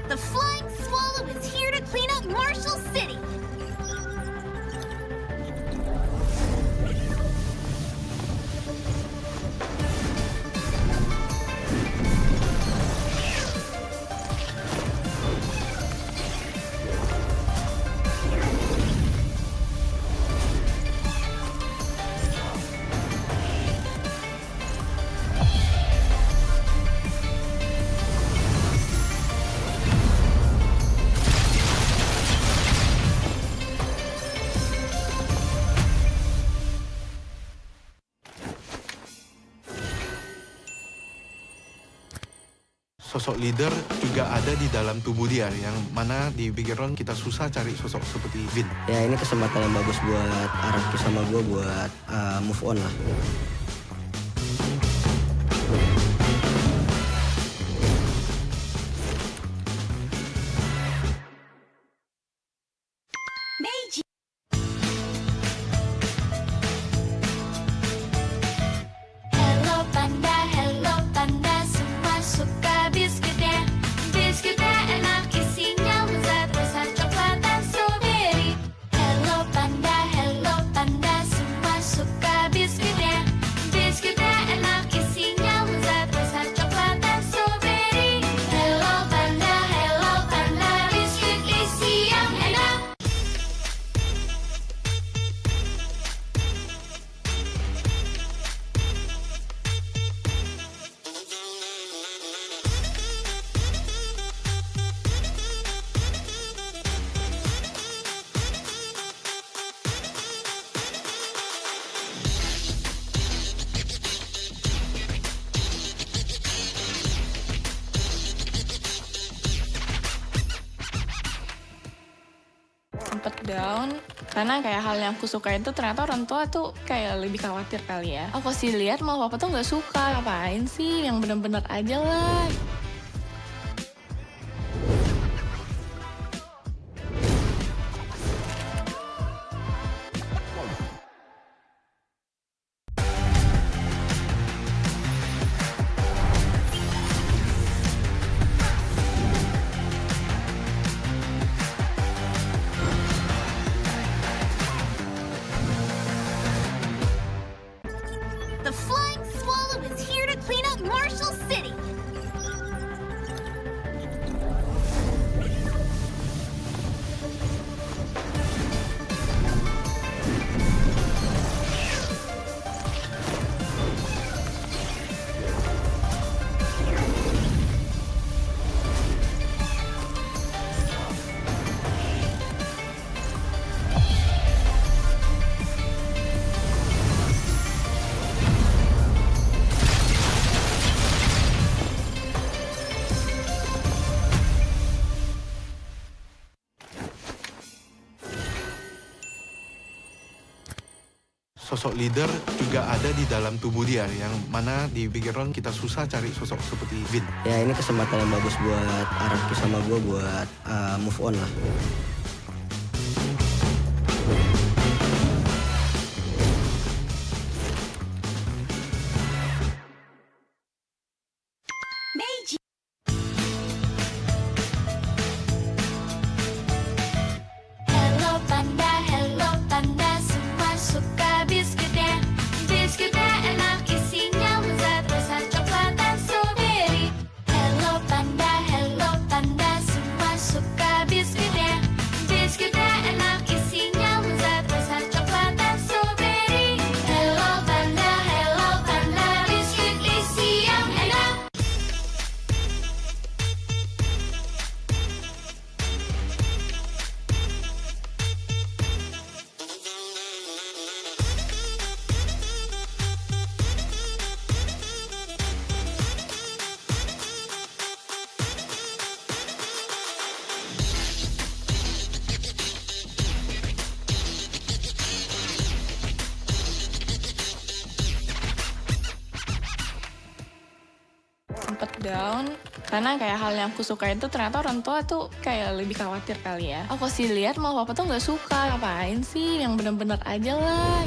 B: The Flying Swallow is here to clean up Marshall City.
C: Sosok leader juga ada di dalam tubuh dia, yang mana di Bigetron kita susah cari sosok seperti Vin.
D: Ya ini kesempatan yang bagus buat Araki sama gue buat move on lah.
B: Hello panda, semua suka biskuitnya. Biskuitnya enak, isinya lezat, rasa coklat dan strawberry. Hello panda, semua suka biskuitnya. Biskuitnya enak, isinya lezat, rasa coklat dan strawberry. Hello panda, biskuit isi yang enak.
A: Sempet down karena kayak hal yang aku suka itu ternyata orang tua tuh kayak lebih khawatir kali ya. Aku sih lihat malah papa tuh nggak suka, ngapain sih, yang bener-bener aja lah.
B: The Flying Swallow is here to clean up Marshall City.
C: sosok leader juga ada di dalam tubuh dia, yang mana di Bigetron kita susah cari sosok seperti Vin.
D: Ya ini kesempatan yang bagus buat Araki sama gue buat move on lah.
B: Hello panda, semua suka biskuitnya. Biskuitnya enak, isinya lezat, rasa coklat dan strawberry. Hello panda, semua suka biskuitnya. Biskuitnya enak, isinya lezat, rasa coklat dan strawberry. Hello panda, biskuit isi yang enak.
A: Sempet down karena kayak hal yang aku suka itu ternyata orang tua tuh kayak lebih khawatir kali ya. Aku sih lihat malah papa tuh nggak suka, ngapain sih, yang bener-bener aja lah.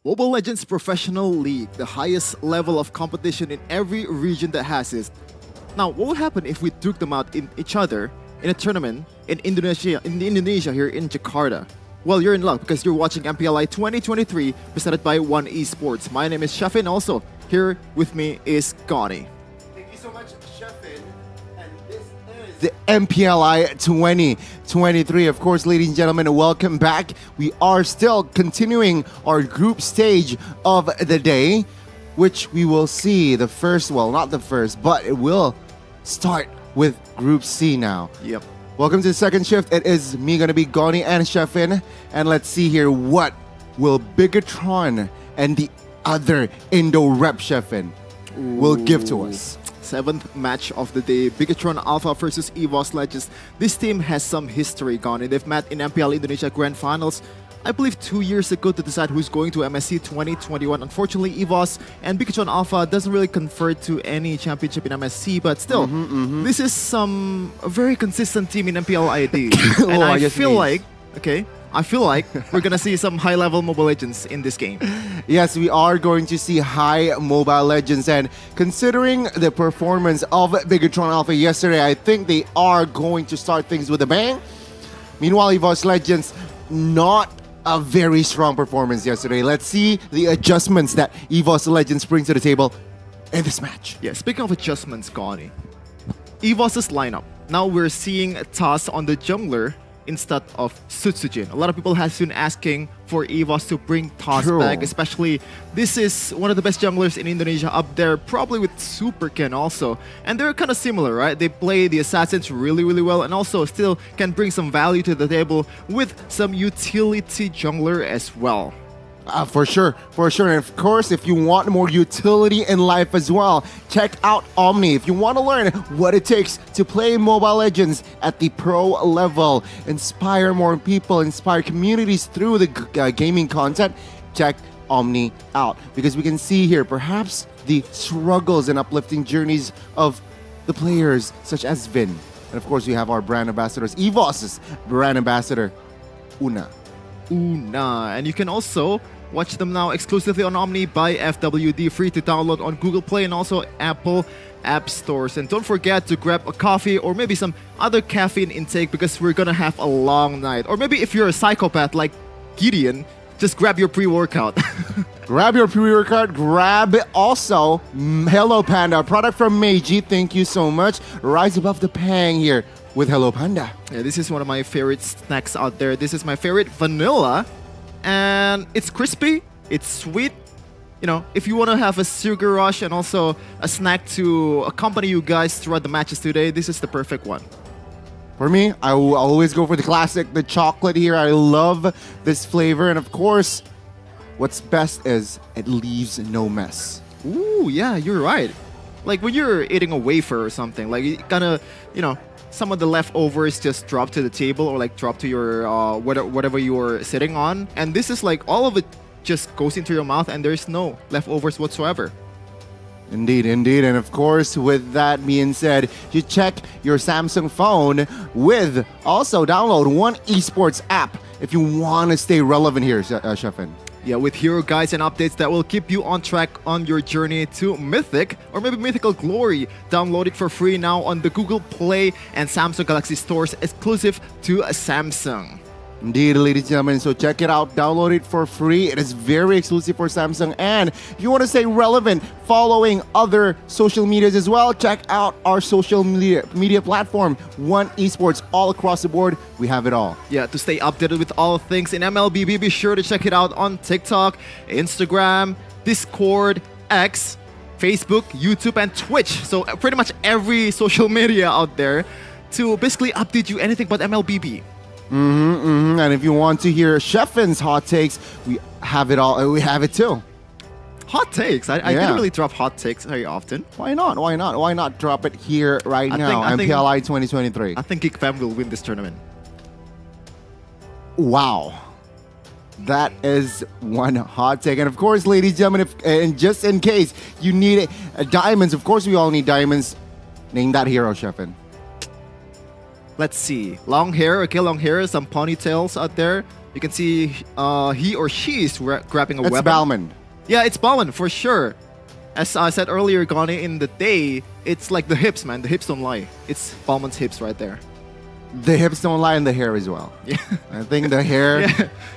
J: Mobile Legends Professional League, the highest level of competition in every region that has it. Now, what would happen if we took them out in each other in a tournament in Indonesia here in Jakarta? Well, you're in luck because you're watching MPLI 2023 presented by One Esports. My name is Shafin. Also, here with me is Gani.
K: Thank you so much, Shafin. And this is the MPLI 2023. Of course, ladies and gentlemen, welcome back. We are still continuing our group stage of the day, which we will see the first, well, not the first, but it will start with Group C now.
J: Yep.
K: Welcome to the second shift. It is me gonna be Goni and Shefin. And let's see here, what will Bigetron and the other Indo rep Shefin will give to us.
J: Seventh match of the day, Bigetron Alpha versus EVOS Legends. This team has some history, Gani. They've met in MPL Indonesia Grand Finals, I believe 2 years ago, to decide who's going to MSC 2021. Unfortunately, EVOS and Bigetron Alpha doesn't really confer to any championship in MSC, but still, this is a very consistent team in MPL ID. And I feel like we're gonna see some high-level Mobile Legends in this game.
K: Yes, we are going to see high Mobile Legends, and considering the performance of Bigetron Alpha yesterday, I think they are going to start things with a bang. Meanwhile, EVOS Legends, not a very strong performance yesterday. Let's see the adjustments that EVOS Legends bring to the table in this match.
J: Yeah, speaking of adjustments, Gani, EVOS's lineup. Now we're seeing Taz on the jungler instead of Sutsujin. A lot of people have been asking for EVOS to bring Taz back, especially this is one of the best junglers in Indonesia up there, probably with Super Ken also. And they're kind of similar, right? They play the assassins really, really well and also still can bring some value to the table with some utility jungler as well.
K: For sure. And of course, if you want more utility in life as well, check out Omni. If you want to learn what it takes to play Mobile Legends at the pro level, inspire more people, inspire communities through the gaming content, check Omni out. Because we can see here perhaps the struggles and uplifting journeys of the players such as Vin. And of course, we have our brand ambassadors, EVOS's brand ambassador, Una.
J: And you can also watch them now exclusively on Omni by FWD, free to download on Google Play and also Apple App Stores. And don't forget to grab a coffee or maybe some other caffeine intake because we're gonna have a long night. Or maybe if you're a psychopath like Gideon, just grab your pre-workout.
K: Grab your pre-workout, grab also Hello Panda, product from Meiji. Thank you so much. Rise above the pang here with Hello Panda.
J: Yeah, this is one of my favorite snacks out there. This is my favorite, vanilla. And it's crispy, it's sweet. You know, if you want to have a sugar rush and also a snack to accompany you guys throughout the matches today, this is the perfect one.
K: For me, I will always go for the classic, the chocolate here. I love this flavor. And of course, what's best is it leaves no mess.
J: Ooh, yeah, you're right. Like when you're eating a wafer or something, like it kind of, you know, some of the leftovers just drop to the table or like drop to your whatever you're sitting on. And this is like all of it just goes into your mouth and there's no leftovers whatsoever.
K: Indeed. And of course, with that being said, you check your Samsung phone with also download One Esports app if you want to stay relevant here, Shefin.
J: Yeah, with hero guides and updates that will keep you on track on your journey to Mythic or maybe Mythical Glory. Download it for free now on the Google Play and Samsung Galaxy stores exclusive to Samsung.
K: Indeed, ladies and gentlemen, so check it out, download it for free. It is very exclusive for Samsung, and if you want to stay relevant following other social medias as well, check out our social media platform, One Esports, all across the board. We have it all.
J: Yeah, to stay updated with all things in MLBB, be sure to check it out on TikTok, Instagram, Discord, X, Facebook, YouTube, and Twitch. So pretty much every social media out there to basically update you anything but MLBB.
K: And if you want to hear Shefin's hot takes, we have it all. We have it too.
J: Hot takes? I didn't really drop hot takes very often.
K: Why not? Why not drop it here right now? MPLI 2023.
J: I think Geek Fam will win this tournament.
K: Wow. That is one hot take. And of course, ladies and gentlemen, and just in case you need diamonds, of course we all need diamonds. Name that hero, Shefin.
J: Let's see. Long hair, okay, long hair, some ponytails out there. You can see he or she is grabbing a
K: It's
J: weapon.
K: Balman.
J: Yeah, it's Balman for sure. As I said earlier, Gani, in the day, it's like the hips, man. The hips don't lie. It's Balman's hips right there.
K: The hips don't lie and the hair as well.
J: Yeah.
K: I think the hair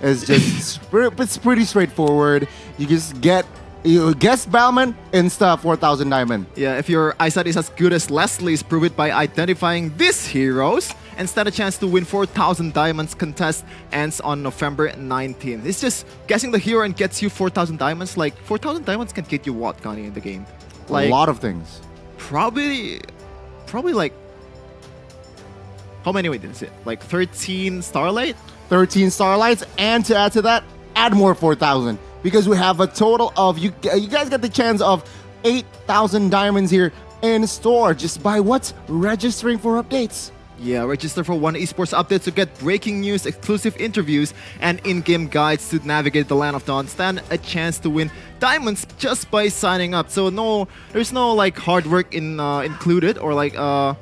K: is just it's pretty straightforward. You just guess Balman, insta 4,000 diamond.
J: Yeah, if your eyesight is as good as Leslie's, prove it by identifying these heroes and stand a chance to win 4,000 diamonds. Contest ends on November 19th. It's just guessing the hero and gets you 4,000 diamonds. Like 4,000 diamonds can get you what, Gani, in the game? Like
K: A lot of things.
J: probably like how many is it? Like 13 Starlight?
K: 13 starlights, and to add to that, add more 4,000 because we have a total of you guys get the chance of 8,000 diamonds here in store just by what's registering for updates.
J: Yeah, register for one esports update to get breaking news, exclusive interviews, and in-game guides to navigate the land of dawn. Stand a chance to win diamonds just by signing up. So there's no like hard work included or like that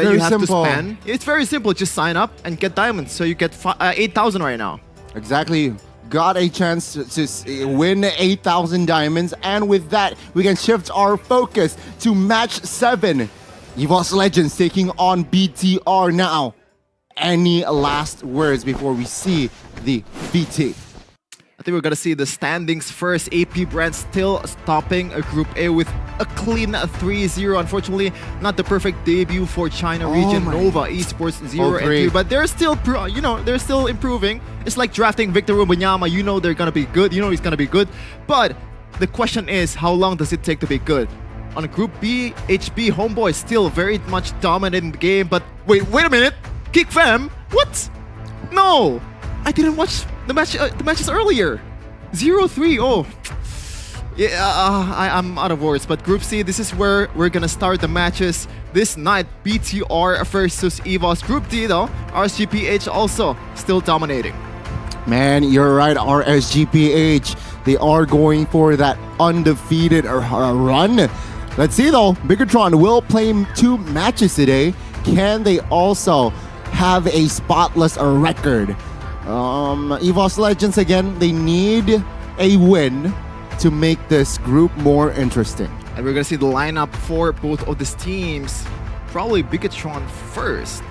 K: Very
J: you have
K: simple.
J: to spend. It's very simple. Just sign up and get diamonds. So you get 8,000 right now.
K: Exactly. Got a chance to win 8,000 diamonds, and with that, we can shift our focus to match 7. EVOS Legends taking on BTR now. Any last words before we see the VT?
J: I think we're gonna see the standings first. AP Bren still stopping a Group A with a clean 3-0. Unfortunately, not the perfect debut for China region.
K: my.
J: Nova Esports 0 and 3,
K: 3.
J: but they're still they're still improving. It's like drafting Victor Wembanyama. You know they're gonna be good. You know he's gonna be good. But the question is, how long does it take to be good? On Group B, HB Homebois still very much dominating the game. But wait a minute, Geek Fam, what? No, I didn't watch the matches earlier. 0-3. Oh, yeah. I'm out of words. But Group C, this is where we're gonna start the matches this night. BTR versus EVOS. Group D though, RSGPH also still dominating.
K: Man, you're right, RSGPH. They are going for that undefeated run. Let's see though, Bigetron will play 2 matches today. Can they also have a spotless record? EVOS Legends again, they need a win to make this group more interesting.
J: And we're gonna see the lineup for both of these teams. Probably Bigetron first.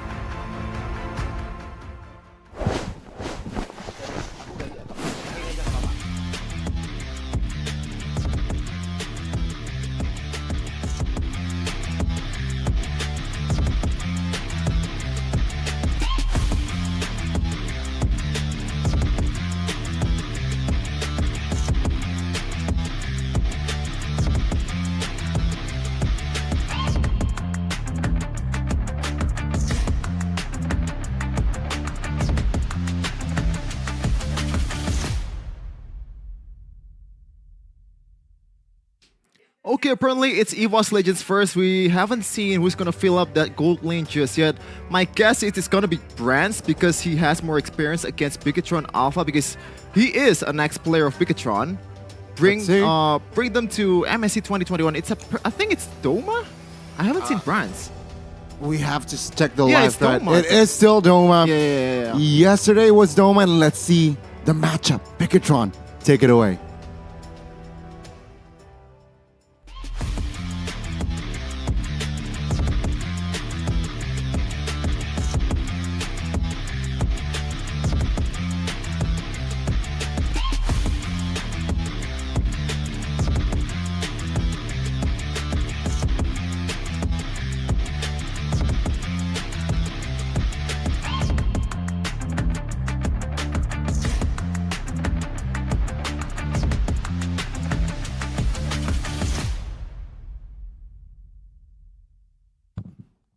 J: Okay, apparently it's EVOS Legends first. We haven't seen who's gonna fill up that gold lane just yet. My guess is it's gonna be Brand because he has more experience against Bigetron Alpha because he is an ex-player of Bigetron. Bring them to MSC 2021. I think it's Doma? I haven't seen Brands.
K: We have to check the
J: Yeah,
K: live
J: it's
K: thread.
J: Doma.
K: It is still Doma.
J: Yeah.
K: Yesterday was Doma, and let's see the matchup. Bigetron, take it away.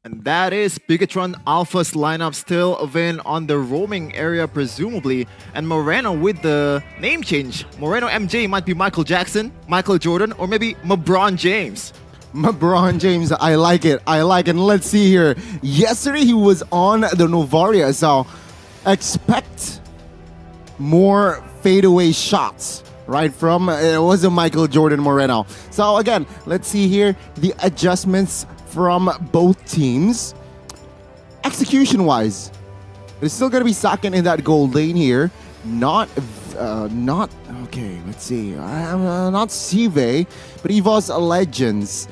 J: And that is Bigetron Alpha's lineup, still Vin on the roaming area presumably, and Moreno with the name change. Moreno MJ might be Michael Jackson, Michael Jordan, or maybe LeBron James.
K: LeBron James, I like it. And let's see here. Yesterday he was on the Novaria, so expect more fadeaway shots. Right from, it was a Michael Jordan Moreno. So again, let's see here the adjustments from both teams. Execution-wise, it's still going to be second in that gold lane here. not okay. Let's see. Not Sive, but EVOS Legends.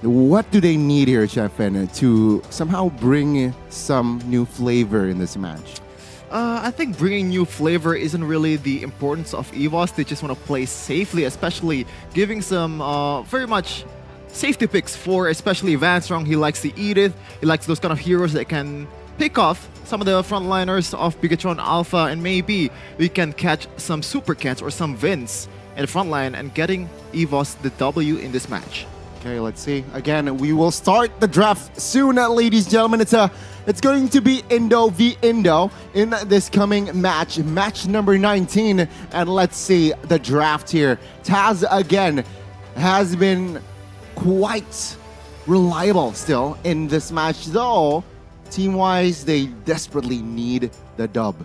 K: What do they need here, Chefin, to somehow bring some new flavor in this match?
J: I think bringing new flavor isn't really the importance of EVOS. They just want to play safely, especially giving some very much safety picks for especially Vanstrong. He likes the Edith. He likes those kind of heroes that can pick off some of the frontliners of Bigetron Alpha, and maybe we can catch some super cats or some Vins in the front line and getting EVOS the W in this match.
K: Okay, let's see. Again, we will start the draft soon, ladies and gentlemen. It's going to be Indo v Indo in this coming match, match number 19. And let's see the draft here. Taz, again, has been quite reliable still in this match, though team-wise, they desperately need the dub.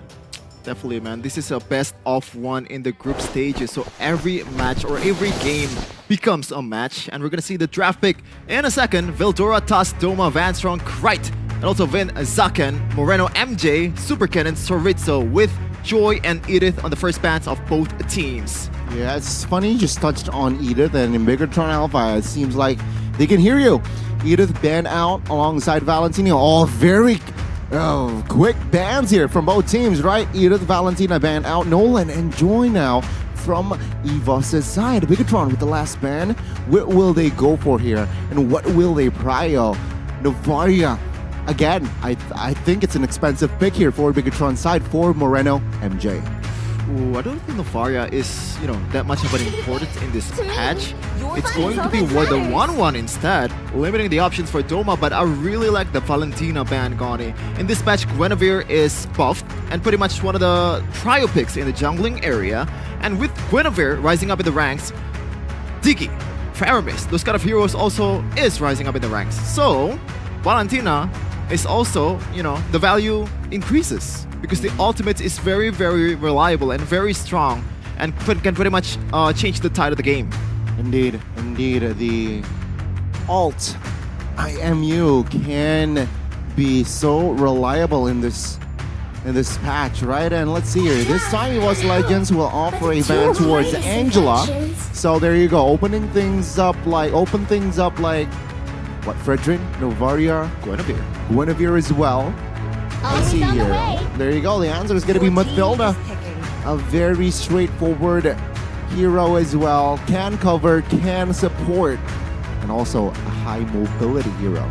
J: Definitely, man. This is a best of one in the group stages, so every match or every game becomes a match. And we're gonna see the draft pick in a second. Vildora, Tas, Doma, Vanstrong, Krite, and also Vin, Zaken, Moreno, MJ, Super Cannon, Soritzo with Joy and Edith on the first bans of both teams.
K: Yeah, it's funny you just touched on Edith, and in Bigetron Alpha, it seems like they can hear you. Edith banned out alongside Valentino. All very quick bans here from both teams, right? Edith, Valentina banned out. Nolan and Joy now from EVOS' side. Bigetron with the last ban. What will they go for here? And what will they prio? Novaria. Again, I think it's an expensive pick here for Bigetron side for Moreno, MJ.
J: Ooh, I don't think Novaria is, that much of an importance in this patch. It's going to be War the 1-1 instead, limiting the options for Doma, but I really like the Valentina ban, Gani. In this patch, Guinevere is buffed and pretty much one of the trio picks in the jungling area. And with Guinevere rising up in the ranks, Diggy, Faramis, those kind of heroes also is rising up in the ranks. So, Valentina is also, the value increases because the ultimate is very, very reliable and very strong and can pretty much change the tide of the game.
K: Indeed, the alt IMU can be so reliable in this patch, right? And let's see here. This time EVOS Legends will offer a ban towards Angela. So there you go, open things up like what? Fredrin, Novaria, Guinevere as well. Let's see here. There you go. The answer is going to be Mathilda. A very straightforward hero as well. Can cover, can support, and also a high mobility hero.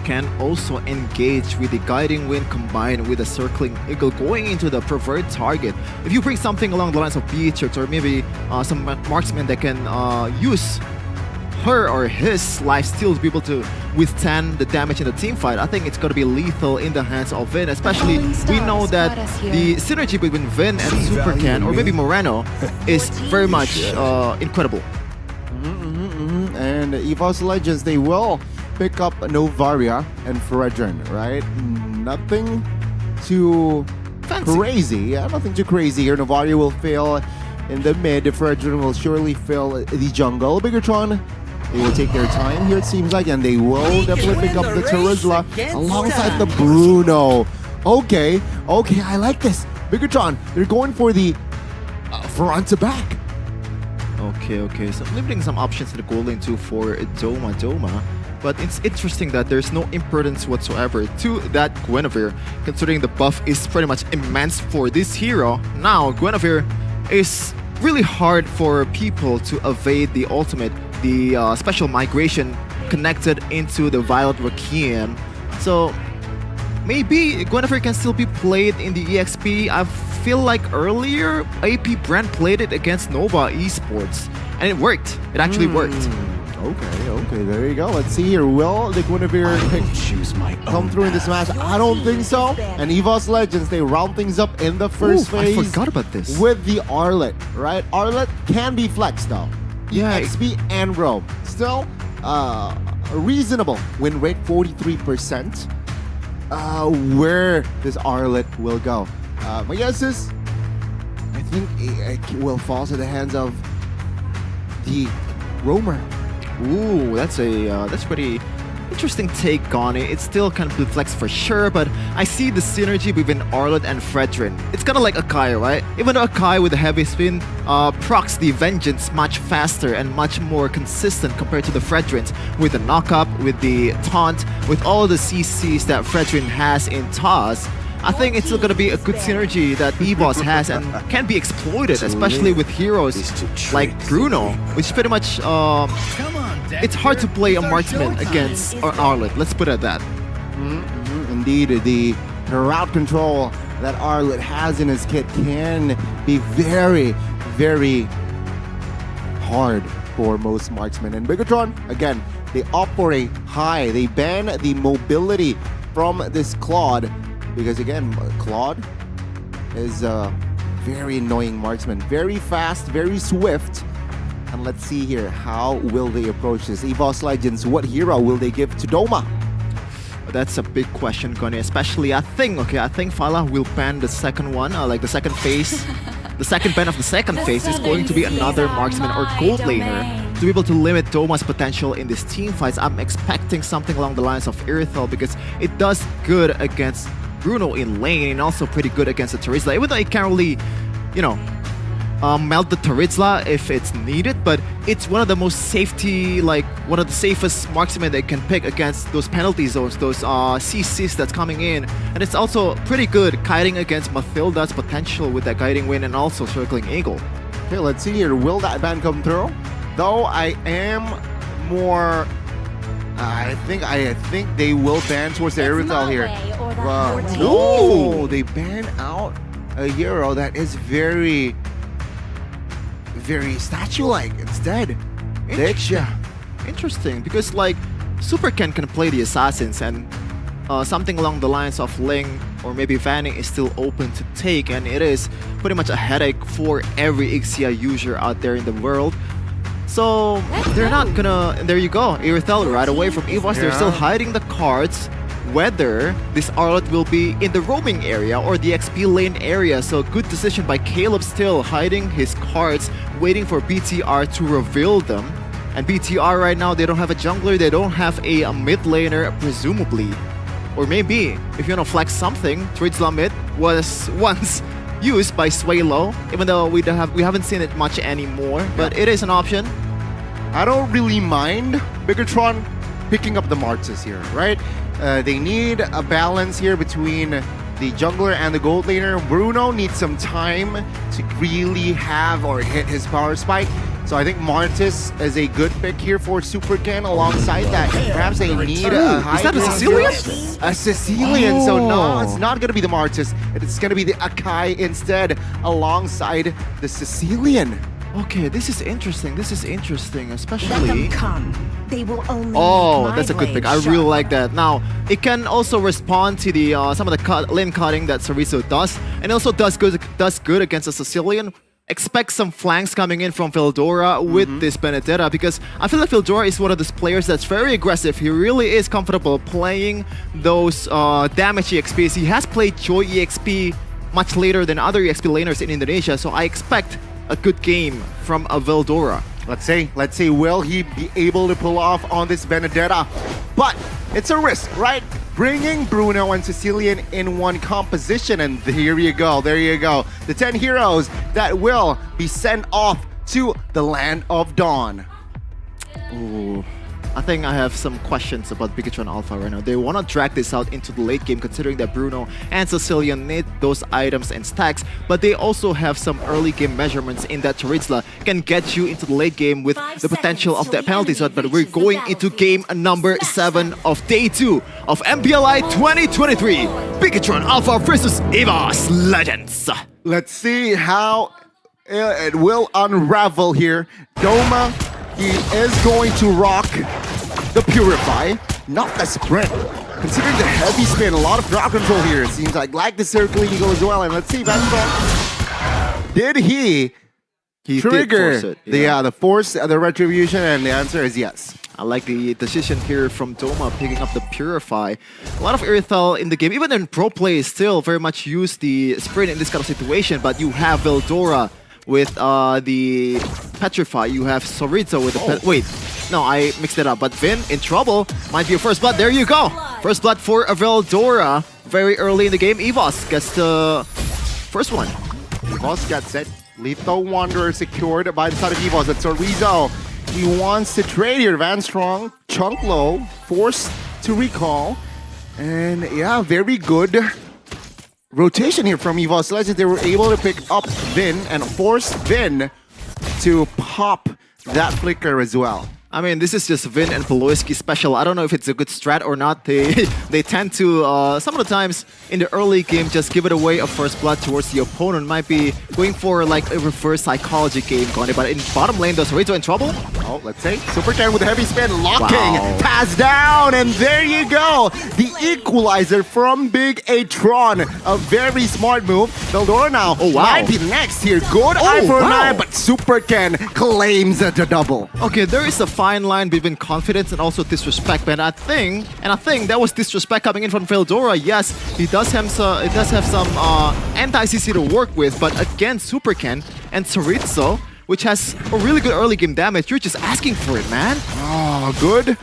J: Can also engage with the guiding wind combined with a circling eagle going into the preferred target. If you bring something along the lines of Beatrix or maybe some marksman that can use her or his lifesteal to be able to withstand the damage in the team fight, I think it's going to be lethal in the hands of Vin. Especially, we know that the synergy between Vin and Supercan or maybe Moreno is very much incredible.
K: And EVOS Legends, they will pick up Novaria and Fredrin, right? Nothing too crazy. Yeah, nothing too crazy here. Novaria will fail in the mid. Fredrin will surely fail the jungle. Bigetron, they will take their time here, it seems like, and they will definitely pick up the Terizla alongside the Bruno. Okay, I like this. Bigetron, they're going for the front to back.
J: Okay, so limiting some options in the goal lane too for Doma. But it's interesting that there's no importance whatsoever to that Guinevere, considering the buff is pretty much immense for this hero. Now, Guinevere is really hard for people to evade the ultimate, the special migration connected into the Violet Requiem. So maybe Guinevere can still be played in the EXP. I feel like earlier AP Bren played it against Nova Esports and it worked. It actually worked.
K: Okay, there you go. Let's see here. Will the Guinevere pick come through in this match? I don't think so. And EVOS Legends, they round things up in the first phase.
J: I forgot about this.
K: With the Arlet, right? Arlet can be flexed though.
J: Yeah.
K: XP and roam. Still, a reasonable win rate, 43%. Where this Arlet will go? My guess is, I think it will fall to the hands of the roamer.
J: Ooh, that's pretty interesting take on it. It's still kind of blue flex for sure, but I see the synergy between Arlet and Fredrin. It's kind of like Akai, right? Even though Akai with the heavy spin procs the Vengeance much faster and much more consistent compared to the Fredrins with the knock-up, with the taunt, with all the CCs that Fredrin has in TOS. I think it's still going to be a good synergy that EVOS has and can be exploited, especially with heroes like Bruno, which is pretty much... it's hard to play a marksman against Arlet, let's put it at that.
K: Indeed, the route control that Arlet has in his kit can be very, very hard for most marksmen. And Bigetron, again, they operate high. They ban the mobility from this Claude. Because again, Claude is a very annoying marksman. Very fast, very swift. And let's see here, how will they approach this? EVOS Legends, what hero will they give to Doma?
J: That's a big question, Goni. Especially, I think Fala will ban the second one, like the second phase. The second ban of the second phase is going to be another marksman or gold laner to be able to limit Doma's potential in these team fights. I'm expecting something along the lines of Irithel because it does good against Bruno in lane and also pretty good against the Terizla, even though it can't really, you know, melt the Terizla if it's needed, but it's one of the most one of the safest marksmen they can pick against those penalty zones, those CCs that's coming in. And it's also pretty good kiting against Mathilda's potential with that guiding wind and also circling eagle.
K: Okay, let's see here, will that ban come through? Though I am more... I think they will ban towards the Irithel here. No, they ban out a hero that is very, very statue-like instead.
J: Interesting, because like Super Ken can play the assassins and something along the lines of Ling or maybe Vanning is still open to take, and it is pretty much a headache for every Ixia user out there in the world. So they're not gonna... And there you go, Irithel right away from EVOS. They're still hiding the cards, whether this Arlet will be in the roaming area or the XP lane area. So good decision by Caleb, still hiding his cards, waiting for BTR to reveal them. And BTR right now, they don't have a jungler, they don't have a mid laner, presumably. Or maybe, if you want to flex something, Terizla mid was once used by Swaylo, even though we haven't seen it much anymore, but it is an option.
K: I don't really mind Bigetron picking up the Martzes here, right? They need a balance here between the jungler and the gold laner. Bruno needs some time to really have or hit his power spike. So I think Martis is a good pick here for Super Ken. Alongside that, perhaps they need a high...
J: Is that a Sicilian?
K: A Sicilian, so no, it's not going to be the Martis. It's going to be the Akai instead, alongside the Sicilian.
J: Okay, this is interesting, especially...
I: Let them come. They will only
J: that's a good pick. I really like that. Now, it can also respond to the some of the lane cutting that Sariso does, and also does good against a Sicilian. Expect some flanks coming in from Fildora with this Benedetta, because I feel like Fildora is one of those players that's very aggressive. He really is comfortable playing those damage EXPs. He has played Joy EXP much later than other EXP laners in Indonesia, so I expect a good game from a Fildora.
K: Let's see, will he be able to pull off on this Benedetta? But it's a risk, right? Bringing Bruno and Sicilian in one composition, and there you go. The 10 heroes that will be sent off to the Land of Dawn.
J: Ooh. I think I have some questions about Bigetron Alpha right now. They want to drag this out into the late game, considering that Bruno and Sicilian need those items and stacks, but they also have some early game measurements in that Terizla can get you into the late game with the potential of that penalty shot. But we're going into game number 7 of day 2 of MPLI 2023. Bigetron Alpha versus EVOS Legends.
K: Let's see how it will unravel here. Doma, he is going to rock the Purify, not the Sprint. Considering the heavy spin, a lot of crowd control here. It seems like the Circling Eagle as well. And let's see, did he trigger the force, the Retribution? And the answer is yes.
J: I like the decision here from Doma picking up the Purify. A lot of Irithel in the game, even in pro play, still very much use the Sprint in this kind of situation, but you have Veldora with the Petrify, you have Sorizo with the wait, No, I mixed it up. But Vin in trouble. Might be a first blood. There you go. First blood for Veldora. Very early in the game. EVOS gets the first one.
K: EVOS gets it. Lethal Wanderer secured by the side of EVOS. That's Rizzo. He wants to trade here. Van Strong, chunk low, forced to recall. And yeah, very good rotation here from EVOS Legends. They were able to pick up Vin and force Vin to pop that flicker as well.
J: I mean, this is just Vin and Poloisky special. I don't know if it's a good strat or not. They tend to, some of the times in the early game, just give it away a first blood towards the opponent. Might be going for like a reverse psychology game, Conde. But in bottom lane, does Rito in trouble?
K: Oh, let's say Super Ken with a heavy spin, locking,
J: Wow.
K: Taz down, and there you go. The equalizer from Bigetron. A very smart move. Veldora now might be next here. Good eye for an eye, but Super Ken claims the double.
J: Okay, there is a fine line between confidence and also disrespect, but I think that was disrespect coming in from Veldora. Yes, he does have some anti-CC to work with, but against Super Ken and Chorizo, which has a really good early game damage, you're just asking for it, man.
K: Oh, good.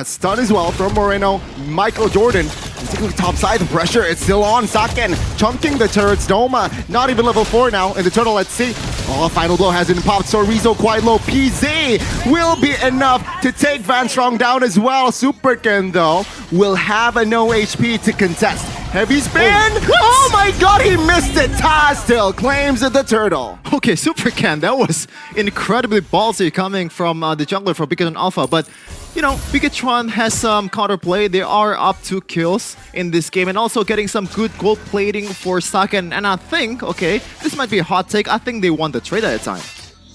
K: Stun as well from Moreno. Michael Jordan taking the top side. The pressure is still on. Saken chunking the turrets. Doma not even level 4 now in the turtle. Let's see. Oh, final blow hasn't popped. Chorizo quite low. PZ will be enough to take Van Strong down as well. Super Ken, though, will have a no HP to contest. Heavy spin! Oh my god, he missed it! Taz still claims the turtle.
J: Okay, Super Ken, that was incredibly ballsy coming from the jungler for Bigetron Alpha, but you know, Bigetron has some counterplay. They are up 2 kills in this game and also getting some good gold plating for Saken. And I think, okay, this might be a hot take, I think they won the trade at the time.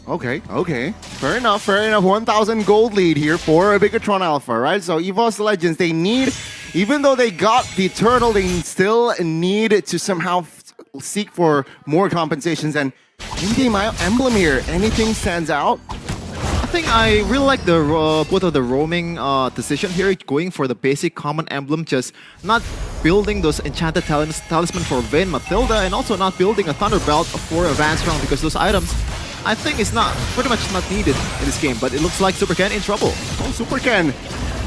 K: Okay. Fair enough. 1,000 gold lead here for Bigetron Alpha, right? So EVOS Legends, they need, even though they got the turtle, they still need to somehow seek for more compensations. And in-game emblem here, anything stands out?
J: I think I really like the both of the roaming decision here, going for the basic common emblem, just not building those enchanted talisman for Vayne, Matilda, and also not building a Thunder Belt for Van Strong, because those items I think is pretty much not needed in this game. But it looks like Super Ken in trouble.
K: Oh, Super Ken,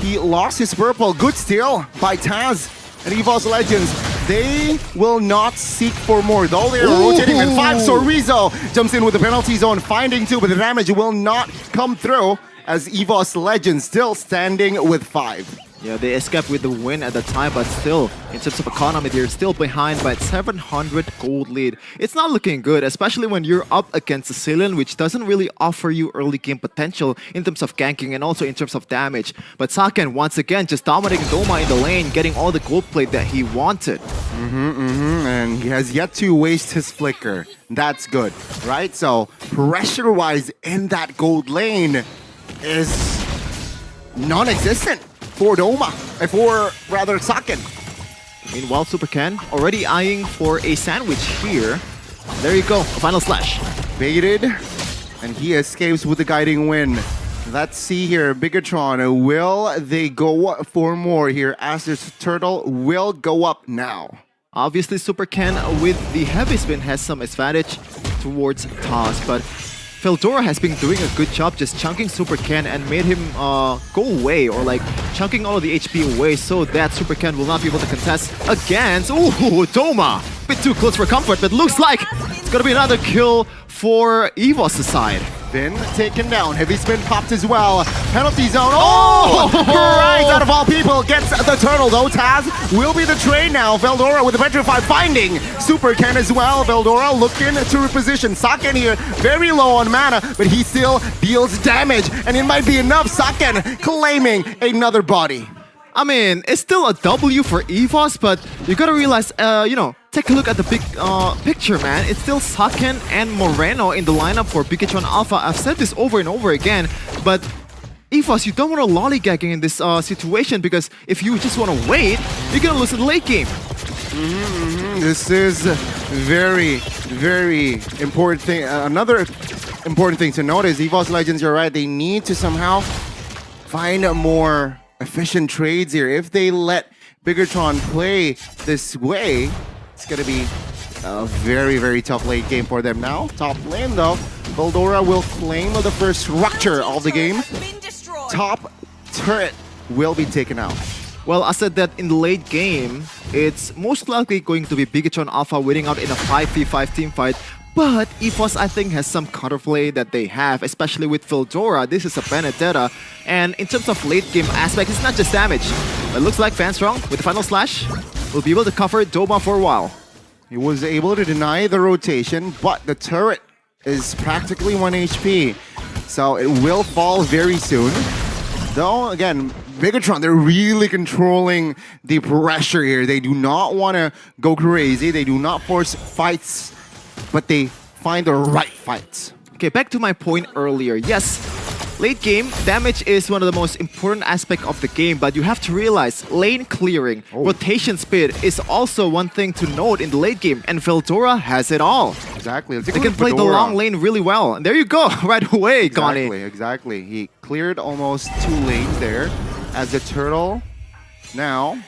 K: he lost his purple. Good steal by Taz and EVOS Legends. They will not seek for more, though they are rotating with 5. So Rizzo jumps in with the penalty zone, finding 2, but the damage will not come through as EVOS Legends still standing with 5.
J: Yeah, they escaped with the win at the time, but still, in terms of economy, they're still behind by 700 gold lead. It's not looking good, especially when you're up against Sicilian, which doesn't really offer you early game potential in terms of ganking and also in terms of damage. But Saken, once again, just dominating Doma in the lane, getting all the gold plate that he wanted.
K: And he has yet to waste his flicker. That's good, right? So, pressure-wise in that gold lane is non-existent for Doma, for rather Saken.
J: Meanwhile, Super Ken already eyeing for a sandwich here. There you go, a final slash.
K: Baited, and he escapes with the guiding win. Let's see here, Bigetron, will they go for more here as this turtle will go up now?
J: Obviously, Super Ken with the heavy spin has some advantage towards Toss, but Veldora has been doing a good job just chunking Super Ken and made him go away, or like chunking all of the HP away so that Super Ken will not be able to contest against Doma. Bit too close for comfort, but looks like it's gonna be another kill for EVOS' side.
K: Vin taken down, heavy spin popped as well. Penalty zone, right out of all people, gets the turtle though. Taz will be the trade now. Veldora with the Petrify finding Super Ken as well. Veldora looking to reposition. Saken here, very low on mana, but he still deals damage, and it might be enough. Saken claiming another body.
J: I mean, it's still a W for EVOS, but you gotta realize, take a look at the big picture, man. It's still Saken and Moreno in the lineup for Bigetron Alpha. I've said this over and over again, but EVOS, you don't want to lollygagging in this situation, because if you just want to wait, you're gonna lose in the late game.
K: This is very, very important thing. Another important thing to note is EVOS Legends, you're right, they need to somehow find a more efficient trades here. If they let Bigetron play this way, it's going to be a very, very tough late game for them now. Top lane though, Veldora will claim the first structure of the game. top turret will be taken out.
J: Well, I said that in the late game, it's most likely going to be Bigetron Alpha winning out in a 5v5 team fight. But EVOS, I think, has some counterplay that they have, especially with Fildora. This is a Benedetta. And in terms of late game aspect, it's not just damage. It looks like Fanstrong, with the final slash, will be able to cover Doma for a while.
K: He was able to deny the rotation, but the turret is practically 1 HP. So it will fall very soon. Though, again, Bigetron, they're really controlling the pressure here. They do not want to go crazy. They do not force fights, but they find the right fights.
J: Okay, back to my point earlier. Yes, late game, damage is one of the most important aspects of the game, but you have to realize lane clearing, rotation speed is also one thing to note in the late game, and Fildora has it all.
K: Exactly.
J: They can play the long lane really well. And there you go, right away, Gani.
K: Exactly. He cleared almost 2 lanes there as the turtle now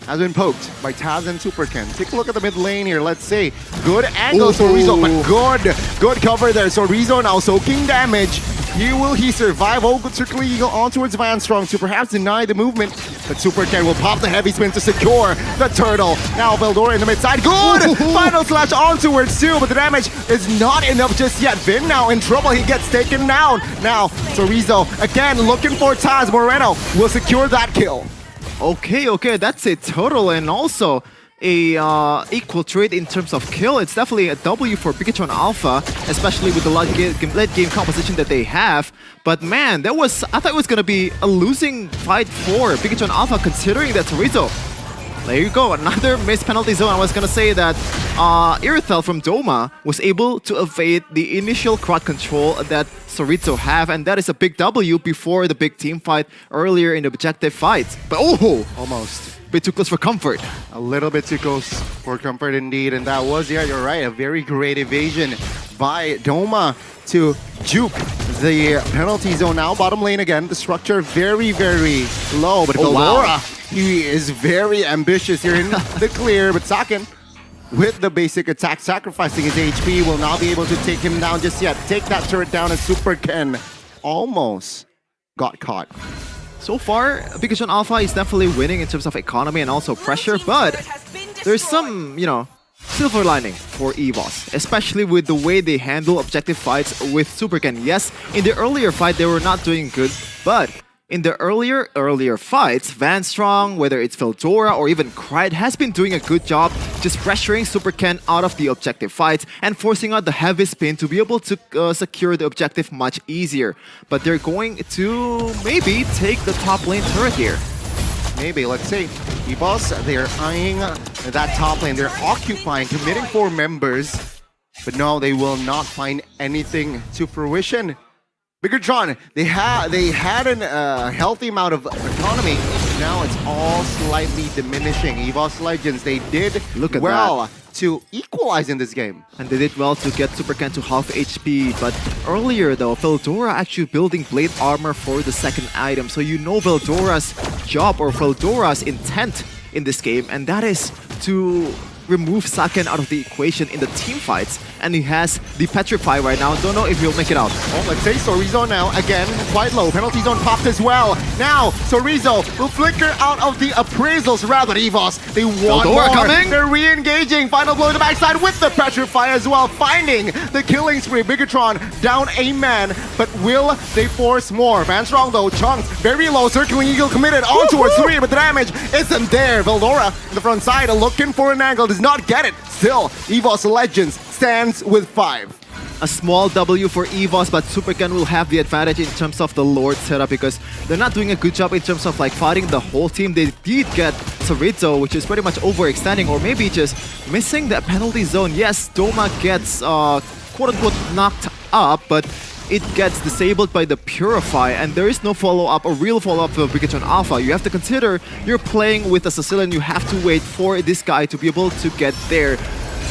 K: has been poked by Taz and Superken. Take a look at the mid lane here. Let's say good angle, Sorizo, but good cover there. Sorizo now soaking damage. Will he survive? Oh, good circling eagle on towards Vanstrong to perhaps deny the movement. But Superken will pop the heavy spin to secure the turtle. Now Veldora in the mid side. Good! Final slash on towards Sue, but the damage is not enough just yet. Vin now in trouble. He gets taken down. Now Sorizo again looking for Taz. Moreno will secure that kill.
J: Okay, that's a total and also a equal trade in terms of kill. It's definitely a W for Bigetron Alpha, especially with the late game composition that they have. But man, I thought it was gonna be a losing fight for Bigetron Alpha, considering that Sorizo. There you go, another missed penalty zone. I was gonna say that Irithel from Doma was able to evade the initial crowd control that Sorizo have, and that is a big W before the big team fight earlier in the objective fight. But
K: almost.
J: Bit too close for comfort.
K: A little bit too close for comfort indeed, and that was, yeah, you're right, a very great evasion by Doma to juke the penalty zone. Now bottom lane again, the structure very, very low, but Veldora, he is very ambitious here in the clear, but Saken with the basic attack, sacrificing his HP, will not be able to take him down just yet. Take that turret down as Superken almost got caught.
J: So far, Bigetron Alpha is definitely winning in terms of economy and also pressure, but there's some, silver lining for EVOS, especially with the way they handle objective fights with Superken. Yes, in the earlier fight, they were not doing good, but in the earlier fights, Vanstrong, whether it's Fildora or even Kryde, has been doing a good job just pressuring Superken out of the objective fights and forcing out the heavy spin to be able to secure the objective much easier. But they're going to maybe take the top lane turret here.
K: Maybe, let's see. EVOS, they're eyeing that top lane. They're occupying, committing 4 members. But no, they will not find anything to fruition. Bigetron, they had a healthy amount of economy. Now it's all slightly diminishing. EVOS Legends, they did well to equalize in this game.
J: And they did well to get Superken to half HP. But earlier though, Veldora actually building blade armor for the second item. So you know Veldora's job or Veldora's intent in this game, and that is to remove Saken out of the equation in the team fights, and he has the Petrify right now. Don't know if he'll make it out.
K: Oh, let's say Sorizo now, again, quite low. Penalty zone popped as well. Now, Sorizo will flicker out of the appraisals. Rather, EVOS, they want more.
J: Coming.
K: They're re-engaging. Final blow to the backside with the Petrify as well, finding the killing spree. Bigetron down a man, but will they force more? Vanstrong though, Chunks, very low. Circling Eagle committed on towards 3, but the damage isn't there. Veldora in the front side, looking for an angle, does not get it. Still, EVOS Legends stands with 5.
J: A small W for EVOS, but Superken will have the advantage in terms of the Lord setup because they're not doing a good job in terms of like fighting the whole team. They did get Sorizo, which is pretty much overextending or maybe just missing the penalty zone. Yes, Doma gets quote-unquote knocked up, but it gets disabled by the Purify, and there is no follow-up, a real follow-up for Bigetron Alpha. You have to consider you're playing with a Sicilian, you have to wait for this guy to be able to get there.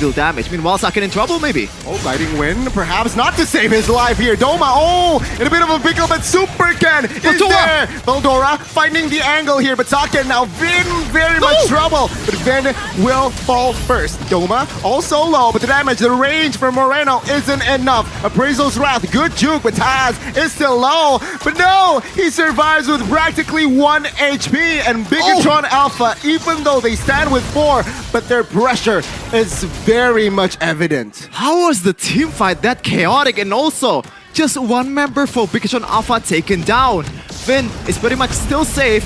F: deal damage. Meanwhile, Saken in trouble maybe.
K: Oh, guiding win, perhaps not to save his life here. Doma, in a bit of a pickle, but Super Ken is there. Veldora finding the angle here, but Saken now in very much trouble. But Vin will fall first. Doma also low, but the damage, the range for Moreno isn't enough. Appraisal's Wrath, good juke, but Taz is still low. But no, he survives with practically 1 HP. And Bigetron Alpha, even though they stand with 4, but their pressure is very much evident.
F: How was the team fight that chaotic? And also, just one member for Bigetron Alpha taken down. Finn is pretty much still safe.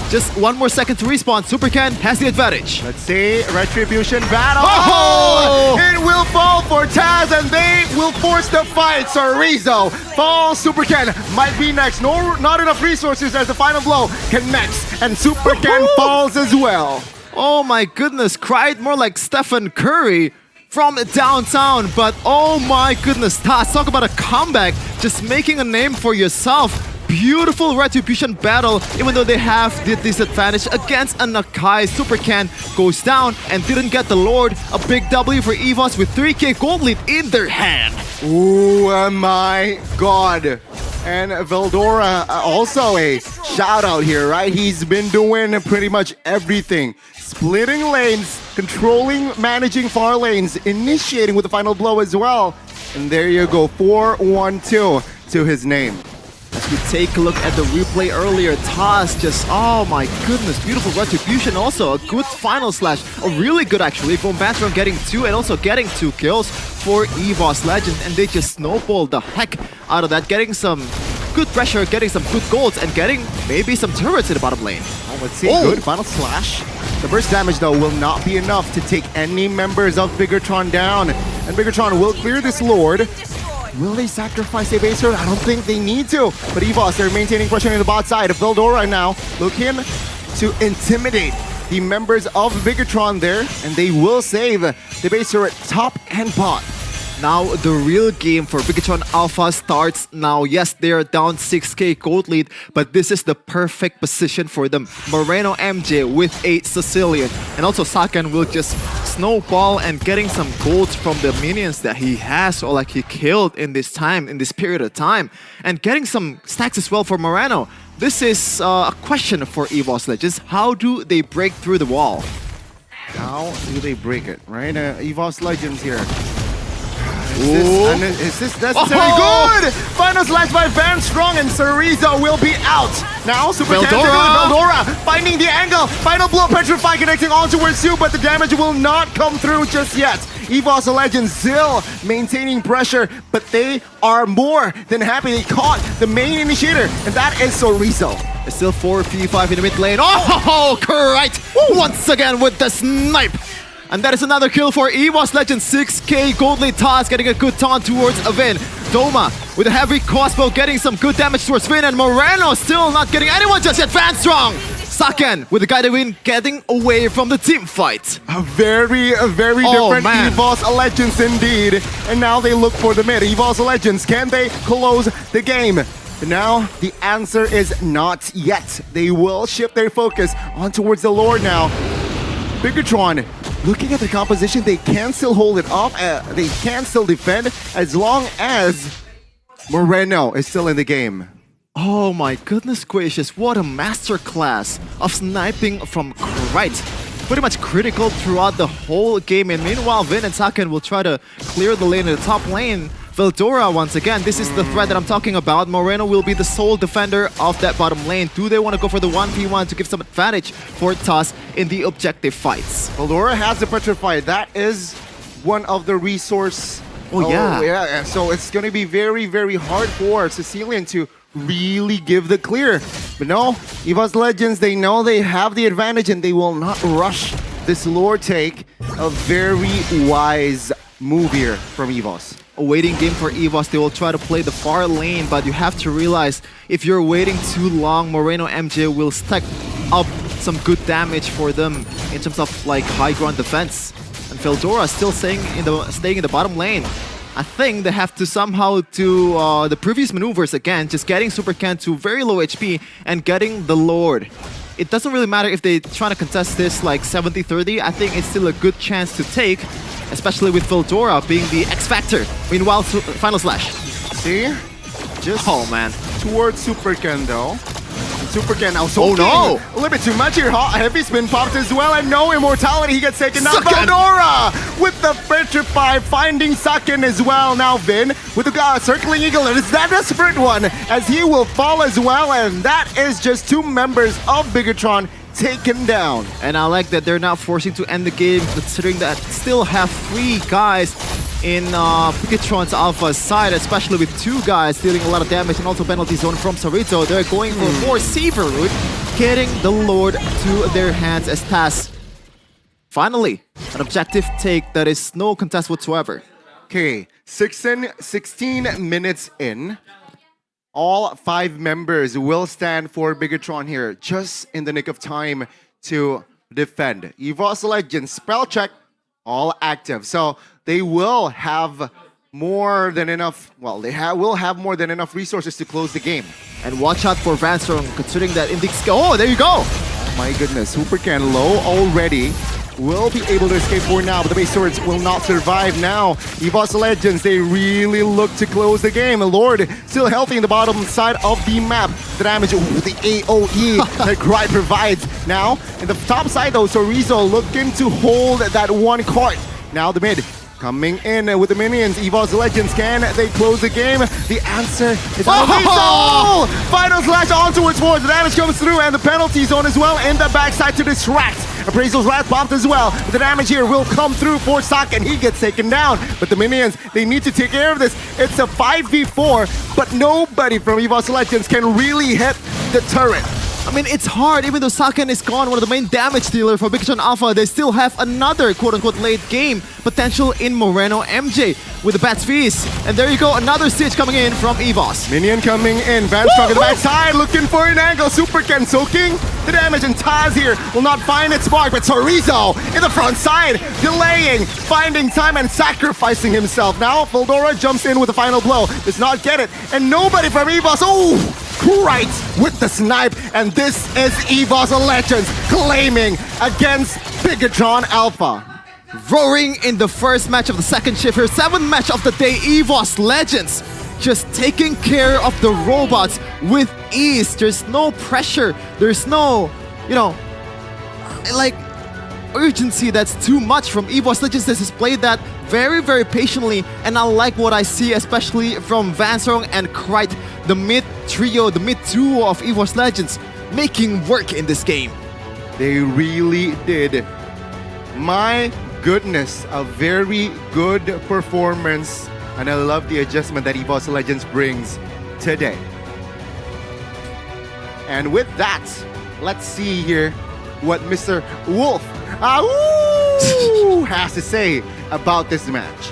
F: Just 1 more second to respawn. Super Ken has the advantage.
K: Let's see, Retribution battle. Oh! It will fall for Taz and they will force the fight. Sorizo falls. Super Ken might be next. No, not enough resources as the final blow connects. And Super Ken falls as well.
F: Oh my goodness, cried more like Stephen Curry from downtown. But oh my goodness, Taz, talk about a comeback. Just making a name for yourself. Beautiful Retribution battle, even though they have the disadvantage against a Nakai. Super Ken goes down and didn't get the Lord. A big W for EVOS with 3k gold lead in their hand.
K: Oh my god. And Veldora, also a shout out here, right? He's been doing pretty much everything. Splitting lanes, controlling, managing far lanes, initiating with the final blow as well. And there you go, 4-1-2 to his name.
F: As we take a look at the replay earlier, Taz just, oh my goodness, beautiful Retribution. Also a good final slash, a really good actually from Batron getting 2 and also getting 2 kills for EVOS Legends. And they just snowballed the heck out of that, getting some good pressure, getting some good golds, and getting maybe some turrets in the bottom lane.
K: Oh, let's see, good final slash. The burst damage though will not be enough to take any members of Bigetron down. And Bigetron will clear this Lord. Will they sacrifice a base turret? I don't think they need to. But EVOS, they're maintaining pressure on the bot side. Veldora now looking to intimidate the members of Bigetron there. And they will save the base turret top and bot.
F: Now the real game for Bigetron Alpha starts now. Yes, they are down 6k gold lead, but this is the perfect position for them. Moreno MJ with 8 Sicilian, and also Saken will just snowball and getting some golds from the minions that he has or like he killed in this period of time, and getting some stacks as well for Moreno. This is a question for EVOS Legends. How do they break through the wall?
K: How do they break it, right? EVOS Legends here. Is this necessary? Good! Final slash by Van Strong and Sorizo will be out. Now Super Veldora finding the angle. Final blow, Petrify connecting on towards Sue, but the damage will not come through just yet. EVOS Legends still maintaining pressure, but they are more than happy. They caught the main initiator, and that is Sorizo.
F: It's still 4v5 in the mid lane. Oh, correct! Once again with the snipe. And that is another kill for EVOS Legends. 6k gold lead. Taz getting a good taunt towards Vin. Doma with a heavy crossbow getting some good damage towards Vin. And Moreno still not getting anyone just yet. Van Strong. Saken with the guided win getting away from the team fight.
K: A very different EVOS Legends indeed. And now they look for the mid. EVOS Legends, can they close the game? But now the answer is not yet. They will shift their focus on towards the Lord now. Bigetron, looking at the composition, they can still hold it off. They can still defend as long as Moreno is still in the game.
F: Oh my goodness gracious, what a masterclass of sniping from Krite. Pretty much critical throughout the whole game. And meanwhile, Vin and Saken will try to clear the lane in the top lane. Veldora, once again, this is the threat that I'm talking about. Moreno will be the sole defender of that bottom lane. Do they want to go for the 1v1 to give some advantage for Taz in the objective fights?
K: Veldora has the Petrify. That is one of the resource.
F: Yeah.
K: So it's going to be very hard for Sicilian to really give the clear. But no, EVOS Legends, they know they have the advantage and they will not rush this Lord take. A very wise move here from EVOS.
F: A waiting game for EVOS. They will try to play the far lane, but you have to realize if you're waiting too long, Moreno MJ will stack up some good damage for them in terms of like high ground defense. And Veldora still staying in the bottom lane. I think they have to somehow do the previous maneuvers again, just getting Super Ken to very low HP and getting the Lord. It doesn't really matter if they try to contest this like 70-30. I think it's still a good chance to take.
J: especially with Fildora being the X Factor. Meanwhile, Final Slash.
K: See? Just
J: man.
K: towards Super Ken though. Super Ken now
J: Oh, no.
K: a little bit too much here. Heavy spin popped as well, and no immortality. He gets taken down.
J: Saken.
K: Fildora with the Petrify, finding Saken as well. Now Vin with the circling eagle. And it's that desperate one as he will fall as well, and that is just 2 members of Bigetron taken down.
J: And I like that they're not forcing to end the game, considering that still have 3 guys in Bigetron's Alpha side, especially with 2 guys dealing a lot of damage and also penalty zone from Sarito. They're going for more Saber route, getting the Lord to their hands as Taz. Finally, an objective take that is no contest whatsoever.
K: Okay, 16 minutes in. All 5 members will stand for Bigetron here, just in the nick of time to defend. EVOS Legends, spell check, all active. So they will have more than enough, well, they will have more than enough resources to close the game.
J: And watch out for Vanstrong, considering that Indix... Oh, there you go!
K: Oh my goodness, Super Ken low already. Will be able to escape for now, but the base swords will not survive now. EVOS Legends, they really look to close the game. Lord still healthy in the bottom side of the map. The damage, the AoE that Cry provides. Now, in the top side though, Sorizo looking to hold that one cart. Now the mid coming in with the minions. EVOS Legends, can they close the game? The answer is Sorizo! Final slash onto its forward. The damage comes through and the penalty zone as well in the backside to distract. Appraisal's last bombed as well. The damage here will come through for Sak and he gets taken down. But the minions, they need to take care of this. It's a 5v4, but nobody from EVOS Legends can really hit the turret.
J: I mean, it's hard. Even though Saken is gone, one of the main damage dealer for Bigetron Alpha, they still have another quote-unquote late game potential in Moreno MJ with the Bat's Feast. And there you go, another Stitch coming in from EVOS.
K: Minion coming in, Vanstrong at the backside, looking for an angle. Super Ken soaking the damage, and Taz here will not find its mark, but Sorizo in the front side, delaying, finding time and sacrificing himself. Now, Fildora jumps in with the final blow, does not get it, and nobody from EVOS, right with the snipe, and this is EVOS Legends claiming against Bigetron Alpha.
J: Roaring in the first match of the second shift here, 7th match of the day, EVOS Legends just taking care of the robots with ease. There's no pressure, there's no, like, urgency that's too much from EVOS Legends. This has played that very, very patiently, and I like what I see, especially from Vanstrong and Krite, the mid trio, the mid duo of EVOS Legends, making work in this game.
K: They really did. My goodness, a very good performance, and I love the adjustment that EVOS Legends brings today. And with that, let's see here what Mr. Wolf has to say about this match.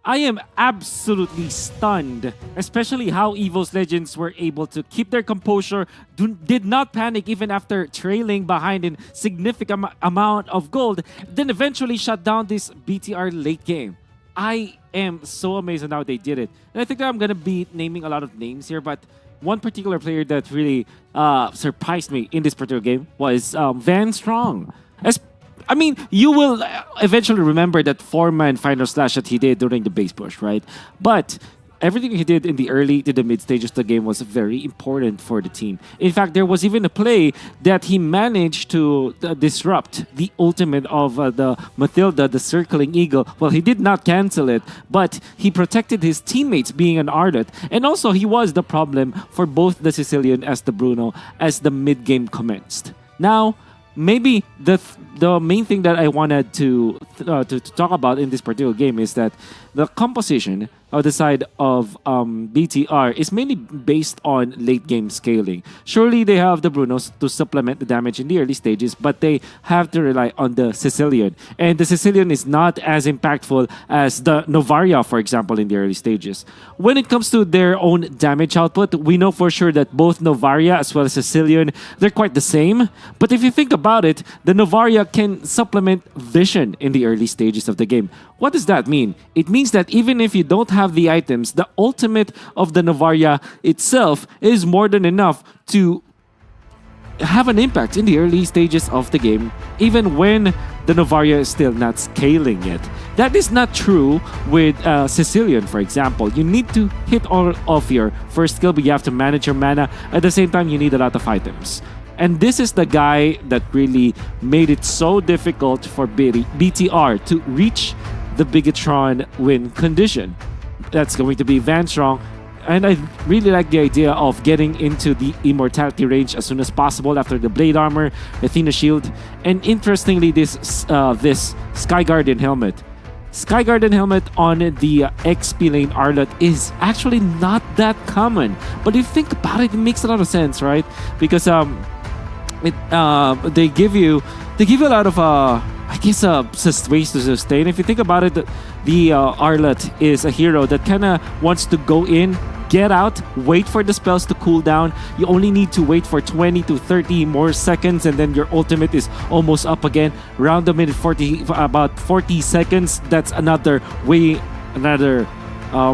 L: I am absolutely stunned, especially how EVOS Legends were able to keep their composure, did not panic even after trailing behind in significant amount of gold, then eventually shut down this BTR late game. I am so amazed at how they did it. And I think that I'm going to be naming a lot of names here, but one particular player that really surprised me in this particular game was Vanstrong. I mean, you will eventually remember that 4-man final slash that he did during the base push, right? But everything he did in the early to the mid stages of the game was very important for the team. In fact, there was even a play that he managed to disrupt the ultimate of the Matilda, the circling eagle. Well, he did not cancel it, but he protected his teammates being an Ardent. And also, he was the problem for both the Sicilian as the Bruno as the mid game commenced. Now, maybe the main thing that I wanted to talk about in this particular game is that the composition of the side of BTR is mainly based on late game scaling. Surely they have the Brunos to supplement the damage in the early stages, but they have to rely on the Sicilian. And the Sicilian is not as impactful as the Novaria, for example, in the early stages. When it comes to their own damage output, we know for sure that both Novaria as well as Sicilian, they're quite the same. But if you think about it, the Novaria can supplement vision in the early stages of the game. What does that mean? It means that even if you don't have the items, the ultimate of the Novaria itself is more than enough to have an impact in the early stages of the game, even when the Novaria is still not scaling yet. That is not true with Sicilian, for example. You need to hit all of your first skill, but you have to manage your mana. At the same time, you need a lot of items. And this is the guy that really made it so difficult for BTR to reach the Bigetron win condition. That's going to be Van Strong. And I really like the idea of getting into the immortality range as soon as possible after the Blade Armor, Athena Shield, and interestingly, this Sky Guardian helmet. Sky Guardian helmet on the XP lane Arlet is actually not that common. But if you think about it, it makes a lot of sense, right? Because they give you a lot of ways to sustain. If you think about it, the Arlet is a hero that kind of wants to go in, get out, wait for the spells to cool down. You only need to wait for 20 to 30 more seconds, and then your ultimate is almost up again. Around the minute 40, about 40 seconds. That's another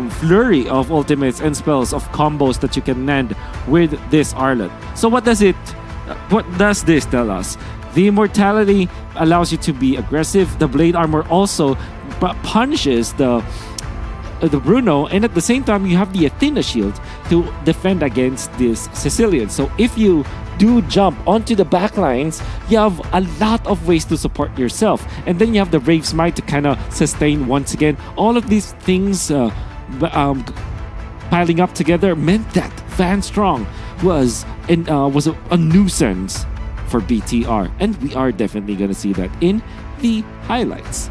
L: flurry of ultimates and spells of combos that you can land with this Arlet. So what does this tell us? The immortality allows you to be aggressive. The Blade Armor also punishes the Bruno, and at the same time you have the Athena Shield to defend against this Sicilian. So if you do jump onto the backlines, you have a lot of ways to support yourself. And then you have the Brave Smite to kind of sustain once again. All of these things piling up together meant that Van Strong was a nuisance for BTR, and we are definitely going to see that in the highlights.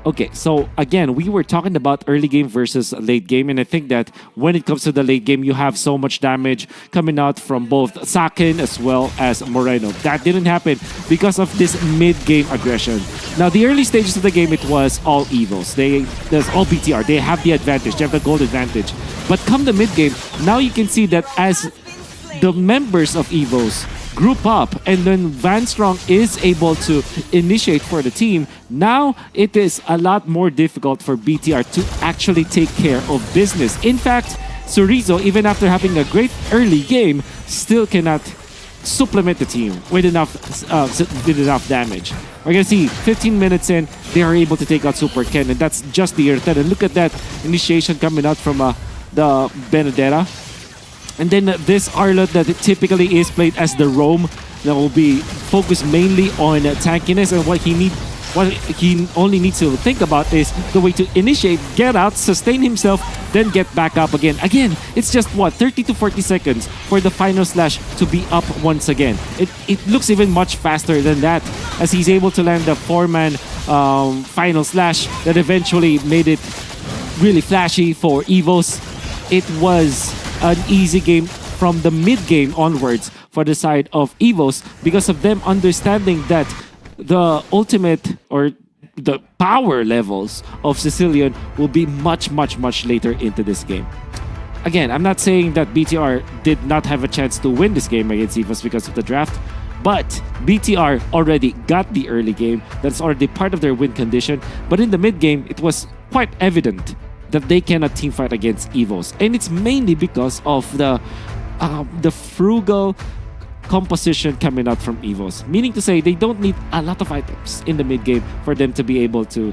L: Okay, so again, we were talking about early game versus late game, and I think that when it comes to the late game, you have so much damage coming out from both Sakin as well as Moreno. That didn't happen because of this mid-game aggression. Now, the early stages of the game, it was all EVOS. There's all BTR. They have the advantage. They have the gold advantage. But come the mid-game, now you can see that as the members of EVOS group up, and then Van Strong is able to initiate for the team. Now it is a lot more difficult for BTR to actually take care of business. In fact, Sorizo, even after having a great early game, still cannot supplement the team with enough damage. We're gonna see 15 minutes in, they are able to take out Super Ken, and that's just the Irritan. And look at that initiation coming out from the Benedetta. And then this Arlet that typically is played as the roam, that will be focused mainly on tankiness, and what he only needs to think about is the way to initiate, get out, sustain himself, then get back up again. Again, it's just 30 to 40 seconds for the final slash to be up once again. It looks even much faster than that, as he's able to land the 4-man final slash that eventually made it really flashy for EVOS. It was an easy game from the mid-game onwards for the side of EVOS because of them understanding that the ultimate or the power levels of Sicilian will be much, much, much later into this game. Again, I'm not saying that BTR did not have a chance to win this game against EVOS because of the draft, but BTR already got the early game. That's already part of their win condition. But in the mid-game, it was quite evident that they cannot teamfight against EVOS. And it's mainly because of the frugal composition coming out from EVOS. Meaning to say, they don't need a lot of items in the mid-game for them to be able to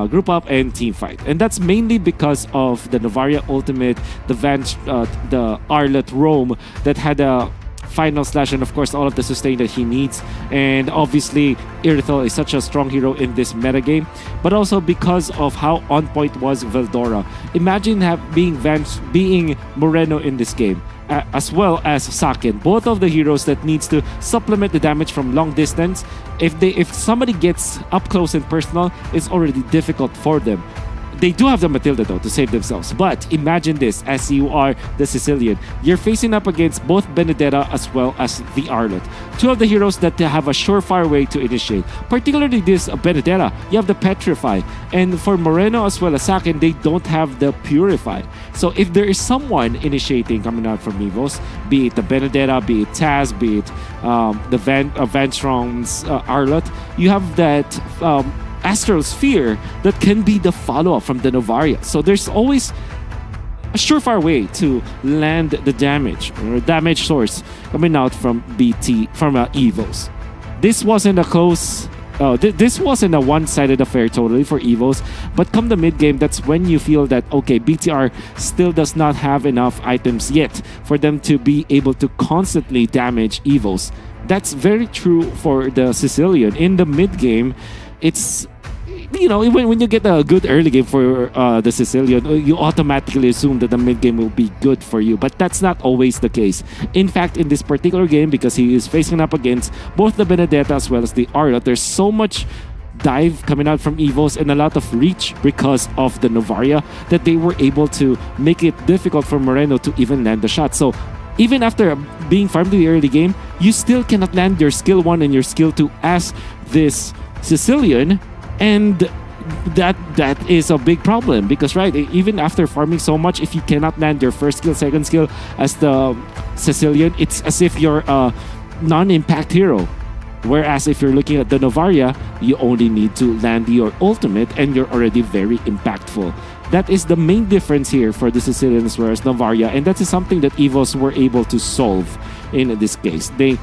L: group up and teamfight. And that's mainly because of the Novaria ultimate, the Arlet roam that had a final slash, and of course all of the sustain that he needs. And obviously Irithel is such a strong hero in this metagame, but also because of how on point was Veldora. Imagine being Moreno in this game, as well as Sakin, both of the heroes that needs to supplement the damage from long distance. If somebody gets up close and personal, it's already difficult for them. They do have the Matilda though to save themselves. But imagine this, as you are the Sicilian, you're facing up against both Benedetta as well as the Arlot. Two of the heroes that have a surefire way to initiate. Particularly this Benedetta, you have the Petrify. And for Moreno as well as Sakin, they don't have the Purify. So if there is someone initiating coming out from EVOS, be it the Benedetta, be it Taz, be it the Van Strong's Arlot, you have that Astral Sphere that can be the follow-up from the Novaria. So there's always a surefire way to land the damage or damage source coming out from EVOS. This wasn't a close. This wasn't a one-sided affair totally for EVOS, but come the mid-game, that's when you feel that, okay, BTR still does not have enough items yet for them to be able to constantly damage EVOS. That's very true for the Sicilian. In the mid-game, it's, you know, when you get a good early game for the Sicilian, you automatically assume that the mid game will be good for you. But that's not always the case. In fact, in this particular game, because he is facing up against both the Benedetta as well as the Arlot, there's so much dive coming out from EVOS and a lot of reach because of the Novaria that they were able to make it difficult for Moreno to even land the shot. So even after being farmed in the early game, you still cannot land your skill 1 and your skill 2 as this Sicilian, and that is a big problem because, right, even after farming so much, if you cannot land your first skill, second skill as the Sicilian, it's as if you're a non-impact hero. Whereas if you're looking at the Novaria, you only need to land your ultimate and you're already very impactful. That is the main difference here for the Sicilians whereas Novaria, and that is something that EVOS were able to solve in this case. They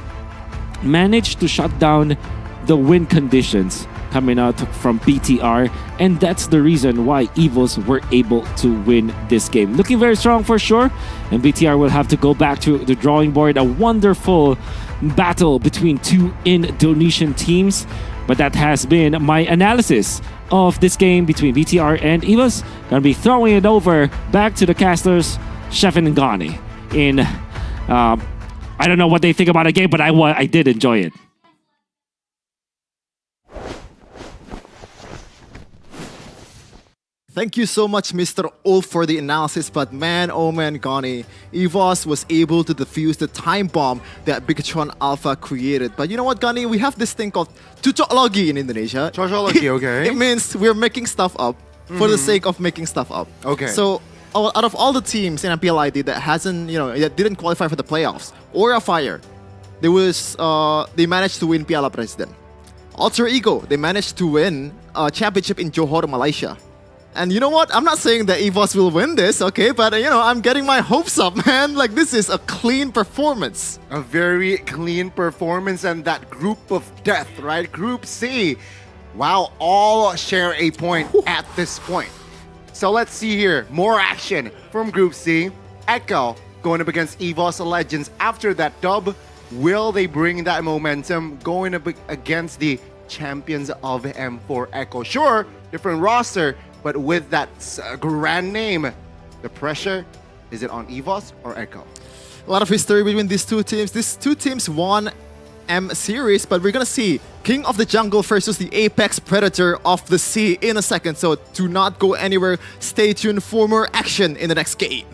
L: managed to shut down the win conditions coming out from BTR, and that's the reason why EVOS were able to win this game. Looking very strong for sure, and BTR will have to go back to the drawing board. A wonderful battle between two Indonesian teams, but that has been my analysis of this game between BTR and EVOS. Gonna be throwing it over back to the casters, Shefin and Gani. I don't know what they think about the game, but I did enjoy it.
J: Thank you so much, Mr. Ulf, for the analysis. But man, oh man, Gani, EVOS was able to defuse the time bomb that Bigetron Alpha created. But you know what, Gani? We have this thing called cocoklogi in Indonesia.
K: Cocoklogi, okay.
J: It means we're making stuff up for the sake of making stuff up.
K: Okay.
J: So out of all the teams in MPLI that hasn't, that didn't qualify for the playoffs, Aura Fire, they managed to win Piala President. Alter Ego, they managed to win a championship in Johor, Malaysia. And you know what? I'm not saying that EVOS will win this, okay? But, I'm getting my hopes up, man. Like, this is a clean performance.
K: A very clean performance, and that group of death, right? Group C. Wow, all share a point at this point. So let's see here. More action from Group C. Echo going up against EVOS Legends after that dub. Will they bring that momentum going up against the champions of M4 Echo? Sure, different roster, but with that grand name, the pressure, is it on EVOS or Echo?
J: A lot of history between these two teams. These two teams won M series, but we're gonna see King of the Jungle versus the Apex Predator of the Sea in a second. So do not go anywhere. Stay tuned for more action in the next game.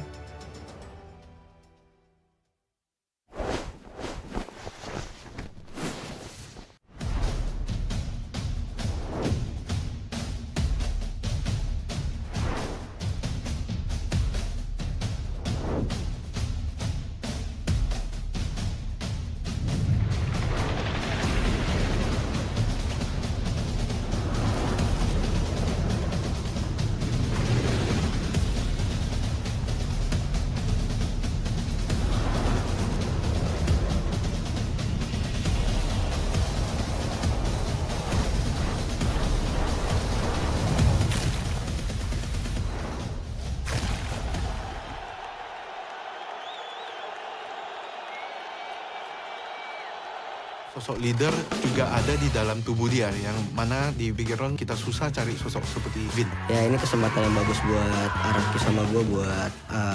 C: Sosok leader juga ada di dalam tubuh dia, yang mana di Bigetron kita susah cari sosok seperti Vin.
D: Ya ini kesempatan yang bagus buat Araki sama gue buat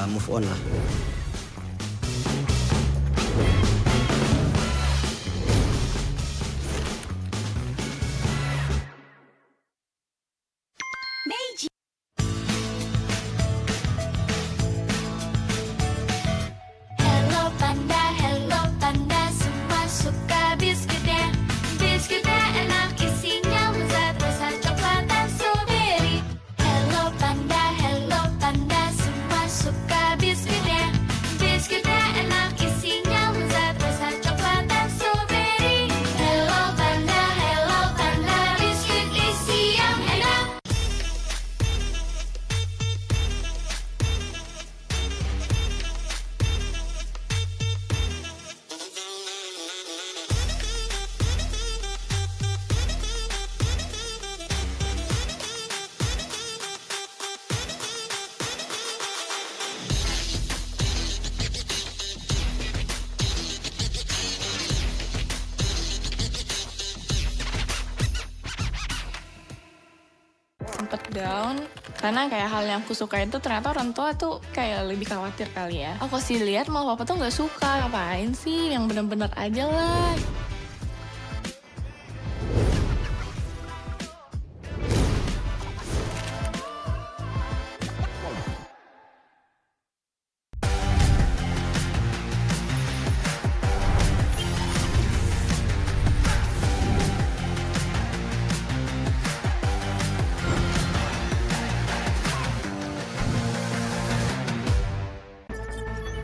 D: move on lah.
A: down karena kayak hal yang aku suka itu ternyata orang tua tuh kayak lebih khawatir kali ya. Aku sih lihat malah papa tuh nggak suka, ngapain sih yang bener-bener aja lah.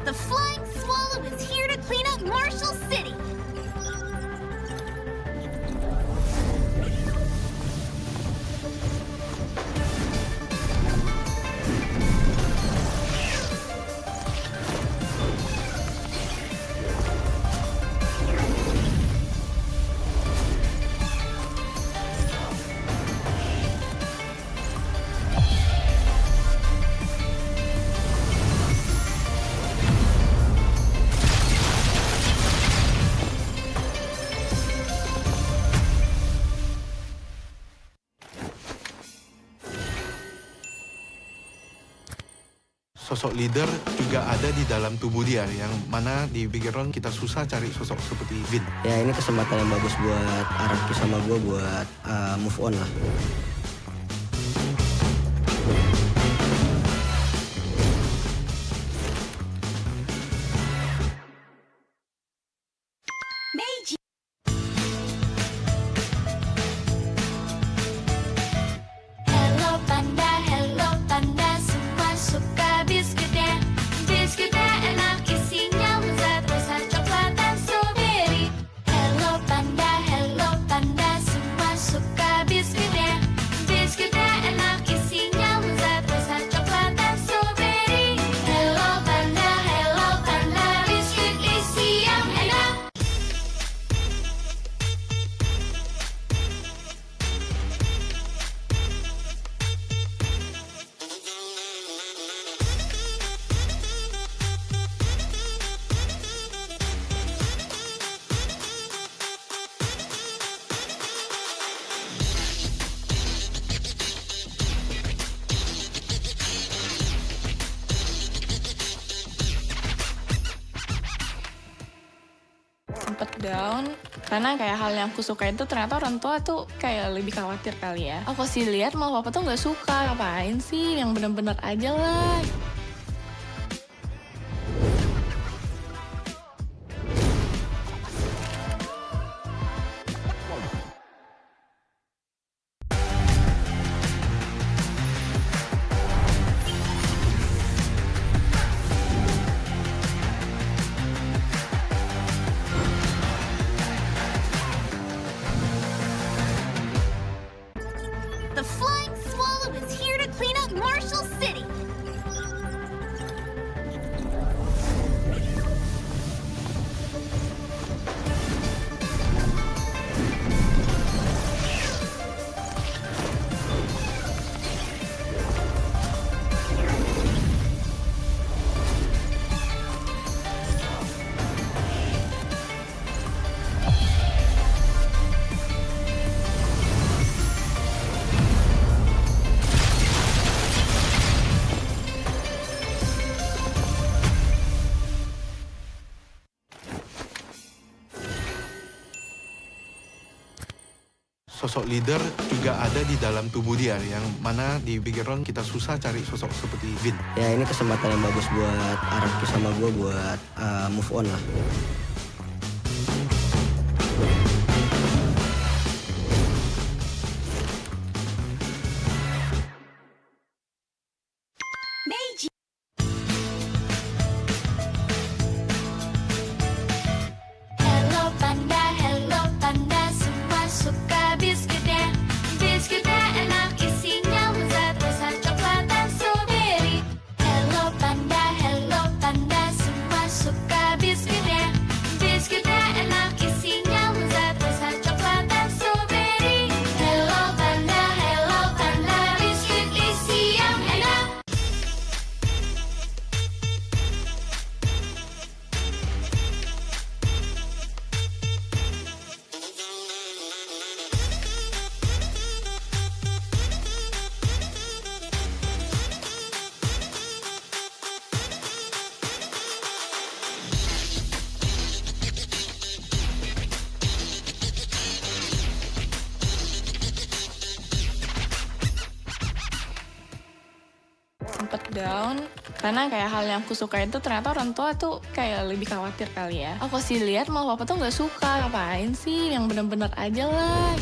B: The Flying Swallow is here to clean up Marshall City.
C: Sosok leader juga ada di dalam tubuh dia, yang mana di Bigetron kita susah cari sosok seperti Vin.
D: Ya ini kesempatan yang bagus buat Araki sama gue buat move on lah.
B: Hello panda, semua suka biskuitnya. Biskuitnya enak, isinya lezat, rasa coklat dan strawberry. Hello panda, semua suka biskuitnya. Biskuitnya enak, isinya lezat, rasa coklat dan strawberry. Hello panda, biskuit isi yang enak.
A: Sempet down karena kayak hal yang aku suka itu ternyata orang tua tuh kayak lebih khawatir kali ya. Aku sih lihat malah papa tuh nggak suka, ngapain sih yang bener-bener aja lah.
B: The Flying Swallow is here to clean up Marshall City.
C: Sosok leader juga ada di dalam tubuh dia, yang mana di Bigetron kita susah cari sosok seperti Vin.
D: Ya ini kesempatan yang bagus buat Araki sama gue buat move on lah.
B: Hello panda, semua suka biskuitnya. Biskuitnya enak, isinya lezat, rasa coklat dan strawberry. Hello panda, semua suka biskuitnya.
A: sempet down karena kayak hal yang aku suka itu ternyata orang tua tuh kayak lebih khawatir kali ya. Aku sih lihat malah papa tuh nggak suka, ngapain sih, yang bener-bener aja lah.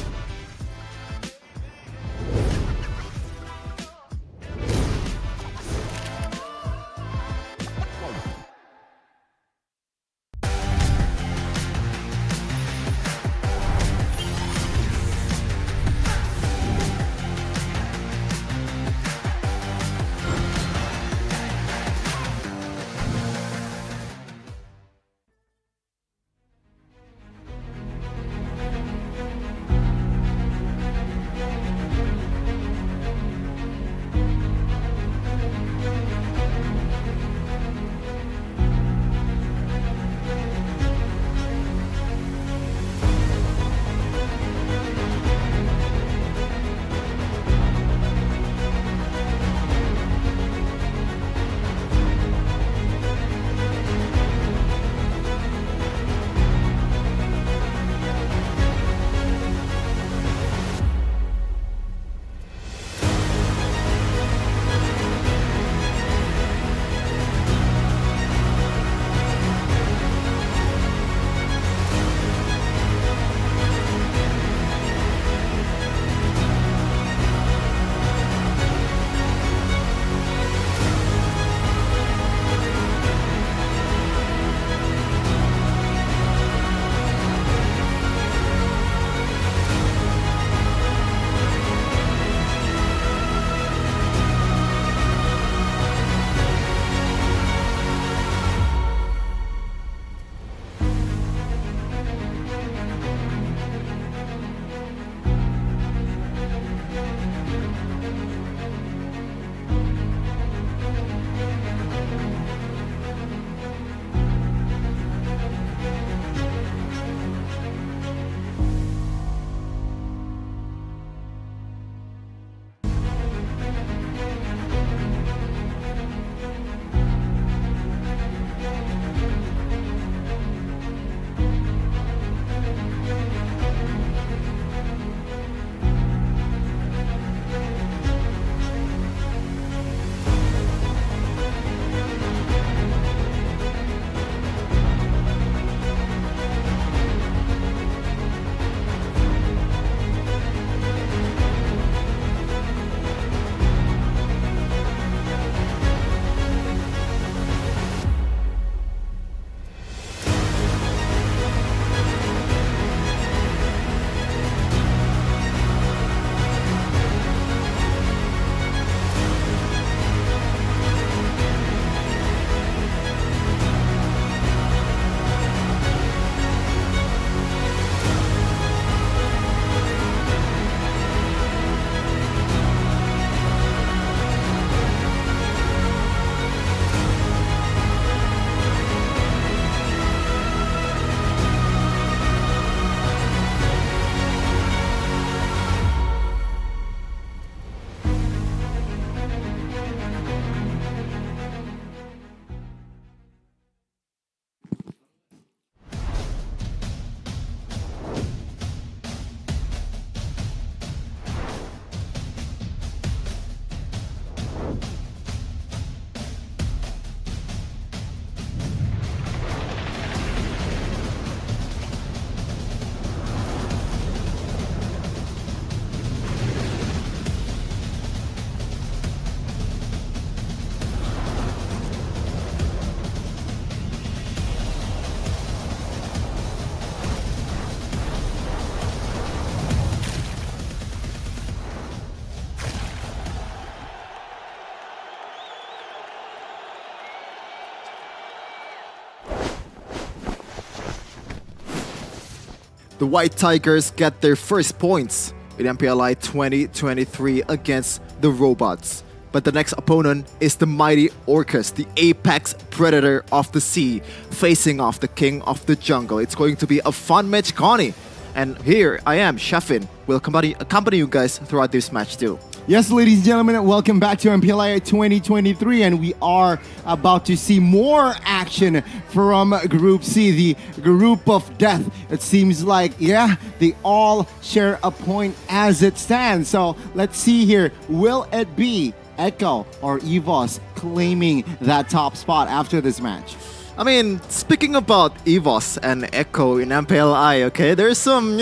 J: The White Tigers get their first points in MPLI 2023 against the Robots. But the next opponent is the mighty Orcus, the apex predator of the sea, facing off the king of the jungle. It's going to be a fun match, Connie. And here I am, Shafin, will accompany you guys throughout this match too.
K: Yes, ladies and gentlemen, welcome back to MPLI 2023, and we are about to see more action from Group C, the group of death. It seems like, yeah, they all share a point as it stands. So let's see here. Will it be Echo or EVOS claiming that top spot after this match?
J: I mean, speaking about EVOS and Echo in MPLI, okay, there's some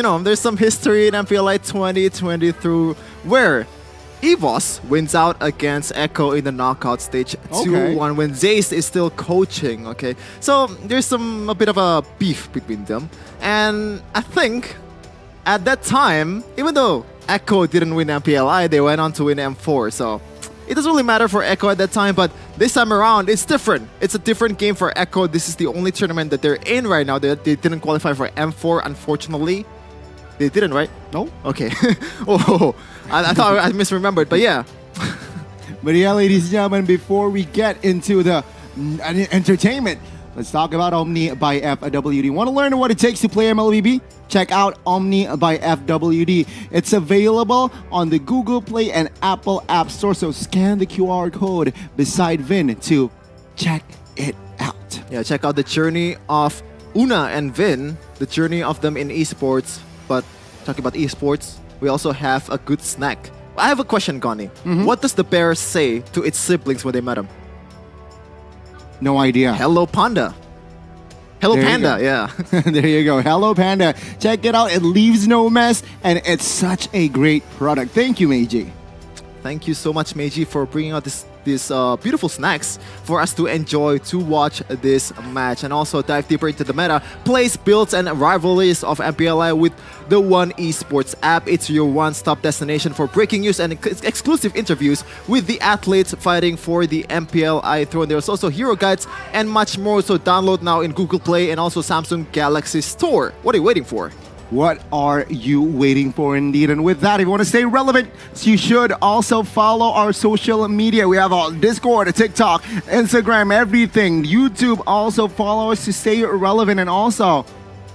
J: history in MPLI 2023 where EVOS wins out against Echo in the knockout stage 2-1 when Zace is still coaching, okay? So there's a bit of a beef between them. And I think at that time, even though Echo didn't win MPLI, they went on to win M4, so it doesn't really matter for Echo at that time, but this time around, it's different. It's a different game for Echo. This is the only tournament that they're in right now. They didn't qualify for M4, unfortunately. They didn't, right?
K: No.
J: Okay. Oh, I thought I misremembered, but yeah.
K: But yeah, ladies and gentlemen, before we get into the entertainment, let's talk about Omni by FWD. Want to learn what it takes to play MLBB? Check out Omni by FWD. It's available on the Google Play and Apple App Store, so scan the QR code beside Vin to check it out.
J: Yeah, check out the journey of Una and Vin, the journey of them in esports. But talking about esports, we also have a good snack. I have a question, Connie. What does the bear say to its siblings when they met him?
K: No idea.
J: Hello, Panda. Hello,
K: There you
J: Panda,
K: go.
J: yeah.
K: There you go. Hello, Panda. Check it out. It leaves no mess, and it's such a great product. Thank you, Meiji.
J: Thank you so much, Meiji, for bringing out these beautiful snacks for us to enjoy to watch this match and also dive deeper into the meta, plays, builds, and rivalries of MPLI with the One Esports app. It's your one-stop destination for breaking news and exclusive interviews with the athletes fighting for the MPLI throne. There's also hero guides and much more, so download now in Google Play and also Samsung Galaxy Store. What are you waiting for?
K: What are you waiting for indeed? And with that, if you want to stay relevant, you should also follow our social media. We have our Discord, TikTok, Instagram, everything. YouTube, also follow us to stay relevant, and also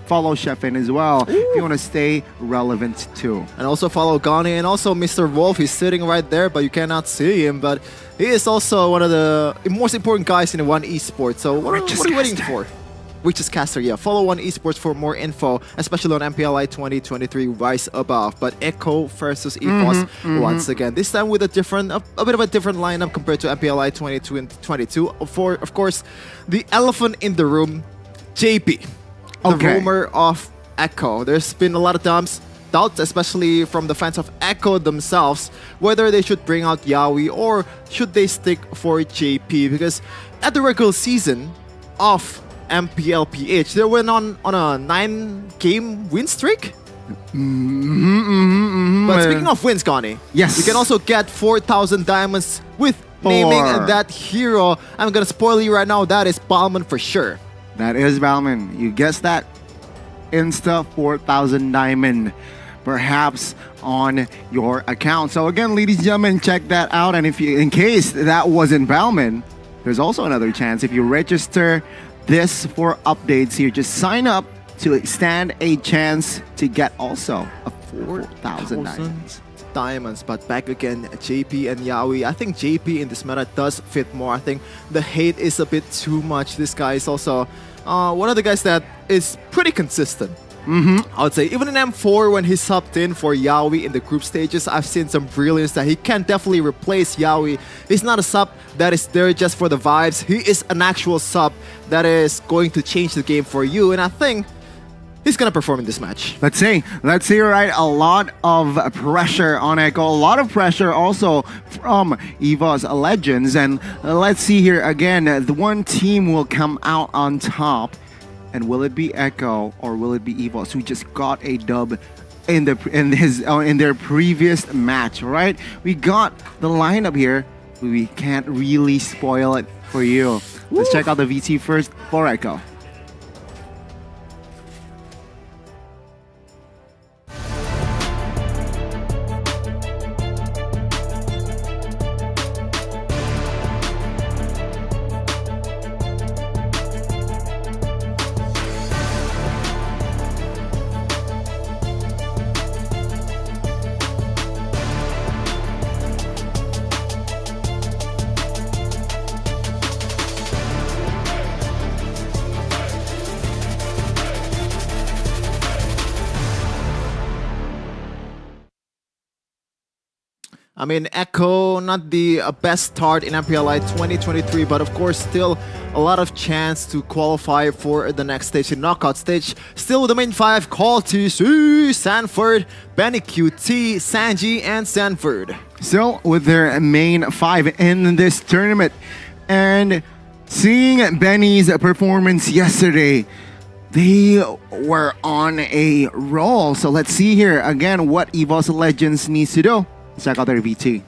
K: follow Chefin as well if you want to stay relevant too.
J: And also follow Gani and also Mr. Wolf. He's sitting right there, but you cannot see him. But he is also one of the most important guys in the One Esports. So what are you waiting for? Richest Caster, yeah. Follow One Esports for more info, especially on MPLI 2023 Rise Above. But Echo versus EVOS once again. This time with a bit of a different lineup compared to MPLI 22 and 22. Of course, the elephant in the room, JP. The rumor of Echo. There's been a lot of doubts, especially from the fans of Echo themselves, whether they should bring out Yawi or should they stick for JP. Because at the regular season of MPLPH, they went on a 9-game win streak. But speaking of wins, Connie,
K: yes,
J: you can also get 4,000 diamonds with naming that hero. I'm gonna spoil you right now. That is Balman for sure.
K: That is Balman. You guessed that. Insta 4,000 diamond, perhaps on your account. So again, ladies and gentlemen, check that out. And if you, in case that wasn't Balman, there's also another chance. If you register this for updates here, just sign up to stand a chance to get also a 4,000
J: diamonds. But back again, JP and Yawi. I think JP in this meta does fit more. I think the hate is a bit too much. This guy is also one of the guys that is pretty consistent. I would say even in M4 when he subbed in for Yawi in the group stages, I've seen some brilliance that he can definitely replace Yawi. He's not a sub that is there just for the vibes. He is an actual sub that is going to change the game for you, and I think he's gonna perform in this match.
K: Let's see, right? A lot of pressure on Echo, a lot of pressure also from EVOS Legends, and let's see here again. The one team will come out on top. And will it be Echo or will it be EVOS, who just got a dub in their previous match, right? We got the lineup here. We can't really spoil it for you. Let's check out the VT first for Echo.
J: I mean, Echo, not the best start in MPLI 2023, but of course, still a lot of chance to qualify for the next stage, the knockout stage. Still the main five, Call TC, Sanford, Benny QT, Sanji, and Sanford.
K: Still with their main five in this tournament. And seeing Benny's performance yesterday, they were on a roll. So let's see here again what EVOS Legends needs to do. Check out their VT.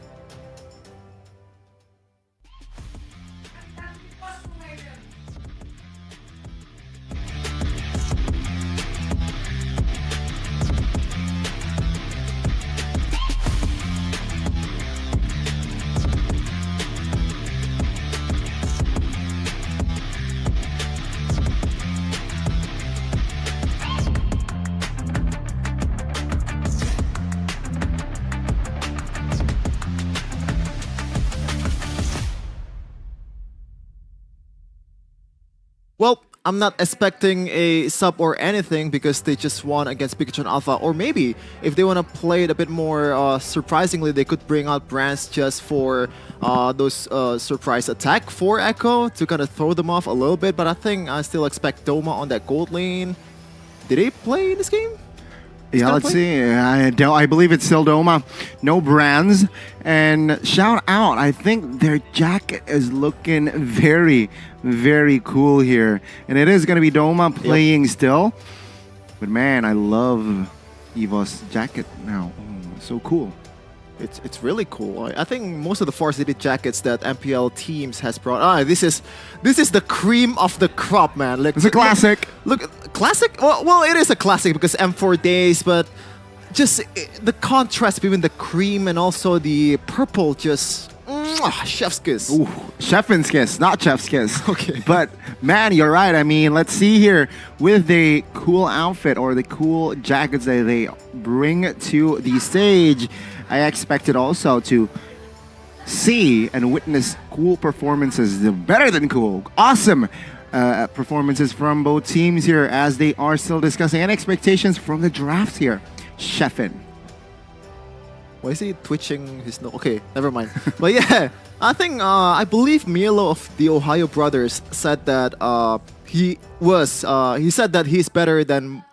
J: Well, I'm not expecting a sub or anything because they just won against Bigetron Alpha. Or maybe if they want to play it a bit more surprisingly, they could bring out brands just for those surprise attack for Echo to kind of throw them off a little bit. But I think I still expect Doma on that gold lane. Did they play in this game?
K: Yeah, let's see. I believe it's still Doma. No brands. And shout out, I think their jacket is looking very, very cool here. And it is going to be Doma playing still. But man, I love EVOS jacket now. Oh, so cool.
J: It's really cool. I think most of the Force Elite jackets that MPL teams has brought. This is the cream of the crop, man. Like,
K: it's a classic.
J: Look, classic. Well, it is a classic because M4 days, but just the contrast between the cream and also the purple, just chef's kiss.
K: Ooh, chef's kiss, not chef's kiss.
J: Okay.
K: But man, you're right. I mean, let's see here with the cool outfit or the cool jackets that they bring to the stage. I expected also to see and witness cool performances, better than cool, awesome performances from both teams here as they are still discussing and expectations from the draft here. Chefin.
J: Why is he twitching his nose? Okay, never mind. But yeah, I think I believe Milo of the TheOhioBrothers said that he said that he's better than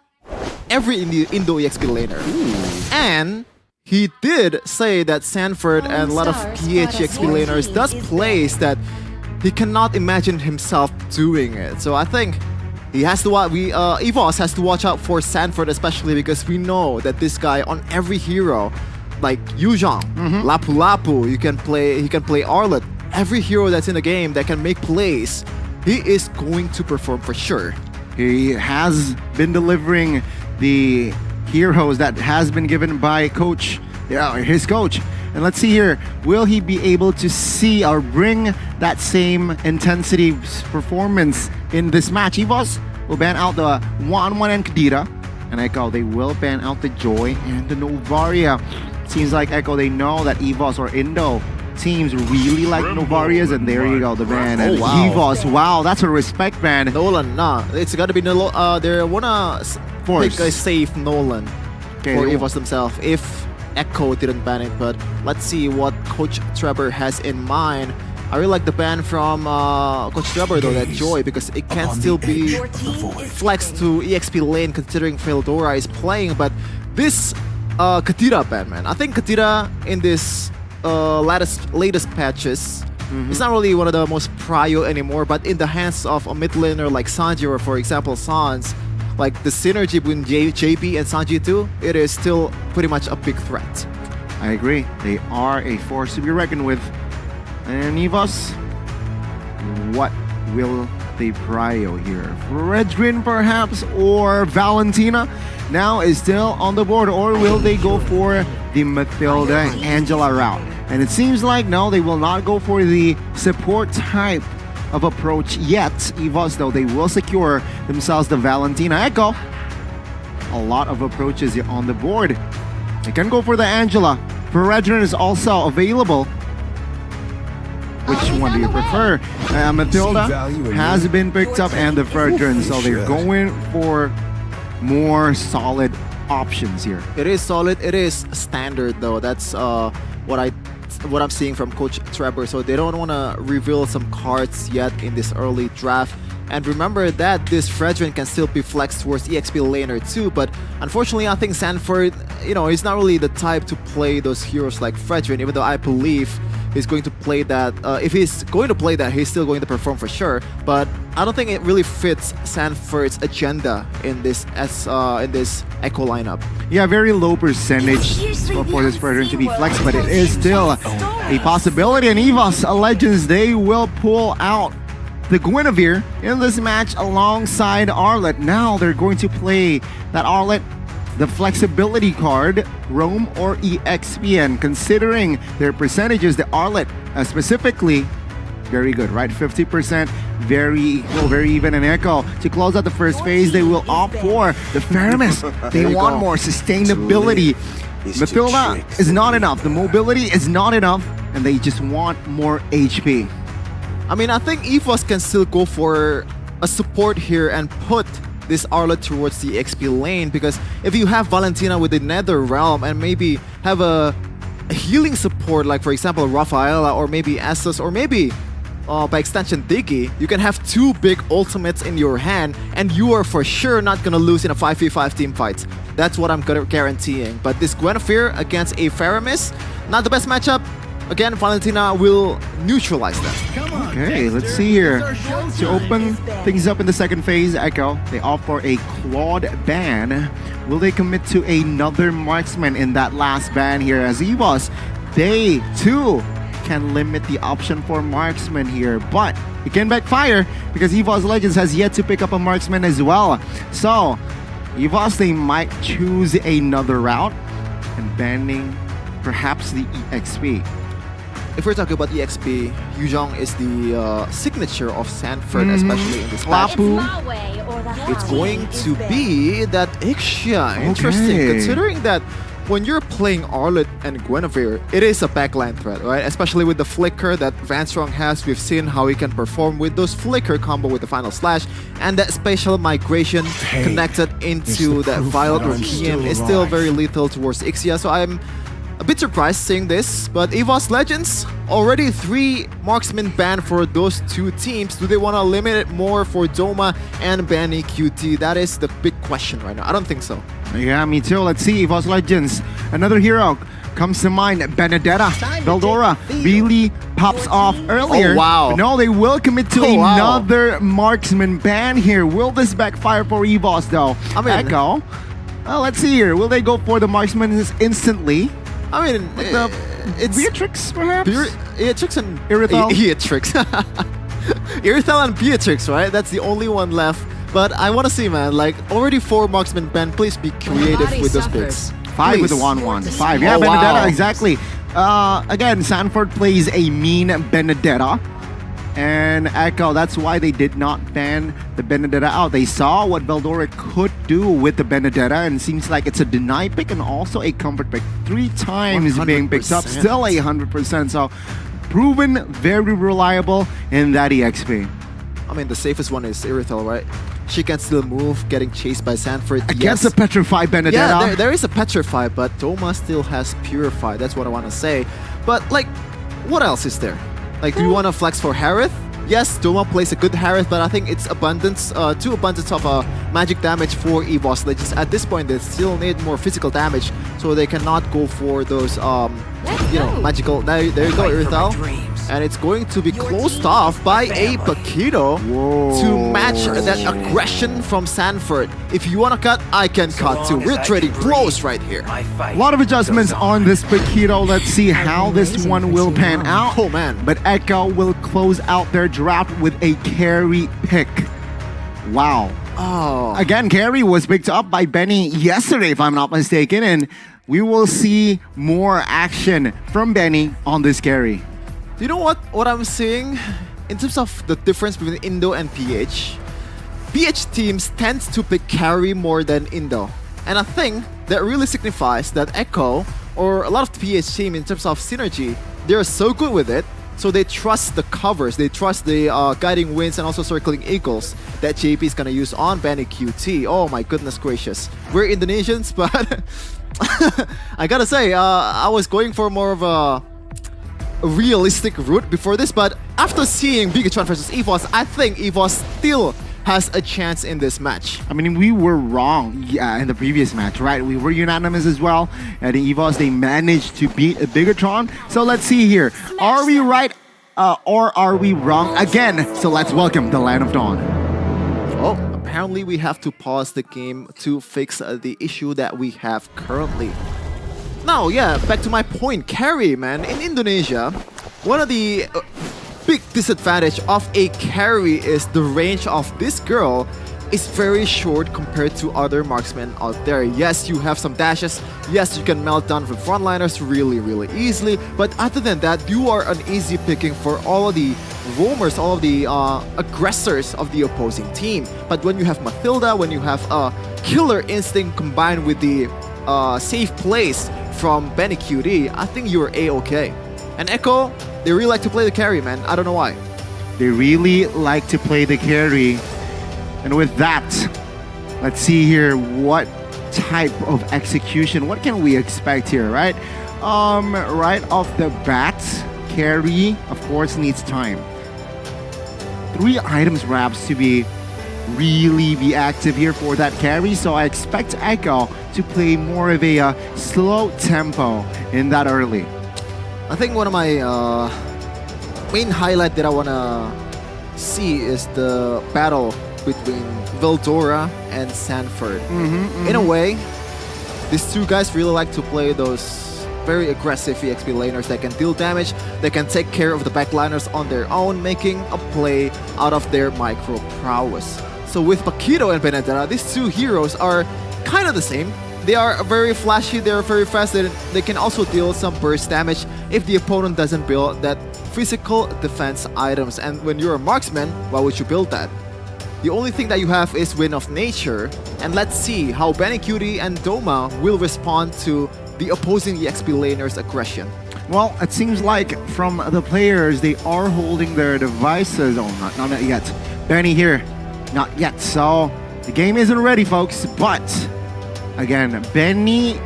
J: every Indo EXP laner. And he did say that Sanford and a lot of PH EXP laners does plays that he cannot imagine himself doing it. So I think he has to EVOS has to watch out for Sanford, especially because we know that this guy on every hero, like Yuzhong, Lapu Lapu, he can play Arlet. Every hero that's in the game that can make plays, he is going to perform for sure.
K: He has been delivering the heroes that has been given by his coach. And let's see here, will he be able to see or bring that same intensity performance in this match? EVOS will ban out the 1-1 and Kadira, and Echo, they will ban out the Joy and the Novaria. Seems like Echo, they know that EVOS or Indo teams really like Novarias, and there you go, the ban. And EVOS, wow, that's a respect ban.
J: Nolan, it's gotta be Nolan. They wanna pick a safe Nolan for EVOS themselves if Echo didn't ban it. But let's see what Coach Trevor has in mind. I really like the ban from Coach Trevor though, that Joy, because it can still be flexed to EXP lane considering Feldora is playing. But this Katira ban, man, I think Katira in this latest patches, it's not really one of the most prio anymore, but in the hands of a mid laner like Sanji or for example Sans, like the synergy between JP and Sanji too, it is still pretty much a big threat.
K: I agree. They are a force to be reckoned with. And EVOS, what will they prio here? Redrin perhaps, or Valentina now is still on the board, or will they go for the Mathilda Angela route? And it seems like no, they will not go for the support type of approach yet. EVOS though, they will secure themselves the Valentina Echo. A lot of approaches on the board. They can go for the Angela. Redrin is also available. Which one do you prefer? Mathilda has been picked up and the Fredrin, so they're going for more solid options here.
J: It is solid, it is standard though. That's what I what I'm seeing from Coach Trevor. So they don't want to reveal some cards yet in this early draft. And remember that this Fredrin can still be flexed towards EXP laner too, but unfortunately I think Sanford, he's not really the type to play those heroes like Fredrin, even though I believe he's going to play that. If he's going to play that, he's still going to perform for sure, but I don't think it really fits Sanford's agenda in this Echo lineup.
K: Yeah, very low percentage for this Fredrin to be flexed, but it is still a possibility. And EVOS Legends, they will pull out the Guinevere in this match alongside Arlet. Now they're going to play that Arlet, the flexibility card, Roam or EXP. And considering their percentages, the Arlet specifically, very good, right? 50%, very equal, very even. And Echo, to close out the first phase, they will opt for the Faramis. They want more sustainability. Matilda is not enough. The mobility is not enough. And they just want more HP.
J: I mean, I think EVOS can still go for a support here and put this Arlet towards the XP lane, because if you have Valentina with the Nether Realm and maybe have a healing support like, for example, Rafaela or maybe Essos or maybe by extension Diggy, you can have two big ultimates in your hand and you are for sure not gonna lose in a 5v5 team fight. That's what I'm guaranteeing. But this Guinevere against a Faramis, not the best matchup. Again, Valentina will neutralize that.
K: Okay, let's see here. To open things up in the second phase, Echo, they opt for a Claude ban. Will they commit to another marksman in that last ban here? As EVOS, they too can limit the option for marksman here, but it can backfire because EVOS Legends has yet to pick up a marksman as well. So, EVOS, they might choose another route and banning perhaps the EXP.
J: If we're talking about EXP, Yuzhong is the signature of Sanford, especially in this match. It's going to be that Ixia. Interesting, considering that when you're playing Arlet and Guinevere, it is a backline threat, right? Especially with the flicker that Vanstrong has. We've seen how he can perform with those flicker combo with the final slash, and that spatial migration connected into that Violet or PM is still very lethal towards Ixia. So I'm a bit surprised seeing this, but EVOS Legends, already 3 marksmen banned for those two teams. Do they want to limit it more for Doma and Benny QT? That is the big question right now. I don't think so.
K: Yeah, me too. Let's see, EVOS Legends. Another hero comes to mind, Benedetta. Veldora really pops off earlier.
J: Oh, wow.
K: But no, they will commit to another marksman ban here. Will this backfire for EVOS though?
J: I mean,
K: Echo. Well, let's see here. Will they go for the marksman instantly?
J: I mean,
K: it's Beatrix, perhaps?
J: Beatrix and
K: Irithel.
J: Beatrix. Irithel and Beatrix, right? That's the only one left. But I want to see, man, like, already 4 marksmen banned. Please be creative with those picks.
K: 5 with the 1-1. 5. Yeah, Benedetta, exactly. Again, Sanford plays a mean Benedetta. And Echo, that's why they did not ban the Benedetta out. They saw what Veldora could do with the Benedetta, and it seems like it's a deny pick and also a comfort pick. 3 times 100%. Being picked up, still 100%. So proven very reliable in that EXP.
J: I mean, the safest one is Irithel, right? She can still move, getting chased by Sanford.
K: Against a Petrified Benedetta.
J: Yeah, there is a Petrified, but Doma still has Purified. That's what I want to say. But, like, what else is there? Like, do you want to flex for Harith? Yes, Doma plays a good Harith, but I think it's abundance, too abundance of magic damage for EVOS Legends. At this point, they still need more physical damage, so they cannot go for those, magical. There you go, Irithel. And it's going to be closed off by a Paquito to match that aggression from Sanford. If you want to cut, I can cut too. We're trading blows right here.
K: A lot of adjustments on this Paquito. Let's see how this one will pan out.
J: Oh man.
K: But Echo will close out their draft with a carry pick. Wow.
J: Oh.
K: Again, carry was picked up by Benny yesterday, if I'm not mistaken. And we will see more action from Benny on this carry.
J: Do you know what I'm seeing? In terms of the difference between Indo and PH, PH teams tend to pick carry more than Indo. And I think that really signifies that Echo, or a lot of the PH team in terms of synergy, they're so good with it, so they trust the covers, they trust the guiding winds and also circling eagles that JP is gonna use on Benny QT. Oh my goodness gracious. We're Indonesians, but I gotta say, I was going for more of a realistic route before this, but after seeing Bigetron versus EVOS, I think EVOS still has a chance in this match.
K: I mean, we were wrong in the previous match, right? We were unanimous as well. And the EVOS, they managed to beat Bigetron. So let's see here. Are we right or are we wrong again? So let's welcome the Land of Dawn.
J: Oh, apparently we have to pause the game to fix the issue that we have currently. Now, yeah, back to my point. Carry, man. In Indonesia, one of the big disadvantage of a carry is the range of this girl is very short compared to other marksmen out there. Yes, you have some dashes. Yes, you can melt down from frontliners really easily. But other than that, you are an easy picking for all of the roamers, all of the aggressors of the opposing team. But when you have Mathilda, when you have a killer instinct combined with the safe plays from Benny QD, I think you're A-okay. And Echo, they really like to play the carry, man. I don't know why.
K: They really like to play the carry. And with that, let's see here what type of execution, what can we expect here, right? Right off the bat, carry, of course, needs time. 3 items perhaps to really be active here for that carry, so I expect Echo to play more of a slow tempo in that early.
J: I think one of my main highlight that I want to see is the battle between Veldora and Sanford. In a way, these two guys really like to play those very aggressive EXP laners that can deal damage, that can take care of the backliners on their own, making a play out of their micro prowess. So with Paquito and Benedetta, these two heroes are kind of the same. They are very flashy, they are very fast, they can also deal some burst damage if the opponent doesn't build that physical defense items. And when you're a marksman, why would you build that? The only thing that you have is Wind of Nature, and let's see how Benny Cutie and Doma will respond to the opposing EXP laner's aggression.
K: Well, it seems like from the players, they are holding their devices. Oh, not yet. Benny here, not yet. So the game isn't ready, folks, but again, Benny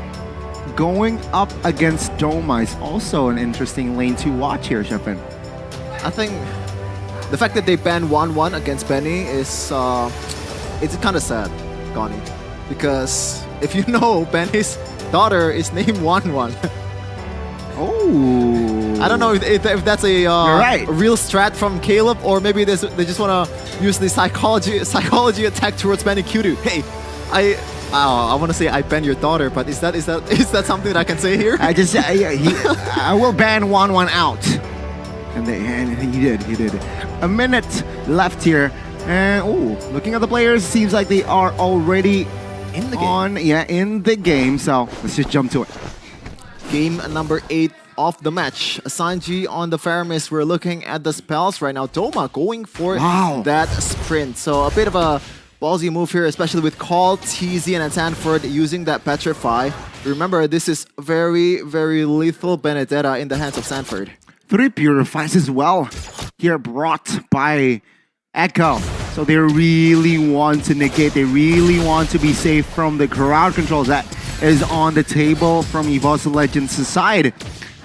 K: going up against Doma is also an interesting lane to watch here, Shepin.
J: I think the fact that they banned 1-1 against Benny is it's kind of sad, Goni. Because if you know, Benny's daughter is named 1-1.
K: Oh.
J: I don't know if that's a real strat from Caleb, or maybe they just want to use the psychology attack towards Benny Kudu. Hey, I want to say I banned your daughter, but is that something that I can say here?
K: I will ban 1-1 out. And he did. A minute left here. And looking at the players, seems like they are already
J: in the game.
K: In the game. So let's just jump to it.
J: Game number 8 of the match. Sanji on the Faramis. We're looking at the spells right now. Doma going for that sprint. So a bit of a ballsy move here, especially with Call, TZ, and Sanford using that Petrify. Remember, this is very lethal Benedetta in the hands of Sanford.
K: 3 Purifies as well here brought by Echo. So they really want to negate, they really want to be safe from the crowd controls that is on the table from EVOS Legends' side.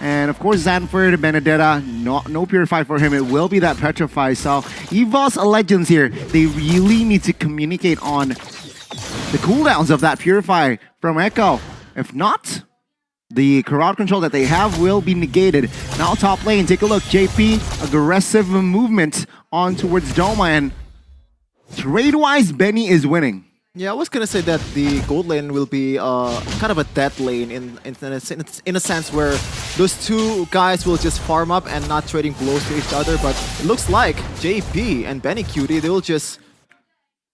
K: And of course, Sanford, Benedetta, no Purify for him. It will be that Petrify. So EVOS Legends here, they really need to communicate on the cooldowns of that Purify from Echo. If not, the crowd control that they have will be negated. Now top lane, take a look. JP, aggressive movement on towards Doma, and trade-wise, Benny is winning.
J: Yeah, I was gonna say that the gold lane will be kind of a dead lane in a sense where those two guys will just farm up and not trading blows to each other. But it looks like JP and Benny Cutie, they will just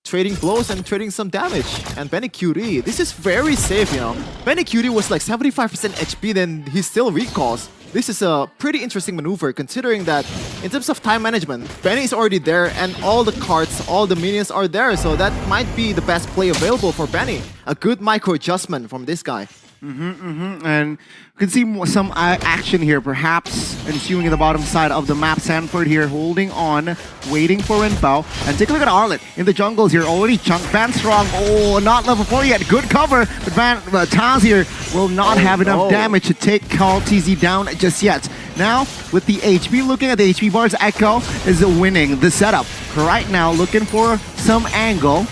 J: trading blows and trading some damage. And Benny Cutie, this is very safe, you know. Benny Cutie was like 75% HP, then he still recalls. This is a pretty interesting maneuver considering that in terms of time management, Benny is already there and all the cards, all the minions are there. So that might be the best play available for Benny. A good micro adjustment from this guy.
K: And we can see some action here, perhaps ensuing in the bottom side of the map. Sanford here holding on, waiting for info. And take a look at Arlet in the jungles here, already chunked. Van Strong, not level 4 yet. Good cover, but Taz here will not have enough damage to take Carl TZ down just yet.
F: Now, with the HP, looking at the HP bars, Echo is winning the setup. Right now, looking for some angle.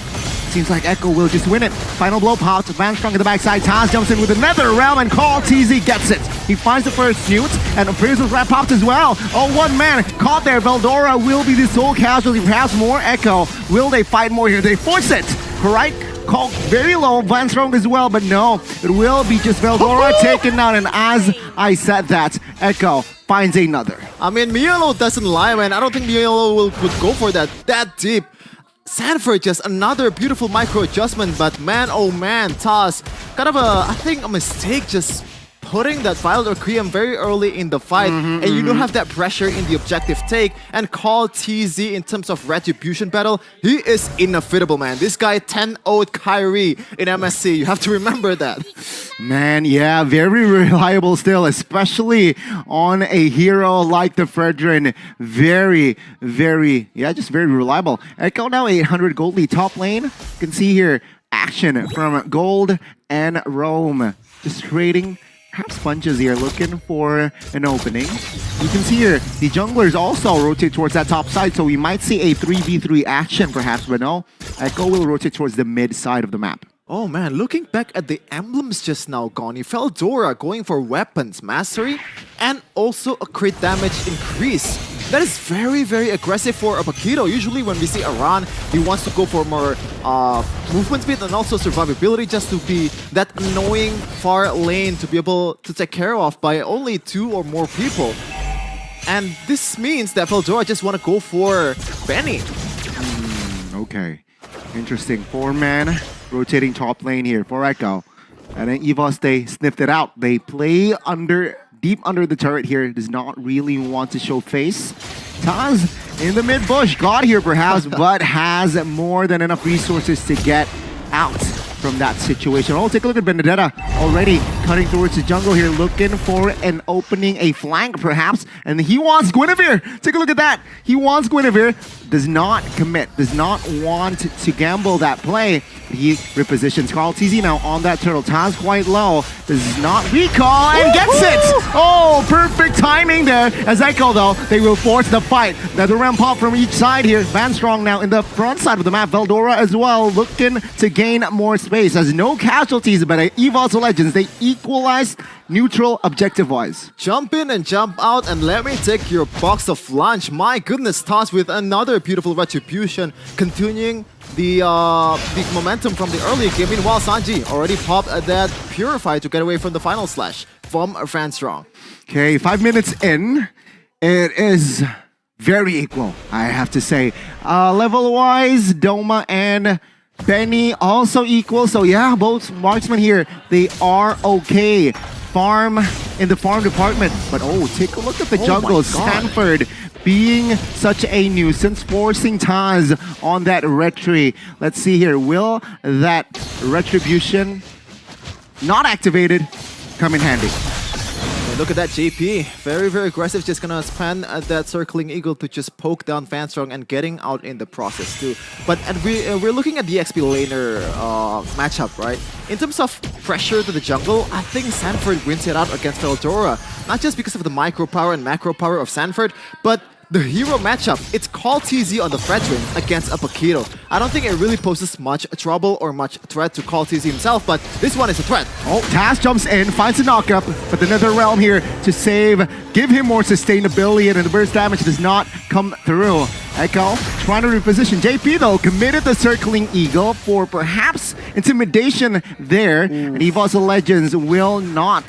F: Seems like Echo will just win it. Final blow pops, Van Strong at the backside. Taz jumps in with another realm and Call TZ gets it. He finds the first newt and Appraisal's rat pops as well. Oh, one man caught there. Veldora will be the sole casualty. Perhaps more Echo. Will they fight more here? They force it. Right? Call very low. Van Strong as well, but no. It will be just Veldora taken down. And as I said that, Echo finds another.
J: I mean, Mielo doesn't lie, man. I don't think Mielo would go for that deep. Sanford, just another beautiful micro adjustment, but man, oh man, Taz, kind of I think a mistake just putting that Violet Requiem very early in the fight, and you don't have that pressure in the objective take, and Call TZ in terms of retribution battle, he is inevitable, man. This guy 10-0'd Kyrie in MSC, you have to remember that.
F: Man, yeah, very reliable still, especially on a hero like the Fredrin. Very, just very reliable. Echo now 800 gold lead top lane. You can see here action from Gold and Rome. Just trading perhaps punches here, looking for an opening. You can see here, the junglers also rotate towards that top side, so we might see a 3v3 action perhaps, but no, Echo will rotate towards the mid side of the map.
J: Oh man, looking back at the emblems just now gone, you felt Dora going for weapons mastery and also a crit damage increase. That is very aggressive for a Paquito. Usually when we see Aran, he wants to go for more movement speed and also survivability, just to be that annoying far lane to be able to take care of by only 2 or more people. And this means that Veldora just want to go for Benny.
F: Okay, interesting. 4-man rotating top lane here for Echo. And then EVOS, they sniffed it out. They play deep under the turret here. Does not really want to show face. Taz in the mid bush. Got here perhaps, but has more than enough resources to get out from that situation. Oh, take a look at Benedetta already cutting towards the jungle here, looking for an opening, a flank perhaps, and he wants Guinevere. Take a look at that. He wants Guinevere, does not commit, does not want to gamble that play. He repositions Carl TZ now on that turtle. Taz quite low, does not recall and gets it. Oh, perfect timing there. As Echo though, they will force the fight. Another ramp pop from each side here. Van Strong now in the front side of the map. Veldora as well, looking to gain more space. As no casualties, but EVOS Legends, they equalized neutral objective-wise.
J: Jump in and jump out and let me take your box of lunch. My goodness, Taz with another beautiful retribution, continuing the momentum from the early game. Meanwhile, Sanji already popped that Purify to get away from the final slash from Van Strong.
F: Okay, 5 minutes in. It is very equal, I have to say. Level-wise, Doma and Benny also equal. So yeah, both marksmen here, they are okay. Farm in the farm department. But oh, take a look at the jungle. Stanford being such a nuisance, forcing Taz on that retry. Let's see here. Will that retribution not activated come in handy?
J: Look at that JP, very aggressive, just gonna spam that circling eagle to just poke down Van Strong and getting out in the process too. But we're looking at the XP laner matchup, right? In terms of pressure to the jungle, I think Sanford wins it out against Veldora. Not just because of the micro power and macro power of Sanford, but the hero matchup, it's Call TZ on the Fredrin against a Paquito. I don't think it really poses much trouble or much threat to Call TZ himself, but this one is a threat.
F: Oh, Taz jumps in, finds a knockup, but another realm here to save, give him more sustainability, and the burst damage does not come through. Echo trying to reposition. JP though committed the circling eagle for perhaps intimidation there, and EVOS Legends will not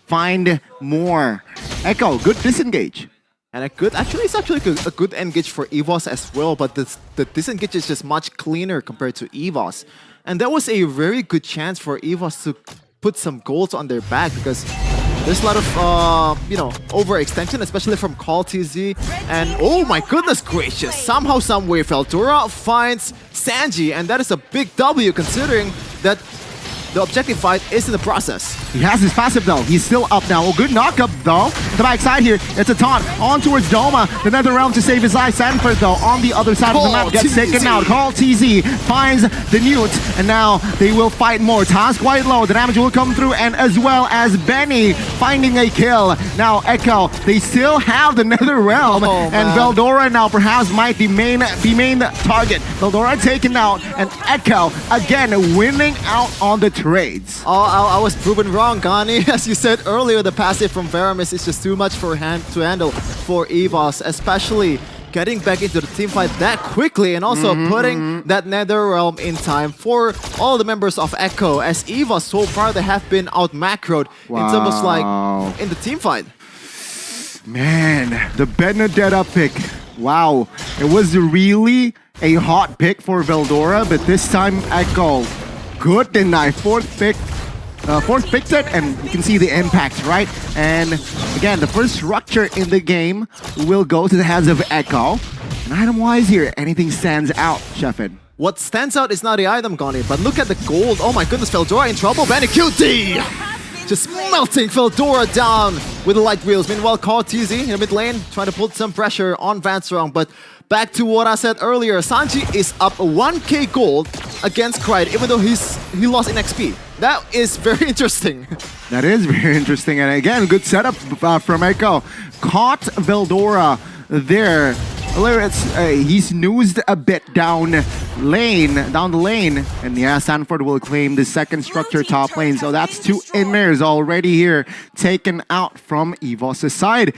F: find more. Echo, good disengage.
J: And it's actually a good engage for EVOS as well, but the disengage is just much cleaner compared to EVOS. And that was a very good chance for EVOS to put some goals on their back, because there's a lot of, overextension, especially from Call TZ. And oh my goodness gracious, somehow, someway, Veldora finds Sanji, and that is a big W considering that the objective fight is in the process.
K: He has his passive though. He's still up now. Oh, good knockup though. The backside here, it's a taunt on towards Doma. The Nether Realm to save his life. Sanford though on the other side of the map gets taken out. Call TZ finds the Newt, and now they will fight more. Taz quite low. The damage will come through, and as well as Benny finding a kill. Now Echo, they still have the Nether Realm, and Veldora now perhaps might be main target. Veldora taken out, and Echo again winning out on the trades.
J: Oh, I was proven wrong, Gani. As you said earlier, the passive from Veramis is just too much to handle for EVOS, especially getting back into the team fight that quickly and also putting that Nether Realm in time for all the members of Echo, as EVOS so far they have been out macroed in terms of like in the team fight.
K: Man, the Benedetta pick. Wow, it was really a hot pick for Veldora, but this time Echo good deny. Fourth picked it, and you can see the impact, right? And again, the first structure in the game will go to the hands of Echo. And item-wise here, anything stands out, Sheffin?
J: What stands out is not the item, Gani, but look at the gold. Oh my goodness, Veldora in trouble. Benny QT! Just melting Veldora down with the light wheels. Meanwhile, Call TZ in the mid lane, trying to put some pressure on Vanstrong, but back to what I said earlier, Sanji is up 1k gold against Cryde, even though he lost in XP. That is very interesting.
K: That is very interesting, and again, good setup from Echo. Caught Veldora there. He snoozed a bit down the lane, and yeah, Sanford will claim the second structure top lane. So that's 2 inners already here taken out from EVOS' side.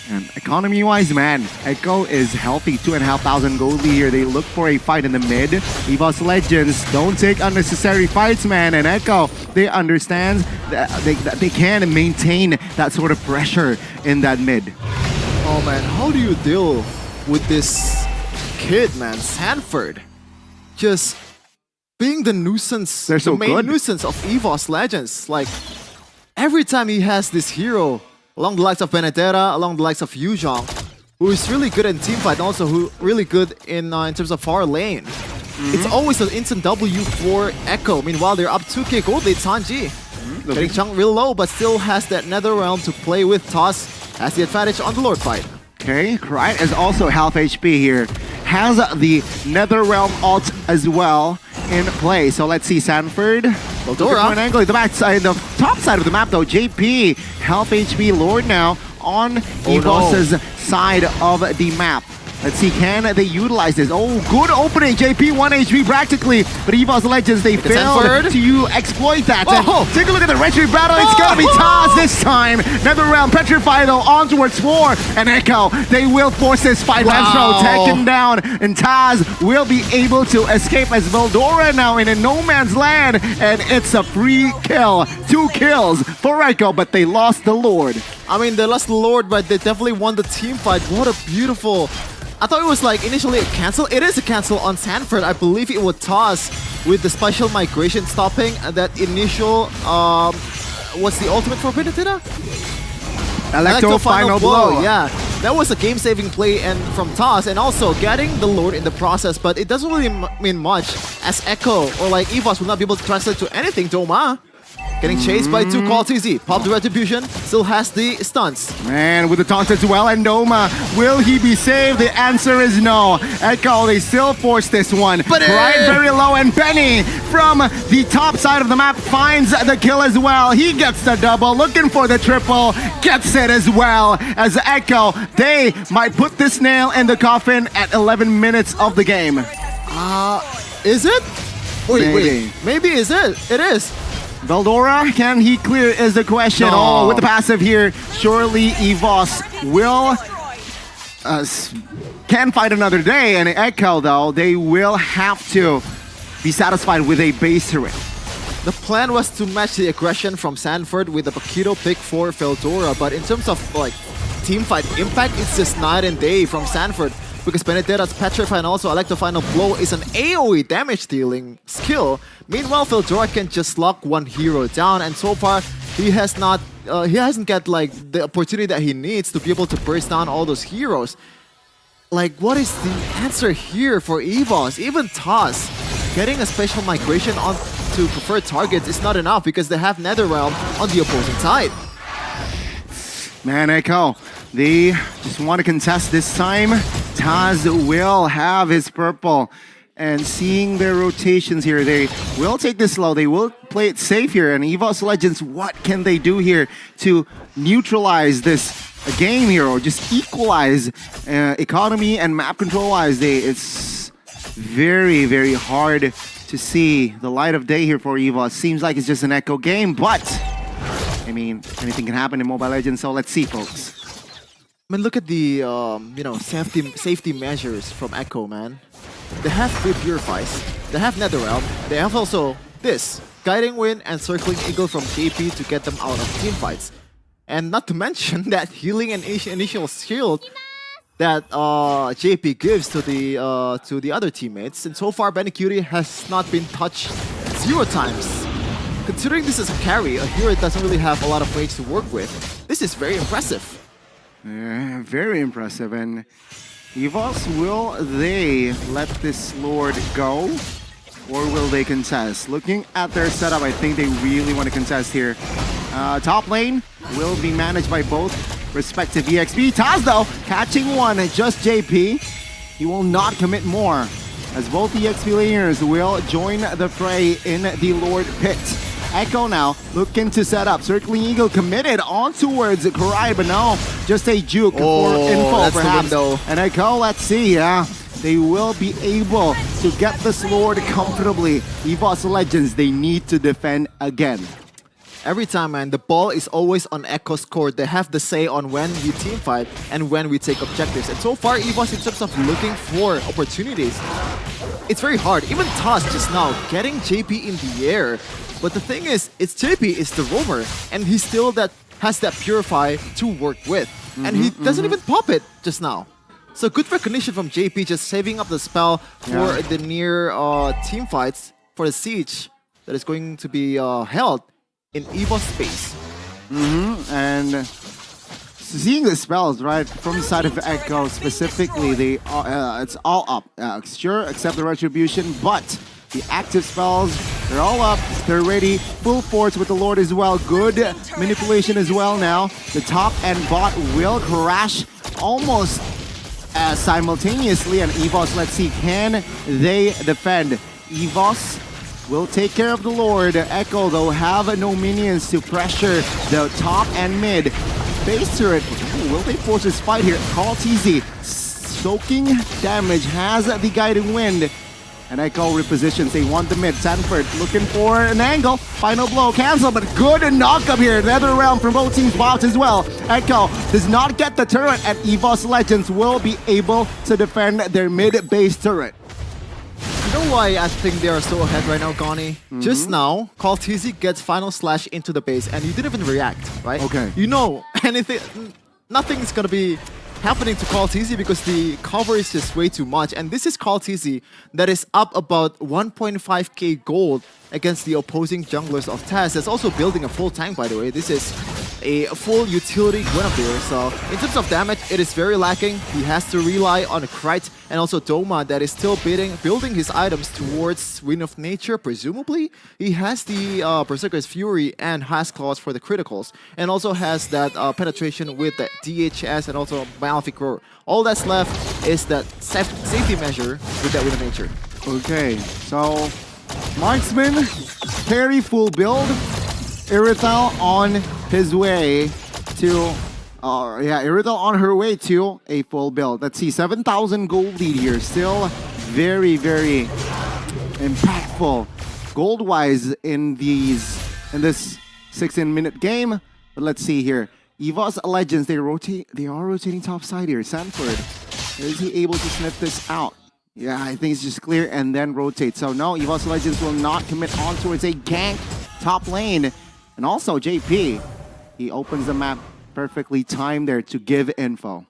K: And economy-wise, man, Echo is healthy, 2,500 goldie here. They look for a fight in the mid. EVOS Legends don't take unnecessary fights, man. And Echo, they understand that they can maintain that sort of pressure in that mid.
J: Oh man, how do you deal with this kid, man? Sanford just being the nuisance,
K: They're so
J: the main
K: good.
J: nuisance of EVOS Legends. Like, every time he has this hero, along the likes of Benedetta, along the likes of Yuzhong, who is really good in teamfight, and also who really good in terms of far lane. It's always an instant W for Echo. Meanwhile, they're up 2k gold lead. Sanji getting chunked real low, but still has that Nether Realm to play with. Toss has the advantage on the Lord fight.
K: Okay, Cryde is also half HP here. Has the Nether Realm ult as well in play. So let's see Sanford.
J: Veldora.
K: An angle, the backside, the top side of the map though. JP, half HP Lord now on EVOS' side of the map. Let's see, can they utilize this? Oh, good opening. JP 1 HP practically, but EVOS Legends, they failed to exploit that. And take a look at the retreat battle. It's gonna be Taz this time. Nether Realm petrify though on towards 4, and Echo, they will force this fight. Vanstro taken down, and Taz will be able to escape as Veldora now in a no man's land, and it's a free kill. 2 kills for Echo, but they lost the Lord.
J: I mean, they lost the Lord, but they definitely won the team fight. What a beautiful... I thought it was like initially a cancel. It is a cancel on Sanford. I believe it would toss with the special migration stopping that initial... what's the ultimate for Benedetta?
K: Electro final blow.
J: Yeah, that was a game-saving play and from Toss, and also getting the Lord in the process, but it doesn't really mean much as Echo or like EVOS will not be able to translate to anything. Doma getting chased by 2 Call TZ. Pop the Retribution, still has the stunts.
K: Man, with the taunt as well, and Doma, will he be saved? The answer is no. Echo, they still force this one. Right very low, and Benny from the top side of the map finds the kill as well. He gets the double, looking for the triple, gets it as well. As Echo, they might put this nail in the coffin at 11 minutes of the game.
J: Is it? Wait. Maybe is it? It is.
K: Veldora, can he clear is the question.
J: No.
K: Oh, with the passive here, surely EVOS will can fight another day, and Echo though, they will have to be satisfied with a base turret.
J: The plan was to match the aggression from Sanford with a Paquito pick for Veldora, but in terms of like teamfight impact, it's just night and day from Sanford, because Benedetta's Petrify and also Electro Final Blow is an AoE damage dealing skill. Meanwhile, Veldora can just lock one hero down, and so far he has not, he hasn't got like the opportunity that he needs to be able to burst down all those heroes. Like, what is the answer here for EVOS? Even Toss getting a special migration on to preferred targets is not enough because they have Netherrealm on the opposing side.
K: Man, Echo, they just want to contest this time. Taz will have his purple. And seeing their rotations here, they will take this slow. They will play it safe here. And EVOS Legends, what can they do here to neutralize this game here or just equalize economy and map control-wise? It's very, very hard to see the light of day here for EVOS. Seems like it's just an Echo game, but I mean, anything can happen in Mobile Legends, so let's see, folks.
J: I mean, look at the safety measures from Echo, man. They have 3 Purifies, they have Netherrealm, they have also this, Guiding Wind and Circling Eagle from JP to get them out of team fights. And not to mention that healing and initial shield that JP gives to the other teammates. And so far, Benicuri has not been touched 0 times. Considering this is a carry, a hero doesn't really have a lot of ways to work with. This is very impressive.
K: Yeah, very impressive. And EVOS, will they let this Lord go? Or will they contest? Looking at their setup, I think they really want to contest here. Top lane will be managed by both respective EXP. Taz, though, catching one, just JP. He will not commit more, as both EXP laners will join the fray in the Lord Pit. Echo now looking to set up. Circling Eagle committed on towards Kurai, but no, just a juke for info perhaps. And Echo, let's see, yeah. They will be able to get this Lord comfortably. EVOS Legends, they need to defend again.
J: Every time, man, the ball is always on Echo's court. They have the say on when we team fight and when we take objectives. And so far, EVOS, in terms of looking for opportunities, it's very hard. Even Toss just now getting JP in the air. But the thing is, JP is the roamer, and he still has that Purify to work with. And he doesn't even pop it just now. So good recognition from JP, just saving up the spell for the near team fights for the siege that is going to be held in EVOS space.
K: And seeing the spells, right, from the side of Echo specifically, they it's all up. Sure, except the Retribution, but the active spells, they're all up, they're ready. Full force with the Lord as well. Good manipulation as well now. The top and bot will crash almost simultaneously, and EVOS, let's see, can they defend? EVOS will take care of the Lord. Echo, though, have no minions to pressure the top and mid. Base turret, will they force this fight here? Call TZ, soaking damage, has the Guiding Wind. And Echo repositions, they want the mid. Sanford looking for an angle. Final blow, cancel, but good knock up here. Netherrealm from both teams bots as well. Echo does not get the turret, and EVOS Legends will be able to defend their mid-base turret.
J: You know why I think they are so ahead right now, Gani? Just now, Call TZ gets Final Slash into the base, and you didn't even react, right?
K: Okay.
J: You know, nothing is gonna be happening to Call TZ because the cover is just way too much. And this is Call TZ that is up about 1.5k gold against the opposing junglers of Taz. That's also building a full tank, by the way. This is a full utility Guinevere. So in terms of damage, it is very lacking. He has to rely on Krite and also Doma that is still building his items towards Wind of Nature, presumably. He has the Berserker's Fury and has Claws for the criticals, and also has that penetration with the DHS and also Malefic Roar. All that's left is that safety measure with that Wind of Nature.
K: Okay, so Marksman, parry full build, Irithel on his way to, Irithel on her way to a full build. Let's see, 7,000 gold lead here. Still very, very impactful gold-wise in this 16-minute game. But let's see here. EVOS Legends, they are rotating top side here. Sanford, is he able to sniff this out? Yeah, I think it's just clear and then rotate. So no, EVOS Legends will not commit on towards a gank top lane. And also JP, he opens the map perfectly timed there to give info.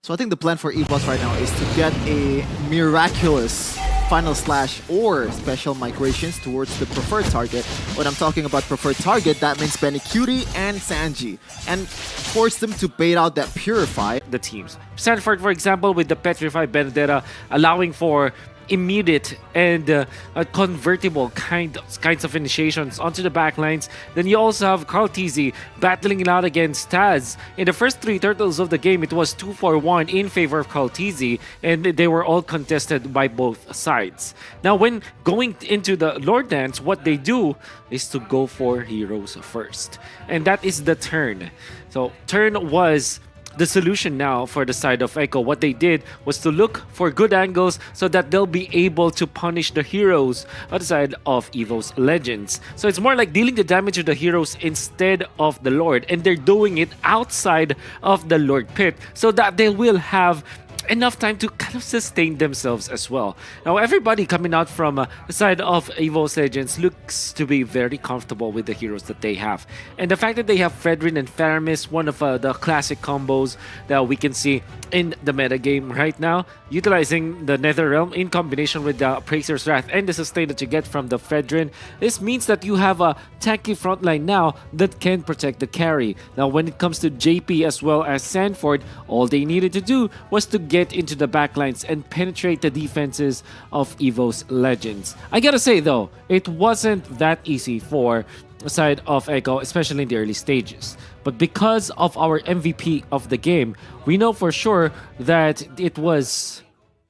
J: So I think the plan for EVOS right now is to get a miraculous Final Slash or special migrations towards the preferred target. When I'm talking about preferred target, that means Benicuri and Sanji, and force them to bait out that Purify.
M: The teams. Sanford, for example, with the Petrify Benedetta, allowing for
L: immediate and convertible kinds of initiations onto the backlines. Then you also have Carl TZ battling it out against Taz. In the first 3 turtles of the game, it was 2-4-1 in favor of Carl TZ, and they were all contested by both sides. Now, when going into the Lord Dance, what they do is to go for heroes first, and that is the turn. So turn was the solution now for the side of Echo. What they did was to look for good angles so that they'll be able to punish the heroes on the side of EVOS Legends. So it's more like dealing the damage to the heroes instead of the Lord, and they're doing it outside of the Lord pit so that they will have enough time to kind of sustain themselves as well. Now, everybody coming out from the side of EVOS Legends looks to be very comfortable with the heroes that they have. And the fact that they have Fredrin and Faramis, one of the classic combos that we can see in the meta game right now, utilizing the Nether Realm in combination with the Appraiser's Wrath and the sustain that you get from the Fredrin. This means that you have a tanky frontline now that can protect the carry. Now, when it comes to JP as well as Sanford, all they needed to do was to get into the backlines and penetrate the defenses of EVOS Legends. I gotta say though, it wasn't that easy for the side of Echo, especially in the early stages. But because of our MVP of the game, we know for sure that it was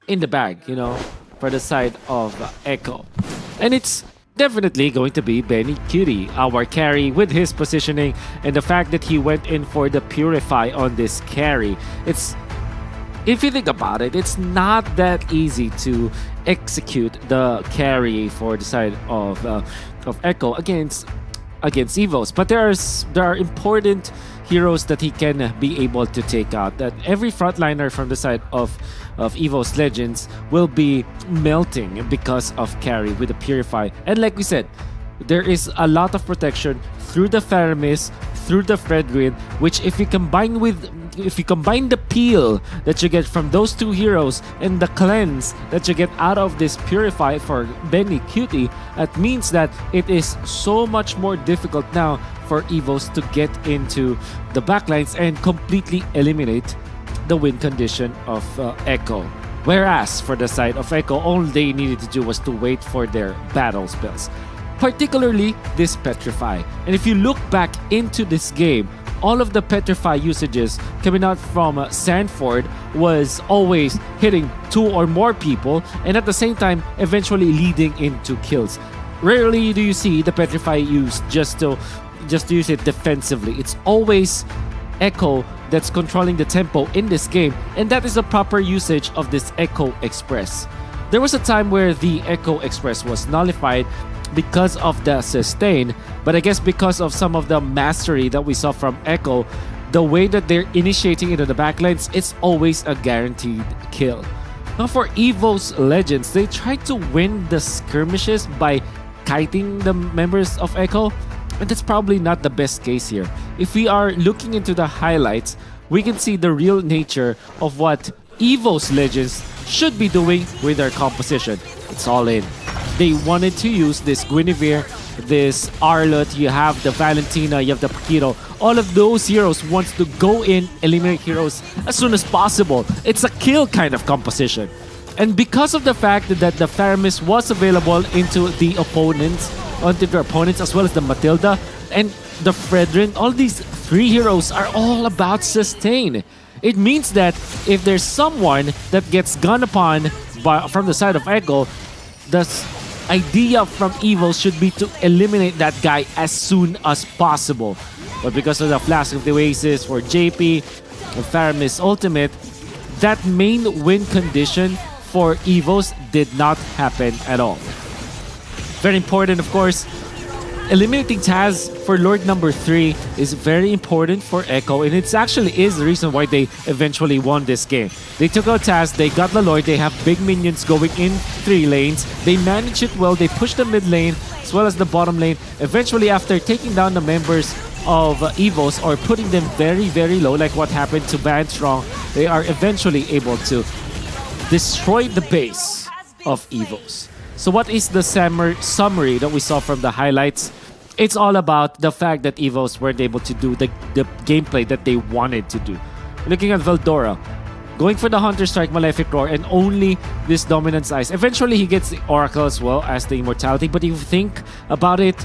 L: in the bag, you know, for the side of Echo. And it's definitely going to be Benny Cutie, our carry, with his positioning and the fact that he went in for the Purify on this carry. If you think about it, it's not that easy to execute the carry for the side of Echo against EVOS, but there are important heroes that he can be able to take out. That every frontliner from the side of EVOS Legends will be melting because of carry with the Purify. And like we said, there is a lot of protection through the Faramis, through the Fredrin, which if you combine the peel that you get from those two heroes and the cleanse that you get out of this Purify for Benny Cutie, that means that it is so much more difficult now for EVOS to get into the backlines and completely eliminate the win condition of Echo. Whereas for the side of Echo, all they needed to do was to wait for their battle spells, particularly this Petrify. And if you look back into this game, all of the Petrify usages coming out from Sanford was always hitting 2 or more people, and at the same time eventually leading into kills. Rarely do you see the Petrify used just to use it defensively. It's always Echo that's controlling the tempo in this game, and that is the proper usage of this Echo Express. There was a time where the Echo Express was nullified because of the sustain, but I guess because of some of the mastery that we saw from Echo, the way that they're initiating into the backlines, it's always a guaranteed kill. Now for EVOS Legends, they tried to win the skirmishes by kiting the members of Echo, and that's probably not the best case here. If we are looking into the highlights, we can see the real nature of what EVOS Legends should be doing with their composition. It's all in. They wanted to use this Guinevere, this Arlott, you have the Valentina, you have the Paquito. All of those heroes wants to go in, eliminate heroes as soon as possible. It's a kill kind of composition. And because of the fact that the Faramis was available into the opponents as well as the Matilda and the Fredrin, all these 3 heroes are all about sustain. It means that if there's someone that gets gunned upon from the side of Echo, the idea from EVOS should be to eliminate that guy as soon as possible. But because of the Flask of the Oasis for JP and Faramis Ultimate, that main win condition for EVOS did not happen at all. Very important, of course. Eliminating Taz for Lord number 3 is very important for Echo, and it actually is the reason why they eventually won this game. They took out Taz, they got the Lord, they have big minions going in 3 lanes. They managed it well, they pushed the mid lane as well as the bottom lane. Eventually, after taking down the members of EVOS or putting them very, very low, like what happened to Van Strong, they are eventually able to destroy the base of EVOS. So what is the summary that we saw from the highlights? It's all about the fact that EVOS weren't able to do the gameplay that they wanted to do. Looking at Veldora, going for the Hunter Strike Malefic Roar and only this Dominance Ice. Eventually, he gets the Oracle as well as the Immortality, but if you think about it,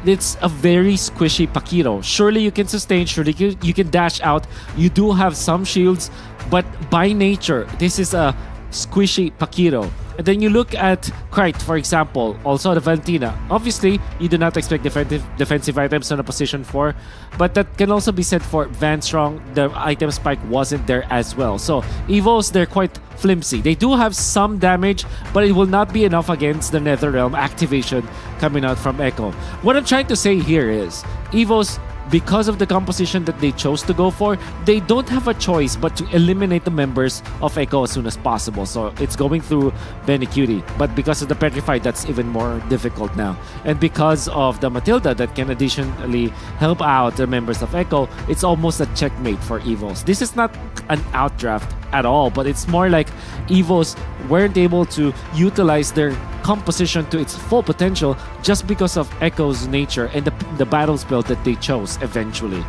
L: it's a very squishy Pakiro. Surely you can sustain, surely you can dash out. You do have some shields, but by nature, this is a squishy Pakiro. And then you look at Krite, for example, also the Valentina. Obviously, you do not expect defensive items on a position 4, but that can also be said for Van Strong. The item spike wasn't there as well. So EVOS, they're quite flimsy. They do have some damage, but it will not be enough against the Netherrealm activation coming out from Echo. What I'm trying to say here is, EVOS, because of the composition that they chose to go for, they don't have a choice but to eliminate the members of Echo as soon as possible. So it's going through Benicuti. But because of the Petrified, that's even more difficult now. And because of the Matilda that can additionally help out the members of Echo, it's almost a checkmate for EVOS. This is not an outdraft at all, but it's more like EVOS weren't able to utilize their composition to its full potential just because of Echo's nature and the battle spell that they chose eventually.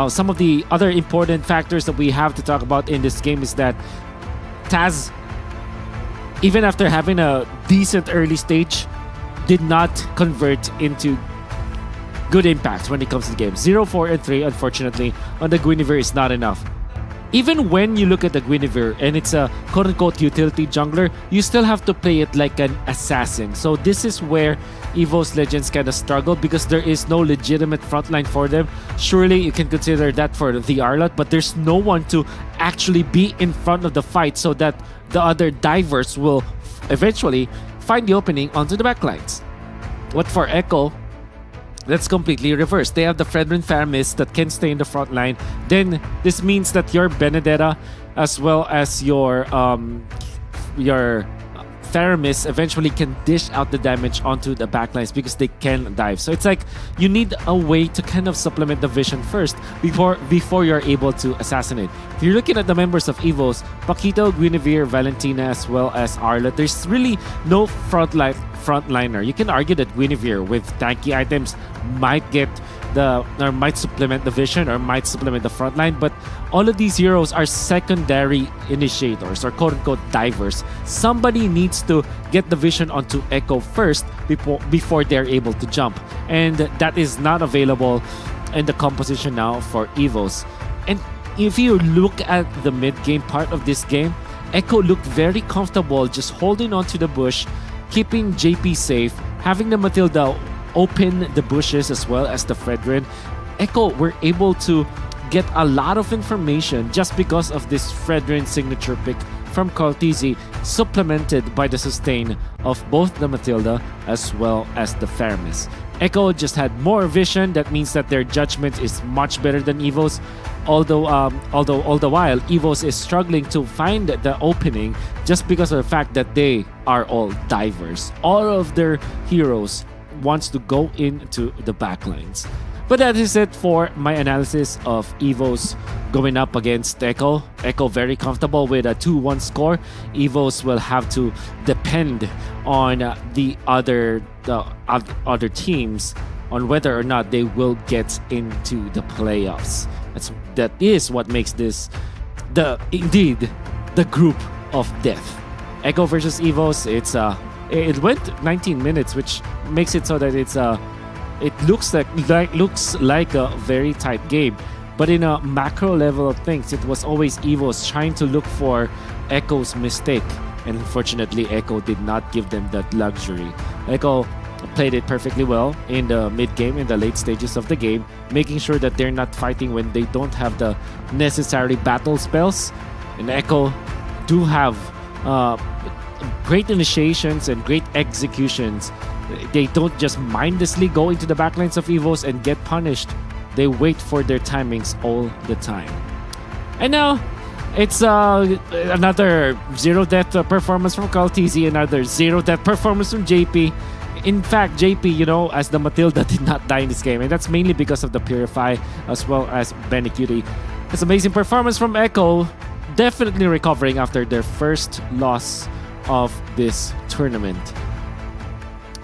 L: Some of the other important factors that we have to talk about in this game is that Taz, even after having a decent early stage, did not convert into good impacts when it comes to the game. 0, 4, and 3, unfortunately, on the Guinevere is not enough. Even when you look at the Guinevere and it's a quote-unquote utility jungler, you still have to play it like an assassin. So this is where EVOS Legends kind of struggle because there is no legitimate frontline for them. Surely you can consider that for the Arlot, but there's no one to actually be in front of the fight so that the other divers will eventually find the opening onto the backlines. What for Echo, that's completely reversed. They have the Fredrin Faramis that can stay in the front line. Then this means that your Benedetta as well as your Faramis eventually can dish out the damage onto the backlines because they can dive. So it's like you need a way to kind of supplement the vision first before you're able to assassinate. If you're looking at the members of EVOS, Paquito, Guinevere, Valentina, as well as Arlot, there's really no frontliner. You can argue that Guinevere with tanky items might supplement the vision or might supplement the frontline, but all of these heroes are secondary initiators or quote-unquote divers. Somebody needs to get the vision onto Echo first before they're able to jump, and that is not available in the composition now for EVOS. And if you look at the mid-game part of this game, Echo looked very comfortable just holding onto the bush, keeping JP safe, having the Matilda open the bushes as well as the Fredrin. Echo were able to get a lot of information just because of this Fredrin signature pick from Cortese, supplemented by the sustain of both the Matilda as well as the Faramis. Echo just had more vision. That means that their judgment is much better than EVOS. Although all the while EVOS is struggling to find the opening just because of the fact that they are all divers. All of their heroes wants to go into the backlines. But that is it for my analysis of EVOS going up against Echo. Echo very comfortable with a 2-1 score. EVOS will have to depend on the other teams on whether or not they will get into the playoffs. That is what makes this indeed the group of death. Echo versus EVOS. It went 19 minutes, which makes it so that it looks like a very tight game. But in a macro level of things, it was always EVOS trying to look for Echo's mistake. And unfortunately, Echo did not give them that luxury. Echo played it perfectly well in the mid-game, in the late stages of the game, making sure that they're not fighting when they don't have the necessary battle spells. And Echo do have great initiations and great executions. They don't just mindlessly go into the backlines of EVOS and get punished. They wait for their timings all the time. And now, it's another zero-death performance from Cortese, another zero-death performance from JP. In fact, JP, as the Matilda, did not die in this game, and that's mainly because of the Purify as well as Benicuti. It's amazing performance from Echo, definitely recovering after their first loss of this tournament.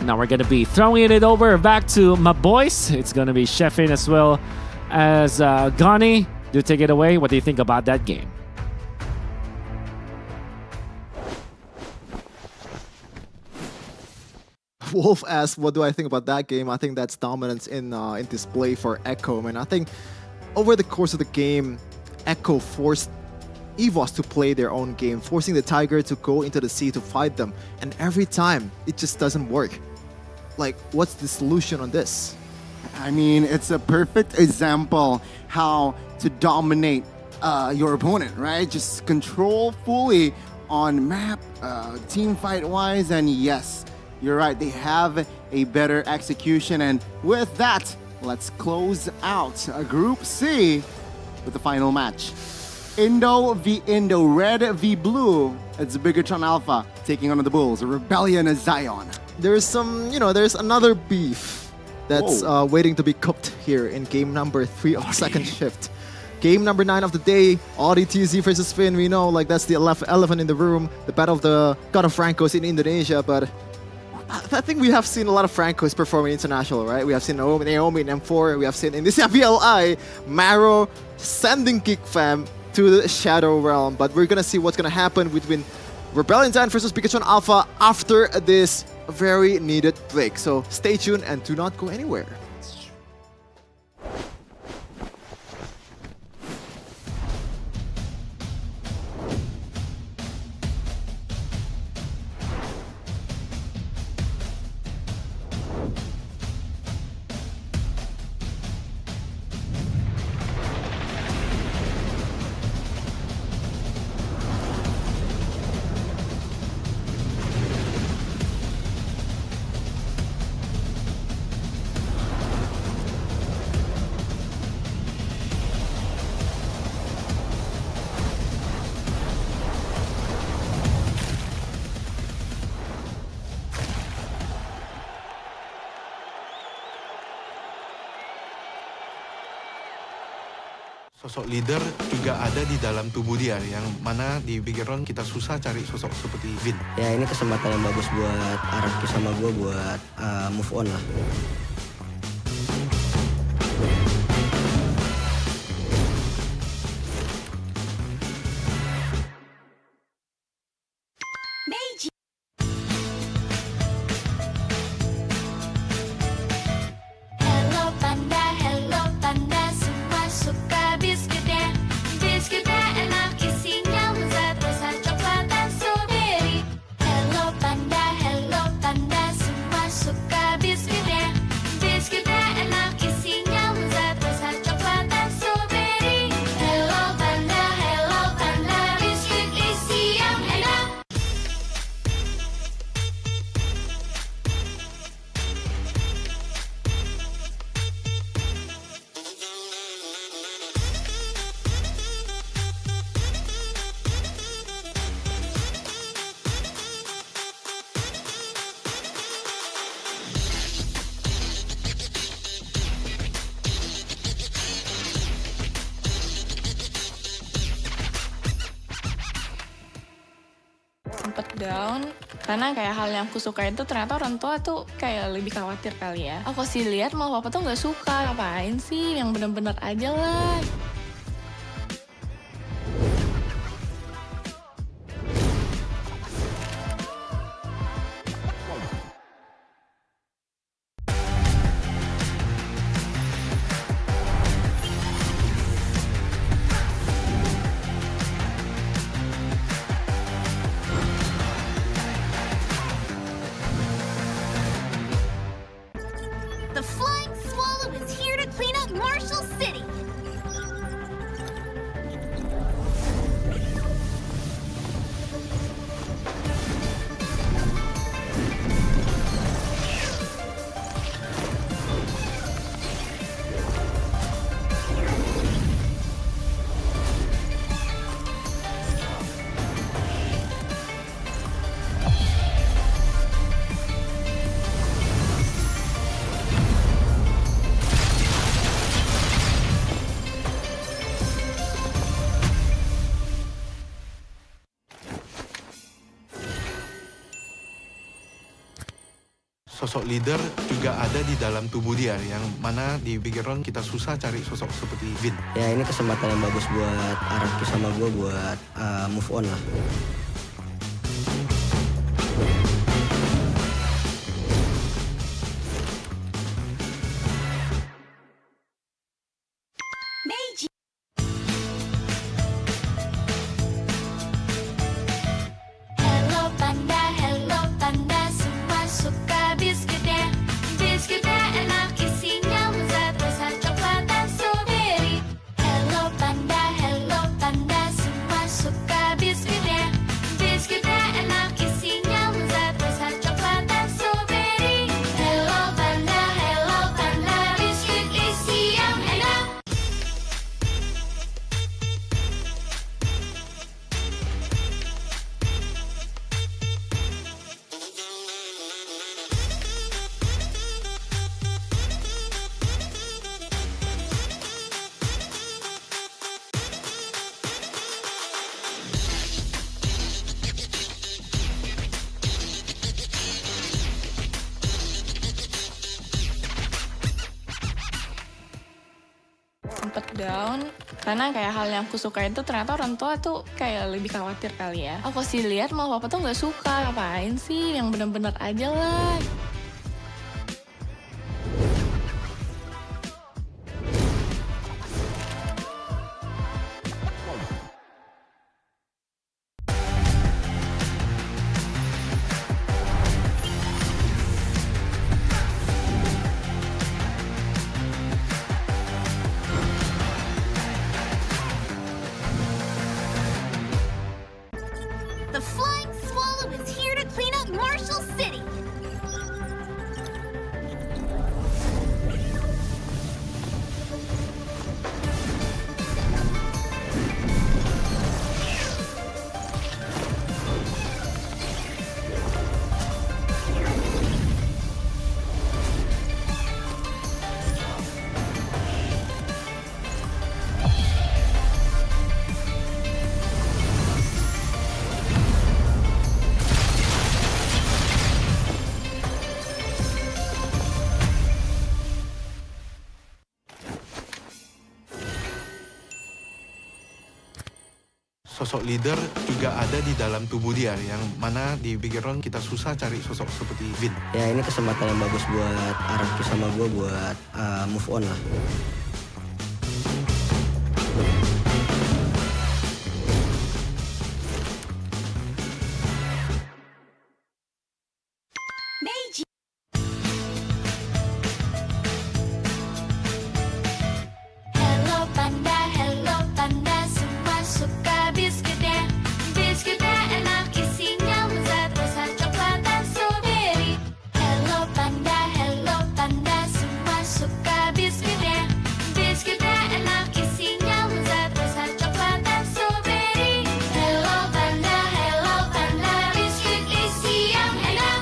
L: Now we're gonna be throwing it over back to my boys. It's gonna be Sheffin as well as Gani. Do take it away. What do you think about that game?
J: Wolf asked, what do I think about that game? I think that's dominance in display for Echo. And I think over the course of the game, Echo forced EVOS to play their own game, forcing the Tiger to go into the sea to fight them. And every time, it just doesn't work. Like, what's the solution on this?
K: I mean, it's a perfect example how to dominate your opponent, right? Just control fully on map, team fight wise, and yes, you're right, they have a better execution. And with that, let's close out Group C with the final match. Indo v Indo, Red v Blue. It's Bigetron Alpha taking on the Bulls, Rebellion Zion.
J: There's some, there's another beef that's waiting to be cooked here in game number 3 of second shift. Game number 9 of the day, Audi TZ versus Finn. We know, like, that's the elephant in the room, the battle of the God of Francos in Indonesia, but I think we have seen a lot of Francos performing international, right? We have seen Naomi in M4, we have seen in this MPLI, Maro sending Geek fam to the Shadow Realm, but we're gonna see what's gonna happen between Rebellion Zion versus Bigetron Alpha after this very needed break. So stay tuned and do not go anywhere.
C: Sosok leader juga ada di dalam tubuh dia, yang mana di Bigetron kita susah cari sosok seperti Vin.
D: Ya ini kesempatan yang bagus buat Araki sama gue buat move on lah.
B: Hello panda, semua suka biskuitnya. Biskuitnya enak, isinya lezat, rasa coklat dan strawberry. Hello panda, semua suka biskuitnya. Biskuitnya enak, isinya lezat, rasa coklat dan strawberry. Hello panda, biskuit isi yang enak.
A: Sempet down karena kayak hal yang aku suka itu ternyata orang tua tuh kayak lebih khawatir kali ya. Aku sih lihat malah papa tuh nggak suka, ngapain sih, yang bener-bener aja lah.
B: The Flying Swallow is here to clean up Marshall City.
C: Sosok leader juga ada di dalam tubuh dia, yang mana di Bigetron kita susah cari sosok seperti Vin.
D: Ya ini kesempatan yang bagus buat Araki sama gue buat move on lah.
A: down karena kayak hal yang aku suka itu ternyata orang tua tuh kayak lebih khawatir kali ya. Aku sih lihat malah papa tuh nggak suka, ngapain sih yang bener-bener aja lah.
B: The Flying Swallow is here to clean up Marshall City.
C: Sosok leader juga ada di dalam tubuh dia, yang mana di Bigetron kita susah cari sosok seperti Vin.
D: Ya ini kesempatan yang bagus buat Araki sama gue buat move on lah.
B: Hello panda, semua suka biskuitnya. Biskuitnya enak, isinya lezat, rasa coklat dan strawberry. Hello panda, semua suka biskuitnya. Biskuitnya enak, isinya lezat, rasa coklat dan strawberry. Hello panda, biskuit isi yang enak.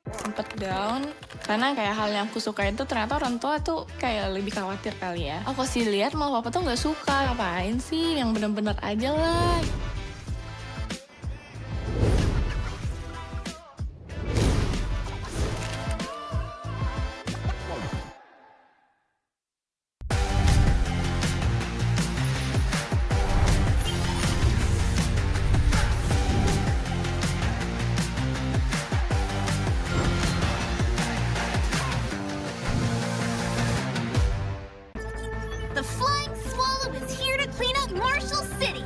A: Sempet down karena kayak hal yang aku suka itu ternyata orang tua tuh kayak lebih khawatir kali ya. Aku sih lihat malah papa tuh nggak suka, ngapain sih yang bener-bener aja lah.
B: The Flying Swallow is here to clean up Marshall City.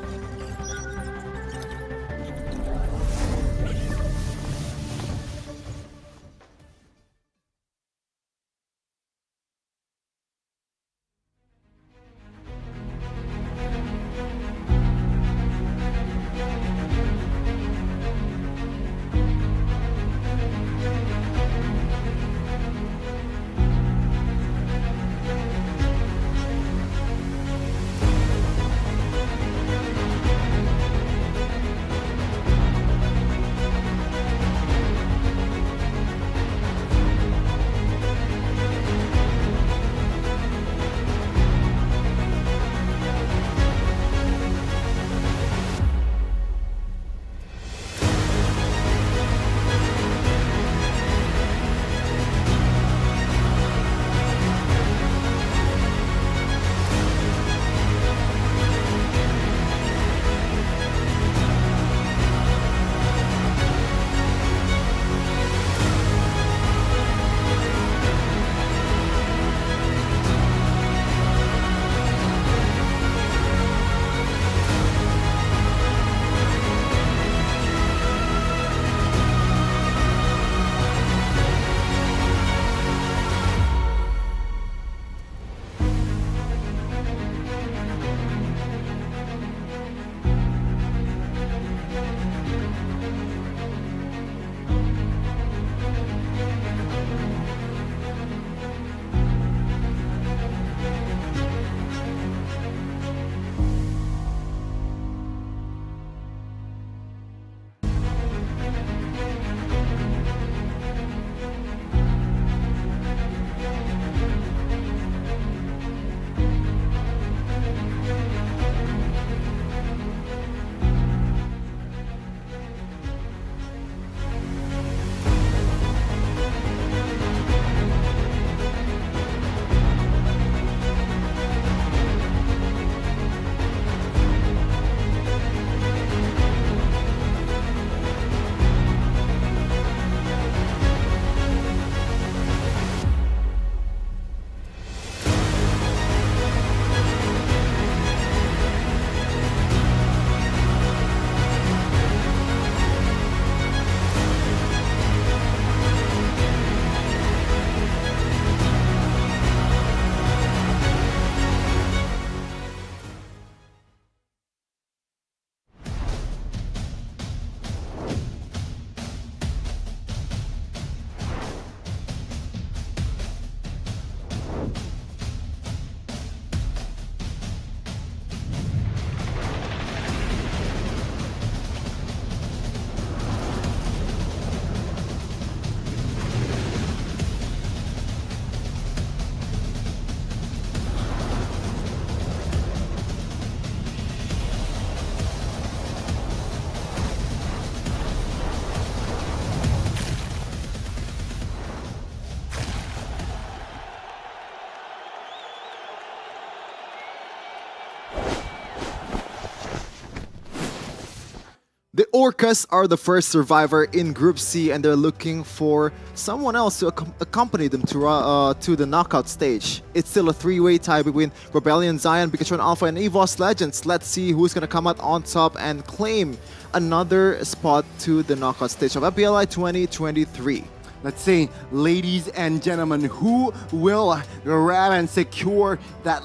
J: The Orcas are the first survivor in Group C, and they're looking for someone else to accompany them to the knockout stage. It's still a three-way tie between Rebellion Zion, Bigetron Alpha, and EVOS Legends. Let's see who's gonna come out on top and claim another spot to the knockout stage of MPLI 2023.
K: Let's see, ladies and gentlemen, who will grab and secure that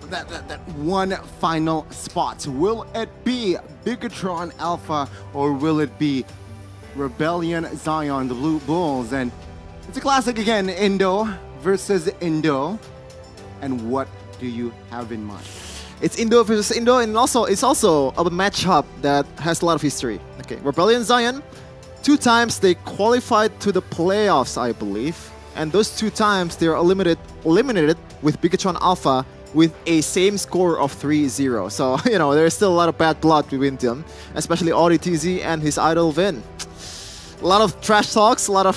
K: that one final spot? Will it be Bigetron Alpha or will it be Rebellion Zion, the Blue Bulls? And it's a classic again, Indo versus Indo. And what do you have in mind?
J: It's Indo versus Indo, and it's also a matchup that has a lot of history. Okay, Rebellion Zion, 2 times they qualified to the playoffs, I believe, and those 2 times they are eliminated with Bigetron Alpha with a same score of 3-0. So, you know, there's still a lot of bad blood between them, especially Audi TZ and his idol Vin. A lot of trash talks, a lot of,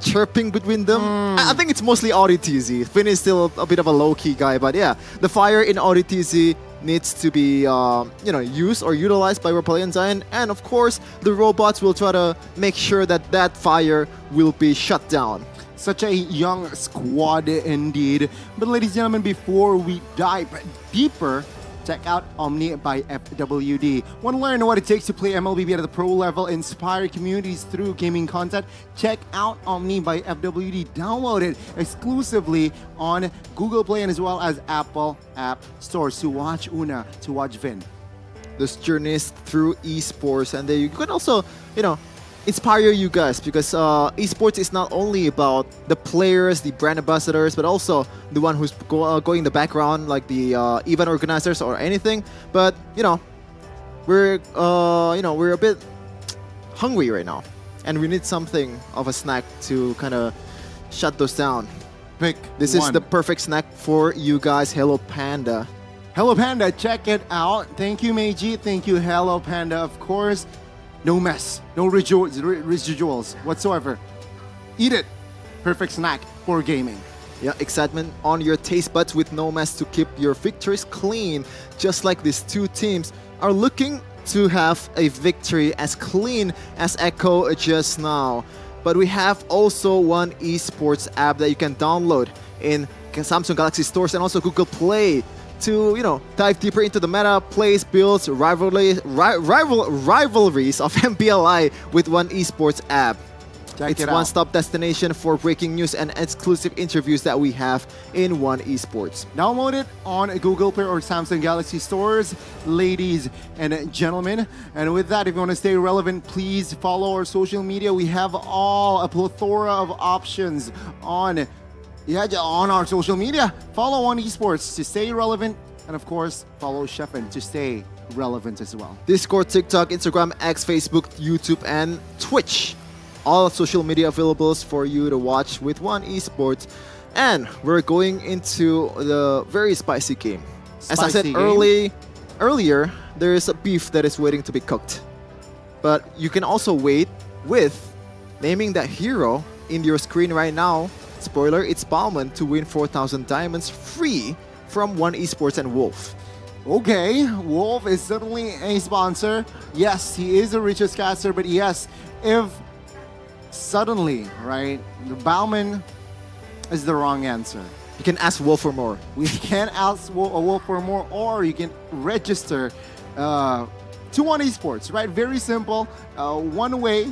J: chirping between them. I think it's mostly Audi TZ. Vin is still a bit of a low-key guy, but yeah, the fire in Audi TZ needs to be, used or utilized by Rebellion Zion. And of course, the robots will try to make sure that that fire will be shut down.
K: Such a young squad indeed. But ladies and gentlemen, before we dive deeper, check out Omni by FWD. Want to learn what it takes to play MLBB at the pro level, inspire communities through gaming content? Check out Omni by FWD. Download it exclusively on Google Play and as well as Apple App Stores to watch Una, to watch Vin.
J: Those journeys through esports, and then you can also, inspire you guys, because esports is not only about the players, the brand ambassadors, but also the one who's going in the background, like the event organizers or anything. But we're a bit hungry right now, and we need something of a snack to kind of shut those down. This is the perfect snack for you guys. Hello Panda.
K: Hello Panda, check it out. Thank you Meiji, thank you Hello Panda, of course. No mess, no residuals whatsoever. Eat it. Perfect snack for gaming.
J: Yeah, excitement on your taste buds with no mess to keep your victories clean. Just like these 2 teams are looking to have a victory as clean as Echo just now. But we have also one esports app that you can download in Samsung Galaxy stores and also Google Play to, dive deeper into the meta, plays, builds, rivalries of MPLI with one esports app. It's one-stop destination for breaking news and exclusive interviews that we have in one esports.
K: Download it on Google Play or Samsung Galaxy stores, ladies and gentlemen. And with that, if you want to stay relevant, please follow our social media. We have a plethora of options on our social media. Follow on esports to stay relevant, and of course, follow Sheffin to stay relevant as well.
J: Discord, TikTok, Instagram, X, Facebook, YouTube, and Twitch. All social media available for you to watch with one esports. And we're going into the very spicy game. As I said earlier, there is a beef that is waiting to be cooked. But you can also wait with naming that hero in your screen right now. Spoiler, it's Bauman to win 4,000 diamonds free from One Esports and Wolf.
K: Okay, Wolf is certainly a sponsor. Yes, he is a richest caster, but yes, if suddenly, right, Bauman is the wrong answer.
J: You can ask Wolf for more.
K: We can ask Wolf for more, or you can register to One Esports, right? Very simple. One way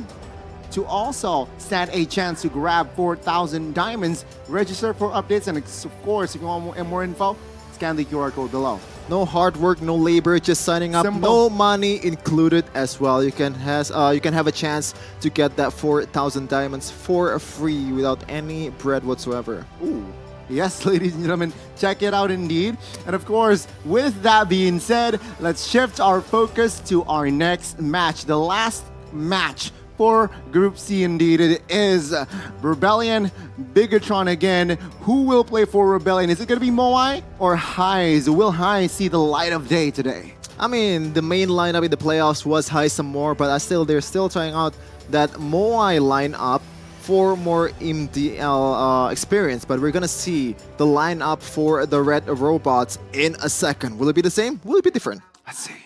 K: to also stand a chance to grab 4,000 diamonds. Register for updates, and of course, if you want more info, scan the QR code below.
J: No hard work, no labor, just signing up.
K: Simple.
J: No money included as well. You can have a chance to get that 4,000 diamonds for free without any bread whatsoever.
K: Ooh. Yes, ladies and gentlemen, check it out indeed. And of course, with that being said, let's shift our focus to our next match, the last match for Group C indeed. It is Rebellion, Bigetron again. Who will play for Rebellion? Is it going to be Moai or Highs? Will Highs see the light of day today?
J: I mean, the main lineup in the playoffs was High some more, but they're still trying out that Moai lineup for more MDL experience. But we're going to see the lineup for the Red Robots in a second. Will it be the same? Will it be different?
K: Let's see.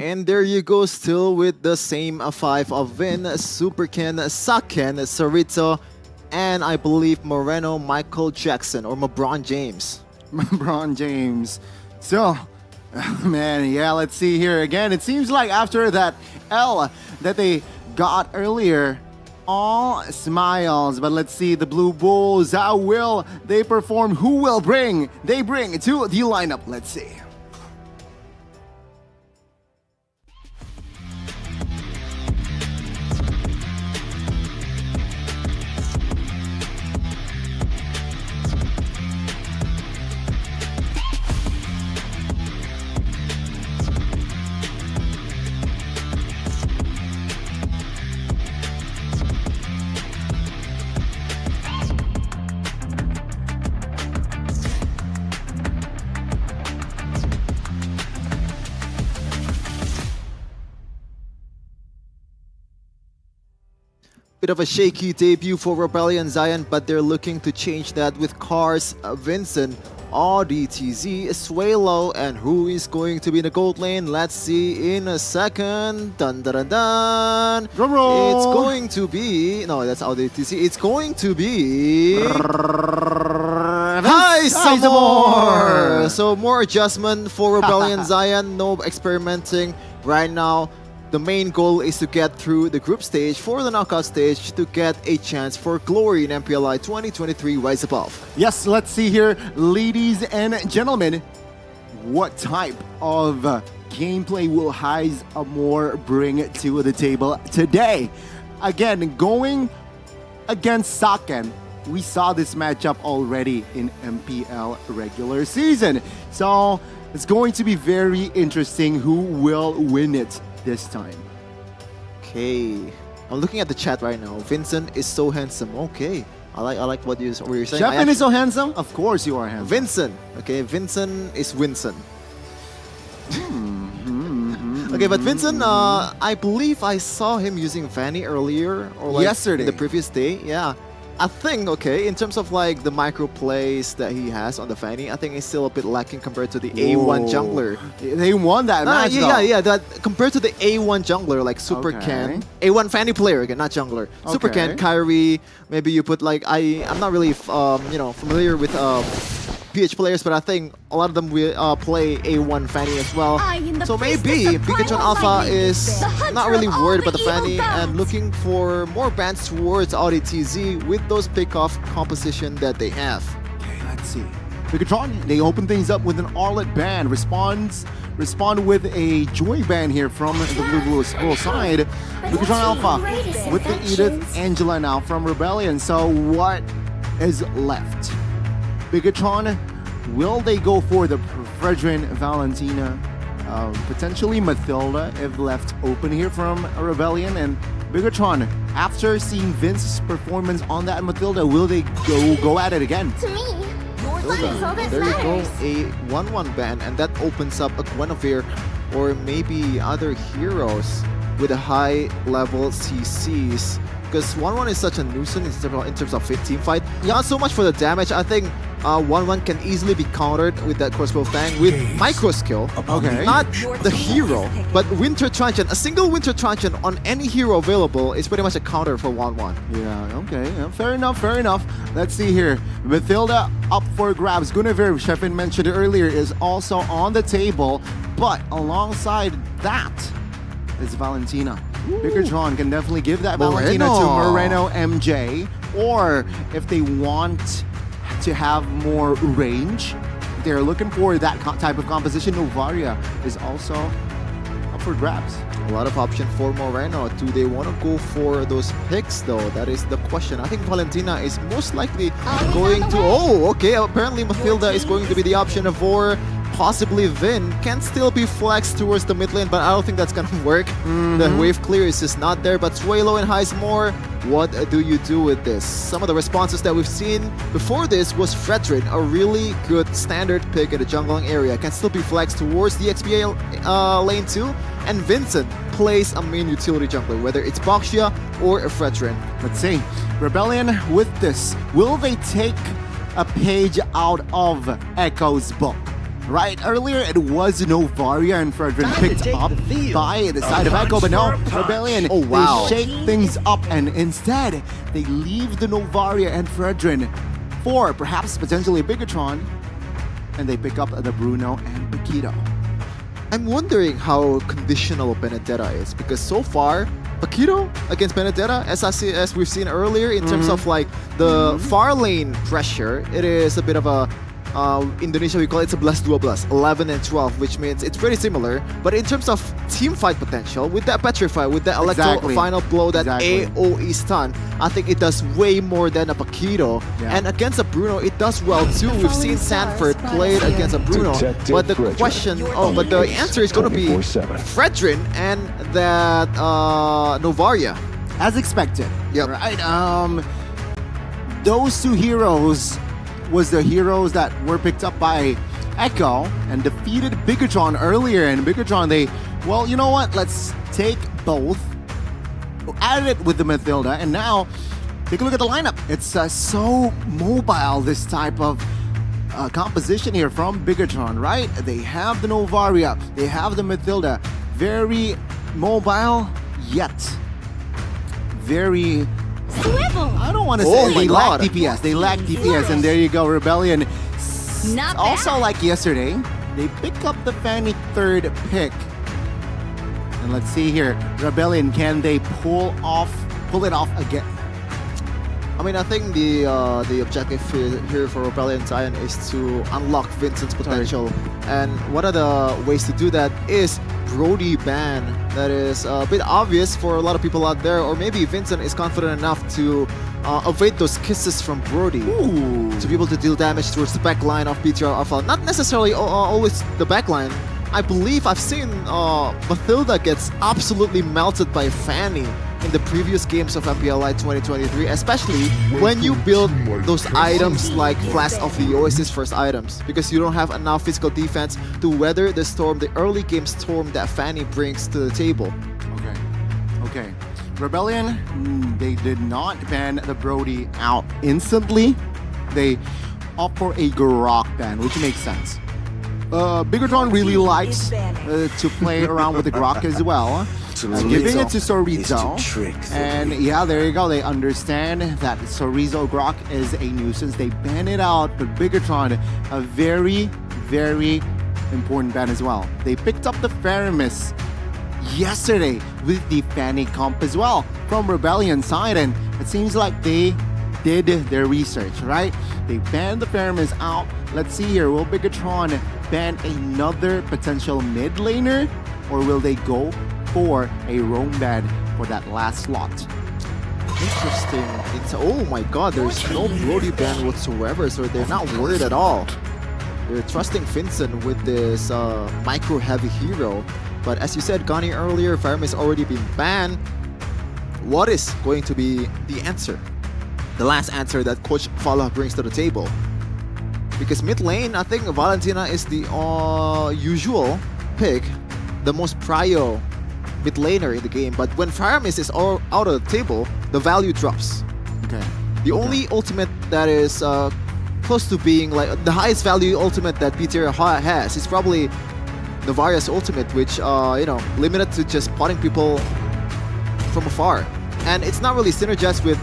J: And there you go, still with the same five of Vin, Superken, Saken, Sarito, and I believe Moreno, Michael Jackson, or LeBron James.
K: LeBron James. So, man, yeah, let's see here. Again, it seems like after that L that they got earlier, all smiles. But let's see the Blue Bulls. How will they perform? Who will they bring to the lineup? Let's see.
J: Bit of a shaky debut for Rebellion Zion, but they're looking to change that with Cars, Vincent, RDTZ, Suelo, and who is going to be in the gold lane? Let's see in a second. Dun dun dun dun.
K: Drum roll.
J: It's going to be that's RDTZ. It's going to be Hi Samor. So more adjustment for Rebellion Zion. No experimenting right now. The main goal is to get through the group stage for the knockout stage to get a chance for glory in MPLI 2023 Rise Above.
K: Yes, let's see here, ladies and gentlemen, what type of gameplay will Heiss Amor bring to the table today? Again, going against Saken, we saw this matchup already in MPL regular season. So it's going to be very interesting who will win it this time.
J: Okay, I'm looking at the chat right now. Vincent is so handsome. Okay, I like what you're saying.
K: Sheffin is so handsome? Of course you are handsome.
J: Vincent. Okay, Vincent is Winston. Okay, but Vincent, I believe I saw him using Fanny earlier or like
K: yesterday,
J: the previous day. Yeah. I think, okay, in terms of like the micro plays that he has on the Fanny, I think it's still a bit lacking compared to the A1 jungler.
K: They won that match,
J: yeah, that compared to the A1 jungler, like Super Ken, A1 Fanny player again, not jungler. Super Ken, Kyrie, maybe you put like, I'm not really, familiar with PH players, but I think a lot of them will play A1 Fanny as well. So maybe Bigetron Alpha is not really worried about the Fanny and looking for more bans towards RDTZ with those pick-off composition that they have.
K: Okay, let's see. Bigetron, they open things up with an Arlet ban. Respond with a Joy ban here from the Blue side. Bigetron Alpha with the Edith Angela now from Rebellion. So what is left? Bigetron, will they go for the Fredrin, Valentina, potentially Mathilda if left open here from Rebellion? And Bigetron, after seeing Vince's performance on that Mathilda, will they go at it again?
B: To me,
J: there you go, a 1-1 ban, and that opens up a Guinevere or maybe other heroes with a high level CCs. Because 1-1 is such a nuisance in terms of fit team fight. Not so much for the damage. I think 1-1 can easily be countered with that crossbow fang with micro skill.
K: Okay.
J: Not the hero, but Winter Truncheon. A single Winter Truncheon on any hero available is pretty much a counter for 1-1.
K: Yeah, okay. Yeah, fair enough. Let's see here. Mathilda up for grabs. Guinevere, Sheffin mentioned it earlier, is also on the table. But alongside that is Valentina. Bigetron can definitely give that Valentina to Moreno MJ, or if they want to have more range, they're looking for that type of composition. Novaria is also up for grabs.
J: A lot of option for Moreno. Do they want to go for those picks though? That is the question. I think Valentina is most likely going to... apparently Mathilda is going to be the option for possibly Vin. Can still be flexed towards the mid lane, but I don't think that's gonna work. The wave clear is just not there. But Suelo and Heiss Amor, what do you do with this? Some of the responses that we've seen before this was Fredrin, a really good standard pick in the jungling area. Can still be flexed towards the XPA lane too. And Vincent plays a main utility jungler, whether it's Boxia or a Fredrin.
K: Let's see. Rebellion with this. Will they take a page out of Echo's book? Right, earlier it was Novaria and Fredrin picked up by the side of Echo, but no, Rebellion, they shake things up and instead they leave the Novaria and Fredrin for perhaps potentially Bigetron, and they pick up the Bruno and Paquito.
J: I'm wondering how conditional Benedetta is, because so far, Paquito against Benedetta, as we've seen earlier, in terms of like the far lane pressure, it is a bit of a Indonesia we call it a blast 12, 11 and 12, which means it's pretty similar. But in terms of team fight potential, with that Petrify, with that Electro final blow, that AoE stun, I think it does way more than a Paquito. And against a Bruno, it does well too. We've seen Sanford play it against a Bruno, but the question, but the answer is going to be Fredrin and that Novaria.
K: As expected.
J: Yep.
K: Right. Those two heroes was the heroes that were picked up by Echo and defeated Bigetron earlier. And Bigetron, they, well, you know what? Let's take both, added it with the Mathilda, and now take a look at the lineup. It's so mobile, this type of composition here from Bigetron, right? They have the Novaria, they have the Mathilda, very mobile, yet very... I don't want to say they lack DPS. They lack DPS, and there you go, Rebellion. Also, like yesterday, they pick up the Fanny third pick. And let's see here, Rebellion, can they pull it off again?
J: I mean, I think the objective here for Rebellion Zion is to unlock Vincent's potential. And one of the ways to do that is Brody ban. That is a bit obvious for a lot of people out there, or maybe Vincent is confident enough to evade those kisses from Brody to be able to deal damage towards the back line of BTR Alpha. Not necessarily always the back line. I believe I've seen Mathilda gets absolutely melted by Fanny in the previous games of MPLI 2023, especially when you build those items like Flask of the Oasis first items, because you don't have enough physical defense to weather the storm, the early game storm that Fanny brings to the table.
K: Okay. Rebellion, they did not ban the Brody out instantly. They opt for a Grok ban, which makes sense. Bigetron really likes to play around with the Grok as well. Giving it to Sorizo. And yeah, there you go. They understand that Sorizo Grok is a nuisance. They ban it out, but Bigetron, a very, very important ban as well. They picked up the Faramis yesterday with the Fanny comp as well from Rebellion side, and it seems like they did their research, right? They banned the Faramis out. Let's see here, will Bigetron ban another potential mid laner, or will they go for a roam ban for that last slot?
J: Interesting. Oh my god, there's no Brody ban whatsoever, so they're not worried at all. They're trusting Vincent with this micro-heavy hero. But as you said, Gani, earlier, Faramis already been banned. What is going to be the answer? The last answer that Coach Fala brings to the table. Because mid lane, I think Valentina is the usual pick, the most prio mid laner in the game. But when Faramis is out of the table, the value drops.
K: Okay.
J: The only ultimate that is close to being like the highest value ultimate that BTR has is probably Novaria's ultimate, which limited to just potting people from afar. And it's not really synergized with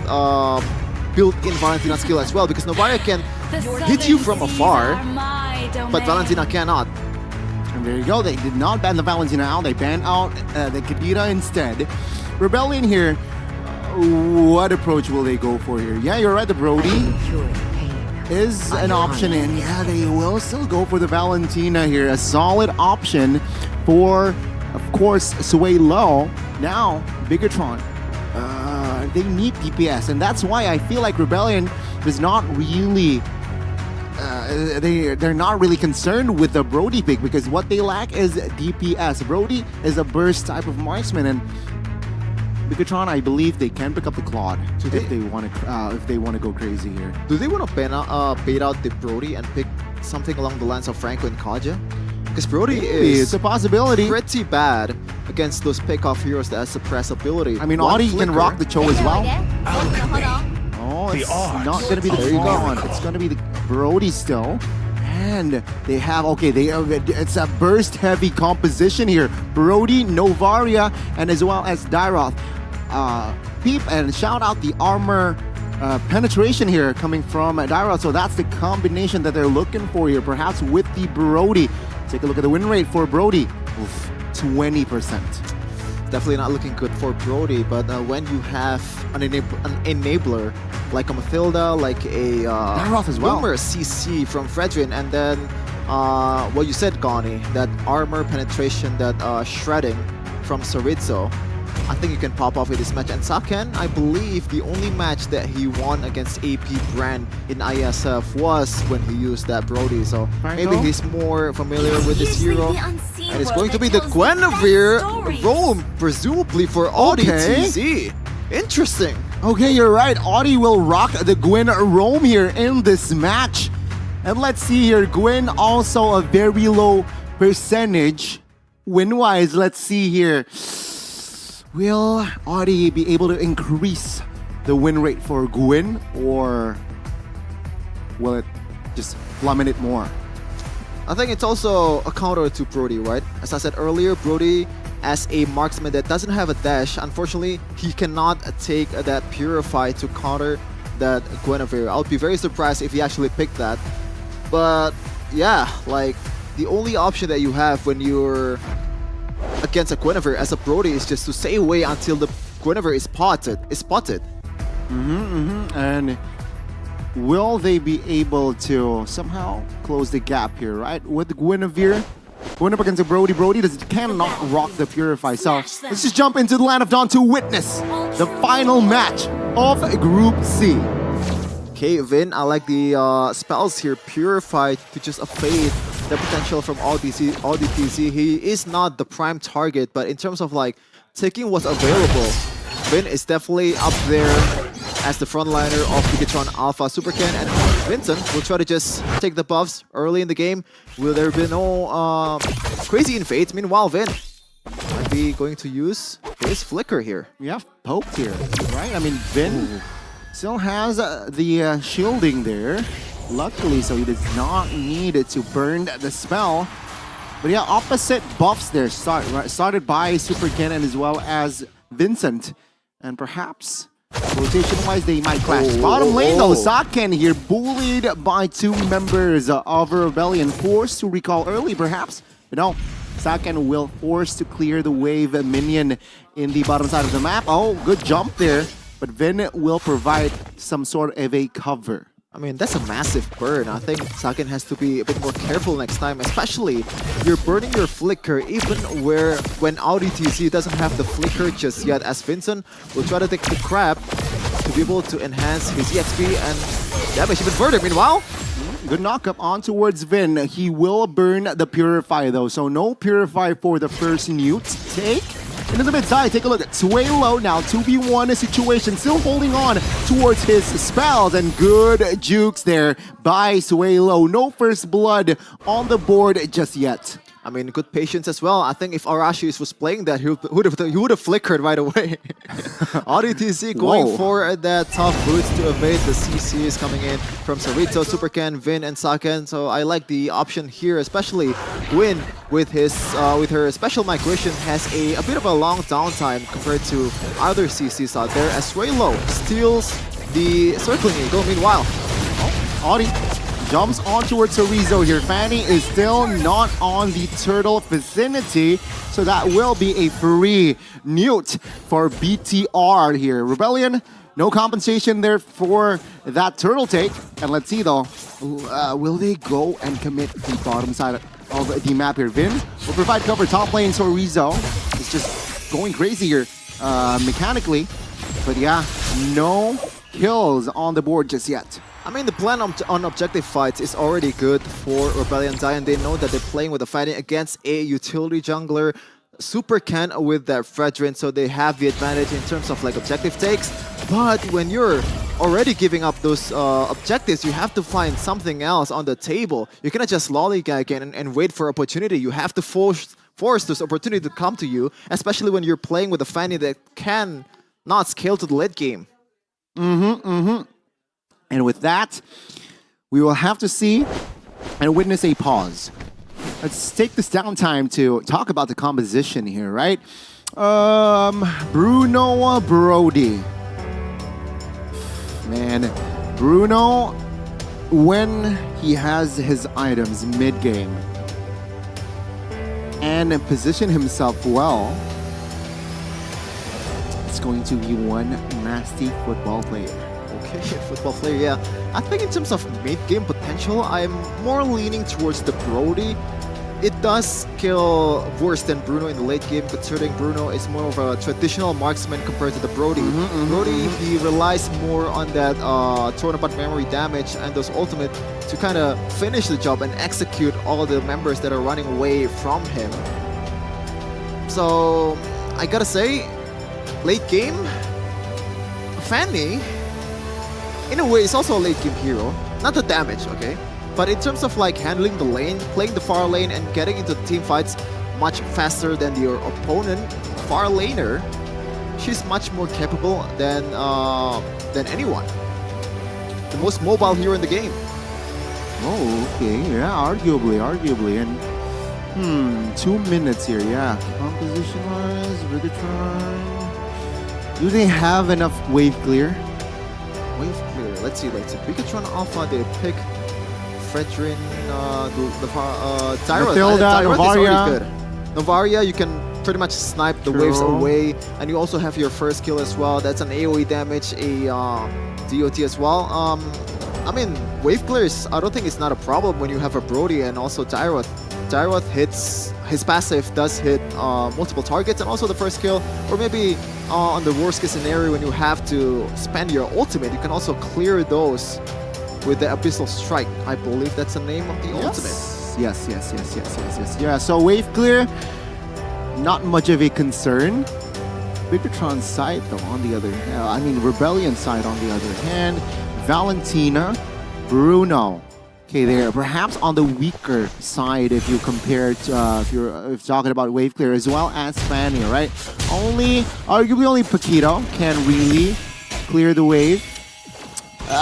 J: built-in Valentina skill as well, because Novaria can hit you from afar, but Valentina cannot.
K: And there you go, they did not ban the Valentina out, they banned out the Kadira instead. Rebellion here, what approach will they go for here? Yeah, you're right, the Brody is an option, and yeah, they will still go for the Valentina here. A solid option for, of course, Sway Low. Now, Bigetron, they need DPS, and that's why I feel like Rebellion is not really they're not really concerned with the Brody pick, because what they lack is DPS. Brody is a burst type of marksman, and Bigetron, I believe they can pick up the Claude if they want to go crazy here.
J: Do they want to bait out the Brody and pick something along the lines of Franco and Kaja? Because Brody
K: it's a possibility.
J: Pretty bad against those pick-off heroes that suppress ability.
K: I mean, Audi can rock the Cho as well. Oh, it's not going to be the Claude. It's going to be the Brody still. And they have, it's a burst-heavy composition here. Brody, Novaria, and as well as Dyroth. Peep and shout out the armor penetration here coming from Dyroth. So that's the combination that they're looking for here, perhaps with the Brody. Take a look at the win rate for Brody. 20%.
J: Definitely not looking good for Brody, but when you have an enabler like a Mathilda, like a
K: Dyroth as well,
J: Boomer CC from Fredrin, and then what you said, Gani, that armor penetration, that shredding from Sorizo, I think you can pop off with this match. And Saken, I believe the only match that he won against AP Bren in ISF was when he used that Brody, so maybe he's more familiar with this hero. And it's going to be the Guinevere roam, presumably for Audi TZ. Interesting.
K: Okay, you're right. Audi will rock the Gwen roam here in this match. And let's see here, Gwen also a very low percentage. Win-wise, let's see here. Will Audi be able to increase the win rate for Gwen, or will it just plummet it more?
J: I think it's also a counter to Brody, right? As I said earlier, Brody as a marksman that doesn't have a dash, unfortunately, he cannot take that Purify to counter that Guinevere. I'll be very surprised if he actually picked that. But yeah, like the only option that you have when you're against a Guinevere as a Brody is just to stay away until the Guinevere is spotted.
K: And will they be able to somehow close the gap here, right? With Guinevere going up against a Brody. Brody cannot rock the Purify. So let's just jump into the Land of Dawn to witness the final match of Group C.
J: Okay, Vin, I like the spells here. Purify to just evade the potential from AudiTZ. He is not the prime target, but in terms of like taking what's available, Vin is definitely up there as the frontliner of Bigetron Alpha Supercan, and Vincent will try to just take the buffs early in the game. Will there be no crazy invades? Meanwhile, Vin might be going to use his flicker here.
K: Yeah, poked here, right? I mean, Vin still has the shielding there. Luckily, so he does not need it to burn the spell. But yeah, opposite buffs there started by Supercan and as well as Vincent. And perhaps rotation-wise, they might clash. Bottom lane though, Saken here bullied by two members of Rebellion, forced to recall early perhaps. But no, Saken will force to clear the wave minion in the bottom side of the map. Oh, good jump there. But Vin will provide some sort of a cover.
J: I mean, that's a massive burn. I think Saken has to be a bit more careful next time, especially you're burning your flicker even when AudiTZ doesn't have the flicker just yet, as Vincent will try to take the crab to be able to enhance his EXP and damage even further. Meanwhile,
K: good knockup on towards Vin. He will burn the Purify though, so no Purify for the first Newt take. And in the mid side, take a look at Suelo now, 2v1 situation, still holding on towards his spells, and good jukes there by Suelo. No first blood on the board just yet.
J: I mean, good patience as well. I think if Arashi was playing that, he would have flickered right away. AudiTZ going for that tough boots to evade the CCs coming in from Sarito, Supercan, Vin, and Saken. So I like the option here, especially Gwyn with her special migration has a bit of a long downtime compared to other CCs out there, as Raylo steals the circling eagle. Meanwhile,
K: Audi jumps on towards Chorizo here. Fanny is still not on the turtle vicinity, so that will be a free Newt for BTR here. Rebellion, no compensation there for that turtle take. And let's see though, will they go and commit the bottom side of the map here? Vin will provide cover top lane. Chorizo is just going crazy here mechanically, but yeah, no kills on the board just yet.
J: I mean, the plan on objective fights is already good for Rebellion Zion. They know that they're playing with a fighting against a utility jungler, Supercan with that Fredrin, so they have the advantage in terms of like objective takes. But when you're already giving up those objectives, you have to find something else on the table. You cannot just lollygag and wait for opportunity. You have to force this opportunity to come to you, especially when you're playing with a Fanny that can not scale to the late game.
K: And with that, we will have to see and witness a pause. Let's take this downtime to talk about the composition here, right? Bruno Brody. Man, Bruno, when he has his items mid-game and position himself well, it's going to be one nasty football player.
J: Okay, football player, yeah. I think in terms of mid-game potential, I'm more leaning towards the Brody. It does kill worse than Bruno in the late game, considering Bruno is more of a traditional marksman compared to the Brody. Brody, he relies more on that torn apart memory damage and those ultimate to kind of finish the job and execute all the members that are running away from him. So, I gotta say, late game, Fanny, in a way, is also a late game hero. Not the damage, okay? But in terms of like handling the lane, playing the far lane and getting into team fights much faster than your opponent, far laner, she's much more capable than anyone. The most mobile hero in the game.
K: Oh, okay, yeah, arguably, and 2 minutes here, yeah. Composition-wise, Bigetron. Do they have enough wave clear?
J: Wave clear. Let's see. Bigetron Alpha, they pick Fredrin, Tyrant.
K: Matilda, Novaria.
J: Good. Novaria, you can pretty much snipe the waves away, and you also have your first kill as well. That's an AoE damage, a DOT as well. I mean, wave clears, I don't think it's not a problem when you have a Brody and also Tyroth. Tyroth hits, his passive does hit multiple targets and also the first kill, or maybe on the worst case scenario when you have to spend your ultimate, you can also clear those with the Abyssal Strike. I believe that's the name of the ultimate.
K: Yes. Yeah, so wave clear, not much of a concern. Bigetron's side though, on the other hand, I mean Rebellion side on the other hand, Valentina, Bruno. Okay, they're perhaps on the weaker side if you compare to, if you're talking about wave clear, as well as Fanny, right? Arguably only Paquito can really clear the wave.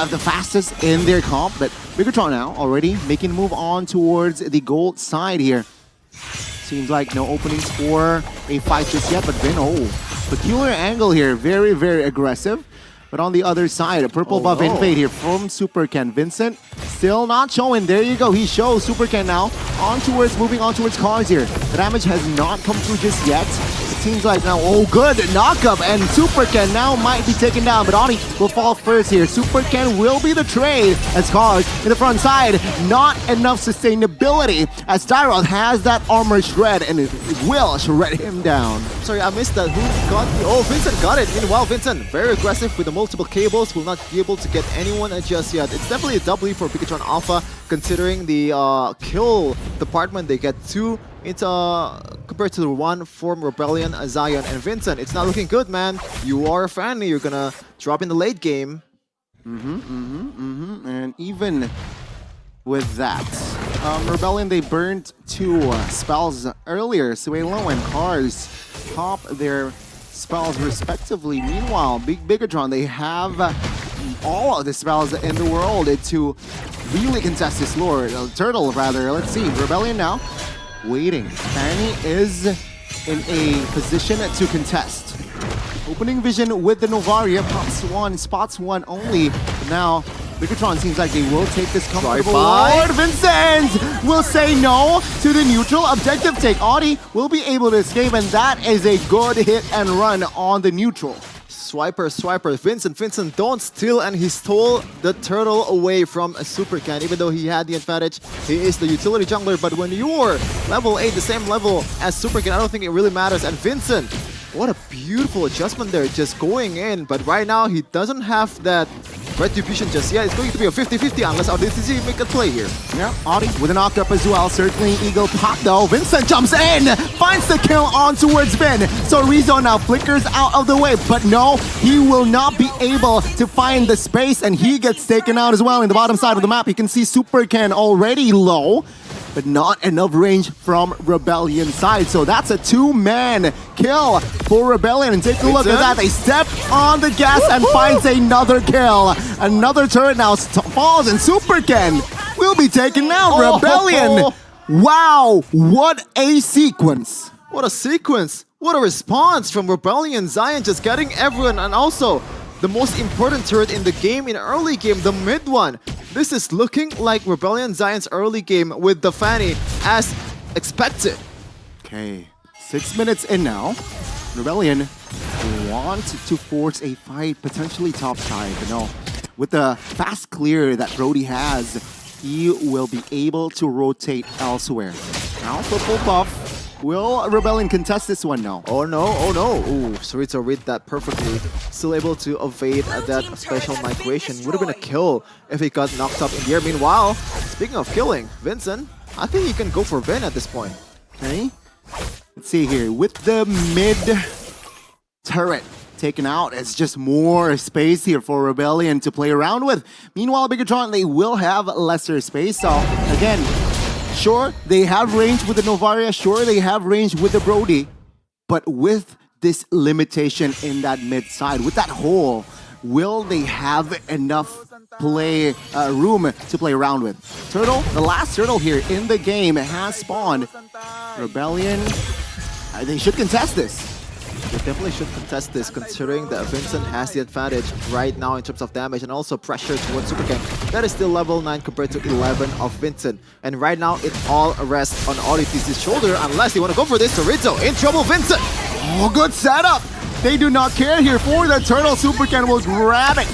K: The fastest in their comp, but Bigetron now already making a move on towards the gold side here. Seems like no openings for a fight just yet, but Vin, peculiar angle here, very, very aggressive. But on the other side, a purple buff invade here from Super Ken. Vincent still not showing. There you go. He shows Super Ken now. Moving on towards cars here. The damage has not come through just yet. It seems like now, good knockup. And Super Ken now might be taken down. But Ani will fall first here. Super Ken will be the trade as cars in the front side. Not enough sustainability as Tyroth has that armor shred and it will shred him down.
J: Sorry, I missed that. Who got the... Vincent got it. Meanwhile, Vincent, very aggressive with the multiple cables, will not be able to get anyone just yet. It's definitely a W for Bigetron Alpha, considering the kill department. They get 2 compared to the 1 from Rebellion, Zion, and Vincent. It's not looking good, man. You are a fan. You're gonna drop in the late game.
K: And even with that, Rebellion, they burned 2 spells earlier. Suelo and Cars pop their spells respectively. Meanwhile, Bigetron, they have all of the spells in the world to really contest this turtle rather. Let's see, Rebellion now waiting. Fanny is in a position to contest. Opening vision with the Novaria, pops 1, spots 1 only. But now Bigetron seems like they will take this comfortable Lord. Vincent will say no to the neutral objective take. Audi will be able to escape, and that is a good hit and run on the neutral.
J: Swiper, Vincent, don't steal, and he stole the turtle away from a Super Ken. Even though he had the advantage, he is the utility jungler, but when you're level 8, the same level as Super Ken, I don't think it really matters. And Vincent, what a beautiful adjustment there, just going in, but right now he doesn't have that retribution just yet. It's going to be a 50-50 unless AudiTZ make a play here.
K: Yeah, Audi with a knock up as well. Circling Eagle pop though. Vincent jumps in, finds the kill on towards Vin. So Rizzo now flickers out of the way, but no, he will not be able to find the space, and he gets taken out as well. In the bottom side of the map, you can see Super Ken already low, but not enough range from Rebellion side. So that's a 2-man kill for Rebellion. And take a look at that. They step on the gas and finds another kill. Another turret now falls, and Super Ken will be taken out. Rebellion. Wow, what a sequence.
J: What a sequence. What a response from Rebellion. Zion just getting everyone, and also the most important turret in the game, in early game, the mid one. This is looking like Rebellion Zion's early game with the Fanny as expected.
K: Okay, 6 minutes in now. Rebellion want to force a fight, potentially top side, but no. With the fast clear that Brody has, he will be able to rotate elsewhere. Now, football buff. Will Rebellion contest this one now?
J: Oh no, oh no. Ooh, Sarito read that perfectly. Still able to evade that special migration. Would have been a kill if he got knocked up in the air. Meanwhile, speaking of killing, Vincent, I think he can go for Vin at this point.
K: Okay. Let's see here. With the mid turret taken out, it's just more space here for Rebellion to play around with. Meanwhile, Bigetron, they will have lesser space. So, again, sure, they have range with the Novaria. Sure, they have range with the Brody. But with this limitation in that mid side, with that hole, will they have enough play room to play around with? Turtle, the last turtle here in the game, has spawned. Rebellion, they should contest this.
J: They definitely should contest this, considering that Vincent has the advantage right now in terms of damage and also pressure towards Super King. That is still level 9 compared to 11 of Vincent. And right now, it all rests on ODTC's shoulder unless they want to go for this. Torito in trouble, Vincent!
K: Oh, good setup! They do not care here for the turtle. Super Ken will grab it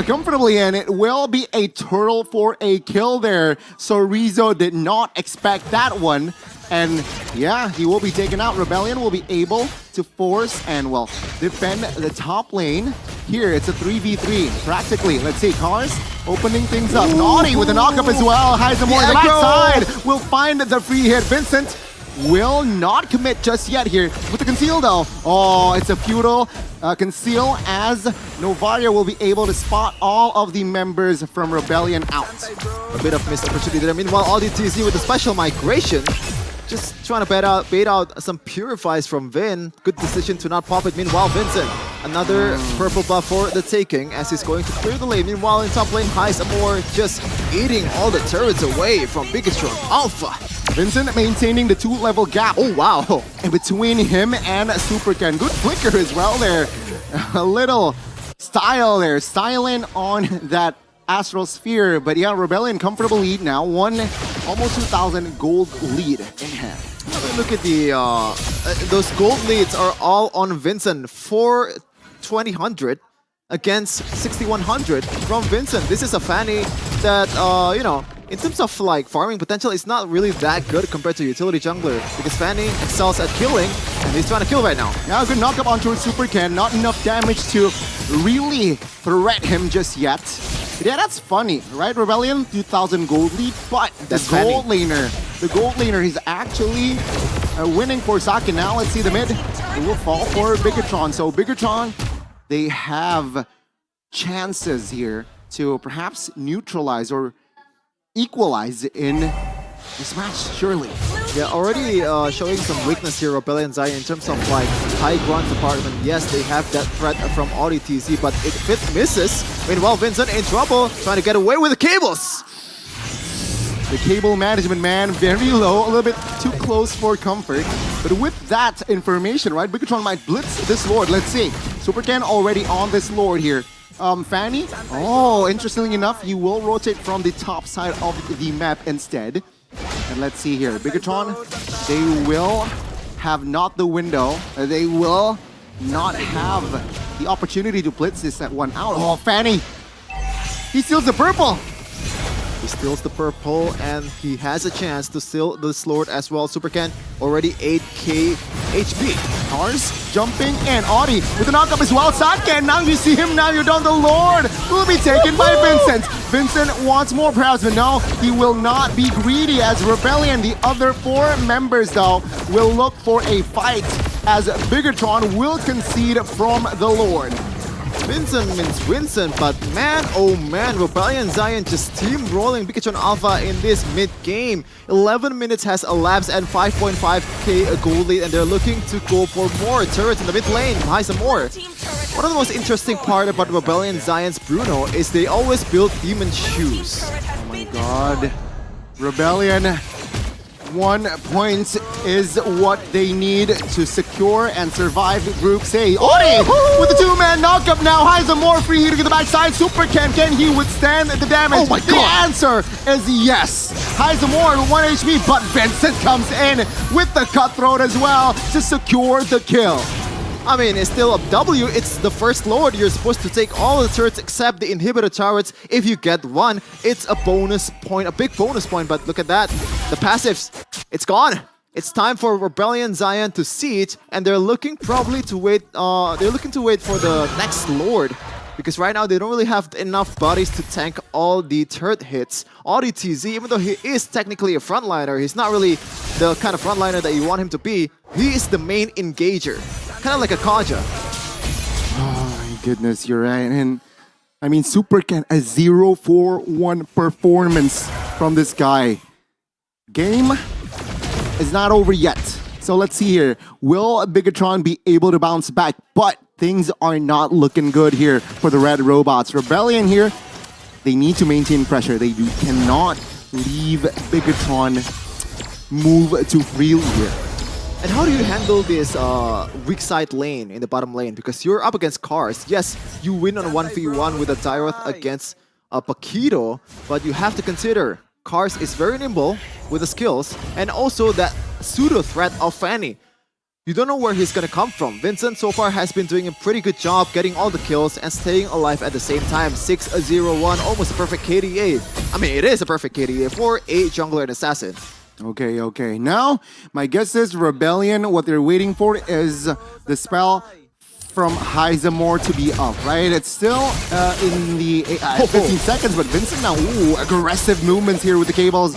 K: comfortably, and it will be a turtle for a kill there. So Rizzo did not expect that one. And yeah, he will be taken out. Rebellion will be able to force and, well, defend the top lane. Here, it's a 3v3, practically. Let's see, Cars opening things up. Ooh. Naughty with a knockup as well. Heisenmore on the backside will find the free hit. Vincent will not commit just yet here with the conceal though. Oh, it's a futile conceal as Novaria will be able to spot all of the members from Rebellion out.
J: A bit of missed opportunity there. Meanwhile, ODTC with the special migration. Just trying to bait out some purifies from Vin. Good decision to not pop it. Meanwhile, Vincent, another purple buff for the taking as he's going to clear the lane. Meanwhile, in top lane, Heisenmore just eating all the turrets away from Bigetron Alpha.
K: Vincent maintaining the 2-level gap.
J: Oh, wow.
K: In between him and Super Ken. Good flicker as well there. A little style there. Styling on that Astral Sphere. But yeah, Rebellion comfortable lead now. Almost 2,000 gold lead in hand.
J: Look at the those gold leads are all on Vincent. 4,200 against 6,100 from Vincent. This is a Fanny that you know, in terms of like farming potential, it's not really that good compared to utility jungler because Fanny excels at killing and he's trying to kill right now.
K: Yeah, good knockup onto Super Ken. Not enough damage to really threat him just yet. But yeah, that's funny, right? Rebellion, 2,000 gold lead, but the gold laner is actually winning for Saki. Now let's see the mid. It will fall for Bigetron. So Bigetron, they have chances here to perhaps neutralize or equalize in this match, surely.
J: Yeah, already showing some weakness here, Rebellion Zion, in terms of like high ground department. Yes, they have that threat from ODTC, but if it misses, meanwhile, Vincent in trouble, trying to get away with the cables.
K: The cable management, man, very low, a little bit too close for comfort. But with that information, right, Bigetron might blitz this Lord. Let's see. Super Ken already on this Lord here. Fanny, oh, interestingly enough, you will rotate from the top side of the map instead. And let's see here, Bigetron, they will have not the window, they will not have the opportunity to blitz this at one out. Oh, Fanny, he steals the purple.
J: He steals the purple and he has a chance to steal this Lord as well. Super Ken already 8k HP.
K: Cars jumping in. Audi with a knockup as well. Satken, now you see him, now you're down. The Lord will be taken by Vincent. Vincent wants more perhaps, but no, he will not be greedy as Rebellion. The other 4 members though will look for a fight as Bigetron will concede from the Lord.
J: Vincent means Vincent, but man, oh man, Rebellion Zion just steamrolling Bigetron Alpha in this mid-game. 11 minutes has elapsed and 5.5k gold lead, and they're looking to go for more turrets in the mid lane. Heisenmore. One of the most interesting part about Rebellion Zion's Bruno is they always build demon shoes.
K: God. Rebellion. 1 point is what they need to secure and survive Group C. Ori with the 2-man knockup now. Heiser more free here to get the backside. Super can he withstand the damage?
J: Oh my God.
K: The answer is yes. Heiser more with 1 HP, but Vincent comes in with the cutthroat as well to secure the kill.
J: I mean, it's still a W. It's the first Lord. You're supposed to take all the turrets except the inhibitor turrets. If you get one, it's a bonus point, a big bonus point. But look at that. The passives, it's gone. It's time for Rebellion Zion to siege, and they're looking probably to wait. They're looking to wait for the next Lord, because right now they don't really have enough bodies to tank all the turret hits. Audi TZ, even though he is technically a frontliner, he's not really the kind of frontliner that you want him to be. He is the main engager, kind of like a Kaja.
K: Oh my goodness, you're right. And I mean, Super can a 0-4-1 performance from this guy. Game is not over yet. So let's see here. Will Bigetron be able to bounce back? But things are not looking good here for the Red Robots. Rebellion here, they need to maintain pressure. They cannot leave Bigetron move too freely here.
J: And how do you handle this weak side lane in the bottom lane? Because you're up against Cars. Yes, you win on 1v1 with a Dyroth against Paquito, but you have to consider Cars is very nimble with the skills, and also that pseudo threat of Fanny. You don't know where he's gonna come from. Vincent so far has been doing a pretty good job getting all the kills and staying alive at the same time. 6-0-1, almost a perfect KDA. I mean, it is a perfect KDA for a jungler and assassin.
K: Okay. Now, my guess is Rebellion, what they're waiting for is the spell from Heisemore to be up, right? It's still in the 15 seconds, but Vincent now, aggressive movements here with the cables.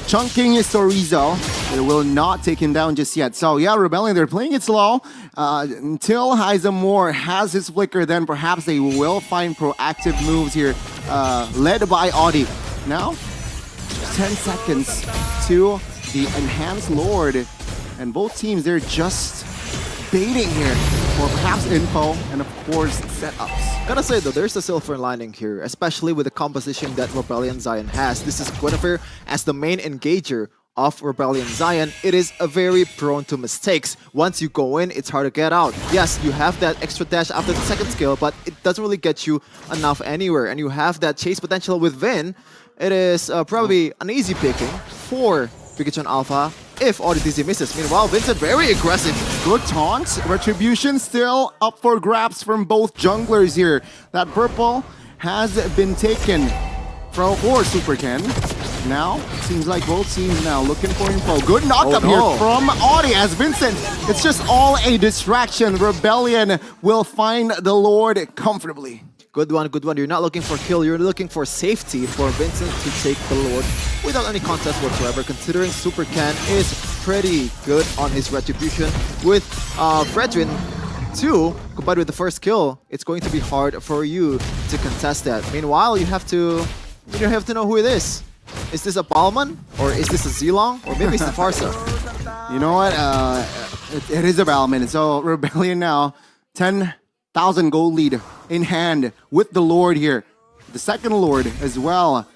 K: Chunking Sorizo. It will not take him down just yet. So yeah, Rebellion, they're playing it slow until Heisemore has his flicker, then perhaps they will find proactive moves here, led by Audi. Now, 10 seconds to the Enhanced Lord, and both teams, they're just baiting here for perhaps info and of course setups.
J: Gotta say though, there's a silver lining here, especially with the composition that Rebellion Zion has. This is Guinevere as the main engager of Rebellion Zion. It is a very prone to mistakes. Once you go in, it's hard to get out. Yes, you have that extra dash after the second skill, but it doesn't really get you enough anywhere. And you have that chase potential with Vin. It is probably an easy picking for Bigetron Alpha if ODTZ misses. Meanwhile, Vincent very aggressive.
K: Good taunt. Retribution still up for grabs from both junglers here. That purple has been taken for Super Ken. Now, seems like both teams now looking for info. Good knockup here from Audi as Vincent. It's just all a distraction. Rebellion will find the Lord comfortably.
J: Good one. You're not looking for kill, you're looking for safety for Vincent to take the Lord without any contest whatsoever, considering Super Can is pretty good on his retribution. With Fredrin 2, combined with the first kill, it's going to be hard for you to contest that. Meanwhile, you have to know who it is. Is this a Balman? Or is this a Zilong? Or maybe it's the Farsa?
K: You know what? It is a Balman. So Rebellion now, 10,000 gold lead in hand with the Lord here. The second Lord as well.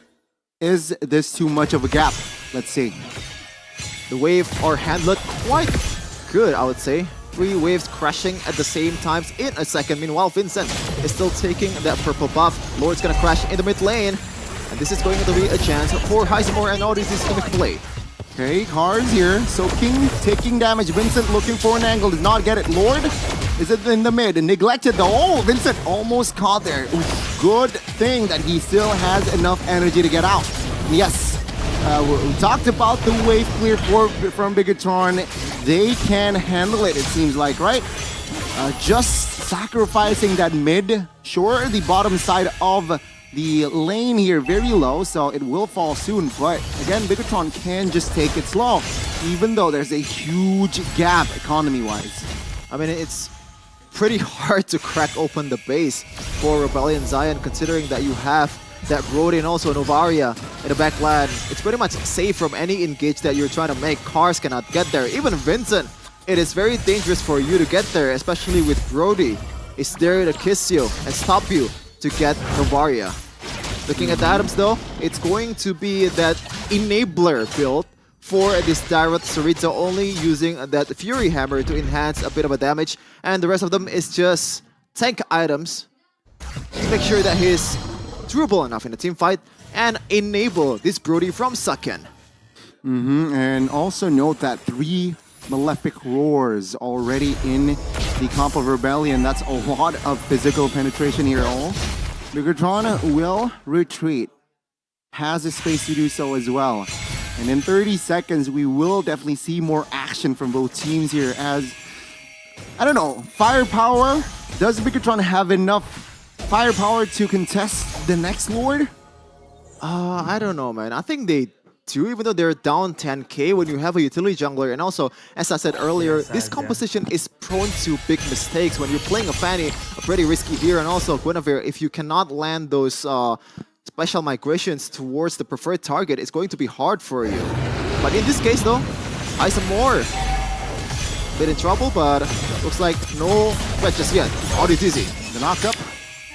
K: Is this too much of a gap? Let's see.
J: The wave are handled quite good, I would say. 3 waves crashing at the same time in a second. Meanwhile, Vincent is still taking that purple buff. Lord's gonna crash in the mid lane. And this is going to be a chance for Heisemore and ODTZ to make a play.
K: Okay, Cars here, soaking, taking damage. Vincent looking for an angle, did not get it. Lord, is it in the mid? Neglected though. Oh, Vincent almost caught there. Good thing that he still has enough energy to get out. Yes, we talked about the wave clear from Bigetron. They can handle it, it seems like, right? Just sacrificing that mid. Sure, the bottom side of the lane here very low, so it will fall soon. But again, Bigetron can just take it slow, even though there's a huge gap economy-wise.
J: I mean, it's pretty hard to crack open the base for Rebellion Zion, considering that you have that Brody and also Novaria in the backline. It's pretty much safe from any engage that you're trying to make. Cars cannot get there. Even Vincent, it is very dangerous for you to get there, especially with Brody. Is there to kiss you and stop you to get Novaria. Looking at the items though, it's going to be that enabler build for this direct Sarita, only using that Fury Hammer to enhance a bit of a damage, and the rest of them is just tank items to make sure that he's durable enough in the team fight and enable this Brody from Saken.
K: And also note that 3 Malefic Roars already in the comp of Rebellion. That's a lot of physical penetration here. Bigetron will retreat. Has the space to do so as well. And in 30 seconds, we will definitely see more action from both teams here as, I don't know, firepower? Does Bigetron have enough firepower to contest the next Lord?
J: I don't know, man. I think they do, even though they're down 10k when you have a utility jungler. And also, as I said earlier, this composition is prone to big mistakes. When you're playing a Fanny, pretty risky here. And also, Guinevere, if you cannot land those special migrations towards the preferred target, it's going to be hard for you. But in this case though, Isamore bit in trouble, but looks like no threat just yet. Audi dizzy.
K: The knockup.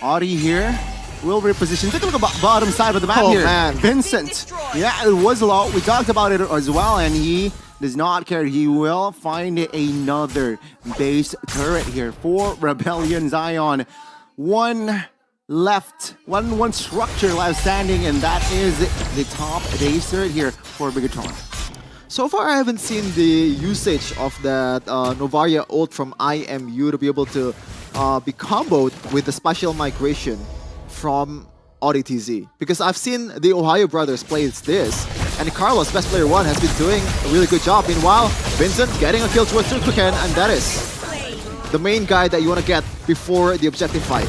K: Audi here will reposition. Take a look at the bottom side of the map here.
J: Man.
K: Vincent. Yeah, it was low. We talked about it as well, and he does not care. He will find another base turret here for Rebellion Zion. One left, one structure left standing, and that is the top base turret here for Bigetron.
J: So far, I haven't seen the usage of that Novaria ult from IMU to be able to be comboed with the special migration from ODTZ. Because I've seen the TheOhioBrothers play this, and Carlos, best player 1, has been doing a really good job. Meanwhile, Vincent getting a kill towards Turkuken, and that is the main guy that you want to get before the objective fight.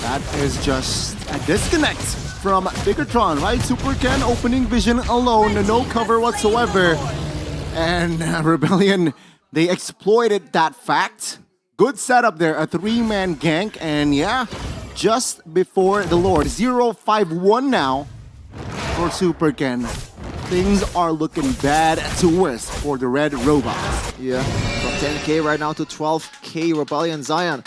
K: That is just a disconnect from Bigetron, right? Superken opening vision alone, no cover whatsoever. And Rebellion, they exploited that fact. Good setup there, a 3-man gank, and yeah, just before the Lord. 0-5-1 now for Superken. Things are looking bad to worse for the Red Robots.
J: Yeah, from 10k right now to 12k, Rebellion Zion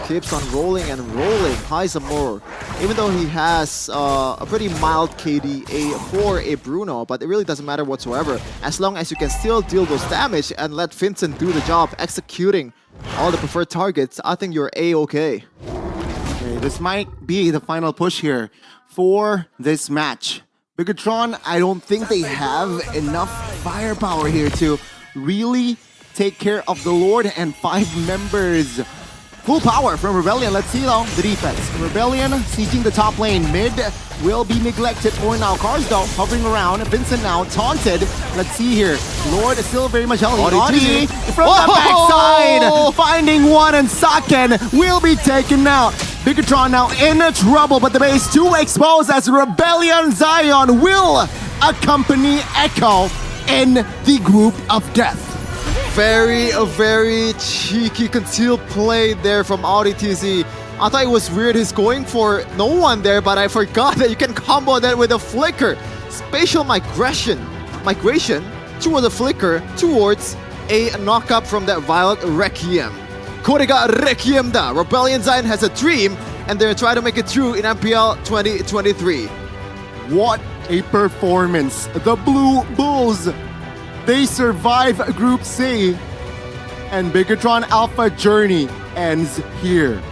J: keeps on rolling and rolling. Heisamore, even though he has a pretty mild KDA for a Bruno, but it really doesn't matter whatsoever. As long as you can still deal those damage and let Vincent do the job, executing all the preferred targets, I think you're A-okay.
K: Okay, this might be the final push here for this match. Bigetron, I don't think they have enough firepower here to really take care of the Lord and 5 members. Full power from Rebellion. Let's see though the defense. Rebellion sieging the top lane. Mid will be neglected for now. Cars though hovering around. Vincent now taunted. Let's see here. Lord is still very much healthy. Audi from the backside, finding one, and Saken will be taken out. Bigetron now in trouble, but the base too exposed as Rebellion Zion will accompany Echo in the group of death.
J: Very cheeky concealed play there from Audi TZ. I thought it was weird he's going for no one there, but I forgot that you can combo that with a flicker. Spatial migration towards a flicker towards a knockup from that Violet Requiem. Korega Requiem da. Rebellion Zion has a dream, and they're trying to make it through in MPL 2023.
K: What a performance. The Blue Bulls, they survive Group C, and Bigetron Alpha journey ends here.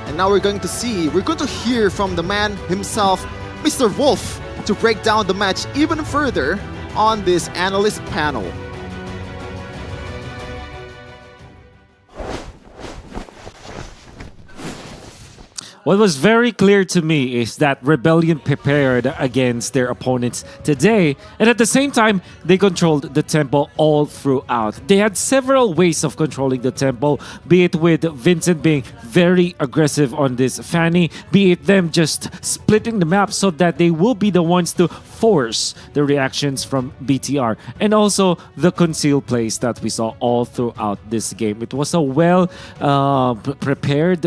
J: And now we're going to hear from the man himself, Mr. Wolf, to break down the match even further on this analyst panel.
L: What was very clear to me is that Rebellion prepared against their opponents today, and at the same time, they controlled the tempo all throughout. They had several ways of controlling the tempo, be it with Vincent being very aggressive on this Fanny, be it them just splitting the map so that they will be the ones to force the reactions from BTR, and also the concealed plays that we saw all throughout this game. It was a well prepared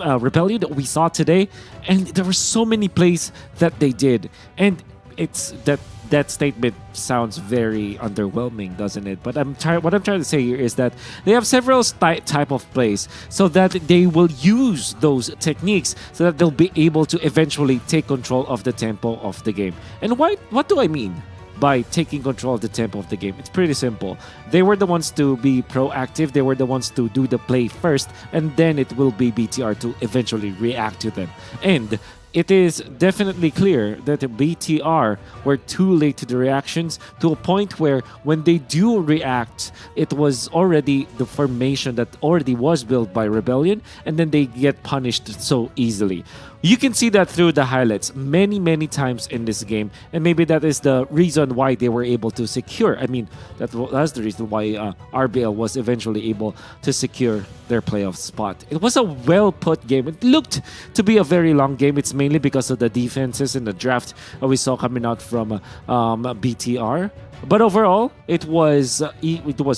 L: Rebellion that we saw today, and there were so many plays that they did, and it's that that statement sounds very underwhelming, doesn't it? But what I'm trying to say here is that they have several type of plays so that they will use those techniques so that they'll be able to eventually take control of the tempo of the game. And what do I mean by taking control of the tempo of the game? It's pretty simple. They were the ones to be proactive. They were the ones to do the play first, and then it will be BTR to eventually react to them. And it is definitely clear that BTR were too late to the reactions, to a point where when they do react, it was already the formation that already was built by Rebellion, and then they get punished so easily. You can see that through the highlights many times in this game, and maybe that is the reason why they were able to secure. I mean, that's the reason why RBL was eventually able to secure their playoff spot. It was a well-put game. It looked to be a very long game. It's mainly because of the defenses in the draft we saw coming out from BTR. But overall, it was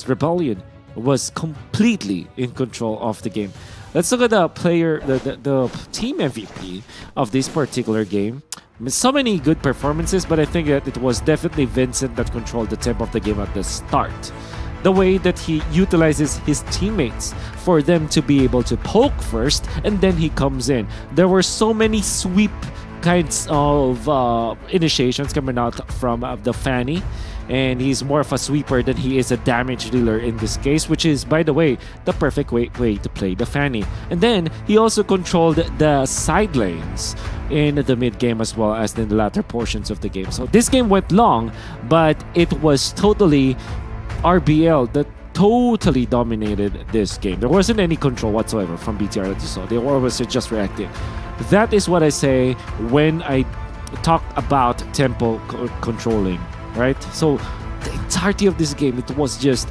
L: Rebellion was completely in control of the game. Let's look at the team MVP of this particular game. So many good performances, but I think that it was definitely Vincent that controlled the tempo of the game at the start. The way that he utilizes his teammates for them to be able to poke first, and then he comes in. There were so many sweep kinds of initiations coming out from the Fanny, and he's more of a sweeper than he is a damage dealer in this case, which is, by the way, the perfect way to play the Fanny. And then he also controlled the side lanes in the mid game as well as in the latter portions of the game. So this game went long, but it was totally RBL that totally dominated this game. There wasn't any control whatsoever from BTR that you saw. They were always just reacting. That is what I say when I talk about tempo controlling, right? So the entirety of this game, it was just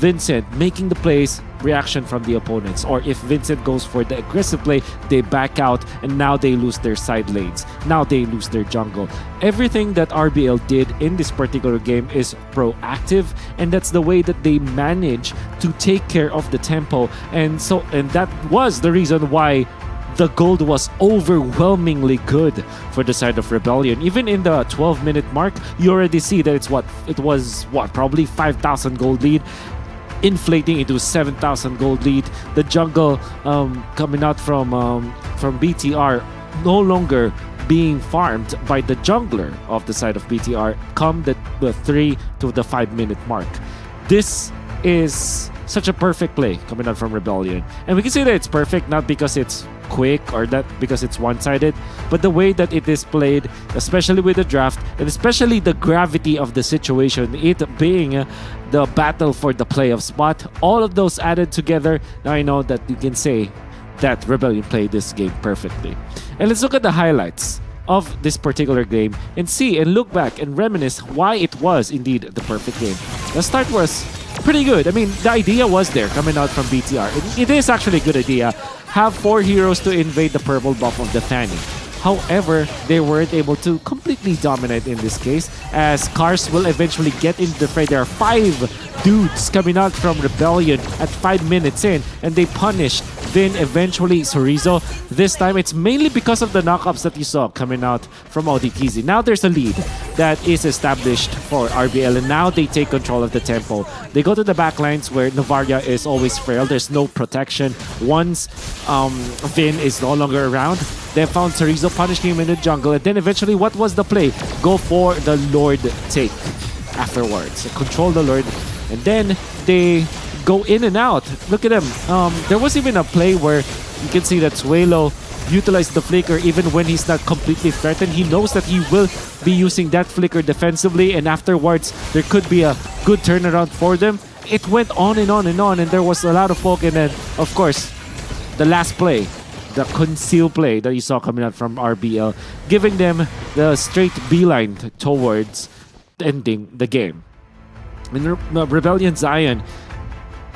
L: Vincent making the plays, reaction from the opponents. Or if Vincent goes for the aggressive play, they back out, and now they lose their side lanes. Now they lose their jungle. Everything that RBL did in this particular game is proactive, and that's the way that they manage to take care of the tempo. And that was the reason why the gold was overwhelmingly good for the side of Rebellion. Even in the 12-minute mark, you already see that it was probably 5,000 gold lead, inflating into 7,000 gold lead. The jungle coming out from BTR no longer being farmed by the jungler of the side of BTR come the 3 to the 5-minute mark. This is such a perfect play coming out from Rebellion. And we can say that it's perfect not because it's quick or that because it's one-sided, but the way that it is played, especially with the draft and especially the gravity of the situation, it being the battle for the playoff spot, all of those added together, now I know that you can say that Rebellion played this game perfectly. And let's look at the highlights of this particular game and see and look back and reminisce why it was indeed the perfect game. The start was pretty good. I mean, the idea was there coming out from BTR. It is actually a good idea. Have 4 heroes to invade the purple buff of the Fanny. However, they weren't able to completely dominate in this case, as Cars will eventually get into the fray. There are 5 dudes coming out from Rebellion at 5 minutes in, and they punish Vin, eventually Chorizo. This time, it's mainly because of the knockups that you saw coming out from ODTZ. Now there's a lead that is established for RBL, and now they take control of the tempo. They go to the backlines where Novaria is always frail. There's no protection. Once Vin is no longer around, they found Chorizo, punishing him in the jungle, and then eventually, what was the play? Go for the Lord take afterwards. Control the Lord, and then they go in and out. Look at them. There was even a play where you can see that Suelo utilized the flicker even when he's not completely threatened. He knows that he will be using that flicker defensively, and afterwards, there could be a good turnaround for them. It went on and on and on, and there was a lot of folk, and then, of course, the last play, the conceal play that you saw coming out from RBL, giving them the straight beeline towards ending the game. In Rebellion Zion,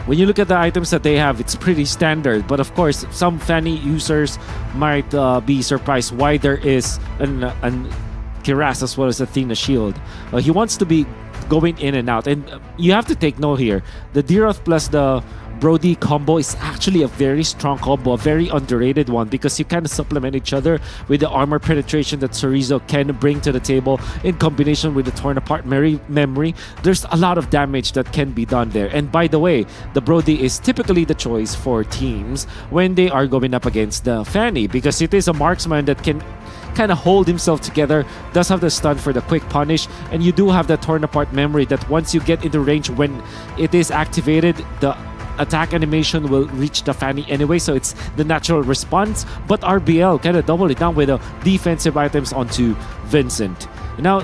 L: when you look at the items that they have, it's pretty standard. But of course, some Fanny users might be surprised why there is an Kiras as well as Athena shield. He wants to be going in and out. And you have to take note here. The Diroth plus the Brody combo is actually a very strong combo, a very underrated one, because you kind of supplement each other with the armor penetration that Chorizo can bring to the table in combination with the torn apart memory. There's a lot of damage that can be done there. And by the way, the Brody is typically the choice for teams when they are going up against the Fanny, because it is a marksman that can kind of hold himself together, does have the stun for the quick punish, and you do have the torn apart memory that once you get into range, when it is activated, the attack animation will reach the Fanny anyway, so it's the natural response. But RBL kind of doubled it down with the defensive items onto Vincent. Now,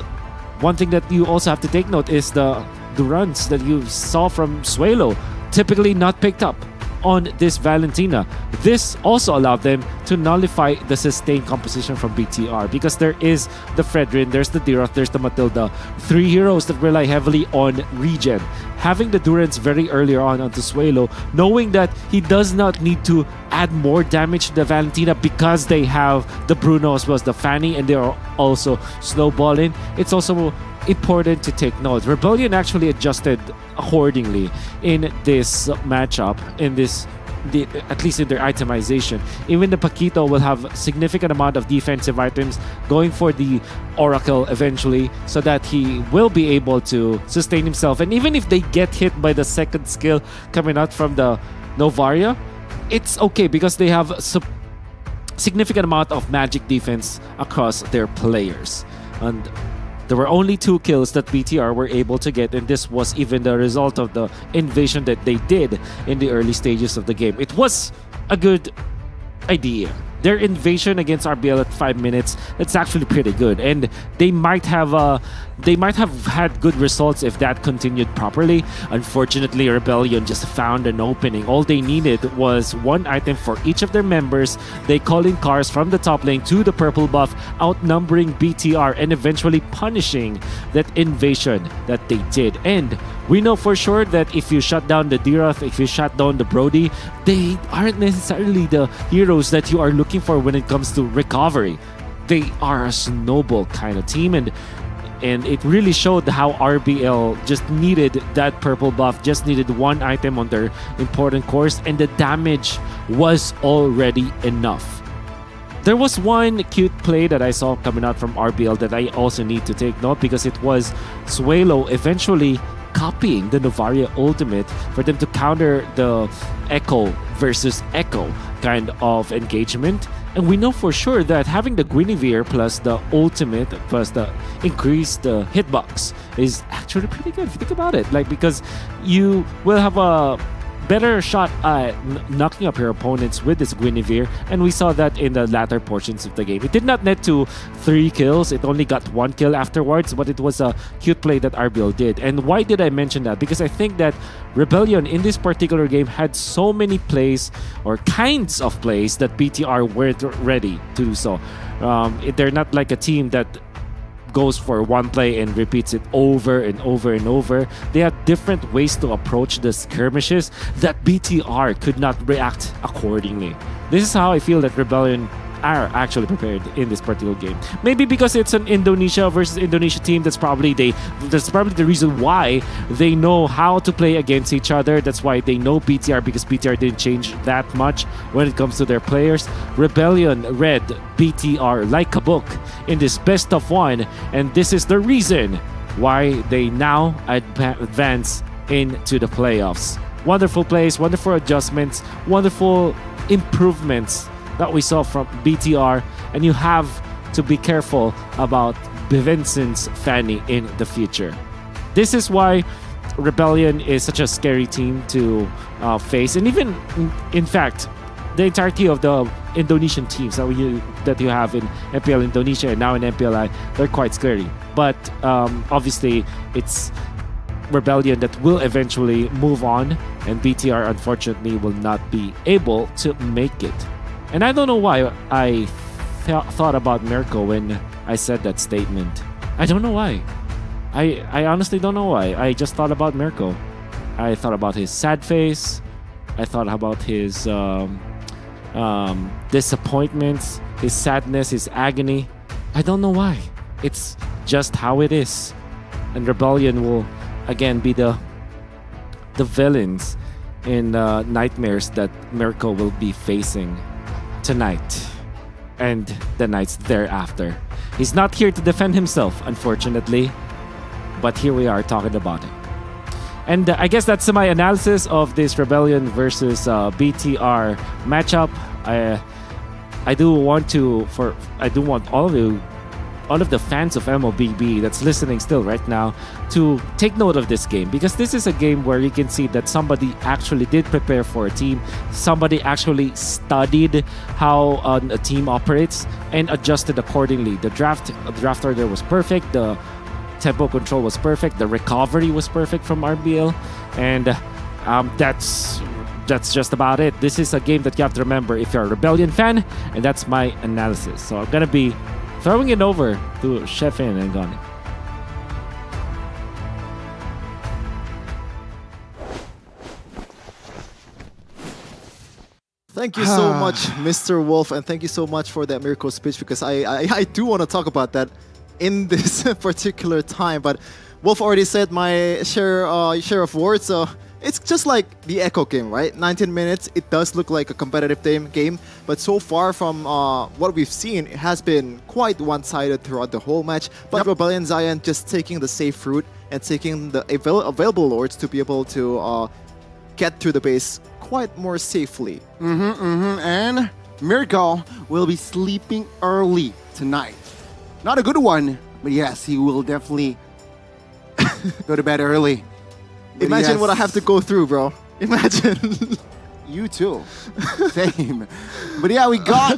L: one thing that you also have to take note is the runs that you saw from Suelo, typically not picked up on this Valentina. This also allowed them to nullify the sustained composition from BTR, because there is the Fredrin, there's the Diroth, there's the Matilda, 3 heroes that rely heavily on regen. Having the Durance very earlier on onto Suelo, knowing that he does not need to add more damage to the Valentina because they have the Bruno as well as the Fanny, and they are also snowballing. It's also important to take note. Rebellion actually adjusted accordingly in this matchup, at least in their itemization. Even the Paquito will have significant amount of defensive items going for the Oracle eventually, so that he will be able to sustain himself. And even if they get hit by the second skill coming out from the Novaria, it's okay, because they have significant amount of magic defense across their players. And there were only 2 kills that BTR were able to get, and this was even the result of the invasion that they did in the early stages of the game. It was a good idea. Their invasion against RBL at 5 minutes, it's actually pretty good, and they might have had good results if that continued properly. Unfortunately, Rebellion just found an opening. All they needed was 1 item for each of their members. They call in cars from the top lane to the purple buff, outnumbering BTR and eventually punishing that invasion that they did. And we know for sure that if you shut down the Diroth, if you shut down the Brody, they aren't necessarily the heroes that you are looking for when it comes to recovery. They are a snowball kind of team, and it really showed how RBL just needed that purple buff, just needed 1 item on their important course, and the damage was already enough. There was one cute play that I saw coming out from RBL that I also need to take note, because it was Suelo eventually copying the Novaria ultimate for them to counter the Echo versus Echo kind of engagement. And we know for sure that having the Guinevere plus the ultimate plus the increased hitbox is actually pretty good if you think about it. Like, because you will have a better shot at knocking up your opponents with this Guinevere, and we saw that in the latter portions of the game. It did not net to 3 kills, it only got 1 kill afterwards, but it was a cute play that RBL did. And why did I mention that? Because I think that Rebellion in this particular game had so many plays or kinds of plays that BTR weren't ready to do so. They're not like a team that goes for 1 play and repeats it over and over and over. They have different ways to approach the skirmishes that BTR could not react accordingly. This is how I feel that Rebellion are actually prepared in this particular game. Maybe because it's an Indonesia versus Indonesia team, that's probably the reason why they know how to play against each other. That's why they know BTR, because BTR didn't change that much when it comes to their players. Rebellion read BTR like a book in this best of 1, and this is the reason why they now advance into the playoffs. Wonderful plays, wonderful adjustments, wonderful improvements that we saw from BTR, and you have to be careful about Vincent's Fanny in the future. This is why Rebellion is such a scary team to face, and even in fact the entirety of the Indonesian teams that you have in MPL Indonesia and now in MPLI, they're quite scary. But obviously it's Rebellion that will eventually move on, and BTR unfortunately will not be able to make it. And I don't know why I thought about Mirko when I said that statement. I don't know why. I honestly don't know why. I just thought about Mirko. I thought about his sad face. I thought about his disappointments, his sadness, his agony. I don't know why. It's just how it is. And Rebellion will again be the villains in nightmares that Mirko will be facing tonight and the nights thereafter. He's not here to defend himself, unfortunately, but here we are talking about it. And I guess that's my analysis of this Rebellion versus BTR matchup. I do want all of the fans of MLBB that's listening still right now to take note of this game, because this is a game where you can see that somebody actually did prepare for a team. Somebody actually studied how a team operates and adjusted accordingly. The draft order was perfect. The tempo control was perfect. The recovery was perfect from RBL, and that's just about it. This is a game that you have to remember if you're a Rebellion fan, and that's my analysis. So I'm gonna be throwing it over to Chefin and Goni.
J: Thank you so much, Mr. Wolf, and thank you so much for that miracle speech, because I do want to talk about that in this particular time. But Wolf already said my share of words, so it's just like the Echo game, right? 19 minutes, it does look like a competitive game, but so far from what we've seen, it has been quite one-sided throughout the whole match. But Rebellion Zion just taking the safe route and taking the available lords to be able to get through the base quite more safely.
K: And Mirko will be sleeping early tonight. Not a good one, but yes, he will definitely go to bed early. But
J: Imagine what I have to go through, bro. Imagine.
K: You too. Same. But yeah, we got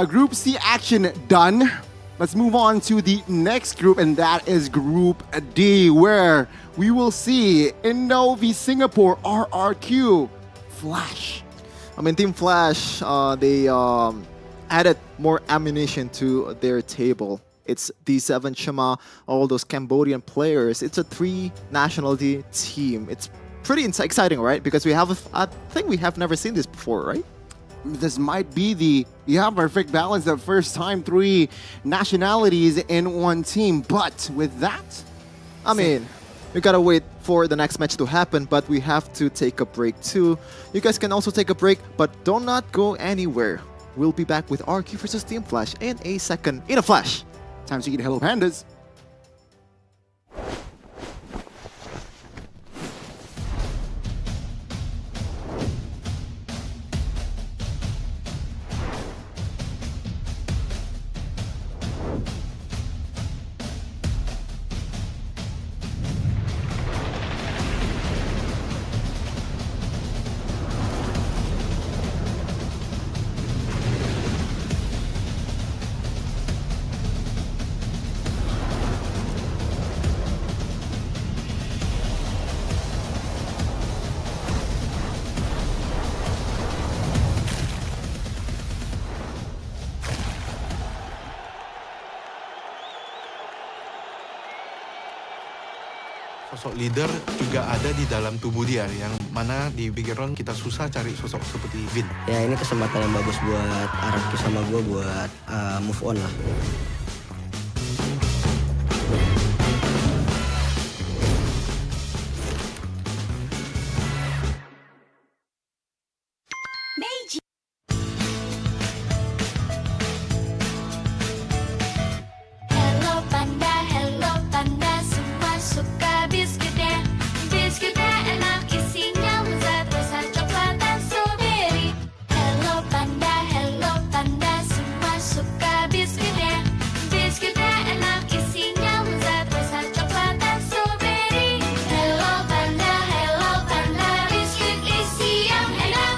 K: Group C action done. Let's move on to the next group, and that is Group D, where we will see Indo v Singapore RRQ Flash.
J: I mean, Team Flash, they added more ammunition to their table. It's D7 Chima, all those Cambodian players. It's a 3-nationality team. It's pretty exciting, right? Because we have, I think we have never seen this before, right?
K: This might be the perfect balance, the first time 3 nationalities in one team. But with that,
J: I mean, we gotta wait for the next match to happen, but we have to take a break too. You guys can also take a break, but do not go anywhere. We'll be back with RQ versus Team Flash in a second. In a flash.
K: Time to eat Hello Pandas.
C: Sosok leader juga ada di dalam tubuh dia, yang mana di Bigetron kita susah cari sosok seperti Vin.
D: Ya, ini kesempatan yang bagus buat Araki sama gue buat move on lah.
B: Hello panda, semua suka biskuitnya. Biskuitnya enak, isinya lezat, rasa coklat dan strawberry. Hello panda, semua suka biskuitnya. Biskuitnya enak, isinya lezat, rasa coklat dan strawberry. Hello panda, biskuit isi yang enak.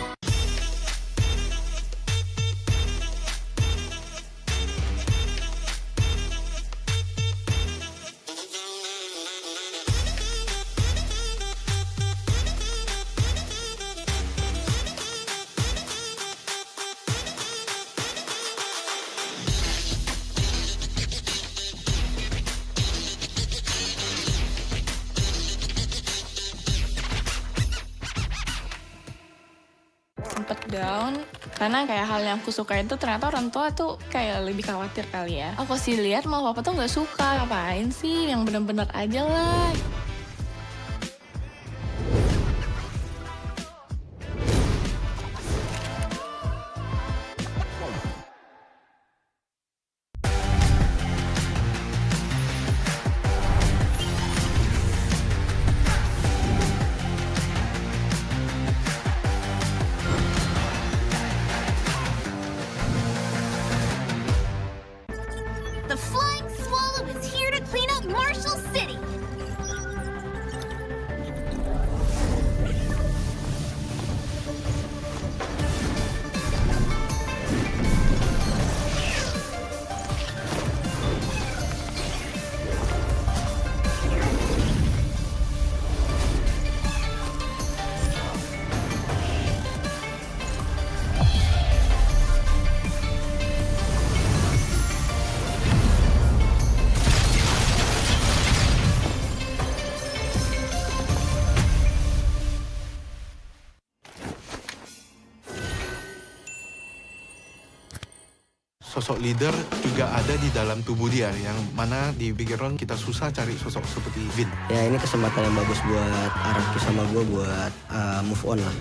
A: Sempet down karena kayak hal yang aku suka itu ternyata orang tua tuh kayak lebih khawatir kali ya. Aku sih lihat malah papa tuh nggak suka, ngapain sih, yang bener-bener aja lah.
C: Sosok leader juga ada di dalam tubuh dia, yang mana di Bigetron kita susah cari sosok seperti Vin.
D: Ya ini kesempatan yang bagus buat Araki sama gue buat move on lah.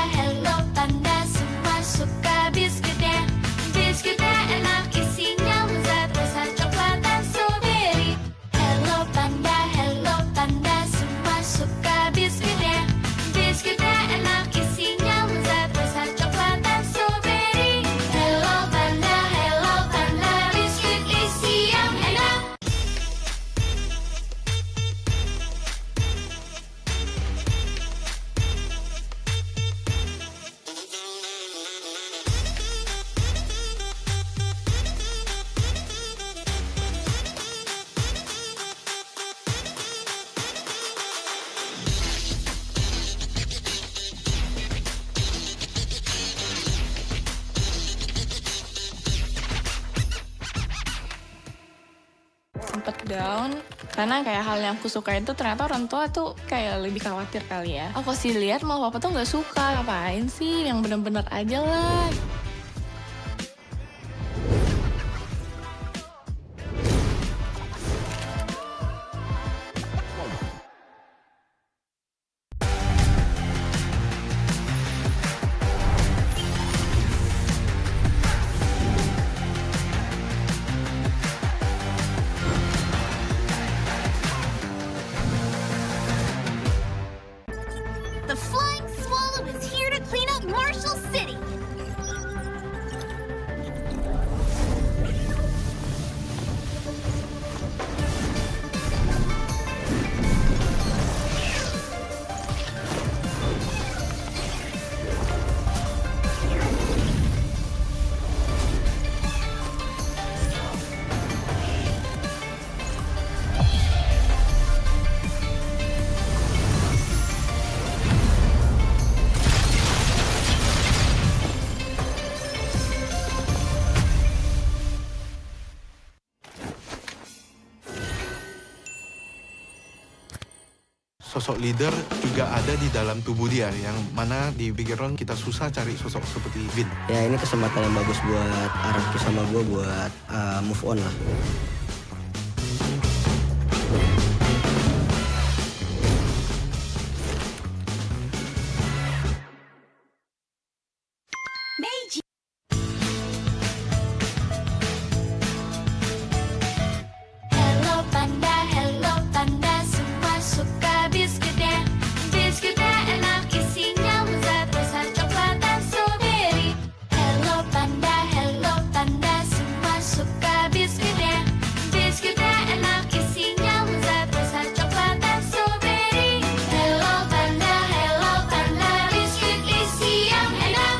B: Hello panda, semua suka biskuitnya. Biskuitnya enak, isinya lezat, rasa coklat dan strawberry. Hello panda, semua suka biskuitnya. Biskuitnya enak, isinya lezat, rasa coklat dan strawberry. Hello panda, biskuit isi yang enak.
A: Sempet down karena kayak hal yang aku suka itu ternyata orang tua tuh kayak lebih khawatir kali ya. Aku sih lihat mau papa tuh nggak suka, ngapain sih, yang bener-bener aja lah.
B: The Flying Swallow is here to clean up Marshall City.
C: Sosok leader juga ada di dalam tubuh dia, yang mana di Bigetron kita susah cari sosok seperti Vin.
D: Ya ini kesempatan yang bagus buat Araki sama gue buat move on lah.
B: Hello panda, semua suka biskuitnya. Biskuitnya enak, isinya lezat, rasa coklat dan strawberry. Hello panda, semua suka biskuitnya. Biskuitnya enak, isinya lezat, rasa coklat dan strawberry. Hello panda, biskuit isi yang enak.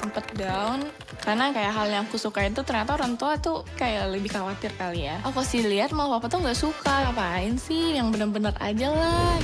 A: Sempet down karena kayak hal yang aku suka itu ternyata orang tua tuh kayak lebih khawatir kali ya. Aku sih lihat mau papa tuh nggak suka, ngapain sih, yang bener-bener aja lah.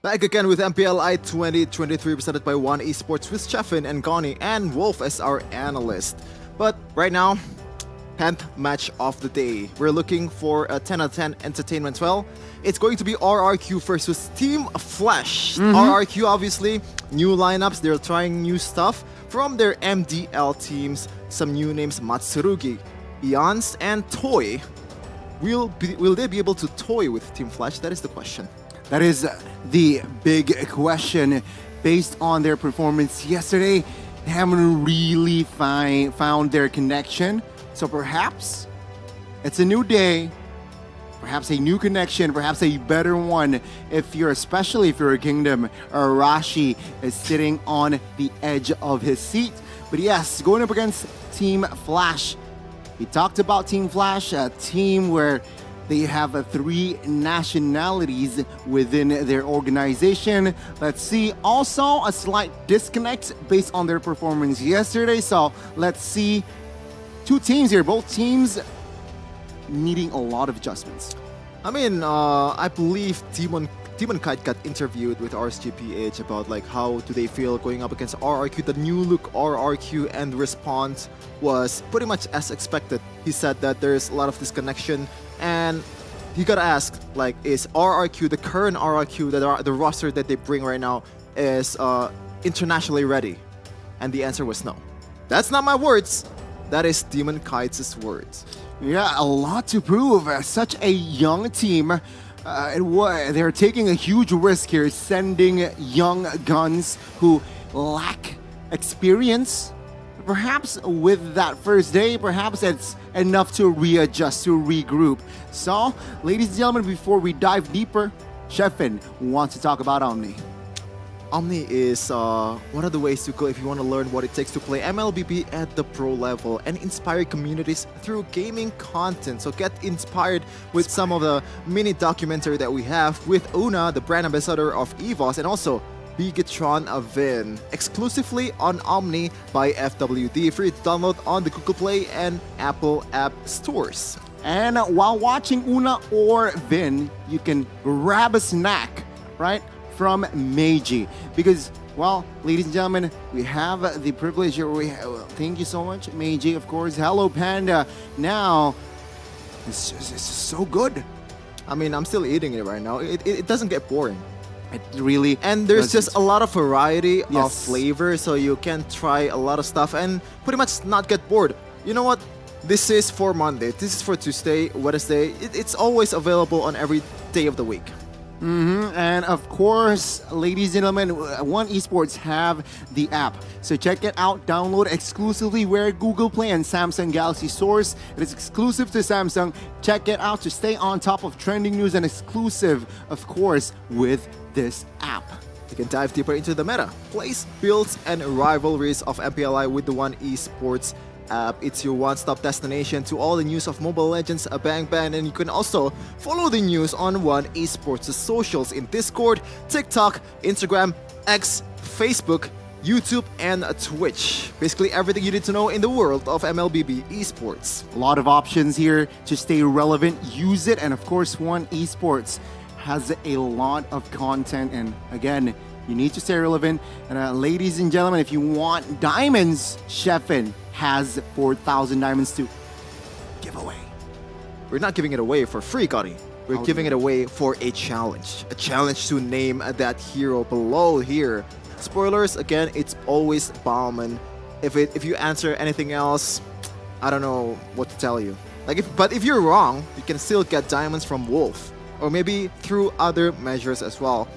J: Back again with MPLI 2023 presented by One Esports with Chefin and Goni and Wolf as our analyst. But right now, 10th match of the day. We're looking for a 10 out of 10 entertainment. Well, it's going to be RRQ versus Team Flash. RRQ, obviously, new lineups. They're trying new stuff from their MDL teams. Some new names, Matsurugi, Eons, and Toy. Will they be able to toy with Team Flash? That is the question.
K: That is the big question. Based on their performance yesterday, they haven't really found their connection. So perhaps it's a new day, perhaps a new connection, perhaps a better one. Especially if you're a Kingdom, Arashi is sitting on the edge of his seat. But yes, going up against Team Flash. We talked about Team Flash, a team where they have 3 nationalities within their organization. Let's see, also a slight disconnect based on their performance yesterday. So let's see, 2 teams here, both teams needing a lot of adjustments.
J: I mean, I believe Demon Kite got interviewed with RSGPH about like how do they feel going up against RRQ, the new look RRQ, and the response was pretty much as expected. He said that there's a lot of disconnection, and he got asked like, is RRQ, the current RRQ, the roster that they bring right now, is internationally ready? And the answer was no. That's not my words. That is Demon Kite's words.
K: Yeah, a lot to prove. Such a young team. They're taking a huge risk here, sending young guns who lack experience. Perhaps with that first day, perhaps it's enough to readjust, to regroup. So, ladies and gentlemen, before we dive deeper, Chefin wants to talk about Omni.
J: Omni is one of the ways to go if you want to learn what it takes to play MLBB at the pro level and inspire communities through gaming content. So get inspired with some of the mini documentary that we have with Una, the brand ambassador of EVOS, and also Bigetron Vin, exclusively on Omni by FWD, free to download on the Google Play and Apple App Stores.
K: And while watching Una or Vin, you can grab a snack, right, from Meiji. Because, well, ladies and gentlemen, we have the privilege here. Thank you so much, Meiji, of course. Hello, Panda. Now, it's so good.
J: I mean, I'm still eating it right now. It doesn't get boring.
K: It really
J: And there's
K: doesn't.
J: just a lot of variety of flavor, so you can try a lot of stuff and pretty much not get bored. You know what? This is for Monday. This is for Tuesday, Wednesday. It's always available on every day of the week.
K: And of course, ladies and gentlemen, One Esports have the app. So check it out, download exclusively where Google Play and Samsung Galaxy stores. It is exclusive to Samsung. Check it out to stay on top of trending news and exclusive, of course, with this app.
J: You can dive deeper into the meta, plays, builds, and rivalries of MPLI with the One Esports app. It's your one-stop destination to all the news of Mobile Legends, Bang Bang, and you can also follow the news on One Esports' socials in Discord, TikTok, Instagram, X, Facebook, YouTube, and Twitch. Basically everything you need to know in the world of MLBB esports.
K: A lot of options here to stay relevant. Use it, and of course, One Esports has a lot of content, and again, you need to stay relevant. And ladies and gentlemen, if you want diamonds, Chefin has 4,000 diamonds to give away.
J: We're not giving it away for free, Gotti. We're giving it away for a challenge. A challenge to name that hero below here. Spoilers, again, it's always Bauman. If you answer anything else, I don't know what to tell you. But if you're wrong, you can still get diamonds from Wolf. Or maybe through other measures as well.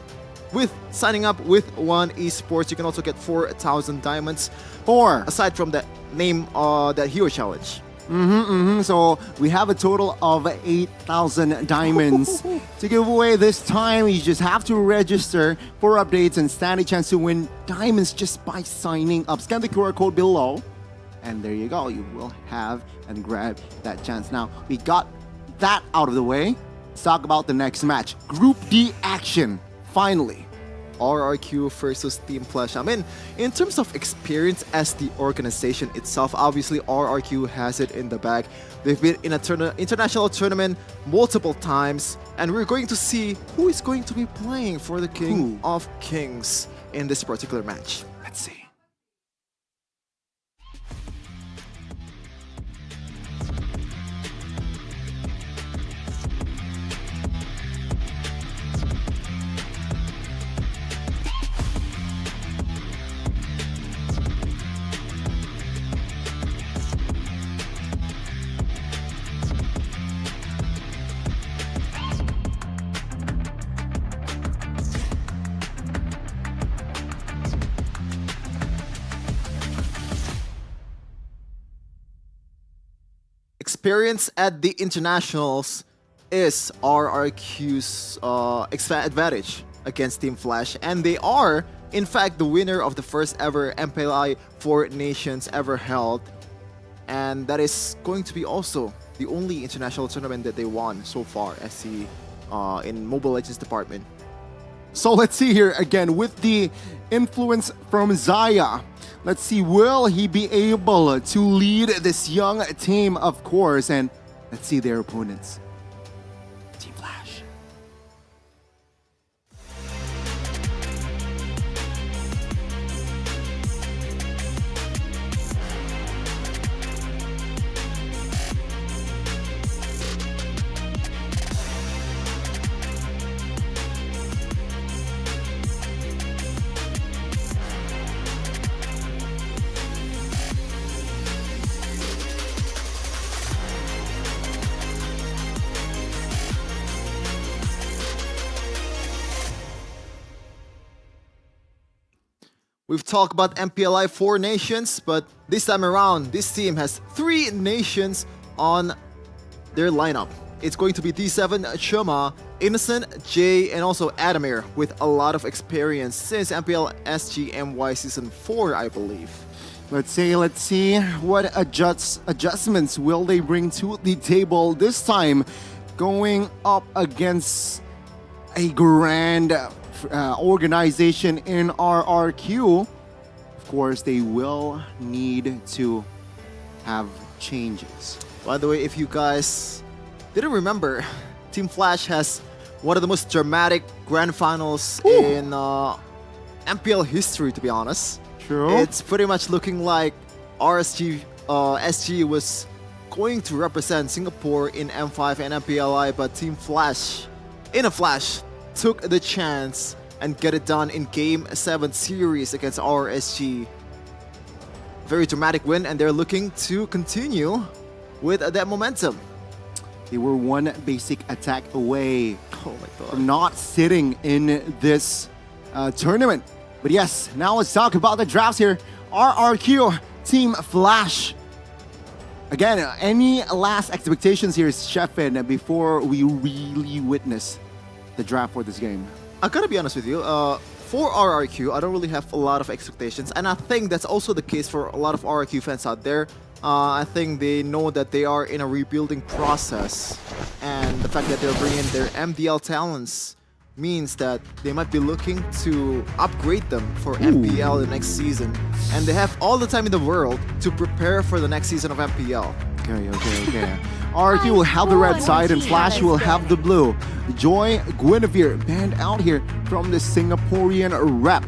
J: With signing up with One Esports, you can also get 4,000 diamonds.
K: Or
J: aside from that name, that hero challenge.
K: So we have a total of 8,000 diamonds to give away this time. You just have to register for updates and stand a chance to win diamonds just by signing up. Scan the QR code below, and there you go. You will have and grab that chance. Now, we got that out of the way. Let's talk about the next match. Group D action, finally.
J: RRQ versus Team Flash. I mean, in terms of experience as the organization itself, obviously RRQ has it in the bag. They've been in a international tournament multiple times, and we're going to see who is going to be playing for the King of Kings in this particular match.
H: Let's see.
J: Experience at the internationals is RRQ's advantage against Team Flash, and they are, in fact, the winner of the first ever MPLI 4 Nations ever held, and that is going to be also the only international tournament that they won so far as the in Mobile Legends department.
K: So let's see here again with the influence from Zaya. Let's see, will he be able to lead this young team, of course, and let's see their opponents. Team Flash.
J: We've talked about MPLI 4 nations, but this time around, this team has 3 nations on their lineup. It's going to be D7, Choma, Innocent, Jay, and also Adamir with a lot of experience since MPL SGMY Season 4, I believe.
K: Let's see what adjustments will they bring to the table this time, going up against a grand organization in RRQ. Of course, they will need to have changes.
J: By the way, if you guys didn't remember, Team Flash has one of the most dramatic grand finals in MPL history, to be honest.
K: True.
J: It's pretty much looking like SG was going to represent Singapore in M5 and MPLI, but Team Flash, in a flash, took the chance and get it done in Game 7 series against RSG. Very dramatic win, and they're looking to continue with that momentum.
K: They were one basic attack away from not sitting in this tournament. But yes, now let's talk about the drafts here. RRQ, Team Flash. Again, any last expectations here, Sheffin, before we really witness the draft for this game?
J: I gotta be honest with you, for RRQ, I don't really have a lot of expectations, and I think that's also the case for a lot of RRQ fans out there. I think they know that they are in a rebuilding process, and the fact that they're bringing their MDL talents means that they might be looking to upgrade them for MPL the next season, and they have all the time in the world to prepare for the next season of MPL.
K: Okay. RRQ will have the red side and Flash will have the blue. Joy Guinevere banned out here from the Singaporean rep.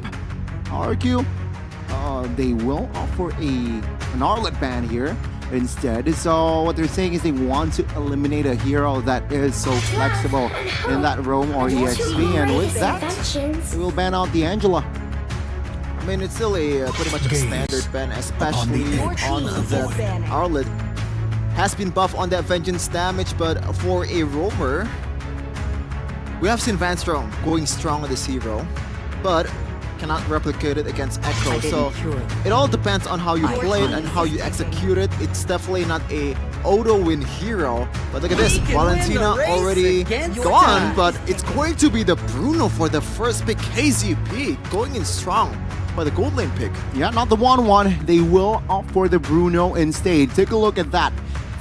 K: RRQ, they will offer an Arlet ban here instead. So what they're saying is they want to eliminate a hero that is so flexible in that roam or EXP, and with that, they will ban out the Angela.
J: I mean, it's still a pretty much a standard ban, especially on the Arlet. Has been buffed on that vengeance damage, but for a roamer, we have seen Van Strong going strong on this hero, but cannot replicate it against Echo. So it all depends on how you play it and how you execute it. It's definitely not a auto-win hero, but look at this, Valentina already gone, but it's going to be the Bruno for the first pick. KZP going in strong for the gold lane pick.
K: Yeah, not the 1-1. They will opt for the Bruno instead. Take a look at that.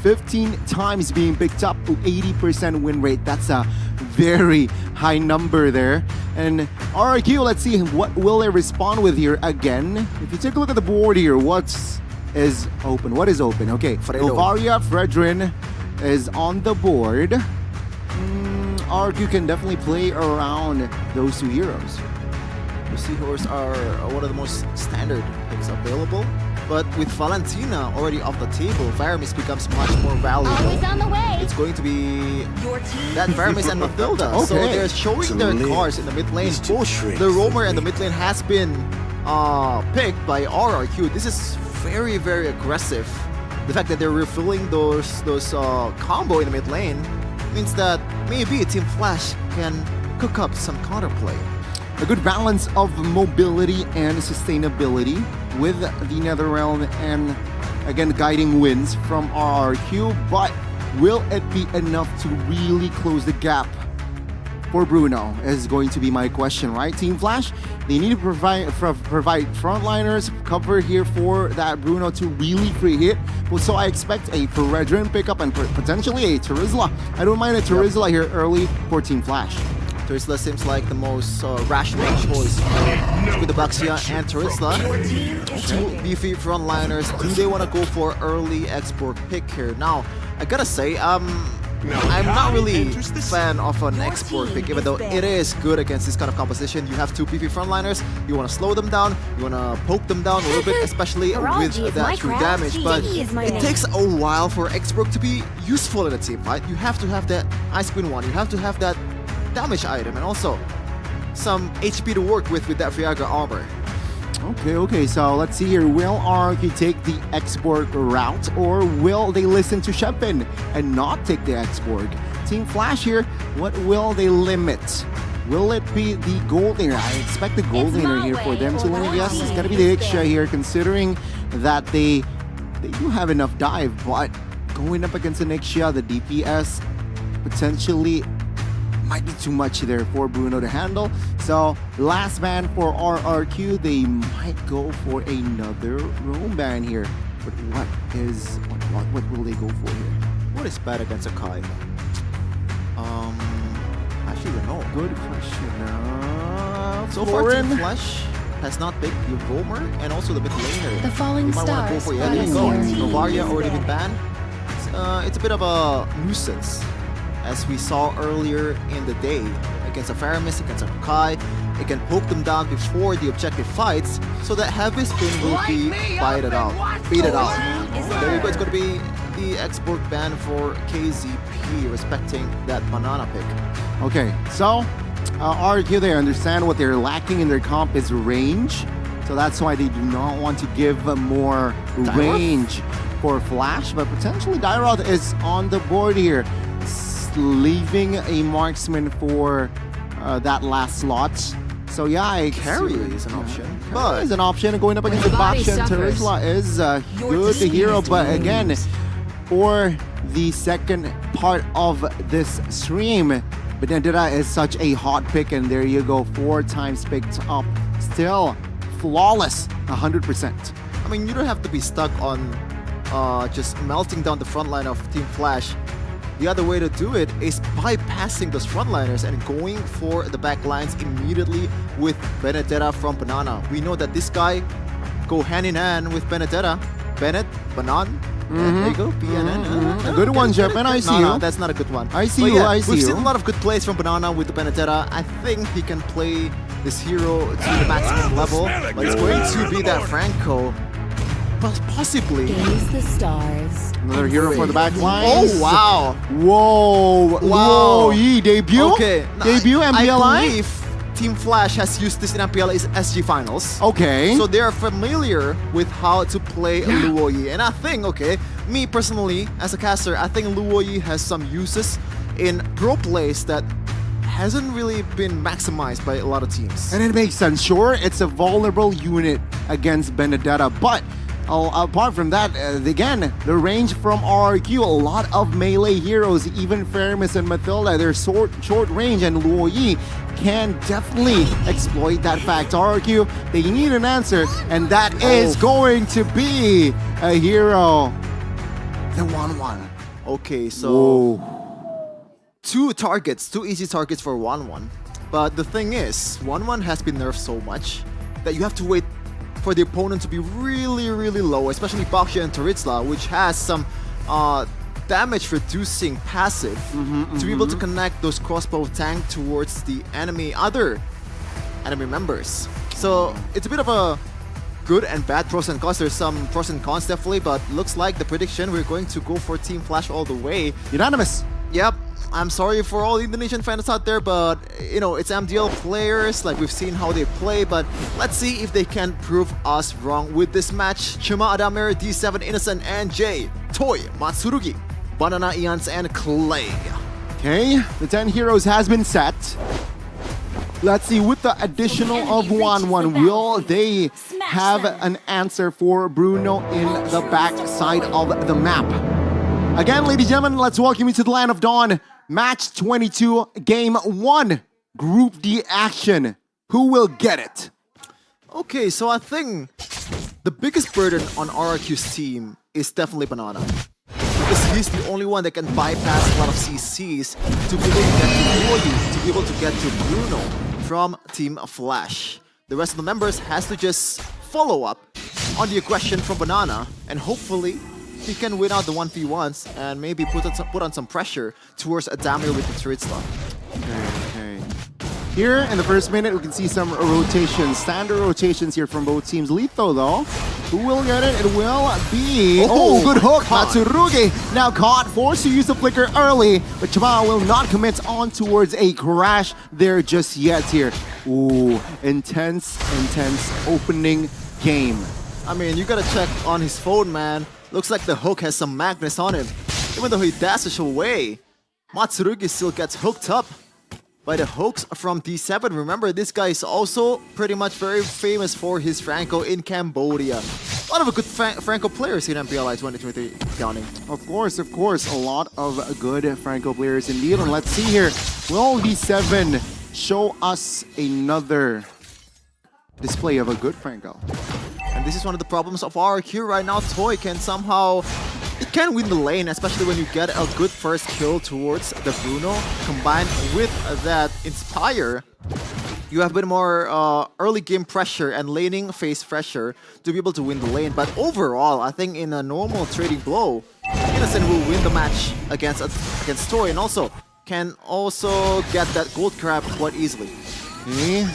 K: 15 times being picked up, 80% win rate. That's a very high number there. And RRQ, let's see what will they respond with here again. If you take a look at the board here, what is open? What is open? Okay, Novaria Fredrin is on the board. RRQ can definitely play around those two heroes.
J: The Seahorse are one of the most standard picks available. But with Valentina already off the table, Varamis becomes much more valuable.
B: Always on the way.
J: It's going to be that Varamis and Mathilda. So they're showing their cars in the mid lane. Both the roamer and the mid lane has been picked by RRQ. This is very, very aggressive. The fact that they're refilling those combo in the mid lane means that maybe Team Flash can cook up some counterplay.
K: A good balance of mobility and sustainability with the Netherrealm and again guiding wins from RRQ, but will it be enough to really close the gap for Bruno is going to be my question, right? Team Flash, they need to provide frontliners cover here for that Bruno to really free hit. So I expect a Fredrin pickup and potentially a Terizla. I don't mind a Terizla here early for Team Flash.
J: Terizla seems like the most rational choice with the Baxia and Terizla. Two beefy frontliners. Do they want to go for early export pick here? Now, I gotta say, I'm not really a fan of an export pick, even though it is good against this kind of composition. You have two beefy frontliners, you want to slow them down, you want to poke them down a little bit, especially with that true damage. But it takes a while for export to be useful in a team fight. You have to have that Ice Queen 1, you have to have that damage item, and also some HP to work with that Viagra armor.
K: Okay, so let's see here. Will RRQ take the export route, or will they listen to Shepin and not take the export? Team Flash here, what will they limit? Will it be the gold laner? I expect the gold laner here for them to limit. Yes, it's gonna be the Ixia here, considering that they do have enough dive, but going up against an Ixia, the DPS potentially might be too much there for Bruno to handle. So last ban for RRQ, they might go for another roam ban here. But what will they go for here?
J: What is bad against a Kai? Actually, don't know.
K: Good question.
J: So far, Team Flash has not picked the roamer and also the mid laner.
B: The falling
J: you might want to go for there you go. Novaria already been banned. It's a bit of a nuisance, as we saw earlier in the day. Against a Faramis, against a Kai, it can poke them down before the objective fights, so that heavy spin will be baited out. There you go, it's going to be the export ban for KZP, respecting that banana pick.
K: Okay, so RRQ, they understand what they're lacking in their comp is range, so that's why they do not want to give more range for Flash, but potentially Dairoth is on the board here, leaving a marksman for that last slot. So yeah,
J: Carry is an option.
K: But is an option going up against the Baksha. Terizla is a good hero, but again, for the second part of this stream, Benedetta is such a hot pick, and there you go, 4 times picked up. Still flawless, 100%.
J: I mean, you don't have to be stuck on just melting down the front line of Team Flash. The other way to do it is bypassing those frontliners and going for the back lines immediately with Benedetta from Banana. We know that this guy go hand in hand with Benedetta. Bennett, Banan. There you go, BNN.
K: A good one, Jeff, and I see you.
J: No, that's not a good one.
K: I see you, I see you.
J: We've seen a lot of good plays from Banana with the Benedetta. I think he can play this hero to the maximum level, but it's going to be that Franco. Possibly.
I: Gaze the stars.
K: Another hero for the back line.
J: Oh, wow.
K: Whoa. Whoa, debut?
J: Okay.
K: Debut MPLI?
J: I believe Team Flash has used this in MPL SG Finals.
K: Okay.
J: So they are familiar with how to play Luoyi. And I think, okay, me personally, as a caster, I think Luoyi has some uses in pro plays that hasn't really been maximized by a lot of teams.
K: And it makes sense. Sure, it's a vulnerable unit against Benedetta, but apart from that, again, the range from RRQ, a lot of melee heroes, even Faramis and Mathilda, they're short range, and Luoyi can definitely exploit that fact. RRQ, they need an answer, and that is going to be a hero. The 1-1.
J: Okay, so two easy targets for 1-1. But the thing is, 1-1 has been nerfed so much that you have to wait for the opponent to be really, really low, especially Baksha and Taritsla, which has some damage reducing passive to be able to connect those crossbow tank towards the other enemy members. So it's a bit of a good and bad pros and cons. There's some pros and cons definitely, but looks like the prediction, we're going to go for Team Flash all the way.
K: Unanimous.
J: Yep. I'm sorry for all Indonesian fans out there, but you know, it's MDL players, like we've seen how they play, but let's see if they can prove us wrong with this match. Chima, Adamir, D7, Innocent, and Jay, Toy, Matsurugi, Banana, Ians, and Clay.
K: Okay, the 10 heroes has been set. Let's see, with the additional of 1-1, will they have an answer for Bruno in the back side of the map? Again, ladies and gentlemen, let's welcome you to the Land of Dawn. Match 22, Game 1, Group D action. Who will get it?
J: Okay, so I think the biggest burden on RRQ's team is definitely Banana. Because he's the only one that can bypass a lot of CCs to be able to get to Woyu, to be able to get to Bruno from Team Flash. The rest of the members has to just follow up on the aggression from Banana, and hopefully he can win out the 1v1s and maybe put on some pressure towards Adamir with the Taritsla.
K: Okay. Here in the first minute, we can see some rotations, standard rotations here from both teams. Lethal though, who will get it? It will be... Oh, good hook! Matsurugi now caught, forced to use the flicker early, but Chima will not commit on towards a crash there just yet here. Ooh, intense opening game.
J: I mean, you gotta check on his phone, man. Looks like the hook has some magnets on him. Even though he dashes away, Matsurugi still gets hooked up by the hooks from D7. Remember, this guy is also pretty much very famous for his Franco in Cambodia. A lot of good Franco players in MPLI 2023 counting.
K: Of course, a lot of good Franco players indeed. And let's see here, will D7 show us another display of a good Franco?
J: And this is one of the problems of RRQ right now. Toy can somehow... It can win the lane, especially when you get a good first kill towards the Bruno. Combined with that Inspire, you have a bit more early game pressure and laning phase pressure to be able to win the lane. But overall, I think in a normal trading blow, Innocent will win the match against Toy, and also can also get that gold crab quite easily.
K: Okay.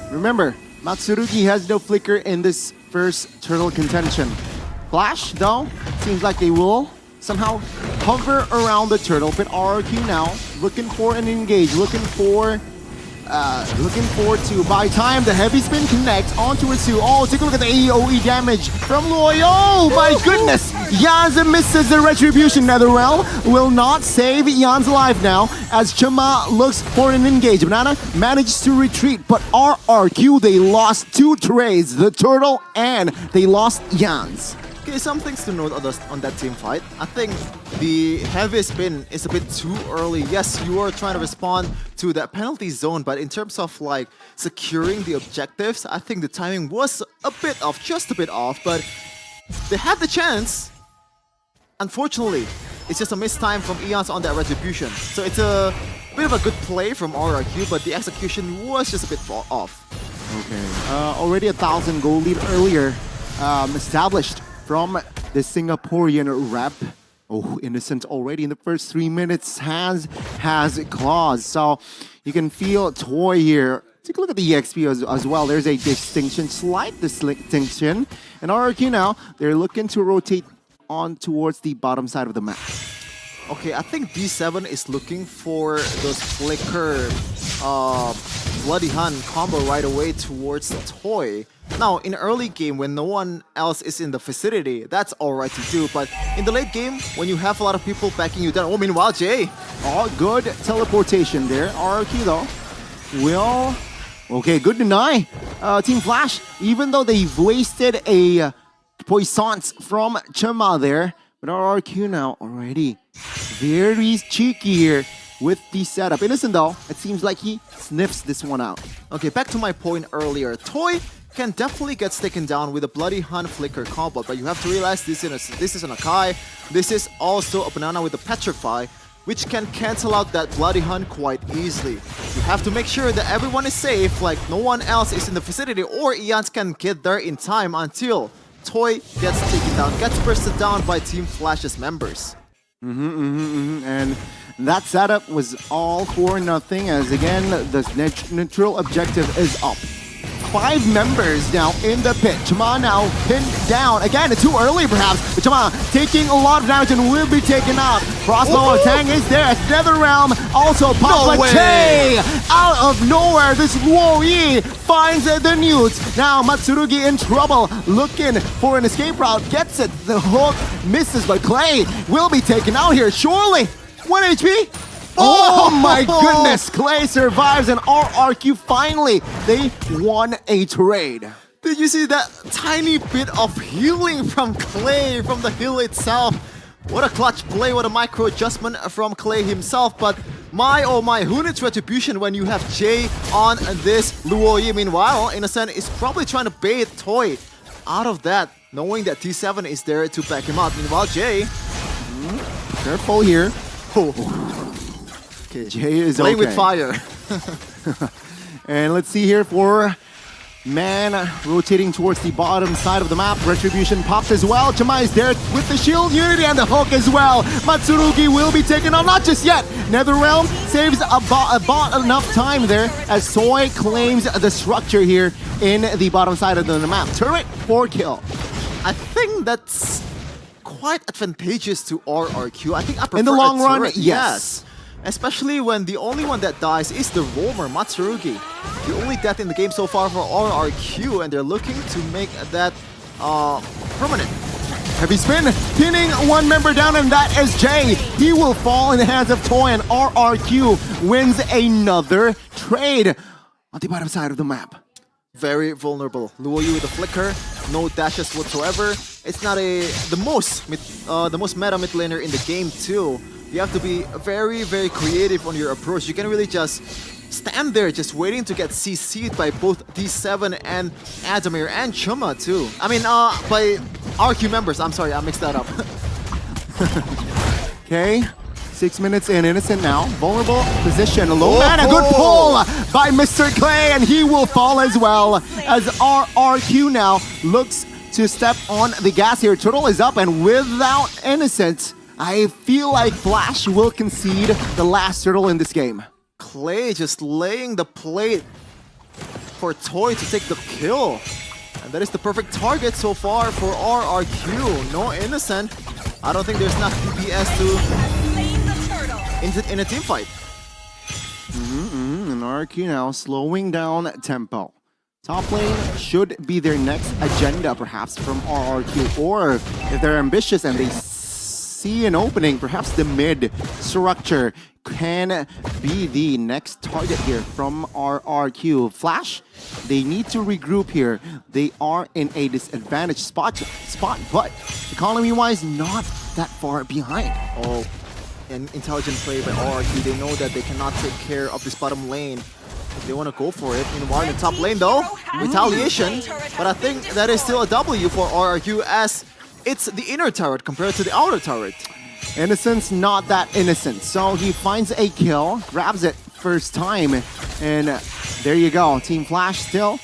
K: Remember, Matsurugi has no flicker in this first turtle contention. Flash, though, seems like they will somehow hover around the turtle. But RRQ now looking for an engage, looking for to buy time. The heavy spin connect onto it too. Oh, take a look at the AoE damage from Loy. Oh my goodness! Yanz misses the retribution. Netherrealm will not save Yan's alive now as Chima looks for an engage. Banana manages to retreat, but RRQ, they lost two trades, the turtle and they lost Yan's.
J: Okay, some things to note on that team fight. I think the heavy spin is a bit too early. Yes, you are trying to respond to that penalty zone, but in terms of like securing the objectives, I think the timing was a bit off, just a bit off, but they had the chance. Unfortunately, it's just a missed time from Eons on that retribution. So it's a bit of a good play from RRQ, but the execution was just a bit off.
K: Okay, already 1,000 goal lead earlier established from the Singaporean rep. Oh, Innocent already in the first 3 minutes has claws. So you can feel Toy here. Take a look at the EXP as well. There's a distinction, slight distinction. And RRQ now, they're looking to rotate on towards the bottom side of the map.
J: Okay, I think D7 is looking for those flicker Bloody Hun combo right away towards Toy. Now, in early game, when no one else is in the vicinity, that's alright to do. But in the late game, when you have a lot of people backing you down, oh, meanwhile, Jay.
K: Oh, good teleportation there. RRQ, though, will... Okay, good deny. Team Flash, even though they've wasted a Poissance from Chima there, but RRQ now already very cheeky here with the setup. Innocent, though, it seems like he sniffs this one out.
J: Okay, back to my point earlier. Toy can definitely get taken down with a Bloody Hun flicker combo, but you have to realize this is an Akai. This is also a Banana with a Petrify. which can cancel out that bloody hunt quite easily. You have to make sure that everyone is safe, like no one else is in the vicinity, or Eons can get there in time until Toy gets taken down, gets bursted down by Team Flash's members.
K: And that setup was all for nothing, as again, the neutral objective is up. 5 members now in the pit. Chama now pinned down. Again, it's too early perhaps, but Chama taking a lot of damage and will be taken out. Crossbow of Tang is there. Netherrealm also Papa J out of nowhere. This Luo finds the newts. Now Matsurugi in trouble, looking for an escape route. Gets it. The hook misses, but Clay will be taken out here. Surely 1 HP. Oh my goodness! Clay survives and RRQ finally, they won a trade.
J: Did you see that tiny bit of healing from Clay, from the hill itself? What a clutch play, what a micro adjustment from Clay himself, but my oh my, who needs retribution when you have Jay on this Luoyi? Meanwhile, Innocent is probably trying to bait Toy out of that, knowing that T7 is there to back him up. Meanwhile, Jay...
K: Careful here.
J: Okay.
K: Jay is
J: playing
K: okay.
J: with fire.
K: And let's see here for Man rotating towards the bottom side of the map. Retribution pops as well. Chama is there with the shield unity and the hook as well. Matsurugi will be taken on, not just yet. Netherrealm saves about enough time there as Soy claims the structure here in the bottom side of the map. Turret for kill.
J: I think that's quite advantageous to RRQ. I think I prefer
K: in the long
J: a
K: run,
J: turret.
K: yes.
J: Especially when the only one that dies is the roamer, Matsurugi. The only death in the game so far for RRQ, and they're looking to make that permanent.
K: Heavy spin, pinning one member down, and that is Jay. He will fall in the hands of Toy, and RRQ wins another trade on the bottom side of the map.
J: Very vulnerable. Luoyu with a flicker, no dashes whatsoever. It's not the most meta mid laner in the game too. You have to be very, very creative on your approach. You can really just stand there just waiting to get CC'd by both D7 and Adamir and Chuma too. I mean, by RQ members. I'm sorry, I mixed that up.
K: Okay, 6 minutes in, Innocent now. Vulnerable position, low mana, good pull by Mr. Clay, and he will fall as well as RRQ now looks to step on the gas here. Turtle is up, and without Innocent, I feel like Flash will concede the last turtle in this game.
J: Clay just laying the plate for Toy to take the kill. And that is the perfect target so far for RRQ. No Innocent. I don't think there's enough DPS to in a team fight.
K: And RRQ now slowing down tempo. Top lane should be their next agenda perhaps from RRQ, or if they're ambitious and they see an opening, perhaps the mid structure can be the next target here from RRQ. Flash, they need to regroup here. They are in a disadvantaged spot, but economy-wise, not that far behind.
J: Oh, an intelligent play by RRQ. They know that they cannot take care of this bottom lane. They want to go for it. Meanwhile, in the top lane though, retaliation. But I think that is still a W for RRQ, as it's the inner turret compared to the outer turret.
K: Innocent's not that innocent, so he finds a kill, grabs it first time, and there you go. Team Flash still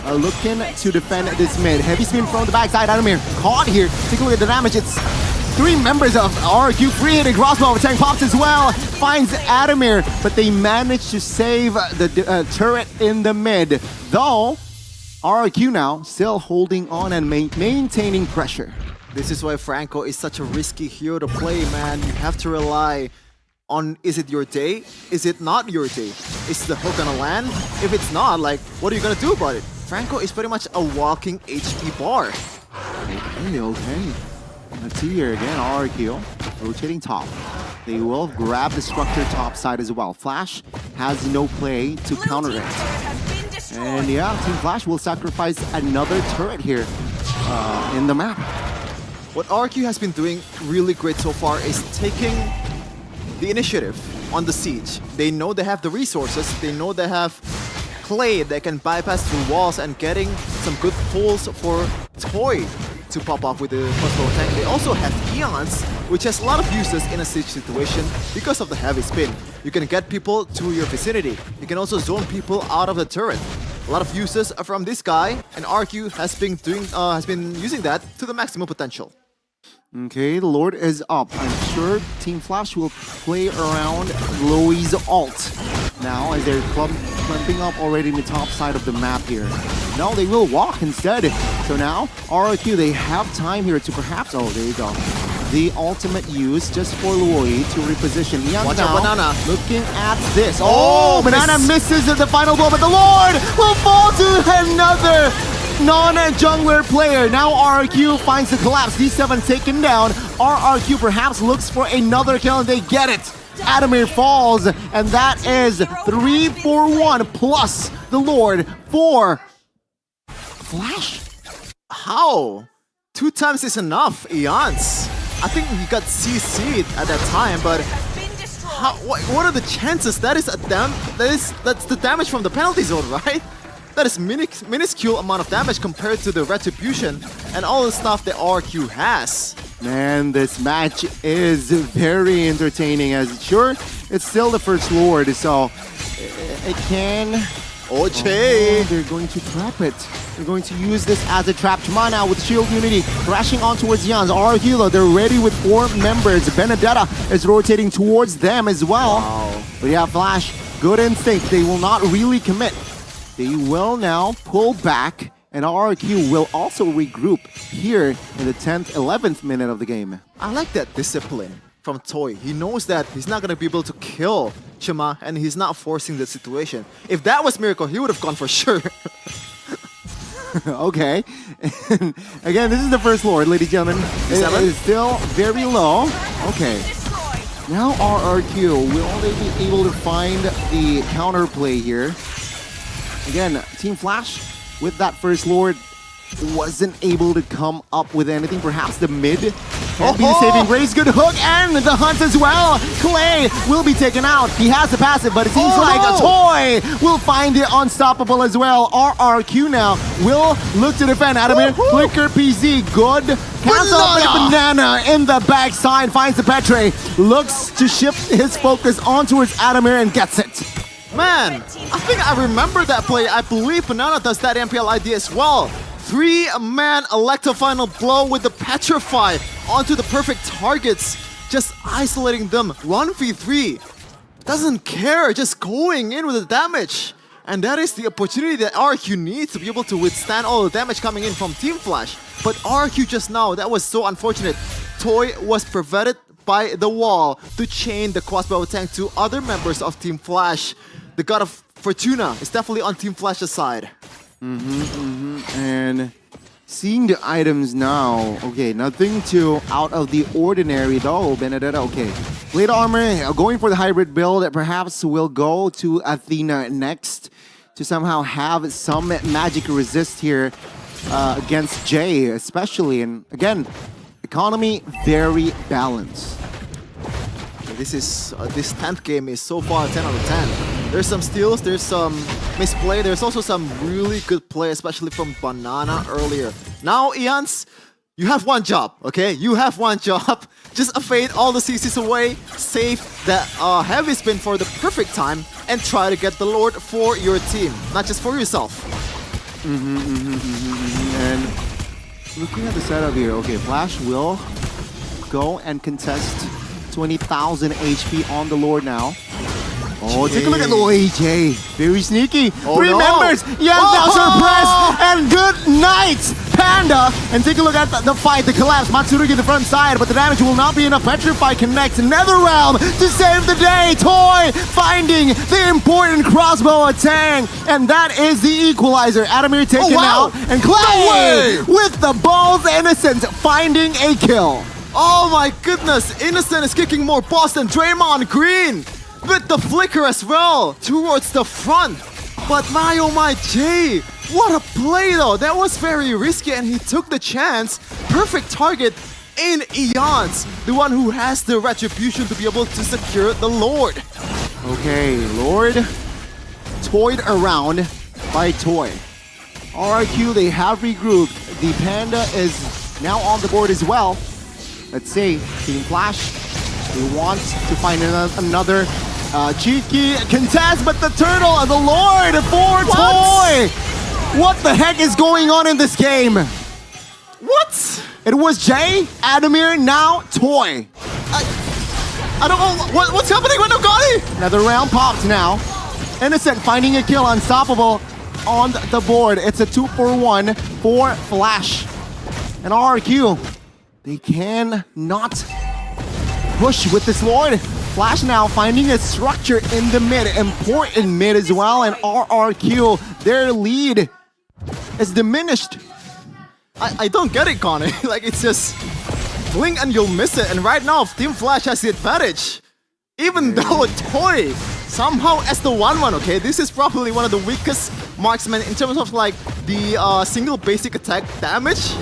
K: looking to defend this mid. Heavy spin from the backside. Adamir caught here. Take a look at the damage. It's 3 members of RRQ. Free-hitting crossbow tank pops as well. Finds Adamir, but they manage to save the turret in the mid. Though, RRQ now still holding on and maintaining pressure.
J: This is why Franco is such a risky hero to play, man. You have to rely on, is it your day? Is it not your day? Is the hook gonna land? If it's not, like, what are you gonna do about it? Franco is pretty much a walking HP bar.
K: Okay. Let's see here again, RRQ rotating top. They will grab the structure top side as well. Flash has no play to counter it. And yeah, Team Flash will sacrifice another turret here in the map.
J: What RQ has been doing really great so far is taking the initiative on the siege. They know they have the resources, they know they have Clay that can bypass through walls, and getting some good pulls for Toy to pop off with the crossbow tank. They also have Eons which has a lot of uses in a siege situation because of the heavy spin. You can get people to your vicinity. You can also zone people out of the turret. A lot of uses from this guy, and RQ has been using that to the maximum potential.
K: Okay, the Lord is up. I'm sure Team Flash will play around Loi's ult now as they're clumping up already in the top side of the map here. No, they will walk instead. So now, RRQ, they have time here to perhaps... Oh, there you go. The ultimate use just for Loi to reposition.
J: Watch out, Banana.
K: Looking at this. Oh, Banana misses at the final blow, but the Lord will fall to another non-jungler player. Now RRQ finds the collapse. D7 taken down. RRQ perhaps looks for another kill and they get it. Adamir falls, and that is 3-4-1 plus the Lord for Flash.
J: How? 2 times is enough, Eons. I think he got CC'd at that time, but what are the chances? That's the damage from the penalty zone, right? That is minuscule amount of damage compared to the retribution and all the stuff that RQ has.
K: Man, this match is very entertaining, as sure, it's still the first Lord, so it can...
J: Oh,
K: they're going to trap it. They're going to use this as a trap. Chima now with Shield Unity, crashing on towards Jans. RQ, they're ready with 4 members. Benedetta is rotating towards them as well.
J: Wow.
K: But yeah, Flash, good instinct. They will not really commit. They will now pull back, and RRQ will also regroup here in the 10th, 11th minute of the game.
J: I like that discipline from Toy. He knows that he's not going to be able to kill Chima, and he's not forcing the situation. If that was Miracle, he would have gone for sure.
K: Okay. Again, this is the first Lord, ladies and gentlemen. It is still very low. Okay. Now RRQ, will they be able to find the counterplay here? Again, Team Flash, with that first Lord, wasn't able to come up with anything. Perhaps the mid can be the saving grace. Good hook, and the hunt as well. Clay will be taken out. He has the passive, but it seems like a Toy will find the unstoppable as well. RRQ now will look to defend. Adamir, Flicker PZ, good. Cancel a Banana in the backside, finds the Petre. Looks to shift his focus on towards Adamir and gets it.
J: Man, I think I remember that play. I believe Banana does that MPL ID as well. 3-man Electro final blow with the Petrify onto the perfect targets, just isolating them 1v3. Doesn't care, just going in with the damage. And that is the opportunity that RQ needs to be able to withstand all the damage coming in from Team Flash. But RQ just now, that was so unfortunate. Toy was prevented by the wall to chain the crossbow tank to other members of Team Flash. The God of Fortuna is definitely on Team Flash's side.
K: And seeing the items now, okay, nothing too out of the ordinary though. Benedetta, okay. Blade armor, going for the hybrid build, perhaps will go to Athena next to somehow have some magic resist here against Jay, especially. And again, economy very balanced.
J: This 10th game is so far 10 out of 10. There's some steals, there's some misplay, there's also some really good play, especially from Banana earlier. Now, Eons, you have one job, okay? You have one job. Just fade all the CCs away, save that heavy spin for the perfect time, and try to get the Lord for your team, not just for yourself.
K: And looking at the setup here, okay, Flash will go and contest 20,000 HP on the Lord now. Oh, take a look at Loi J. Very sneaky. 3 members. Yes, now suppressed. And good night, Panda. And take a look at the fight, the collapse. Matsurugi the front side, but the damage will not be enough. Petrify connects Netherrealm to save the day. Toy finding the important crossbow attack. And that is the equalizer. Adamir taken out. And Clay with the balls innocent finding a kill.
J: Oh my goodness, Innocent is kicking more boss than Draymond Green! With the flicker as well, towards the front. But my oh my Jay, what a play though, that was very risky and he took the chance. Perfect target in Eons, the one who has the retribution to be able to secure the Lord.
K: Okay, Lord toyed around by Toy. RRQ, they have regrouped. The Panda is now on the board as well. Let's see, Team Flash, they want to find another cheeky contest, but the turtle and the Lord for Toy! What the heck is going on in this game? What? It was Jay, Adamir, now Toy.
J: I don't know what's happening with Nogani.
K: Another round popped now. Innocent finding a kill, unstoppable on the board. It's a 2-for-1 for Flash. And RRQ, they cannot push with this Lord. Flash now finding a structure in the mid, important mid as well, and RRQ, their lead is diminished.
J: I don't get it, Connie. Like, it's just blink and you'll miss it. And right now, Team Flash has the advantage. Even though Toy somehow as the 1-1, okay? This is probably one of the weakest marksmen in terms of like the single basic attack damage.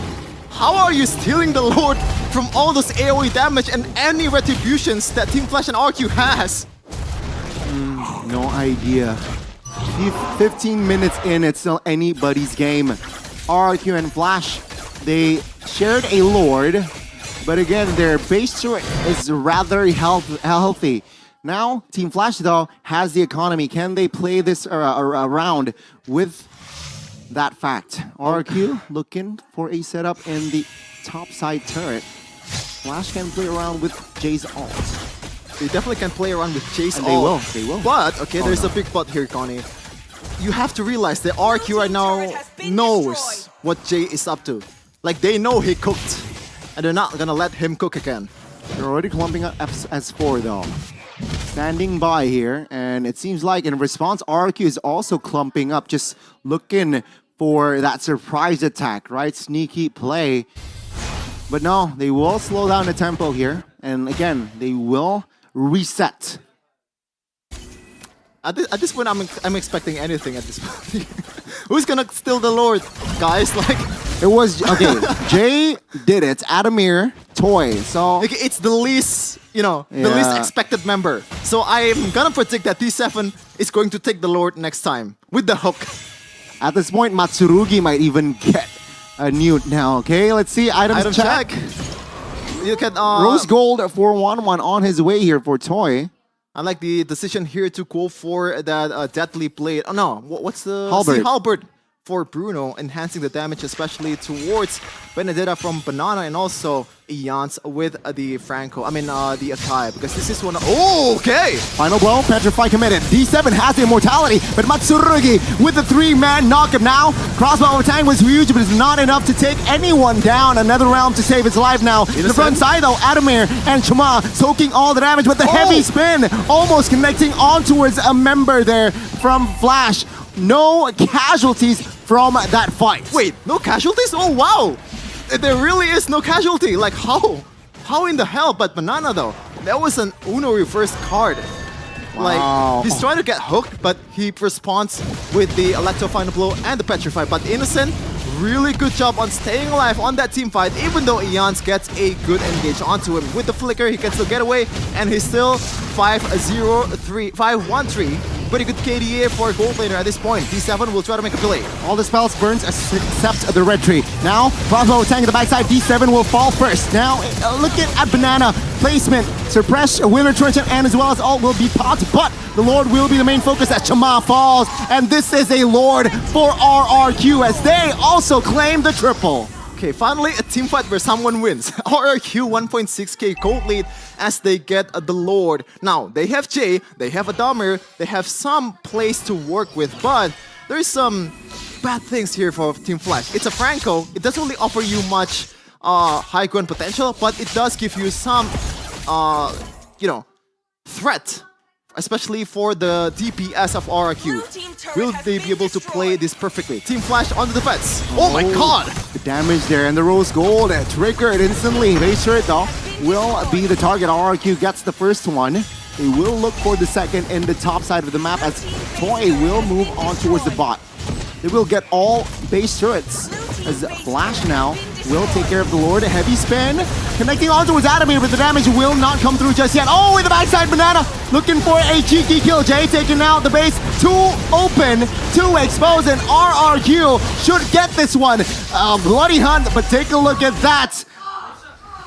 J: How are you stealing the Lord from all those AoE damage and any retributions that Team Flash and RQ has?
K: No idea. 15 minutes in, it's still anybody's game. RQ and Flash, they shared a Lord, but again, their base turret is rather healthy. Now, Team Flash, though, has the economy. Can they play this around with that fact? RQ looking for a setup in the top side turret. Flash can play around with Jay's ult.
J: They definitely can play around with Jay's
K: ult. They will.
J: But, okay, there's a big but here, Connie. You have to realize that RQ right now knows what Jay is up to. Like, they know he cooked, and they're not gonna let him cook again.
K: They're already clumping up S4 though. Standing by here, and it seems like in response, RQ is also clumping up, just looking for that surprise attack, right? Sneaky play. But no, they will slow down the tempo here, and again, they will reset.
J: At this point, I'm expecting anything at this point. Who's gonna steal the Lord, guys? Like,
K: it was okay. Jay did it. Adamir, Toy. So
J: it's the least, the least expected member. So I'm gonna predict that D7 is going to take the Lord next time with the hook.
K: At this point, Matsurugi might even get a newt now. Okay, let's see. Items check.
J: You can
K: Rose Gold for 1-1 on his way here for Toy.
J: I like the decision here to go for that Deadly Blade. Oh no, what's the...
K: Halberd.
J: Halberd for Bruno, enhancing the damage especially towards Benedetta from Banana and also Eons with the Franco. I mean, the Akai, because this is one of... Oh, okay!
K: Final blow, Petrify committed. D7 has the immortality, but Matsurugi with the 3-man knockup now. Crossbow attack was huge, but it's not enough to take anyone down. Another round to save his life now. The front side though, Adamir and Chuma soaking all the damage with the heavy spin, almost connecting on towards a member there from Flash. No casualties from that fight.
J: Wait, no casualties? Oh wow! There really is no casualty. Like how? How in the hell? But Banana though, that was an Uno reverse card.
K: Wow.
J: Like he's trying to get hooked, but he responds with the Electro Final Blow and the Petrify. But Innocent, really good job on staying alive on that team fight, even though Eons gets a good engage onto him. With the flicker, he can still get away, and he's still 5-0-3, 5-1-3. Pretty good KDA for Gold Laner at this point. D7 will try to make a play.
K: All the spells burns except the red tree. Now, Crossbow tank at the backside. D7 will fall first. Now, look at Banana placement. Suppress, Winter Trenchant, and as well as ult will be popped, but the Lord will be the main focus as Chama falls. And this is a Lord for RRQ as they also claim the triple.
J: Okay, finally a team fight where someone wins. RRQ 1.6k gold lead as they get the Lord. Now, they have Jay, they have Adamir, they have some place to work with, but there's some bad things here for Team Flash. It's a Franco, it doesn't really offer you much high ground potential, but it does give you some, threat. Especially for the DPS of RRQ. Will they be able to play this perfectly? Team Flash on the defense. Oh my god!
K: The damage there, and the Rose Gold triggered instantly. Base turret though will be the target. RRQ gets the first one. They will look for the second in the top side of the map as Toy will move on towards the bot. They will get all base turrets as Flash now will take care of the Lord. A heavy spin, connecting on towards Adamir, but the damage will not come through just yet. Oh, in the backside, Banana looking for a cheeky kill. Jay taking out the base, too open to expose, and RRQ should get this one. Bloody hunt, but take a look at that.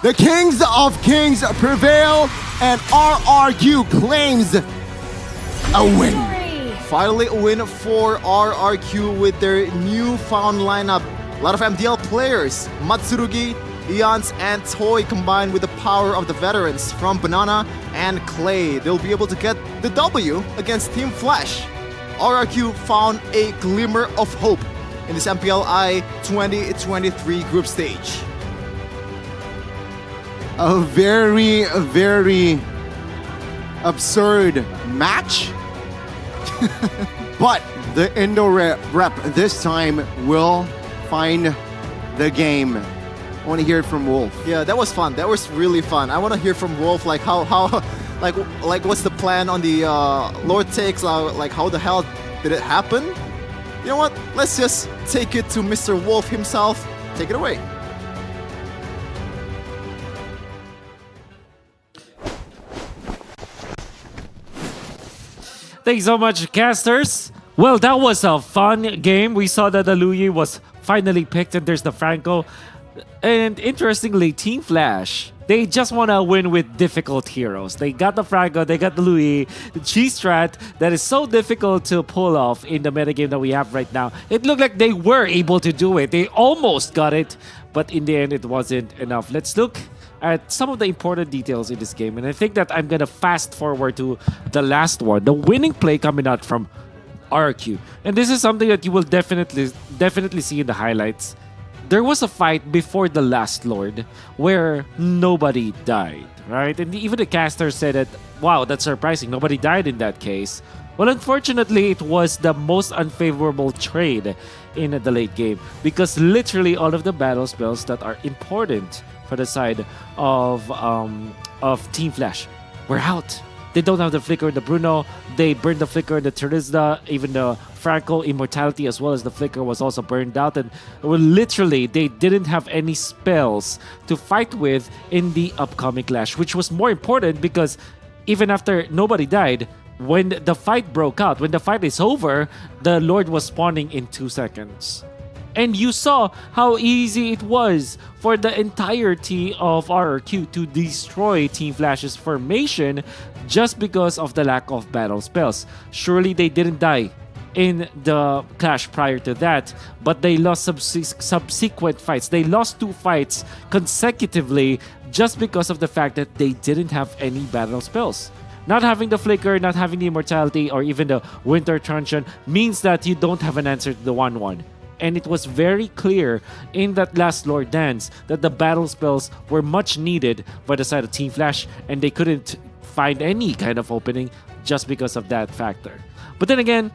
K: The Kings of Kings prevail, and RRQ claims a win.
J: Finally a win for RRQ with their newfound lineup. A lot of MDL players, Matsurugi, Eons, and Toy combined with the power of the veterans from Banana and Clay. They'll be able to get the W against Team Flash. RRQ found a glimmer of hope in this MPLI 2023 group stage.
K: A very, very absurd match. But the Indo rep this time will find the game. I want to hear it from Wolf.
J: Yeah, that was fun. That was really fun. I want to hear from Wolf, like how like what's the plan on the Lord takes? Like how the hell did it happen? You know what? Let's just take it to Mr. Wolf himself. Take it away.
L: Thanks so much, casters. Well, that was a fun game. We saw that the Louis was finally picked, and there's the Franco. And interestingly, Team Flash, they just want to win with difficult heroes. They got the Franco, they got the Louis, the cheese strat that is so difficult to pull off in the metagame that we have right now. It looked like they were able to do it. They almost got it, but in the end, it wasn't enough. Let's look at some of the important details in this game. And I think that I'm going to fast forward to the last one, the winning play coming out from RQ. And this is something that you will definitely see in the highlights. There was a fight before the last Lord where nobody died, right? And even the caster said that, wow, that's surprising. Nobody died in that case. Well, unfortunately, it was the most unfavorable trade in the late game because literally all of the battle spells that are important for the side of Team Flash were out. They don't have the Flicker in the Bruno. They burned the Flicker in the Terizda. Even the Franco Immortality as well as the Flicker was also burned out. And well, literally, they didn't have any spells to fight with in the upcoming clash, which was more important because even after nobody died, when the fight broke out, when the fight is over, the Lord was spawning in 2 seconds. And you saw how easy it was for the entirety of RRQ to destroy Team Flash's formation just because of the lack of battle spells. Surely they didn't die in the clash prior to that, but they lost subsequent fights. They lost 2 fights consecutively just because of the fact that they didn't have any battle spells. Not having the Flicker, not having the Immortality, or even the Winter Truncheon means that you don't have an answer to the 1-1. And it was very clear in that last Lord dance that the battle spells were much needed by the side of Team Flash, and they couldn't find any kind of opening just because of that factor. But then again,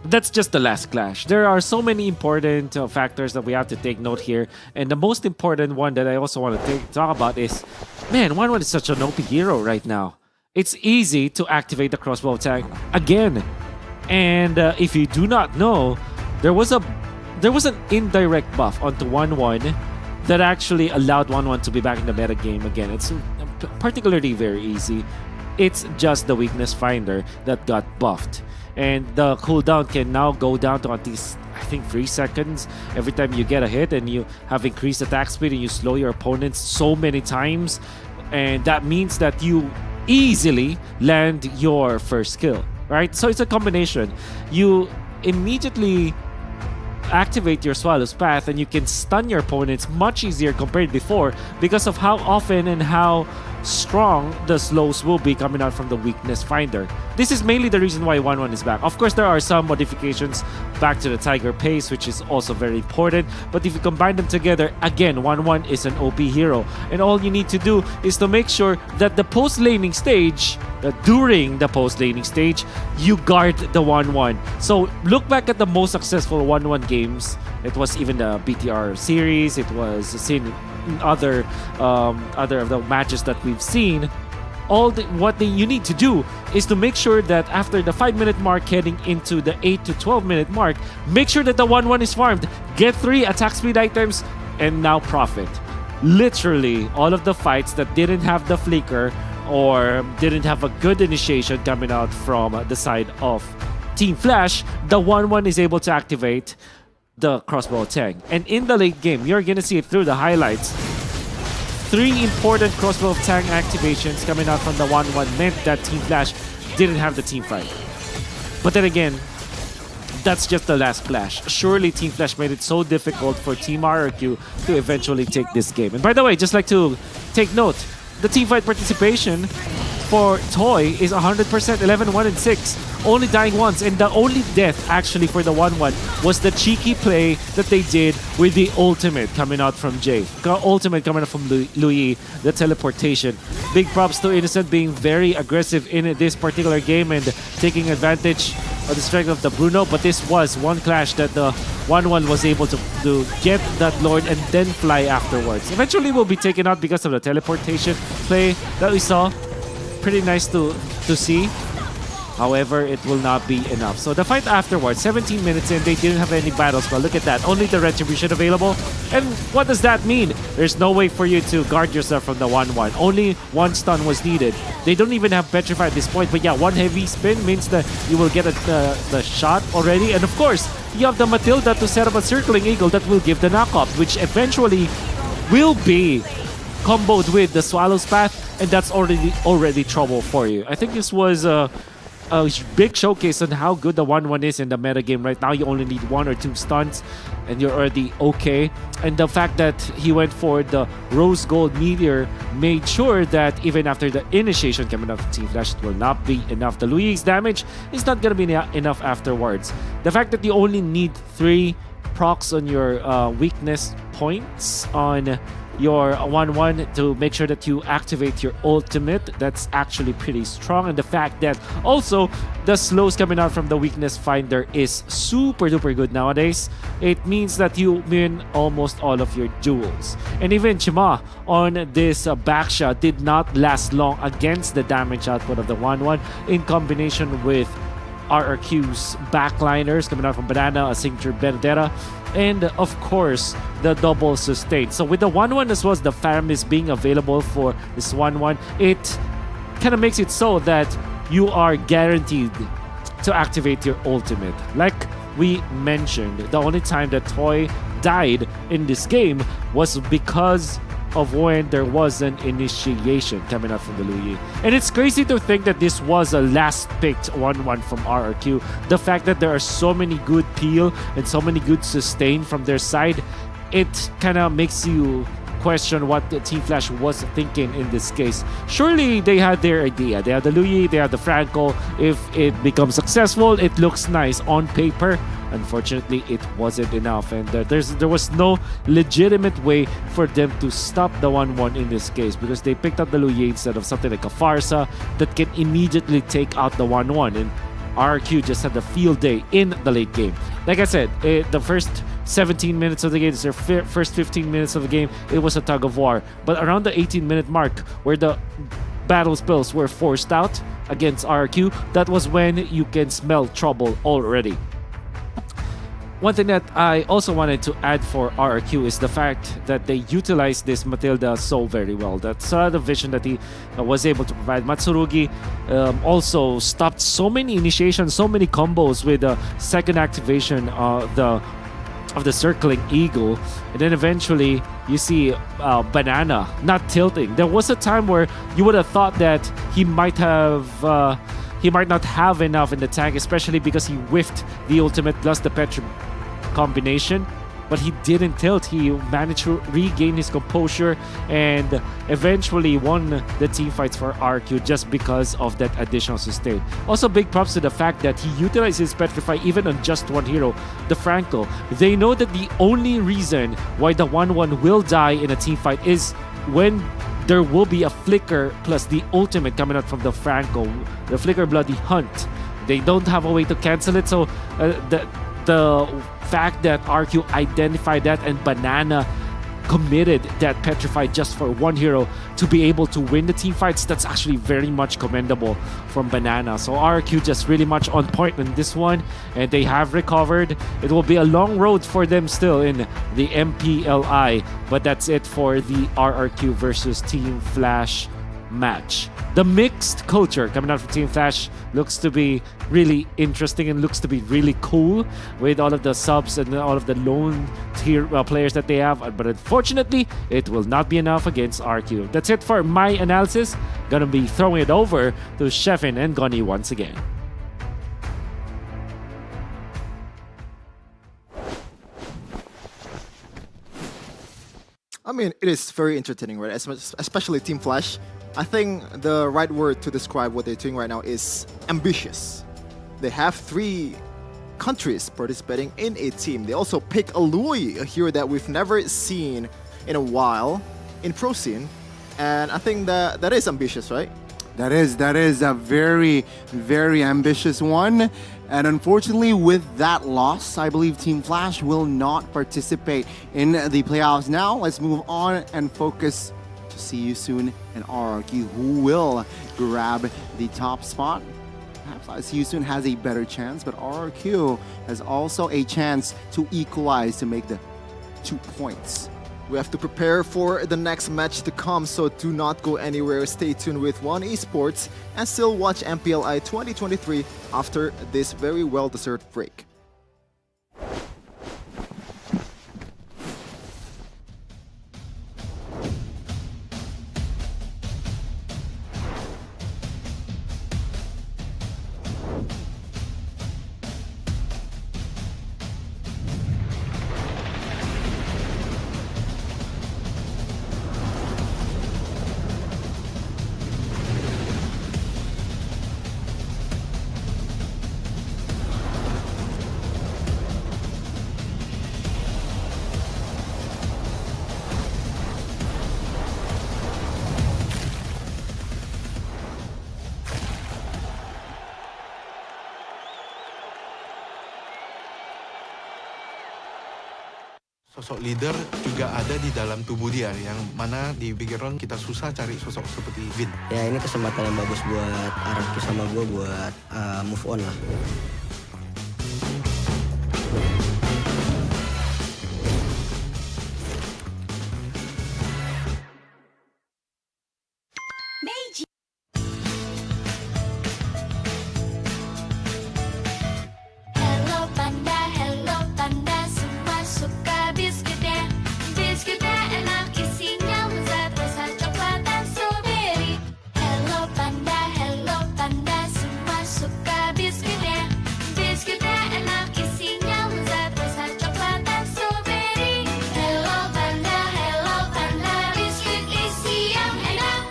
L: that's just the last clash. There are so many important factors that we have to take note here, and the most important one that I also want to talk about is, man, 1-1 is such an OP hero right now. It's easy to activate the crossbow attack again. And if you do not know, there was an indirect buff onto 1-1 that actually allowed 1-1 to be back in the meta game again. It's particularly very easy. It's just the weakness finder that got buffed. And the cooldown can now go down to at least, I think, 3 seconds every time you get a hit, and you have increased attack speed and you slow your opponents so many times. And that means that you easily land your first kill, right? So it's a combination. You immediately activate your Swallow's Path and you can stun your opponents much easier compared to before because of how often and how strong the slows will be coming out from the weakness finder. This is mainly the reason why 1-1 is back. Of course, there are some modifications back to the Tiger Pace, which is also very important. But if you combine them together, again, 1-1 is an OP hero. And all you need to do is to make sure that the post-laning stage, during the post-laning stage, you guard the 1-1. So look back at the most successful 1-1 games. It was even the BTR series. It was seen in other of the matches that we've seen. What you need to do is to make sure that after the 5-minute mark heading into the 8 to 12-minute mark, make sure that the 1-1 is farmed, get 3 attack speed items, and now profit. Literally, all of the fights that didn't have the flicker or didn't have a good initiation coming out from the side of Team Flash, the 1-1 is able to activate the crossbow attack. And in the late game, you're gonna see it through the highlights. 3 important crossbow of tank activations coming out from the 1-1 meant that Team Flash didn't have the team fight. But then again, that's just the last splash. Surely Team Flash made it so difficult for Team RRQ to eventually take this game. And by the way, just like to take note, the team fight participation for Toy is 100%, 11-1-6, only dying once, and the only death actually for the 1-1 was the cheeky play that they did with the ultimate coming out from Jay. Ultimate coming out from Louis, the teleportation. Big props to Innocent being very aggressive in this particular game and taking advantage of the strength of the Bruno, but this was one clash that the 1-1 was able to get that Lord and then fly afterwards. Eventually will be taken out because of the teleportation play that we saw. Pretty nice to see. However, it will not be enough. So the fight afterwards, 17 minutes in, they didn't have any battle spell. Look at that. Only the Retribution available. And what does that mean? There's no way for you to guard yourself from the 1-1. Only 1 stun was needed. They don't even have Petrify at this point. But yeah, 1 heavy spin means that you will get the shot already. And of course, you have the Matilda to set up a Circling Eagle that will give the knockout, which eventually will be comboed with the Swallow's Path. And that's already trouble for you. I think this was a big showcase on how good the 1-1 is in the meta game right now. You only need 1 or 2 stunts and you're already okay. And the fact that he went for the Rose Gold Meteor made sure that even after the initiation coming out of Team Flash, it will not be enough. The Louis Damage is not going to be enough afterwards. The fact that you only need 3 procs on your weakness points on your 1-1 to make sure that you activate your ultimate, that's actually pretty strong. And the fact that also the slows coming out from the weakness finder is super duper good nowadays. It means that you win almost all of your duels. And even Chima on this backshot did not last long against the damage output of the 1-1 in combination with RRQ's backliners coming out from Banana, a signature Benedetta, and of course the double sustain. So with the 1-1 as well as the Faramis being available for this 1-1, it kind of makes it so that you are guaranteed to activate your ultimate. Like we mentioned, the only time that Toy died in this game was because of when there was an initiation coming out from the Louis. And it's crazy to think that this was a last picked 1-1 from RRQ. The fact that there are so many good peel and so many good sustain from their side, it kind of makes you question what the Team Flash was thinking in this case. Surely they had their idea. They have the Louis, they have the Franco. If it becomes successful, it looks nice on paper. Unfortunately, it wasn't enough, and there was no legitimate way for them to stop the 1-1 in this case because they picked up the Louis instead of something like a Farsa that can immediately take out the 1-1, and RRQ just had a field day in the late game. Like I said, the first 17 minutes of the game, their first 15 minutes of the game, it was a tug of war. But around the 18-minute mark, where the battle spells were forced out against RRQ, that was when you can smell trouble already. One thing that I also wanted to add for RRQ is the fact that they utilized this Matilda so very well. That's the vision that he was able to provide. Matsurugi also stopped so many initiations, so many combos with the second activation of the Circling Eagle. And then eventually you see Banana not tilting. There was a time where you would have thought that he might not have enough in the tank, especially because he whiffed the ultimate plus the Petri combination, but he didn't tilt. He managed to regain his composure and eventually won the team fights for RQ just because of that additional sustain. Also, big props to the fact that he utilized his Petrify even on just one hero, the Franco. They know that the only reason why the 1-1 will die in a team fight is when there will be a Flicker plus the ultimate coming out from the Franco, the Flicker Bloody Hunt. They don't have a way to cancel it, so the fact that RQ identified that and Banana committed that Petrify just for one hero to be able to win the team fights, that's actually very much commendable from Banana. So RQ just really much on point in this one, and they have recovered. It will be a long road for them still in the MPLI, but that's it for the RRQ versus Team Flash match. The mixed culture coming out from Team Flash looks to be really interesting and looks to be really cool with all of the subs and all of the lone tier players that they have. But unfortunately, it will not be enough against RQ. That's it for my analysis. Gonna be throwing it over to Sheffin and Goni once again.
J: I mean, it is very entertaining, right? Especially Team Flash. I think the right word to describe what they're doing right now is ambitious. They have 3 countries participating in a team. They also pick Aloy, a hero that we've never seen in a while in pro scene. And I think that is ambitious, right?
K: That is a very, very ambitious one. And unfortunately, with that loss, I believe Team Flash will not participate in the playoffs. Now, let's move on and focus to See You Soon and RRQ, who will grab the top spot. Perhaps See You Soon has a better chance, but RRQ has also a chance to equalize to make the 2 points.
J: We have to prepare for the next match to come, so do not go anywhere. Stay tuned with One Esports and still watch MPLI 2023 after this very well-deserved break.
C: Sosok leader juga ada di dalam tubuh dia, yang mana di Bigetron kita susah cari sosok seperti Vin.
D: Ya ini kesempatan yang bagus buat Araki sama gue buat move on lah.
B: Hello panda, semua suka biskuitnya. Biskuitnya enak, isinya lezat, rasa coklat dan strawberry. Hello panda, semua suka biskuitnya. Biskuitnya enak, isinya lezat, rasa coklat dan strawberry. Hello panda, biskuit isi yang enak.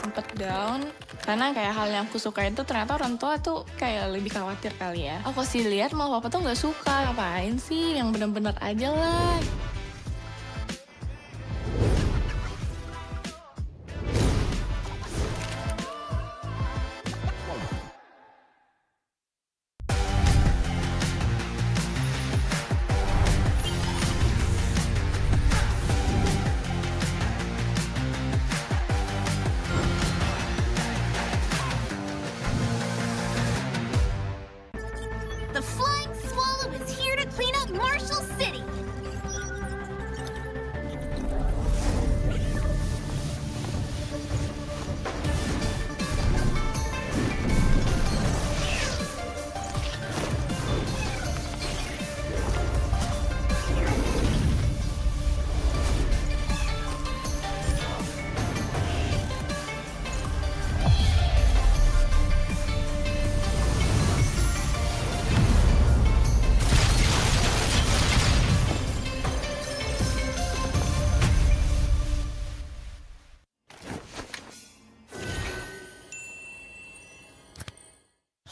A: Sempet down karena kayak hal yang aku suka itu ternyata orang tua tuh kayak lebih khawatir kali ya. Aku sih lihat malah papa tuh nggak suka, ngapain sih, yang bener-bener aja lah.
B: The Flying Swallow is here to clean up Marshall City.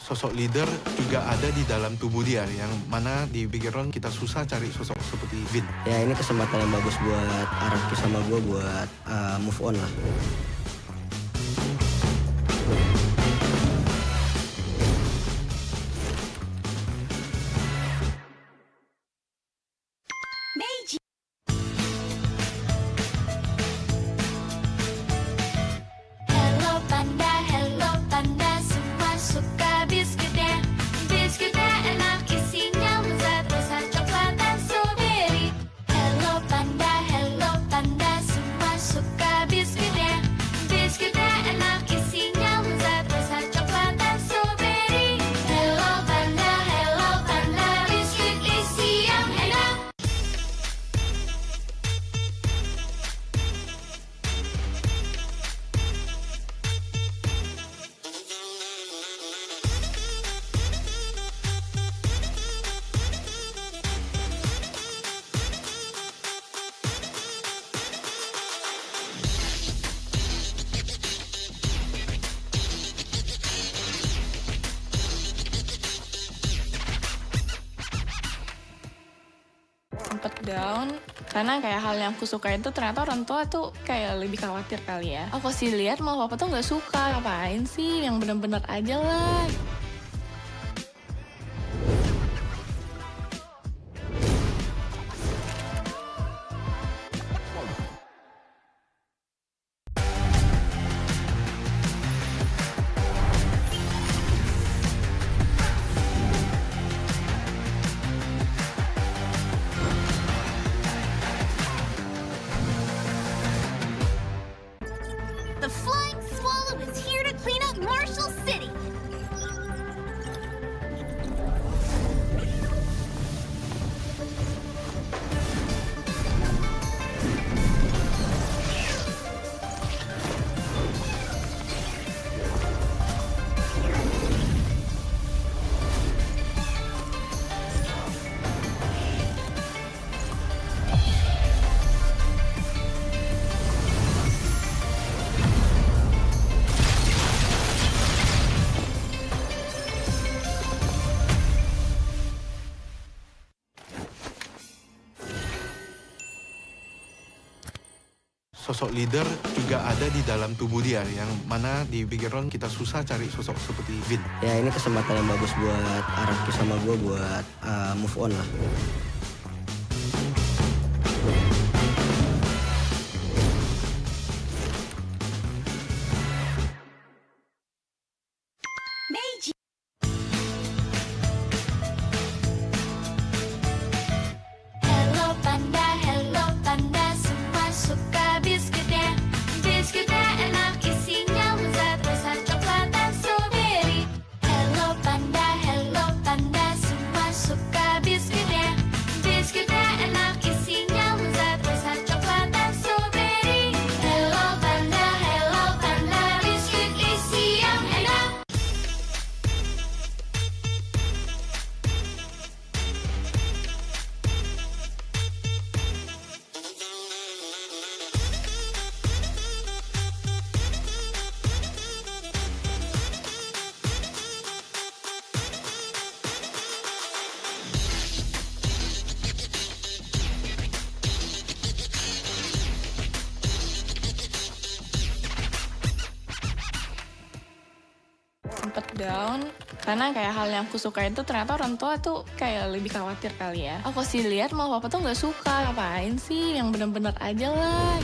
C: Sosok leader juga ada di dalam tubuh dia, yang mana di Bigetron kita susah cari sosok seperti Vin.
D: Ya ini kesempatan yang bagus buat Araki sama gue buat move on lah.
A: sempet down karena kayak hal yang aku suka itu ternyata orang tua tuh kayak lebih khawatir kali ya. Aku sih lihat malah papa tuh nggak suka, ngapain sih yang bener-bener aja lah.
B: The Flying Swallow is here to clean up Marshall City.
C: Sosok leader juga ada di dalam tubuh dia, yang mana di Bigetron kita susah cari sosok seperti Vin.
D: Ya ini kesempatan yang bagus buat Araki sama gue buat move on lah.
B: Hello panda, semua suka biskuitnya. Biskuitnya enak, isinya lezat, rasa coklat dan strawberry. Hello panda, semua suka biskuitnya. Biskuitnya enak, isinya lezat, rasa coklat dan strawberry. Hello panda, biskuit isi yang enak.
A: Sempet down karena kayak hal yang aku suka itu ternyata orang tua tuh kayak lebih khawatir kali ya. Aku sih lihat malah papa tuh nggak suka, ngapain sih yang bener-bener aja lah.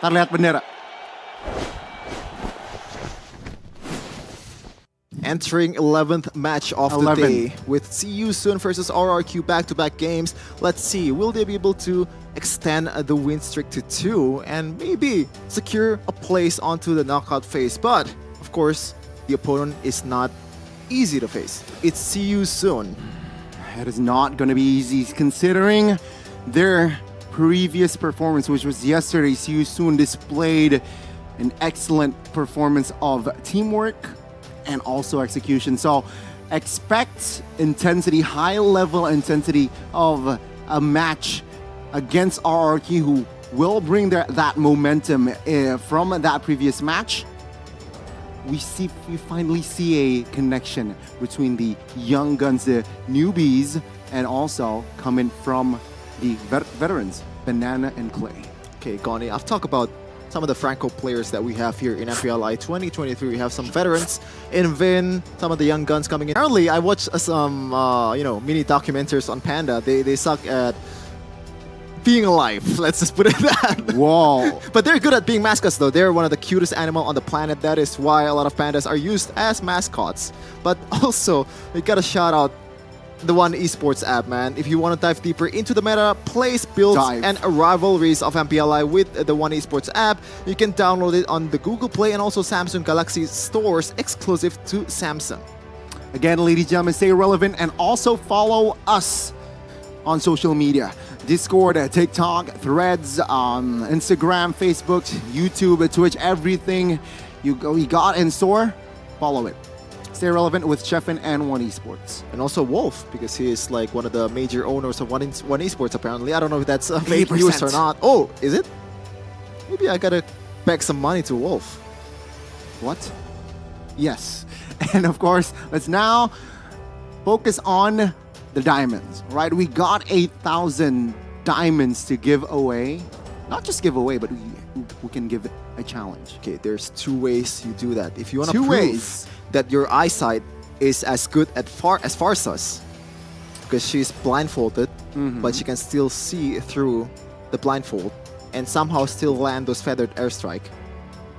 K: Ntar lihat bendera.
J: Entering 11th match of the day with See You Soon versus RRQ back-to-back games. Let's see, will they be able to extend the win streak to 2 and maybe secure a place onto the knockout phase? But, of course, the opponent is not easy to face. It's See You Soon.
K: It is not going to be easy considering their previous performance, which was yesterday. See You Soon displayed an excellent performance of teamwork and also execution. So expect intensity, high level intensity of a match against RRQ, who will bring that momentum from that previous match. We finally see a connection between the young guns, the newbies, and also coming from the veterans, Banana and Clay.
J: Okay, Goni, I've talked about some of the Franco players that we have here in MPLI 2023. We have some veterans in Vin, some of the young guns coming in. Apparently, I watched some mini documentaries on Panda. They suck at being alive. Let's just put it that.
K: Whoa.
J: But they're good at being mascots though. They're one of the cutest animal on the planet. That is why a lot of pandas are used as mascots. But also, we gotta shout out the One Esports app, man. If you want to dive deeper into the meta, plays, builds, and rivalries of MPLI with the One Esports app, you can download it on the Google Play and also Samsung Galaxy stores exclusive to Samsung.
K: Again, ladies and gentlemen, stay relevant and also follow us on social media. Discord, TikTok, Threads, Instagram, Facebook, YouTube, Twitch, everything we got in store, follow it. Stay relevant with Chefin and One Esports.
J: And also Wolf, because he is like one of the major owners of One Esports apparently. I don't know if that's fake news or not. Oh, is it? Maybe I gotta beg some money to Wolf.
K: What? Yes. And of course, let's now focus on the diamonds, right? We got 8,000 diamonds to give away. Not just give away, but we can give a challenge.
J: Okay, there's 2 ways you do that. If you want to prove that your eyesight is as good as Farsa's, because she's blindfolded, but she can still see through the blindfold and somehow still land those feathered airstrike.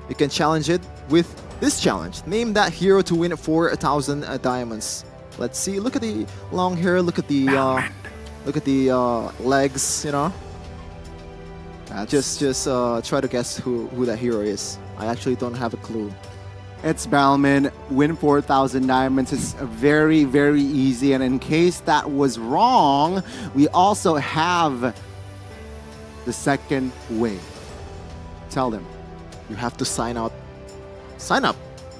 J: You can challenge it with this challenge. Name that hero to win 4,000 diamonds. Let's see. Look at the long hair. Look at the legs. You know. Just try to guess who that hero is. I actually don't have a clue.
K: It's Balman. Win 4,000 diamonds. It's very, very easy. And in case that was wrong, we also have the second way. Tell them.
J: You have to sign up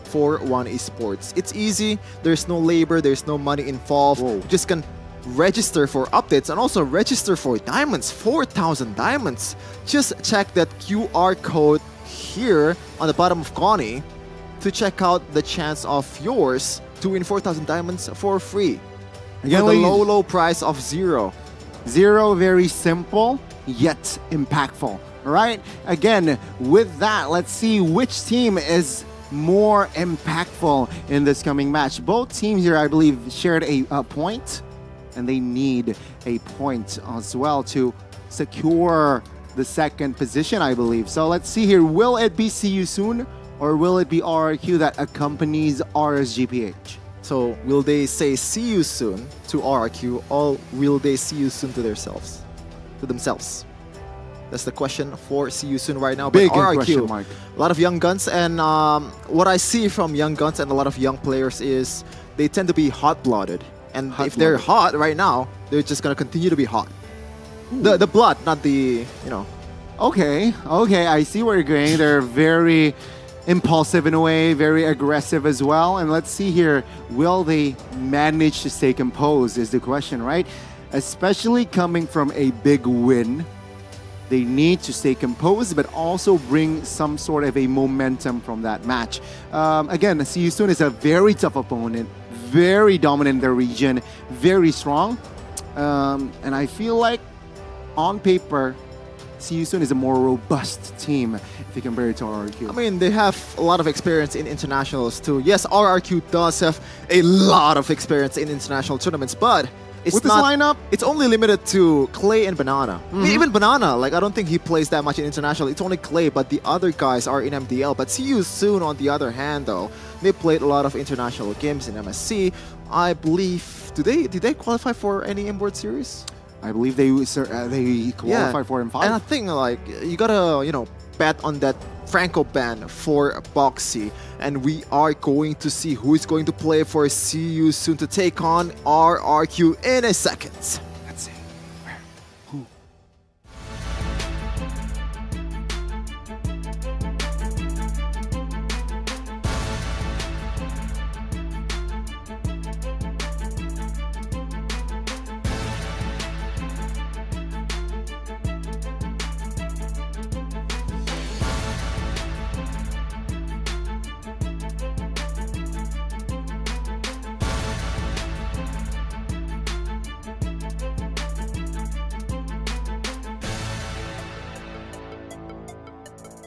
J: for One Esports. It's easy. There's no labor. There's no money involved. You just can register for updates and also register for diamonds. 4,000 diamonds. Just check that QR code here on the bottom of Connie to check out the chance of yours to win 4,000 diamonds for free. Again, for the low price of 0.
K: 0, very simple, yet impactful. Right? Again, with that, let's see which team is more impactful in this coming match. Both teams here, I believe, shared a point, and they need a point as well to secure the second position, I believe. So let's see here. Will it be See You Soon, or will it be RRQ that accompanies RSGPH?
J: So will they say See You Soon to RRQ, or will they See You Soon to themselves? That's the question for See You Soon right now.
K: Big
J: but RRQ,
K: question mark.
J: A lot of young guns, and what I see from young guns and a lot of young players is they tend to be hot-blooded. And if they're hot right now, they're just gonna continue to be hot. The blood, not the, you know.
K: Okay, I see where you're going. They're very impulsive in a way, very aggressive as well. And let's see here, will they manage to stay composed is the question, right? Especially coming from a big win. They need to stay composed, but also bring some sort of a momentum from that match. Again, See You Soon is a very tough opponent, very dominant in the region, very strong. And I feel like, on paper, See You Soon is a more robust team if you compare it to RRQ.
J: I mean, they have a lot of experience in internationals too. Yes, RRQ does have a lot of experience in international tournaments, but it's
K: With this
J: not,
K: lineup?
J: it's only limited to Clay and Banana. I mean,
K: Mhm.
J: even Banana, like I don't think he plays that much in international. It's only Clay, but the other guys are in MDL. But See You Soon, on the other hand, though, they played a lot of international games in MSC. I believe, did they qualify for any World Series?
K: I believe they qualified for M5.
J: And I think like you gotta, bet on that Franco ban for Boxy. And we are going to see who is going to play for See You Soon to take on RRQ in a second.
K: Let's see.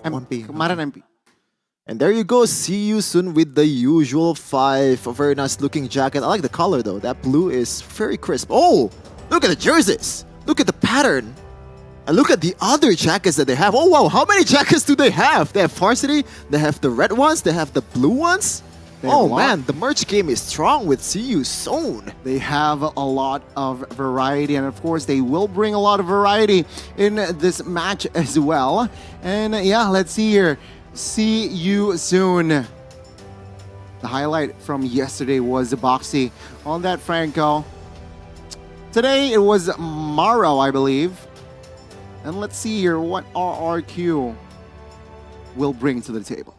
J: MP.
K: Kemarin MP.
J: And there you go, See You Soon with the usual 5. A very nice looking jacket. I like the color though. That blue is very crisp. Oh, look at the jerseys. Look at the pattern. And look at the other jackets that they have. Oh wow, how many jackets do they have? They have varsity, they have the red ones, they have the blue ones. Oh man, the merch game is strong with See You Soon.
K: They have a lot of variety, and of course, they will bring a lot of variety in this match as well. And yeah, let's see here. See You Soon. The highlight from yesterday was Boxy on that Franco. Today it was Maro, I believe. And let's see here what RRQ will bring to the table.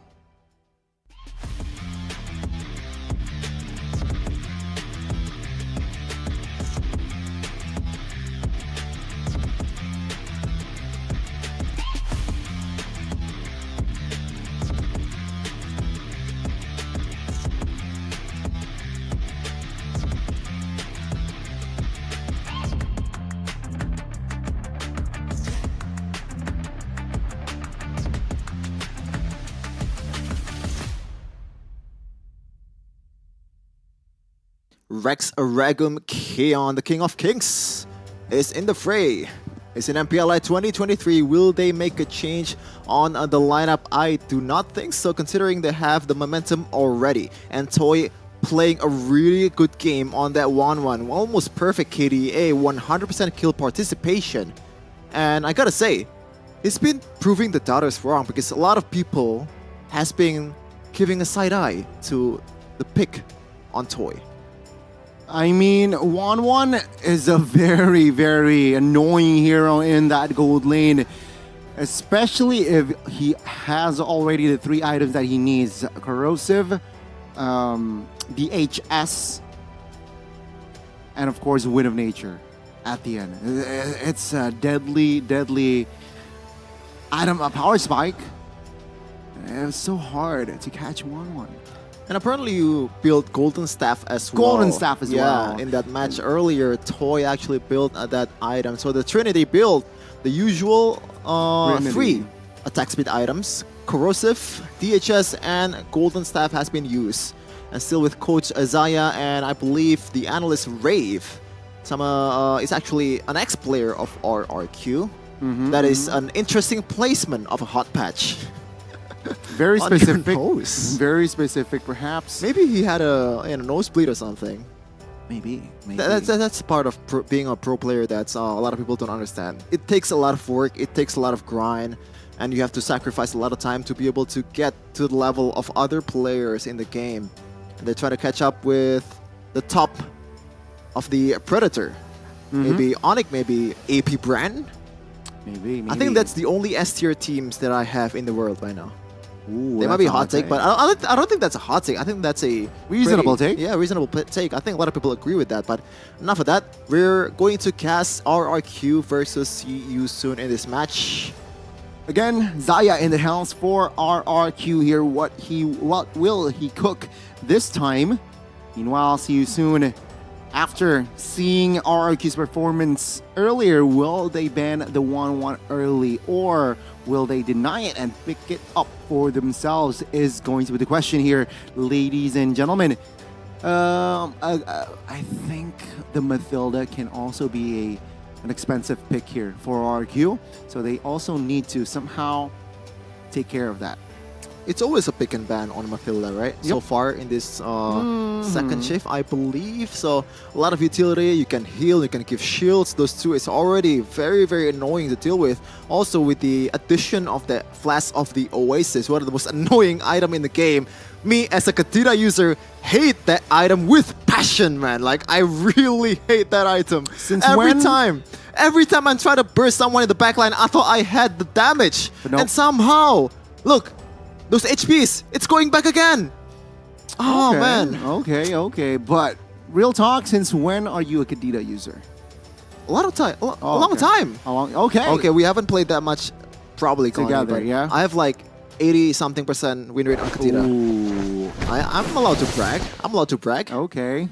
J: Rex Regum Keon, the King of Kings, is in the fray. It's in MPLI 2023. Will they make a change on the lineup? I do not think so, considering they have the momentum already. And Toy playing a really good game on that 1-1. Almost perfect KDA, 100% kill participation. And I gotta say, he's been proving the doubters wrong, because a lot of people has been giving a side eye to the pick on Toy.
K: I mean, 1-1 is a very, very annoying hero in that gold lane, especially if he has already the 3 items that he needs: Corrosive, BHS, and of course, Wind of Nature at the end. It's a deadly, deadly item, a power spike. It was so hard to catch 1-1.
J: And apparently you built Golden Staff as well.
K: Golden Staff as well.
J: Yeah, in that match earlier, Toy actually built that item. So the Trinity built the usual 3 attack speed items: Corrosive, DHS, and Golden Staff has been used. And still with Coach Isaiah and I believe the analyst Rave. Is actually an ex-player of RRQ. That is an interesting placement of a hot patch.
K: Very specific.
J: Pose.
K: Very specific, perhaps.
J: Maybe he had a nosebleed or something.
K: Maybe.
J: That's part of being a pro player. That's a lot of people don't understand. It takes a lot of work. It takes a lot of grind, and you have to sacrifice a lot of time to be able to get to the level of other players in the game. And they try to catch up with the top of the Predator. Maybe Onyx, maybe AP Bren.
K: Maybe.
J: I think that's the only S tier teams that I have in the world right now.
K: Ooh,
J: they might be a hot take, but I don't think that's a hot take. I think that's a
K: reasonable take.
J: Yeah, reasonable take. I think a lot of people agree with that. But enough of that. We're going to cast RRQ versus See You Soon in this match.
K: Again, Zaya in the house for RRQ here. What will he cook this time? Meanwhile, See You Soon. After seeing RRQ's performance earlier, will they ban the 1-1 early, or will they deny it and pick it up for themselves is going to be the question here, ladies and gentlemen. I think the Mathilda can also be an expensive pick here for RQ. So they also need to somehow take care of that.
J: It's always a pick and ban on Mathilda, right? So far in this second shift, I believe. So a lot of utility, you can heal, you can give shields. Those two is already very, very annoying to deal with. Also with the addition of the Flash of the Oasis, one of the most annoying item in the game. Me as a Kadira user hate that item with passion, man. Like I really hate that item.
K: Since
J: every
K: when?
J: time I'm trying to burst someone in the backline, I thought I had the damage.
K: But nope.
J: And somehow, look, those HPs, it's going back again. Oh,
K: Okay,
J: man.
K: Okay. But real talk, since when are you a Kadita user?
J: A lot of time. A long
K: okay.
J: time.
K: Okay.
J: Okay, we haven't played that much probably
K: Together,
J: but
K: yeah?
J: I have like 80-something% win rate on Kadita.
K: Ooh.
J: I'm allowed to brag.
K: Okay.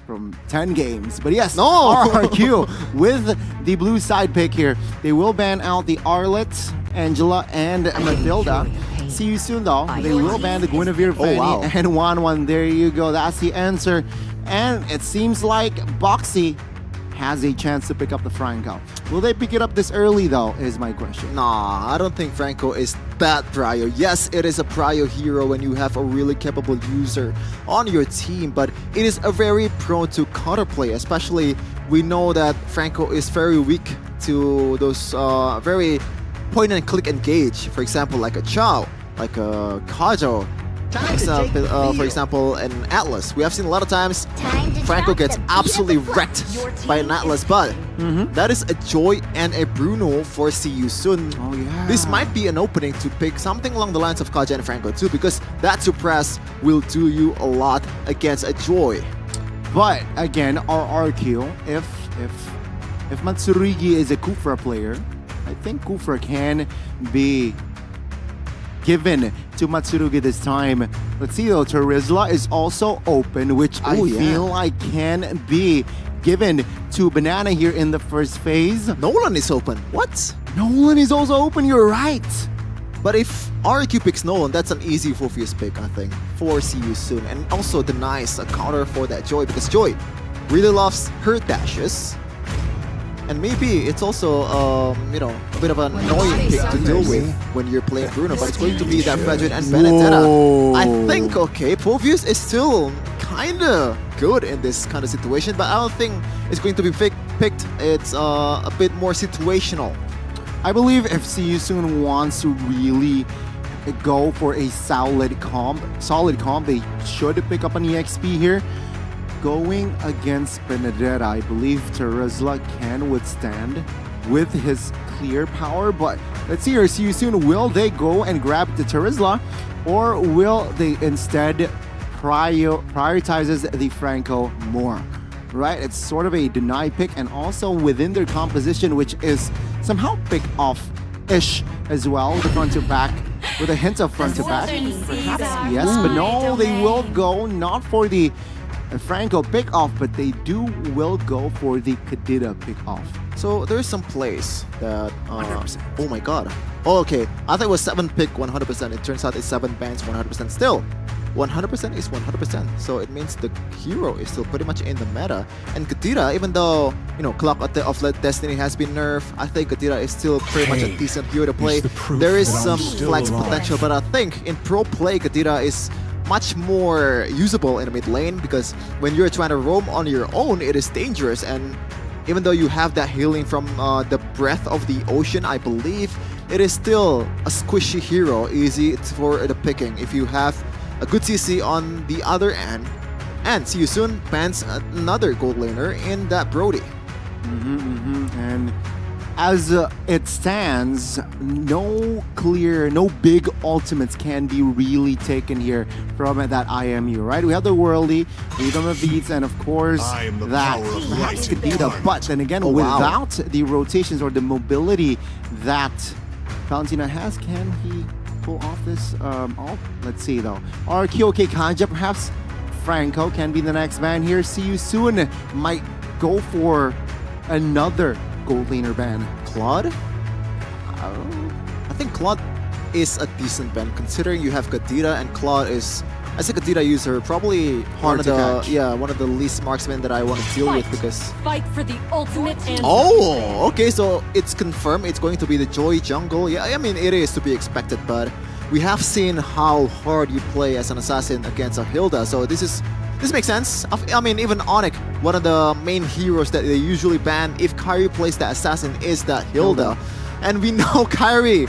K: From 10 games. But yes,
J: No!
K: RRQ with the blue side pick here. They will ban out the Arlet, Angela, and Mathilda. See you soon though. They will ban the Guinevere, Fanny,
J: wow.
K: and 1-1. There you go. That's the answer. And it seems like Boxy has a chance to pick up the Franco. Will they pick it up this early though, is my question.
J: Nah, I don't think Franco is that prio. Yes, it is a prio hero when you have a really capable user on your team, but it is a very prone to counterplay, especially we know that Franco is very weak to those very point and click engage. For example, like a Chao, like a Kajo, for example, an Atlas. We have seen a lot of times Franco gets absolutely wrecked by an Atlas, but that is a Joy and a Bruno for See You Soon.
K: Oh yeah.
J: This might be an opening to pick something along the lines of Kaja and Franco too, because that suppress will do you a lot against a Joy.
K: But again, RRQ, if Matsurigi is a Kufra player, I think Kufra can be given to Matsurugi this time. Let's see though, Terizla is also open, which I feel like can be given to Banana here in the first phase.
J: Nolan is open. What?
K: Nolan is also open, you're right.
J: But if RQ picks Nolan, that's an easy Phoveus pick, I think, for See You Soon. And also denies a counter for that Joy, because Joy really loves her dashes. And maybe it's also, you know, a bit of an annoying pick to deal with when you're playing Bruno, but it's going to be that Fredrin and Benedetta. I think, okay, Phoveus is still kind of good in this kind of situation, but I don't think it's going to be picked. It's a bit more situational.
K: I believe if See You Soon wants to really go for a solid comp, they should pick up an EXP here. Going against Benedetta, I believe Terizla can withstand with his clear power, but let's see here, See You Soon, will they go and grab the Terizla, or will they instead prioritizes the Franco more? Right, it's sort of a deny pick, and also within their composition, which is somehow pick off-ish as well, the front to back, with a hint of front to back. Perhaps, yes, but no, they will go not for the Franco pick off, but they will go for the Kadita pick off.
J: So there's some plays that 100%. Oh my god. Oh, okay. I thought it was 7 pick 100%. It turns out it's 7 bans 100%. Still, 100% is 100%. So it means the hero is still pretty much in the meta. And Kadita, even though, you know, Clock of Destiny has been nerfed, I think Kadita is still pretty much a decent hero to play. There is some flex potential, but I think in pro play, Kadita is much more usable in the mid lane, because when you're trying to roam on your own, it is dangerous. And even though you have that healing from the breath of the ocean, I believe it is still a squishy hero, easy for the picking if you have a good CC on the other end. And See You Soon bans another gold laner in that Brody.
K: And as it stands, no big ultimates can be really taken here from that IMU, right? We have the Worldy, Freedom of Beats, and of course that perhaps Kadita. But then again, without the rotations or the mobility that Valentina has, can he pull off this? Let's see though. RQOK Kanja, perhaps Franco can be the next man here. See You Soon might go for another gold laner ban.
J: Claude? I think Claude is a decent ban, considering you have Kadita and Claude is as a Kadira user, probably
K: Hard to catch.
J: one of the least marksmen that I want to deal with because.
I: Fight for the ultimate answer.
J: Oh, okay, so it's confirmed it's going to be the Joy jungle. Yeah, I mean, it is to be expected, but we have seen how hard you play as an assassin against a Hilda, so this makes sense. I mean, even Onyx, one of the main heroes that they usually ban if Kyrie plays that assassin is that Hilda. And we know Kyrie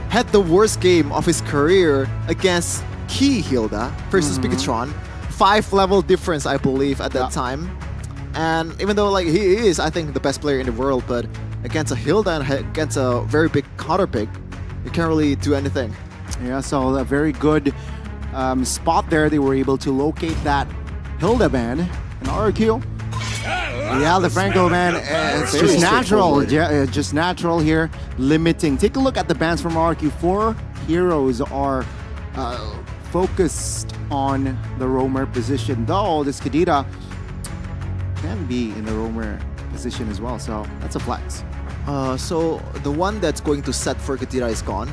J: had the worst game of his career against Key Hilda versus Bigetron. 5-level difference, I believe, at that time. And even though like he is, I think, the best player in the world, but against a Hilda and against a very big counter pick, you can't really do anything.
K: Yeah, so a very good spot there. They were able to locate that Hilda ban. And RQ, yeah, the Franco ban, it's
J: Very
K: just natural.
J: straightforward.
K: Yeah, just natural here, limiting. Take a look at the bans from RQ. 4 heroes are focused on the roamer position, though this Kadira can be in the roamer position as well, so that's a flex.
J: So the one that's going to set for Kadira is gone.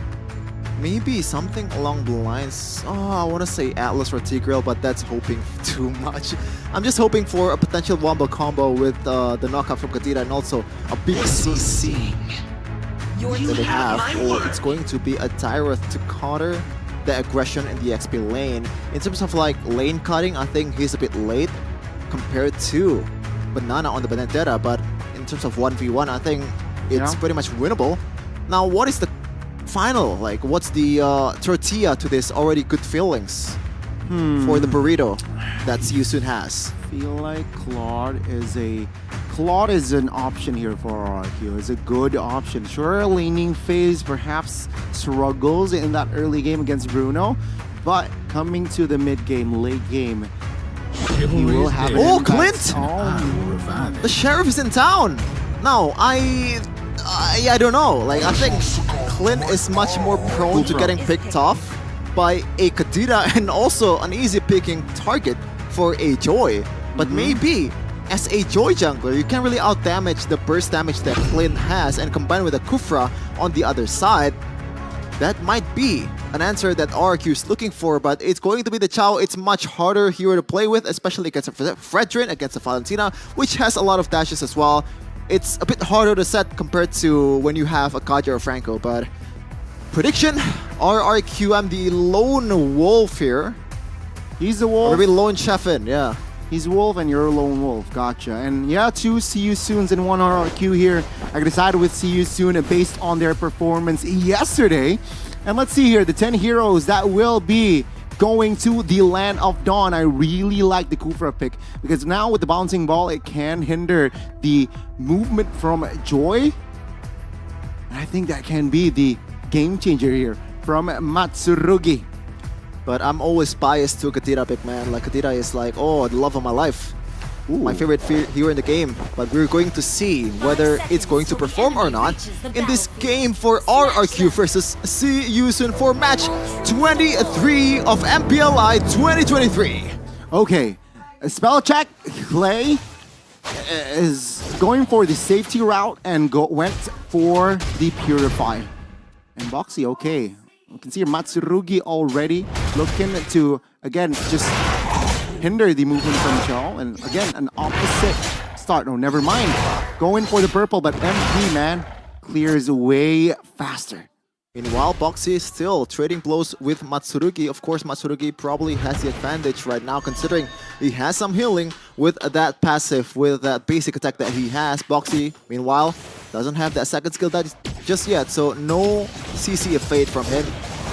J: Maybe something along the lines, I want to say Atlas or Tigreal, but that's hoping too much. I'm just hoping for a potential wombo combo with the knockout from Kadira and also a big CC that they have, or it's going to be a Tyreth to counter the aggression in the XP lane. In terms of like lane cutting, I think he's a bit late compared to Banana on the Benedetta, but in terms of 1v1, I think it's pretty much winnable. Now, what is the final? Like, what's the tortilla to this already good feelings for the burrito that Yusun has?
K: Feel like Claude is an option here for RQ. It's a good option. Sure, laning phase perhaps struggles in that early game against Bruno, but coming to the mid game, late game, he will have an impact.
J: Clint! The sheriff is in town. Now, I don't know. Like, I think Clint is much more prone to getting picked off by a Kadira and also an easy picking target for a Joy. But maybe as a Joy jungler, you can't really outdamage the burst damage that Clint has, and combined with a Kufra on the other side, that might be an answer that RQ is looking for, but it's going to be the Chao. It's much harder hero to play with, especially against a Fredrin, against a Valentina, which has a lot of dashes as well. It's a bit harder to set compared to when you have a Kaja or Franco, but prediction, RRQM, the lone wolf here.
K: He's the wolf.
J: Or maybe lone Chefin, yeah.
K: He's wolf and you're a lone wolf. Gotcha. And yeah, 2 See You Soons and 1 RRQ here. I decided with See You Soon based on their performance yesterday. And let's see here, the 10 heroes that will be going to the Land of Dawn. I really like the Kufra pick because now with the bouncing ball, it can hinder the movement from Joy. And I think that can be the game changer here from Matsurugi.
J: But I'm always biased to Kadira pick, man. Like, Kadira is like, oh, the love of my life. My favorite hero in the game. But we're going to see whether it's going to perform or not in this game for RRQ versus See You Soon for match 23 of MPLI 2023.
K: Okay, spell check. Clay is going for the safety route and went for the Purify. And Boxy, okay. You can see Matsurugi already looking to, again, just hinder the movement from Chao. And again, an opposite start. No, never mind. Going for the purple, but MP, man, clears way faster.
J: Meanwhile, Boxy is still trading blows with Matsurugi. Of course, Matsurugi probably has the advantage right now, considering he has some healing with that passive, with that basic attack that he has. Boxy, meanwhile, doesn't have that second skill that just yet, so no CC of Fate from him.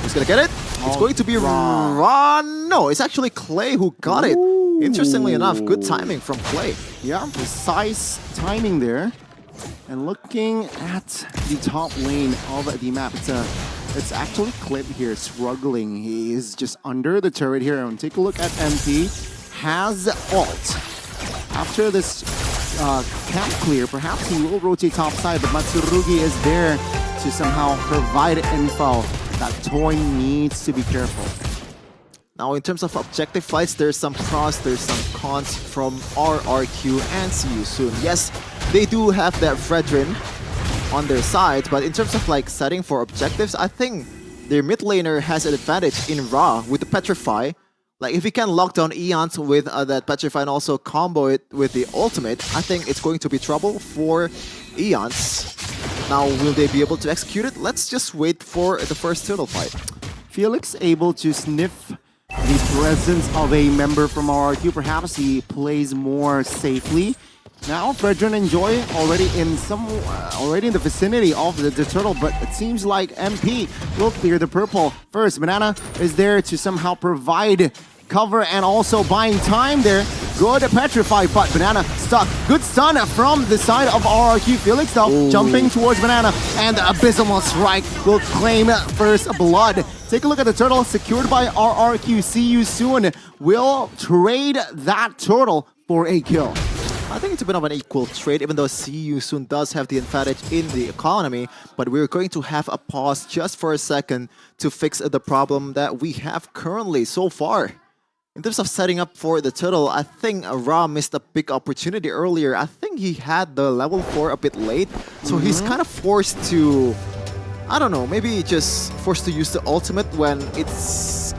J: Who's gonna get it? It's going to be Ron. No, it's actually Clay who got it. Interestingly enough, good timing from Clay.
K: Yeah, precise timing there. And looking at the top lane of the map, it's actually Clip here struggling. He is just under the turret here. And take a look at MP. Has ult. After this camp clear, perhaps he will rotate top side, but Matsurugi is there to somehow provide info that Toy needs to be careful.
J: Now, in terms of objective fights, there's some pros, there's some cons from RRQ and See You Soon. Yes, they do have that Fredrin on their side, but in terms of like setting for objectives, I think their mid laner has an advantage in Ra with the Petrify. Like, if he can lock down Eons with that Petrify and also combo it with the ultimate, I think it's going to be trouble for Eons. Now, will they be able to execute it? Let's just wait for the first turtle fight.
K: Felix able to sniff the presence of a member from RRQ. Perhaps he plays more safely. Now, Bren and Joy already in the vicinity of the turtle, but it seems like MP will clear the purple first. Banana is there to somehow provide cover and also buying time there. Good Petrify, but Banana stuck. Good stun from the side of RRQ. Felix though, jumping towards Banana, and the Abysmal Strike will claim first blood. Take a look at the turtle, secured by RRQ. See you soon. Will trade that turtle for a kill.
J: I think it's a bit of an equal trade, even though See You Soon does have the advantage in the economy, but we're going to have a pause just for a second to fix the problem that we have currently so far. In terms of setting up for the turtle, I think Ra missed a big opportunity earlier. I think he had the level 4 a bit late, so he's kind of forced to, I don't know, maybe just forced to use the ultimate when it's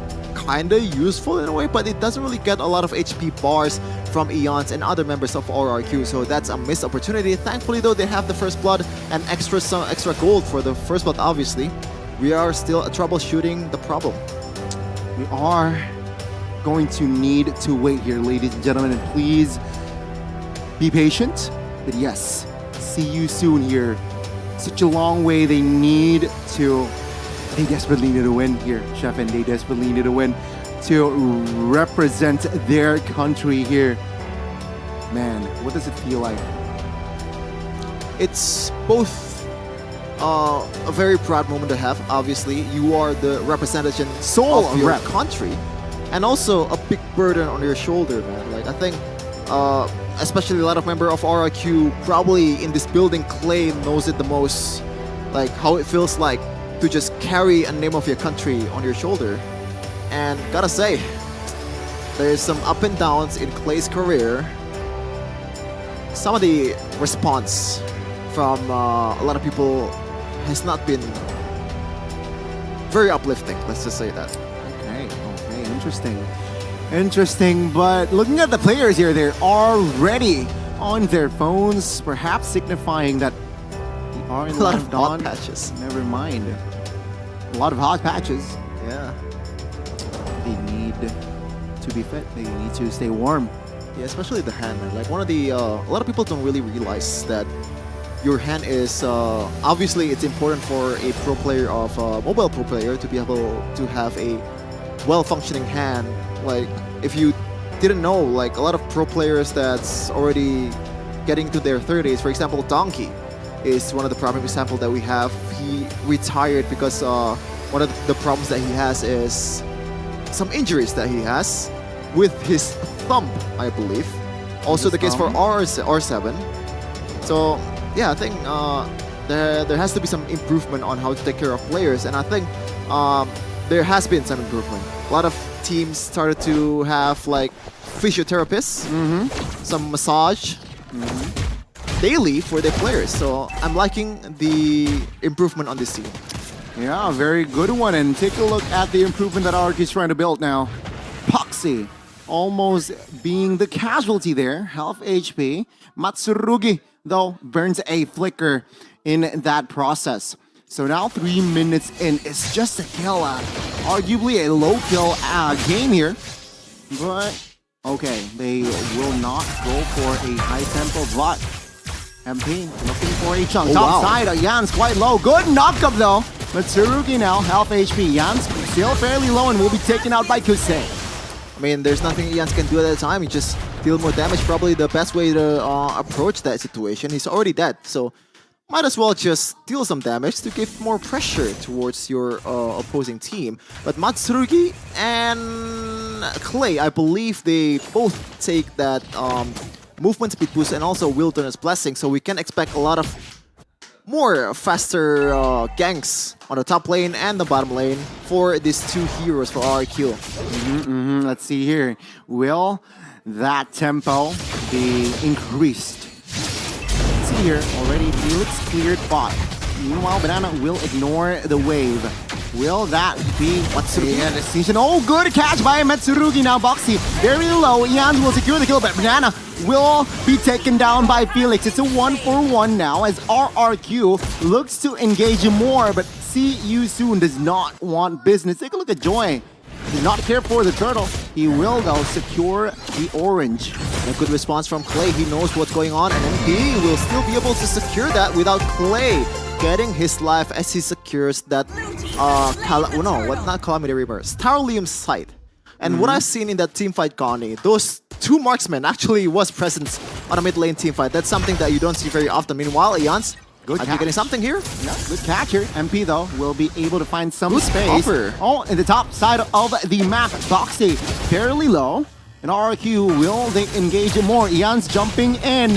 J: kinda useful in a way, but it doesn't really get a lot of HP bars from Eons and other members of RRQ, so that's a missed opportunity. Thankfully though, they have the first blood and some extra gold for the first blood, obviously. We are still troubleshooting the problem.
K: We are going to need to wait here, ladies and gentlemen, and please be patient. But yes, see you soon here. Such a long way. They desperately need to win here, Chef, and they desperately need to win to represent their country here. Man, what does it feel like?
J: It's both a very proud moment to have. Obviously, you are the representation of your country, and also a big burden on your shoulder, man. Like, I think, especially a lot of members of RRQ probably in this building, Clay knows it the most, like how it feels like to just carry a name of your country on your shoulder. And gotta say, there's some up and downs in Clay's career. Some of the response from a lot of people has not been very uplifting, let's just say that.
K: Okay, interesting, but looking at the players here, they're already on their phones, perhaps signifying that they are in
J: a lot of
K: dawn.
J: hot patches.
K: Never mind. A lot of hot patches.
J: Yeah.
K: They need to be fit. They need to stay warm.
J: Yeah, especially the hand, man. Like, one of the a lot of people don't really realize that your hand is obviously it's important for a pro player of mobile pro player to be able to have a well-functioning hand. Like, if you didn't know, like, a lot of pro players that's already getting to their 30s, for example, Donkey is one of the prime examples that we have. He retired because one of the problems that he has is some injuries that he has with his thumb, I believe. Also the case for R7. So yeah, I think there has to be some improvement on how to take care of players, and I think there has been some improvement. A lot of teams started to have like physiotherapists, some massage daily for their players. So I'm liking the improvement on this team.
K: Yeah, a very good one. And take a look at the improvement that RRQ is trying to build now. Poxy almost being the casualty there. Half HP. Matsurugi, though, burns a flicker in that process. So now 3 minutes in. It's just a kill. Arguably a low kill game here. But, okay, they will not go for a high tempo, but MP looking for a chunk. Top side, Jan's quite low. Good knockup though. Matsurugi now, half HP. Jan's still fairly low and will be taken out by Kusei.
J: I mean, there's nothing Jans can do at a time. He just deal more damage. Probably the best way to approach that situation. He's already dead, so might as well just deal some damage to give more pressure towards your opposing team. But Matsurugi and Clay, I believe they both take that movement speed boost and also Wilderness Blessing, so we can expect a lot of more faster ganks on the top lane and the bottom lane for these two heroes for RRQ.
K: Let's see here. Will that tempo be increased? Let's see here. Already Felix cleared bot. Meanwhile, Banana will ignore the wave. Will that be Matsurugi? And decision. Oh, good catch by Matsurugi. Now Boxy very low. Ian will secure the kill, but Banana will be taken down by Felix. It's a 1-for-1 now as RRQ looks to engage more, but See You Soon does not want business. Take a look at Joy. Does not care for the turtle. He will, though, secure the orange.
J: And a good response from Clay. He knows what's going on, and MP will still be able to secure that without Clay getting his life as he secures that Calamity Reverse, Tarlium Sight. And what I've seen in that team fight, Gani, those two marksmen actually was present on a mid lane team fight. That's something that you don't see very often. Meanwhile, Ians,
K: good
J: are you getting something here?
K: Yeah, good catch here. MP, though, will be able to find some
J: Good
K: space.
J: cover.
K: Oh, in the top side of the map, Boxy fairly low. And RQ, will they engage more? Ian's jumping in.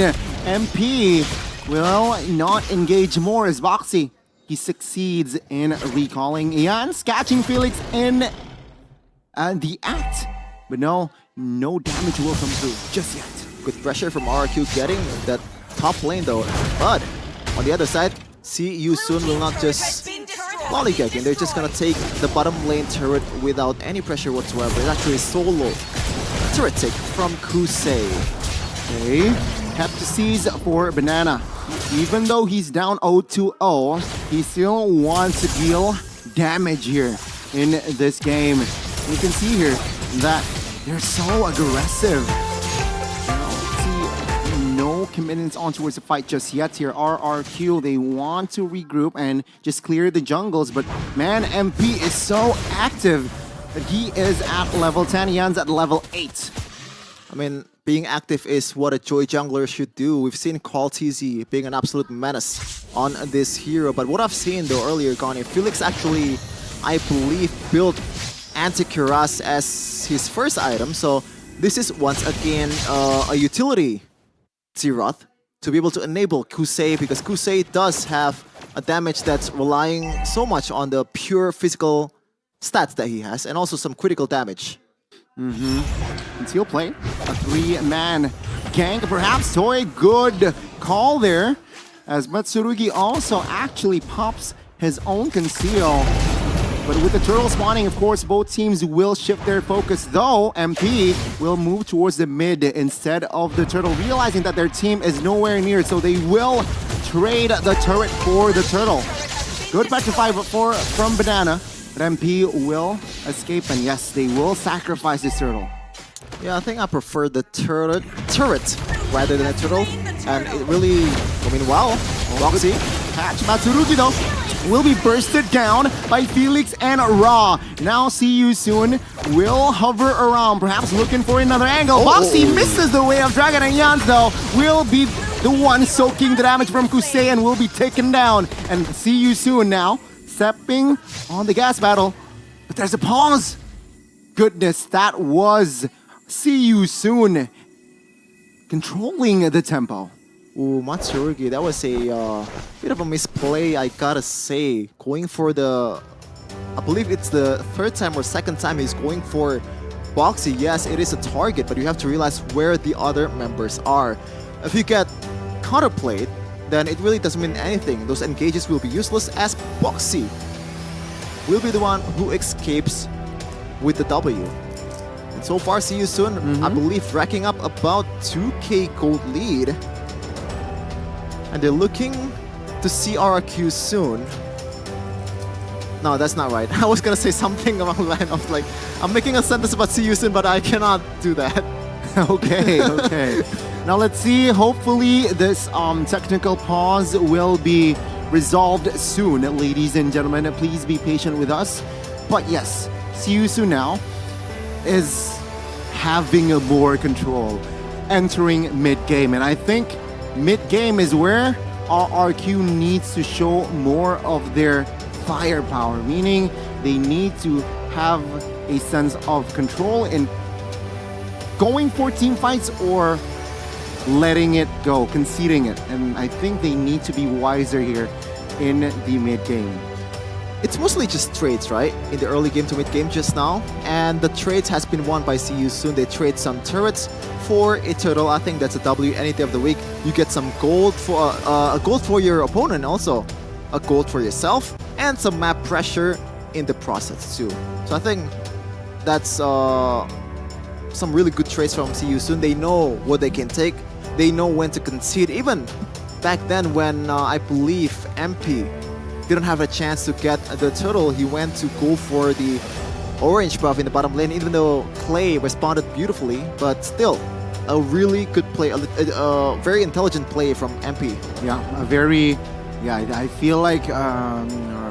K: MP will not engage more as Boxy. He succeeds in recalling Ian's, catching Felix in the act. But no damage will come through just yet.
J: Good pressure from RQ getting that top lane though. But on the other side, See You Soon will not just lollygagging. They're just gonna take the bottom lane turret without any pressure whatsoever. It's actually a solo turret take from Kusei.
K: Okay, have to seize for Banana. Even though he's down 0-2-0, he still wants to deal damage here in this game. You can see here that they're so aggressive. No commitments on towards the fight just yet here. RRQ, they want to regroup and just clear the jungles, but man, MP is so active that he is at level 10, Ian's at level 8.
J: I mean, being active is what a Joy jungler should do. We've seen Call TZ being an absolute menace on this hero, but what I've seen though earlier, Gani, Felix actually, I believe, built Anti-Cuirass as his first item, so this is once again a utility Zeroth to be able to enable Kusei, because Kusei does have a damage that's relying so much on the pure physical stats that he has, and also some critical damage.
K: And he'll play a 3-man gank, perhaps. Toy, good call there, as Matsurugi also actually pops his own conceal. But with the turtle spawning, of course, both teams will shift their focus, though MP will move towards the mid instead of the turtle, realizing that their team is nowhere near, so they will trade the turret for the turtle. Good petrify from Banana, but MP will escape, and yes, they will sacrifice this turtle.
J: Yeah, I think I prefer the turret rather than a turtle, and it really, I mean, wow. Roxy.
K: Catch Matsurugi, though, will be bursted down by Felix and Ra. Now See You Soon will hover around, perhaps looking for another angle. Boxy misses the way of Dragon, and Jans, though, will be the one soaking the damage from Kusei and will be taken down. And See You Soon now, stepping on the gas battle. But there's a pause. Goodness, that was See You Soon controlling the tempo.
J: Ooh, Matsurugi, that was a bit of a misplay, I gotta say. Going for the, I believe it's the third time or second time he's going for Boxy. Yes, it is a target, but you have to realize where the other members are. If you get counterplayed, then it really doesn't mean anything. Those engages will be useless, as Boxy will be the one who escapes with the W. And so far, See You Soon, I believe, racking up about 2k gold lead. And they're looking to see RRQ soon. No, that's not right. I was gonna say something along the line of like, I'm making a sentence about See You Soon, but I cannot do that.
K: Okay. Now let's see. Hopefully this technical pause will be resolved soon, ladies and gentlemen. Please be patient with us. But yes, See You Soon now is having a more control, entering mid-game. And I think mid-game is where RRQ needs to show more of their firepower, meaning they need to have a sense of control in going for team fights or letting it go, conceding it. And I think they need to be wiser here in the mid-game.
J: It's mostly just trades, right? In the early game to mid-game just now. And the trades has been won by See You Soon. They trade some turrets for a turtle. I think that's a W any day of the week. You get some gold for a gold for your opponent, also a gold for yourself, and some map pressure in the process too. So I think that's some really good traits from CU Soon. They know what they can take. They know when to concede. Even back then when I believe MP didn't have a chance to get the turtle, he went to go for the orange buff in the bottom lane, even though Clay responded beautifully, but still a really good play, a very intelligent play from MP.
K: Yeah, I feel like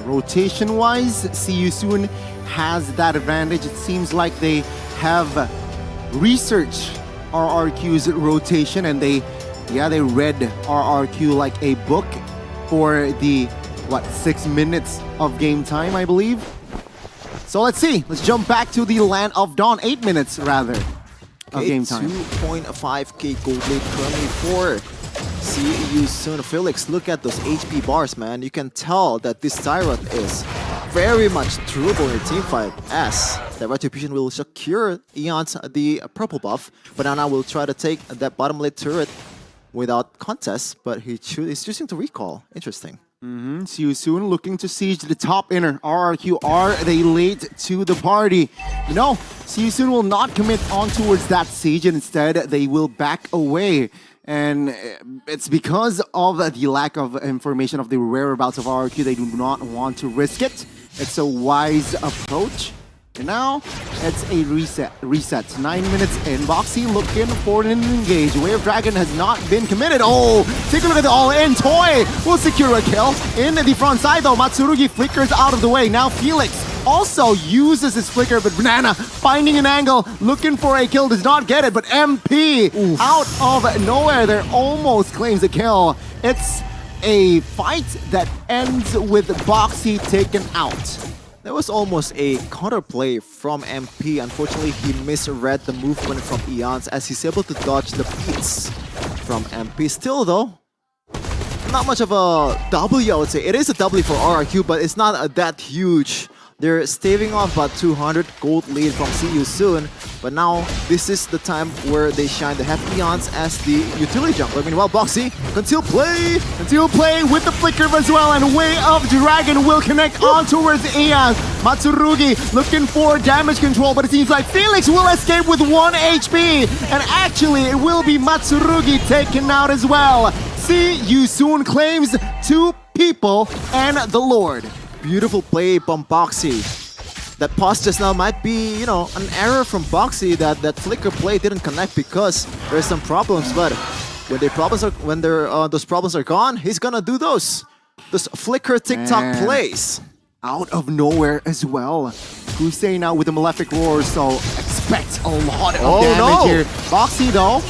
K: rotation-wise, CU Soon has that advantage. It seems like they have researched RRQ's rotation, and they read RRQ like a book for the 6 minutes of game time, I believe. So let's see. Let's jump back to the Land of Dawn. 8 minutes rather of game time.
J: 2.5k gold lead currently for CU Soon. Felix, look at those HP bars, man. You can tell that this Tyrant is very much durable in a team fight, as the Retribution will secure Eon's the purple buff, but now will try to take that bottom lane turret without contest, but he's choosing to recall. Interesting.
K: CU Soon looking to siege the top inner. RRQ, are they late to the party? No, CU Soon will not commit on towards that siege, and instead they will back away. And it's because of the lack of information of the whereabouts of RRQ. They do not want to risk it. It's a wise approach. And now, it's a reset. 9 minutes in. Boxy looking for an engage. Way of Dragon has not been committed. Oh, take a look at the all-in. Toy will secure a kill. In the front side, though, Matsurugi flickers out of the way. Now, Felix also uses his flicker, but Banana finding an angle, looking for a kill, does not get it. But MP, out of nowhere, there almost claims a kill. It's a fight that ends with Boxy taken out.
J: There was almost a counterplay from MP. Unfortunately, he misread the movement from Eons as he's able to dodge the beats from MP. Still though, not much of a W, I would say. It is a W for RRQ, but it's not that huge. They're staving off about 200 gold lead from CU Soon, but now this is the time where they shine. They have Eons as the utility jungler. Meanwhile, Boxy, conceal play
K: with the flicker as well, and Way of Dragon will connect on towards Eons. Matsurugi looking for damage control, but it seems like Felix will escape with 1 HP, and actually it will be Matsurugi taken out as well. CU Soon claims 2 people and the Lord.
J: Beautiful play from Boxy. That pause just now might be, you know, an error from Boxy that flicker play didn't connect because there's some problems. But when those problems are gone, he's gonna do those flicker TikTok plays.
K: Out of nowhere as well. Hussein now with the Malefic Roar, so expect a lot of damage here. Boxy though,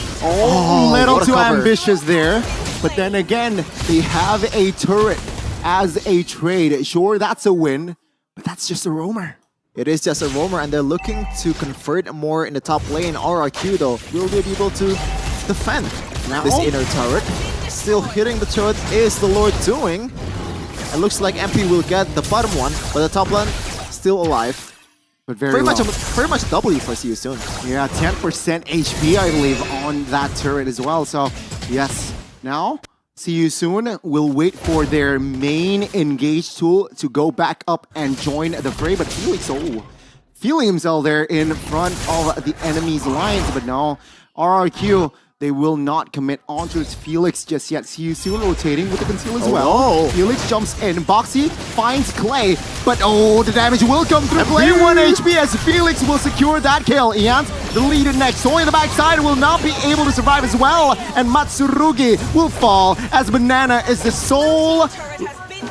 K: little too ambitious there. But then again, they have a turret as a trade. Sure, that's a win, but that's just a roamer.
J: It is just a roamer, and they're looking to convert more in the top lane. RRQ though, will they be able to defend this inner turret? Still hitting the turret is the Lord doing. It looks like MP will get the bottom one, but the top lane still alive.
K: But very
J: much a W for CU Soon.
K: Yeah, 10% HP I believe on that turret as well. So yes, now CU Soon will wait for their main engage tool to go back up and join the fray, but Felix, feeling himself there in front of the enemy's lines, but no, RRQ, they will not commit onto its Felix just yet. CU Soon rotating with the conceal as well. Felix jumps in, Boxy finds Clay, but the damage will come through. Clay 1 HP as Felix will secure that kill. Eons, the lead in next. Toy in the backside will not be able to survive as well, and Matsurugi will fall as Banana is the sole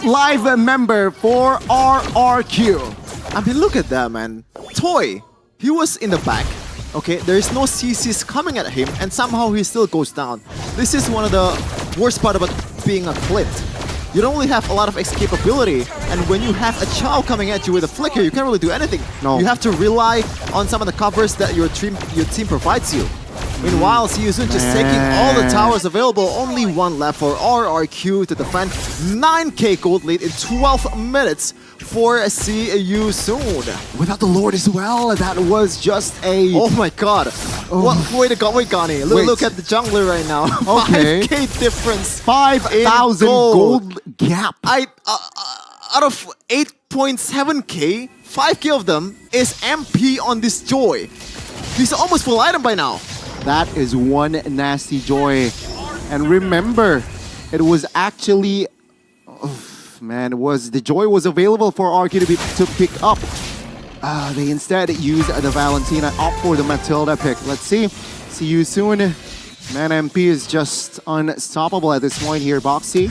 K: live member for RRQ.
J: I mean, look at that, man. Toy, he was in the back. Okay, there is no CCs coming at him, and somehow he still goes down. This is one of the worst part about being a Clint. You don't really have a lot of escapability, and when you have a Chow coming at you with a flicker, you can't really do anything.
K: No.
J: You have to rely on some of the covers that your team provides you. Meanwhile, CU Soon just taking all the towers available. Only one left for RRQ to defend. 9k gold lead in 12 minutes for CU Soon.
K: Without the Lord as well, that was just a...
J: Oh my god. Wait a Gani. Look at the jungler right now.
K: Okay.
J: 5k difference.
K: 5,000 gold gap.
J: out of 8.7k, 5k of them is MP on this Joy. He's almost full item by now.
K: That is one nasty Joy. And remember, it was actually... the Joy was available for RQ to pick up. They instead used the Valentina, opt for the Matilda pick. Let's see. See you soon. Man, MP is just unstoppable at this point here, Boxy.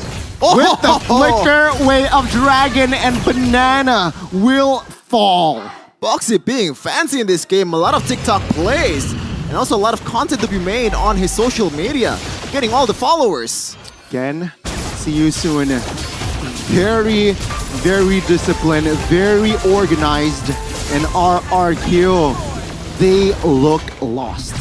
K: With the flicker, Way of Dragon, and Banana will fall.
J: Boxy being fancy in this game, a lot of TikTok plays, and also a lot of content to be made on his social media, getting all the followers.
K: Again, see you soon. Very, very disciplined, very organized, and RRQ, they look lost.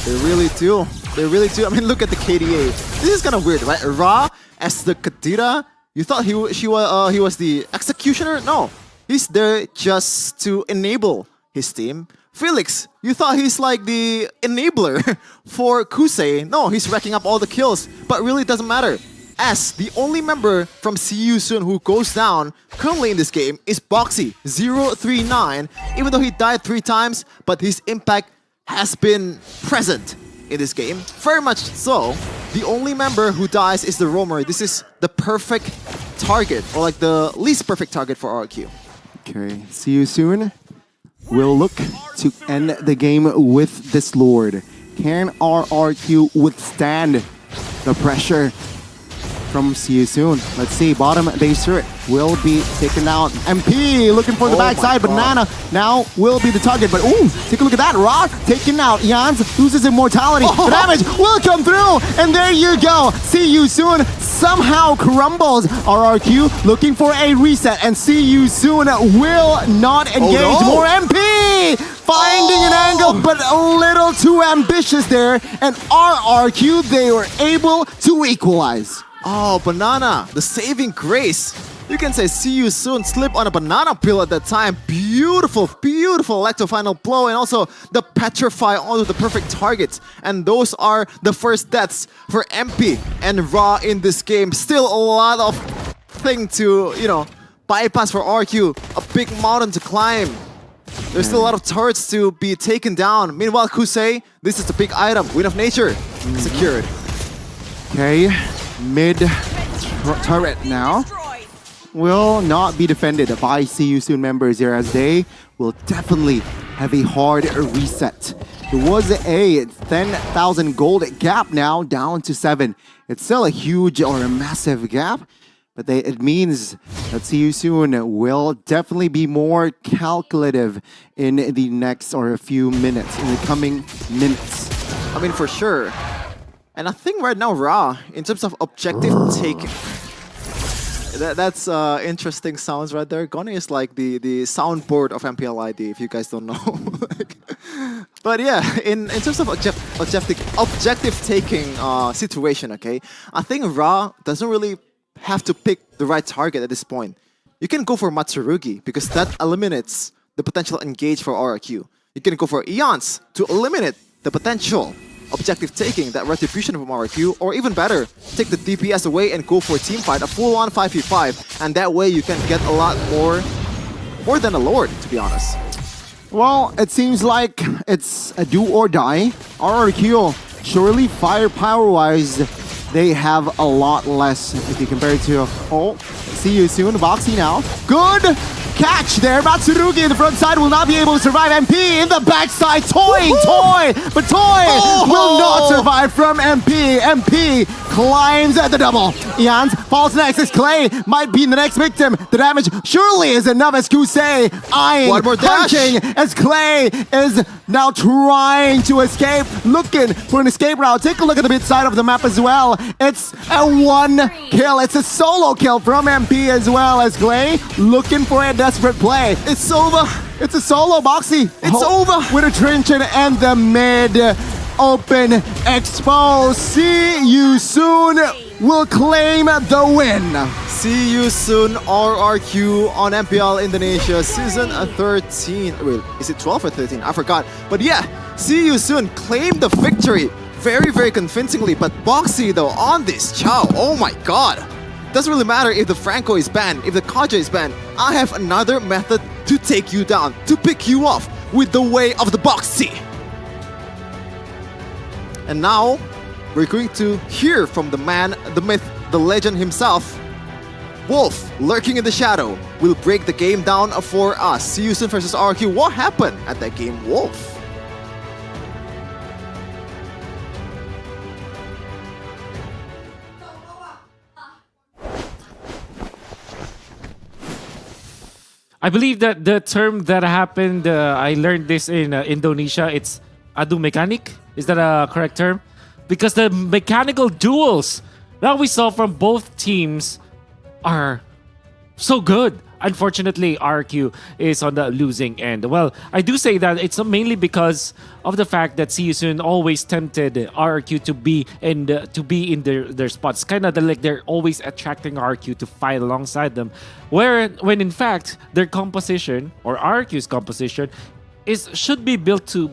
J: They really do. They really do. I mean, look at the KDA. This is kind of weird, right? Ra as the Kadira. You thought he was the executioner? No, he's there just to enable his team. Felix, you thought he's like the enabler for Kusei. No, he's racking up all the kills, but really it doesn't matter. As the only member from See You Soon who goes down currently in this game is Boxy 039. Even though he died 3 times, but his impact has been present in this game. Very much so. The only member who dies is the Roamer. This is the perfect target, or like the least perfect target for RQ.
K: Okay, see you soon. We'll look to end the game with this Lord. Can RRQ withstand the pressure from See You Soon? Let's see, bottom base turret will be taken out. MP looking for the backside. Banana now will be the target, but ooh, take a look at that. Rock taken out. Jans loses immortality. The damage will come through, and there you go. See You Soon somehow crumbles. RRQ looking for a reset, and See You Soon will not engage. More MP finding an angle, but a little too ambitious there, and RRQ, they were able to equalize.
J: Oh, Banana, the saving grace. You can say See You Soon slip on a banana peel at that time. Beautiful, beautiful electro final blow, and also the petrify onto the perfect targets. And those are the first deaths for MP and Ra in this game. Still a lot of thing to, bypass for RQ. A big mountain to climb. There's still a lot of turrets to be taken down. Meanwhile, Kusei, this is the big item. Wind of Nature, secured.
K: Okay, mid turret now will not be defended by See You Soon members here, as they will definitely have a hard reset. There was a 10,000 gold gap now down to 7. It's still a huge or a massive gap, but it means that See You Soon will definitely be more calculative in the next or a few minutes, in the coming minutes.
J: I mean, for sure. And I think right now, Ra, in terms of objective taking, that's interesting sounds right there. Goni is like the soundboard of MPLI, if you guys don't know. But yeah, in terms of objective taking situation, okay, I think Ra doesn't really have to pick the right target at this point. You can go for Matsurugi because that eliminates the potential engage for RRQ. You can go for Eons to eliminate the potential objective taking, that retribution from RQ, or even better, take the DPS away and go for a team fight, a full-on 5v5, and that way you can get a lot more than a Lord, to be honest.
K: Well, it seems like it's a do or die. RRQ, surely firepower-wise, they have a lot less if you compare it to... Oh, See You Soon, Boxy now. Good catch there. Matsurugi in the front side will not be able to survive. MP in the backside. Toy! But Toy will not survive from MP. MP climbs at the double. Eons falls next as Clay might be the next victim. The damage surely is enough as Kusei eyeing, hunting as Clay is now trying to escape, looking for an escape route. Take a look at the mid side of the map as well. It's a 1 kill. It's a solo kill from MP as well as Clay looking for a desperate play.
J: It's over.
K: It's a solo, Boxy.
J: It's over.
K: With a Trinchen and the mid open exposed. See You Soon will claim the win.
J: See You Soon, RRQ on MPL Indonesia Season 13. Wait, is it 12 or 13? I forgot. But yeah, See You Soon claimed the victory very, very convincingly. But Boxy though on this, Chow, oh my god. Doesn't really matter if the Franco is banned, if the Kaja is banned. I have another method to take you down, to pick you off with the way of the Boxy. And now, we're going to hear from the man, the myth, the legend himself. Wolf, lurking in the shadow, will break the game down for us. See you soon versus RQ. What happened at that game, Wolf?
L: I believe that the term that happened, I learned this in Indonesia, it's adu mekanik. Is that a correct term? Because the mechanical duels that we saw from both teams are so good. Unfortunately, RQ is on the losing end. Well, I do say that it's mainly because of the fact that Season always tempted RQ to be in their spots. Kind of like they're always attracting RQ to fight alongside them. When in fact their composition or RQ's composition should be built to,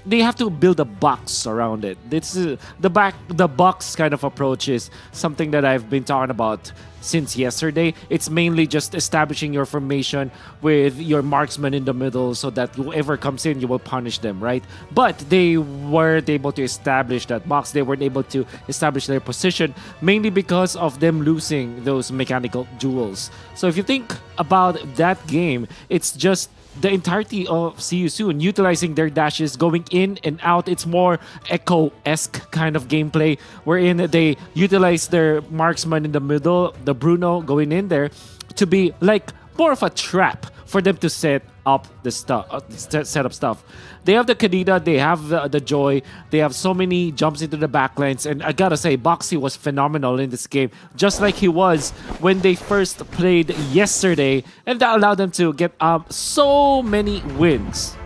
L: they have to build a box around it. The box kind of approach is something that I've been talking about since yesterday. It's mainly just establishing your formation with your marksman in the middle so that whoever comes in, you will punish them, right? But they weren't able to establish that box. They weren't able to establish their position, mainly because of them losing those mechanical duels. So if you think about that game, it's just the entirety of See You Soon utilizing their dashes, going in and out. It's more Echo-esque kind of gameplay wherein they utilize their marksman in the middle, the Bruno going in there to be like more of a trap for them to set up the stuff, set up stuff. They have the Kadita, they have the Joy, they have so many jumps into the backlines, and I gotta say, Boxy was phenomenal in this game, just like he was when they first played yesterday, and that allowed them to get so many wins.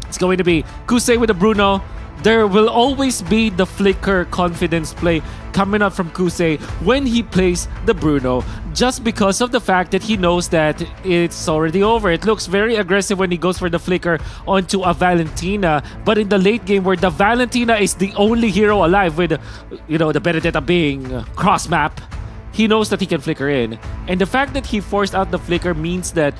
L: It's going to be Kusei with the Bruno. There will always be the flicker confidence play coming up from Kusei when he plays the Bruno, just because of the fact that he knows that it's already over. It looks very aggressive when he goes for the flicker onto a Valentina, but in the late game where the Valentina is the only hero alive with, the Benedetta being cross map, he knows that he can flicker in. And the fact that he forced out the flicker means that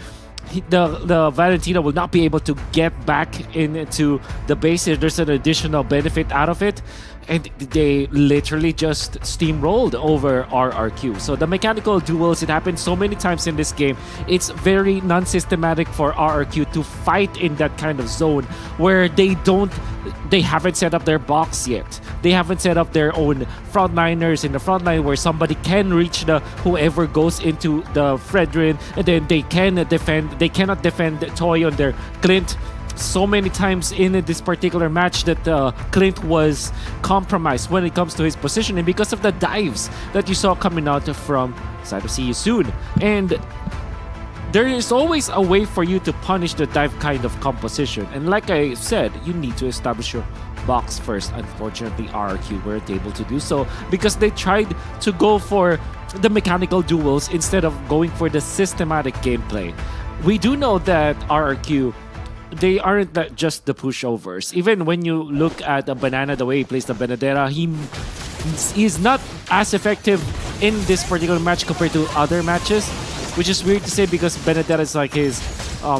L: the Valentina will not be able to get back into the base. There's an additional benefit out of it, and they literally just steamrolled over RRQ. So the mechanical duels, it happens so many times in this game. It's very non-systematic for RRQ to fight in that kind of zone where they haven't set up their box yet. They haven't set up their own frontliners in the front line where somebody can reach whoever goes into the Fredrin, and then they cannot defend Toy on their Clint. So many times in this particular match that Clint was compromised when it comes to his positioning because of the dives that you saw coming out from side of See You Soon. And there is always a way for you to punish the dive kind of composition. And like I said, you need to establish your box first. Unfortunately, RRQ weren't able to do so because they tried to go for the mechanical duels instead of going for the systematic gameplay. We do know that RRQ, they aren't just the pushovers. Even when you look at a Banana, the way he plays the Benedetta, he's not as effective in this particular match compared to other matches, which is weird to say because Benedetta is like his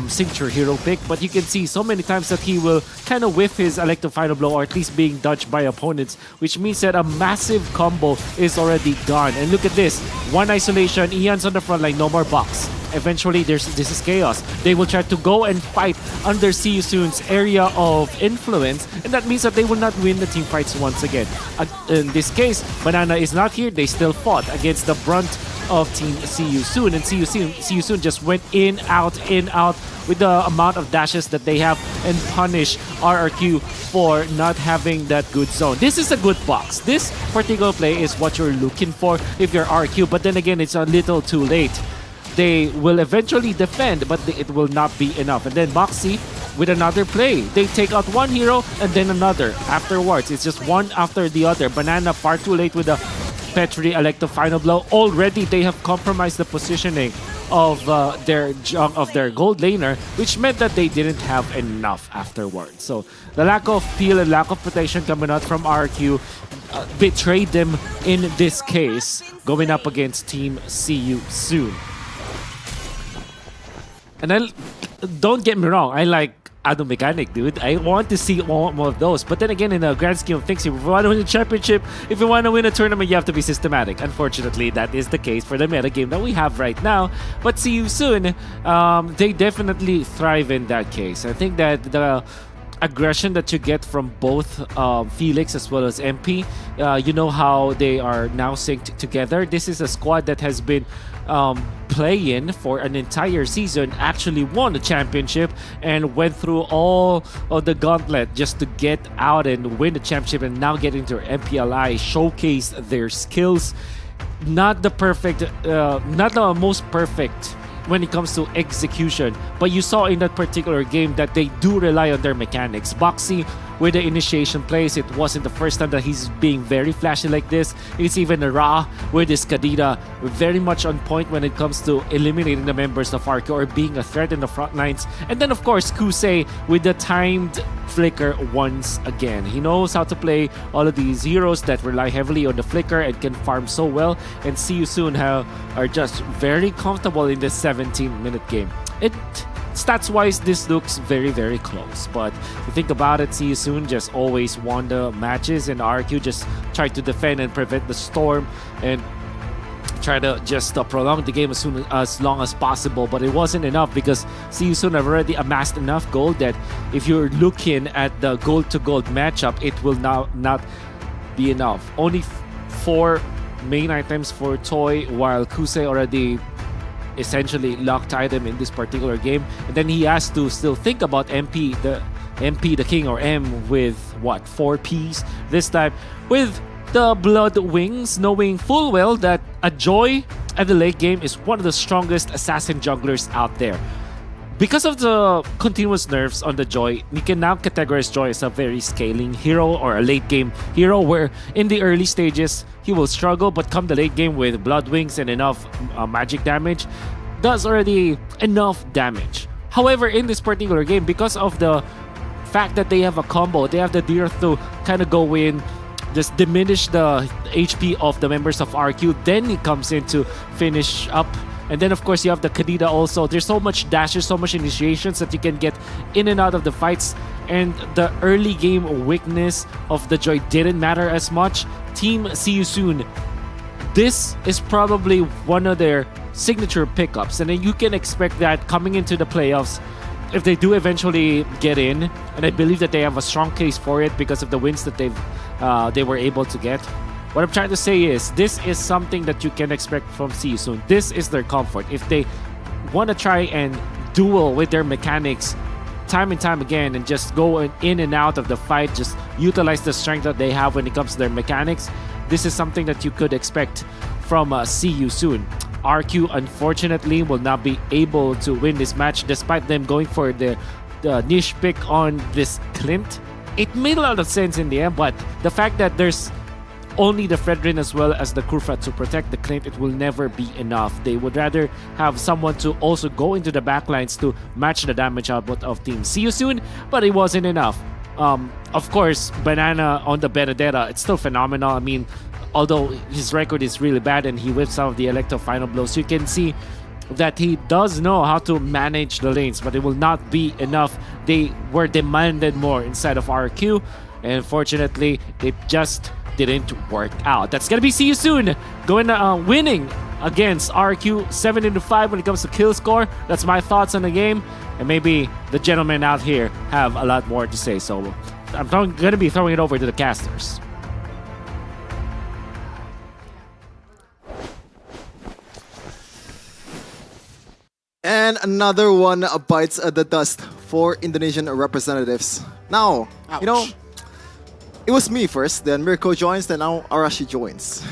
L: signature hero pick, but you can see so many times that he will kind of whiff his electro final blow or at least being dodged by opponents, which means that a massive combo is already done. And look at this, one isolation, Ian's on the front line, no more box. Eventually, this is chaos. They will try to go and fight under See You Soon's area of influence, and that means that they will not win the team fights once again. In this case, Banana is not here. They still fought against the brunt of Team See You Soon, and See You Soon just went in, out with the amount of dashes that they have and punish RRQ for not having that good zone. This is a good box. This particular play is what you're looking for if you're RRQ, but then again, it's a little too late. They will eventually defend, but it will not be enough. And then Boxy with another play. They take out one hero and then another afterwards. It's just one after the other. Banana far too late with the Petri Electo final blow. Already they have compromised the positioning of their gold laner, which meant that they didn't have enough afterwards. So the lack of peel and lack of protection coming out from RQ betrayed them in this case, going up against Team See You Soon. And don't get me wrong, I like Ado Mechanic, dude. I want to see more of those. But then again, in the grand scheme of things, if you want to win a championship, if you want to win a tournament, you have to be systematic. Unfortunately, that is the case for the meta game that we have right now. But See You Soon, they definitely thrive in that case. I think that the aggression that you get from both Felix as well as MP, you know how they are now synced together. This is a squad that has been playing for an entire season, actually won the championship and went through all of the gauntlet just to get out and win the championship, and now get into MPLI, showcase their skills. Not the most perfect when it comes to execution, but you saw in that particular game that they do rely on their mechanics. Boxy, with the initiation plays, it wasn't the first time that he's being very flashy like this. It's even Ra with his Kadita, very much on point when it comes to eliminating the members of RQ or being a threat in the front lines. And then of course Kusei with the timed flicker once again. He knows how to play all of these heroes that rely heavily on the flicker and can farm so well, and See You Soon are just very comfortable in this 17-minute game. Stats-wise, this looks very, very close. But if you think about it, See You Soon just always won the matches, and RQ just tried to defend and prevent the storm and try to just prolong the game as long as possible. But it wasn't enough because See You Soon have already amassed enough gold that if you're looking at the gold-to-gold matchup, it will not be enough. Only 4 main items for Toy, while Kusei already essentially locked him in this particular game, and then he has to still think about MP the King or M with what, 4 Ps this time with the Blood Wings, knowing full well that a Joy at the late game is one of the strongest assassin junglers out there. Because of the continuous nerfs on the Joy, we can now categorize Joy as a very scaling hero or a late game hero, where in the early stages he will struggle, but come the late game with Blood Wings and enough magic damage, does already enough damage. However, in this particular game, because of the fact that they have a combo, they have the Dearth to kind of go in, just diminish the HP of the members of RQ, then he comes in to finish up. And then of course you have the Kadita also. There's so much dashes, so much initiations that you can get in and out of the fights, and the early game weakness of the Joy didn't matter as much. Team See You Soon, this is probably one of their signature pickups, and then you can expect that coming into the playoffs, if they do eventually get in, and I believe that they have a strong case for it because of the wins that they were able to get. What I'm trying to say is, this is something that you can expect from See You Soon. This is their comfort. If they want to try and duel with their mechanics time and time again and just go in and out of the fight, just utilize the strength that they have when it comes to their mechanics, this is something that you could expect from See You Soon. RQ, unfortunately, will not be able to win this match despite them going for the niche pick on this Clint. It made a lot of sense in the end, but the fact that there's only the Fredrin as well as the Kurfat to protect the Clint, it will never be enough. They would rather have someone to also go into the backlines to match the damage output of Team See You Soon, but it wasn't enough. Of course, Banana on the Benedetta, it's still phenomenal. I mean, although his record is really bad and he whips some of the Electro final blows, you can see that he does know how to manage the lanes, but it will not be enough. They were demanded more inside of RQ, and unfortunately, it just didn't work out. That's gonna be See You Soon going winning against RQ 7-5 when it comes to kill score. That's my thoughts on the game, and maybe the gentlemen out here have a lot more to say, so I'm gonna be throwing it over to the casters.
J: And another one bites the dust for Indonesian representatives. Now, you know, it was me first, then Mirko joins, then now Arashi joins.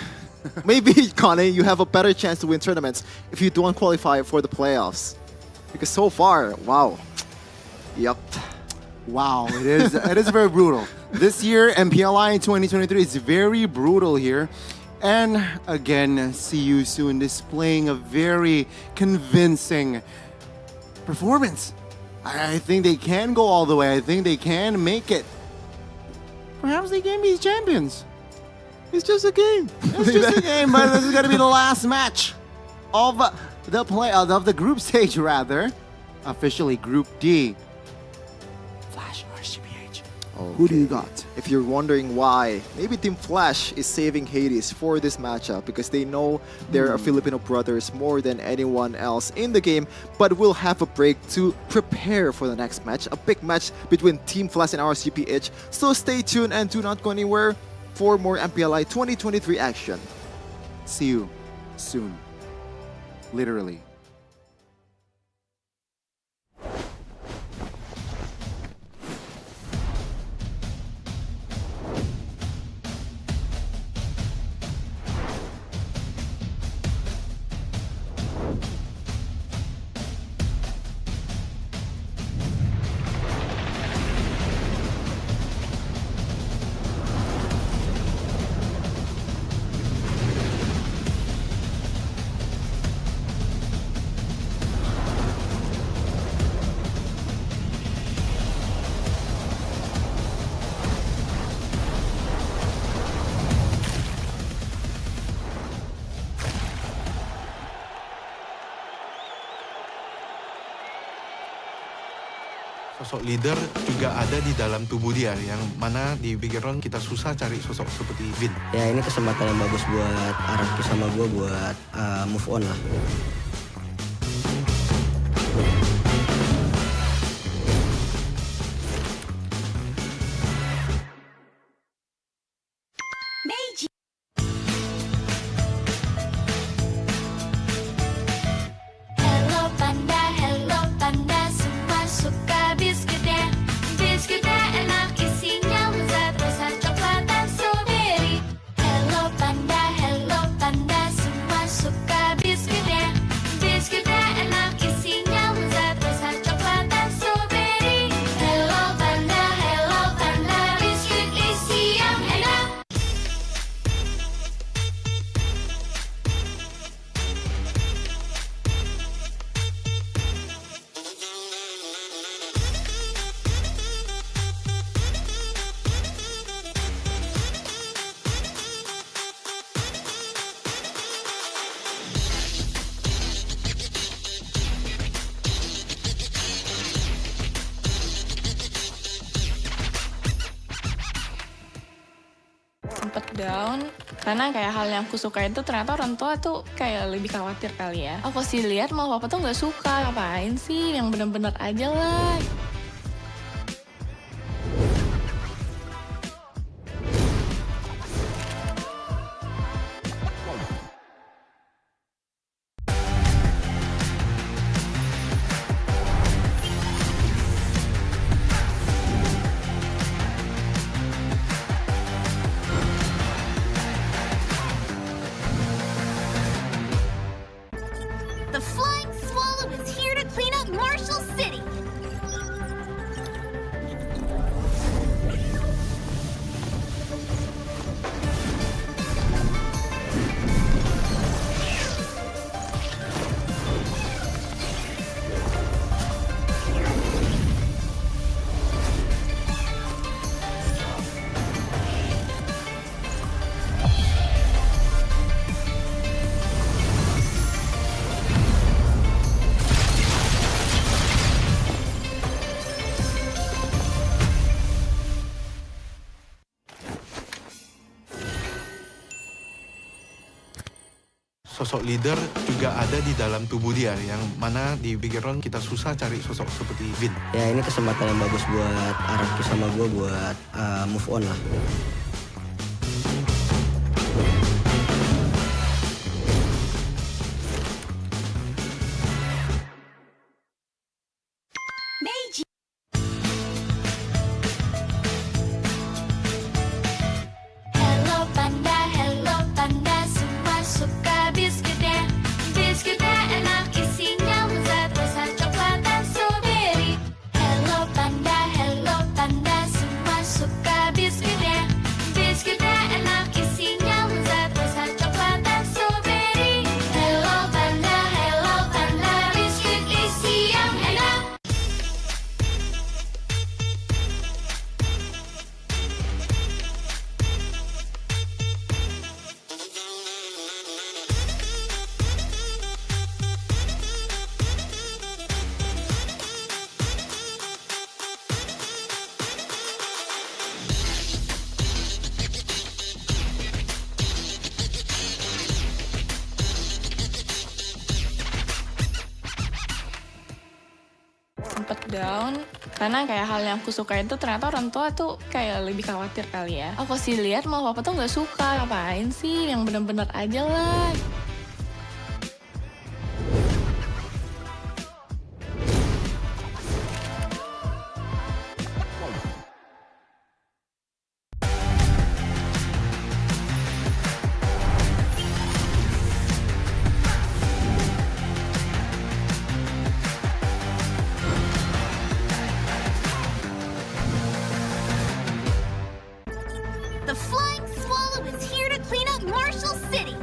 J: Maybe, Connie, you have a better chance to win tournaments if you don't qualify for the playoffs. Because so far, wow. Yup.
K: Wow, it is very brutal. This year, MPLI in 2023 is very brutal here. And again, See You Soon displaying a very convincing performance. I think they can go all the way. I think they can make it. Perhaps they can be champions.
J: It's just a game.
K: It's just a game, but this is going to be the last match of the of the group stage, rather. Officially, Group D. Flash RCBH.
J: Who do you got? If you're wondering why, maybe Team Flash is saving Hades for this matchup because they know they're Filipino brothers more than anyone else in the game, but will have a break to prepare for the next match, a big match between Team Flash and RCPH. So stay tuned and do not go anywhere for more MPLI 2023 action.
K: See you soon. Literally.
C: Sosok leader juga ada di dalam tubuh dia, yang mana di Bigetron kita susah cari sosok seperti Vin.
D: Ya ini kesempatan yang bagus buat Araki sama gue buat move on lah.
B: Hello panda, semua suka biskuitnya. Biskuitnya enak, isinya lezat, rasa coklat dan strawberry. Hello panda, semua suka biskuitnya. Biskuitnya enak, isinya lezat, rasa coklat dan strawberry. Hello panda, biskuit isi yang enak.
A: Sempet down karena kayak hal yang aku suka itu ternyata orang tua tuh kayak lebih khawatir kali ya. Aku sih lihat malah papa tuh nggak suka, ngapain sih, yang bener-bener aja lah.
B: The Flying Swallow is here to clean up Marshall City.
C: Sosok leader juga ada di dalam tubuh dia, yang mana di Bigetron kita susah cari sosok seperti Vin.
D: Ya ini kesempatan yang bagus buat Araki sama gue buat move on lah.
B: Hello panda, semua suka biskuitnya. Biskuitnya enak, isinya lezat, rasa coklat dan strawberry. Hello panda, semua suka biskuitnya.
A: down karena kayak hal yang aku suka itu ternyata orang tua tuh kayak lebih khawatir kali ya. Aku sih lihat malah papa tuh nggak suka, ngapain sih, yang bener-bener aja lah.
B: The Flying Swallow is here to clean up Marshall City.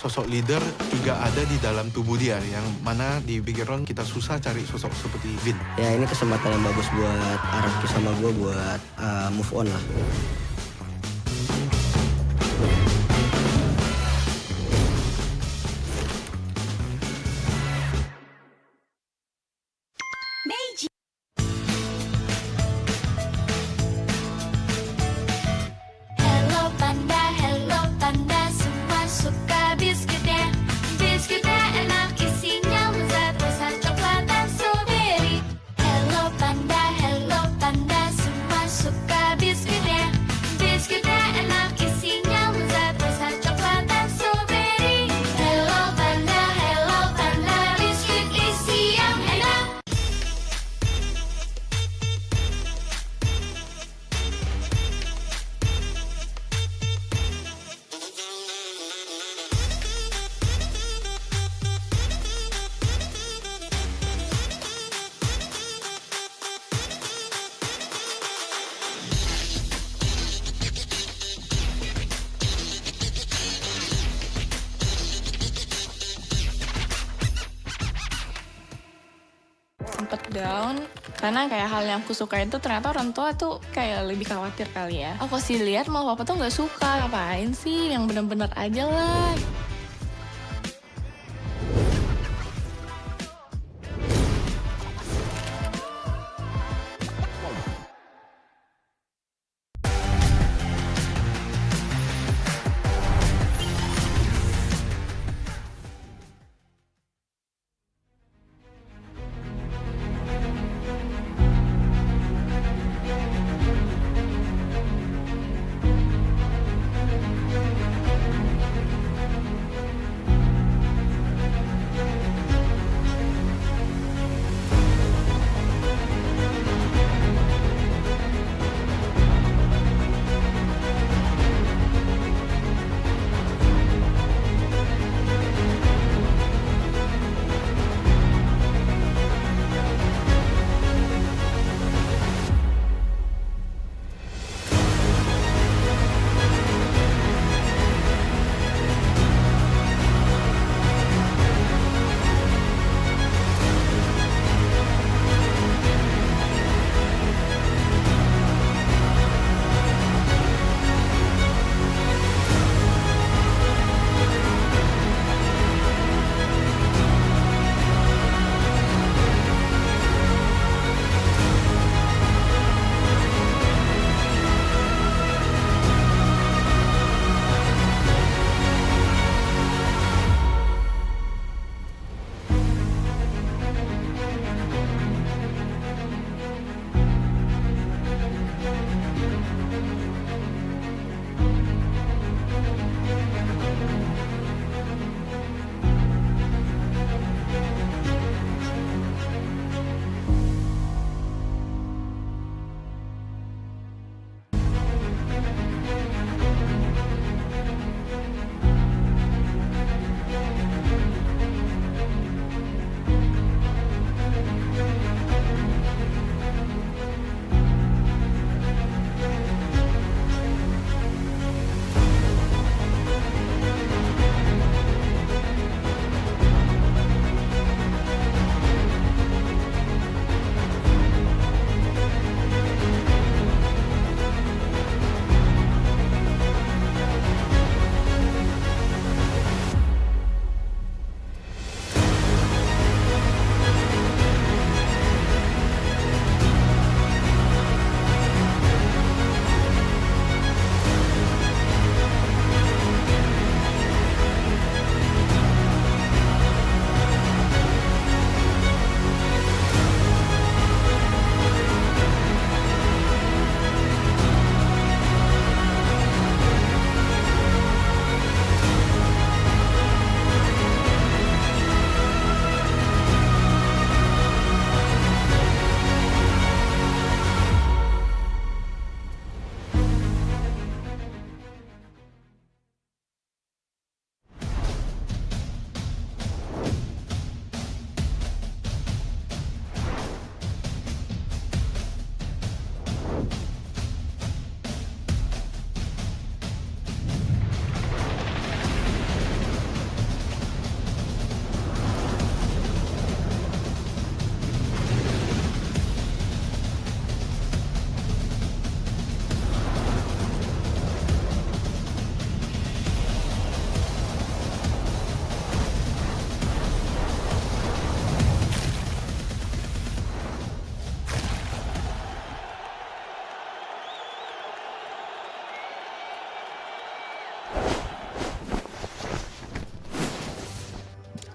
C: Sosok leader juga ada di dalam tubuh dia, yang mana di Bigetron kita susah cari sosok seperti Vin.
D: Ya ini kesempatan yang bagus buat Araki sama gue buat move on lah.
B: Hello panda, semua suka biskuitnya. Biskuitnya enak, isinya lezat, rasa coklat dan strawberry. Hello panda, semua suka biskuitnya. Biskuitnya enak, isinya lezat, rasa coklat dan strawberry. Hello panda, biskuit isi yang enak.
A: Sempet down karena kayak hal yang aku suka itu ternyata orang tua tuh kayak lebih khawatir kali ya. Aku sih lihat malah papa tuh nggak suka, ngapain sih, yang bener-bener aja lah.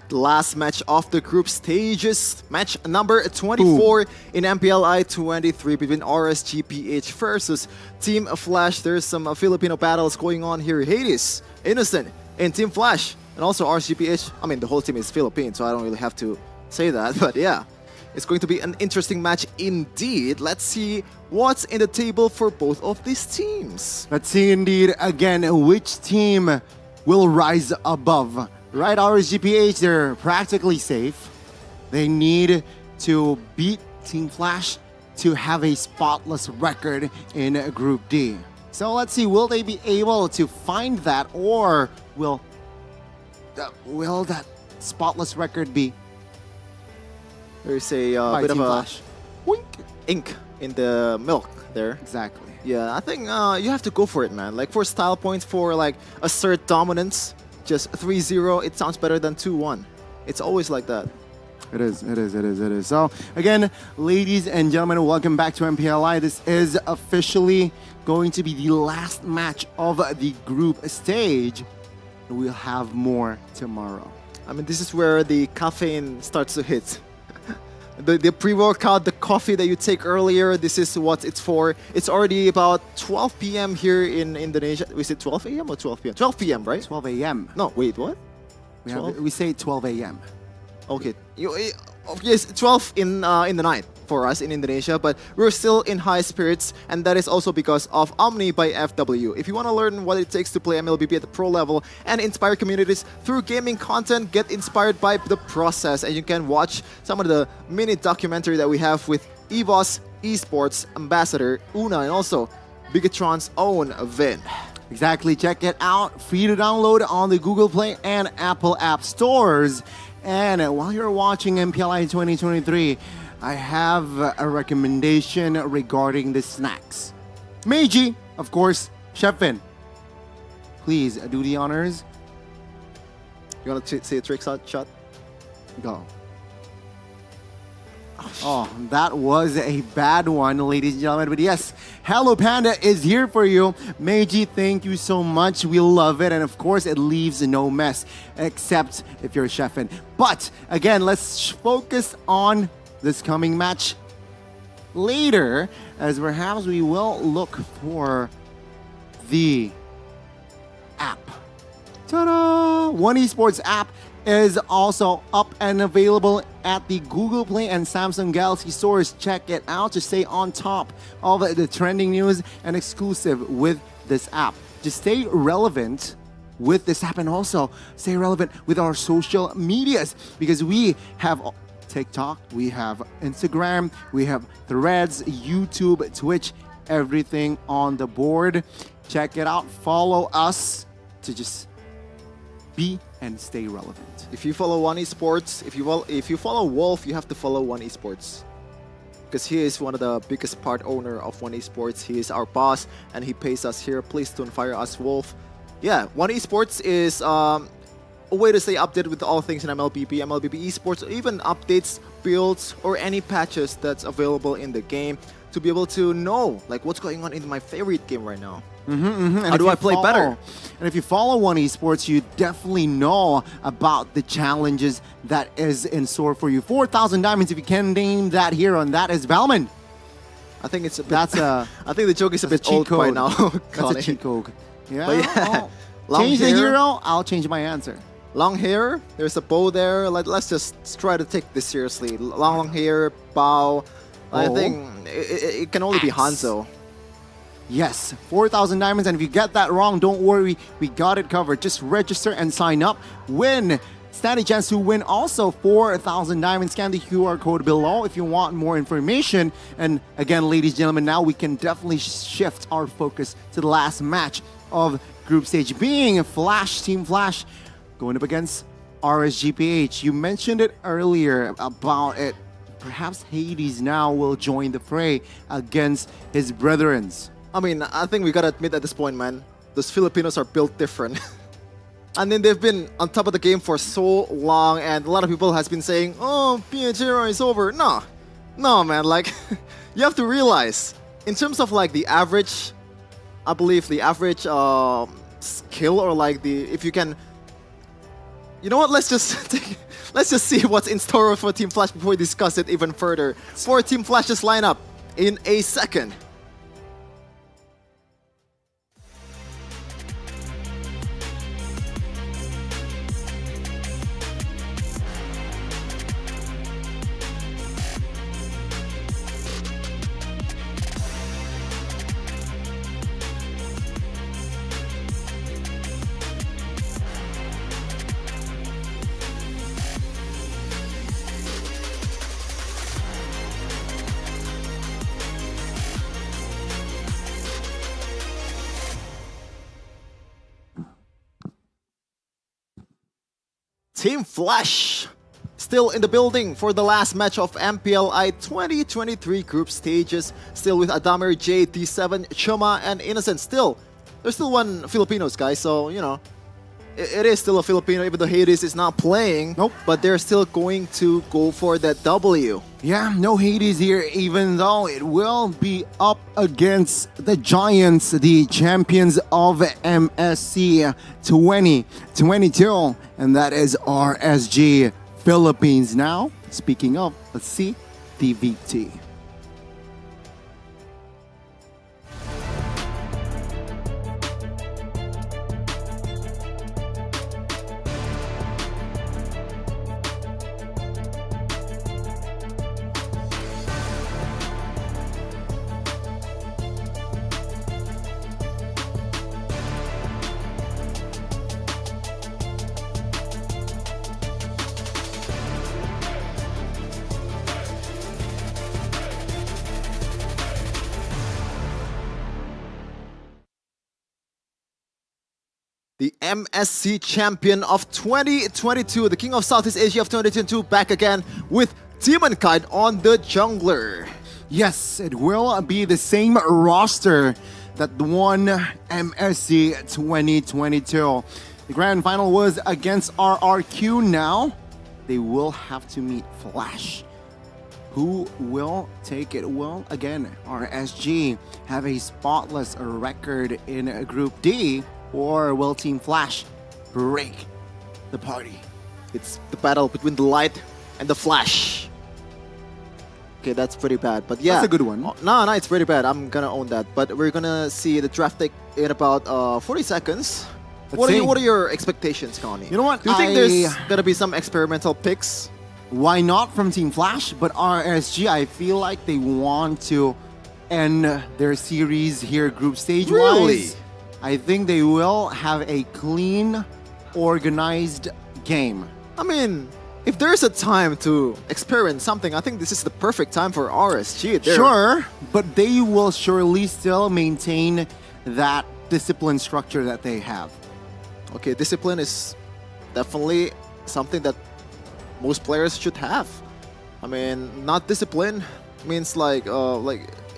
J: The last match of the group stages, match number 24 in MPLI 23 between RSGPH versus Team Flash. There's some Filipino battles going on here. Hades, Innocent, and Team Flash, and also RSGPH. I mean, the whole team is Philippine, so I don't really have to say that, but yeah. It's going to be an interesting match indeed. Let's see what's in the table for both of these teams.
K: Let's see indeed again which team will rise above. Right, RSGPH, they're practically safe. They need to beat Team Flash to have a spotless record in Group D. So let's see, will they be able to find that, or will that spotless record be?
J: There's a bit of a ink in the milk there.
K: Exactly.
J: Yeah, I think you have to go for it, man. Like for style points, for like assert dominance, just 3-0, it sounds better than 2-1. It's always like that.
K: It is. So again, ladies and gentlemen, welcome back to MPLI. This is officially going to be the last match of the group stage. We'll have more tomorrow.
J: I mean, this is where the caffeine starts to hit. The pre-workout, the coffee that you take earlier, this is what it's for. It's already about 12 p.m. here in Indonesia. Is it 12 a.m. or 12 p.m.? 12 p.m., right?
K: 12 a.m.
J: No, wait, what?
K: We say 12 a.m.
J: Okay. Yes, 12 in the night for us in Indonesia, but we're still in high spirits, and that is also because of Omni by FW. If you want to learn what it takes to play MLBB at the pro level and inspire communities through gaming content, get inspired by the process, and you can watch some of the mini documentary that we have with EVOS Esports Ambassador Una and also Bigetron's own Vin.
K: Exactly, check it out. Free to download on the Google Play and Apple App Stores. And while you're watching MPLI 2023, I have a recommendation regarding the snacks. Meiji, of course, Chef Vin, please do the honors.
J: You want to say a trick shot?
K: Go. Oh, that was a bad one, ladies and gentlemen. But yes, Hello Panda is here for you. Meiji, thank you so much. We love it. And of course, it leaves no mess, except if you're a chefin. But again, let's focus on this coming match later, as perhaps we will look for the app. Ta-da! One Esports app is also up and available at the Google Play and Samsung Galaxy stores. Check it out to stay on top of the trending news and exclusive with this app. Just stay relevant with this app and also stay relevant with our social medias, because we have TikTok, we have Instagram, we have Threads, YouTube, Twitch, everything on the board. Check it out. Follow us to just be and stay relevant.
J: If you follow One Esports, if you follow Wolf, you have to follow One Esports, because he is one of the biggest part owner of One Esports. He is our boss and he pays us here. Please don't fire us, Wolf. Yeah, One Esports is a way to stay updated with all things in MLBB, MLBB Esports, even updates, builds, or any patches that's available in the game, to be able to know like what's going on in my favorite game right now. How do I play better?
K: And if you follow One Esports, you definitely know about the challenges that is in store for you. 4,000 diamonds, if you can name that hero, and that is Valman.
J: I think it's a bit, I think the joke is a bit old by now.
K: That's a cheat code. Yeah.
J: But yeah.
K: Change the hero, I'll change my answer.
J: Long hair, there's a bow there. Let's just try to take this seriously. Long hair, bow. I think it can only be Hanzo.
K: Yes, 4,000 diamonds, and if you get that wrong, don't worry, we got it covered. Just register and sign up. Win! Stand a chance to win also 4,000 diamonds. Scan the QR code below if you want more information. And again, ladies and gentlemen, now we can definitely shift our focus to the last match of group stage, being Flash, Team Flash, going up against RSGPH. You mentioned it earlier about it. Perhaps Hades now will join the fray against his brethrens.
J: I mean, I think we gotta admit at this point, man, those Filipinos are built different. And then they've been on top of the game for so long, and a lot of people has been saying, oh, PHR is over. No, man, like, you have to realize, in terms of like the average, I believe the average skill, or like if you can You know what? Let's just see what's in store for Team Flash before we discuss it even further. For Team Flash's lineup in a second. Team Flash still in the building for the last match of MPLI 2023 group stages. Still with Adamir, J, D7, Choma, and Innocent. There's still one Filipinos, guys, so, you know, it is still a Filipino, even though Hades is not playing.
K: Nope.
J: But they're still going to go for that W.
K: Yeah, no Hades here, even though it will be up against the Giants, the champions of MSC 2022. And that is RSG Philippines. Now, speaking of, let's see the VT.
J: The MSC champion of 2022, the King of Southeast Asia of 2022, back again with Demonkind on the jungler.
K: Yes, it will be the same roster that won MSC 2022. The grand final was against RRQ. Now they will have to meet Flash. Who will take it? Well, again, RSG have a spotless record in Group D. Or will Team Flash break the party?
J: It's the battle between the light and the flash. Okay, that's pretty bad, but yeah.
K: That's a good one.
J: No, it's pretty bad. I'm gonna own that. But we're gonna see the draft take in about 40 seconds. What are your expectations, Connie?
K: You know what?
J: Do you think there's gonna be some experimental picks?
K: Why not from Team Flash? But RSG, I feel like they want to end their series here group stage-wise.
J: Really?
K: I think they will have a clean, organized game.
J: I mean, if there's a time to experiment something, I think this is the perfect time for RSG.
K: Sure, but they will surely still maintain that discipline structure that they have.
J: Okay, discipline is definitely something that most players should have. I mean, not discipline means like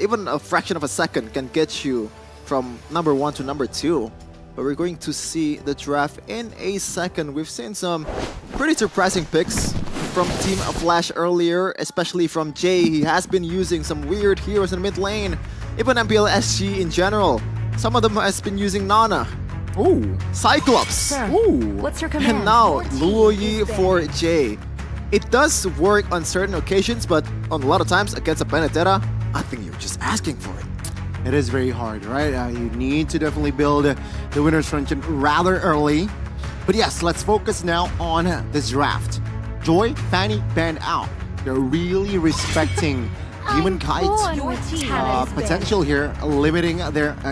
J: even a fraction of a second can get you from number 1 to number 2. But we're going to see the draft in a second. We've seen some pretty surprising picks from Team Flash earlier, especially from Jay. He has been using some weird heroes in mid lane. Even MPL SG in general. Some of them has been using Nana.
K: Ooh.
J: Cyclops.
K: Ooh.
I: What's your command?
J: And now Luoyi for Jay. It does work on certain occasions, but on a lot of times against a Benedetta, I think you're just asking for it.
K: It is very hard, right? You need to definitely build the winner's function rather early. But yes, let's focus now on this draft. Joy, Fanny, banned out. They're really respecting Demonkind's potential here, limiting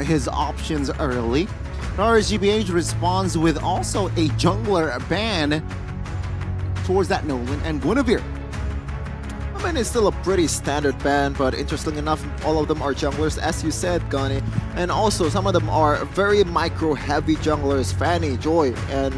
K: his options early. RSGBH responds with also a jungler ban towards that Nolan and Guinevere.
J: I mean, it's still a pretty standard ban, but interestingly enough, all of them are junglers, as you said, Gani. And also, some of them are very micro-heavy junglers, Fanny, Joy, and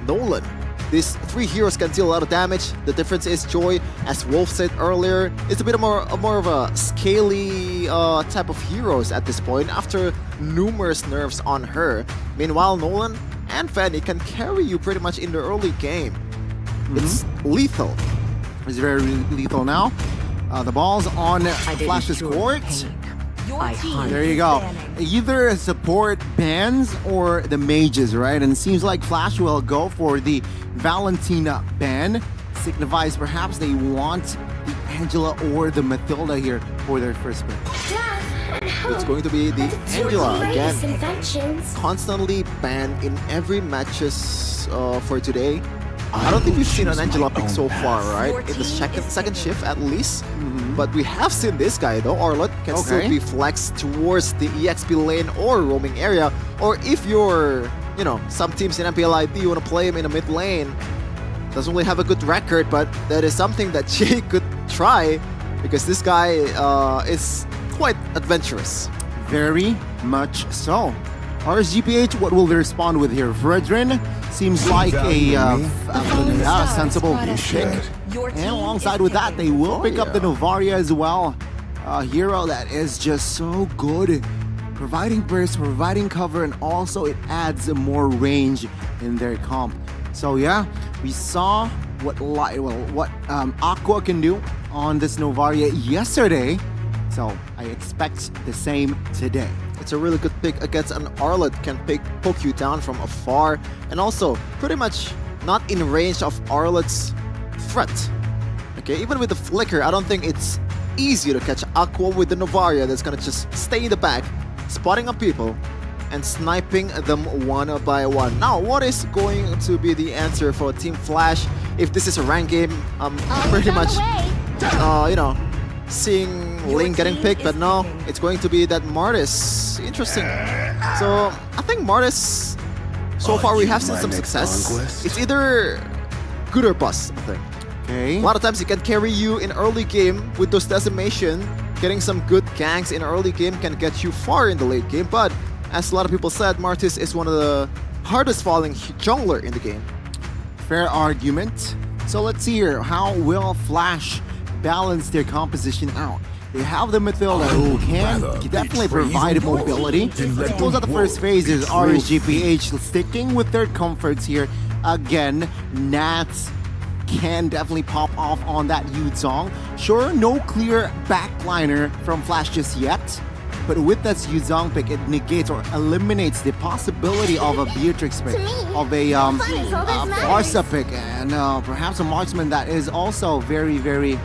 J: Nolan. These three heroes can deal a lot of damage. The difference is Joy, as Wolf said earlier, is a bit more of a scaly type of heroes at this point, after numerous nerfs on her. Meanwhile, Nolan and Fanny can carry you pretty much in the early game. It's lethal.
K: It's very lethal now. The ball's on Flash's court.
I: Your team
K: There you
I: is
K: go.
I: banning.
K: Either support bans or the mages, right? And it seems like Flash will go for the Valentina ban. Signifies perhaps they want the Angela or the Matilda here for their first pick.
J: It's going to be the Angela again.
B: Inventions.
J: Constantly banned in every matches for today. I don't think we've seen an Angela pick so far, right? In the second shift at least. But we have seen this guy though. Arlott can still be flexed towards the EXP lane or roaming area. Or if you're, you know, some teams in MPLI, you want to play him in the mid lane. Doesn't really have a good record, but that is something that Jay could try because this guy is quite adventurous.
K: Very much so. RSGPH, what will they respond with here? Fredrin seems like a sensible pick. And alongside with that, they will pick up the Novaria as well. A hero that is just so good. Providing burst, providing cover, and also it adds more range in their comp. So yeah, we saw what Aqua can do on this Novaria yesterday. So I expect the same today.
J: It's a really good pick against an Arlott, can poke you down from afar and also pretty much not in range of Arlott's threat. Okay, even with the flicker, I don't think it's easy to catch Aqua with the Novaria that's gonna just stay in the back, spotting up people and sniping them one by one. Now, what is going to be the answer for Team Flash? If this is a ranked game, pretty much, you know, seeing Ling getting picked, but no, it's going to be that Martis. Interesting. So I think Martis, so far we have seen some success. It's either good or bust, I think.
K: Okay.
J: A lot of times it can carry you in early game with those decimation. Getting some good ganks in early game can get you far in the late game, but as a lot of people said, Martis is one of the hardest falling jungler in the game.
K: Fair argument. So let's see here, how will Flash balance their composition out? They have the Matilda who can definitely provide mobility. Suppose that the first phase is RSGPH sticking with their comforts here. Again, Nats can definitely pop off on that Yuzong. Sure, no clear backliner from Flash just yet, but with that Yuzong pick, it negates or eliminates the possibility of a Beatrix pick, of a Barca pick, and perhaps a marksman that is also very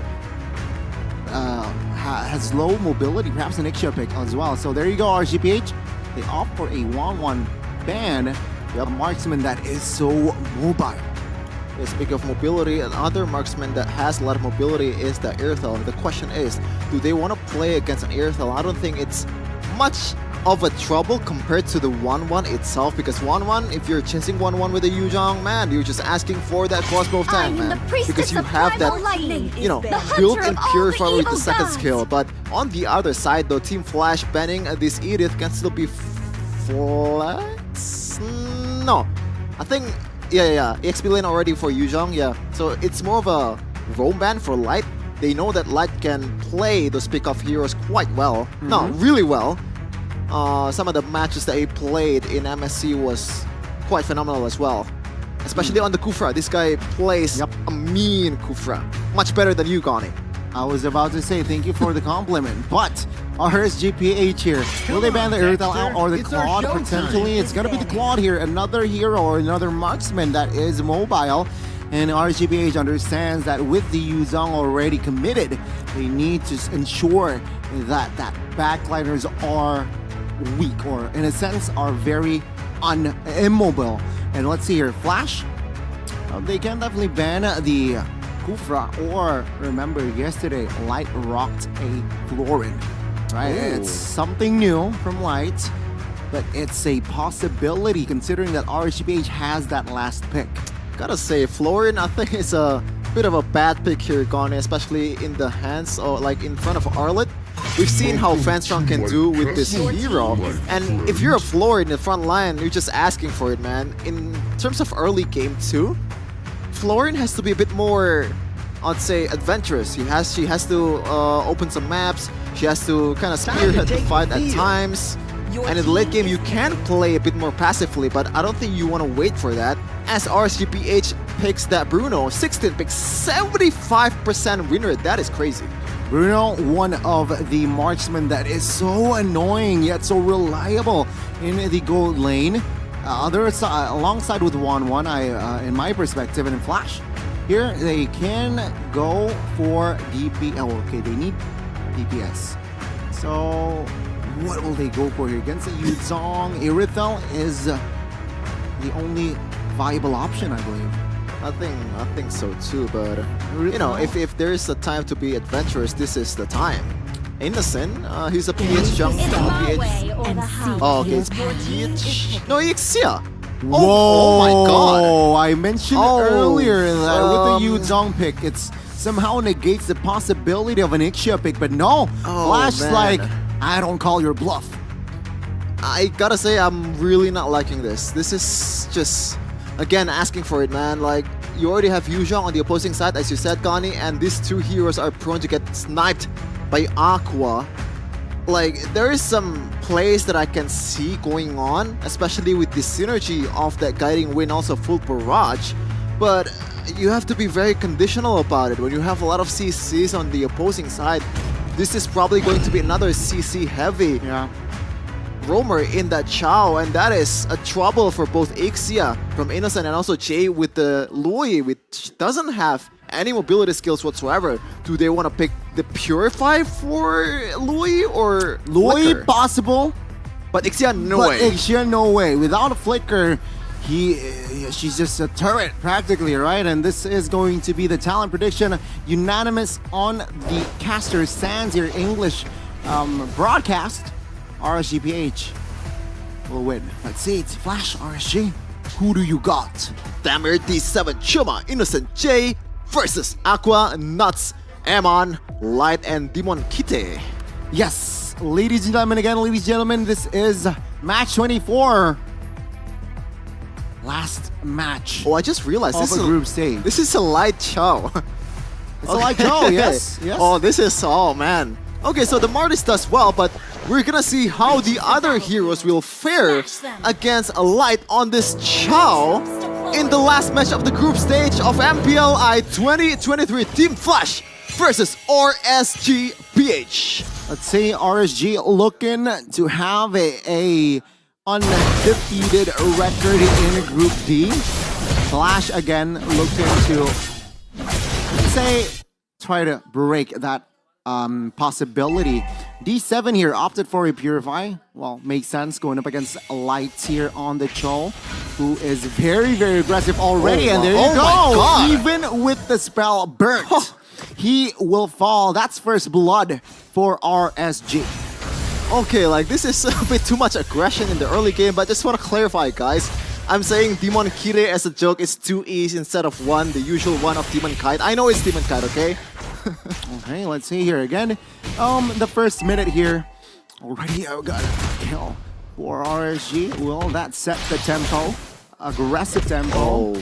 K: has low mobility, perhaps an Ixia pick as well. So there you go, RGPH. They opt for a 1-1 ban. You have a marksman that is so mobile.
J: Speaking of mobility, another marksman that has a lot of mobility is the Airthel. The question is, do they want to play against an Airthel? I don't think it's much of a trouble compared to the 1-1 itself, because 1-1, if you're chasing 1-1 with a Yuzhong, man, you're just asking for that crossbow tank, man. Because you have that, you know, built-in purifier with the second skill. But on the other side, though, Team Flash banning this Edith can still be flex? No. I think, yeah. EXP lane already for Yuzhong, yeah. So it's more of a roam ban for Light. They know that Light can play those pick-off heroes quite well. No, really well. Some of the matches that he played in MSC was quite phenomenal as well. Especially on the Kufra. This guy plays a mean Kufra. Much better than you, Gani.
K: I was about to say thank you for the compliment, but RSGPH here. Will they ban the Earthel out or the Claude potentially? It's gonna be the Claude here, another hero or another marksman that is mobile. And RSGPH understands that with the Yuzong already committed, they need to ensure that backliners are weak, or in a sense are very immobile. And let's see here, Flash, they can definitely ban the Kufra, or remember yesterday Light rocked a Florin, right? Ooh. It's something new from Light, but it's a possibility considering that RSGPH has that last pick.
J: Gotta say, Florin, I think it's a bit of a bad pick here, Gone, especially in the hands or like in front of Arlott. We've seen how Fanstrong can do with this hero, and if you're a Florin in the front line, you're just asking for it, man. In terms of early game too, Florin has to be a bit more, I'd say, adventurous. She has to open some maps. She has to kind of spearhead the fight at times. And in the late game, you can play a bit more passively, but I don't think you want to wait for that. As RSGPH picks that Bruno, 16 picks 75% win rate. That is crazy.
K: Bruno, one of the marksmen that is so annoying yet so reliable in the gold lane. Alongside with 1-1, in my perspective, and in Flash, here they can go for DPL. Okay, they need DPS. So, what will they go for here? Against the Yuzong, Irithel is the only viable option, I believe.
J: I think so too, but you know, if there is a time to be adventurous, this is the time. Innocent, he's a PH junk. Oh, okay, it's PH. No, Ixia. Oh my god.
K: I mentioned earlier that with the Yuzong pick, it's somehow negates the possibility of an Ixia pick, but no. Flash like, I don't call your bluff.
J: I gotta say, I'm really not liking this. This is just, again, asking for it, man. Like, you already have Yuzhong on the opposing side, as you said, Connie, and these two heroes are prone to get sniped by Aqua. Like, there is some plays that I can see going on, especially with the synergy of that guiding wind, also full barrage. But you have to be very conditional about it. When you have a lot of CCs on the opposing side, this is probably going to be another CC heavy roamer in that Chao, and that is a trouble for both Ixia from Innocent and also Jay with the Louis, which doesn't have any mobility skills whatsoever. Do they want to pick the Purify for Louis or
K: Louis
J: Flicker?
K: possible,
J: but Ixia no
K: but
J: way.
K: Ixia no way. Without a Flicker, she's just a turret practically, right? And this is going to be the talent prediction, unanimous on the caster stands here. English broadcast. RSGPH will win. Let's see, it's Flash RSG. Who do you got?
J: Damer D7 Chuma Innocent J versus Aqua Nuts Amon Light and Demon Kite.
K: Yes, ladies and gentlemen, this is match 24. Last match.
J: Oh, I just realized
K: this is a group stage.
J: This is a light Chao.
K: It's a light Chao, yes.
J: Oh, this is, oh man. Okay, so the Martis does well, but we're gonna see how the other heroes will fare against a light on this Chao in the last match of the group stage of MPLI 2023 Team Flash versus RSGPH.
K: Let's say RSG looking to have a undefeated record in Group D. Flash again looking to, let's say, try to break that possibility. D7 here opted for a Purify. Well, makes sense going up against Lights here on the Cho, who is very, very aggressive already. And there you go. Even with the spell burnt, he will fall. That's first blood for RSG.
J: Okay, like this is a bit too much aggression in the early game, but just want to clarify, guys. I'm saying Demon Kite as a joke is 2 E's instead of 1, the usual one of Demon Kite. I know it's Demon Kite, okay?
K: Okay, let's see here again. The first minute here, already I've got a kill for RSG. Will that set the tempo? Aggressive tempo.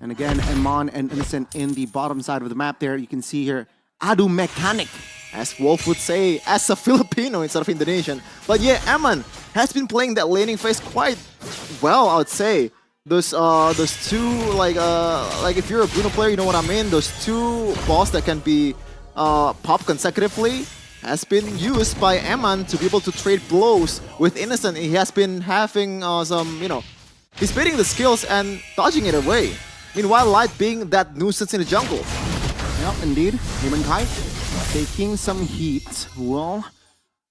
K: And again, Amon and Innocent in the bottom side of the map there. You can see here, Adu Mechanic.
J: As Wolf would say, as a Filipino instead of Indonesian. But yeah, Amon has been playing that laning phase quite well, I would say. Those two, like if you're a Bruno player, you know what I mean? Those two balls that can be popped consecutively has been used by Amon to be able to trade blows with Innocent. He has been having some, you know, he's baiting the skills and dodging it away. Meanwhile, Light being that nuisance in the jungle.
K: Yep, indeed. Demon Kite taking some heat. Will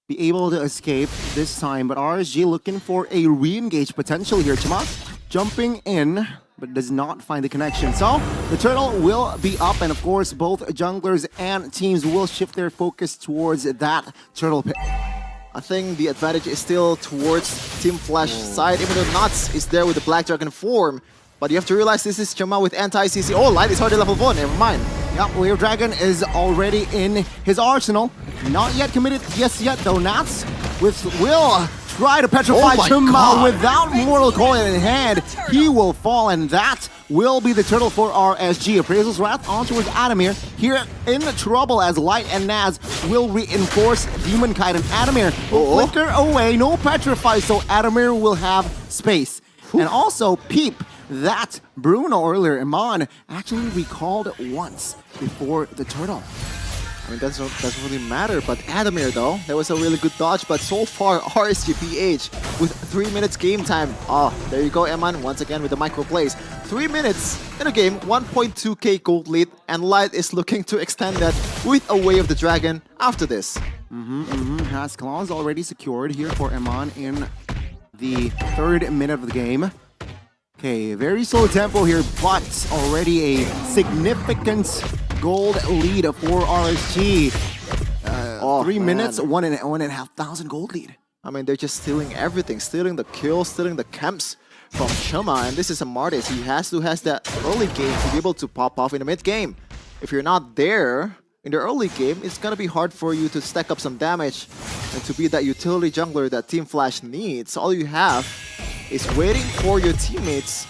K: be able to escape this time, but RSG looking for a re-engage potential here. Chima jumping in, but does not find the connection. So the turtle will be up, and of course both junglers and teams will shift their focus towards that turtle pit.
J: I think the advantage is still towards Team Flash side, even though Nuts is there with the Black Dragon form. But you have to realize this is Chama with anti-CC. Oh, Light is already level 1, never mind.
K: Yep, Wave Dragon is already in his arsenal. Not yet committed just yet though. Nats will try to petrify
J: Oh my
K: Chuma
J: God.
K: without Mortal Coil in hand. He will fall, and that will be the turtle for RSG. Appraisal's Wrath on towards Adamir. Here in trouble as Light and Naz will reinforce Demon Kite, and Adamir will flicker away. No petrify, so Adamir will have space. And also, Peep, that Bruno earlier, Iman, actually recalled once before the turtle.
J: I mean, that doesn't really matter, but Adamir though, that was a really good dodge, but so far RSGPH with 3 minutes game time. Oh, there you go, Eman, once again with the micro plays. 3 minutes in a game, 1.2k gold lead, and Light is looking to extend that with a Way of the Dragon after this.
K: Has claws already secured here for Eman in the 3rd minute of the game. Okay, very slow tempo here, but already a significant gold lead for RSG. 3 minutes, 1,500 gold lead.
J: I mean, they're just stealing everything, stealing the kills, stealing the camps from Chuma, and this is a Martis. He has that early game to be able to pop off in the mid game. If you're not there in the early game, it's gonna be hard for you to stack up some damage and to be that utility jungler that Team Flash needs. All you have is waiting for your teammates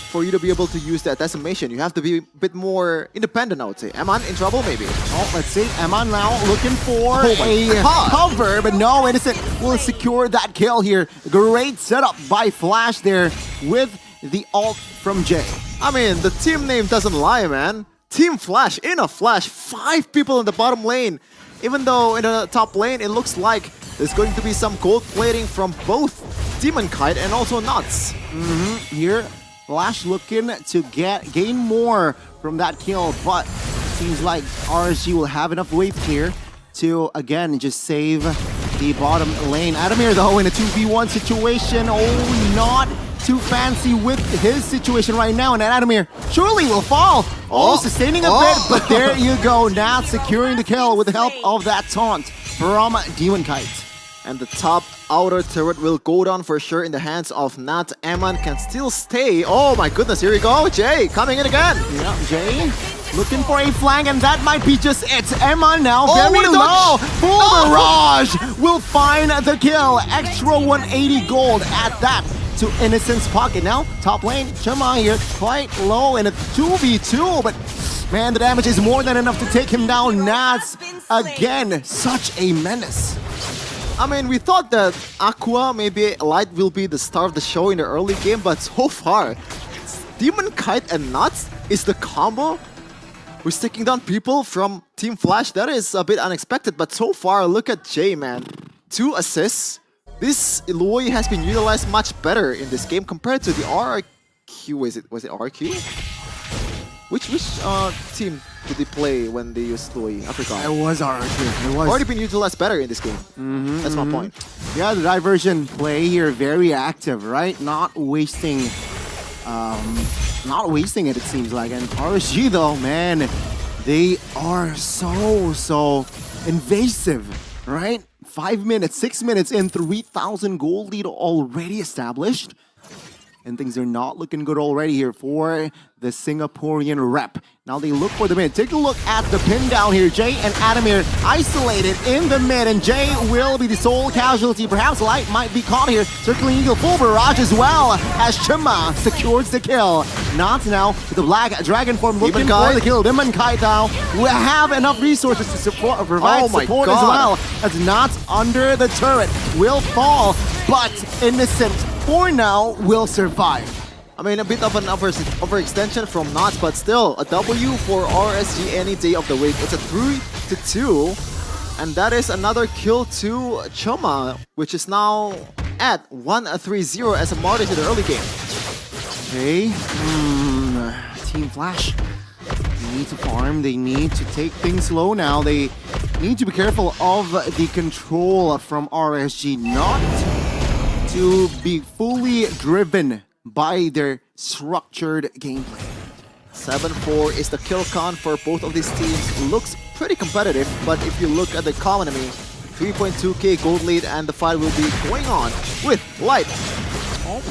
J: for you to be able to use that decimation. You have to be a bit more independent, I would say. Eman in trouble, maybe.
K: Oh, let's see. Eman now looking for
J: my
K: a
J: God.
K: cover, but no, Innocent will secure that kill here. Great setup by Flash there with the ult from Jay.
J: I mean, the team name doesn't lie, man. Team Flash in a flash. 5 people in the bottom lane. Even though in the top lane, it looks like there's going to be some gold plating from both Demon Kite and also Nuts.
K: Here, Flash looking to gain more from that kill, but seems like RSG will have enough wave here to, again, just save the bottom lane. Adamir, though, in a 2v1 situation, not too fancy with his situation right now, and Adamir surely will fall. Sustaining a bit, but there you go. Now securing the kill with the help of that taunt from Demon Kite.
J: And the top outer turret will go down for sure in the hands of Nat. Eman can still stay. Oh my goodness, here we go. Jay coming in again.
K: Yeah, Jay looking for a flank, and that might be just it. Eman now
J: Oh,
K: very
J: what a
K: low.
J: dodge.
K: Full Mirage will find the kill. Extra 180 gold at that to Innocent's pocket. Now, top lane, Chuma here, quite low in a 2v2, but man, the damage is more than enough to take him down. Nats, again, such a menace.
J: I mean, we thought that Aqua, maybe Light will be the star of the show in the early game, but so far, Demon Kite and Nuts is the combo. We're taking down people from Team Flash. That is a bit unexpected, but so far, look at Jay, man. 2 assists. This Luoi has been utilized much better in this game compared to the RQ. Was it RQ? Which team did they play when they used Luoi? I forgot.
K: It was RQ. It was
J: Already been utilized better in this game. That's my point.
K: Yeah, the diversion play here, very active, right? Not wasting it seems like. And RSG though, man, they are so invasive, right? 5 minutes, 6 minutes in, 3,000 gold lead already established. And things are not looking good already here for the Singaporean rep. Now they look for the mid. Take a look at the pin down here. Jay and Adamir isolated in the mid, and Jay will be the sole casualty. Perhaps Light might be caught here. Circling Eagle, full barrage as well as Chuma secures the kill. Not now with the Black Dragon form looking for the kill. Demon Kite now will have enough resources to provide support as well. As not under the turret will fall, but Innocent for now will survive.
J: I mean, a bit of an overextension from Knots, but still, a W for RSG any day of the week. It's a 3-2, and that is another kill to Chuma, which is now at 1-3-0 as a Marty to the early game.
K: Okay, Team Flash, they need to farm, they need to take things slow now. They need to be careful of the control from RSG, not to be fully driven by their structured gameplay.
J: 7-4 is the kill count for both of these teams. Looks pretty competitive, but if you look at the economy, 3.2k gold lead, and the fight will be going on with Light.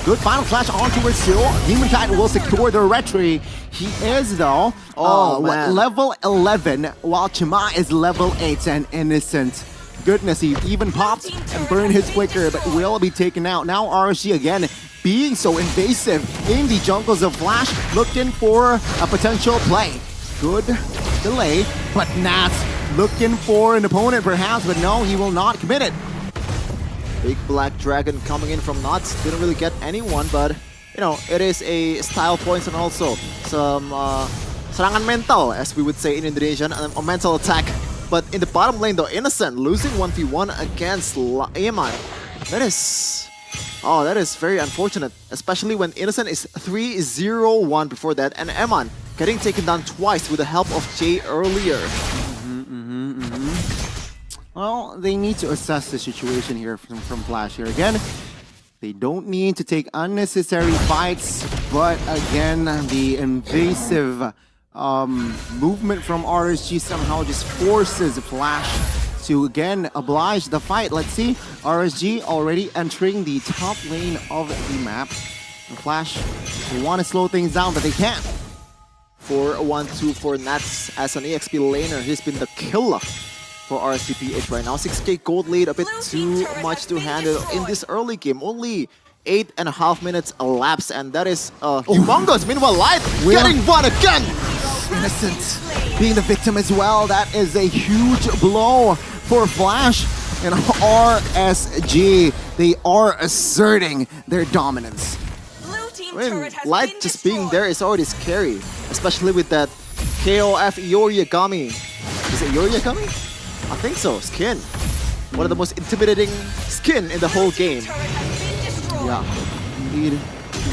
K: Good final flash on towards Seal. Demon Kite will secure the retry. He is though level 11, while Chuma is level 8, and Innocent goodness, he even popped and burned his flicker, but will be taken out. Now RSG again being so invasive in the jungles of Flash, looking for a potential play. Good delay, but Nats looking for an opponent perhaps, but no, he will not commit it.
J: Big Black Dragon coming in from Nuts. Didn't really get anyone, but you know, it is a style points and also some serangan mental, as we would say in Indonesian, a mental attack. But in the bottom lane though, Innocent losing 1v1 against Eman. That is very unfortunate, especially when Innocent is 3-0-1 before that, and Eman getting taken down twice with the help of Jay earlier.
K: Well, they need to assess the situation here from Flash here. Again, they don't need to take unnecessary fights, but again, the invasive movement from RSG somehow just forces Flash to again oblige the fight. Let's see, RSG already entering the top lane of the map. And Flash, they want to slow things down, but they can't.
J: 4-1-2 for Nats as an EXP laner. He's been the killer for RSGPH right now. 6k gold lead, a bit too much to handle in this early game. Only 8.5 minutes elapsed, and that is humongous. Meanwhile, Light getting one again!
K: Innocent being the victim as well. That is a huge blow for Flash and RSG. They are asserting their dominance.
J: I mean, Light just being there is already scary, especially with that KOF Yoriyagami. Is it Yoriyagami? I think so. Skin. One of the most intimidating skin in the whole game.
K: Yeah, indeed.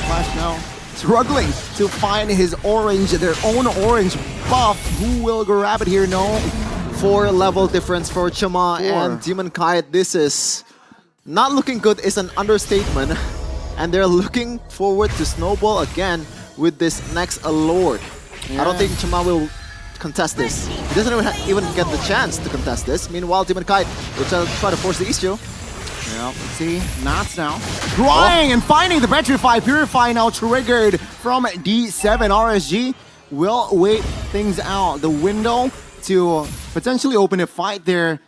K: Flash now struggling to find his orange, their own orange buff. Who will grab it here? No.
J: 4 level difference for Chama and Demon Kite. This is not looking good, is an understatement. And they're looking forward to snowball again with this next Lord. I don't think Chama will contest this. He doesn't even get the chance to contest this. Meanwhile, Demon Kite will try to force the issue.
K: Yeah, let's see. Nats now trying and finding the Petrify. Purify now triggered from D7. RSG will wait things out. The window to potentially open a fight there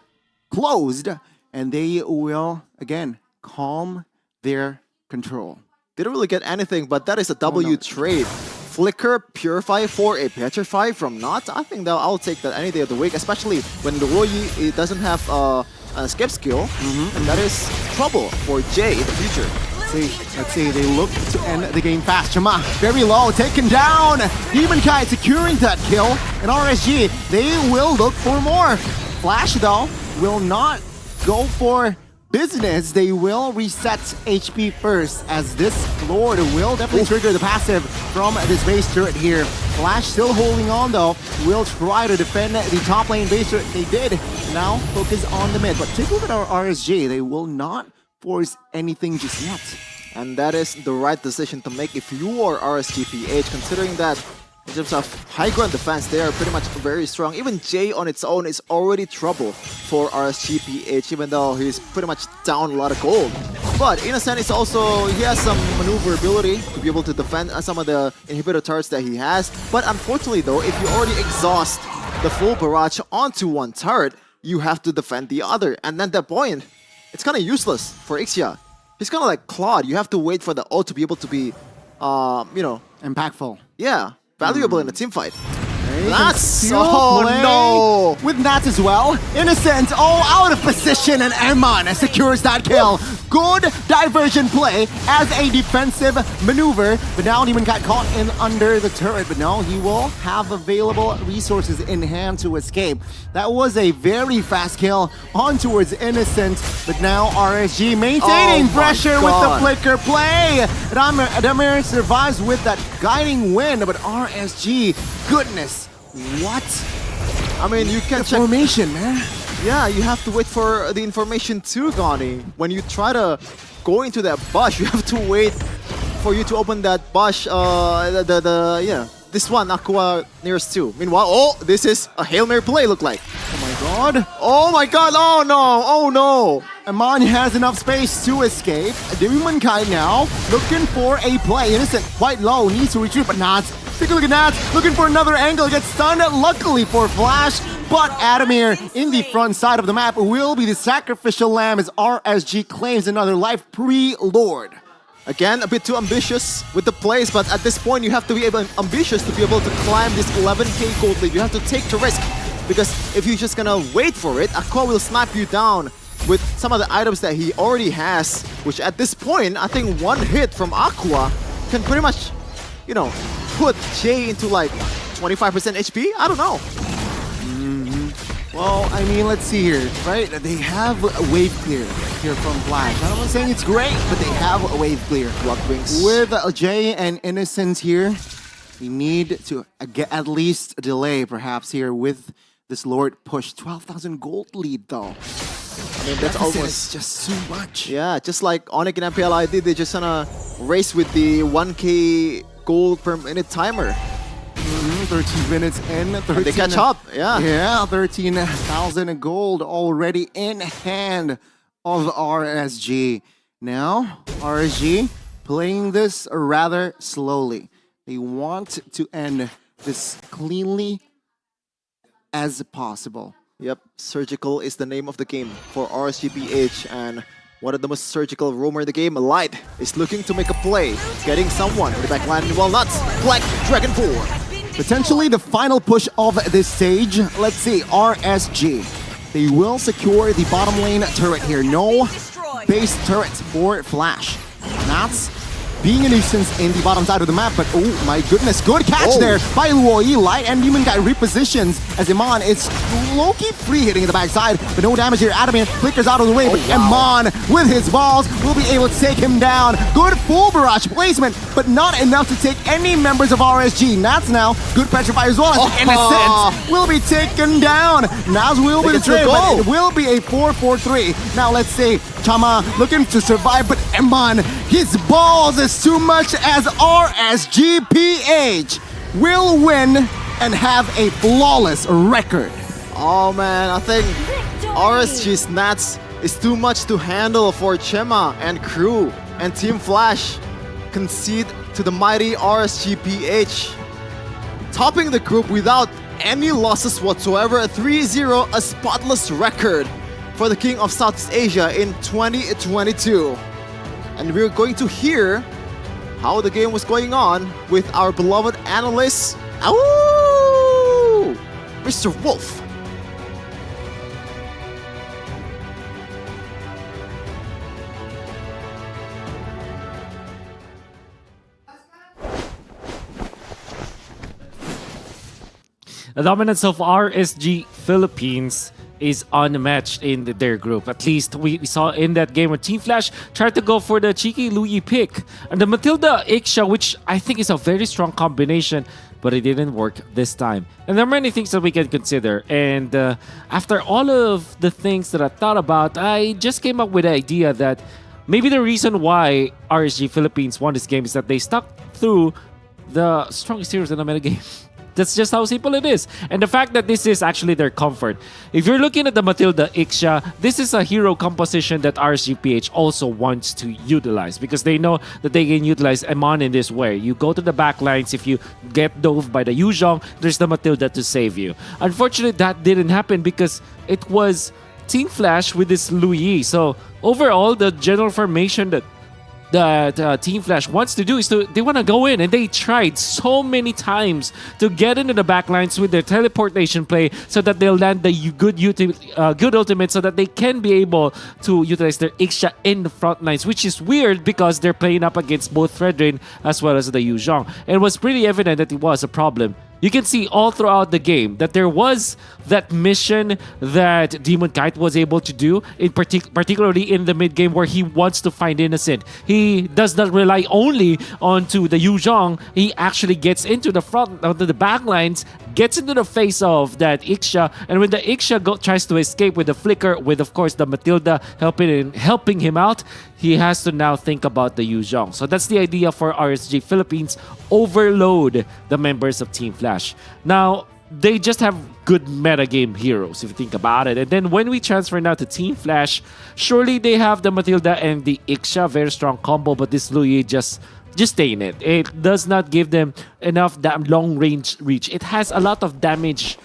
K: closed, and they will again calm their control.
J: Didn't really get anything, but that is a W trade. Flicker, Purify for a Petrify from Not. I think that I'll take that any day of the week, especially when the Royi doesn't have an escape skill. And that is trouble for Jay in the future.
K: Let's see, they look to end the game fast. Chama, very low, taken down. Demon Kai securing that kill. And RSG, they will look for more. Flash, though, will not go for business. They will reset HP first, as this Lord will definitely trigger the passive from this base turret here. Flash still holding on though, will try to defend the top lane base turret. They did. Now focus on the mid, but take a look at our RSG. They will not force anything just yet.
J: And that is the right decision to make if you are RSGPH, considering that in terms of high ground defense, they are pretty much very strong. Even Jay on its own is already trouble for RSGPH, even though he's pretty much down a lot of gold. But Innocent is also, he has some maneuverability to be able to defend some of the inhibitor turrets that he has. But unfortunately though, if you already exhaust the full barrage onto one turret, you have to defend the other. And then at that point, it's kind of useless for Ixia. He's kind of like Claude. You have to wait for the ult to be able to be, you know,
K: impactful.
J: Yeah. Valuable in a team fight.
K: Nats! Oh no! With Nats as well. Innocent, out of position, and Eman secures that kill. Good diversion play as a defensive maneuver, but now Demon got caught in under the turret, but no, he will have available resources in hand to escape. That was a very fast kill on towards Innocent, but now RSG maintaining pressure with the flicker play. Adamir survives with that guiding wind, but RSG, goodness. What?
J: I mean, you can check
K: formation, man.
J: Yeah, you have to wait for the information too, Gani. When you try to go into that bush, you have to wait for you to open that bush. This one, Aqua nearest to. Meanwhile, this is a Hail Mary play, look like.
K: Oh my god.
J: Oh my god, oh no, oh no.
K: Eman has enough space to escape. Demon Kai now looking for a play. Innocent quite low, needs to retreat, but not Take a look at Nats, looking for another angle, gets stunned, luckily for Flash, but Adamir in the front side of the map will be the sacrificial lamb as RSG claims another life pre-Lord.
J: Again, a bit too ambitious with the plays, but at this point you have to be ambitious to be able to climb this 11k gold lead. You have to take the risk, because if you're just gonna wait for it, Aqua will snap you down with some of the items that he already has, which at this point, I think one hit from Aqua can pretty much, you know, put Jay into like 25% HP? I don't know.
K: Well, I mean, let's see here, right? They have a wave clear here from Flash. I'm not saying it's great, but they have a wave clear.
J: Block wings.
K: With Jay and Innocence here, we need to get at least a delay, perhaps, here with this Lord push. 12,000 gold lead, though.
J: I mean, that's almost
K: just too much.
J: Yeah, just like Onyx and MPLI did, they just wanna race with the 1k gold per minute timer.
K: 13 minutes in. 13,
J: and they catch up, yeah.
K: Yeah, 13,000 gold already in hand of RSG. Now, RSG playing this rather slowly. They want to end this cleanly as possible.
J: Yep, surgical is the name of the game for RSGPH, and one of the most surgical roamer in the game, Light, is looking to make a play, getting someone in the back line. Well, not Black Dragon 4.
K: Potentially the final push of this stage. Let's see, RSG. They will secure the bottom lane turret here. No base turret for Flash. That's being a nuisance in the bottom side of the map, but oh my goodness, good catch there by Luoi. Light and Demon Guy repositions as Iman is low-key free hitting in the backside, but no damage here. Adamir flickers out of the way, but Iman with his balls will be able to take him down. Good full barrage placement, but not enough to take any members of RSG. Nats now, good pressure fire as well as Innocence will be taken down. Naz will be the trade, but it will be a 4-4-3. Now let's see, Chama looking to survive, but Iman, his balls is too much as RSGPH will win and have a flawless record.
J: Oh man, I think RSG's Nats is too much to handle for Chema and crew, and Team Flash concede to the mighty RSGPH. Topping the group without any losses whatsoever, a 3-0, a spotless record for the King of Southeast Asia in 2022. And we're going to hear how the game was going on with our beloved analyst, Mr. Wolf.
L: The dominance of RSG Philippines is unmatched in their group. At least we saw in that game when Team Flash tried to go for the cheeky Louis pick. And the Matilda Iksha, which I think is a very strong combination, but it didn't work this time. And there are many things that we can consider. And after all of the things that I thought about, I just came up with the idea that maybe the reason why RSG Philippines won this game is that they stuck through the strongest heroes in the metagame. That's just how simple it is. And the fact that this is actually their comfort. If you're looking at the Matilda Iksha, this is a hero composition that RSGPH also wants to utilize because they know that they can utilize Amon in this way. You go to the backlines, if you get dove by the Yuzhong, there's the Matilda to save you. Unfortunately, that didn't happen because it was Team Flash with this Louis. So overall, the general formation that Team Flash wants to do is they want to go in, and they tried so many times to get into the backlines with their teleportation play so that they'll land the good ultimate so that they can be able to utilize their Iksha in the front lines, which is weird because they're playing up against both Fredrin as well as the Yuzhong. And it was pretty evident that it was a problem. You can see all throughout the game that there was that mission that Demon Kite was able to do, particularly in the mid game where he wants to find Innocent. He does not rely only onto the Yuzhong. He actually gets into the front, onto the back lines, gets into the face of that Iksha, and when the Iksha tries to escape with the flicker, with of course the Matilda helping him out, he has to now think about the Yuzhong. So that's the idea for RSG Philippines. Overload the members of Team Flash. Now, they just have good metagame heroes, if you think about it. And then when we transfer now to Team Flash, surely they have the Matilda and the Iksha, very strong combo, but this Louis just just stay in it. It does not give them enough long range reach. It has a lot of damage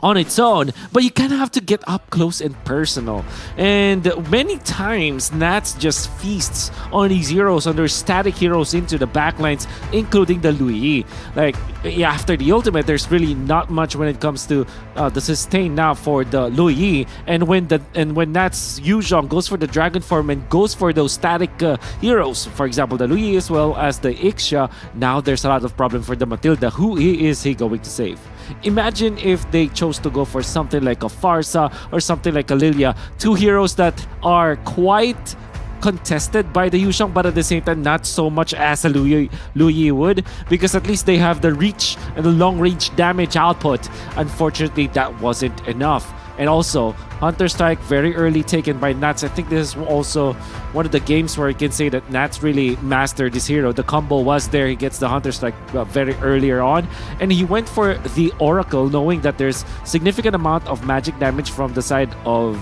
L: on its own, but you kind of have to get up close and personal. And many times, Nats just feasts on these heroes, on their static heroes into the backlines, including the Louis. Like, after the ultimate, there's really not much when it comes to the sustain now for the Louis. And when Nats Yuzhong goes for the Dragon form and goes for those static heroes, for example, the Louis as well as the Ixia, now there's a lot of problem for the Matilda. Who is he going to save? Imagine if they chose to go for something like a Farsa or something like a Lilia, two heroes that are quite contested by the Yuzhong, but at the same time not so much as a Louis would, because at least they have the reach and the long range damage output. Unfortunately, that wasn't enough. And also, Hunter Strike very early taken by Nats. I think this is also one of the games where you can say that Nats really mastered this hero. The combo was there. He gets the Hunter Strike very earlier on. And he went for the Oracle, knowing that there's significant amount of magic damage from the side of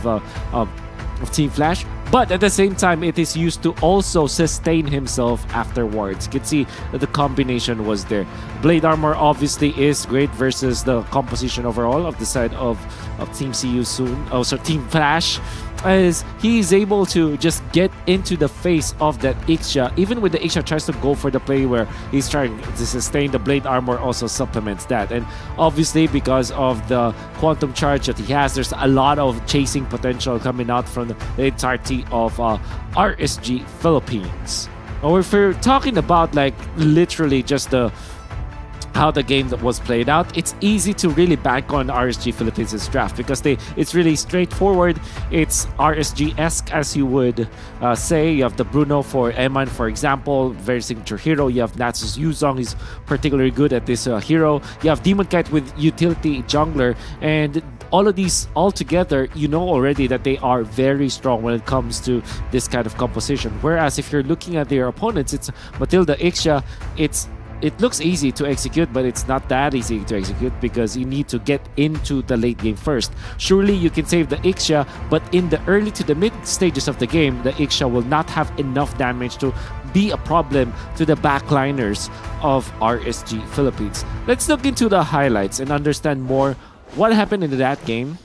L: Team Flash. But at the same time, it is used to also sustain himself afterwards. You can see that the combination was there. Blade Armor obviously is great versus the composition overall of the side of Team CU soon. Oh, so Team Flash, as he's able to just get into the face of that Ixia. Even when the Ixia tries to go for the play where he's trying to sustain, the Blade Armor also supplements that. And obviously, because of the quantum charge that he has, there's a lot of chasing potential coming out from the entirety of RSG Philippines. Or if we're talking about like literally just how the game that was played out, it's easy to really bank on RSG Philippines' draft because it's really straightforward. It's RSG-esque, as you would say. You have the Bruno for Eman, for example, very signature hero. You have Natsus Yuzong, he's particularly good at this hero. You have Demon Kite with utility jungler, and all of these all together, you know already that they are very strong when it comes to this kind of composition. Whereas if you're looking at their opponents, it's Matilda, Ixia, it looks easy to execute, but it's not that easy to execute because you need to get into the late game first. Surely you can save the Ixia, but in the early to the mid stages of the game, the Ixia will not have enough damage to be a problem to the backliners of RSG Philippines. Let's look into the highlights and understand more what happened in that game.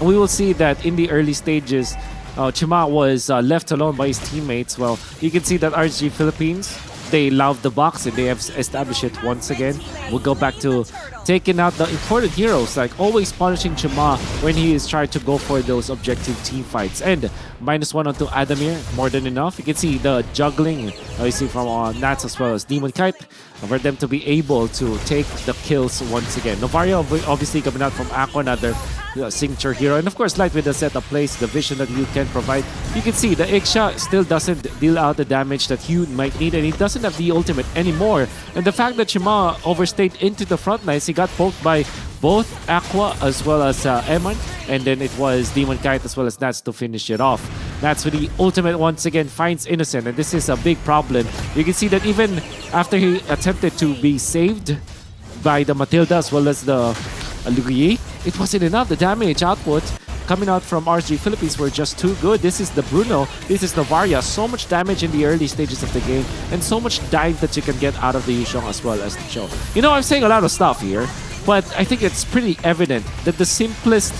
L: We will see that in the early stages, Chima was left alone by his teammates. Well, you can see that RSG Philippines, they love the box and they have established it once again. We'll go back to taking out the important heroes, like always punishing Chima when he is trying to go for those objective team fights. And -1 onto Adamir, more than enough. You can see the juggling you see from Nats as well as Demon Kite for them to be able to take the kills once again. Novaria obviously coming out from Aqua, another signature hero, and of course Light with the setup plays, the vision that you can provide. You can see the Ixia still doesn't deal out the damage that you might need, and he doesn't have the ultimate anymore. And the fact that Chima overstayed into the front lines, he got poked by both Aqua as well as Eman, and then it was Demon Kite as well as Nats to finish it off. Nats with the ultimate once again finds Innocent, and this is a big problem. You can see that even after he attempted to be saved by the Matilda as well as the Lugie, it wasn't enough. The damage output coming out from RSG Philippines were just too good. This is the Bruno, this is Novaria. So much damage in the early stages of the game, and so much dive that you can get out of the Yuzhong as well as the Cho. You know, I'm saying a lot of stuff here, but I think it's pretty evident that the simplest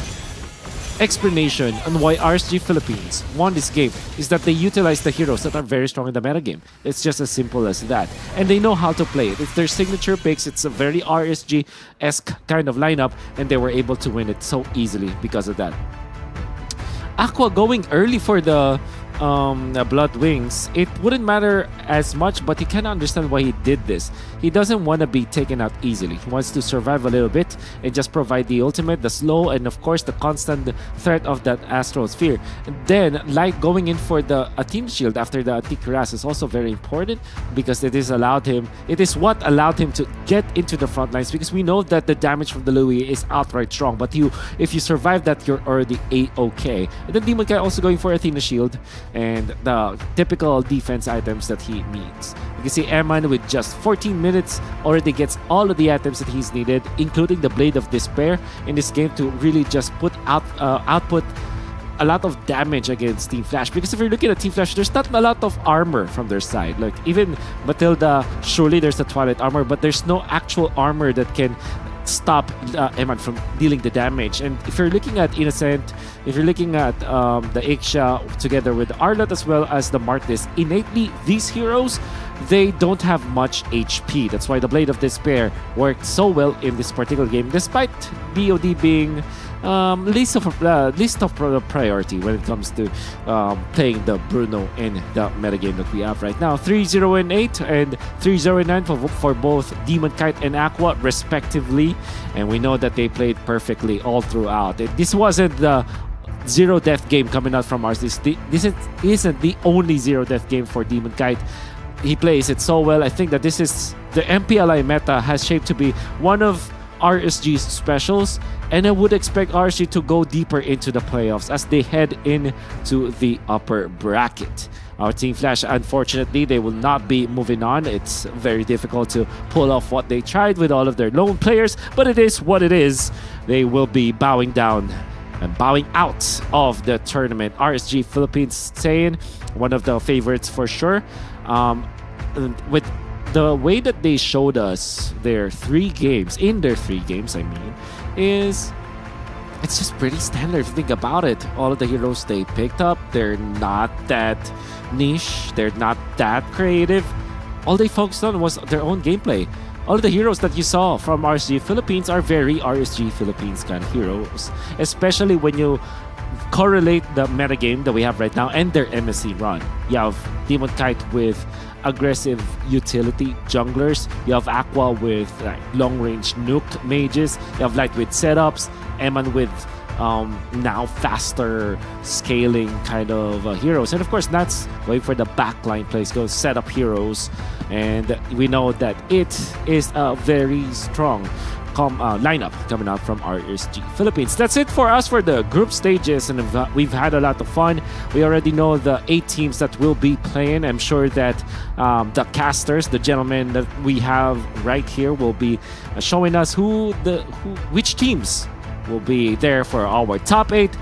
L: explanation on why RSG Philippines won this game is that they utilize the heroes that are very strong in the metagame. It's just as simple as that. And they know how to play it. It's their signature picks. It's a very RSG-esque kind of lineup, and they were able to win it so easily because of that. Aqua going early for the Blood Wings, it wouldn't matter as much, but he can understand why he did this. He doesn't want to be taken out easily. He wants to survive a little bit and just provide the ultimate, the slow, and of course the constant threat of that Astral Sphere. And then Light going in for the team shield after the Atikiras is also very important because it is what allowed him to get into the front lines, because we know that the damage from the Louis is outright strong, but if you survive that, you're already A-okay. And then Demon Kai also going for Athena shield and the typical defense items that he needs. You can see Eman with just 14 minutes already gets all of the items that he's needed, including the Blade of Despair in this game to really just put output a lot of damage against Team Flash. Because if you're looking at Team Flash, there's not a lot of armor from their side. Like even Matilda, surely there's the Twilight armor, but there's no actual armor that can stop Eman from dealing the damage. And if you're looking at Innocent, if you're looking at the Ixia together with Arlot as well as the Martis, innately these heroes, they don't have much HP. That's why the Blade of Despair worked so well in this particular game, despite BOD being least of priority when it comes to playing the Bruno in the metagame that we have right now. 3-0-8 and 3-0-9 for both Demon Kite and Aqua respectively, and we know that they played perfectly all throughout. This wasn't the zero death game coming out from ours. This isn't the only zero death game for Demon Kite. He plays it so well. I think that this is the MPLI meta has shaped to be one of RSG's specials, and I would expect RSG to go deeper into the playoffs as they head into the upper bracket. Our Team Flash, unfortunately, they will not be moving on. It's very difficult to pull off what they tried with all of their lone players, but it is what it is. They will be bowing down and bowing out of the tournament. RSG Philippines staying one of the favorites for sure. With the way that they showed us their three games, I mean, is it's just pretty standard if you think about it. All of the heroes they picked up, they're not that niche, they're not that creative. All they focused on was their own gameplay. All of the heroes that you saw from RSG Philippines are very RSG Philippines kind of heroes, especially when you correlate the metagame that we have right now and their MSC run. You have Demon Kite with aggressive utility junglers. You have Aqua with long-range nuke mages. You have Lightweight setups. Eman with now faster scaling kind of heroes. And of course, that's going for the backline plays, go set up heroes. And we know that it is a very strong lineup coming out from RSG Philippines. That's it for us for the group stages, and we've had a lot of fun. We already know the 8 teams that will be playing. I'm sure that the casters, the gentlemen that we have right here, will be showing us which teams will be there for our top 8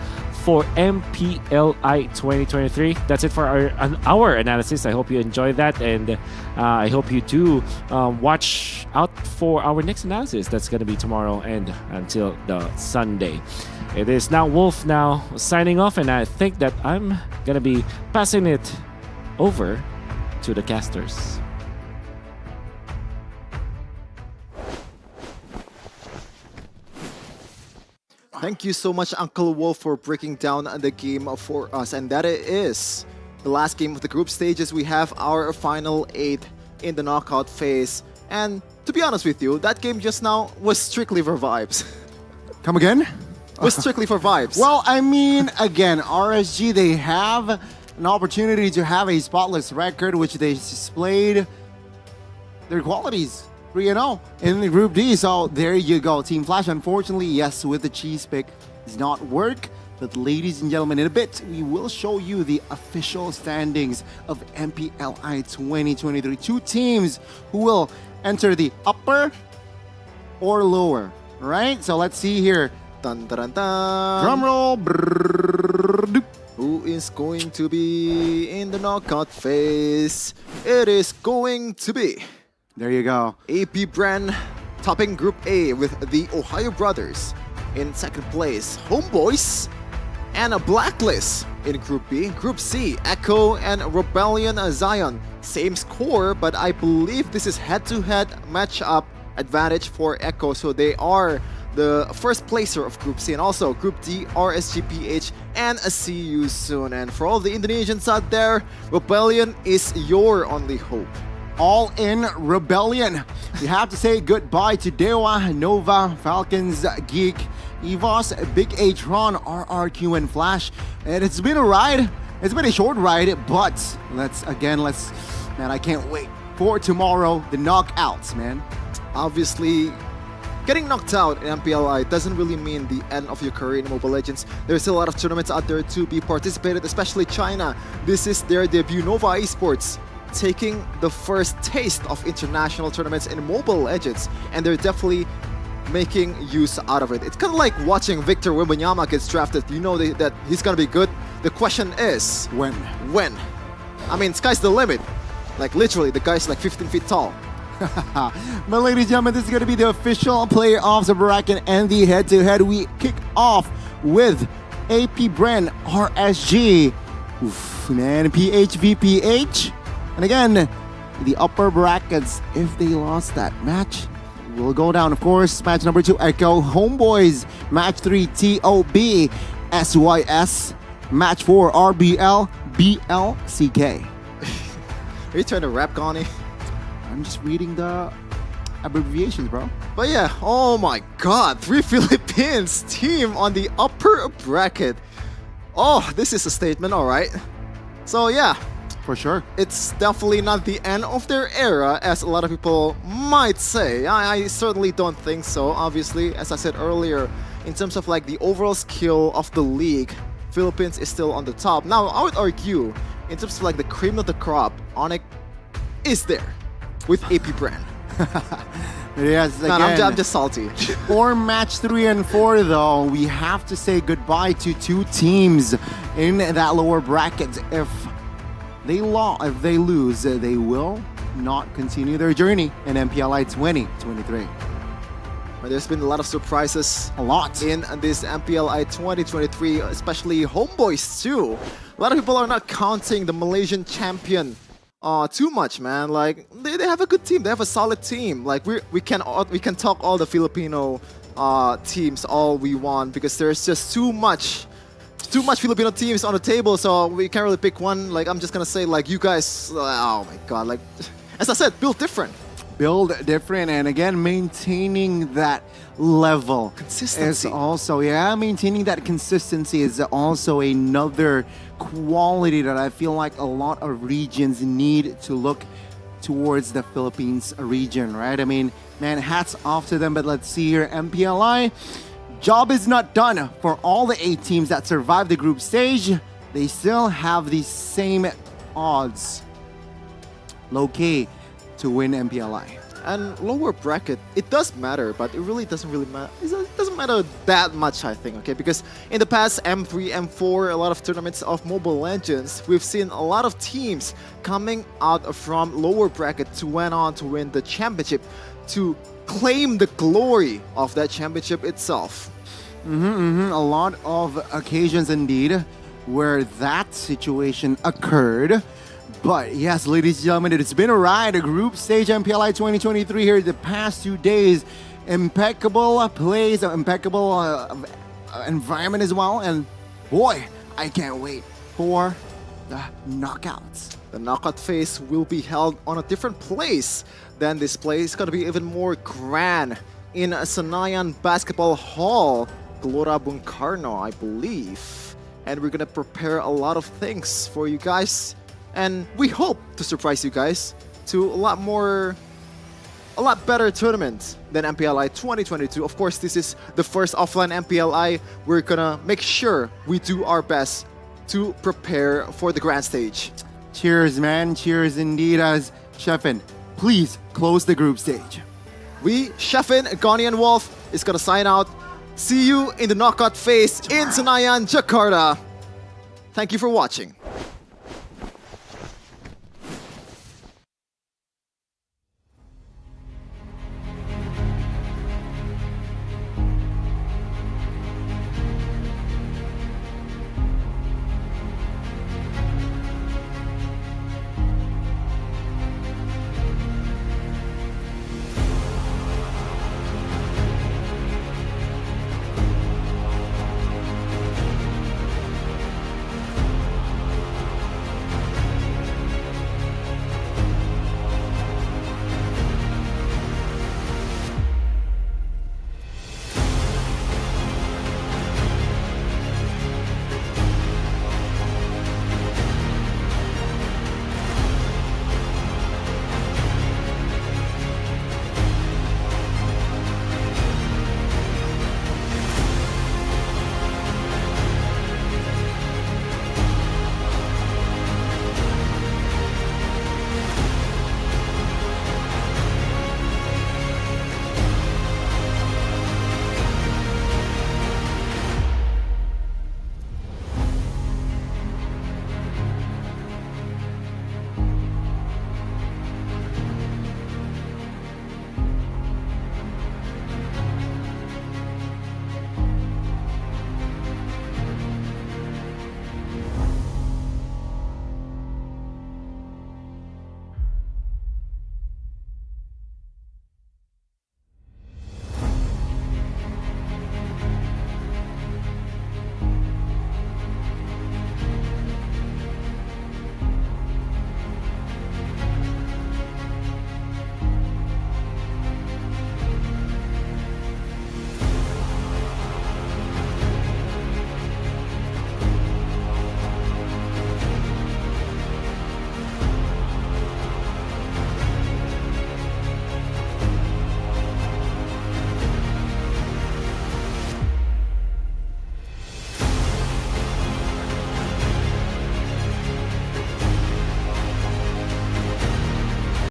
L: for MPLI 2023. That's it for our analysis. I hope you enjoyed that, and I hope you do watch out for our next analysis. That's going to be tomorrow and until the Sunday. It is now Wolf now signing off, and I think that I'm going to be passing it over to the casters.
J: Thank you so much, Uncle Wolf, for breaking down the game for us. And that is the last game of the group stages. We have our final 8 in the knockout phase. And to be honest with you, that game just now was strictly for vibes.
K: Come again?
J: Was strictly for vibes.
K: Well, I mean, again, RSG, they have an opportunity to have a spotless record, which they displayed their qualities. 3-0 in the Group D, so there you go. Team Flash, unfortunately, yes, with the cheese pick does not work. But ladies and gentlemen, in a bit, we will show you the official standings of MPLI 2023. 2 teams who will enter the upper or lower, right? So let's see here.
J: Dun, dun, dun, dun.
K: Drum roll.
J: Who is going to be in the knockout phase? It is going to be...
K: There you go.
J: AP Bren topping Group A with the Ohio Brothers. In second place, Homebois and a Blacklist in Group B. Group C, Echo and Rebellion Zion. Same score, but I believe this is head-to-head matchup advantage for Echo. So they are the first placer of Group C. And also Group D, RSGPH and a See You Soon. And for all the Indonesians out there, Rebellion is your only hope.
K: All in Rebellion. We have to say goodbye to Dewa, Nova, Falcons, Geek, EVOS, Bigetron, RRQ, and Flash. And it's been a ride. It's been a short ride, but man, I can't wait for tomorrow, the knockouts, man.
J: Obviously, getting knocked out in MPLI doesn't really mean the end of your career in Mobile Legends. There's still a lot of tournaments out there to be participated, especially China. This is their debut, Nova Esports, taking the first taste of international tournaments in Mobile Legends, and they're definitely making use out of it. It's kind of like watching Victor Wembanyama gets drafted. You know that he's gonna be good. The question is
K: When?
J: when. I mean, sky's the limit. Like literally, the guy's like 15 feet tall.
K: But ladies and gentlemen, this is going to be the official playoffs of bracket and the head-to-head. We kick off with AP Bren, RSG, man, PHVPH. And again, the upper brackets, if they lost that match, will go down. Of course, match number 2, Echo Homebois. Match 3, TOB, SYS. Match 4, RBL, BLCK.
J: Are you trying to rap, Connie?
K: I'm just reading the abbreviations, bro.
J: But yeah, oh my god, 3 Philippines team on the upper bracket. Oh, this is a statement, alright. So yeah,
K: For sure.
J: it's definitely not the end of their era, as a lot of people might say. I certainly don't think so. Obviously, as I said earlier, in terms of like the overall skill of the league, Philippines is still on the top. Now, I would argue, in terms of like the cream of the crop, Onyx is there with AP Bren.
K: Yes,
J: No,
K: again.
J: I'm just salty.
K: For match 3 and 4, though, we have to say goodbye to 2 teams in that lower bracket. If they lose, they will not continue their journey in MPLI 2023.
J: There's been a lot of surprises.
K: A lot.
J: In this MPLI 2023, especially Homebois too. A lot of people are not counting the Malaysian champion too much, man. Like they have a good team. They have a solid team. Like we can talk all the Filipino teams all we want, because there's just too much Filipino teams on the table. So we can't really pick one. Like I'm just gonna say, like you guys. Oh my god. Like as I said, build different.
K: Build different, and again, maintaining that level.
J: Consistency.
K: Is also, maintaining that consistency is also another quality that I feel like a lot of regions need to look towards the Philippines region, right? I mean, man, hats off to them, but let's see here, MPLI, job is not done for all the 8 teams that survived the group stage. They still have the same odds, low-key, to win MPLI.
J: And lower bracket, it does matter, but it really doesn't matter. It doesn't matter that much, I think, okay? Because in the past M3, M4, a lot of tournaments of Mobile Legends, we've seen a lot of teams coming out from lower bracket to went on to win the championship, to claim the glory of that championship itself.
K: A lot of occasions indeed where that situation occurred. But yes, ladies and gentlemen, it's been a ride. A group stage MPLI 2023 here the past 2 days. Impeccable plays, impeccable environment as well. And boy, I can't wait for the knockouts.
J: The knockout phase will be held on a different place than this place. It's going to be even more grand in Senayan Basketball Hall, Gelora Bung Karno, I believe. And we're going to prepare a lot of things for you guys. And we hope to surprise you guys to a lot better tournament than MPLI 2022. Of course, this is the first offline MPLI. We're gonna make sure we do our best to prepare for the grand stage.
K: Cheers, man. Cheers indeed. As Sheffin, please close the group stage.
J: We, Sheffin, Goni and Wolf, is gonna sign out. See you in the knockout phase in Senayan, Jakarta. Thank you for watching.